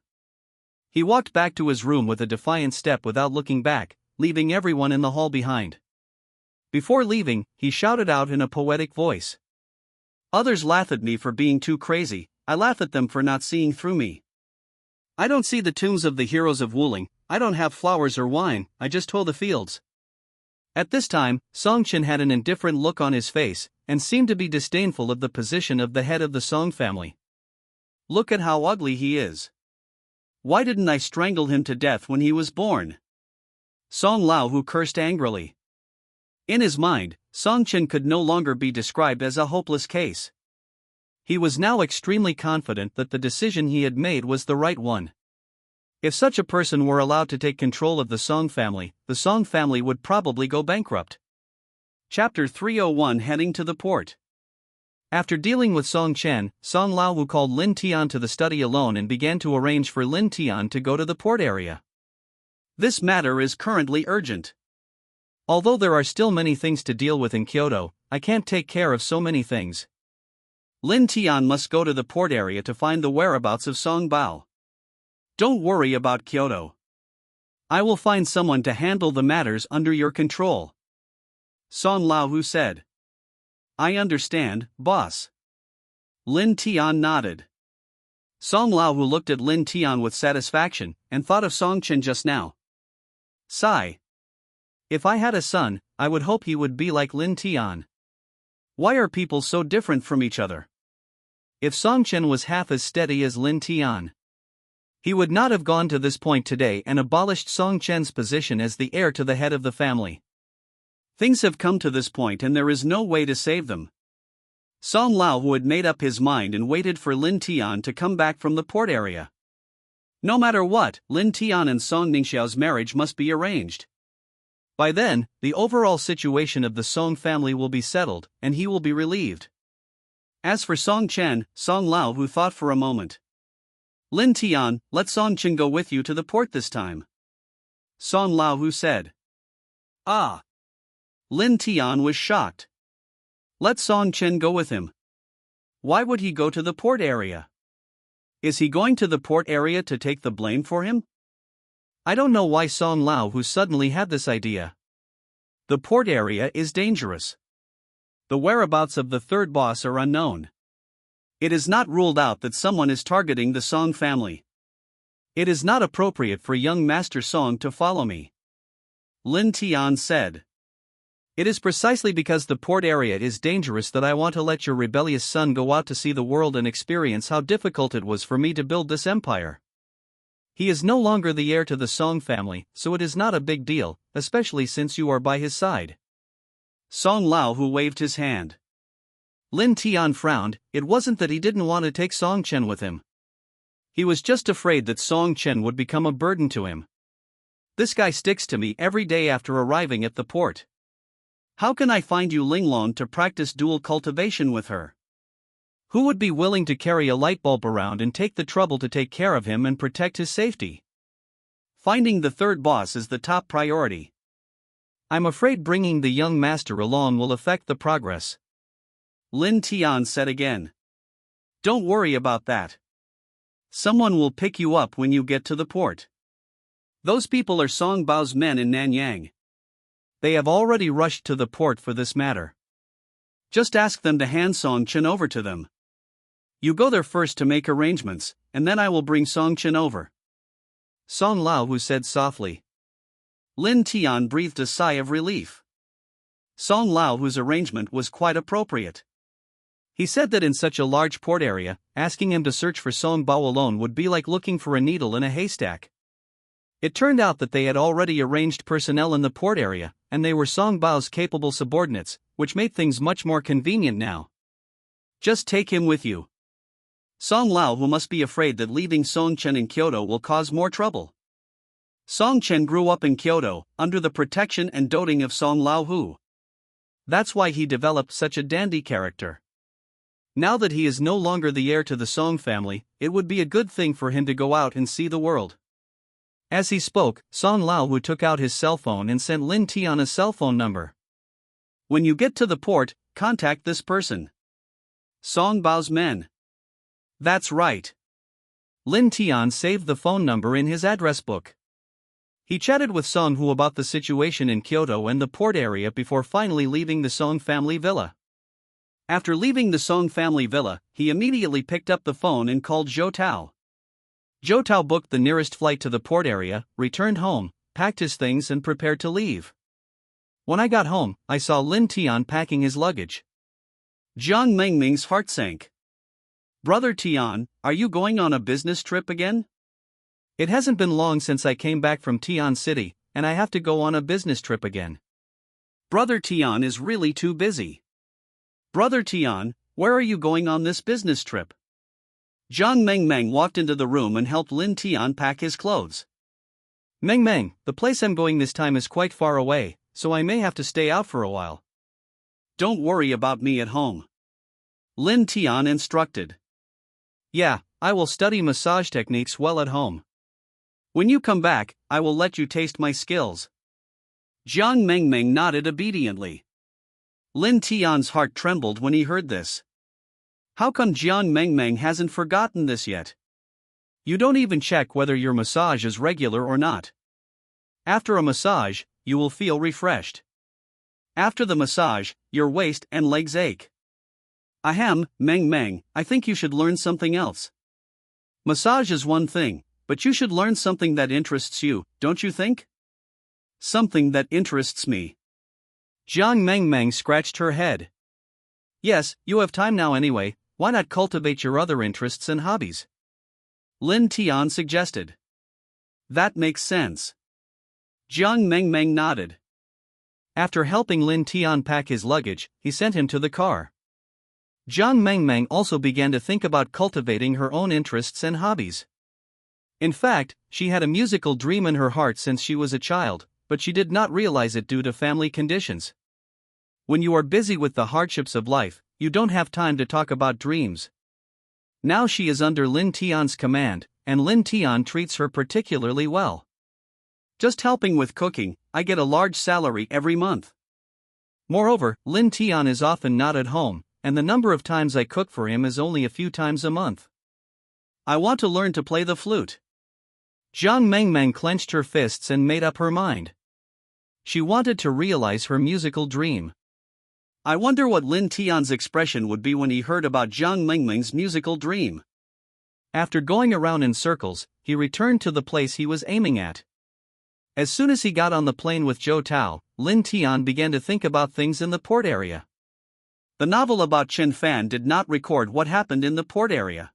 He walked back to his room with a defiant step without looking back, leaving everyone in the hall behind. Before leaving, he shouted out in a poetic voice. Others laugh at me for being too crazy, I laugh at them for not seeing through me. I don't see the tombs of the heroes of Wuling, I don't have flowers or wine, I just hoe the fields. At this time, Song Chen had an indifferent look on his face, and seemed to be disdainful of the position of the head of the Song family. Look at how ugly he is. Why didn't I strangle him to death when he was born? Song Lao who cursed angrily. In his mind, Song Chen could no longer be described as a hopeless case. He was now extremely confident that the decision he had made was the right one. If such a person were allowed to take control of the Song family would probably go bankrupt. Chapter 301 Heading to the Port. After dealing with Song Chen, Song Lao called Lin Tian to the study alone and began to arrange for Lin Tian to go to the port area. This matter is currently urgent. Although there are still many things to deal with in Kyoto, I can't take care of so many things. Lin Tian must go to the port area to find the whereabouts of Song Bao. Don't worry about Kyoto. I will find someone to handle the matters under your control. Song Laohu said. I understand, boss. Lin Tian nodded. Song Laohu looked at Lin Tian with satisfaction, and thought of Song Chen just now. Sigh. If I had a son, I would hope he would be like Lin Tian. Why are people so different from each other? If Song Chen was half as steady as Lin Tian, he would not have gone to this point today and abolished Song Chen's position as the heir to the head of the family. Things have come to this point and there is no way to save them. Song Laohu had made up his mind and waited for Lin Tian to come back from the port area. No matter what, Lin Tian and Song Ningxiao's marriage must be arranged. By then, the overall situation of the Song family will be settled, and he will be relieved. As for Song Chen, Song Laohu thought for a moment. Lin Tian, let Song Chen go with you to the port this time. Song Laohu said. Ah! Lin Tian was shocked. Let Song Chen go with him. Why would he go to the port area? Is he going to the port area to take the blame for him? I don't know why Song Laohu suddenly had this idea. The port area is dangerous. The whereabouts of the third boss are unknown. It is not ruled out that someone is targeting the Song family. It is not appropriate for young Master Song to follow me. Lin Tian said. It is precisely because the port area is dangerous that I want to let your rebellious son go out to see the world and experience how difficult it was for me to build this empire. He is no longer the heir to the Song family, so it is not a big deal, especially since you are by his side. Song Laohu waved his hand. Lin Tian frowned. It wasn't that he didn't want to take Song Chen with him. He was just afraid that Song Chen would become a burden to him. This guy sticks to me every day after arriving at the port. How can I find you Linglong to practice dual cultivation with her? Who would be willing to carry a light bulb around and take the trouble to take care of him and protect his safety? Finding the third boss is the top priority. I'm afraid bringing the young master along will affect the progress. Lin Tian said again. Don't worry about that. Someone will pick you up when you get to the port. Those people are Song Bao's men in Nanyang. They have already rushed to the port for this matter. Just ask them to hand Song Chen over to them. You go there first to make arrangements, and then I will bring Song Chen over. Song Laohu said softly. Lin Tian breathed a sigh of relief. Song Laohu's arrangement was quite appropriate. He said that in such a large port area, asking him to search for Song Bao alone would be like looking for a needle in a haystack. It turned out that they had already arranged personnel in the port area, and they were Song Bao's capable subordinates, which made things much more convenient now. Just take him with you. Song Laohu must be afraid that leaving Song Chen in Kyoto will cause more trouble. Song Chen grew up in Kyoto, under the protection and doting of Song Laohu. That's why he developed such a dandy character. Now that he is no longer the heir to the Song family, it would be a good thing for him to go out and see the world. As he spoke, Song Laohu took out his cell phone and sent Lin Tian a cell phone number. When you get to the port, contact this person. Song Bao's men. That's right. Lin Tian saved the phone number in his address book. He chatted with Song Hu about the situation in Kyoto and the port area before finally leaving the Song family villa. After leaving the Song family villa, he immediately picked up the phone and called Zhou Tao. Zhou Tao booked the nearest flight to the port area, returned home, packed his things and prepared to leave. When I got home, I saw Lin Tian packing his luggage. Jiang Mengming's heart sank. Brother Tian, are you going on a business trip again? It hasn't been long since I came back from Tian City, and I have to go on a business trip again. Brother Tian is really too busy. Brother Tian, where are you going on this business trip? Jiang Mengmeng walked into the room and helped Lin Tian pack his clothes. Mengmeng, the place I'm going this time is quite far away, so I may have to stay out for a while. Don't worry about me at home. Lin Tian instructed. Yeah, I will study massage techniques well at home. When you come back, I will let you taste my skills. Jiang Mengmeng nodded obediently. Lin Tian's heart trembled when he heard this. How come Jiang Mengmeng hasn't forgotten this yet? You don't even check whether your massage is regular or not. After a massage, you will feel refreshed. After the massage, your waist and legs ache. Ahem, Meng Meng, I think you should learn something else. Massage is one thing, but you should learn something that interests you, don't you think? Something that interests me. Jiang Meng Meng scratched her head. Yes, you have time now anyway, why not cultivate your other interests and hobbies? Lin Tian suggested. That makes sense. Jiang Meng Meng nodded. After helping Lin Tian pack his luggage, he sent him to the car. Jiang Meng Meng also began to think about cultivating her own interests and hobbies. In fact, she had a musical dream in her heart since she was a child, but she did not realize it due to family conditions. When you are busy with the hardships of life, you don't have time to talk about dreams. Now she is under Lin Tian's command, and Lin Tian treats her particularly well. Just helping with cooking, I get a large salary every month. Moreover, Lin Tian is often not at home, and the number of times I cook for him is only a few times a month. I want to learn to play the flute. Jiang Meng Meng clenched her fists and made up her mind. She wanted to realize her musical dream. I wonder what Lin Tian's expression would be when he heard about Jiang Meng Meng's musical dream. After going around in circles, he returned to the place he was aiming at. As soon as he got on the plane with Zhou Tao, Lin Tian began to think about things in the port area. The novel about Chen Fan did not record what happened in the port area.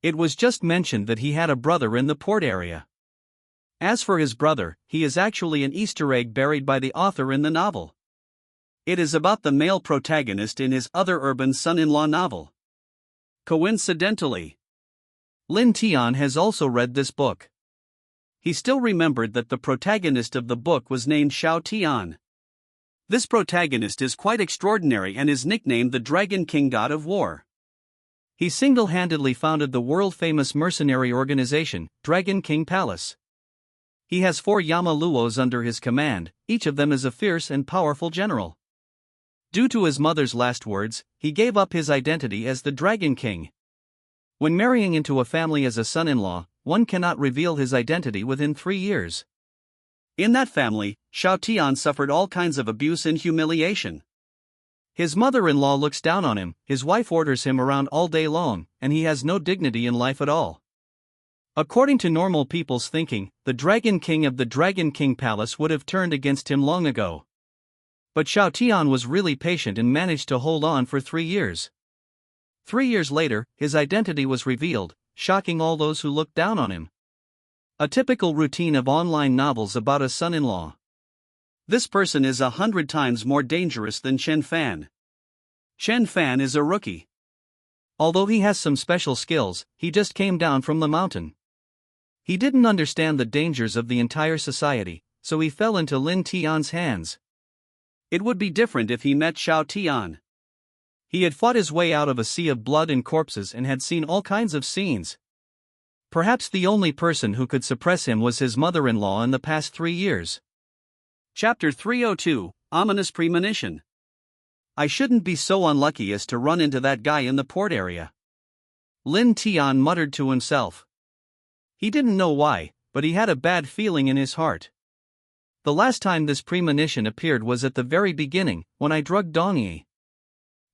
It was just mentioned that he had a brother in the port area. As for his brother, he is actually an Easter egg buried by the author in the novel. It is about the male protagonist in his other urban son-in-law novel. Coincidentally, Lin Tian has also read this book. He still remembered that the protagonist of the book was named Xiao Tian. This protagonist is quite extraordinary and is nicknamed the Dragon King God of War. He single-handedly founded the world-famous mercenary organization, Dragon King Palace. He has 4 Yama Luos under his command, each of them is a fierce and powerful general. Due to his mother's last words, he gave up his identity as the Dragon King. When marrying into a family as a son-in-law, one cannot reveal his identity within 3 years. In that family, Xiao Tian suffered all kinds of abuse and humiliation. His mother-in-law looks down on him, his wife orders him around all day long, and he has no dignity in life at all. According to normal people's thinking, the Dragon King of the Dragon King Palace would have turned against him long ago. But Xiao Tian was really patient and managed to hold on for 3 years. 3 years later, his identity was revealed, shocking all those who looked down on him. A typical routine of online novels about a son-in-law. This person is 100 times more dangerous than Chen Fan. Chen Fan is a rookie. Although he has some special skills, he just came down from the mountain. He didn't understand the dangers of the entire society, so he fell into Lin Tian's hands. It would be different if he met Xiao Tian. He had fought his way out of a sea of blood and corpses and had seen all kinds of scenes. Perhaps the only person who could suppress him was his mother-in-law in the past 3 years. Chapter 302, Ominous Premonition. I shouldn't be so unlucky as to run into that guy in the port area. Lin Tian muttered to himself. He didn't know why, but he had a bad feeling in his heart. The last time this premonition appeared was at the very beginning, when I drugged Dong Yi.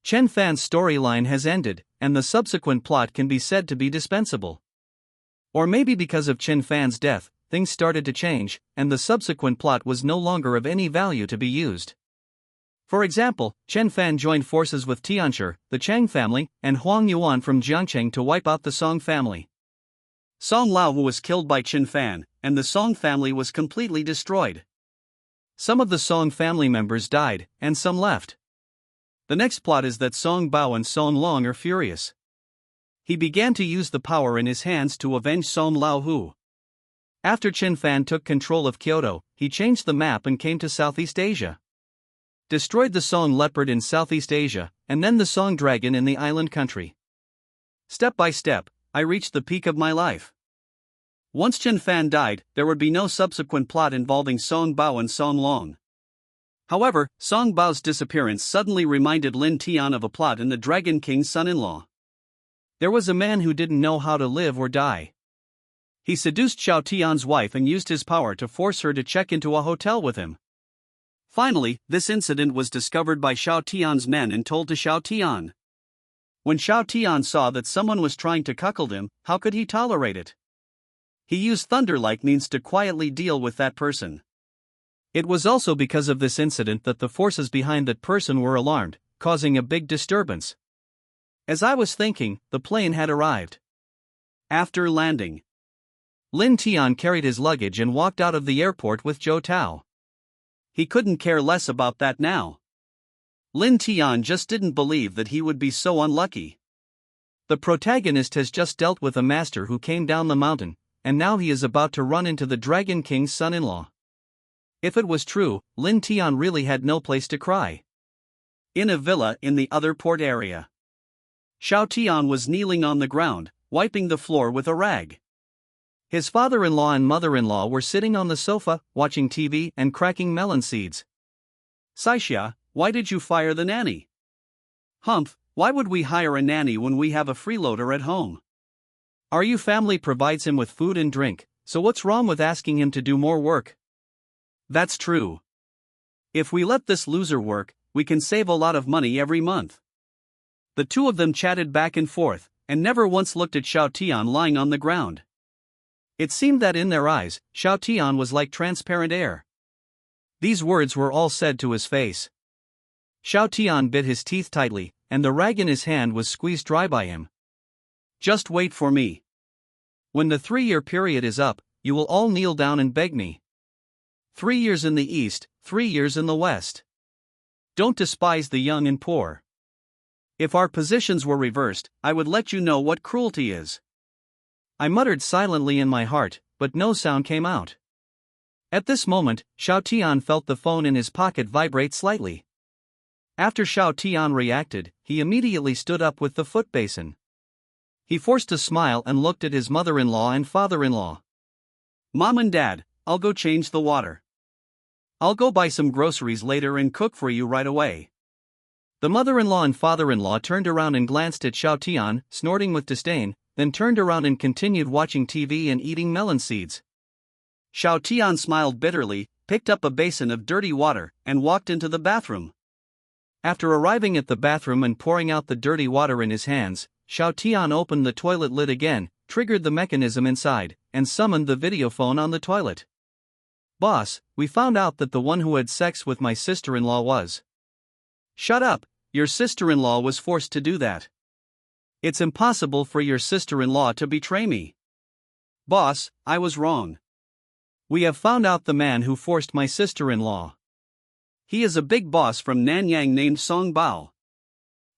Chen Fan's storyline has ended, and the subsequent plot can be said to be dispensable. Or maybe because of Chen Fan's death, things started to change, and the subsequent plot was no longer of any value to be used. For example, Chen Fan joined forces with Tianshi, the Chang family, and Huang Yuan from Jiangcheng to wipe out the Song family. Song Laohu was killed by Chen Fan, and the Song family was completely destroyed. Some of the Song family members died, and some left. The next plot is that Song Bao and Song Long are furious. He began to use the power in his hands to avenge Song Laohu. After Chen Fan took control of Kyoto, he changed the map and came to Southeast Asia. Destroyed the Song leopard in Southeast Asia, and then the Song dragon in the island country. Step by step, I reached the peak of my life. Once Chen Fan died, there would be no subsequent plot involving Song Bao and Song Long. However, Song Bao's disappearance suddenly reminded Lin Tian of a plot in the Dragon King's son-in-law. There was a man who didn't know how to live or die. He seduced Xiao Tian's wife and used his power to force her to check into a hotel with him. Finally, this incident was discovered by Xiao Tian's men and told to Xiao Tian. When Xiao Tian saw that someone was trying to cuckold him, how could he tolerate it? He used thunder-like means to quietly deal with that person. It was also because of this incident that the forces behind that person were alarmed, causing a big disturbance. As I was thinking, the plane had arrived. After landing, Lin Tian carried his luggage and walked out of the airport with Zhou Tao. He couldn't care less about that now. Lin Tian just didn't believe that he would be so unlucky. The protagonist has just dealt with a master who came down the mountain, and now he is about to run into the Dragon King's son-in-law. If it was true, Lin Tian really had no place to cry. In a villa in the other port area, Xiao Tian was kneeling on the ground, wiping the floor with a rag. His father-in-law and mother-in-law were sitting on the sofa, watching TV and cracking melon seeds. Saixia, why did you fire the nanny? Humph, why would we hire a nanny when we have a freeloader at home? Our family provides him with food and drink, so what's wrong with asking him to do more work? That's true. If we let this loser work, we can save a lot of money every month. The two of them chatted back and forth, and never once looked at Xiao Tian lying on the ground. It seemed that in their eyes, Xiao Tian was like transparent air. These words were all said to his face. Xiao Tian bit his teeth tightly, and the rag in his hand was squeezed dry by him. Just wait for me. When the 3-year period is up, you will all kneel down and beg me. 3 years in the east, 3 years in the west. Don't despise the young and poor. If our positions were reversed, I would let you know what cruelty is. I muttered silently in my heart, but no sound came out. At this moment, Xiao Tian felt the phone in his pocket vibrate slightly. After Xiao Tian reacted, he immediately stood up with the foot basin. He forced a smile and looked at his mother-in-law and father-in-law. Mom and Dad, I'll go change the water. I'll go buy some groceries later and cook for you right away. The mother-in-law and father-in-law turned around and glanced at Xiao Tian, snorting with disdain, then turned around and continued watching TV and eating melon seeds. Xiao Tian smiled bitterly, picked up a basin of dirty water, and walked into the bathroom. After arriving at the bathroom and pouring out the dirty water in his hands, Xiao Tian opened the toilet lid again, triggered the mechanism inside, and summoned the videophone on the toilet. Boss, we found out that the one who had sex with my sister-in-law was. Shut up, your sister-in-law was forced to do that. It's impossible for your sister-in-law to betray me. Boss, I was wrong. We have found out the man who forced my sister-in-law. He is a big boss from Nanyang named Song Bao.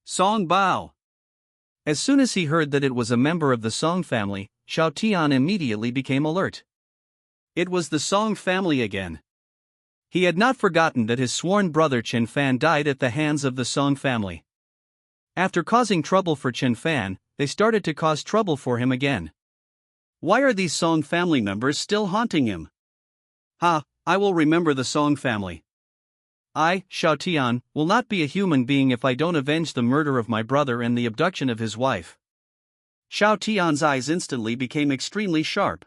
Song Bao. As soon as he heard that it was a member of the Song family, Xiao Tian immediately became alert. It was the Song family again. He had not forgotten that his sworn brother Chen Fan died at the hands of the Song family. After causing trouble for Chen Fan, they started to cause trouble for him again. Why are these Song family members still haunting him? I will remember the Song family. I, Xiao Tian, will not be a human being if I don't avenge the murder of my brother and the abduction of his wife. Xiao Tian's eyes instantly became extremely sharp.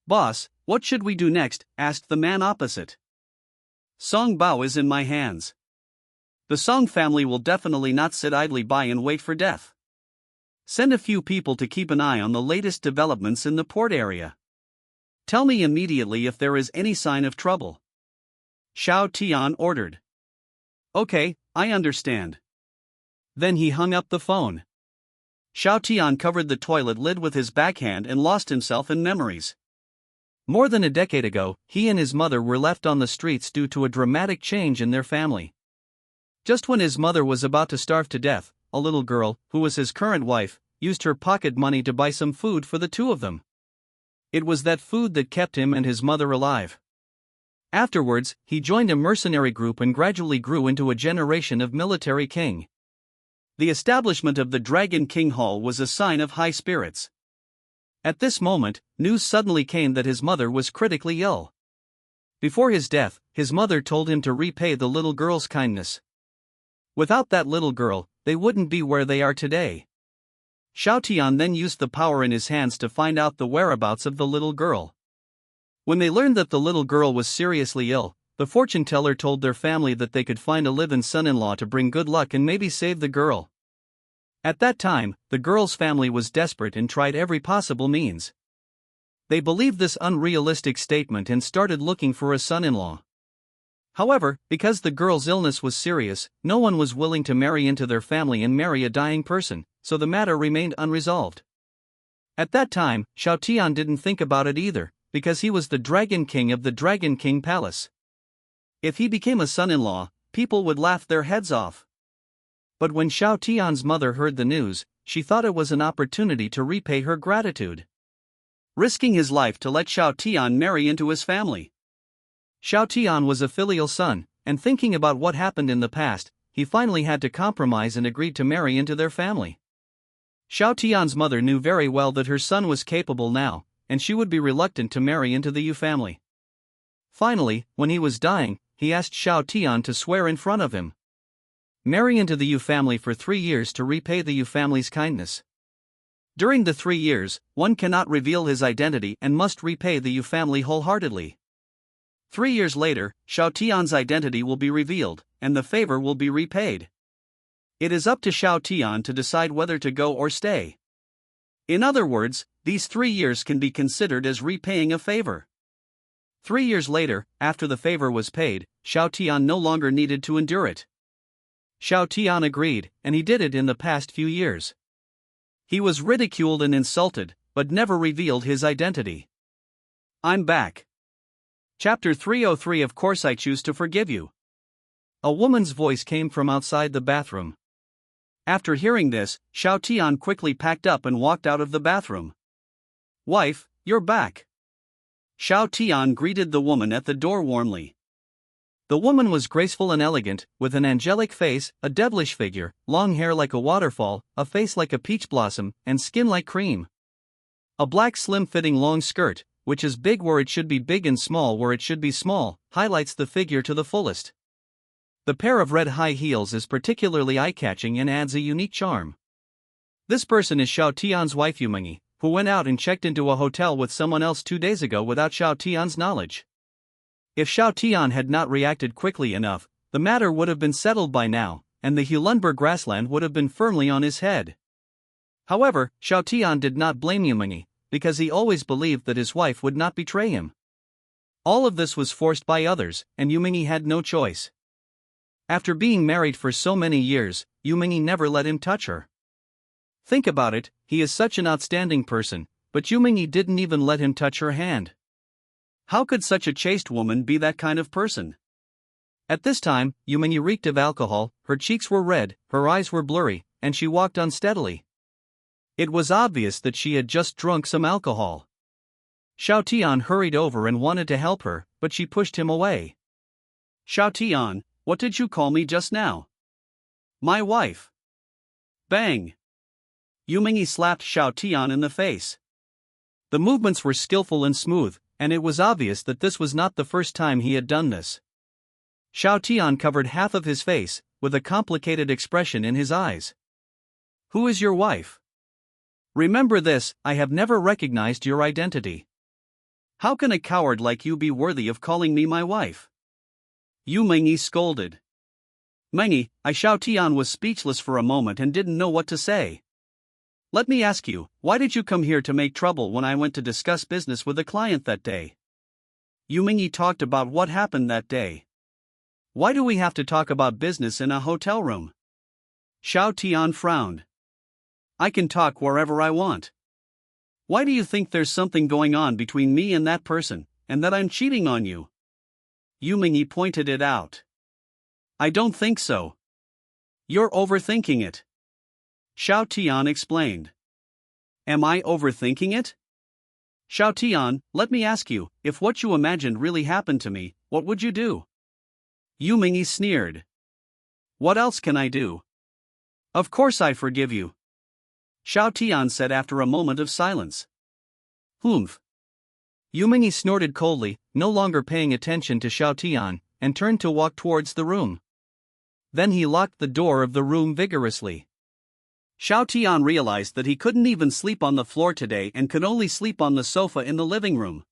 Boss, what should we do next? Asked the man opposite. Song Bao is in my hands. The Song family will definitely not sit idly by and wait for death. Send a few people to keep an eye on the latest developments in the port area. Tell me immediately if there is any sign of trouble. Xiao Tian ordered. Okay, I understand. Then he hung up the phone. Xiao Tian covered the toilet lid with his backhand and lost himself in memories. More than a decade ago, he and his mother were left on the streets due to a dramatic change in their family. Just when his mother was about to starve to death, a little girl, who was his current wife, used her pocket money to buy some food for the two of them. It was that food that kept him and his mother alive. Afterwards, he joined a mercenary group and gradually grew into a generation of military king. The establishment of the Dragon King Hall was a sign of high spirits. At this moment, news suddenly came that his mother was critically ill. Before his death, his mother told him to repay the little girl's kindness. Without that little girl, they wouldn't be where they are today. Xiao Tian then used the power in his hands to find out the whereabouts of the little girl. When they learned that the little girl was seriously ill, the fortune teller told their family that they could find a live-in son-in-law to bring good luck and maybe save the girl. At that time, the girl's family was desperate and tried every possible means. They believed this unrealistic statement and started looking for a son-in-law. However, because the girl's illness was serious, no one was willing to marry into their family and marry a dying person, so the matter remained unresolved. At that time, Xiao Tian didn't think about it either, because he was the Dragon King of the Dragon King Palace. If he became a son-in-law, people would laugh their heads off. But when Xiao Tian's mother heard the news, she thought it was an opportunity to repay her gratitude, risking his life to let Xiao Tian marry into his family. Xiao Tian was a filial son, and thinking about what happened in the past, he finally had to compromise and agreed to marry into their family. Xiao Tian's mother knew very well that her son was capable now, and she would be reluctant to marry into the Yu family. Finally, when he was dying, he asked Xiao Tian to swear in front of him. Marry into the Yu family for 3 years to repay the Yu family's kindness. During the 3 years, one cannot reveal his identity and must repay the Yu family wholeheartedly. 3 years later, Xiao Tian's identity will be revealed, and the favor will be repaid. It is up to Xiao Tian to decide whether to go or stay. In other words, these 3 years can be considered as repaying a favor. 3 years later, after the favor was paid, Xiao Tian no longer needed to endure it. Xiao Tian agreed, and he did it in the past few years. He was ridiculed and insulted, but never revealed his identity. I'm back. Chapter 303. Of course I choose to forgive you. A woman's voice came from outside the bathroom. After hearing this, Xiao Tian quickly packed up and walked out of the bathroom. Wife, you're back. Xiao Tian greeted the woman at the door warmly. The woman was graceful and elegant, with an angelic face, a devilish figure, long hair like a waterfall, a face like a peach blossom, and skin like cream. A black slim-fitting long skirt, which is big where it should be big and small where it should be small, highlights the figure to the fullest. The pair of red high heels is particularly eye-catching and adds a unique charm. This person is Xiao Tian's wife Yumengyi, who went out and checked into a hotel with someone else 2 days ago without Xiao Tian's knowledge. If Xiao Tian had not reacted quickly enough, the matter would have been settled by now, and the Hulunber grassland would have been firmly on his head. However, Xiao Tian did not blame Yumengyi, because he always believed that his wife would not betray him. All of this was forced by others, and Yumengyi had no choice. After being married for so many years, Yumengyi never let him touch her. Think about it, he is such an outstanding person, but Yumengyi didn't even let him touch her hand. How could such a chaste woman be that kind of person? At this time, Yumengyi reeked of alcohol, her cheeks were red, her eyes were blurry, and she walked unsteadily. It was obvious that she had just drunk some alcohol. Xiao Tian hurried over and wanted to help her, but she pushed him away. Xiao Tian, what did you call me just now? My wife. Bang! Yumengyi slapped Xiao Tian in the face. The movements were skillful and smooth, and it was obvious that this was not the first time he had done this. Xiao Tian covered half of his face, with a complicated expression in his eyes. Who is your wife? Remember this, I have never recognized your identity. How can a coward like you be worthy of calling me my wife? Yumengyi scolded. Mengyi, Xiao Tian was speechless for a moment and didn't know what to say. Let me ask you, why did you come here to make trouble when I went to discuss business with a client that day? Yumengyi talked about what happened that day. Why do we have to talk about business in a hotel room? Xiao Tian frowned. I can talk wherever I want. Why do you think there's something going on between me and that person, and that I'm cheating on you? Yumengyi pointed it out. I don't think so. You're overthinking it. Xiao Tian explained. Am I overthinking it? Xiao Tian, let me ask you, if what you imagined really happened to me, what would you do? Yumengyi sneered. What else can I do? Of course I forgive you. Xiao Tian said after a moment of silence. Humph. Yumengyi snorted coldly, no longer paying attention to Xiao Tian, and turned to walk towards the room. Then he locked the door of the room vigorously. Xiao Tian realized that he couldn't even sleep on the floor today and could only sleep on the sofa in the living room.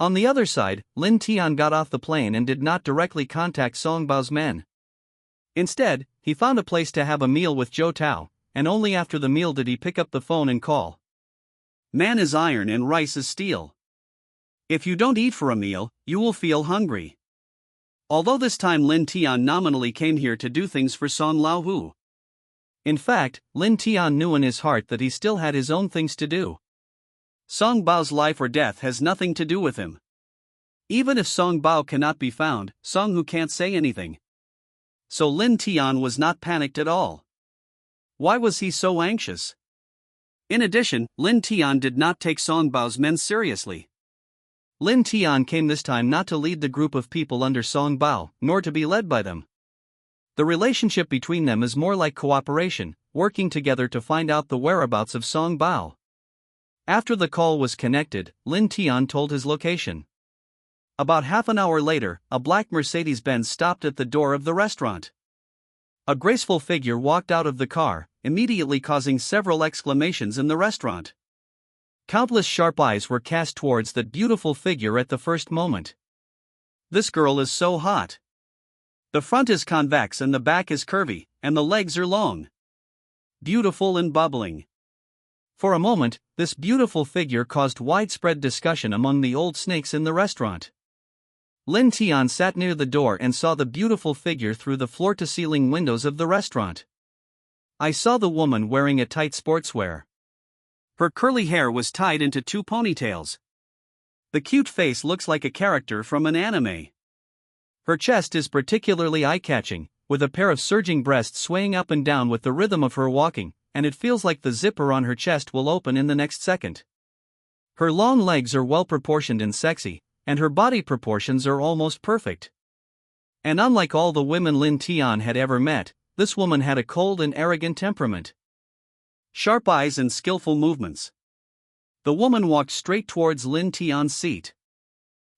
On the other side, Lin Tian got off the plane and did not directly contact Song Bao's men. Instead, he found a place to have a meal with Zhou Tao, and only after the meal did he pick up the phone and call. Man is iron and rice is steel. If you don't eat for a meal, you will feel hungry. Although this time Lin Tian nominally came here to do things for Song Laohu. In fact, Lin Tian knew in his heart that he still had his own things to do. Song Bao's life or death has nothing to do with him. Even if Song Bao cannot be found, Song Hu can't say anything. So Lin Tian was not panicked at all. Why was he so anxious? In addition, Lin Tian did not take Song Bao's men seriously. Lin Tian came this time not to lead the group of people under Song Bao, nor to be led by them. The relationship between them is more like cooperation, working together to find out the whereabouts of Song Bao. After the call was connected, Lin Tian told his location. About half an hour later, a black Mercedes-Benz stopped at the door of the restaurant. A graceful figure walked out of the car, immediately causing several exclamations in the restaurant. Countless sharp eyes were cast towards that beautiful figure at the first moment. This girl is so hot. The front is convex and the back is curvy, and the legs are long. Beautiful and bubbling. For a moment, this beautiful figure caused widespread discussion among the old snakes in the restaurant. Lin Tian sat near the door and saw the beautiful figure through the floor-to-ceiling windows of the restaurant. I saw the woman wearing a tight sportswear. Her curly hair was tied into two ponytails. The cute face looks like a character from an anime. Her chest is particularly eye-catching, with a pair of surging breasts swaying up and down with the rhythm of her walking, and it feels like the zipper on her chest will open in the next second. Her long legs are well-proportioned and sexy, and her body proportions are almost perfect. And unlike all the women Lin Tian had ever met, this woman had a cold and arrogant temperament. Sharp eyes and skillful movements. The woman walked straight towards Lin Tian's seat.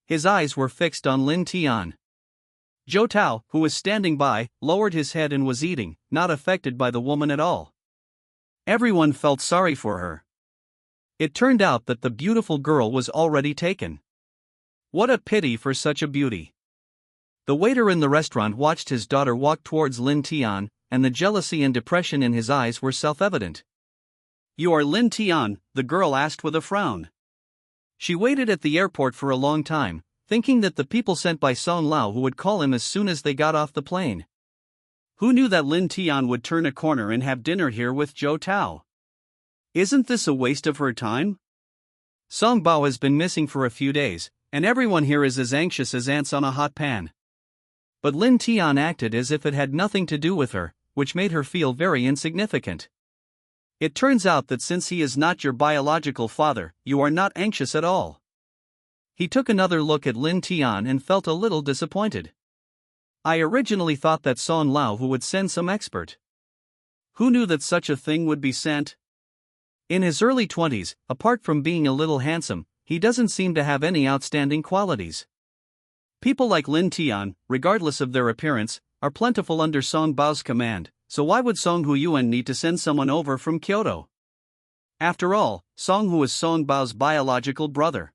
His eyes were fixed on Lin Tian. Zhou Tao, who was standing by, lowered his head and was eating, not affected by the woman at all. Everyone felt sorry for her. It turned out that the beautiful girl was already taken. What a pity for such a beauty. The waiter in the restaurant watched his daughter walk towards Lin Tian, and the jealousy and depression in his eyes were self-evident. You are Lin Tian? The girl asked with a frown. She waited at the airport for a long time, thinking that the people sent by Song Lao who would call him as soon as they got off the plane. Who knew that Lin Tian would turn a corner and have dinner here with Zhou Tao? Isn't this a waste of her time? Song Bao has been missing for a few days, and everyone here is as anxious as ants on a hot pan. But Lin Tian acted as if it had nothing to do with her, which made her feel very insignificant. It turns out that since he is not your biological father, you are not anxious at all. He took another look at Lin Tian and felt a little disappointed. I originally thought that Song Lao who would send some expert. Who knew that such a thing would be sent? In his early 20s, apart from being a little handsome, he doesn't seem to have any outstanding qualities. People like Lin Tian, regardless of their appearance, are plentiful under Song Bao's command, so why would Song Huyuan need to send someone over from Kyoto? After all, Song Hu is Song Bao's biological brother.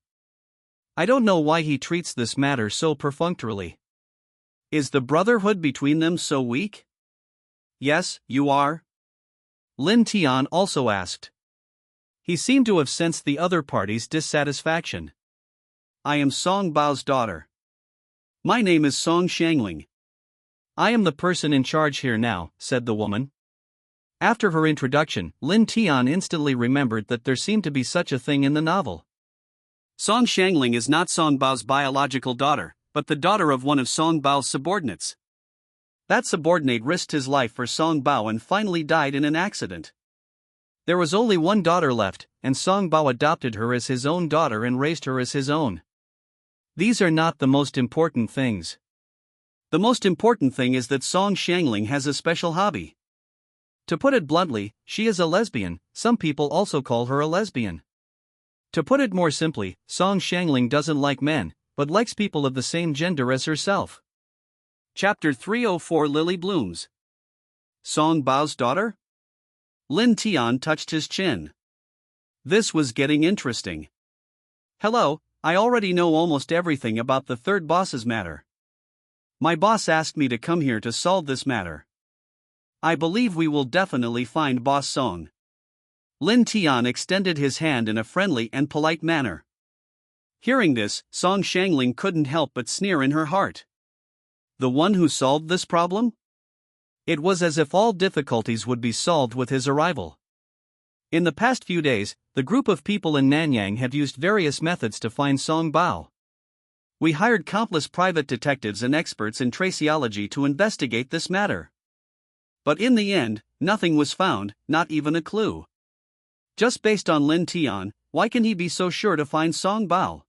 I don't know why he treats this matter so perfunctorily. Is the brotherhood between them so weak? Yes, you are? Lin Tian also asked. He seemed to have sensed the other party's dissatisfaction. I am Song Bao's daughter. My name is Song Shangling. I am the person in charge here now, said the woman. After her introduction, Lin Tian instantly remembered that there seemed to be such a thing in the novel. Song Shangling is not Song Bao's biological daughter, but the daughter of one of Song Bao's subordinates. That subordinate risked his life for Song Bao and finally died in an accident. There was only one daughter left, and Song Bao adopted her as his own daughter and raised her as his own. These are not the most important things. The most important thing is that Song Shangling has a special hobby. To put it bluntly, she is a lesbian. Some people also call her a lesbian. To put it more simply, Song Shangling doesn't like men, but likes people of the same gender as herself. Chapter 304 Lily Blooms. Song Bao's daughter? Lin Tian touched his chin. This was getting interesting. Hello, I already know almost everything about the third boss's matter. My boss asked me to come here to solve this matter. I believe we will definitely find Boss Song. Lin Tian extended his hand in a friendly and polite manner. Hearing this, Song Shangling couldn't help but sneer in her heart. The one who solved this problem? It was as if all difficulties would be solved with his arrival. In the past few days, the group of people in Nanyang had used various methods to find Song Bao. We hired countless private detectives and experts in traceology to investigate this matter. But in the end, nothing was found, not even a clue. Just based on Lin Tian, why can he be so sure to find Song Bao?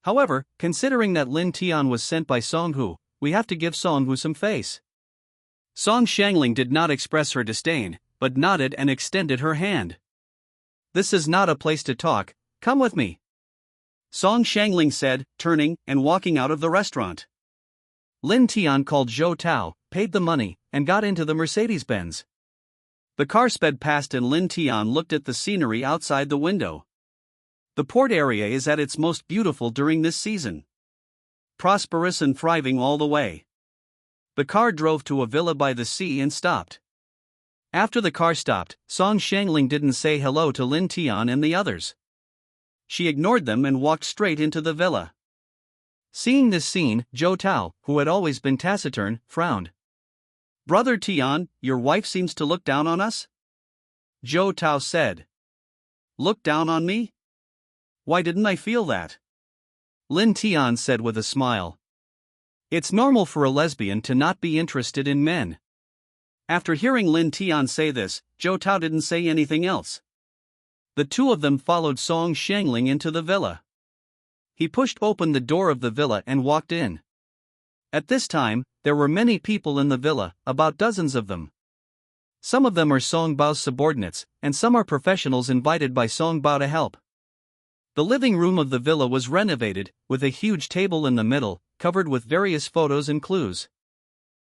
However, considering that Lin Tian was sent by Song Hu, we have to give Song Hu some face. Song Shangling did not express her disdain, but nodded and extended her hand. This is not a place to talk, come with me. Song Shangling said, turning and walking out of the restaurant. Lin Tian called Zhou Tao, paid the money, and got into the Mercedes-Benz. The car sped past and Lin Tian looked at the scenery outside the window. The port area is at its most beautiful during this season. Prosperous and thriving all the way. The car drove to a villa by the sea and stopped. After the car stopped, Song Shangling didn't say hello to Lin Tian and the others. She ignored them and walked straight into the villa. Seeing this scene, Zhou Tao, who had always been taciturn, frowned. Brother Tian, your wife seems to look down on us? Zhou Tao said. Look down on me? Why didn't I feel that? Lin Tian said with a smile. It's normal for a lesbian to not be interested in men. After hearing Lin Tian say this, Zhou Tao didn't say anything else. The two of them followed Song Shangling into the villa. He pushed open the door of the villa and walked in. At this time, there were many people in the villa, about dozens of them. Some of them are Song Bao's subordinates, and some are professionals invited by Song Bao to help. The living room of the villa was renovated, with a huge table in the middle, covered with various photos and clues.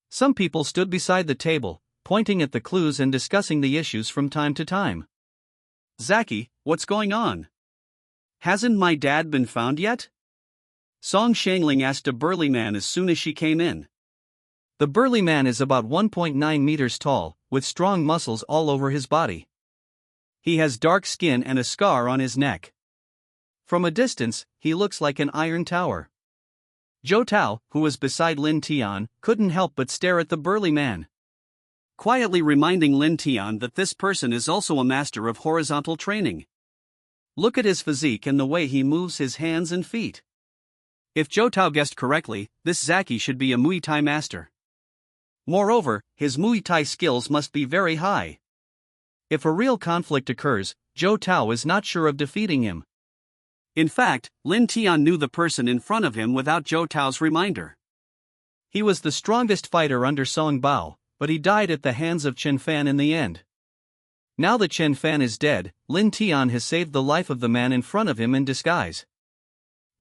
Some people stood beside the table, pointing at the clues and discussing the issues from time to time. Zaki, what's going on? Hasn't my dad been found yet? Song Shangling asked a burly man as soon as she came in. The burly man is about 1.9 meters tall, with strong muscles all over his body. He has dark skin and a scar on his neck. From a distance, he looks like an iron tower. Zhou Tao, who was beside Lin Tian, couldn't help but stare at the burly man, quietly reminding Lin Tian that this person is also a master of horizontal training. Look at his physique and the way he moves his hands and feet. If Zhou Tao guessed correctly, this Zaki should be a Muay Thai master. Moreover, his Muay Thai skills must be very high. If a real conflict occurs, Zhou Tao is not sure of defeating him. In fact, Lin Tian knew the person in front of him without Zhou Tao's reminder. He was the strongest fighter under Song Bao, but he died at the hands of Chen Fan in the end. Now that Chen Fan is dead, Lin Tian has saved the life of the man in front of him in disguise.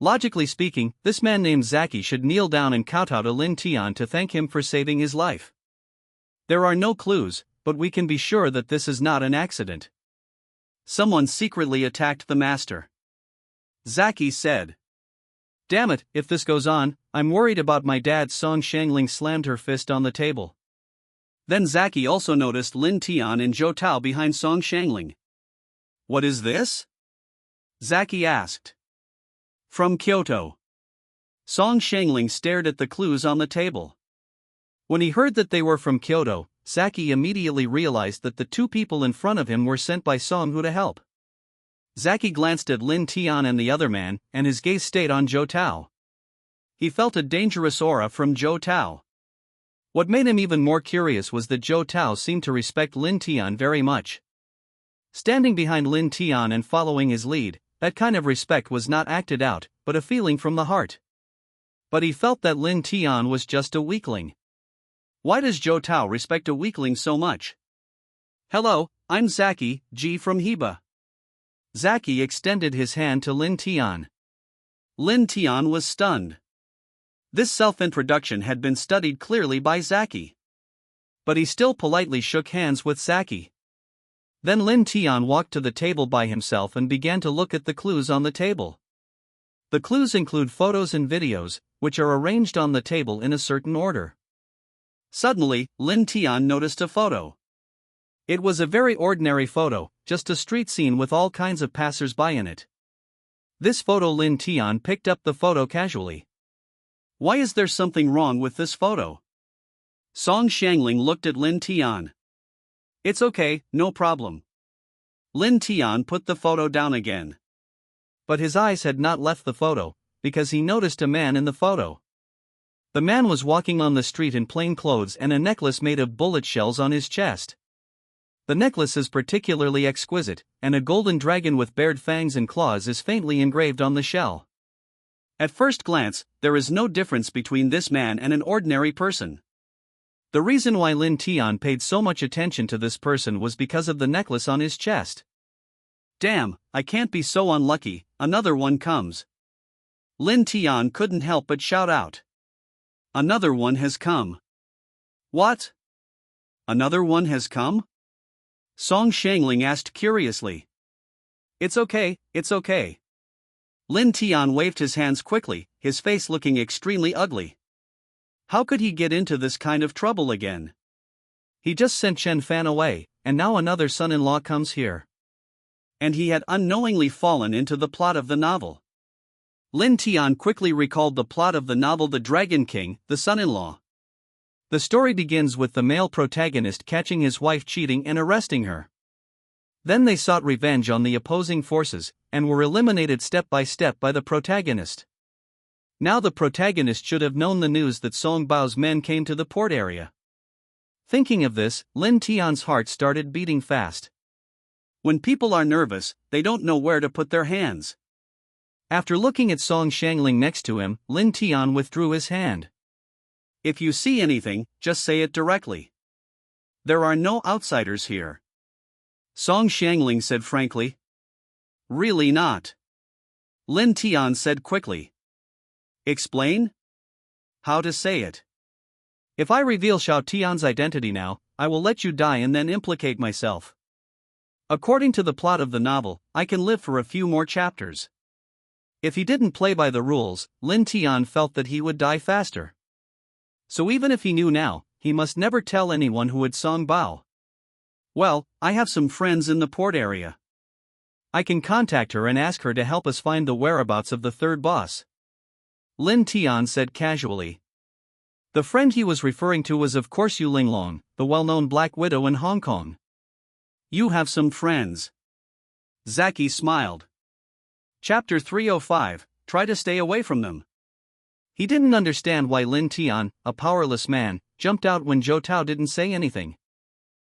Logically speaking, this man named Zaki should kneel down and kowtow to Lin Tian to thank him for saving his life. There are no clues, but we can be sure that this is not an accident. Someone secretly attacked the master. Zaki said. Damn it, if this goes on, I'm worried about my dad. Song Shangling slammed her fist on the table. Then Zaki also noticed Lin Tian and Zhou Tao behind Song Shangling. What is this? Zaki asked. From Kyoto. Song Shangling stared at the clues on the table. When he heard that they were from Kyoto, Zaki immediately realized that the two people in front of him were sent by Song Hu to help. Zaki glanced at Lin Tian and the other man, and his gaze stayed on Zhou Tao. He felt a dangerous aura from Zhou Tao. What made him even more curious was that Zhou Tao seemed to respect Lin Tian very much. Standing behind Lin Tian and following his lead, that kind of respect was not acted out, but a feeling from the heart. But he felt that Lin Tian was just a weakling. Why does Zhou Tao respect a weakling so much? Hello, I'm Zaki, G from Heba. Zaki extended his hand to Lin Tian. Lin Tian was stunned. This self-introduction had been studied clearly by Zaki. But he still politely shook hands with Zaki. Then Lin Tian walked to the table by himself and began to look at the clues on the table. The clues include photos and videos, which are arranged on the table in a certain order. Suddenly, Lin Tian noticed a photo. It was a very ordinary photo, just a street scene with all kinds of passers-by in it. This photo Lin Tian picked up the photo casually. Why is there something wrong with this photo? Song Xiangling looked at Lin Tian. It's okay, no problem. Lin Tian put the photo down again. But his eyes had not left the photo, because he noticed a man in the photo. The man was walking on the street in plain clothes and a necklace made of bullet shells on his chest. The necklace is particularly exquisite, and a golden dragon with bared fangs and claws is faintly engraved on the shell. At first glance, there is no difference between this man and an ordinary person. The reason why Lin Tian paid so much attention to this person was because of the necklace on his chest. Damn, I can't be so unlucky, another one comes. Lin Tian couldn't help but shout out. Another one has come. What? Another one has come? Song Xiangling asked curiously. It's okay, it's okay. Lin Tian waved his hands quickly, his face looking extremely ugly. How could he get into this kind of trouble again? He just sent Chen Fan away, and now another son-in-law comes here. And he had unknowingly fallen into the plot of the novel. Lin Tian quickly recalled the plot of the novel The Dragon King, the son-in-law. The story begins with the male protagonist catching his wife cheating and arresting her. Then they sought revenge on the opposing forces, and were eliminated step by step by the protagonist. Now the protagonist should have known the news that Song Bao's men came to the port area. Thinking of this, Lin Tian's heart started beating fast. When people are nervous, they don't know where to put their hands. After looking at Song Xiangling next to him, Lin Tian withdrew his hand. If you see anything, just say it directly. There are no outsiders here. Song Xiangling said frankly. Really not. Lin Tian said quickly. Explain? How to say it? If I reveal Xiao Tian's identity now, I will let you die and then implicate myself. According to the plot of the novel, I can live for a few more chapters. If he didn't play by the rules, Lin Tian felt that he would die faster. So even if he knew now, he must never tell anyone who had Song Bao. Well, I have some friends in the port area. I can contact her and ask her to help us find the whereabouts of the third boss. Lin Tian said casually. The friend he was referring to was of course Yu Linglong, the well-known Black Widow in Hong Kong. You have some friends. Zaki smiled. Chapter 305, Try to stay away from them. He didn't understand why Lin Tian, a powerless man, jumped out when Zhou Tao didn't say anything.